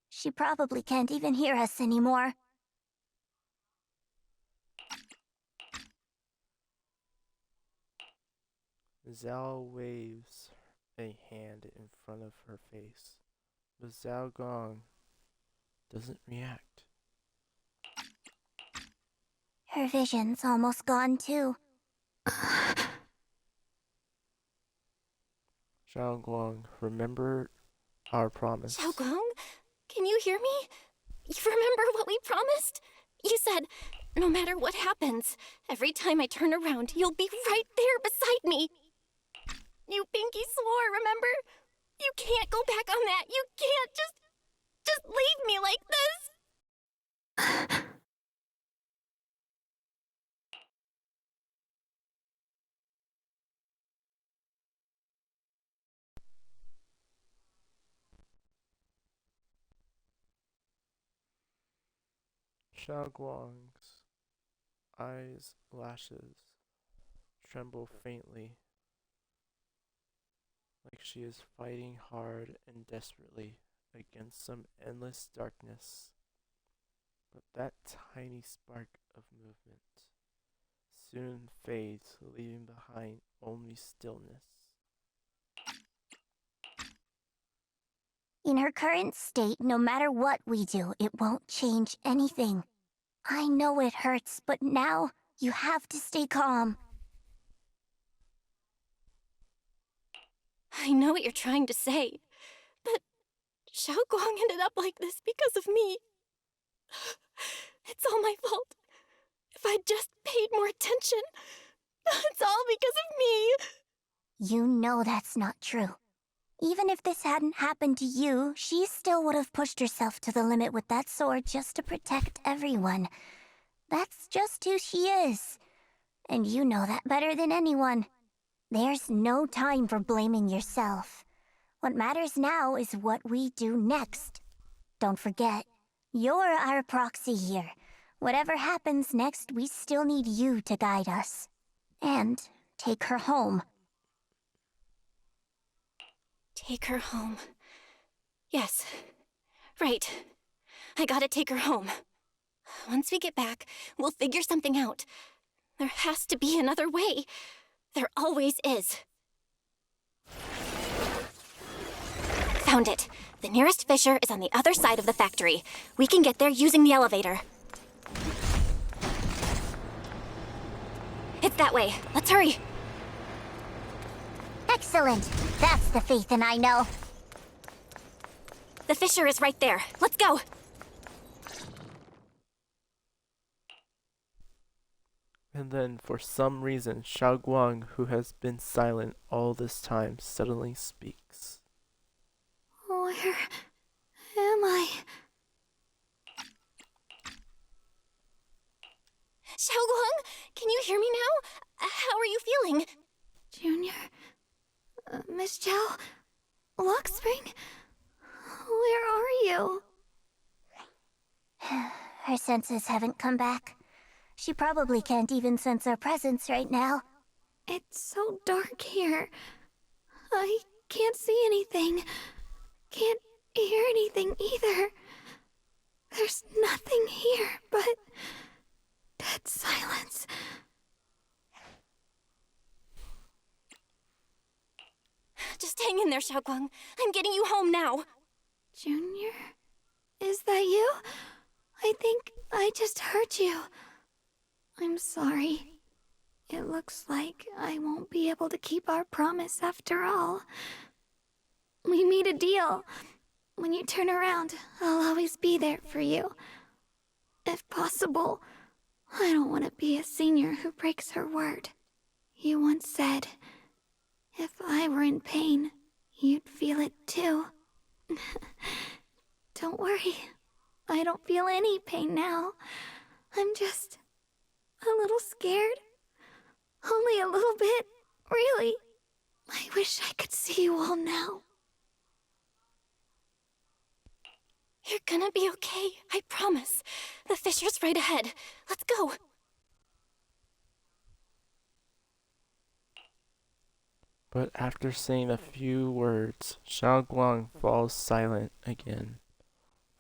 She probably can't even hear us anymore. Zhao waves a hand in front of her face, but Zhao Gong doesn't react. Her vision's almost gone too. Zhao Guang, remember our promise. Xiaoguang? Can you hear me? You remember what we promised? You said, no matter what happens, every time I turn around, you'll be right there beside me. You pinky swore, remember? You can't go back on that. You can't just leave me like this. Zhao Guang's eyes, lashes tremble faintly, like she is fighting hard and desperately against some endless darkness. But that tiny spark of movement soon fades, leaving behind only stillness. In her current state, no matter what we do, it won't change anything. I know it hurts, but now you have to stay calm. I know what you're trying to say, but Xiaoguang ended up like this because of me. It's all my fault. If I'd just paid more attention, it's all because of me. You know that's not true. Even if this hadn't happened to you, she still would have pushed herself to the limit with that sword just to protect everyone. That's just who she is. And you know that better than anyone. There's no time for blaming yourself. What matters now is what we do next. Don't forget, you're our proxy here. Whatever happens next, we still need you to guide us. And take her home. Take her home. Yes. Right. I gotta take her home. Once we get back, we'll figure something out. There has to be another way. There always is. Found it. The nearest fissure is on the other side of the factory. We can get there using the elevator. It's that way. Let's hurry. Excellent. That's the Phaethon I know. The fissure is right there. Let's go. And then, for some reason, Xiao Guang, who has been silent all this time, suddenly speaks. Where am I? Xiaoguang, can you hear me now? How are you feeling? Junior? Miss Chow? Lock Spring? Where are you? her senses haven't come back. She probably can't even sense our presence right now. It's so dark here. I can't see anything. Can't hear anything either. There's nothing here but dead silence. Just hang in there, Xiaoguang. I'm getting you home now. Junior? Is that you? I think I just heard you. I'm sorry. It looks like I won't be able to keep our promise after all. We made a deal. When you turn around, I'll always be there for you. If possible, I don't want to be a senior who breaks her word. You once said, if I were in pain, you'd feel it too. Don't worry. I don't feel any pain now. I'm just a little scared. Only a little bit, really. I wish I could see you all now. You're gonna be okay, I promise. The fissure's right ahead. Let's go. But after saying a few words, Xiaoguang falls silent again.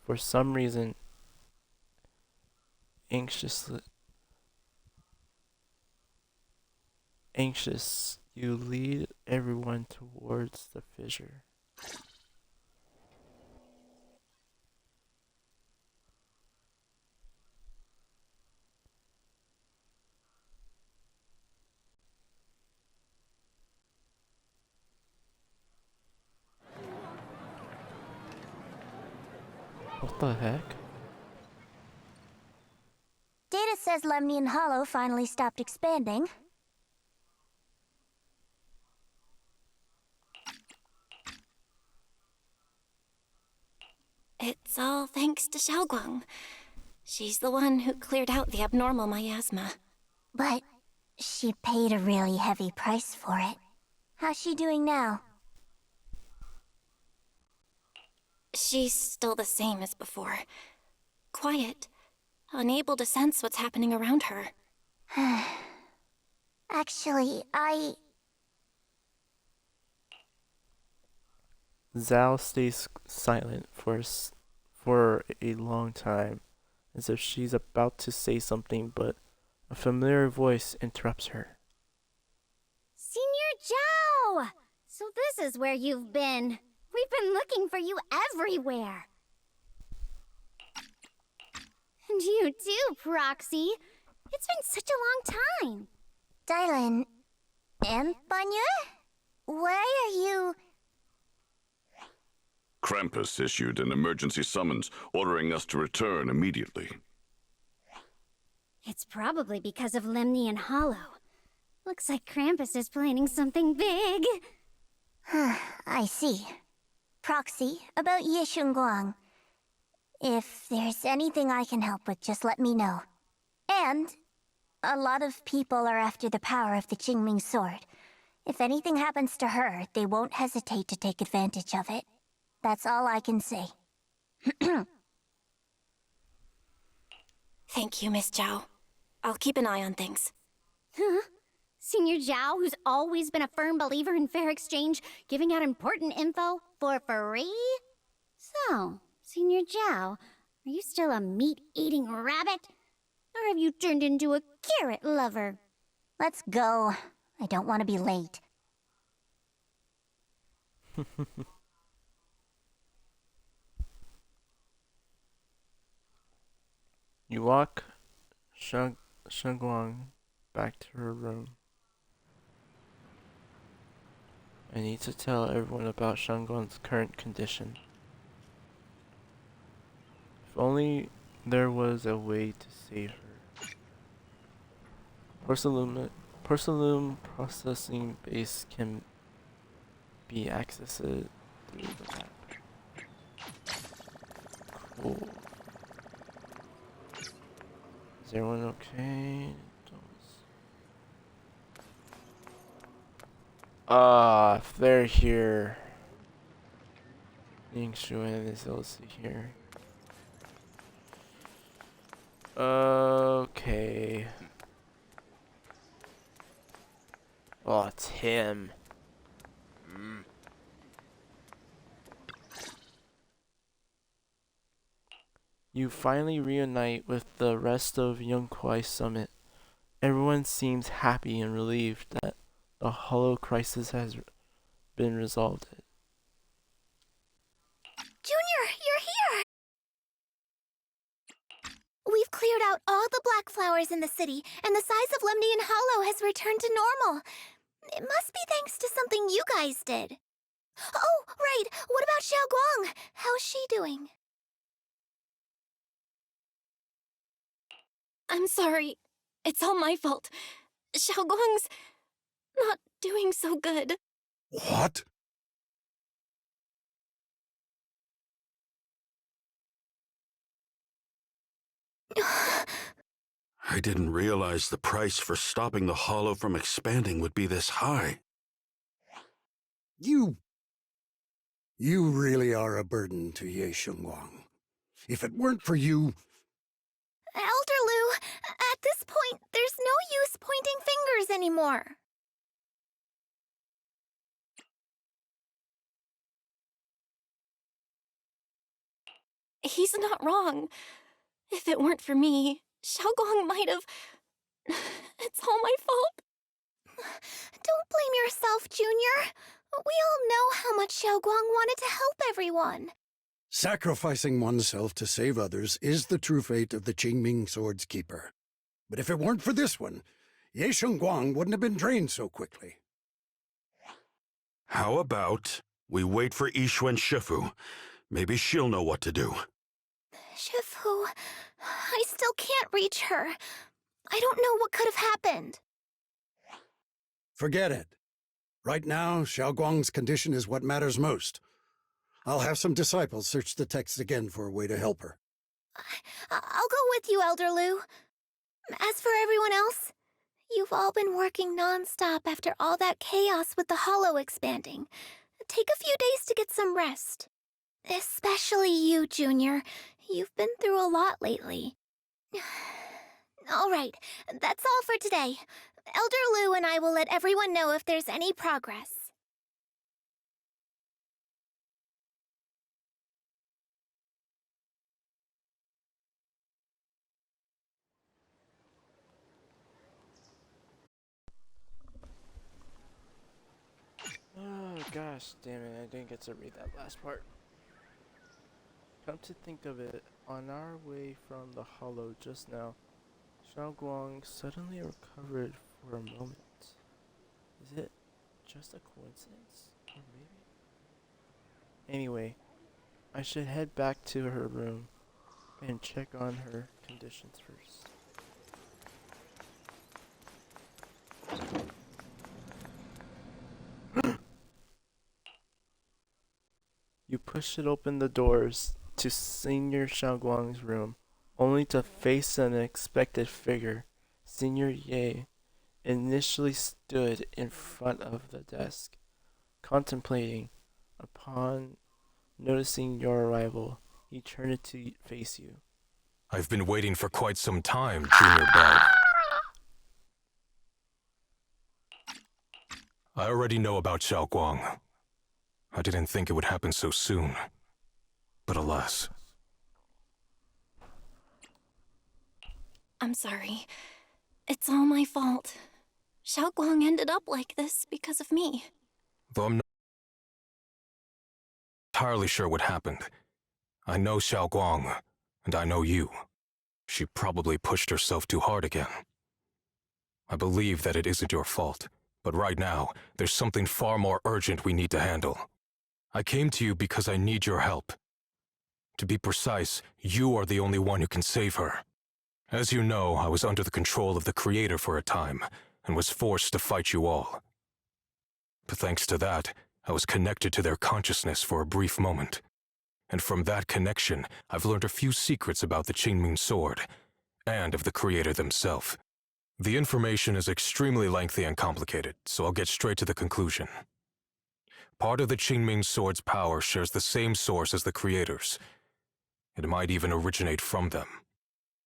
For some reason, anxious, you lead everyone towards the fissure. What the heck? Data says Lemnian Hollow finally stopped expanding. It's all thanks to Xiaoguang. She's the one who cleared out the abnormal miasma. But she paid a really heavy price for it. How's she doing now? She's still the same as before. Quiet, unable to sense what's happening around her. Actually, Zhao stays silent for a long time, as if she's about to say something, but a familiar voice interrupts her. Senior Zhao! So this is where you've been. We've been looking for you everywhere. And you too, Proxy. It's been such a long time. Dylan and Banya? Why are you... Krampus issued an emergency summons ordering us to return immediately. It's probably because of Lemnian Hollow. Looks like Krampus is planning something big. I see. Proxy, about Ye Shunguang. If there's anything I can help with, just let me know. And a lot of people are after the power of the Qingming sword. If anything happens to her, they won't hesitate to take advantage of it. That's all I can say. Thank you, Miss Zhao. I'll keep an eye on things. Huh? Senior Zhao, who's always been a firm believer in fair exchange, giving out important info for free? So, Senior Zhao, are you still a meat-eating rabbit? Or have you turned into a carrot lover? Let's go. I don't want to be late. You walk Shunguang back to her room. I need to tell everyone about Shunguang's current condition. If only there was a way to save her. Porcelain processing base can be accessed through the map. Cool. Is everyone okay? If they're here. Ning Shuan is also here. Okay. Oh, it's him. You finally reunite with the rest of Yunkwai Summit. Everyone seems happy and relieved that the Hollow crisis has been resolved. Junior, you're here! We've cleared out all the black flowers in the city, and the size of Lemnian Hollow has returned to normal. It must be thanks to something you guys did. Oh, right. What about Xiao Guang? How's she doing? I'm sorry. It's all my fault. Xiaoguang's not doing so good. What? I didn't realize the price for stopping the Hollow from expanding would be this high. You really are a burden to Ye Shengguang. If it weren't for you... Elder Lu, at this point, there's no use pointing fingers anymore. He's not wrong. If it weren't for me, Xiaoguang might have... It's all my fault. Don't blame yourself, Junior. We all know how much Xiao Guang wanted to help everyone. Sacrificing oneself to save others is the true fate of the Qingming Sword's Keeper. But if it weren't for this one, Ye Shengguang wouldn't have been drained so quickly. How about we wait for Yixuan Shifu? Maybe she'll know what to do. Shifu, I still can't reach her. I don't know what could have happened. Forget it. Right now, Xiao Guang's condition is what matters most. I'll have some disciples search the text again for a way to help her. I'll go with you, Elder Lu. As for everyone else, you've all been working non-stop after all that chaos with the Hollow expanding. Take a few days to get some rest. Especially you, Junior. You've been through a lot lately. All right, that's all for today. Elder Lu and I will let everyone know if there's any progress. Oh gosh, damn it, I didn't get to read that last part. Come to think of it, on our way from the Hollow just now, Xiao Guang suddenly recovered for a moment. Is it just a coincidence? Or maybe? Anyway, I should head back to her room and check on her conditions first. You pushed open the doors to Senior Xiaoguang's room, only to face an unexpected figure. Senior Ye initially stood in front of the desk, contemplating. Upon noticing your arrival, he turned to face you. I've been waiting for quite some time, Junior Bell. I already know about Xiao Guang. I didn't think it would happen so soon. But alas. I'm sorry. It's all my fault. Xiao Guang ended up like this because of me. Though I'm not entirely sure what happened. I know Xiao Guang, and I know you. She probably pushed herself too hard again. I believe that it isn't your fault, but right now, there's something far more urgent we need to handle. I came to you because I need your help. To be precise, you are the only one who can save her. As you know, I was under the control of the Creator for a time, and was forced to fight you all. But thanks to that, I was connected to their consciousness for a brief moment. And from that connection, I've learned a few secrets about the Qingming Sword, and of the Creator themselves. The information is extremely lengthy and complicated, so I'll get straight to the conclusion. Part of the Qingming Sword's power shares the same source as the Creator's. It might even originate from them.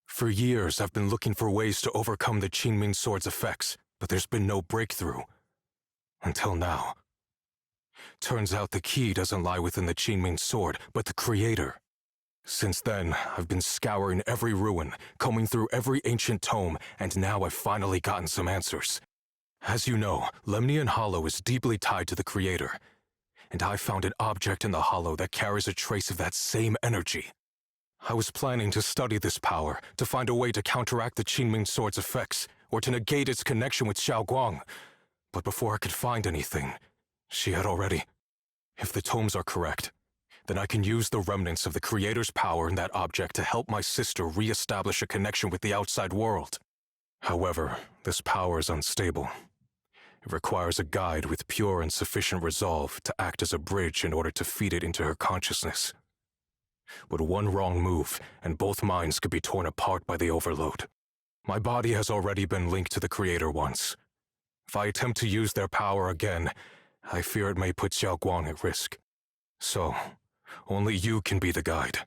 For years, I've been looking for ways to overcome the Qingming Sword's effects, but there's been no breakthrough. Until now. Turns out the key doesn't lie within the Qingming Sword, but the Creator. Since then, I've been scouring every ruin, combing through every ancient tome, and now I've finally gotten some answers. As you know, Lemnian Hollow is deeply tied to the Creator, and I found an object in the Hollow that carries a trace of that same energy. I was planning to study this power, to find a way to counteract the Qingming Sword's effects, or to negate its connection with Xiaoguang. But before I could find anything, she had already... If the tomes are correct, then I can use the remnants of the Creator's power in that object to help my sister re-establish a connection with the outside world. However, this power is unstable. It requires a guide with pure and sufficient resolve to act as a bridge in order to feed it into her consciousness. But one wrong move, and both minds could be torn apart by the overload. My body has already been linked to the Creator once. If I attempt to use their power again, I fear it may put Xiaoguang at risk. So, only you can be the guide.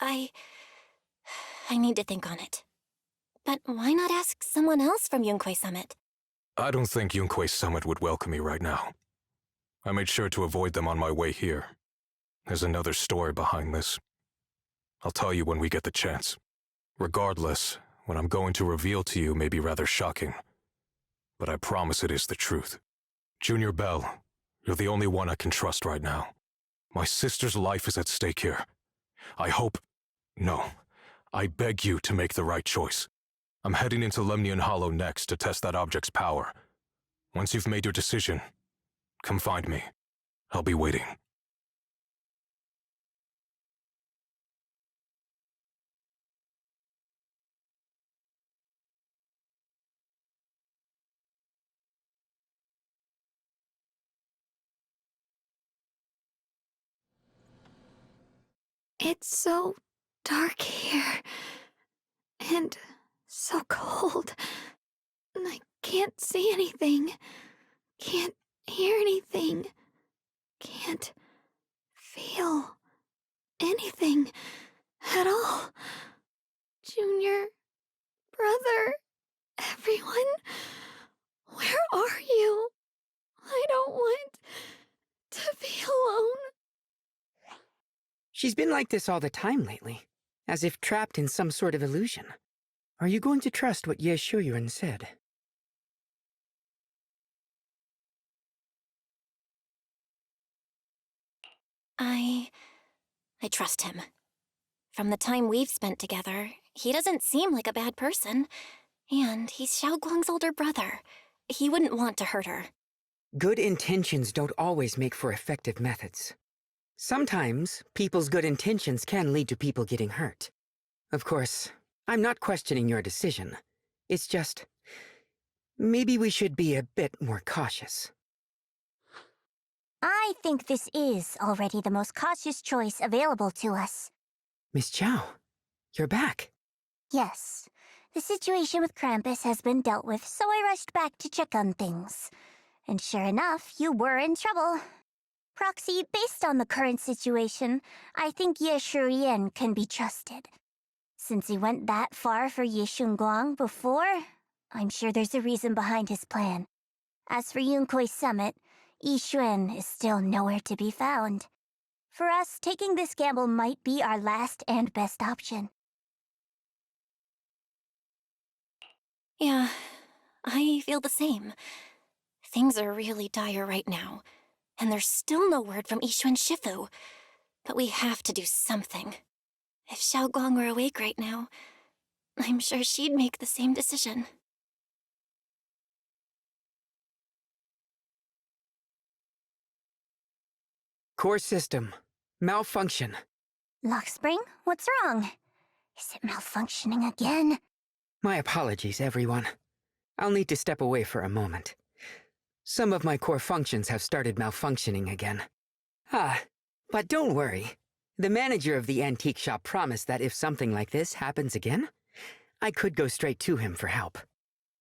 I need to think on it. But why not ask someone else from Yunquei Summit? I don't think Yunquei Summit would welcome me right now. I made sure to avoid them on my way here. There's another story behind this. I'll tell you when we get the chance. Regardless, what I'm going to reveal to you may be rather shocking. But I promise it is the truth. Junior Bell, you're the only one I can trust right now. My sister's life is at stake here. I hope... No. I beg you to make the right choice. I'm heading into Lemnian Hollow next to test that object's power. Once you've made your decision, come find me. I'll be waiting. It's so dark here. And so cold. I can't see anything. Can't hear anything. Can't feel anything at all. Junior, brother, everyone, where are you? I don't want to be alone. She's been like this all the time lately, as if trapped in some sort of illusion. Are you going to trust what Ye Shuyuan said? I trust him. From the time we've spent together, he doesn't seem like a bad person. And he's Xiaoguang's older brother. He wouldn't want to hurt her. Good intentions don't always make for effective methods. Sometimes, people's good intentions can lead to people getting hurt. Of course, I'm not questioning your decision. It's just... maybe we should be a bit more cautious. I think this is already the most cautious choice available to us. Miss Chow, you're back. Yes. The situation with Krampus has been dealt with, so I rushed back to check on things. And sure enough, you were in trouble. Proxy, based on the current situation, I think Ye Shurian can be trusted. Since he went that far for Ye Shunguang before, I'm sure there's a reason behind his plan. As for Yunquei Summit, Yi Xuan is still nowhere to be found. For us, taking this gamble might be our last and best option. Yeah, I feel the same. Things are really dire right now, and there's still no word from Yixuan Shifu. But we have to do something. If Xiaoguang were awake right now, I'm sure she'd make the same decision. Core system. Malfunction. Lockspring, what's wrong? Is it malfunctioning again? My apologies, everyone. I'll need to step away for a moment. Some of my core functions have started malfunctioning again. But don't worry. The manager of the antique shop promised that if something like this happens again, I could go straight to him for help.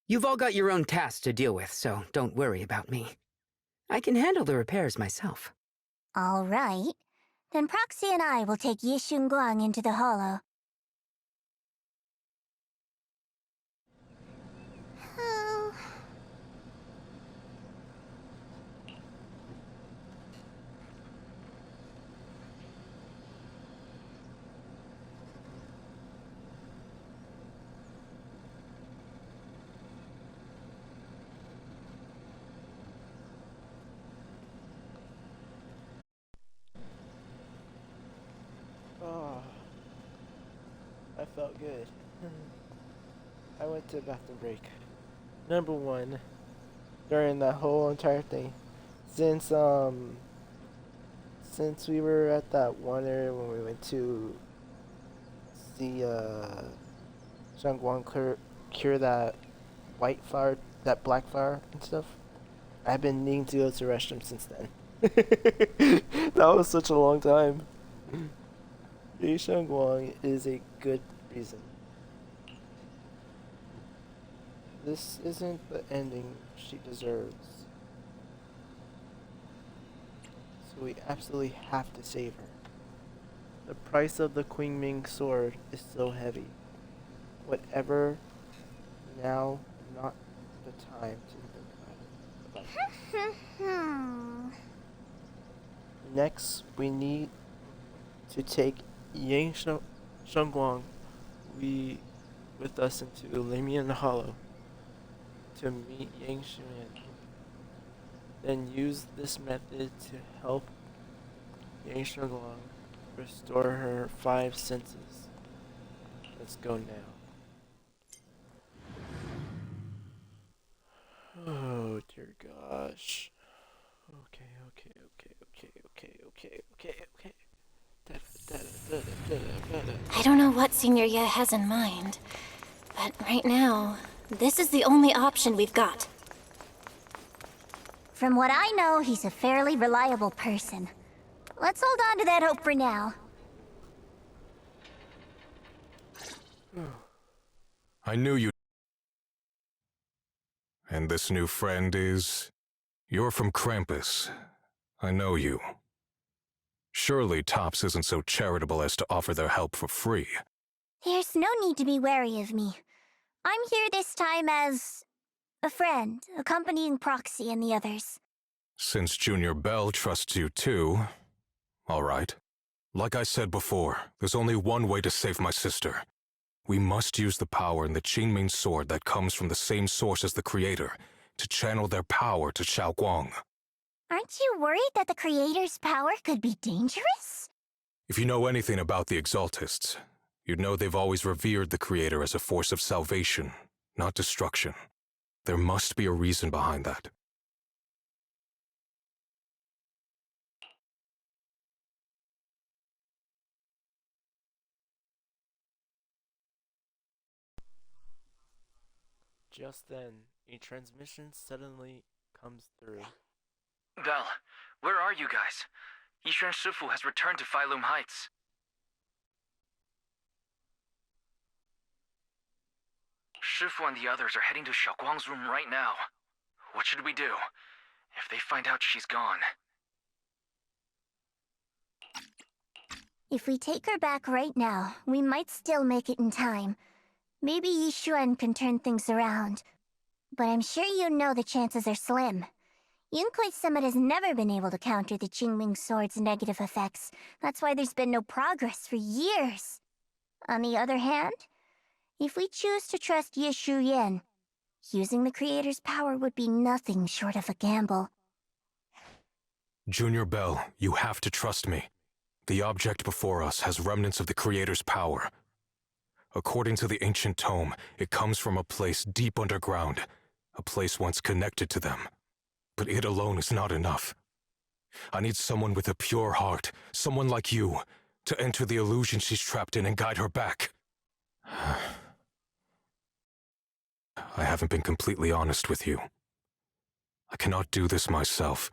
You've all got your own tasks to deal with, so don't worry about me. I can handle the repairs myself. All right. Then Proxy and I will take Yishun Guang into the hollow. Oh, I felt good. I went to bathroom break. Number one, during that whole entire thing, since we were at that one area when we went to see Shangguang cure that white flower, that black flower and stuff, I've been needing to go to the restroom since then. That was such a long time. Shangguang is a good reason. This isn't the ending she deserves. So we absolutely have to save her. The price of the Queen Ming sword is so heavy. Whatever, now not the time to think about it. Next, we need to take Yang Shangguang with us into Limian Hollow to meet Yang Xuan. Then use this method to help Yang Shangguang restore her 5 senses. Let's go now. Oh dear gosh. Okay. I don't know what Senior Ye has in mind, but right now, this is the only option we've got. From what I know, he's a fairly reliable person. Let's hold on to that hope for now. I knew you. And this new friend is... You're from Krampus. I know you. Surely Tops isn't so charitable as to offer their help for free. There's no need to be wary of me. I'm here this time as a friend, accompanying Proxy and the others. Since Junior Bell trusts you too, all right. Like I said before, there's only one way to save my sister. We must use the power in the Qingming sword that comes from the same source as the Creator to channel their power to Xiaoguang. Aren't you worried that the Creator's power could be dangerous? If you know anything about the Exaltists, you'd know they've always revered the Creator as a force of salvation, not destruction. There must be a reason behind that. Just then, a transmission suddenly comes through. Bell, where are you guys? Yishuan Shifu has returned to Failum Heights. Shifu and the others are heading to Xiaoguang's room right now. What should we do? If they find out she's gone... If we take her back right now, we might still make it in time. Maybe Yishuan can turn things around. But I'm sure you know the chances are slim. Yunkai Summit has never been able to counter the Qingming Sword's negative effects. That's why there's been no progress for years. On the other hand, if we choose to trust Yishu Yen, using the Creator's power would be nothing short of a gamble. Junior Bell, you have to trust me. The object before us has remnants of the Creator's power. According to the ancient tome, it comes from a place deep underground, a place once connected to them. But it alone is not enough. I need someone with a pure heart, someone like you, to enter the illusion she's trapped in and guide her back. I haven't been completely honest with you. I cannot do this myself.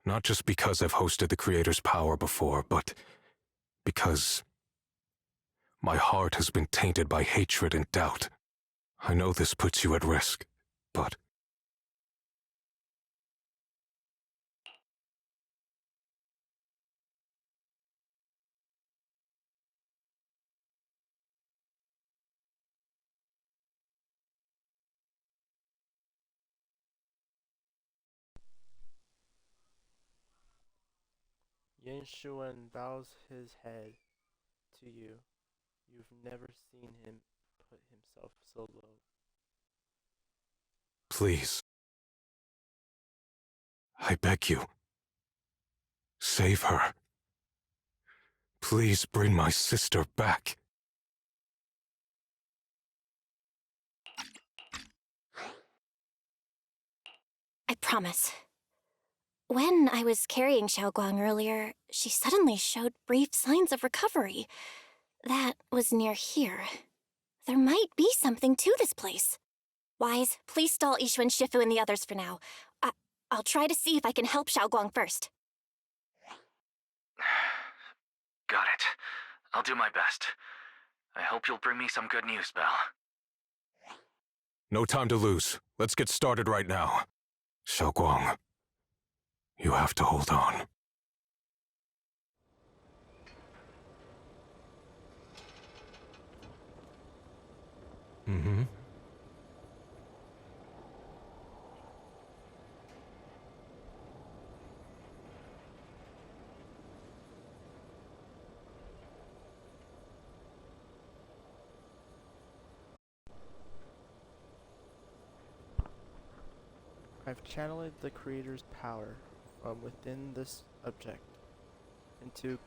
Not just because I've hosted the Creator's power before, but because my heart has been tainted by hatred and doubt. I know this puts you at risk, but... Yin Shuan bows his head to you. You've never seen him put himself so low. Please. I beg you. Save her. Please bring my sister back. I promise. When I was carrying Xiaoguang earlier, she suddenly showed brief signs of recovery. That was near here. There might be something to this place. Wise, please stall Ishu and Shifu and the others for now. I'll try to see if I can help Xiaoguang first. Got it. I'll do my best. I hope you'll bring me some good news, Belle. No time to lose. Let's get started right now. Xiaoguang, you have to hold on. Mm-hmm. I've channeled the Creator's power from within this object into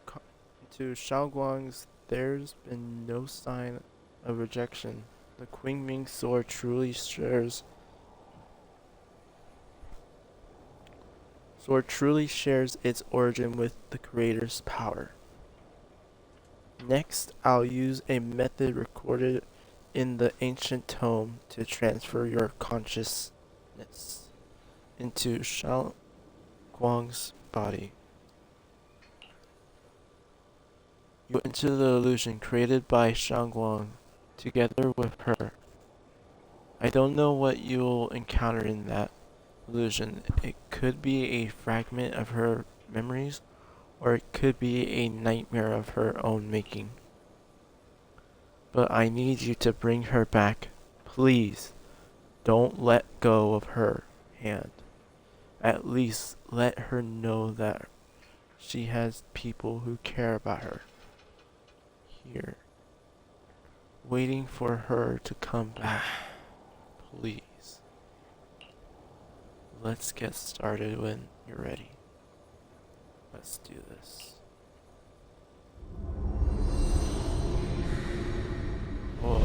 Xiaoguang's. There's been no sign of rejection. The Qingming sword truly shares its origin with the Creator's power. Next, I'll use a method recorded in the ancient tome to transfer your consciousness into Xiaoguang's body. You enter the illusion created by Xiaoguang together with her. I don't know what you'll encounter in that illusion. It could be a fragment of her memories, or it could be a nightmare of her own making. But I need you to bring her back. Please, don't let go of her hand. At least let her know that she has people who care about her here, waiting for her to come back. Please. Let's get started when you're ready. Let's do this. Whoa.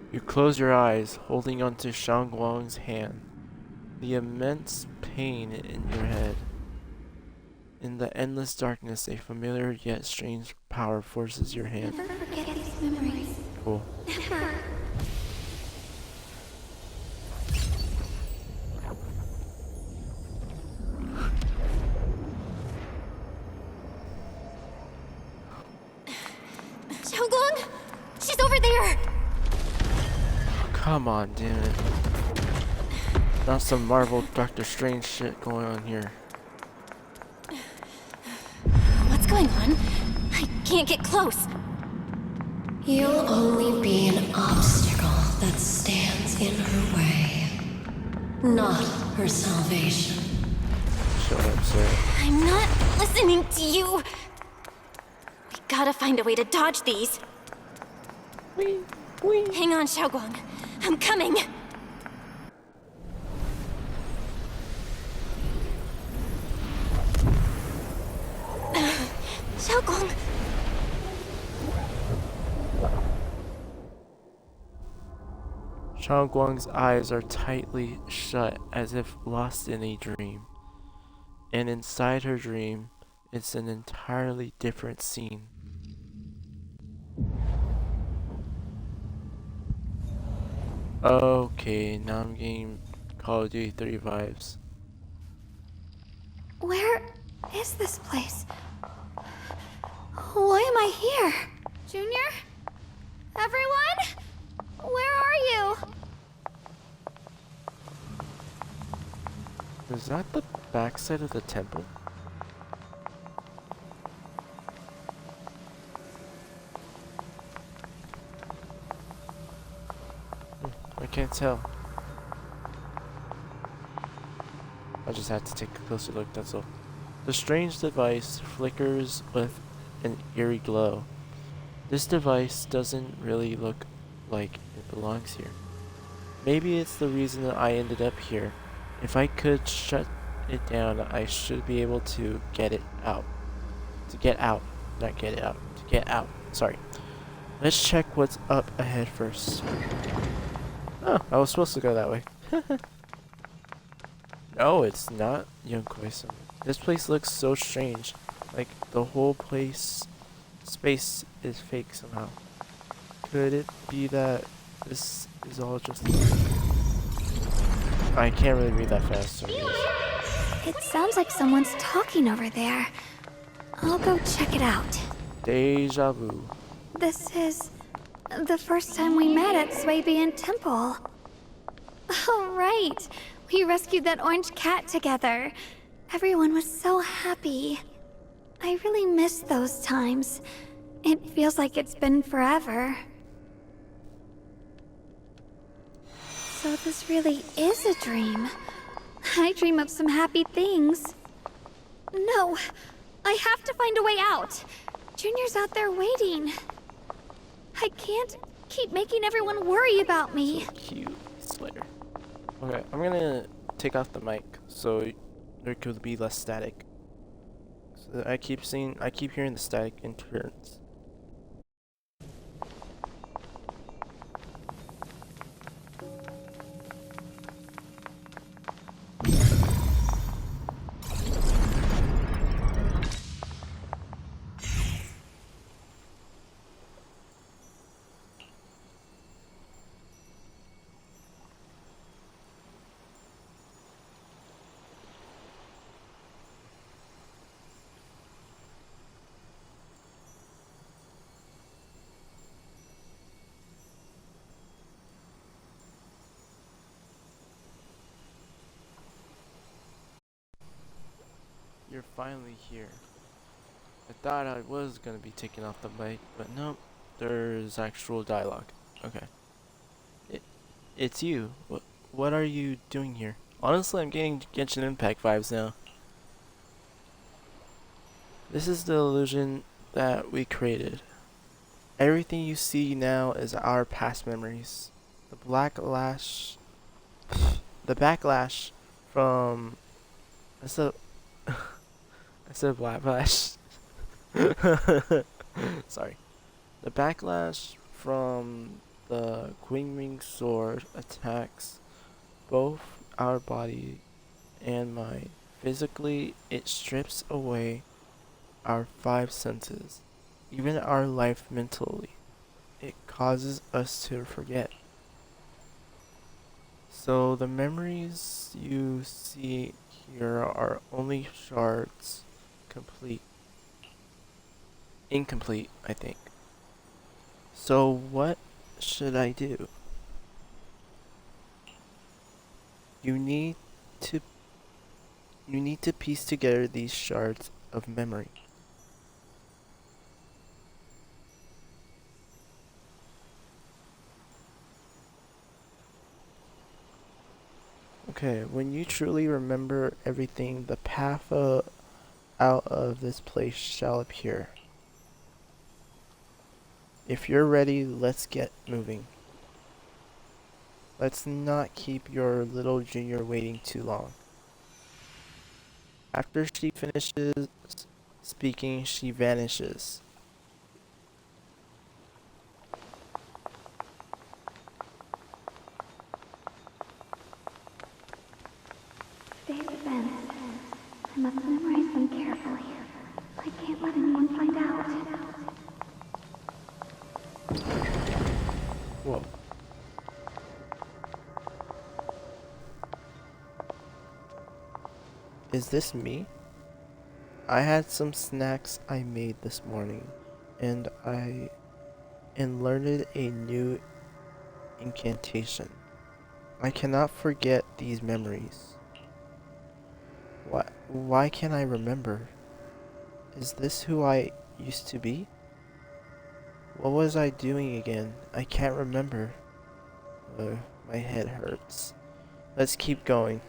You close your eyes, holding onto Xiaoguang's hand. The immense pain in your head. In the endless darkness, a familiar yet strange power forces your hand. Never forget these memories. Cool. Never. Xiaoguang! She's over there! Come on, damn it. Not some Marvel Doctor Strange shit going on here. What's going on? I can't get close. You'll only be an obstacle that stands in her way, not her salvation. Shut up, sir. I'm not listening to you. We gotta find a way to dodge these. Hang on, Xiaoguang. I'm coming. Xiaogong! Shao Guang's eyes are tightly shut as if lost in a dream. And inside her dream, it's an entirely different scene. Okay, now I'm getting Call of Duty 3 vibes. Where is this place? Why am I here? Junior? Everyone? Where are you? Is that the backside of the temple? I can't tell. I just had to take a closer look, that's all. The strange device flickers with an eerie glow. This device doesn't really look like it belongs here. Maybe it's the reason that I ended up here. If I could shut it down, I should be able to get it out. To get out. Not get it out. To get out. Sorry. Let's check what's up ahead first. Oh, I was supposed to go that way. No, it's not Yonkoi-sama. This place looks so strange. Like the whole space is fake somehow. Could it be that this is all just... I can't really read that fast, so It sounds like someone's talking over there. I'll go check it out. Deja vu. This is the first time we met at Swabian Temple. Oh, right. We rescued that orange cat together. Everyone was so happy. I really miss those times. It feels like it's been forever. So this really is a dream. I dream of some happy things. No, I have to find a way out. Junior's out there waiting. I can't keep making everyone worry about me. So cute sweater. Okay, I'm gonna take off the mic so there could be less static. So I keep hearing the static interference. You're finally here. I thought I was gonna be taking off the mic, but nope. There's actual dialogue. Okay. It's you. What are you doing here? Honestly, I'm getting Genshin Impact vibes now. This is the illusion that we created. Everything you see now is our past memories. The backlash from I said backlash. Sorry. The backlash from the Qingming sword attacks both our body and mind. Physically, it strips away our 5 senses, even our life mentally. It causes us to forget. So the memories you see here are only shards, incomplete, I think. So what should I do? You need to piece together these shards of memory. Okay, when you truly remember everything, the path out of this place shall appear. If you're ready, let's get moving. Let's not keep your little junior waiting too long. After she finishes speaking, she vanishes. Today's events. I must memorize them carefully. I can't let anyone find out. Whoa. Is this me? I had some snacks I made this morning, and I learned a new incantation. I cannot forget these memories. Why can't I remember? Is this who I used to be? What was I doing again? I can't remember. My head hurts. Let's keep going.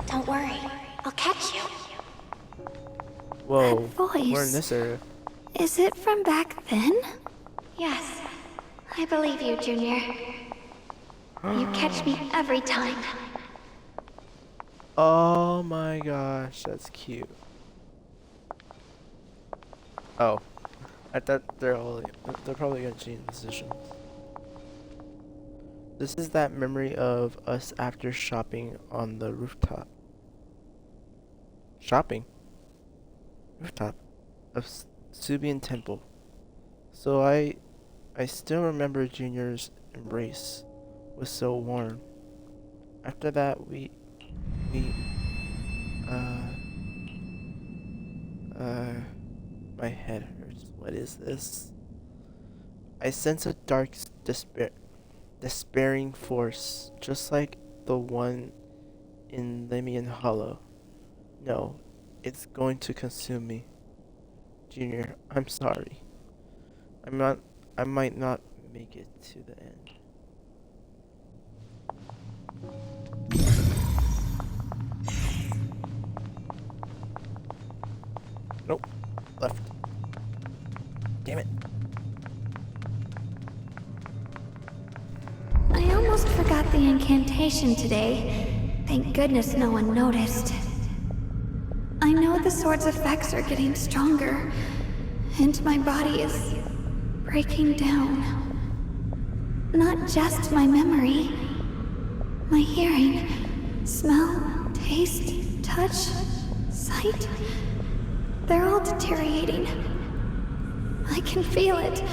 Don't worry, I'll catch you. Whoa, That voice. we're in this area. Is it from back then? Yes, I believe you, Junior. You catch me every time. Oh my gosh, that's cute. Oh, I thought they're probably gonna change positions. This is that memory of us after shopping on the rooftop. Shopping? Rooftop of Subian Temple. So I still remember Junior's embrace was so warm. After that we my head hurts. What is this? I sense a dark despairing force, just like the one in Lemian Hollow. No, it's going to consume me. Junior, I'm sorry. I might not make it to the end. Nope. Left. Damn it. I almost forgot the incantation today. Thank goodness no one noticed. I know the sword's effects are getting stronger, and my body is breaking down. Not just my memory, my hearing, smell, taste, touch, sight. They're all deteriorating. I can feel it.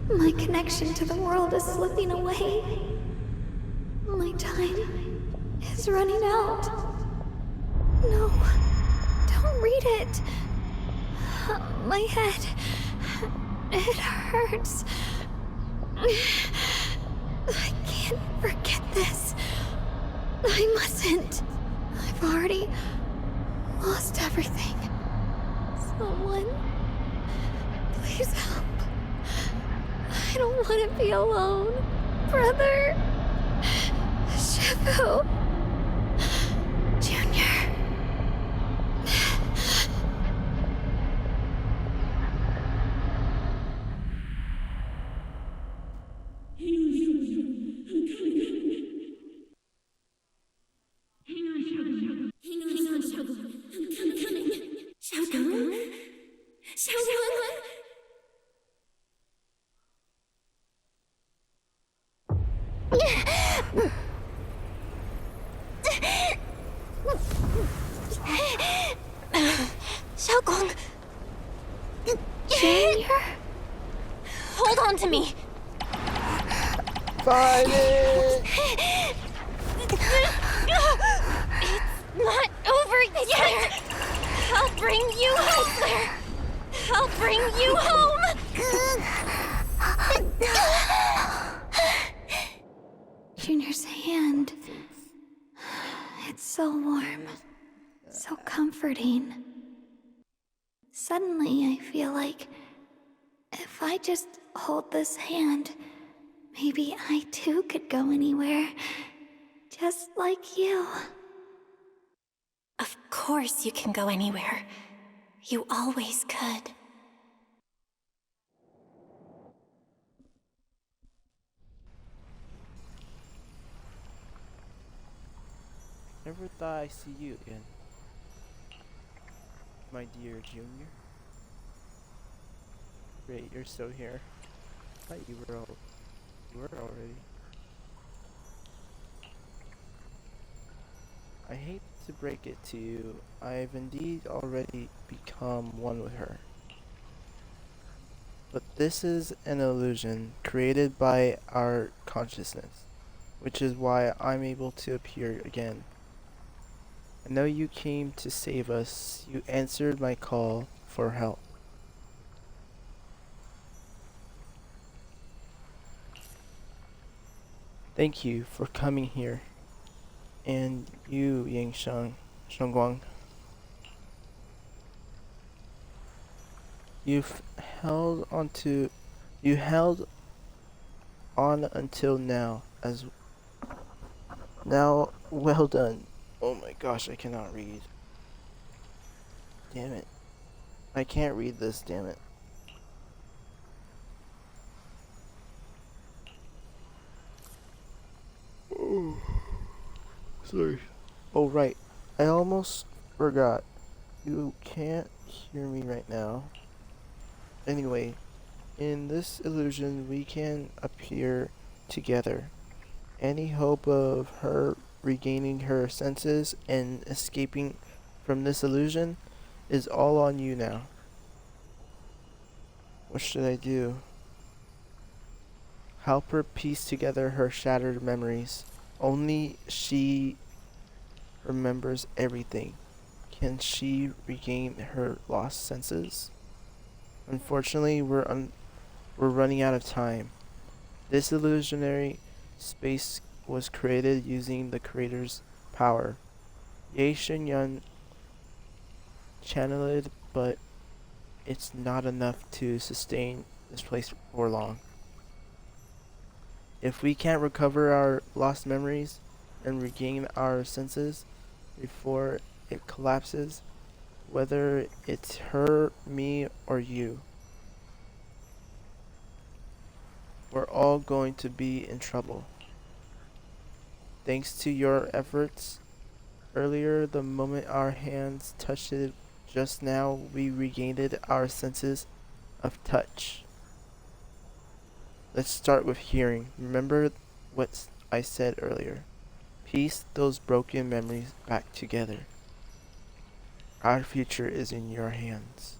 My connection to the world is slipping away. My time is running out. No, don't read it. My head, it hurts. I can't forget this. I mustn't. I've already lost everything. Someone, please help. I don't want to be alone. Brother. Shifu. Junior. Xiaogong! Junior? Hold on to me! Fight it! It's not over yet! I'll bring you home there! I'll bring you home! Junior's hand. It's so warm. So comforting. Suddenly, I feel like if I just hold this hand, maybe I too could go anywhere. Just like you. Of course you can go anywhere. You always could. Never thought I'd see you again. my dear Junior. Great, you're still here. I thought you were already. I hate to break it to you, I've indeed already become one with her. But this is an illusion created by our consciousness, which is why I'm able to appear again. I know you came to save us. You answered my call for help. Thank you for coming here. And you, Shangguang. You held on until now. Well done. Oh my gosh, I cannot read. Damn it. I can't read this, damn it. Oh, sorry. Oh right, I almost forgot. You can't hear me right now. Anyway, in this illusion we can appear together. Any hope of her regaining her senses and escaping from this illusion is all on you now. What should I do? Help her piece together her shattered memories. Only she remembers everything. Can she regain her lost senses? Unfortunately, we're running out of time. This illusionary space was created using the creator's power. Ye Shen channeled it, but it's not enough to sustain this place for long. If we can't recover our lost memories and regain our senses before it collapses, whether it's her, me, or you, we're all going to be in trouble. Thanks to your efforts earlier, the moment our hands touched it just now, we regained our senses of touch. Let's start with hearing. Remember what I said earlier. Piece those broken memories back together. Our future is in your hands.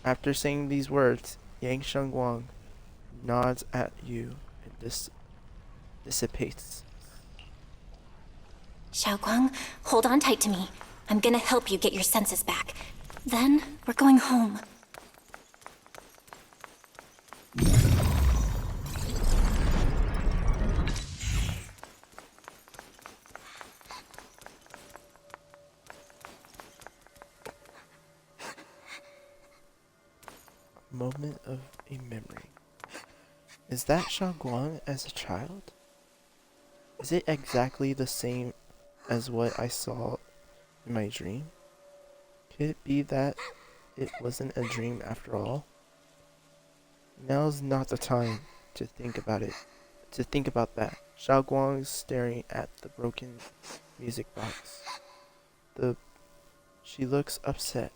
After saying these words, Yang Shangguang nods at you and dissipates. Xiaoguang, hold on tight to me. I'm gonna help you get your senses back. Then, we're going home. Moment of a memory. Is that Shangguang as a child? Is it exactly the same as what I saw in my dream? Could it be that it wasn't a dream after all? Now's not the time to think about it. To think about that. Shangguang's staring at the broken music box. She looks upset.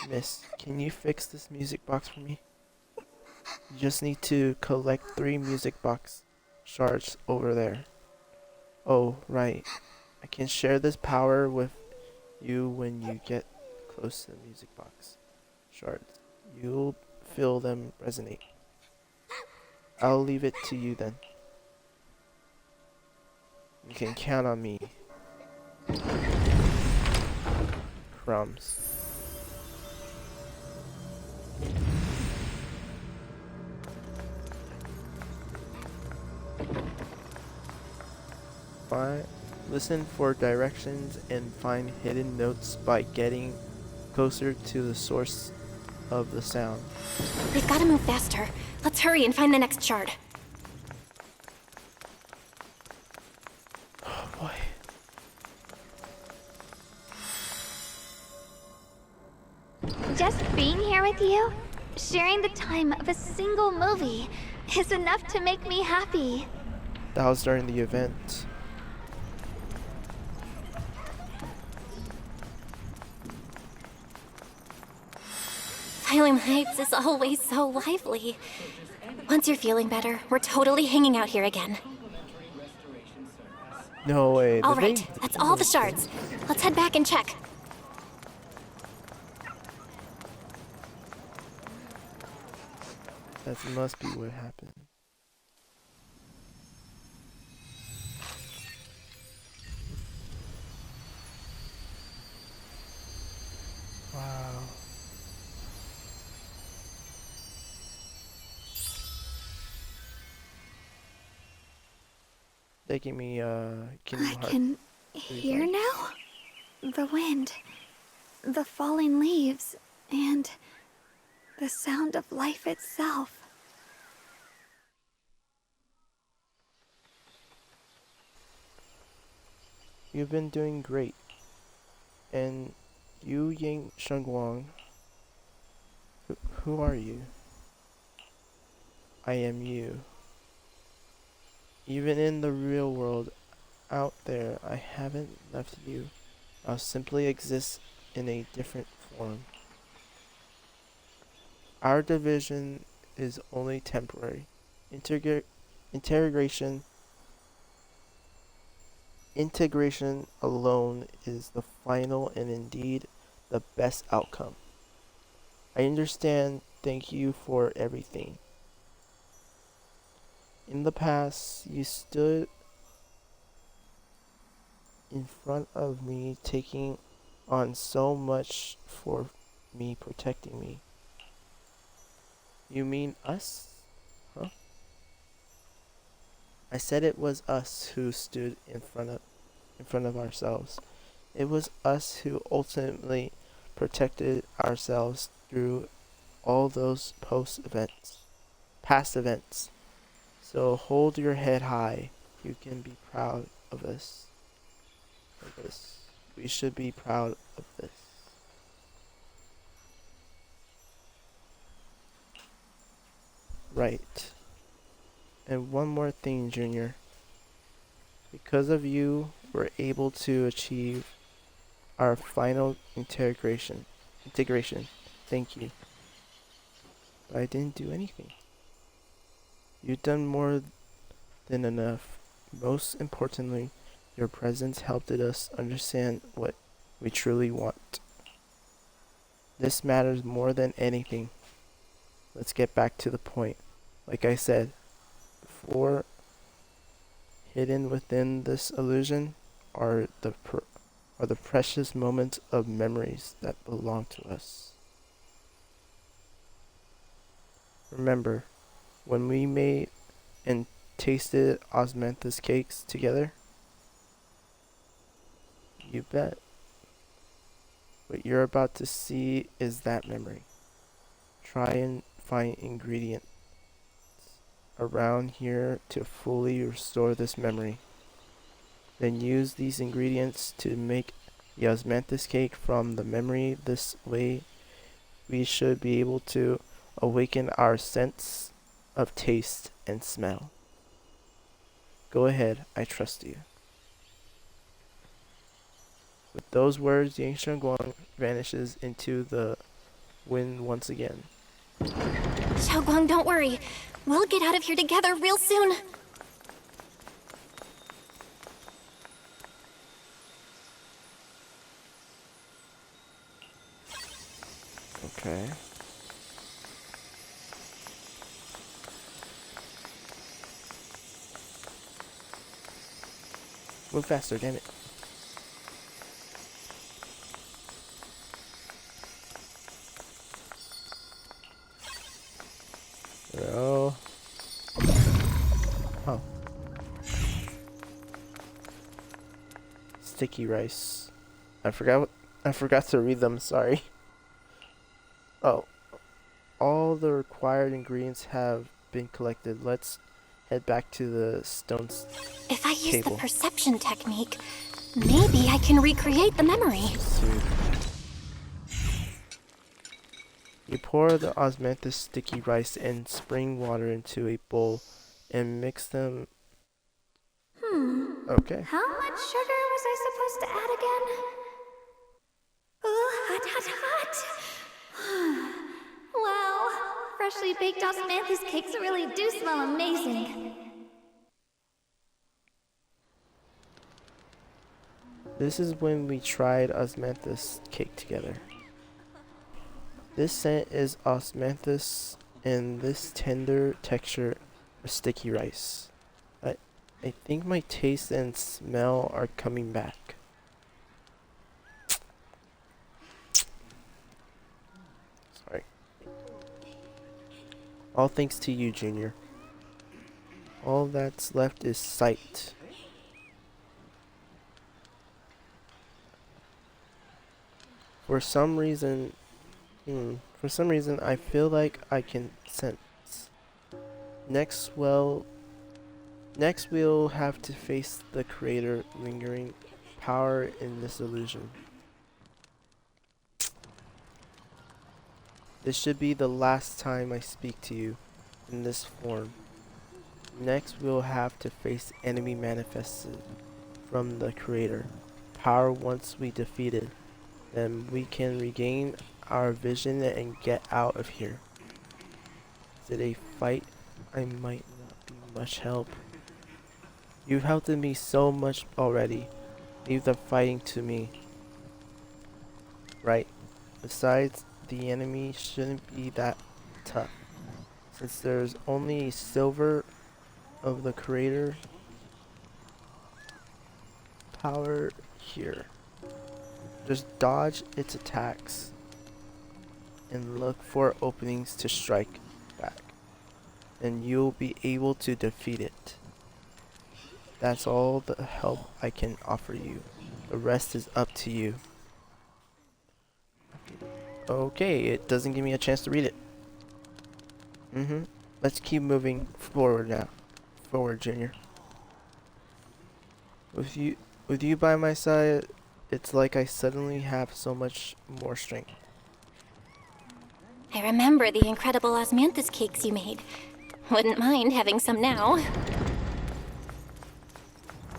Miss, can you fix this music box for me? You just need to collect 3 music box shards over there. Oh, right. I can share this power with you when you get close to the music box shards. You'll feel them resonate. I'll leave it to you then. You can count on me. Crumbs. Listen for directions and find hidden notes by getting closer to the source of the sound. We've gotta move faster. Let's hurry and find the next shard. Oh boy. Just being here with you, sharing the time of a single movie, is enough to make me happy. That was during the event. Asylum Heights is always so lively. Once you're feeling better, we're totally hanging out here again. No way. All right, that's all the shards. Let's head back and check. That must be what happened. Wow. Taking me, Kingdom Hearts. I can hear now? The wind, the falling leaves, and the sound of life itself. You've been doing great. And you, Yang Shengguang, who are you? I am you. Even in the real world out there, I haven't left you. I'll simply exist in a different form. Our division is only temporary. Integration alone is the final and indeed the best outcome. I understand. Thank you for everything. In the past, you stood in front of me taking on so much for me, protecting me. You mean us? Huh? I said it was us who stood in front of ourselves. It was us who ultimately protected ourselves through all those past events. So hold your head high. You can be proud of us. We should be proud of this. Right. And one more thing, Junior. Because of you, we're able to achieve our final integration. Thank you. But I didn't do anything. You've done more than enough. Most importantly, your presence helped us understand what we truly want. This matters more than anything. Let's get back to the point. Like I said before, hidden within this illusion are the precious moments of memories that belong to us. Remember, when we made and tasted osmanthus cakes together? You bet. What you're about to see is that memory. Try and find ingredients around here to fully restore this memory. Then use these ingredients to make the osmanthus cake from the memory. This way, we should be able to awaken our sense of taste and smell. Go ahead, I trust you. With those words, Yang Shengguang vanishes into the wind once again. Xiaoguang, don't worry. We'll get out of here together real soon. Okay. Move faster, damn it. Oh. Oh. Sticky rice. I forgot to read them, sorry. Oh. All the required ingredients have been collected. Let's head back to the stone If I use table. the perception technique, maybe I can recreate the memory. Sweet. You pour the osmanthus sticky rice and spring water into a bowl and mix them. Okay. How much sugar was I supposed to add again? Oh, hot, hot, hot. freshly baked osmanthus cakes really do smell amazing. This is when we tried osmanthus cake together. This scent is osmanthus and this tender texture of sticky rice. I think my taste and smell are coming back. Sorry. All thanks to you, Junior. All that's left is sight. For some reason, I feel like I can sense. Next, we'll have to face the creator lingering power in this illusion. This should be the last time I speak to you in this form. Next, we'll have to face enemy manifested from the creator power. Once we defeat it, then we can regain our vision and get out of here. Is it a fight? I might not be much help. You've helped me so much already. Leave the fighting to me. Right. Besides, the enemy shouldn't be that tough, since there's only a silver of the creator power here. Just dodge its attacks and look for openings to strike back, and you'll be able to defeat it. That's all the help I can offer you. The rest is up to you. Okay, it doesn't give me a chance to read it. Let's keep moving forward now. Forward, Junior. With you by my side, it's like I suddenly have so much more strength. I remember the incredible osmanthus cakes you made. Wouldn't mind having some now.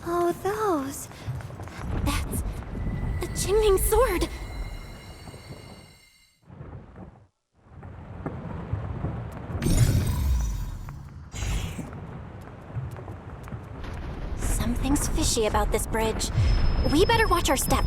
Oh, those. That's a Qingming sword. Something's fishy about this bridge. We better watch our step.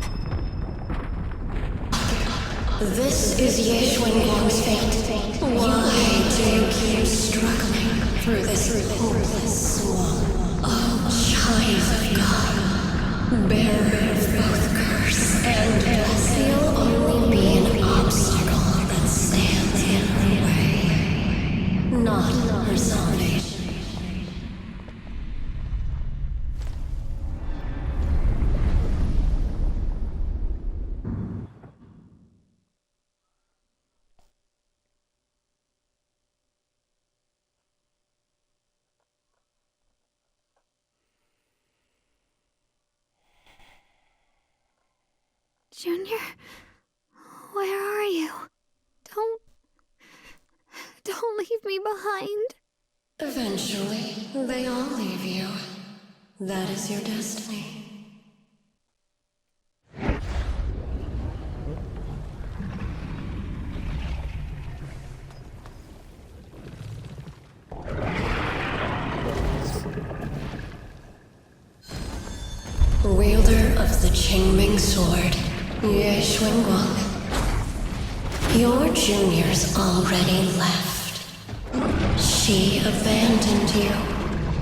This is Ye Xuanguang's fate. Why do you keep struggling through this hopeless swamp? Oh, child of God, bearer of both curse and blessing, you'll only be an obstacle that stands in her way, not her salvation. Junior, where are you? Don't leave me behind. Eventually, they all leave you. That is your destiny. Wielder of the Qingming sword, Ye Xuanguang. Your junior's already left. She abandoned you,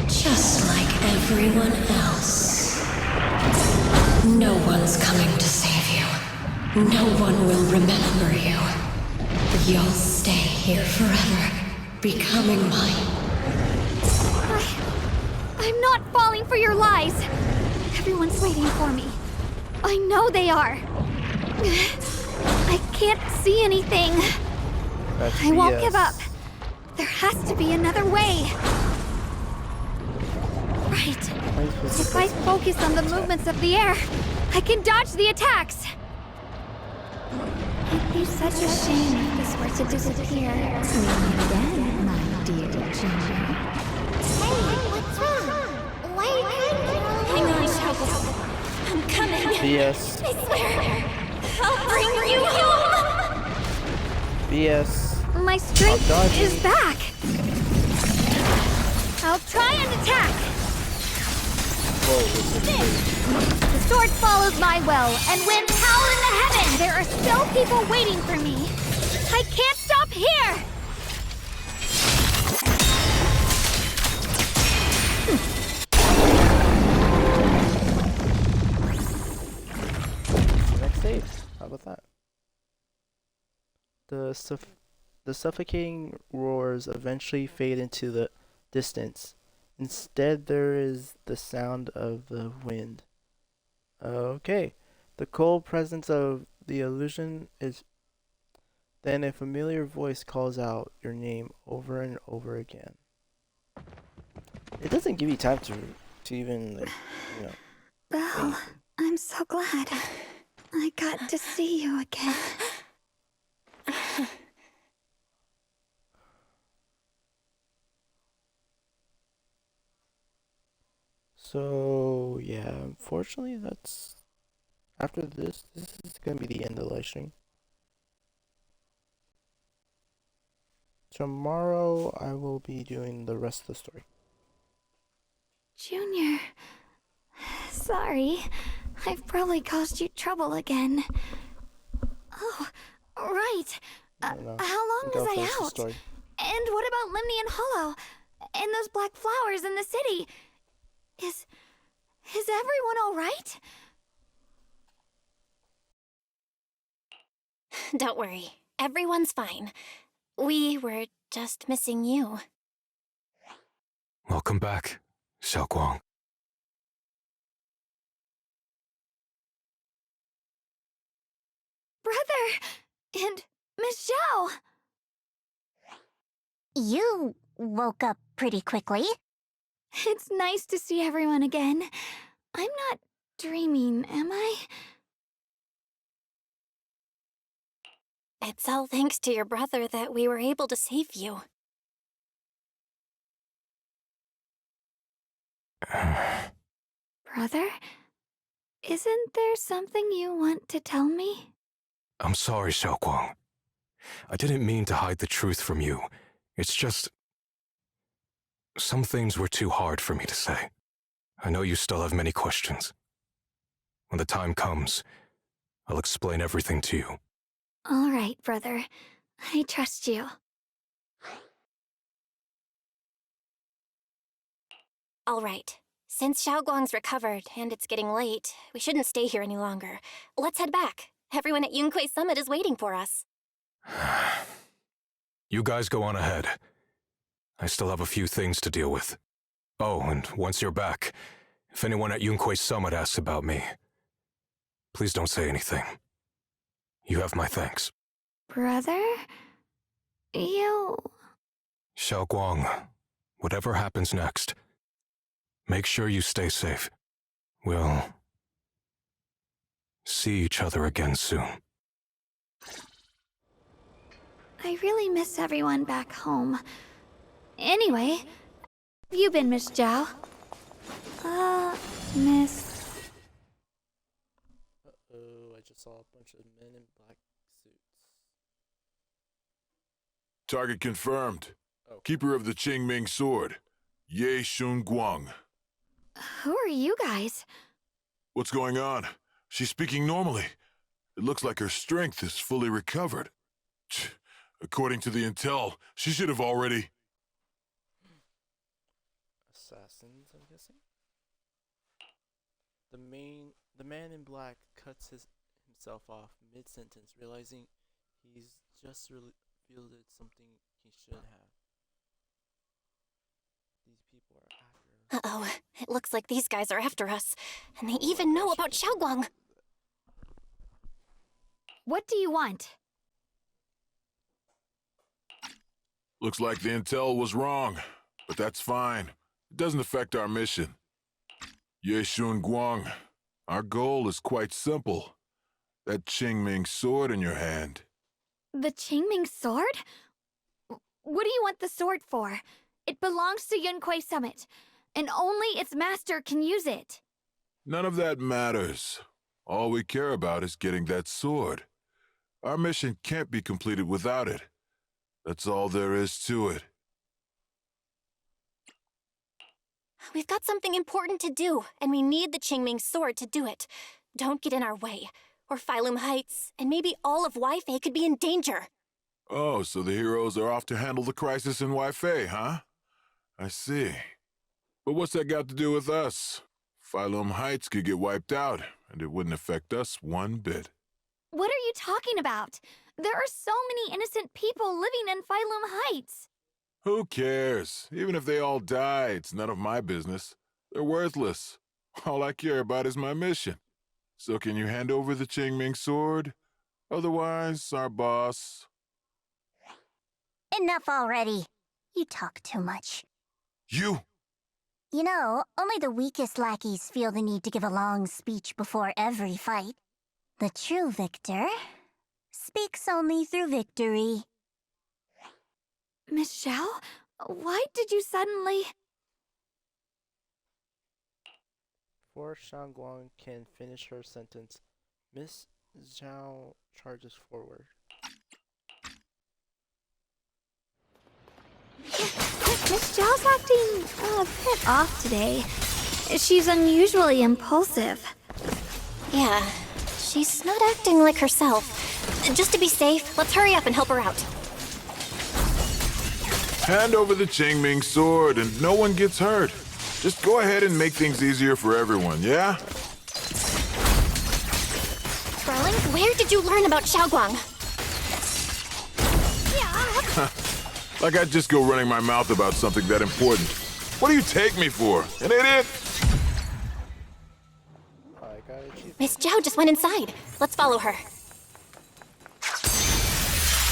just like everyone else. No one's coming to save you. No one will remember you. You'll stay here forever, becoming mine. I'm not falling for your lies. Everyone's waiting for me. I know they are. I can't see anything. I won't give up. There has to be another way. Right. If I focus on the movements of the air, I can dodge the attacks. It'd be such a shame if this were to disappear. Again, my dear Junior. Hey, what's wrong? Why are you crying? Hang on, Xiaoguang. I'm coming. BS. I swear, I'll bring you home. BS. My strength dodging. is back. I'll try and attack. The sword follows my will and winds howl in the heaven. There are still people waiting for me. I can't stop here. Next save. How about that? The suffocating roars eventually fade into the distance. Instead, there is the sound of the wind. Okay. The cold presence of the illusion is. Then a familiar voice calls out your name over and over again. It doesn't give you time to even, like, you know. Belle, I'm so glad I got to see you again. So yeah, unfortunately, that's after this. This is gonna be the end of the live stream. Tomorrow, I will be doing the rest of the story. Junior, sorry. I've probably caused you trouble again. Oh, right. How long was I out? And what about Limney and Hollow? And those black flowers in the city? Is everyone all right? Don't worry. Everyone's fine. We were just missing you. Welcome back, Xiaoguang. Brother! And Miss Zhao! You woke up pretty quickly. It's nice to see everyone again. I'm not dreaming, am I? It's all thanks to your brother that we were able to save you. Brother? Isn't there something you want to tell me? I'm sorry, Xiaoguang. I didn't mean to hide the truth from you. It's just... some things were too hard for me to say. I know you still have many questions. When the time comes, I'll explain everything to you. All right, brother. I trust you. All right. Since Xiaoguang's recovered and it's getting late, we shouldn't stay here any longer. Let's head back. Everyone at Yunquei Summit is waiting for us. You guys go on ahead. I still have a few things to deal with. Oh, and once you're back, if anyone at Yunquei Summit asks about me, please don't say anything. You have my thanks. Brother? You... Xiaoguang, whatever happens next, make sure you stay safe. We'll see each other again soon. I really miss everyone back home. Anyway, have you been, Miss Zhao? Miss... Uh-oh, I just saw a bunch of men in black suits. Target confirmed. Keeper of the Qingming Sword, Ye Shun Guang. Who are you guys? What's going on? She's speaking normally. It looks like her strength is fully recovered. According to the intel, she should have already... Assassins, I'm guessing? The man in black cuts himself off mid-sentence, realizing he's just revealed something he shouldn't have. These people are after us. Uh-oh. It looks like these guys are after us. And they even know about Xiaoguang. What do you want? Looks like the intel was wrong, but that's fine. It doesn't affect our mission. Ye Shun Guang, our goal is quite simple. That Qingming sword in your hand. The Qingming sword? What do you want the sword for? It belongs to Yunquei Summit, and only its master can use it. None of that matters. All we care about is getting that sword. Our mission can't be completed without it. That's all there is to it. We've got something important to do, and we need the Qingming sword to do it. Don't get in our way, or Phylum Heights, and maybe all of Wi-Fei could be in danger. Oh, so the heroes are off to handle the crisis in Wi-Fei, huh? I see. But what's that got to do with us? Phylum Heights could get wiped out, and it wouldn't affect us one bit. What are you talking about? There are so many innocent people living in Phylum Heights. Who cares? Even if they all die, it's none of my business. They're worthless. All I care about is my mission. So can you hand over the Qingming sword? Otherwise, our boss... Enough already. You talk too much. You! You know, only the weakest lackeys feel the need to give a long speech before every fight. The true victor speaks only through victory. Miss Zhao? Why did you suddenly... Before Shangguang can finish her sentence, Miss Zhao charges forward. Miss Zhao's acting a bit off today. She's unusually impulsive. Yeah, she's not acting like herself. Just to be safe, let's hurry up and help her out. Hand over the Qingming sword and no one gets hurt. Just go ahead and make things easier for everyone, yeah? Darling, where did you learn about Xiaoguang? Like I'd just go running my mouth about something that important. What do you take me for? An idiot? Miss Zhao just went inside. Let's follow her.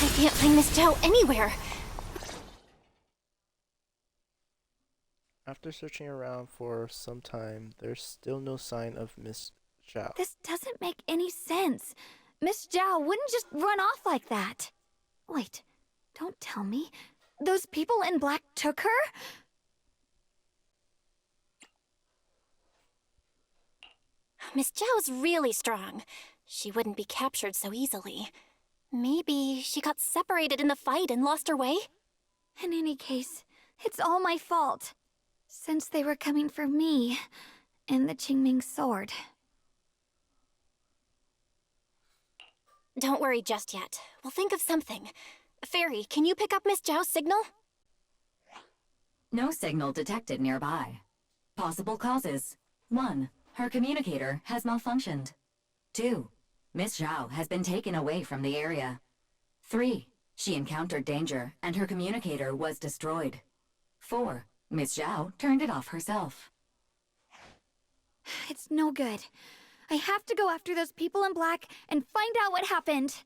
I can't find Miss Zhao anywhere. After searching around for some time, there's still no sign of Miss Zhao. This doesn't make any sense. Miss Zhao wouldn't just run off like that. Wait, don't tell me. Those people in black took her? Miss Zhao's really strong. She wouldn't be captured so easily. Maybe she got separated in the fight and lost her way? In any case, it's all my fault. Since they were coming for me and the Qingming sword. Don't worry just yet. We'll think of something. Fairy, can you pick up Miss Zhao's signal? No signal detected nearby. Possible causes. 1. Her communicator has malfunctioned. 2. Miss Zhao has been taken away from the area. 3. She encountered danger and her communicator was destroyed. 4. Miss Zhao turned it off herself. It's no good. I have to go after those people in black and find out what happened.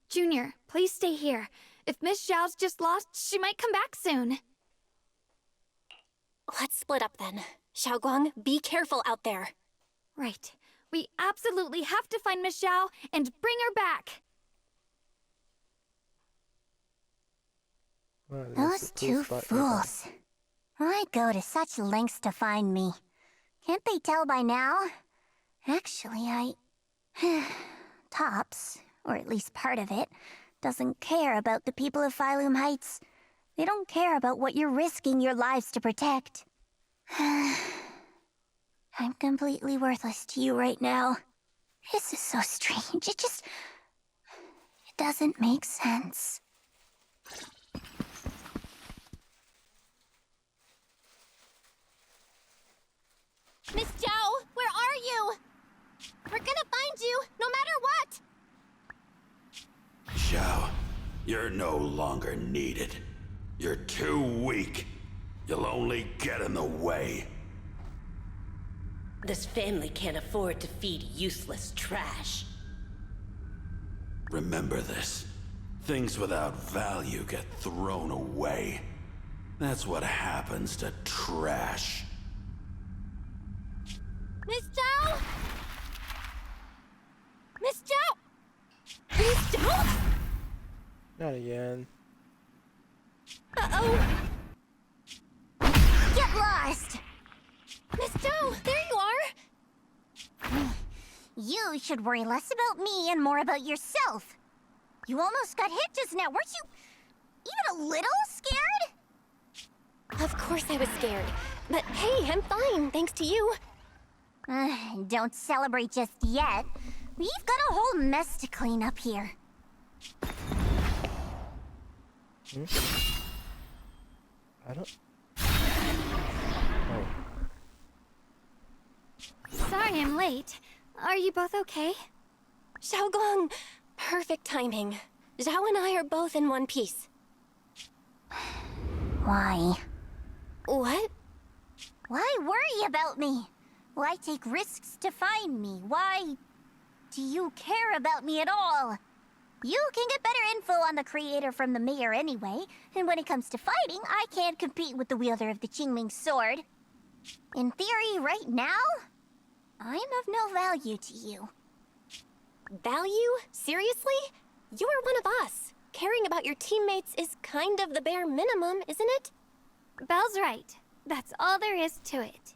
Junior, please stay here. If Miss Zhao's just lost, she might come back soon. Let's split up then. Xiaoguang, be careful out there. Right. We absolutely have to find Miss Zhao and bring her back. Those two fools. Why go to such lengths to find me? Can't they tell by now? Actually, Tops, or at least part of it, doesn't care about the people of Phylum Heights. They don't care about what you're risking your lives to protect. I'm completely worthless to you right now. This is so strange. It doesn't make sense. Miss Zhao, where are you? We're gonna find you, no matter what! Zhao, you're no longer needed. You're too weak. You'll only get in the way. This family can't afford to feed useless trash. Remember this. Things without value get thrown away. That's what happens to trash. Miss Zhao? Miss Zhao? Miss Zhao? Not again. Uh-oh. Get lost! Miss Zhao, there you are! You should worry less about me and more about yourself. You almost got hit just now, weren't you? even a little scared? Of course I was scared. But hey, I'm fine, thanks to you. Don't celebrate just yet. We've got a whole mess to clean up here. I don't... Sorry I'm late. Are you both okay? Xiaoguang! Perfect timing. Zhao and I are both in one piece. Why? What? Why worry about me? Why take risks to find me? Why do you care about me at all? You can get better info on the creator from the mayor anyway, and when it comes to fighting, I can't compete with the wielder of the Qingming sword. In theory, right now, I'm of no value to you. Value? Seriously? You're one of us. Caring about your teammates is kind of the bare minimum, isn't it? Belle's right. That's all there is to it.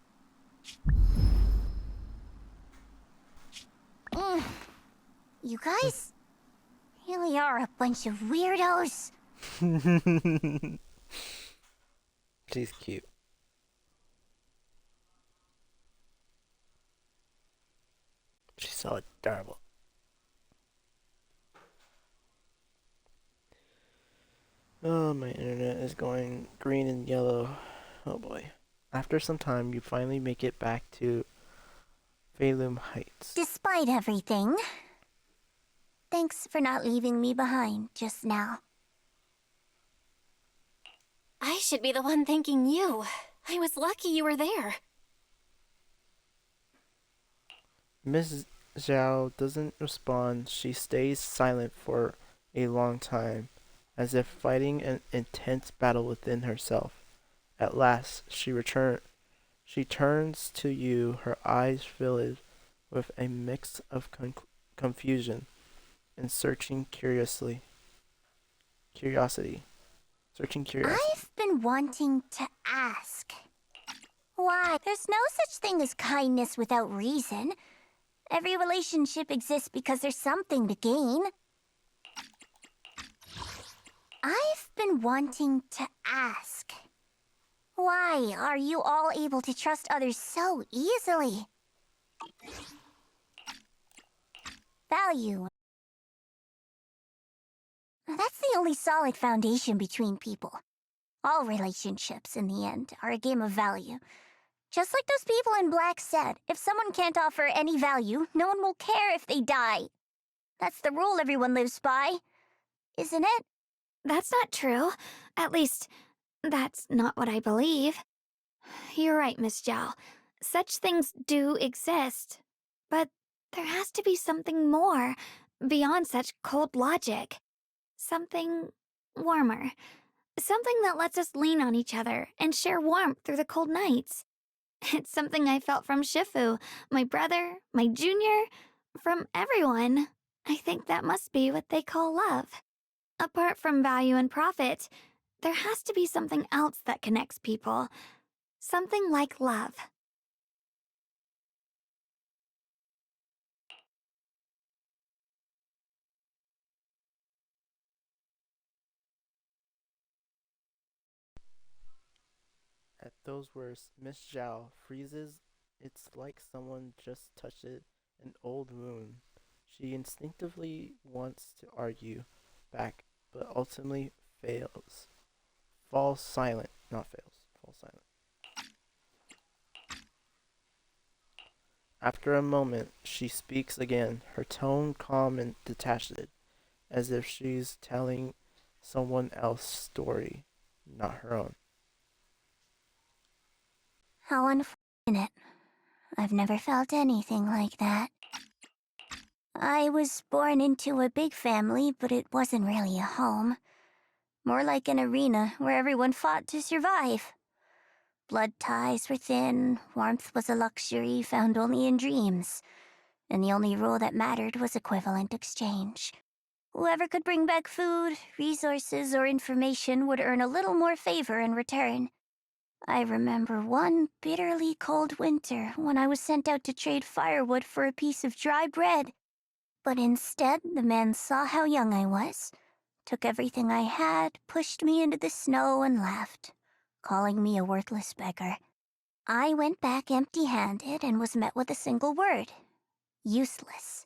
You guys really are a bunch of weirdos. She's cute. She's so adorable. Oh, my internet is going green and yellow. Oh boy. After some time, you finally make it back to Phelim Heights. Despite everything, thanks for not leaving me behind just now. I should be the one thanking you. I was lucky you were there. Miss Zhao doesn't respond. She stays silent for a long time, as if fighting an intense battle within herself. At last, she turns to you, her eyes filled with a mix of confusion and searching curiosity. I've been wanting to ask. Why? There's no such thing as kindness without reason. Every relationship exists because there's something to gain. I've been wanting to ask. Why are you all able to trust others so easily? Value. That's the only solid foundation between people. All relationships, in the end, are a game of value. Just like those people in Black said, if someone can't offer any value, no one will care if they die. That's the rule everyone lives by, isn't it? That's not true. At least, that's not what I believe. You're right, Miss Zhao. Such things do exist. But there has to be something more, beyond such cold logic. Something warmer. Something that lets us lean on each other and share warmth through the cold nights. It's something I felt from Shifu, my brother, my junior, from everyone. I think that must be what they call love. Apart from value and profit, there has to be something else that connects people. Something like love. At those words, Miss Zhao freezes. It's like someone just touched an old wound. She instinctively wants to argue back, but ultimately fails. Falls silent. Not fails. Falls silent. After a moment, she speaks again, her tone calm and detached, as if she's telling someone else's story, not her own. How unfortunate. I've never felt anything like that. I was born into a big family, but it wasn't really a home. More like an arena where everyone fought to survive. Blood ties were thin, warmth was a luxury found only in dreams, and the only rule that mattered was equivalent exchange. Whoever could bring back food, resources, or information would earn a little more favor in return. I remember one bitterly cold winter when I was sent out to trade firewood for a piece of dry bread. But instead, the man saw how young I was, took everything I had, pushed me into the snow, and left, calling me a worthless beggar. I went back empty-handed and was met with a single word: useless,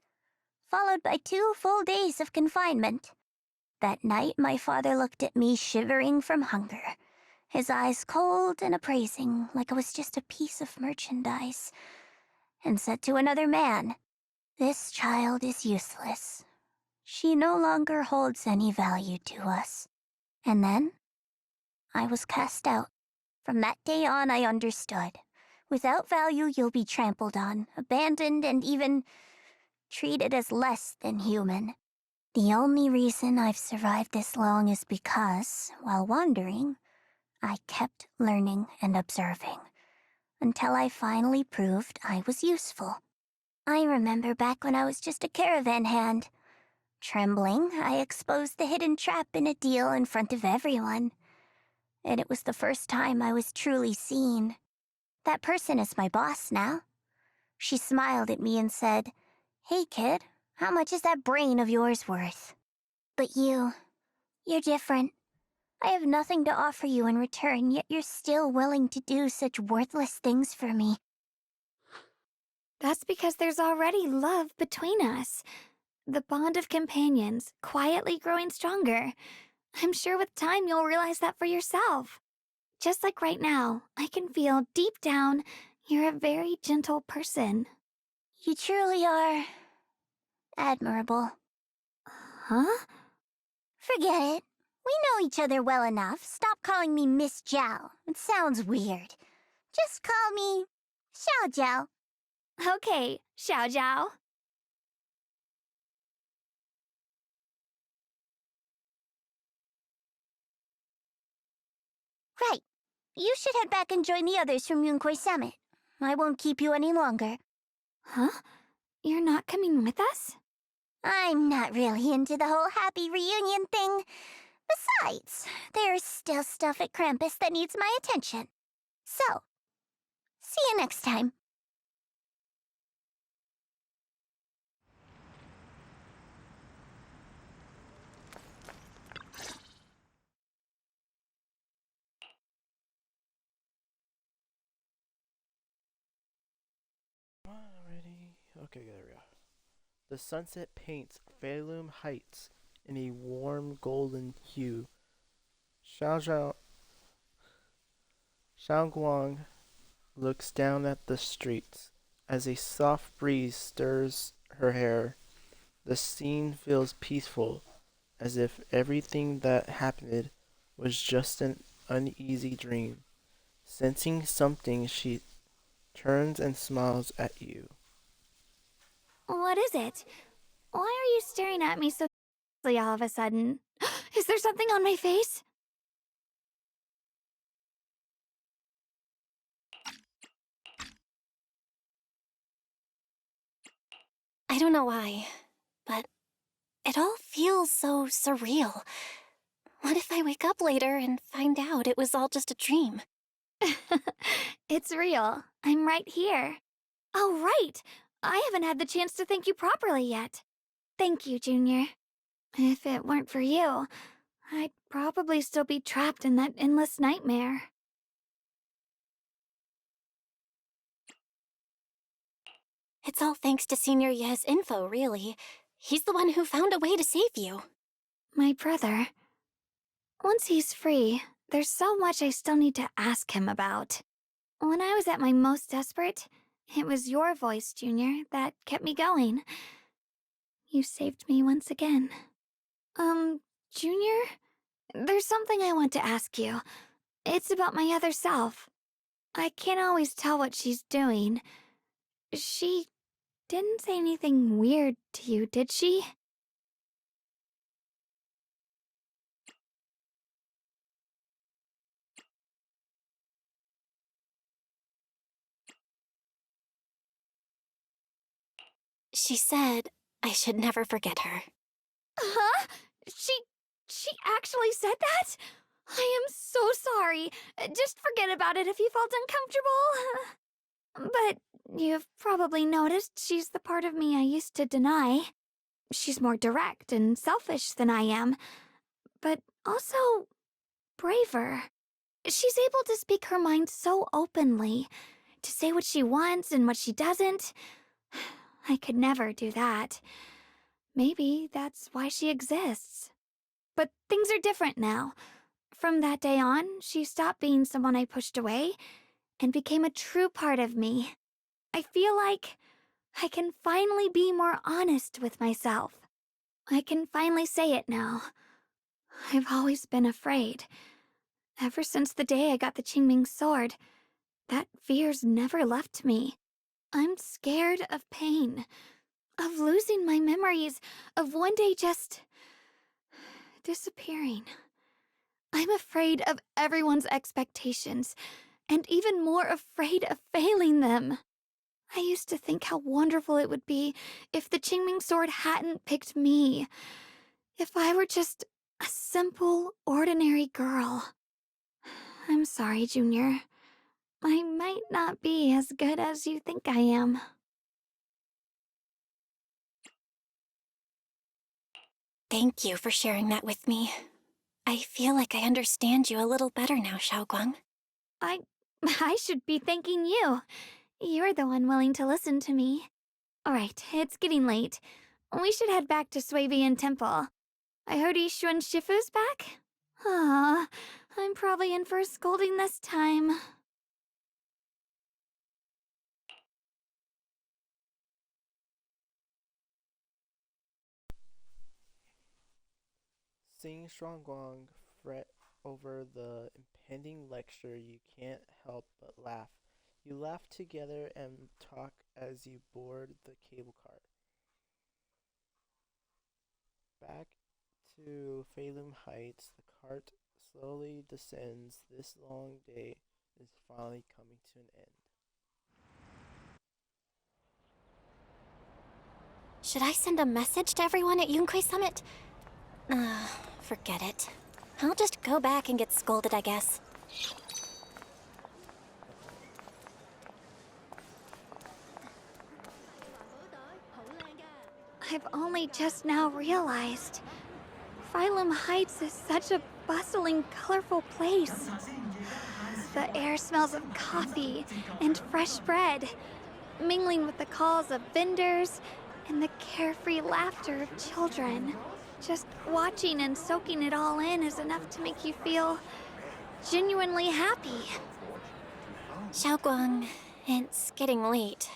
followed by 2 full days of confinement. That night, my father looked at me shivering from hunger, his eyes cold and appraising like I was just a piece of merchandise, and said to another man, "This child is useless. She no longer holds any value to us." And then, I was cast out. From that day on, I understood. Without value, you'll be trampled on, abandoned, and even treated as less than human. The only reason I've survived this long is because, while wandering, I kept learning and observing, until I finally proved I was useful. I remember back when I was just a caravan hand. Trembling, I exposed the hidden trap in a deal in front of everyone. And it was the first time I was truly seen. That person is my boss now. She smiled at me and said, "Hey kid, how much is that brain of yours worth?" But you're different. I have nothing to offer you in return, yet you're still willing to do such worthless things for me. That's because there's already love between us. The bond of companions, quietly growing stronger. I'm sure with time you'll realize that for yourself. Just like right now, I can feel deep down you're a very gentle person. You truly are admirable. Huh? Forget it. We know each other well enough. Stop calling me Miss Zhao. It sounds weird. Just call me Xiao Zhao. Okay, Xiao Zhao. Right. You should head back and join the others from Yunkoi Summit. I won't keep you any longer. Huh? You're not coming with us? I'm not really into the whole happy reunion thing. Besides, there's still stuff at Krampus that needs my attention. So, see you next time. Alrighty. Okay, there we go. The sunset paints Phelim Heights in a warm golden hue. Xiaoguang looks down at the streets as a soft breeze stirs her hair. The scene feels peaceful, as if everything that happened was just an uneasy dream. Sensing something, she turns and smiles at you. What is it? Why are you staring at me so seriously all of a sudden? Is there something on my face? I don't know why, but it all feels so surreal. What if I wake up later and find out it was all just a dream? It's real. I'm right here. Oh, right. I haven't had the chance to thank you properly yet. Thank you, Junior. If it weren't for you, I'd probably still be trapped in that endless nightmare. It's all thanks to Senior Ye's info, really. He's the one who found a way to save you. My brother. Once he's free, there's so much I still need to ask him about. When I was at my most desperate, it was your voice, Junior, that kept me going. You saved me once again. Junior? There's something I want to ask you. It's about my other self. I can't always tell what she's doing. She didn't say anything weird to you, did she? She said I should never forget her. Huh? She actually said that? I am so sorry. Just forget about it if you felt uncomfortable. But you've probably noticed she's the part of me I used to deny. She's more direct and selfish than I am. but also braver. She's able to speak her mind so openly, to say what she wants and what she doesn't. I could never do that. Maybe that's why she exists. But things are different now. From that day on, she stopped being someone I pushed away and became a true part of me. I feel like I can finally be more honest with myself. I can finally say it now. I've always been afraid. Ever since the day I got the Qingming sword, that fear's never left me. I'm scared of pain, of losing my memories, of one day just disappearing. I'm afraid of everyone's expectations, and even more afraid of failing them. I used to think how wonderful it would be if the Qingming sword hadn't picked me. If I were just a simple, ordinary girl. I'm sorry, Junior. I might not be as good as you think I am. Thank you for sharing that with me. I feel like I understand you a little better now, Xiaoguang. I should be thanking you. You're the one willing to listen to me. Alright, it's getting late. We should head back to Swabian Temple. I heard Yishuan Shifu's back? Ah, I'm probably in for a scolding this time. Seeing Shuangguang fret over the impending lecture, you can't help but laugh. You laugh together and talk as you board the cable car. Back to Phelim Heights, the cart slowly descends. This long day is finally coming to an end. Should I send a message to everyone at Yunkai Summit? Forget it. I'll just go back and get scolded, I guess. I've only just now realized. Phelim Heights is such a bustling, colorful place. The air smells of coffee and fresh bread, mingling with the calls of vendors and the carefree laughter of children. Just watching and soaking it all in is enough to make you feel genuinely happy. Xiaoguang, it's getting late.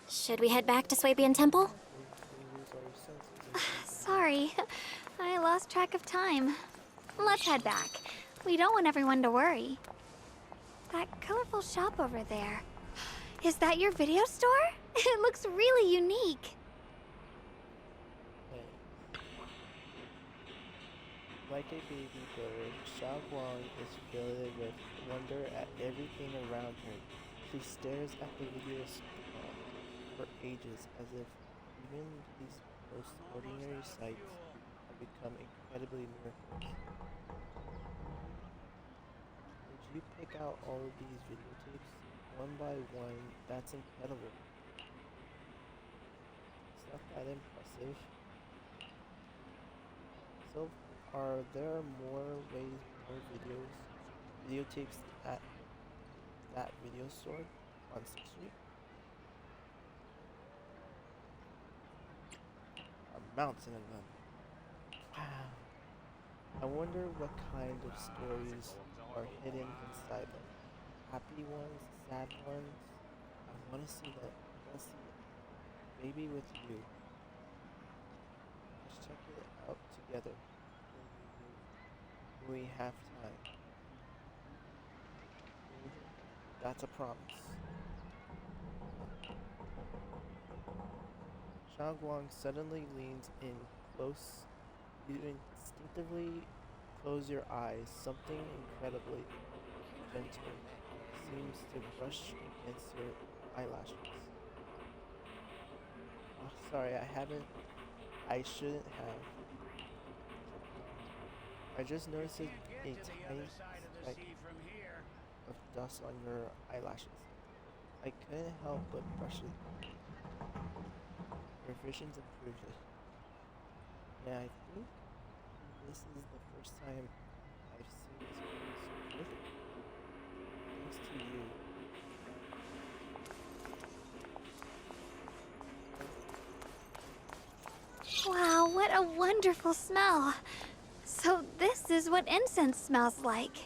Should we head back to Swabian Temple? Sorry, I lost track of time. Let's head back. We don't want everyone to worry. That colorful shop over there. Is that your video store? It looks really unique. Like a baby bird, Xiaoguang is filled with wonder at everything around her. She stares at the video screen for ages, as if even these most ordinary sights have become incredibly miracles. Would you pick out all of these videotapes one by one? That's incredible. It's not that impressive. So, are there more videotapes at that video store on 6th Street? A mountain of them. Wow. I wonder what kind of stories are hidden inside them. Happy ones, sad ones. I want to see them. I want to see it. Maybe with you. Let's check it out together when we have time. That's a promise. Xiaoguang suddenly leans in close. You instinctively close your eyes. Something incredibly gentle seems to brush against your eyelashes. Oh, sorry, I shouldn't have. I just noticed a tiny speck of dust on your eyelashes. I couldn't help but brush it. Your vision's improved. Yeah, I think this is the first time I've seen this woman so pretty. Thanks to you. Wow, what a wonderful smell. So this is what incense smells like.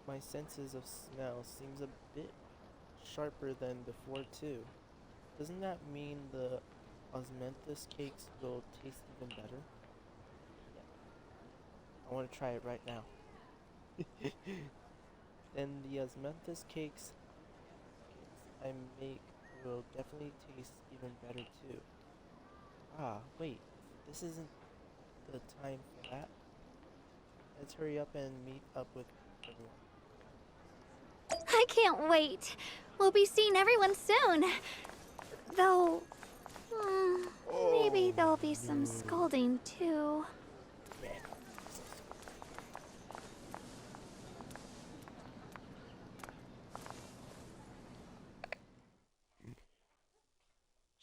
My senses of smell seems a bit sharper than before too. Doesn't that mean the osmanthus cakes will taste even better? Yeah. I want to try it right now. Then the osmanthus cakes I make will definitely taste even better too. Ah, wait. This isn't the time for that. Let's hurry up and meet up with everyone. I can't wait. We'll be seeing everyone soon. Though, maybe there'll be some scolding too.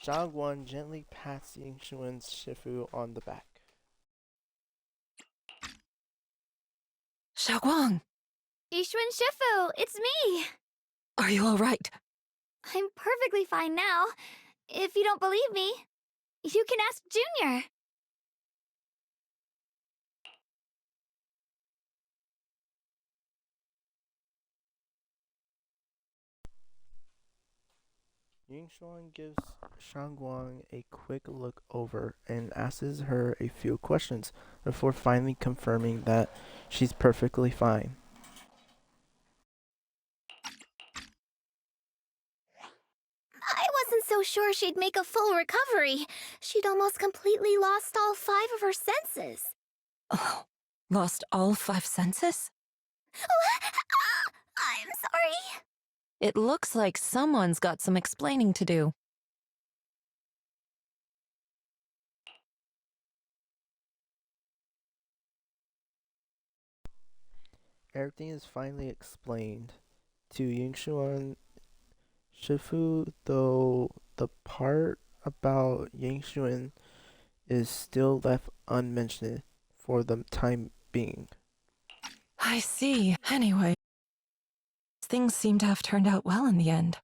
Zhang gently pats Yingshuan's Shifu on the back. Xiaoguang, Yishuan Shifu, it's me! are you all right? I'm perfectly fine now. If you don't believe me, you can ask Junior. Yingshuan gives Shangguang a quick look over and asks her a few questions before finally confirming that she's perfectly fine. I wasn't so sure she'd make a full recovery. She'd almost completely lost all 5 of her senses. Oh, lost all 5 senses? I'm sorry. It looks like someone's got some explaining to do. Everything is finally explained to Yingshuan Shifu, though the part about Yingshuan is still left unmentioned for the time being. I see. Anyway, things seem to have turned out well in the end.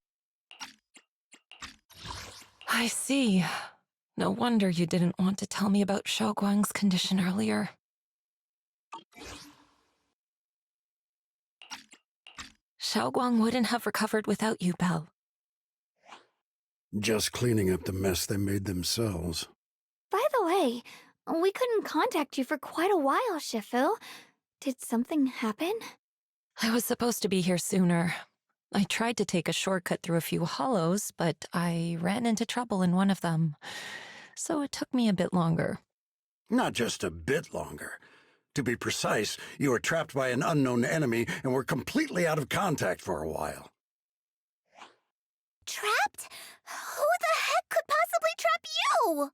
I see. No wonder you didn't want to tell me about Xiaoguang's condition earlier. Xiaoguang wouldn't have recovered without you, Belle. Just cleaning up the mess they made themselves. By the way, we couldn't contact you for quite a while, Shifu. Did something happen? I was supposed to be here sooner. I tried to take a shortcut through a few hollows, but I ran into trouble in one of them. So it took me a bit longer. Not just a bit longer. To be precise, you were trapped by an unknown enemy and were completely out of contact for a while. Trapped? Who the heck could possibly trap you?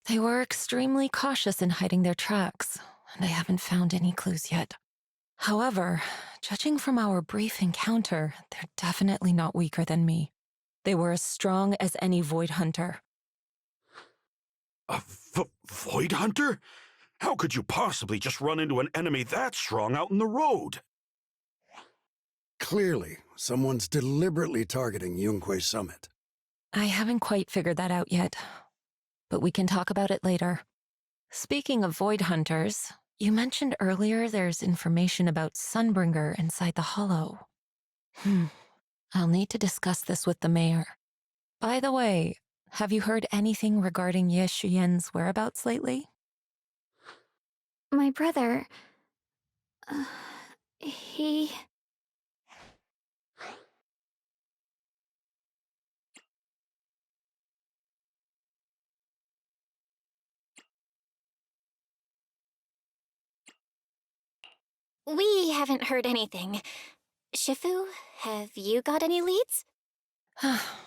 They were extremely cautious in hiding their tracks, and I haven't found any clues yet. However, judging from our brief encounter, they're definitely not weaker than me. They were as strong as any Void Hunter. A Void Hunter? How could you possibly just run into an enemy that strong out in the road? Clearly, someone's deliberately targeting Yunque Summit. I haven't quite figured that out yet, but we can talk about it later. Speaking of Void Hunters, you mentioned earlier there's information about Sunbringer inside the Hollow. I'll need to discuss this with the mayor. By the way, have you heard anything regarding Ye Shuyen's whereabouts lately? My brother... he... We haven't heard anything. Shifu, have you got any leads?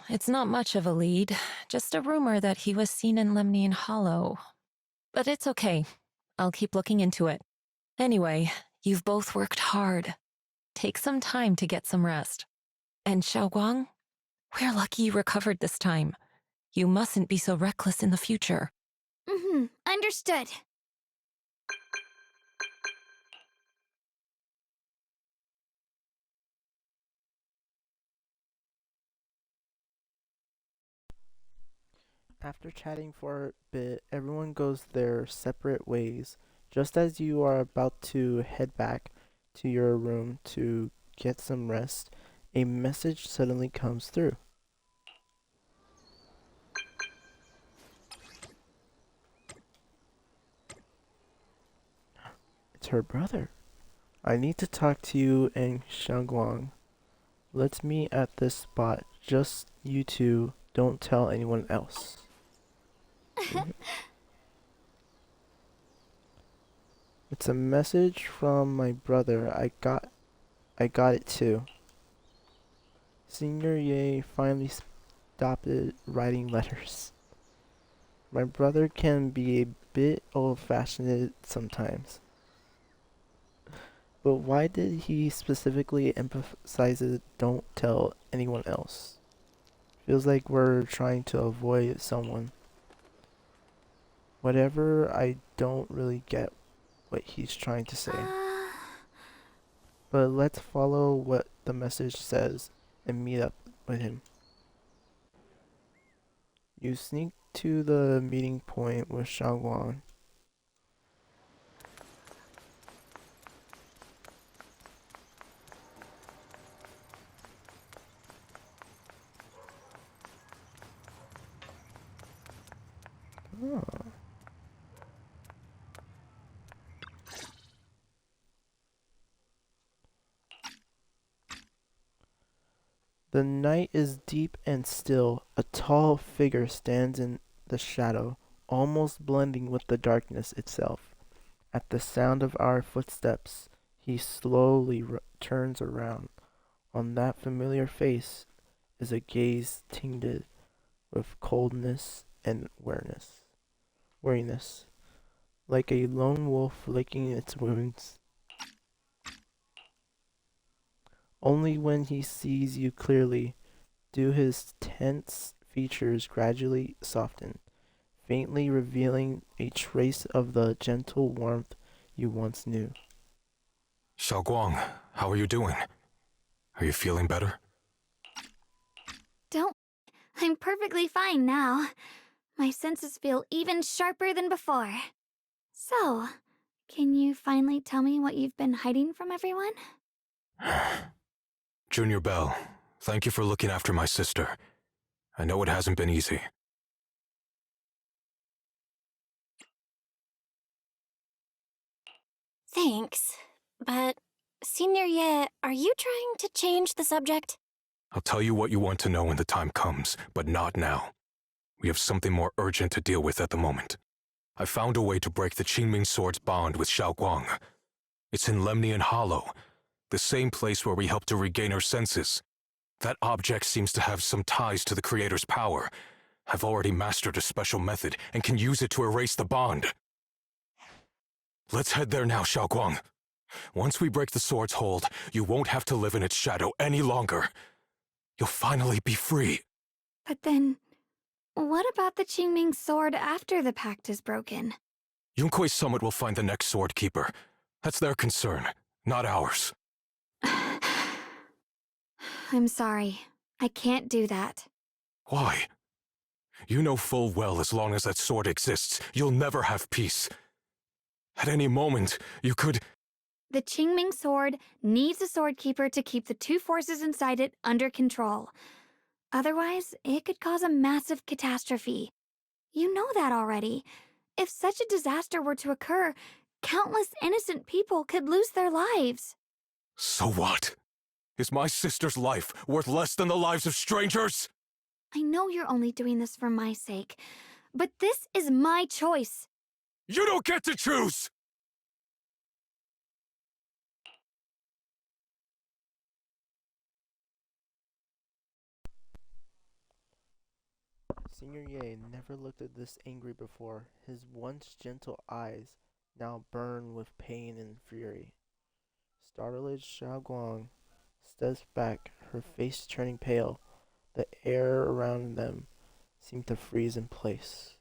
It's not much of a lead, just a rumor that he was seen in Lemnian Hollow. But it's okay. I'll keep looking into it. Anyway, you've both worked hard. Take some time to get some rest. And Xiaoguang, we're lucky you recovered this time. You mustn't be so reckless in the future. Understood. After chatting for a bit, everyone goes their separate ways. Just as you are about to head back to your room to get some rest, a message suddenly comes through. It's her brother. I need to talk to you and Xiangguang. Let's meet at this spot. Just you two. Don't tell anyone else. It's a message from my brother. I got it too. Senior Ye finally stopped writing letters. My brother can be a bit old-fashioned sometimes. But why did he specifically emphasize it, don't tell anyone else? Feels like we're trying to avoid someone. Whatever, I don't really get what he's trying to say. But let's follow what the message says and meet up with him. You sneak to the meeting point with Xiaoguang. Oh. The night is deep and still. A tall figure stands in the shadow, almost blending with the darkness itself. At the sound of our footsteps, he slowly turns around. On that familiar face is a gaze tinged with coldness and wariness, like a lone wolf licking its wounds. Only when he sees you clearly do his tense features gradually soften, faintly revealing a trace of the gentle warmth you once knew. Xiaoguang, how are you doing? Are you feeling better? Don't. I'm perfectly fine now. My senses feel even sharper than before. So, can you finally tell me what you've been hiding from everyone? Junior Bell, thank you for looking after my sister. I know it hasn't been easy. Thanks. But, Senior Ye, are you trying to change the subject? I'll tell you what you want to know when the time comes, but not now. We have something more urgent to deal with at the moment. I found a way to break the Qingming Sword's bond with Xiaoguang. It's in Lemnian Hollow, the same place where we helped to regain her senses. That object seems to have some ties to the Creator's power. I've already mastered a special method and can use it to erase the bond. Let's head there now, Xiaoguang. Once we break the sword's hold, you won't have to live in its shadow any longer. You'll finally be free. But then, what about the Qingming sword after the pact is broken? Yunkuei Summit will find the next sword keeper. That's their concern, not ours. I'm sorry. I can't do that. Why? You know full well as long as that sword exists, you'll never have peace. At any moment, you could... The Qingming sword needs a sword keeper to keep the two forces inside it under control. Otherwise, it could cause a massive catastrophe. You know that already. If such a disaster were to occur, countless innocent people could lose their lives. So what? Is my sister's life worth less than the lives of strangers? I know you're only doing this for my sake, but this is my choice. You don't get to choose! Senior Ye never looked at this angry before. His once gentle eyes now burn with pain and fury. Startled Xiaoguang steps back, her face turning pale, the air around them seemed to freeze in place.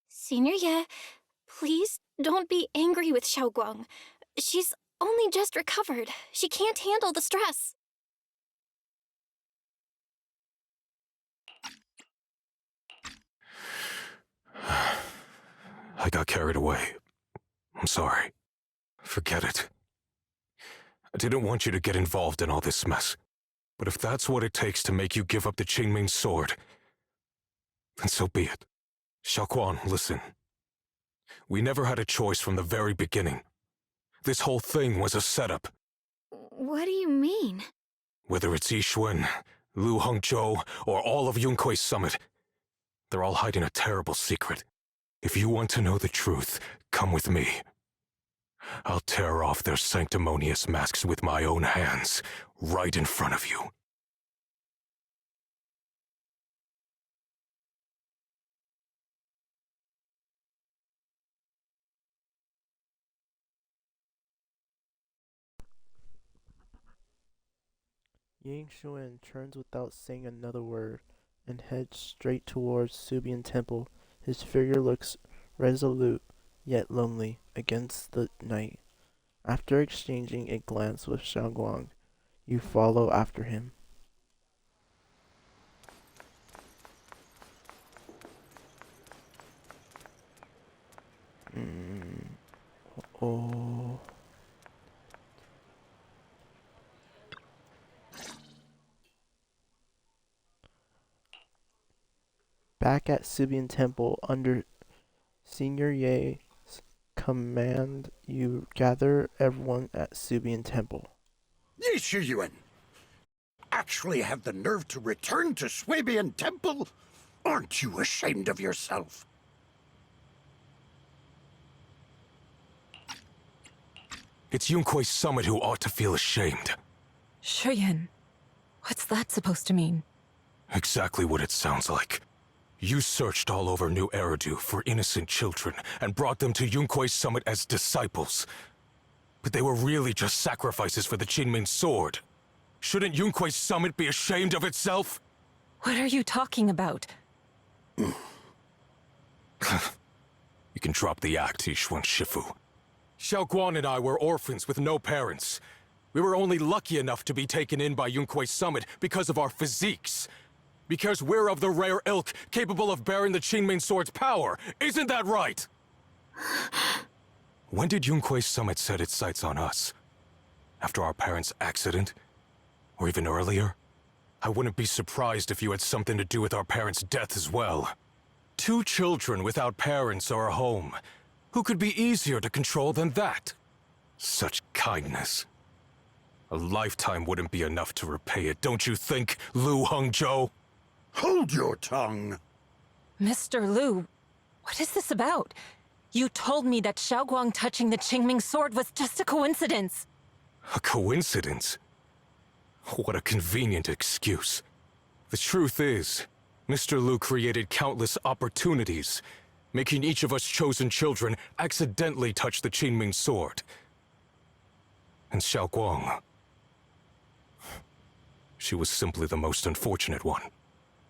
Senior Ye, please don't be angry with Xiaoguang. She's only just recovered. She can't handle the stress. I got carried away. I'm sorry. Forget it. I didn't want you to get involved in all this mess. But if that's what it takes to make you give up the Qingming sword, then so be it. Xiaoguang, listen. We never had a choice from the very beginning. This whole thing was a setup. What do you mean? Whether it's Yixuan, Lu Hongzhou, or all of Yunkui's summit, they're all hiding a terrible secret. If you want to know the truth, come with me. I'll tear off their sanctimonious masks with my own hands, right in front of you. Yang Xuan turns without saying another word and heads straight towards Subian Temple. His figure looks resolute yet lonely against the night. After exchanging a glance with Xiaoguang, you follow after him. Oh. Back at Subian Temple, under Senior Ye's command, you gather everyone at Subian Temple. Ye Shiyuan, actually have the nerve to return to Swabian Temple? Aren't you ashamed of yourself? It's Yunkui's summit who ought to feel ashamed. Shuyan, what's that supposed to mean? Exactly what it sounds like. You searched all over New Eridu for innocent children and brought them to Yunkui's summit as disciples. But they were really just sacrifices for the Qingming sword. Shouldn't Yunkui's summit be ashamed of itself? What are you talking about? You can drop the act, Yixuan Shifu. Xiaoguang and I were orphans with no parents. We were only lucky enough to be taken in by Yunkui's summit because of our physiques. Because we're of the rare ilk capable of bearing the Qingming sword's power. Isn't that right? When did Yunkui's summit set its sights on us? After our parents' accident? Or even earlier? I wouldn't be surprised if you had something to do with our parents' death as well. 2 children without parents or a home. Who could be easier to control than that? Such kindness. A lifetime wouldn't be enough to repay it, don't you think, Lu Hongzhou? Hold your tongue! Mr. Lu, what is this about? You told me that Xiaoguang touching the Qingming sword was just a coincidence. A coincidence? What a convenient excuse. The truth is, Mr. Lu created countless opportunities, making each of us chosen children accidentally touch the Qingming sword. And Xiaoguang, she was simply the most unfortunate one.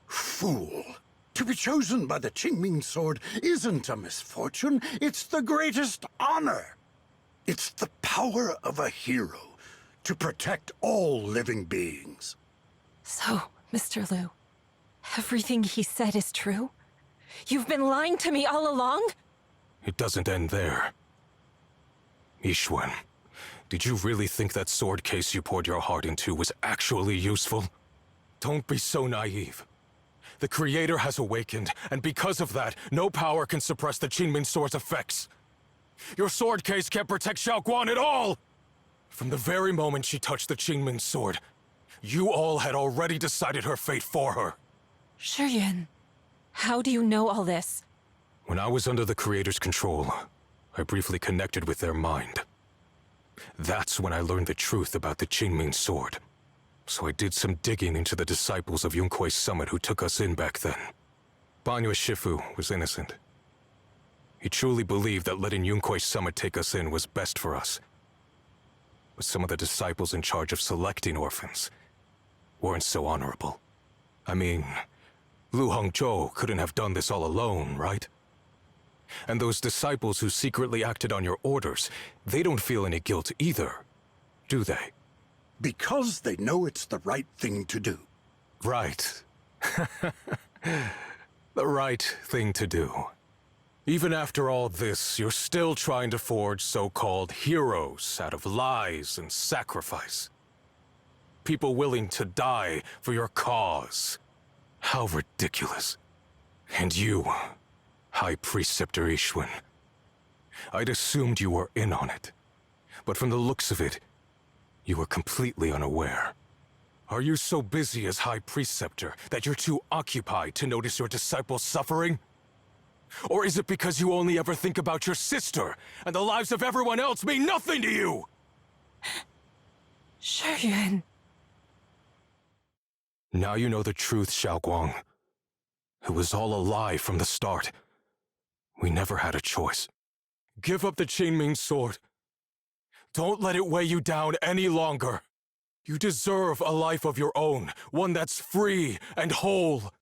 Fool! To be chosen by the Qingming sword isn't a misfortune, it's the greatest honor. It's the power of a hero to protect all living beings. So, Mr. Lu, everything he said is true? You've been lying to me all along? It doesn't end there. Yixuan, did you really think that sword case you poured your heart into was actually useful? Don't be so naive. The Creator has awakened, and because of that, no power can suppress the Qingming sword's effects. Your sword case can't protect Xiaoguang at all! From the very moment she touched the Qingming sword, you all had already decided her fate for her. Shuyuan, how do you know all this? When I was under the Creator's control, I briefly connected with their mind. That's when I learned the truth about the Qingming sword. So I did some digging into the disciples of Yunkui's summit who took us in back then. Banyue Shifu was innocent. He truly believed that letting Yunkui's summit take us in was best for us. But some of the disciples in charge of selecting orphans weren't so honorable. I mean, Lu Hongzhou couldn't have done this all alone, right? And those disciples who secretly acted on your orders, they don't feel any guilt either, do they? Because they know it's the right thing to do. Right. The right thing to do. Even after all this, you're still trying to forge so-called heroes out of lies and sacrifice. People willing to die for your cause. How ridiculous. And you, High Preceptor Ishun. I'd assumed you were in on it. But from the looks of it, you were completely unaware. Are you so busy as High Preceptor that you're too occupied to notice your disciples suffering? Or is it because you only ever think about your sister, and the lives of everyone else mean nothing to you? Shuyuan. Now you know the truth, Xiaoguang. It was all a lie from the start. We never had a choice. Give up the Qingming sword. Don't let it weigh you down any longer. You deserve a life of your own, one that's free and whole.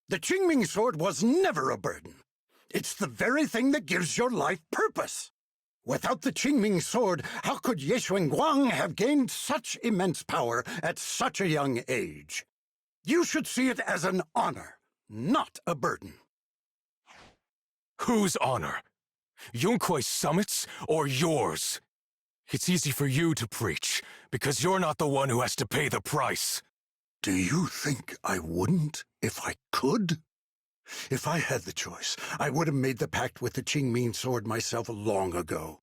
The Qingming sword was never a burden. It's the very thing that gives your life purpose. Without the Qingming sword, how could Ye Guang have gained such immense power at such a young age? You should see it as an honor, not a burden. Whose honor? Yunkui's summit's or yours? It's easy for you to preach, because you're not the one who has to pay the price. Do you think I wouldn't if I could? If I had the choice, I would have made the pact with the Qingming sword myself long ago,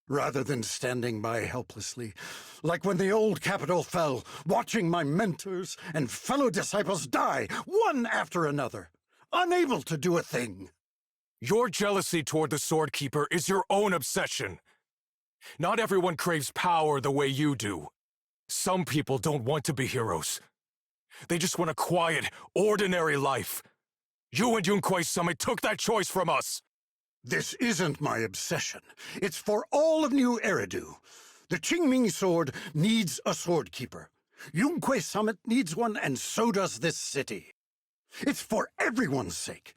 rather than standing by helplessly, like when the old capital fell, watching my mentors and fellow disciples die, one after another, unable to do a thing. Your jealousy toward the Sword Keeper is your own obsession. Not everyone craves power the way you do. Some people don't want to be heroes. They just want a quiet, ordinary life. You and Yunkui's summit took that choice from us. This isn't my obsession. It's for all of New Eridu. The Qingming sword needs a sword keeper. Yunkui's summit needs one, and so does this city. It's for everyone's sake.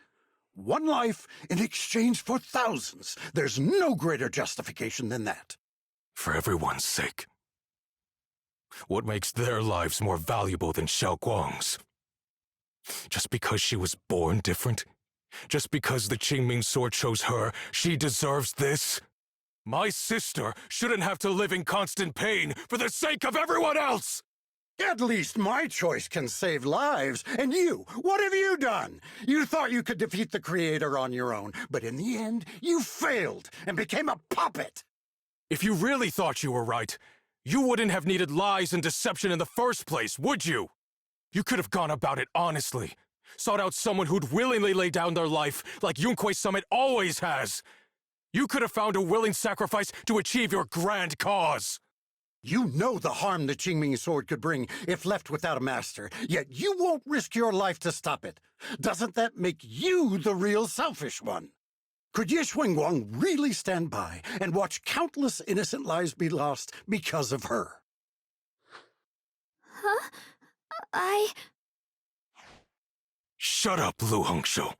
One life in exchange for thousands. There's no greater justification than that. For everyone's sake. What makes their lives more valuable than Xiao Guang's? Just because she was born different? Just because the Qingming sword chose her, she deserves this? My sister shouldn't have to live in constant pain for the sake of everyone else! At least my choice can save lives. And you, what have you done? You thought you could defeat the Creator on your own, but in the end, you failed and became a puppet. If you really thought you were right, you wouldn't have needed lies and deception in the first place, would you? You could have gone about it honestly, sought out someone who'd willingly lay down their life like Yunkui's summit always has. You could have found a willing sacrifice to achieve your grand cause. You know the harm the Qingming sword could bring if left without a master, yet you won't risk your life to stop it. Doesn't that make you the real selfish one? Could Ye Guang really stand by and watch countless innocent lives be lost because of her? Huh? Shut up, Lu Hongzhou.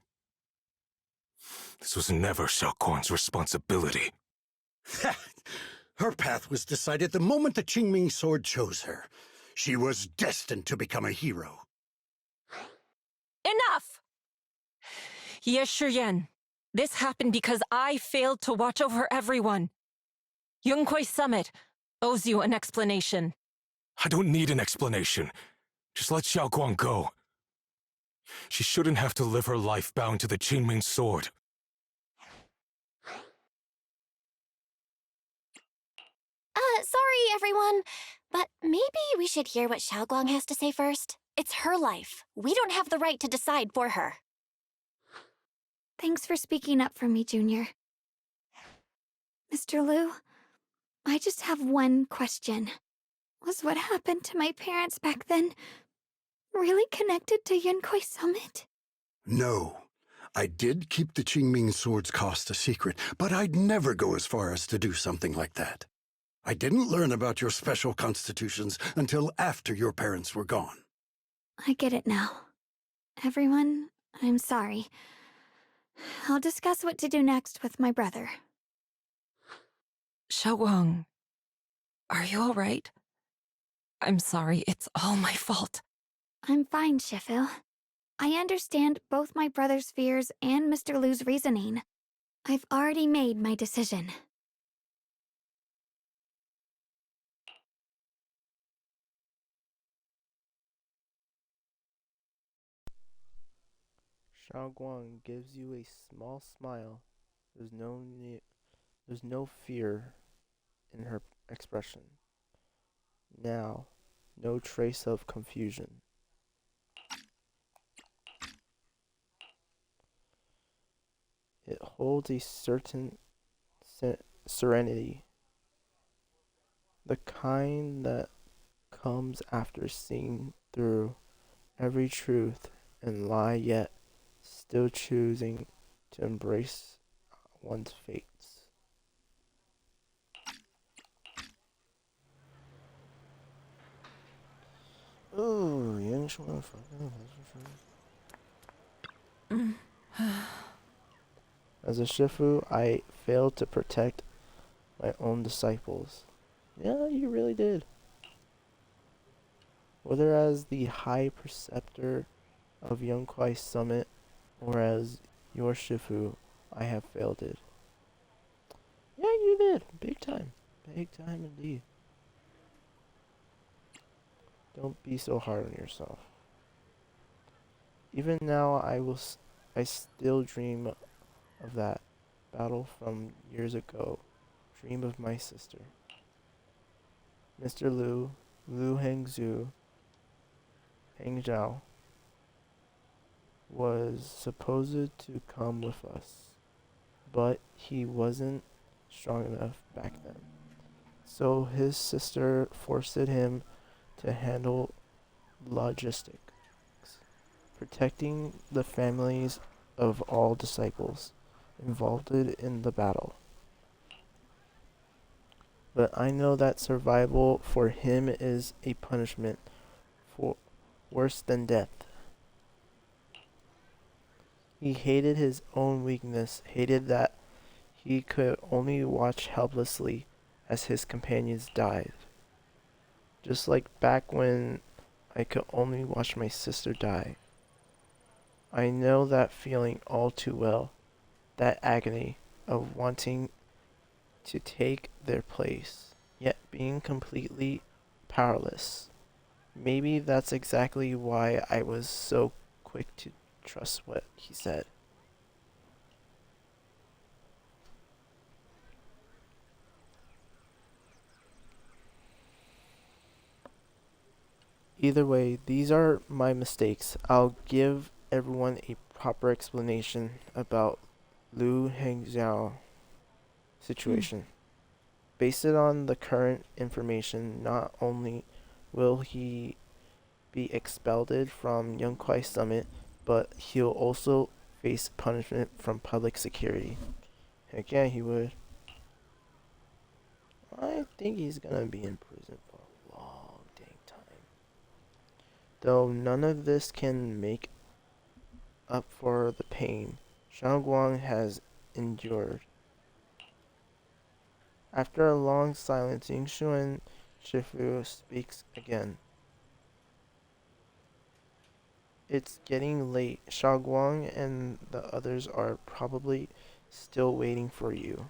This was never Xiao Guang's responsibility. Her path was decided the moment the Qingming sword chose her. She was destined to become a hero. Enough! Ye Shuyuan, this happened because I failed to watch over everyone. Yunkui's summit owes you an explanation. I don't need an explanation. Just let Xiao Guang go. She shouldn't have to live her life bound to the Qingming sword. Sorry, everyone, but maybe we should hear what Xiaoguang has to say first. It's her life. We don't have the right to decide for her. Thanks for speaking up for me, Junior. Mr. Liu, I just have one question. Was what happened to my parents back then really connected to Yunkui's summit? No. I did keep the Qingming sword's cost a secret, but I'd never go as far as to do something like that. I didn't learn about your special constitutions until after your parents were gone. I get it now. Everyone, I'm sorry. I'll discuss what to do next with my brother. Xiaoguang, are you all right? I'm sorry, it's all my fault. I'm fine, Shifu. I understand both my brother's fears and Mr. Lu's reasoning. I've already made my decision. Xiaoguang gives you a small smile. There's no fear in her expression. Now, no trace of confusion. It holds a certain serenity, the kind that comes after seeing through every truth and lie, yet still choosing to embrace one's fates. Oh, as a Shifu, I failed to protect my own disciples. Yeah, you really did. Whether as the High Preceptor of Yunkwai Summit or as your Shifu, I have failed it. Yeah, you did. Big time. Big time indeed. Don't be so hard on yourself. Even now, I still dream of that battle from years ago. Dream of my sister. Mr. Lu Hangzhou, Hangzhou, was supposed to come with us, but he wasn't strong enough back then. So his sister forced him to handle logistics, protecting the families of all disciples involved in the battle. But I know that survival for him is a punishment for worse than death. He hated his own weakness, hated that he could only watch helplessly as his companions died. Just like back when I could only watch my sister die. I know that feeling all too well, that agony of wanting to take their place, yet being completely powerless. Maybe that's exactly why I was so quick to trust what he said. Either way, these are my mistakes. I'll give everyone a proper explanation about Lu Hangzhou situation. Based it on the current information, not only will he be expelled from Yunkwai Summit, but he'll also face punishment from public security. Heck yeah, he would. I think he's gonna be in prison for a long dang time. Though none of this can make up for the pain Xiaoguang has endured. After a long silence, Yingshuan Shifu speaks again. It's getting late. Xiaoguang and the others are probably still waiting for you.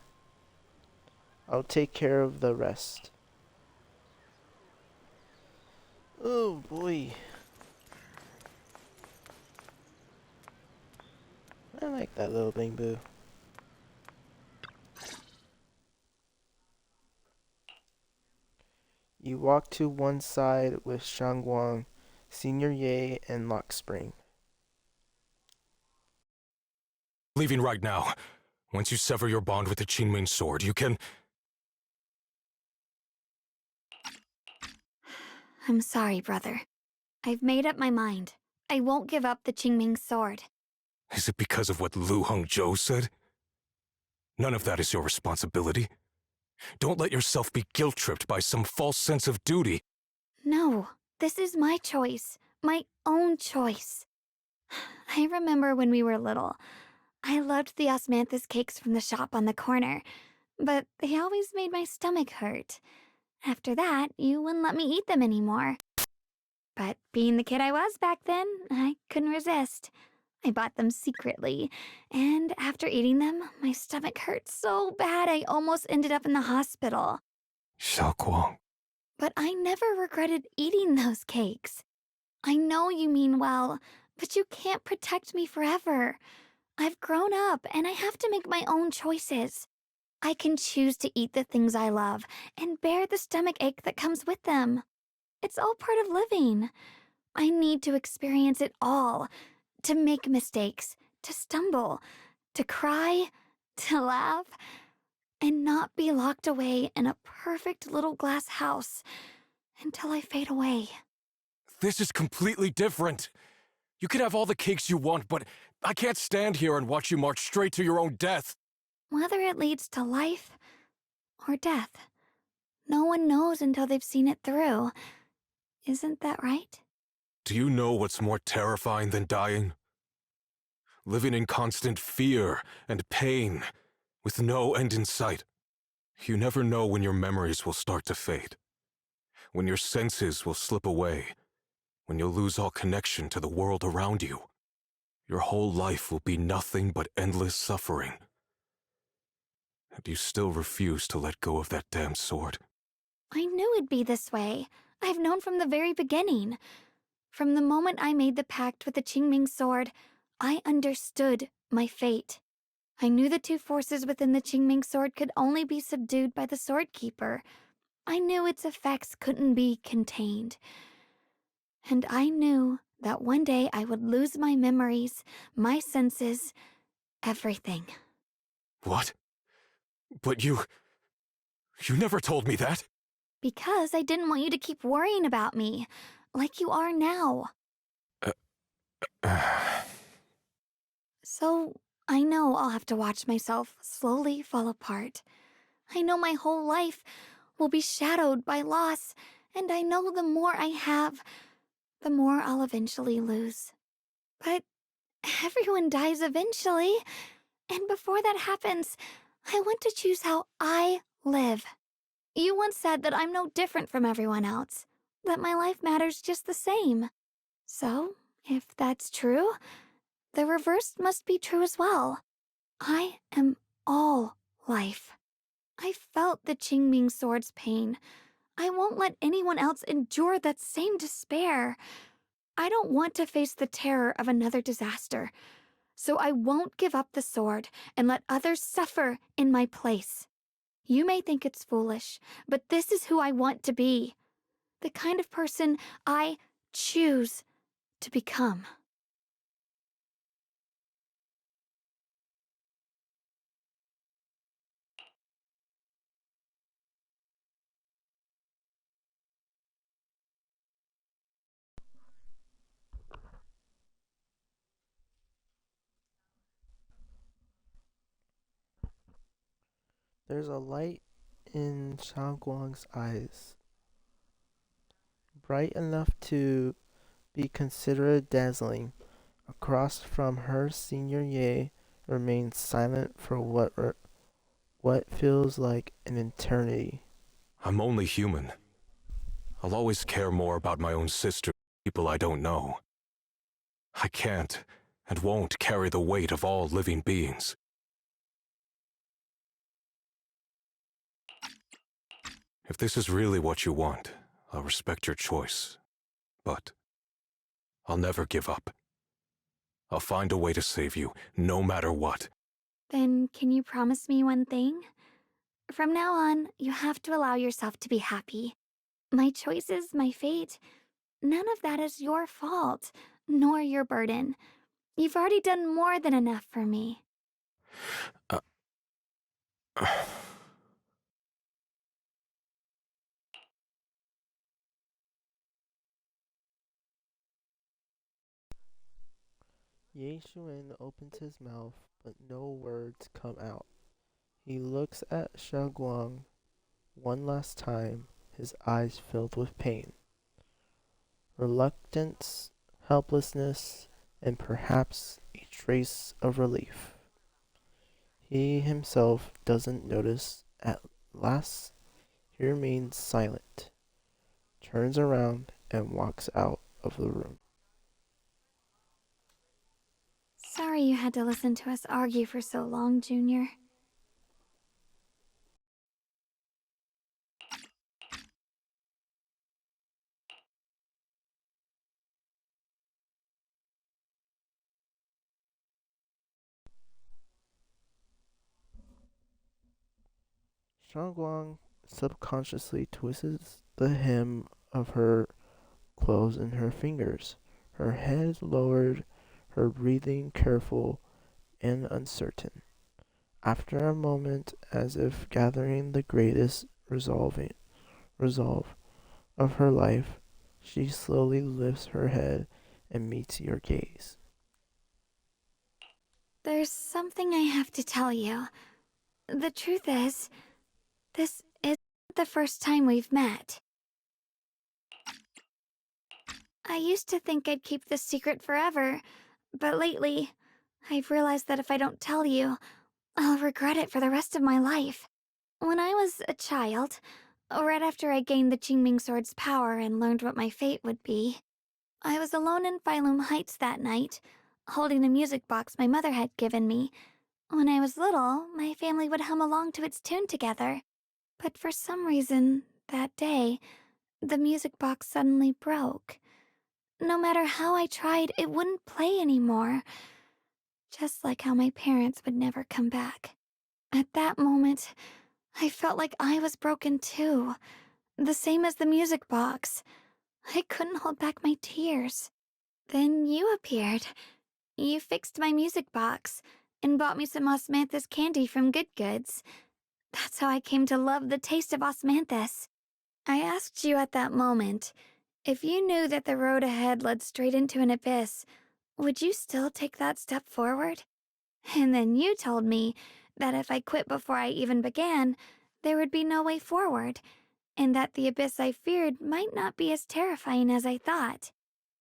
I'll take care of the rest. Oh boy. I like that little Bing Boo. You walk to one side with Shangguang, Senior Ye, and Lock Spring. Leaving right now. Once you sever your bond with the Qingming sword, you can... I'm sorry, brother. I've made up my mind. I won't give up the Qingming sword. Is it because of what Lu Hongzhou said? None of that is your responsibility. Don't let yourself be guilt-tripped by some false sense of duty. No, this is my choice. My own choice. I remember when we were little. I loved the osmanthus cakes from the shop on the corner, but they always made my stomach hurt. After that, you wouldn't let me eat them anymore. But being the kid I was back then, I couldn't resist. I bought them secretly, and after eating them, my stomach hurt so bad I almost ended up in the hospital. Xiaoguang. But I never regretted eating those cakes. I know you mean well, but you can't protect me forever. I've grown up, and I have to make my own choices. I can choose to eat the things I love and bear the stomach ache that comes with them. It's all part of living. I need to experience it all, to make mistakes, to stumble, to cry, to laugh, and not be locked away in a perfect little glass house until I fade away. This is completely different. You can have all the cakes you want, but I can't stand here and watch you march straight to your own death. Whether it leads to life or death, no one knows until they've seen it through. Isn't that right? Do you know what's more terrifying than dying? Living in constant fear and pain, with no end in sight. You never know when your memories will start to fade, when your senses will slip away, when you'll lose all connection to the world around you. Your whole life will be nothing but endless suffering. And you still refuse to let go of that damn sword. I knew it'd be this way. I've known from the very beginning. From the moment I made the pact with the Qingming sword, I understood my fate. I knew the two forces within the Qingming sword could only be subdued by the sword keeper. I knew its effects couldn't be contained. And I knew that one day I would lose my memories, my senses, everything. What? But you never told me that. Because I didn't want you to keep worrying about me, like you are now. So, I know I'll have to watch myself slowly fall apart. I know my whole life will be shadowed by loss, and I know the more I have, the more I'll eventually lose. But everyone dies eventually, and before that happens, I want to choose how I live. You once said that I'm no different from everyone else, that my life matters just the same. So, if that's true, the reverse must be true as well. I am all life. I felt the Qingming sword's pain. I won't let anyone else endure that same despair. I don't want to face the terror of another disaster, so I won't give up the sword and let others suffer in my place. You may think it's foolish, but this is who I want to be. The kind of person I choose to become. There's a light in Xiaoguang's eyes, bright enough to be considered dazzling. Across from her, Senior Ye remains silent for what feels like an eternity. I'm only human. I'll always care more about my own sister than people I don't know. I can't and won't carry the weight of all living beings. If this is really what you want, I'll respect your choice. But I'll never give up. I'll find a way to save you, no matter what. Then can you promise me one thing? From now on, you have to allow yourself to be happy. My choices, my fate, none of that is your fault, nor your burden. You've already done more than enough for me. Ye Xuan opens his mouth, but no words come out. He looks at Xiaoguang one last time, his eyes filled with pain, reluctance, helplessness, and perhaps a trace of relief. He himself doesn't notice at last. He remains silent, turns around, and walks out of the room. Sorry you had to listen to us argue for so long, Junior. Xiaoguang subconsciously twists the hem of her clothes in her fingers, her head lowered, her breathing careful and uncertain. After a moment, as if gathering the greatest resolve of her life, she slowly lifts her head and meets your gaze. There's something I have to tell you. The truth is, this isn't the first time we've met. I used to think I'd keep this secret forever, but lately, I've realized that if I don't tell you, I'll regret it for the rest of my life. When I was a child, right after I gained the Qingming Sword's power and learned what my fate would be, I was alone in Phylum Heights that night, holding a music box my mother had given me. When I was little, my family would hum along to its tune together. But for some reason, that day, the music box suddenly broke. No matter how I tried, it wouldn't play anymore. Just like how my parents would never come back. At that moment, I felt like I was broken too. The same as the music box. I couldn't hold back my tears. Then you appeared. You fixed my music box and bought me some osmanthus candy from Good Goods. That's how I came to love the taste of osmanthus. I asked you at that moment, if you knew that the road ahead led straight into an abyss, would you still take that step forward? And then you told me that if I quit before I even began, there would be no way forward, and that the abyss I feared might not be as terrifying as I thought.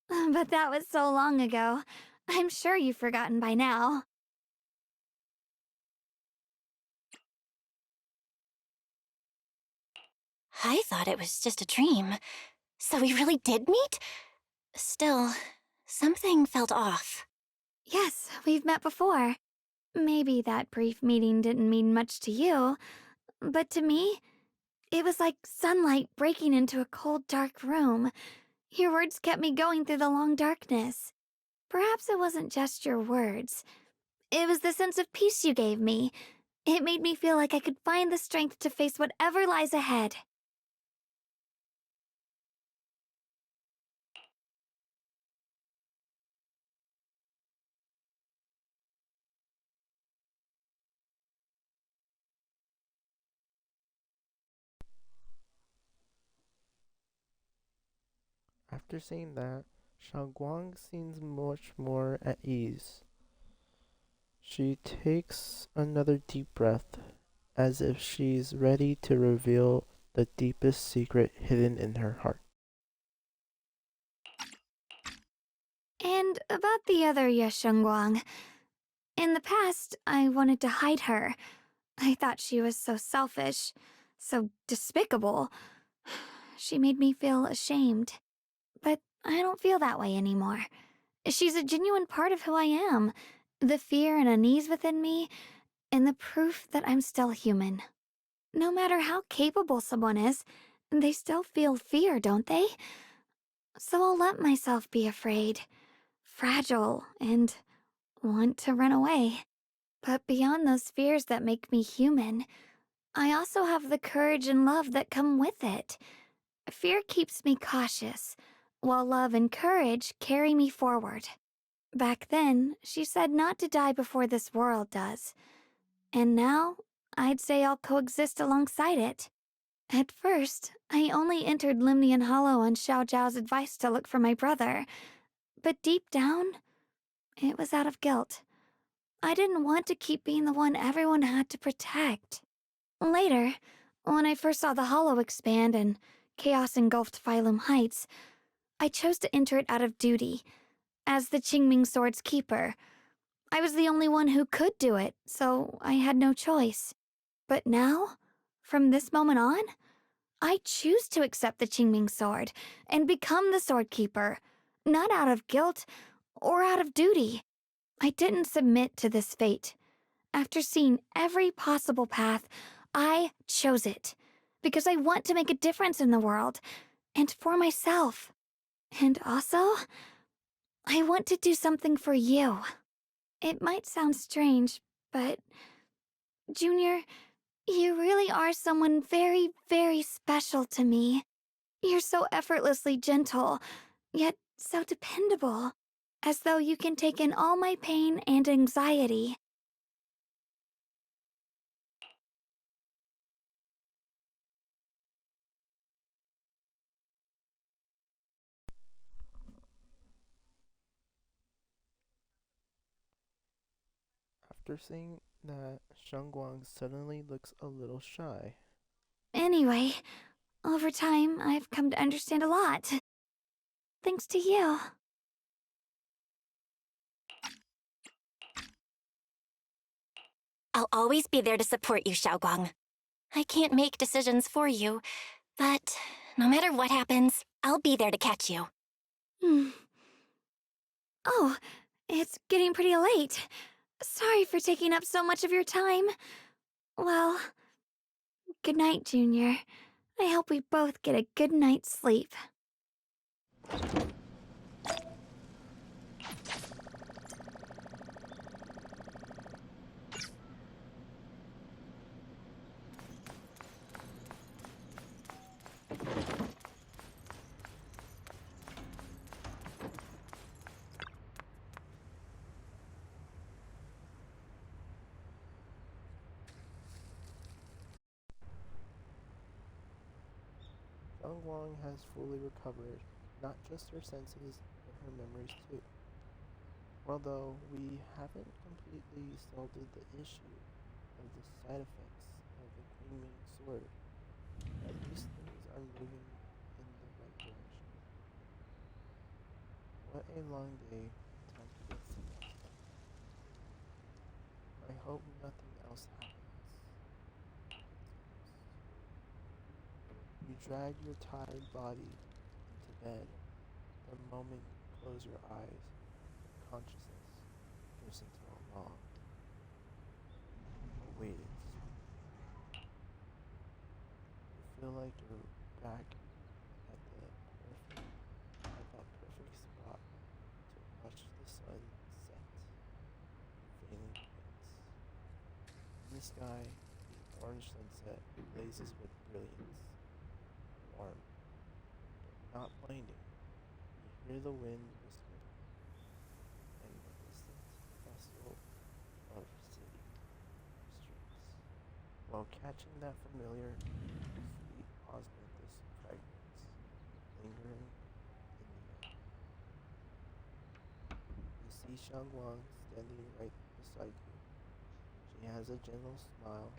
But that was so long ago. I'm sure you've forgotten by now. I thought it was just a dream. So we really did meet? Still, something felt off. Yes, we've met before. Maybe that brief meeting didn't mean much to you, but to me, it was like sunlight breaking into a cold, dark room. Your words kept me going through the long darkness. Perhaps it wasn't just your words. It was the sense of peace you gave me. It made me feel like I could find the strength to face whatever lies ahead. After saying that, Xiaoguang seems much more at ease. She takes another deep breath, as if she's ready to reveal the deepest secret hidden in her heart. And about the other Yeshengguang. In the past, I wanted to hide her. I thought she was so selfish, so despicable. She made me feel ashamed. But I don't feel that way anymore. She's a genuine part of who I am. The fear and unease within me, and the proof that I'm still human. No matter how capable someone is, they still feel fear, don't they? So I'll let myself be afraid, fragile, and want to run away. But beyond those fears that make me human, I also have the courage and love that come with it. Fear keeps me cautious, while love and courage carry me forward. Back then, she said not to die before this world does. And now, I'd say I'll coexist alongside it. At first, I only entered Limnian Hollow on Xiao Zhao's advice to look for my brother. But deep down, It was out of guilt. I didn't want to keep being the one everyone had to protect. Later, when I first saw the Hollow expand and chaos engulfed Phylum Heights, I chose to enter it out of duty. As the Qingming Sword's keeper, I was the only one who could do it, so I had no choice. But now, from this moment on, I choose to accept the Qingming Sword and become the Sword Keeper, not out of guilt or out of duty. I didn't submit to this fate. After seeing every possible path, I chose it, because I want to make a difference in the world, and for myself. And also, I want to do something for you. It might sound strange, but Junior, you really are someone very, very special to me. You're so effortlessly gentle, yet so dependable, as though you can take in all my pain and anxiety. After seeing that, Shangguang suddenly looks a little shy. Anyway, over time, I've come to understand a lot. Thanks to you. I'll always be there to support you, Xiaoguang. I can't make decisions for you, but no matter what happens, I'll be there to catch you. Oh, it's getting pretty late. Sorry for taking up so much of your time. Well, good night, Junior. I hope we both get a good night's sleep. Shangguang has fully recovered, not just her senses, but her memories too. Although we haven't completely solved the issue of the side effects of the Queen Sword, at least things are moving in the right direction. What a long day, time to get some rest. I hope nothing else happens. You drag your tired body into bed. The moment you close your eyes, your consciousness drifts into a long, awaited sleep. You feel like you're back at that perfect spot to watch the sun set, fading winds. In the sky, the orange sunset blazes with brilliance, warm, but not blinding. You hear the wind whispering, and the distant bustle of city streets, while catching that familiar, sweet osmanthus fragrance lingering in the air. You see Shangguang standing right beside you. She has a gentle smile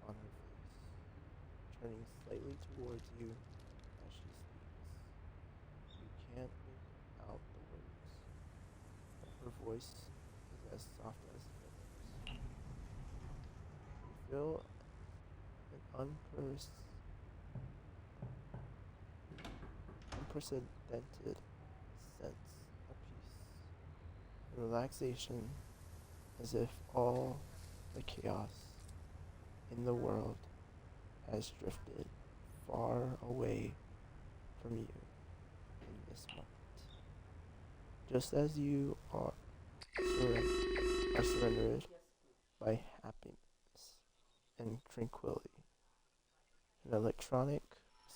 on her face, turning slightly towards you as she speaks. You can't make out the words, but her voice is as soft as feathers. You feel an unprecedented sense of peace, relaxation, as if all the chaos in the world has drifted far away from you in this moment. Just as you are surrendered by happiness and tranquility. An electronic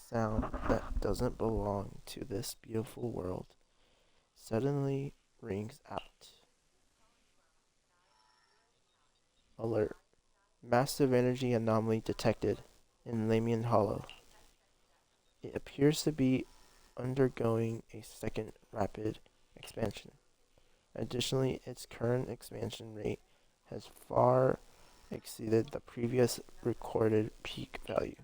sound that doesn't belong to this beautiful world suddenly rings out. Alert. Massive energy anomaly detected in Lamian Hollow. It appears to be undergoing a second rapid expansion. Additionally, its current expansion rate has far exceeded the previous recorded peak value.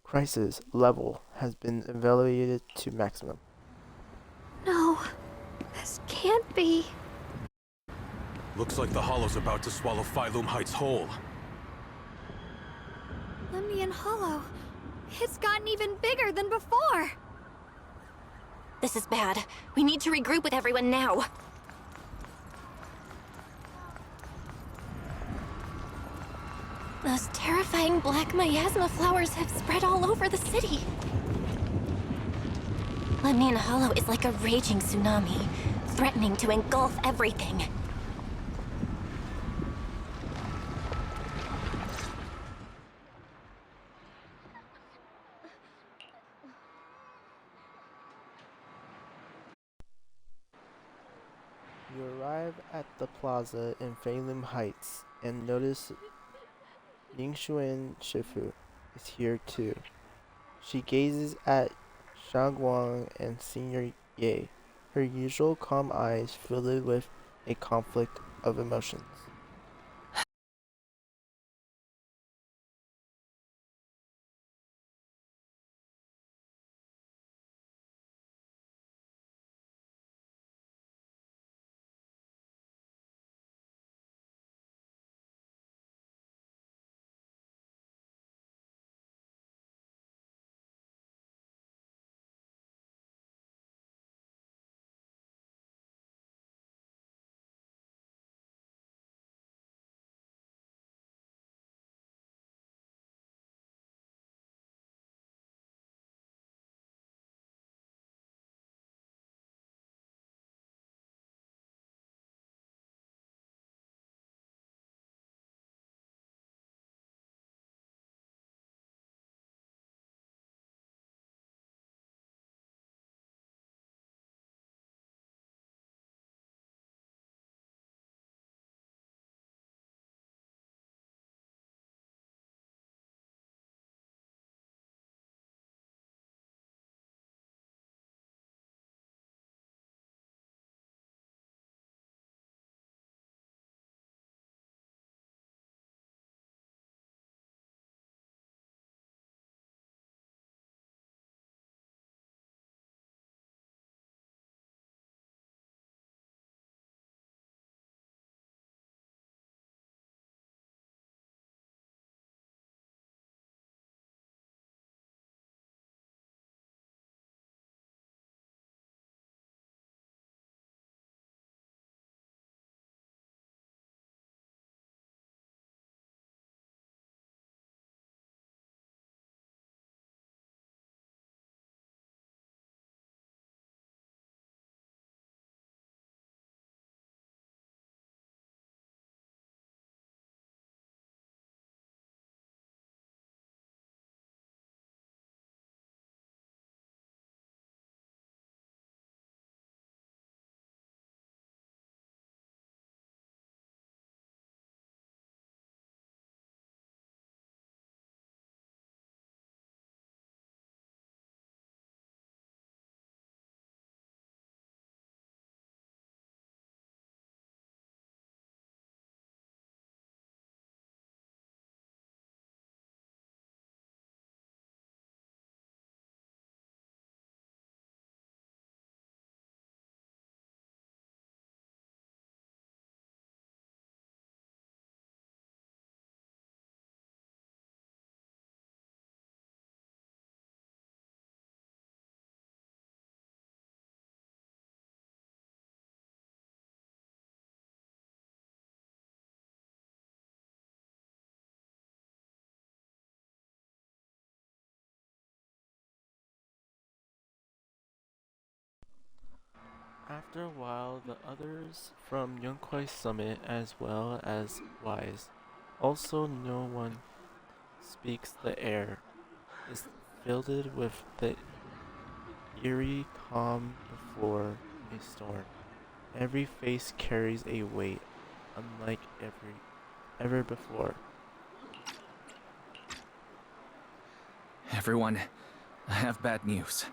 Crisis level has been evaluated to maximum. No, this can't be. Looks like the hollow's about to swallow Phylum Heights whole. Lemnian Hollow. It's gotten even bigger than before. This is bad. We need to regroup with everyone now. Those terrifying black miasma flowers have spread all over the city. Lemnian Hollow is like a raging tsunami, threatening to engulf everything. You arrive at the plaza in Phelim Heights and notice Yingxuan Shifu is here too. She gazes at Xiaoguang and Senior Ye, her usual calm eyes filled with a conflict of emotions. After a while, the others from Yunkwai Summit as well as Wise, also no one speaks. The air is filled with the eerie calm before a storm. Every face carries a weight unlike ever before. Everyone, I have bad news.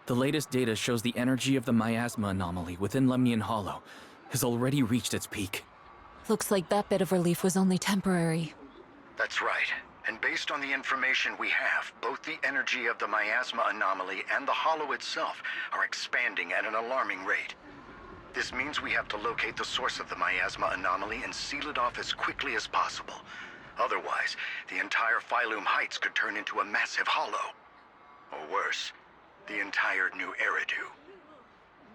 The latest data shows the energy of the miasma anomaly within Lemnian Hollow has already reached its peak. Looks like that bit of relief was only temporary. That's right. And based on the information we have, both the energy of the miasma anomaly and the hollow itself are expanding at an alarming rate. This means we have to locate the source of the miasma anomaly and seal it off as quickly as possible. Otherwise, the entire Phylum Heights could turn into a massive hollow. Or worse, the entire New Eridu.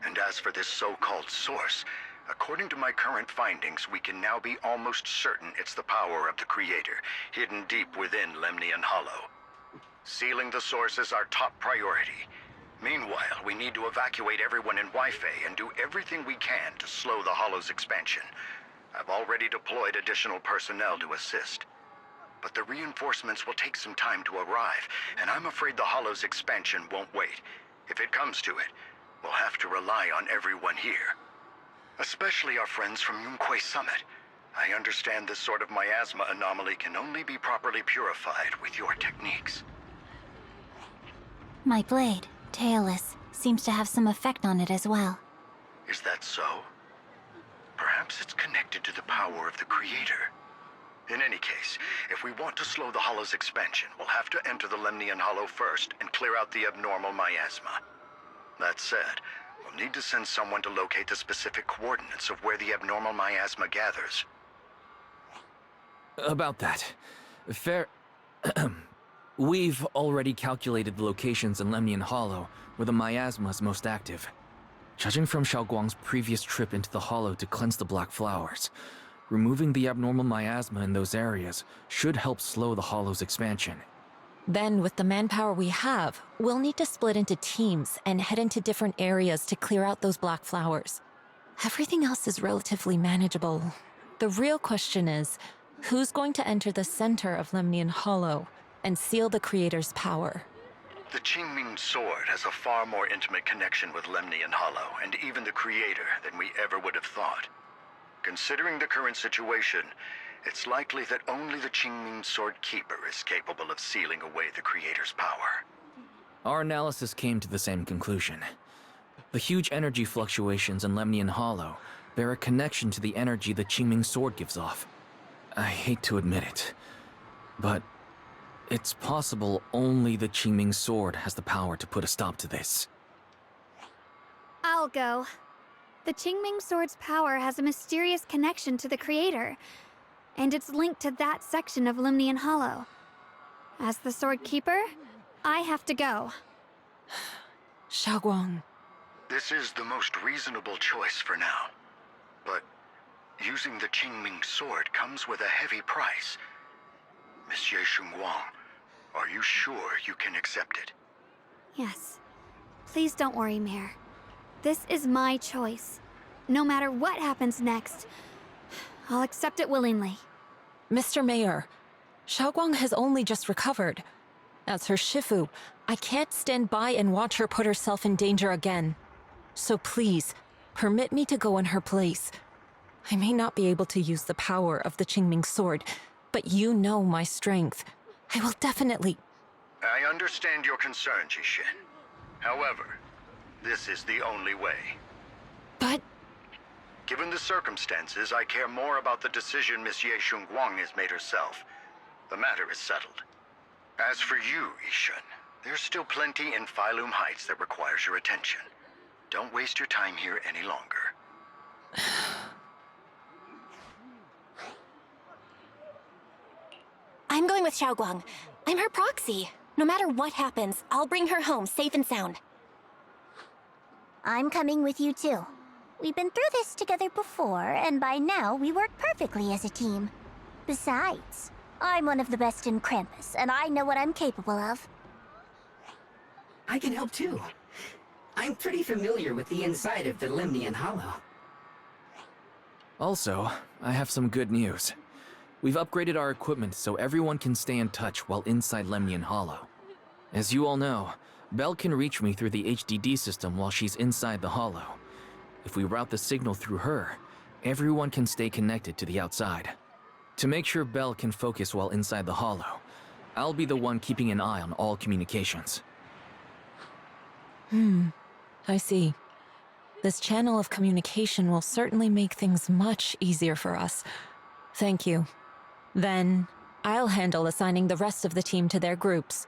And as for this so-called source, according to my current findings, we can now be almost certain it's the power of the Creator, hidden deep within Lemnian Hollow. Sealing the source is our top priority. Meanwhile, we need to evacuate everyone in Wi-Fi and do everything we can to slow the Hollow's expansion. I've already deployed additional personnel to assist. But the reinforcements will take some time to arrive, and I'm afraid the Hollow's expansion won't wait. If it comes to it, we'll have to rely on everyone here. Especially our friends from Yunquay Summit. I understand this sort of miasma anomaly can only be properly purified with your techniques. My blade, Tailless, seems to have some effect on it as well. Is that so? Perhaps it's connected to the power of the Creator. In any case, if we want to slow the Hollow's expansion, we'll have to enter the Lemnian Hollow first and clear out the abnormal miasma. That said, we'll need to send someone to locate the specific coordinates of where the abnormal miasma gathers. About that, we've already calculated the locations in Lemnian Hollow where the miasma is most active. Judging from Xiaoguang's previous trip into the Hollow to cleanse the Black Flowers, removing the abnormal miasma in those areas should help slow the Hollow's expansion. Then, with the manpower we have, we'll need to split into teams and head into different areas to clear out those black flowers. Everything else is relatively manageable. The real question is, who's going to enter the center of Lemnian Hollow and seal the Creator's power? The Qingming Sword has a far more intimate connection with Lemnian Hollow and even the Creator than we ever would have thought. Considering the current situation, it's likely that only the Qingming Sword Keeper is capable of sealing away the Creator's power. Our analysis came to the same conclusion. The huge energy fluctuations in Lemnian Hollow bear a connection to the energy the Qingming Sword gives off. I hate to admit it, but it's possible only the Qingming Sword has the power to put a stop to this. I'll go. The Qingming Sword's power has a mysterious connection to the Creator, and it's linked to that section of Lemnian Hollow. As the Sword Keeper, I have to go. Xiaoguang. This is the most reasonable choice for now. But using the Qingming Sword comes with a heavy price. Monsieur Xunguang, are you sure you can accept it? Yes. Please don't worry, Mayor. This is my choice. No matter what happens next, I'll accept it willingly. Mr. Mayor, Xiaoguang has only just recovered. As her Shifu, I can't stand by and watch her put herself in danger again. So please, permit me to go in her place. I may not be able to use the power of the Qingming Sword, but you know my strength. I will definitely... I understand your concern, Jishin. However, this is the only way. But... Given the circumstances, I care more about the decision Miss Ye Xunguang has made herself. The matter is settled. As for you, Yishun, there's still plenty in Phylum Heights that requires your attention. Don't waste your time here any longer. I'm going with Xiaoguang. I'm her proxy. No matter what happens, I'll bring her home safe and sound. I'm coming with you too. We've been through this together before, and by now we work perfectly as a team. Besides, I'm one of the best in Krampus, and I know what I'm capable of. I can help too. I'm pretty familiar with the inside of the Lemnian Hollow. Also, I have some good news. We've upgraded our equipment so everyone can stay in touch while inside Lemnian Hollow. As you all know, Belle can reach me through the HDD system while she's inside the Hollow. If we route the signal through her, everyone can stay connected to the outside. To make sure Belle can focus while inside the Hollow, I'll be the one keeping an eye on all communications. I see. This channel of communication will certainly make things much easier for us. Thank you. Then, I'll handle assigning the rest of the team to their groups.